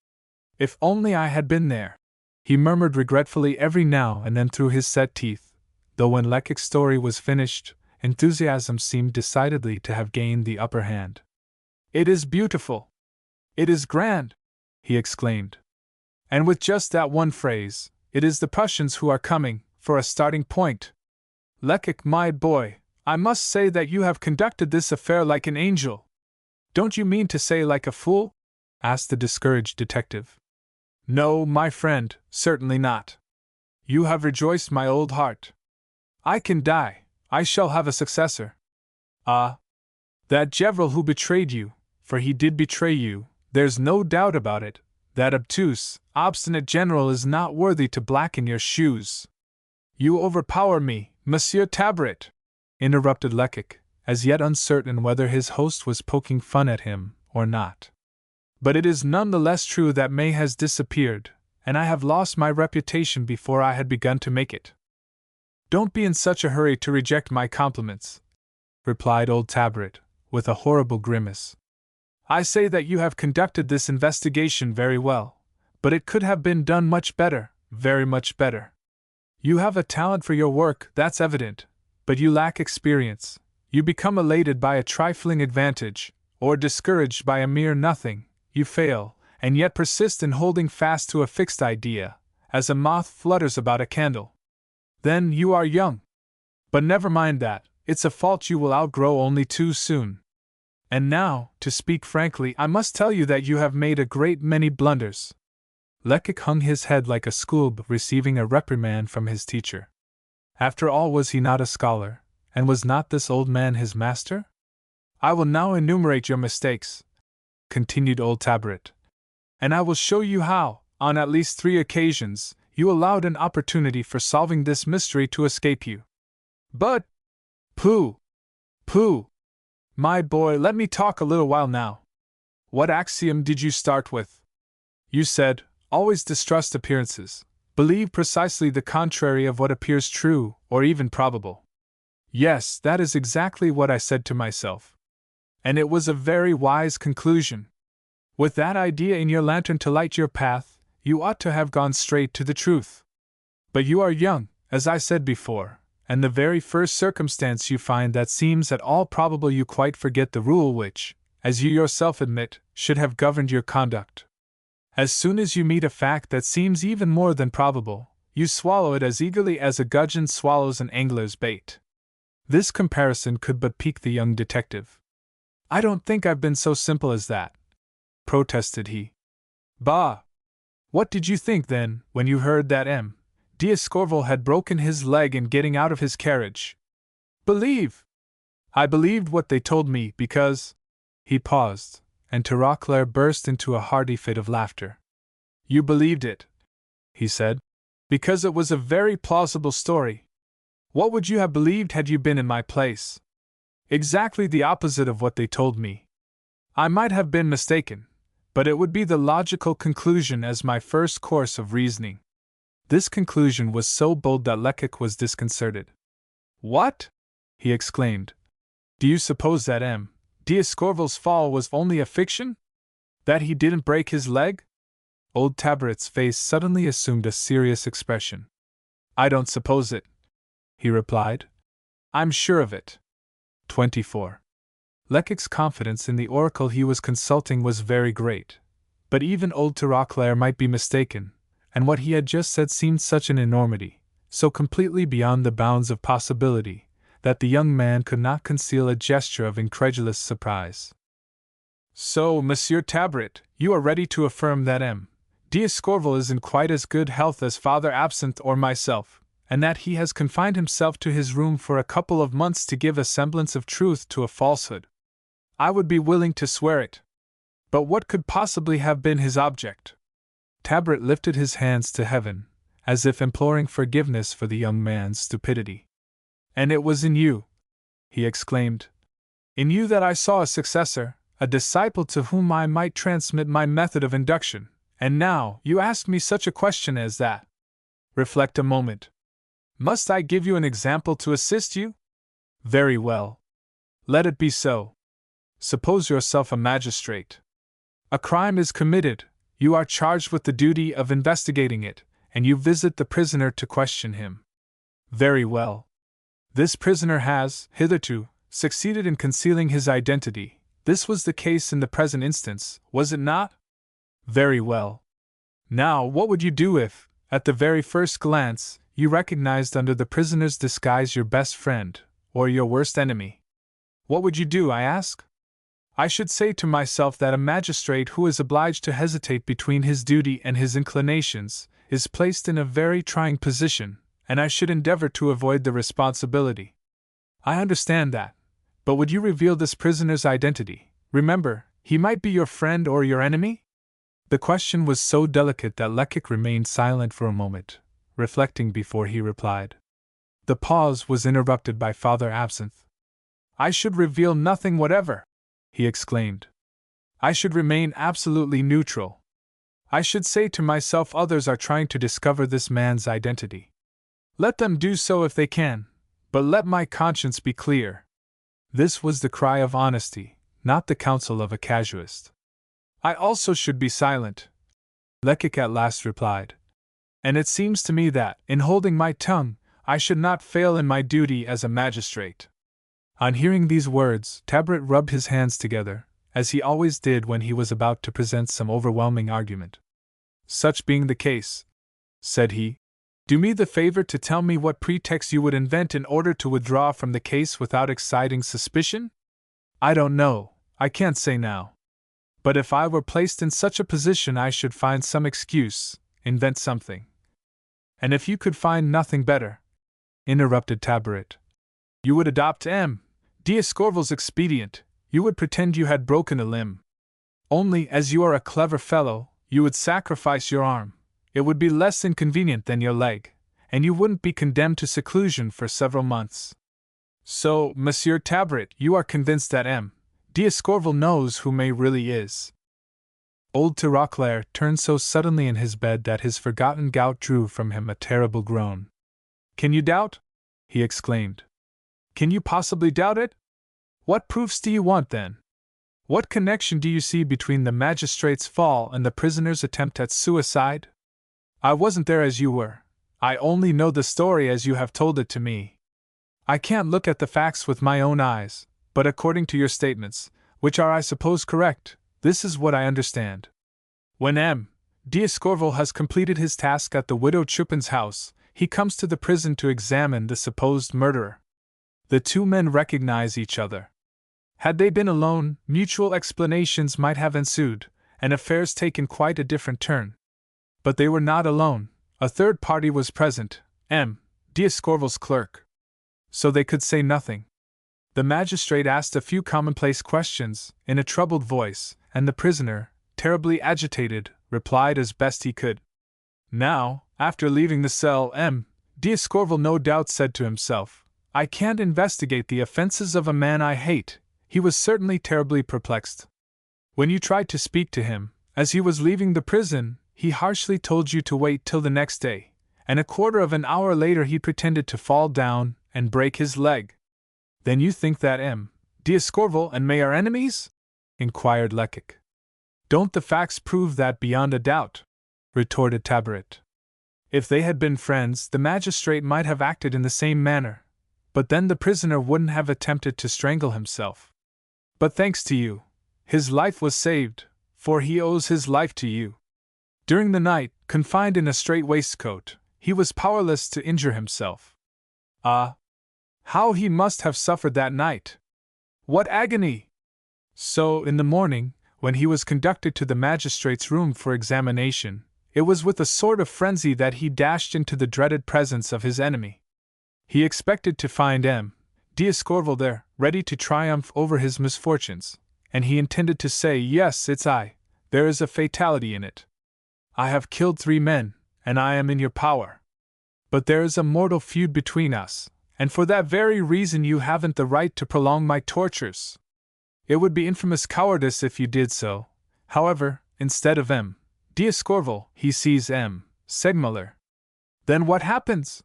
If only I had been there!" he murmured regretfully every now and then through his set teeth, though when Lecoq's story was finished, enthusiasm seemed decidedly to have gained the upper hand. "It is beautiful! It is grand!" he exclaimed. "And with just that one phrase, it is the Prussians who are coming, for a starting point. Lecoq, my boy, I must say that you have conducted this affair like an angel." "Don't you mean to say like a fool?" asked the discouraged detective. "No, my friend, certainly not. You have rejoiced my old heart. I can die, I shall have a successor. Ah! That Gevrol who betrayed you, for he did betray you, there's no doubt about it, that obtuse, obstinate general is not worthy to blacken your shoes. You overpower me, Monsieur Tabaret. interrupted Lecoq, as yet uncertain whether his host was poking fun at him or not. But it is none the less true that May has disappeared, and I have lost my reputation before I had begun to make it. Don't be in such a hurry to reject my compliments, replied old Tabaret, with a horrible grimace. I say that you have conducted this investigation very well, but it could have been done much better, very much better. You have a talent for your work, that's evident, but you lack experience. You become elated by a trifling advantage, or discouraged by a mere nothing. You fail, and yet persist in holding fast to a fixed idea, as a moth flutters about a candle. Then you are young. But never mind that, it's a fault you will outgrow only too soon. And now, to speak frankly, I must tell you that you have made a great many blunders. Lecoq hung his head like a schoolboy receiving a reprimand from his teacher. After all, was he not a scholar, and was not this old man his master? I will now enumerate your mistakes, continued old Tabaret, and I will show you how, on at least 3 occasions, you allowed an opportunity for solving this mystery to escape you. But, pooh! My boy, let me talk a little while now. What axiom did you start with? You said, always distrust appearances. Believe precisely the contrary of what appears true, or even probable. Yes, that is exactly what I said to myself. And it was a very wise conclusion. With that idea in your lantern to light your path, you ought to have gone straight to the truth. But you are young, as I said before, and the very first circumstance you find that seems at all probable you quite forget the rule which, as you yourself admit, should have governed your conduct. As soon as you meet a fact that seems even more than probable, you swallow it as eagerly as a gudgeon swallows an angler's bait. This comparison could but pique the young detective. I don't think I've been so simple as that, protested he. Bah! What did you think, then, when you heard that M. d'Escorval had broken his leg in getting out of his carriage? Believe! I believed what they told me because— He paused, and Tirauclair burst into a hearty fit of laughter. You believed it, he said, because it was a very plausible story. What would you have believed had you been in my place? Exactly the opposite of what they told me. I might have been mistaken, but it would be the logical conclusion as my first course of reasoning. This conclusion was so bold that Lecoq was disconcerted. What? He exclaimed. Do you suppose that M. d'Escorval's fall was only a fiction? That he didn't break his leg? Old Tabaret's face suddenly assumed a serious expression. I don't suppose it, he replied. I'm sure of it. 24. Lecoq's confidence in the oracle he was consulting was very great, but even old Tirauclair might be mistaken, and what he had just said seemed such an enormity, so completely beyond the bounds of possibility, that the young man could not conceal a gesture of incredulous surprise. So, Monsieur Tabaret, you are ready to affirm that M. d'Escorval is in quite as good health as Father Absinthe or myself, and that he has confined himself to his room for a couple of months to give a semblance of truth to a falsehood. I would be willing to swear it. But what could possibly have been his object? Tabaret lifted his hands to heaven, as if imploring forgiveness for the young man's stupidity. And it was in you, he exclaimed. In you that I saw a successor, a disciple to whom I might transmit my method of induction, and now you ask me such a question as that. Reflect a moment. Must I give you an example to assist you? Very well. Let it be so. Suppose yourself a magistrate. A crime is committed, you are charged with the duty of investigating it, and you visit the prisoner to question him. Very well. This prisoner has, hitherto, succeeded in concealing his identity. This was the case in the present instance, was it not? Very well. Now, what would you do if, at the very first glance, you recognized under the prisoner's disguise your best friend, or your worst enemy? What would you do, I ask? I should say to myself that a magistrate who is obliged to hesitate between his duty and his inclinations is placed in a very trying position, and I should endeavor to avoid the responsibility. I understand that, but would you reveal this prisoner's identity? Remember, he might be your friend or your enemy? The question was so delicate that Lecoq remained silent for a moment, reflecting before he replied. The pause was interrupted by Father Absinthe. I should reveal nothing whatever, he exclaimed. I should remain absolutely neutral. I should say to myself others are trying to discover this man's identity. Let them do so if they can, but let my conscience be clear. This was the cry of honesty, not the counsel of a casuist. I also should be silent, Lecoq at last replied. And it seems to me that, in holding my tongue, I should not fail in my duty as a magistrate. On hearing these words, Tabaret rubbed his hands together, as he always did when he was about to present some overwhelming argument. Such being the case, said he, do me the favor to tell me what pretext you would invent in order to withdraw from the case without exciting suspicion? I don't know, I can't say now. But if I were placed in such a position I should find some excuse, invent something. And if you could find nothing better, interrupted Tabaret, you would adopt M. d'Escorval's expedient, you would pretend you had broken a limb. Only, as you are a clever fellow, you would sacrifice your arm. It would be less inconvenient than your leg, and you wouldn't be condemned to seclusion for several months. So, Monsieur Tabaret, you are convinced that M. d'Escorval knows who May really is. Old Tirauclair turned so suddenly in his bed that his forgotten gout drew from him a terrible groan. Can you doubt? He exclaimed. Can you possibly doubt it? What proofs do you want, then? What connection do you see between the magistrate's fall and the prisoner's attempt at suicide? I wasn't there as you were. I only know the story as you have told it to me. I can't look at the facts with my own eyes, but according to your statements, which are I suppose correct, this is what I understand. When M. d'Escorval has completed his task at the widow Chupin's house, he comes to the prison to examine the supposed murderer. The two men recognize each other. Had they been alone, mutual explanations might have ensued, and affairs taken quite a different turn. But they were not alone, a third party was present, M. d'Escorval's clerk. So they could say nothing. The magistrate asked a few commonplace questions, in a troubled voice, and the prisoner, terribly agitated, replied as best he could. Now, after leaving the cell, M. d'Escorval no doubt said to himself, I can't investigate the offenses of a man I hate. He was certainly terribly perplexed. When you tried to speak to him, as he was leaving the prison, he harshly told you to wait till the next day, and a quarter of an hour later he pretended to fall down and break his leg. Then you think that M. d'Escorval and May are enemies? Inquired Lecoq. Don't the facts prove that beyond a doubt? Retorted Tabaret. If they had been friends, the magistrate might have acted in the same manner, but then the prisoner wouldn't have attempted to strangle himself. But thanks to you, his life was saved, for he owes his life to you. During the night, confined in a strait waistcoat, he was powerless to injure himself. Ah! How he must have suffered that night! What agony! So, in the morning, when he was conducted to the magistrate's room for examination, it was with a sort of frenzy that he dashed into the dreaded presence of his enemy. He expected to find M. d'Escorval there, ready to triumph over his misfortunes, and he intended to say, Yes, it's I, there is a fatality in it. I have killed 3 men, and I am in your power. But there is a mortal feud between us, and for that very reason you haven't the right to prolong my tortures. It would be infamous cowardice if you did so. However, instead of M. d'Escorval, he sees M. Segmuller. Then what happens?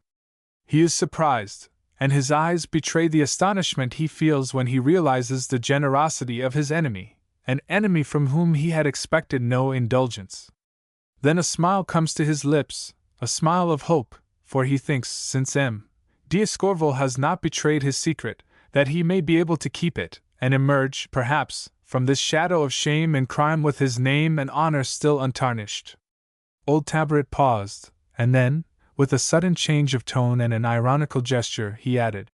He is surprised, and his eyes betray the astonishment he feels when he realizes the generosity of his enemy, an enemy from whom he had expected no indulgence. Then a smile comes to his lips, a smile of hope, for he thinks, since M. d'Escorval has not betrayed his secret, that he may be able to keep it, and emerge, perhaps, from this shadow of shame and crime with his name and honor still untarnished. Old Tabaret paused, and then, with a sudden change of tone and an ironical gesture, he added,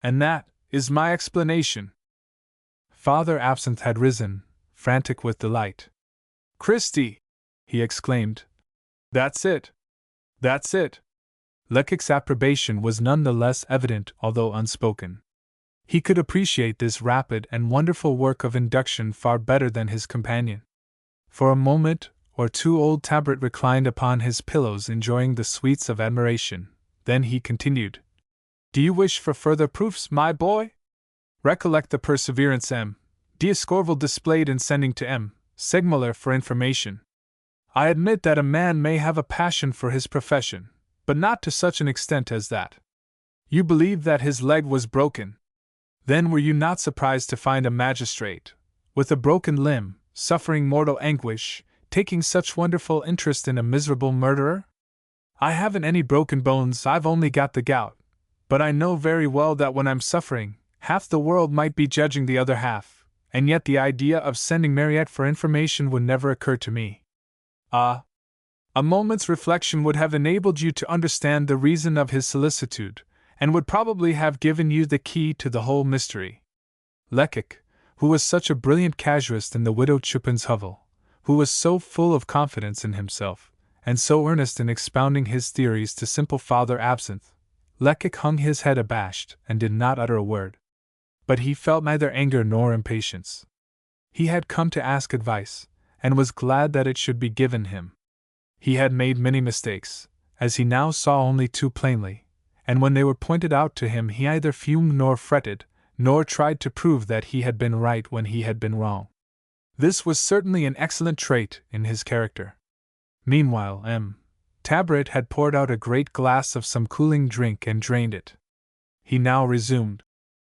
And that is my explanation. Father Absinthe had risen, frantic with delight. Christi! He exclaimed. That's it! That's it! Lecoq's approbation was none the less evident, although unspoken. He could appreciate this rapid and wonderful work of induction far better than his companion. For a moment or two old Tabaret reclined upon his pillows enjoying the sweets of admiration, then he continued. Do you wish for further proofs, my boy? Recollect the perseverance M. D'Escorval displayed in sending to M. Segmuller for information. I admit that a man may have a passion for his profession, but not to such an extent as that. You believe that his leg was broken. Then were you not surprised to find a magistrate, with a broken limb, suffering mortal anguish, taking such wonderful interest in a miserable murderer? I haven't any broken bones, I've only got the gout, but I know very well that when I'm suffering, half the world might be judging the other half, and yet the idea of sending Mariette for information would never occur to me. Ah! A moment's reflection would have enabled you to understand the reason of his solicitude, and would probably have given you the key to the whole mystery. Lecoq, who was such a brilliant casuist in the widow Chupin's hovel, who was so full of confidence in himself, and so earnest in expounding his theories to simple Father Absinthe, Lecoq hung his head abashed and did not utter a word. But he felt neither anger nor impatience. He had come to ask advice, and was glad that it should be given him. He had made many mistakes, as he now saw only too plainly, and when they were pointed out to him he neither fumed nor fretted, nor tried to prove that he had been right when he had been wrong. This was certainly an excellent trait in his character. Meanwhile, M. Tabaret had poured out a great glass of some cooling drink and drained it. He now resumed.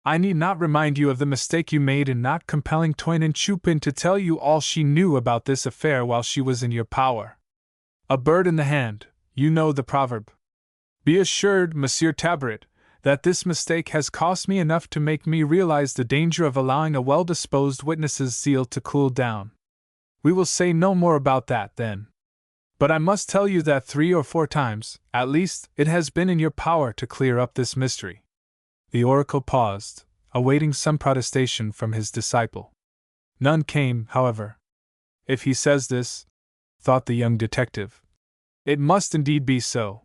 I need not remind you of the mistake you made in not compelling Toinon Chupin to tell you all she knew about this affair while she was in your power. A bird in the hand, you know the proverb. Be assured, Monsieur Tabaret, that this mistake has cost me enough to make me realize the danger of allowing a well-disposed witness's zeal to cool down. We will say no more about that, then. But I must tell you that 3 or 4 times, at least, it has been in your power to clear up this mystery. The oracle paused, awaiting some protestation from his disciple. None came, however. If he says this, thought the young detective, it must indeed be so.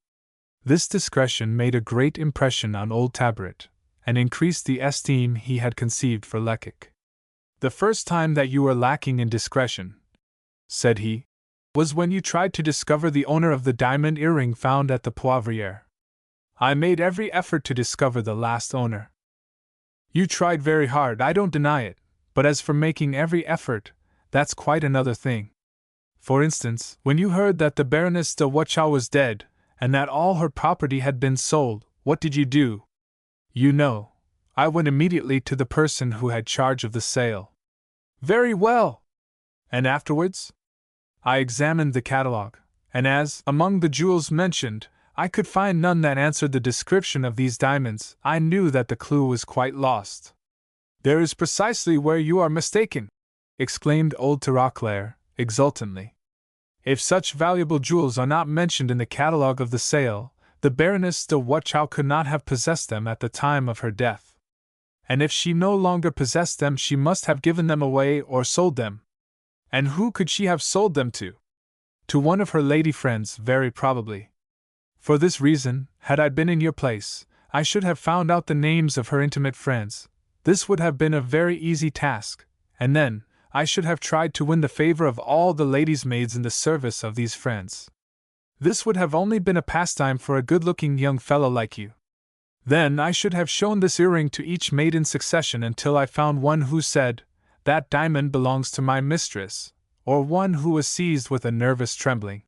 This discretion made a great impression on old Tabaret, and increased the esteem he had conceived for Lecoq. The first time that you were lacking in discretion, said he, was when you tried to discover the owner of the diamond earring found at the Poivriere. I made every effort to discover the last owner. You tried very hard, I don't deny it, but as for making every effort, that's quite another thing. For instance, when you heard that the Baroness de Watchau was dead, and that all her property had been sold, what did you do? You know, I went immediately to the person who had charge of the sale. Very well! And afterwards? I examined the catalogue, and as, among the jewels mentioned, I could find none that answered the description of these diamonds, I knew that the clue was quite lost. There is precisely where you are mistaken, exclaimed old Tirauclair, exultantly. If such valuable jewels are not mentioned in the catalogue of the sale, the Baroness de Watchau could not have possessed them at the time of her death. And if she no longer possessed them, she must have given them away or sold them. And who could she have sold them to? To one of her lady friends, very probably. For this reason, had I been in your place, I should have found out the names of her intimate friends. This would have been a very easy task, and then I should have tried to win the favor of all the ladies' maids in the service of these friends. This would have only been a pastime for a good-looking young fellow like you. Then I should have shown this earring to each maid in succession until I found one who said, "That diamond belongs to my mistress," or one who was seized with a nervous trembling.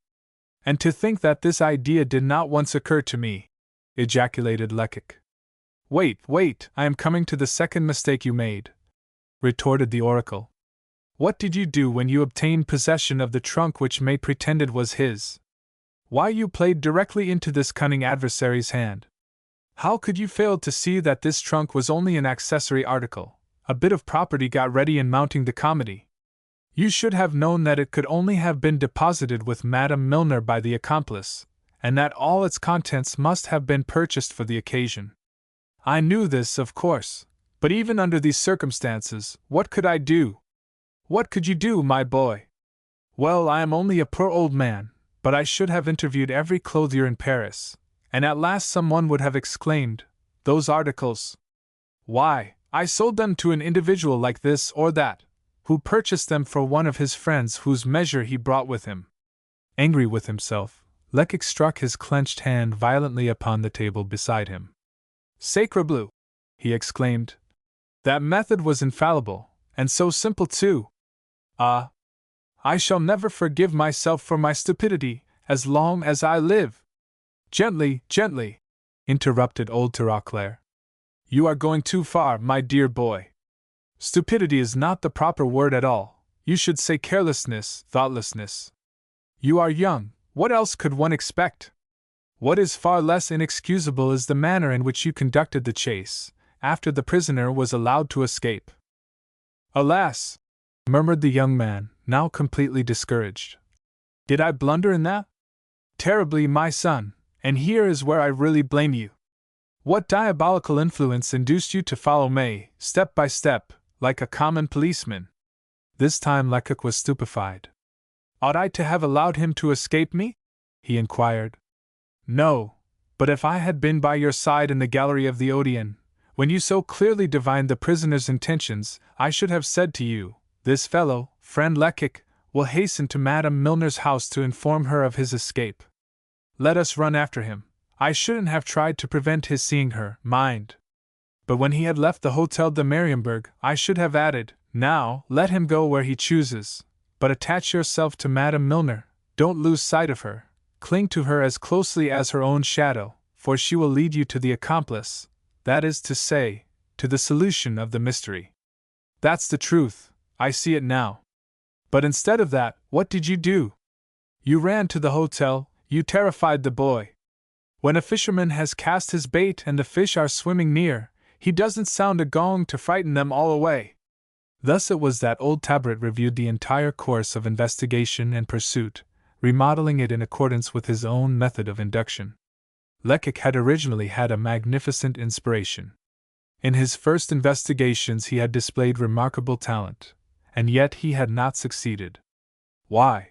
And to think that this idea did not once occur to me, ejaculated Lecoq. Wait, I am coming to the second mistake you made, retorted the oracle. What did you do when you obtained possession of the trunk which May pretended was his? Why, you played directly into this cunning adversary's hand. How could you fail to see that this trunk was only an accessory article, a bit of property got ready in mounting the comedy? You should have known that it could only have been deposited with Madame Milner by the accomplice, and that all its contents must have been purchased for the occasion. I knew this, of course, but even under these circumstances, what could I do? What could you do, my boy? Well, I am only a poor old man, but I should have interviewed every clothier in Paris, and at last someone would have exclaimed, "Those articles! Why, I sold them to an individual like this or that, who purchased them for one of his friends whose measure he brought with him." Angry with himself, Lecoq struck his clenched hand violently upon the table beside him. Sacre bleu! He exclaimed. That method was infallible, and so simple too. Ah! I shall never forgive myself for my stupidity, as long as I live. Gently, gently, interrupted old Tirauclair. You are going too far, my dear boy. Stupidity is not the proper word at all. You should say carelessness, thoughtlessness. You are young, what else could one expect? What is far less inexcusable is the manner in which you conducted the chase, after the prisoner was allowed to escape. Alas! Murmured the young man, now completely discouraged. Did I blunder in that? Terribly, my son, and here is where I really blame you. What diabolical influence induced you to follow May, step by step, like a common policeman? This time Lecoq was stupefied. Ought I to have allowed him to escape me? He inquired. No, but if I had been by your side in the gallery of the Odeon, when you so clearly divined the prisoner's intentions, I should have said to you, this fellow, friend Lecoq, will hasten to Madame Milner's house to inform her of his escape. Let us run after him. I shouldn't have tried to prevent his seeing her, mind. But when he had left the Hotel de Mariembourg, I should have added, now, let him go where he chooses, but attach yourself to Madame Milner, don't lose sight of her, cling to her as closely as her own shadow, for she will lead you to the accomplice, that is to say, to the solution of the mystery. That's the truth, I see it now. But instead of that, what did you do? You ran to the hotel, you terrified the boy. When a fisherman has cast his bait and the fish are swimming near, he doesn't sound a gong to frighten them all away. Thus it was that old Tabret reviewed the entire course of investigation and pursuit, remodeling it in accordance with his own method of induction. Lecoq had originally had a magnificent inspiration. In his first investigations he had displayed remarkable talent, and yet he had not succeeded. Why?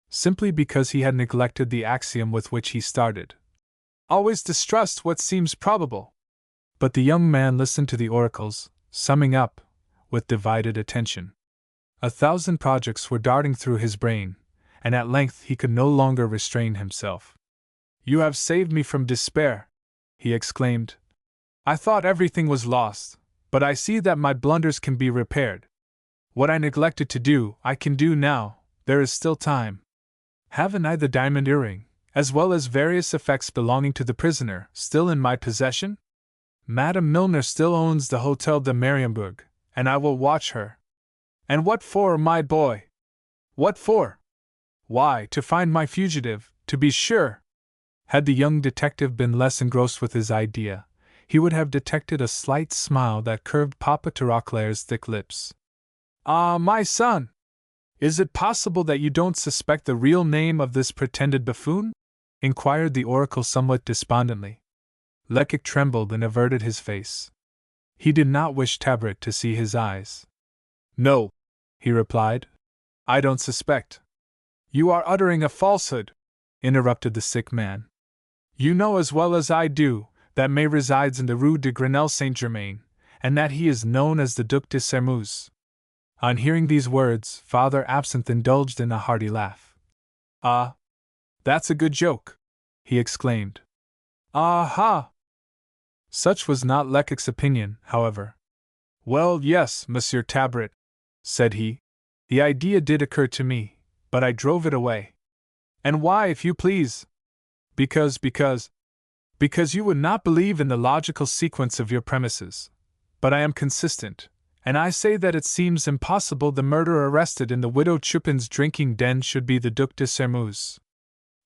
Simply because he had neglected the axiom with which he started. Always distrust what seems probable. But the young man listened to the oracles, summing up, with divided attention. 1,000 projects were darting through his brain, and at length he could no longer restrain himself. You have saved me from despair, he exclaimed. I thought everything was lost, but I see that my blunders can be repaired. What I neglected to do, I can do now, there is still time. Haven't I the diamond earring, as well as various effects belonging to the prisoner, still in my possession? Madame Milner still owns the Hotel de Mariembourg, and I will watch her. And what for, my boy? What for? Why, to find my fugitive, to be sure. Had the young detective been less engrossed with his idea, he would have detected a slight smile that curved Papa Tirauclair's thick lips. Ah, my son! Is it possible that you don't suspect the real name of this pretended buffoon? Inquired the oracle somewhat despondently. Lecoq trembled and averted his face. He did not wish Tabret to see his eyes. No, he replied. I don't suspect. You are uttering a falsehood, interrupted the sick man. You know as well as I do that May resides in the Rue de Grenelle Saint-Germain, and that he is known as the Duc de Sermeuse. On hearing these words, Father Absinthe indulged in a hearty laugh. Ah, that's a good joke, he exclaimed. Ah-ha! Such was not Lecoq's opinion, however. Well, yes, Monsieur Tabret, said he. The idea did occur to me, but I drove it away. And why, if you please? Because you would not believe in the logical sequence of your premises. But I am consistent, and I say that it seems impossible the murderer arrested in the Widow Chupin's drinking den should be the Duc de Sermeuse.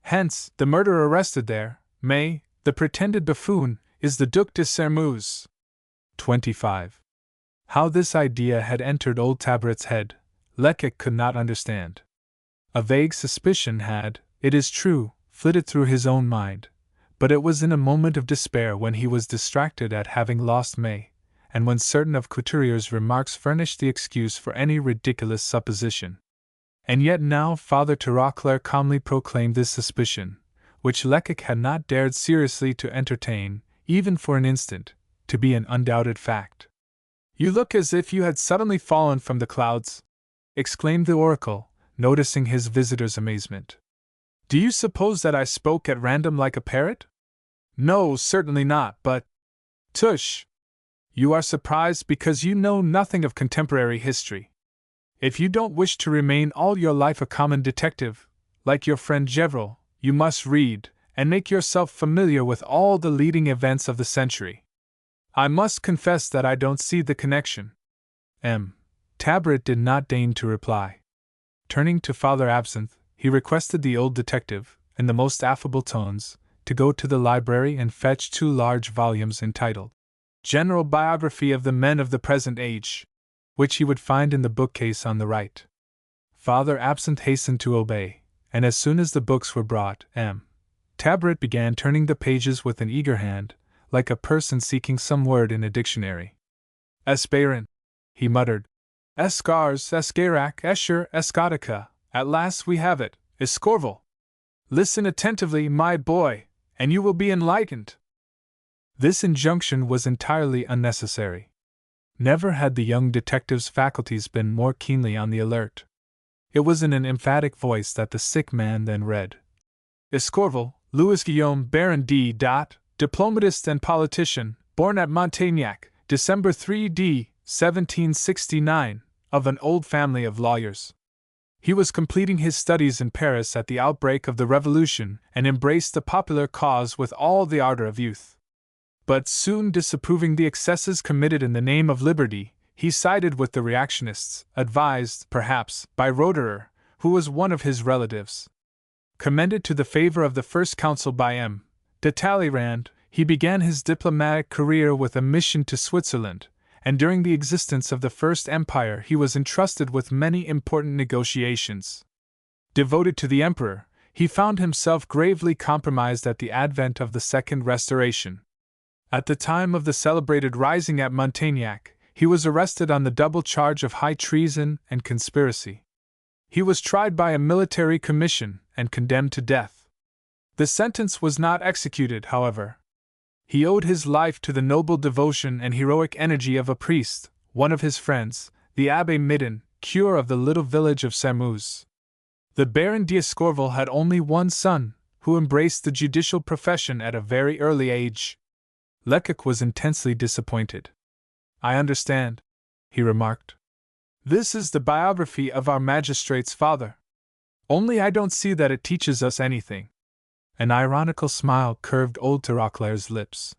Hence, the murderer arrested there, May, the pretended buffoon, is the Duc de Sermeuse. 25. How this idea had entered old Tabret's head, Lecoq could not understand. A vague suspicion had, it is true, flitted through his own mind, but it was in a moment of despair when he was distracted at having lost May, and when certain of Couturier's remarks furnished the excuse for any ridiculous supposition. And yet now Father Tirauclair calmly proclaimed this suspicion, which Lecoq had not dared seriously to entertain, even for an instant, to be an undoubted fact. You look as if you had suddenly fallen from the clouds, exclaimed the oracle, noticing his visitor's amazement. Do you suppose that I spoke at random like a parrot? No, certainly not, but Tush! You are surprised because you know nothing of contemporary history. If you don't wish to remain all your life a common detective, like your friend Gevril, you must read, and make yourself familiar with all the leading events of the century. I must confess that I don't see the connection. Tabret did not deign to reply. Turning to Father Absinthe, he requested the old detective, in the most affable tones, to go to the library and fetch 2 large volumes entitled General Biography of the Men of the Present Age, which he would find in the bookcase on the right. Father Absinthe hastened to obey, and as soon as the books were brought, Tabret began turning the pages with an eager hand, like a person seeking some word in a dictionary. Esperin, he muttered. Escars, Escarac, Escher, Escotica, at last we have it, Escorval. Listen attentively, my boy, and you will be enlightened. This injunction was entirely unnecessary. Never had the young detective's faculties been more keenly on the alert. It was in an emphatic voice that the sick man then read. Escorval, Louis Guillaume Baron D. Diplomatist and politician, born at Montaignac, December 3 d. 1769, of an old family of lawyers. He was completing his studies in Paris at the outbreak of the Revolution and embraced the popular cause with all the ardor of youth. But soon disapproving the excesses committed in the name of liberty, he sided with the reactionists, advised, perhaps, by Roederer, who was one of his relatives. Commended to the favor of the First Consul by M. de Talleyrand, he began his diplomatic career with a mission to Switzerland, and during the existence of the First Empire he was entrusted with many important negotiations. Devoted to the Emperor, he found himself gravely compromised at the advent of the Second Restoration. At the time of the celebrated rising at Montaignac, he was arrested on the double charge of high treason and conspiracy. He was tried by a military commission and condemned to death. The sentence was not executed, however. He owed his life to the noble devotion and heroic energy of a priest, one of his friends, the Abbé Midden, curé of the little village of Sairmeuse. The Baron d'Escorval had only one son, who embraced the judicial profession at a very early age. Lecoq was intensely disappointed. I understand, he remarked. This is the biography of our magistrate's father. Only I don't see that it teaches us anything. An ironical smile curved old Tirauclair's lips.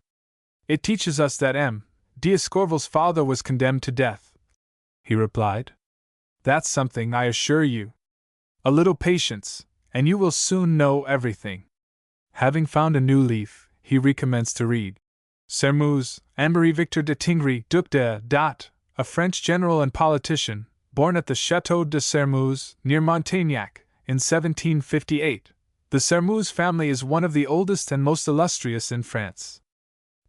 It teaches us that M. d'Escorval's father was condemned to death, he replied. That's something, I assure you. A little patience, and you will soon know everything. Having found a new leaf, he recommenced to read. Sairmeuse, Anne-Marie Victor de Tingry, Duc de a French general and politician, born at the Château de Sairmeuse, near Montaignac, in 1758. The Sairmeuse family is one of the oldest and most illustrious in France.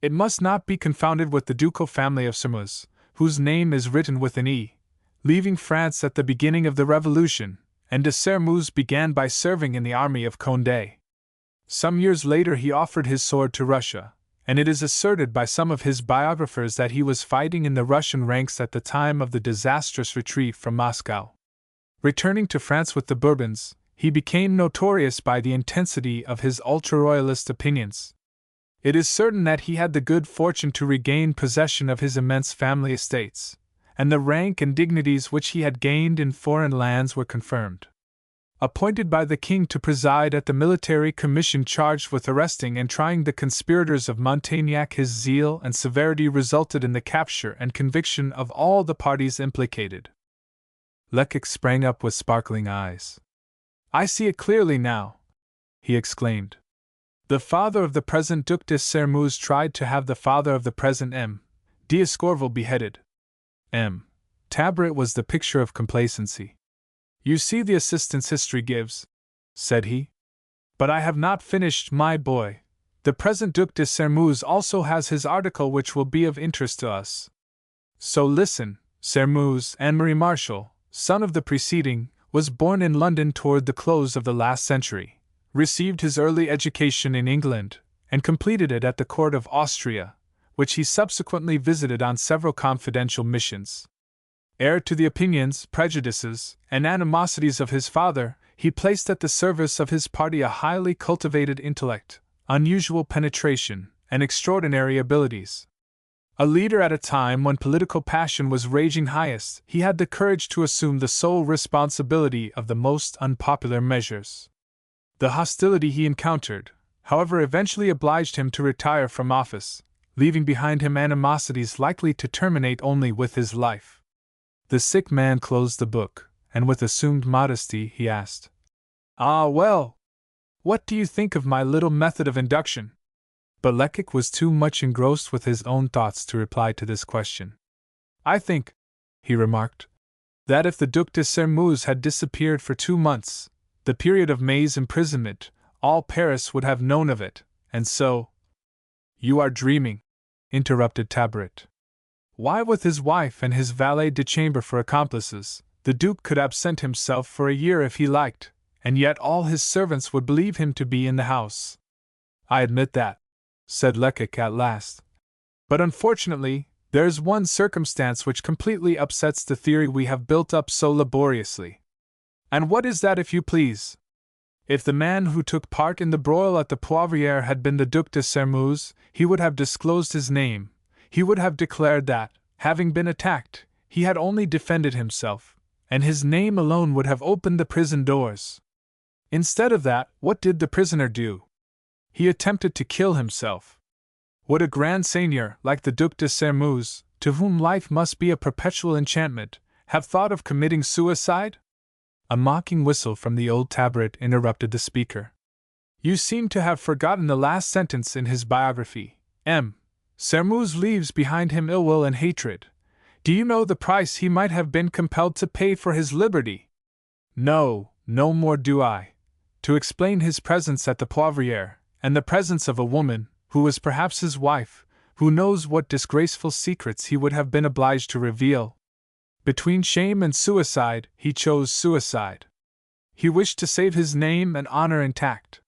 It must not be confounded with the ducal family of Sairmeuse, whose name is written with an E. Leaving France at the beginning of the Revolution, and de Sairmeuse began by serving in the army of Condé. Some years later he offered his sword to Russia, and it is asserted by some of his biographers that he was fighting in the Russian ranks at the time of the disastrous retreat from Moscow. Returning to France with the Bourbons, he became notorious by the intensity of his ultra-royalist opinions. It is certain that he had the good fortune to regain possession of his immense family estates, and the rank and dignities which he had gained in foreign lands were confirmed. Appointed by the king to preside at the military commission charged with arresting and trying the conspirators of Montaignac, his zeal and severity resulted in the capture and conviction of all the parties implicated. Lecoq sprang up with sparkling eyes. I see it clearly now, he exclaimed. The father of the present Duc de Sairmeuse tried to have the father of the present M. d'Escorval beheaded. Tabret was the picture of complacency. You see the assistance history gives, said he. But I have not finished, my boy. The present Duc de Sairmeuse also has his article which will be of interest to us. So listen. Sairmeuse, Anne-Marie Marshall, son of the preceding, was born in London toward the close of the last century, received his early education in England, and completed it at the court of Austria, which he subsequently visited on several confidential missions. Heir to the opinions, prejudices, and animosities of his father, he placed at the service of his party a highly cultivated intellect, unusual penetration, and extraordinary abilities. A leader at a time when political passion was raging highest, he had the courage to assume the sole responsibility of the most unpopular measures. The hostility he encountered, however, eventually obliged him to retire from office, leaving behind him animosities likely to terminate only with his life. The sick man closed the book, and with assumed modesty he asked, "Ah, well, what do you think of my little method of induction?" But Lecoq was too much engrossed with his own thoughts to reply to this question. "I think," he remarked, "that if the Duc de Sairmeuse had disappeared for 2 months, the period of May's imprisonment, all Paris would have known of it, and so—" "You are dreaming," interrupted Tabaret. "Why, with his wife and his valet de chambre for accomplices, the Duke could absent himself for a year if he liked, and yet all his servants would believe him to be in the house." "I admit that," said Lecoq at last. "But unfortunately, there's one circumstance which completely upsets the theory we have built up so laboriously." "And what is that, if you please?" "If the man who took part in the broil at the Poivriere had been the Duc de Sairmeuse, he would have disclosed his name. He would have declared that, having been attacked, he had only defended himself, and his name alone would have opened the prison doors. Instead of that, what did the prisoner do? He attempted to kill himself. Would a grand seigneur, like the Duc de Sairmeuse, to whom life must be a perpetual enchantment, have thought of committing suicide?" A mocking whistle from the old Tabaret interrupted the speaker. "You seem to have forgotten the last sentence in his biography. M. Sairmeuse leaves behind him ill will and hatred. Do you know the price he might have been compelled to pay for his liberty?" "No, no more do I. To explain his presence at the Poivriere, and the presence of a woman, who was perhaps his wife, who knows what disgraceful secrets he would have been obliged to reveal. Between shame and suicide, he chose suicide. He wished to save his name and honor intact."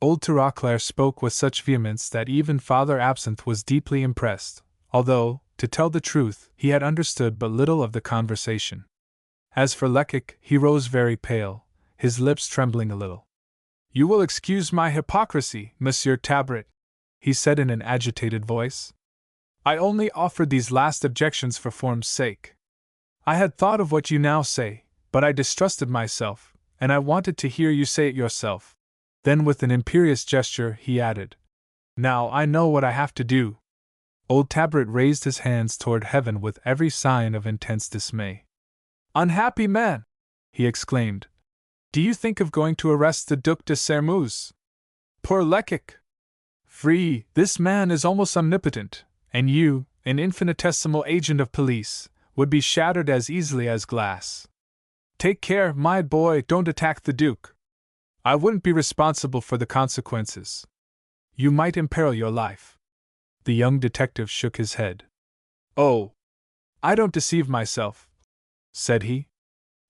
Old Tirauclair spoke with such vehemence that even Father Absinthe was deeply impressed, although, to tell the truth, he had understood but little of the conversation. As for Lecoq, he rose very pale, his lips trembling a little. "You will excuse my hypocrisy, Monsieur Tabaret," he said in an agitated voice. "I only offered these last objections for form's sake. I had thought of what you now say, but I distrusted myself, and I wanted to hear you say it yourself." Then with an imperious gesture he added, "Now I know what I have to do." Old Tabaret raised his hands toward heaven with every sign of intense dismay. "Unhappy man!" he exclaimed. "Do you think of going to arrest the Duc de Sairmeuse? Poor Lecoq! Free, this man is almost omnipotent, and you, an infinitesimal agent of police, would be shattered as easily as glass. Take care, my boy, don't attack the Duke. I wouldn't be responsible for the consequences. You might imperil your life." The young detective shook his head. "Oh, I don't deceive myself," said he.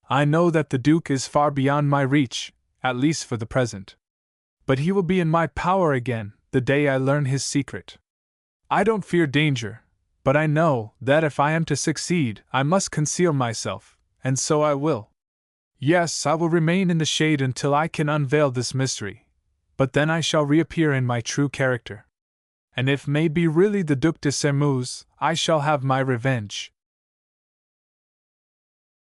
"I know that the Duke is far beyond my reach, at least for the present. But he will be in my power again, the day I learn his secret. I don't fear danger, but I know that if I am to succeed, I must conceal myself, and so I will. Yes, I will remain in the shade until I can unveil this mystery, but then I shall reappear in my true character. And if May be really the Duc de Sairmeuse, I shall have my revenge."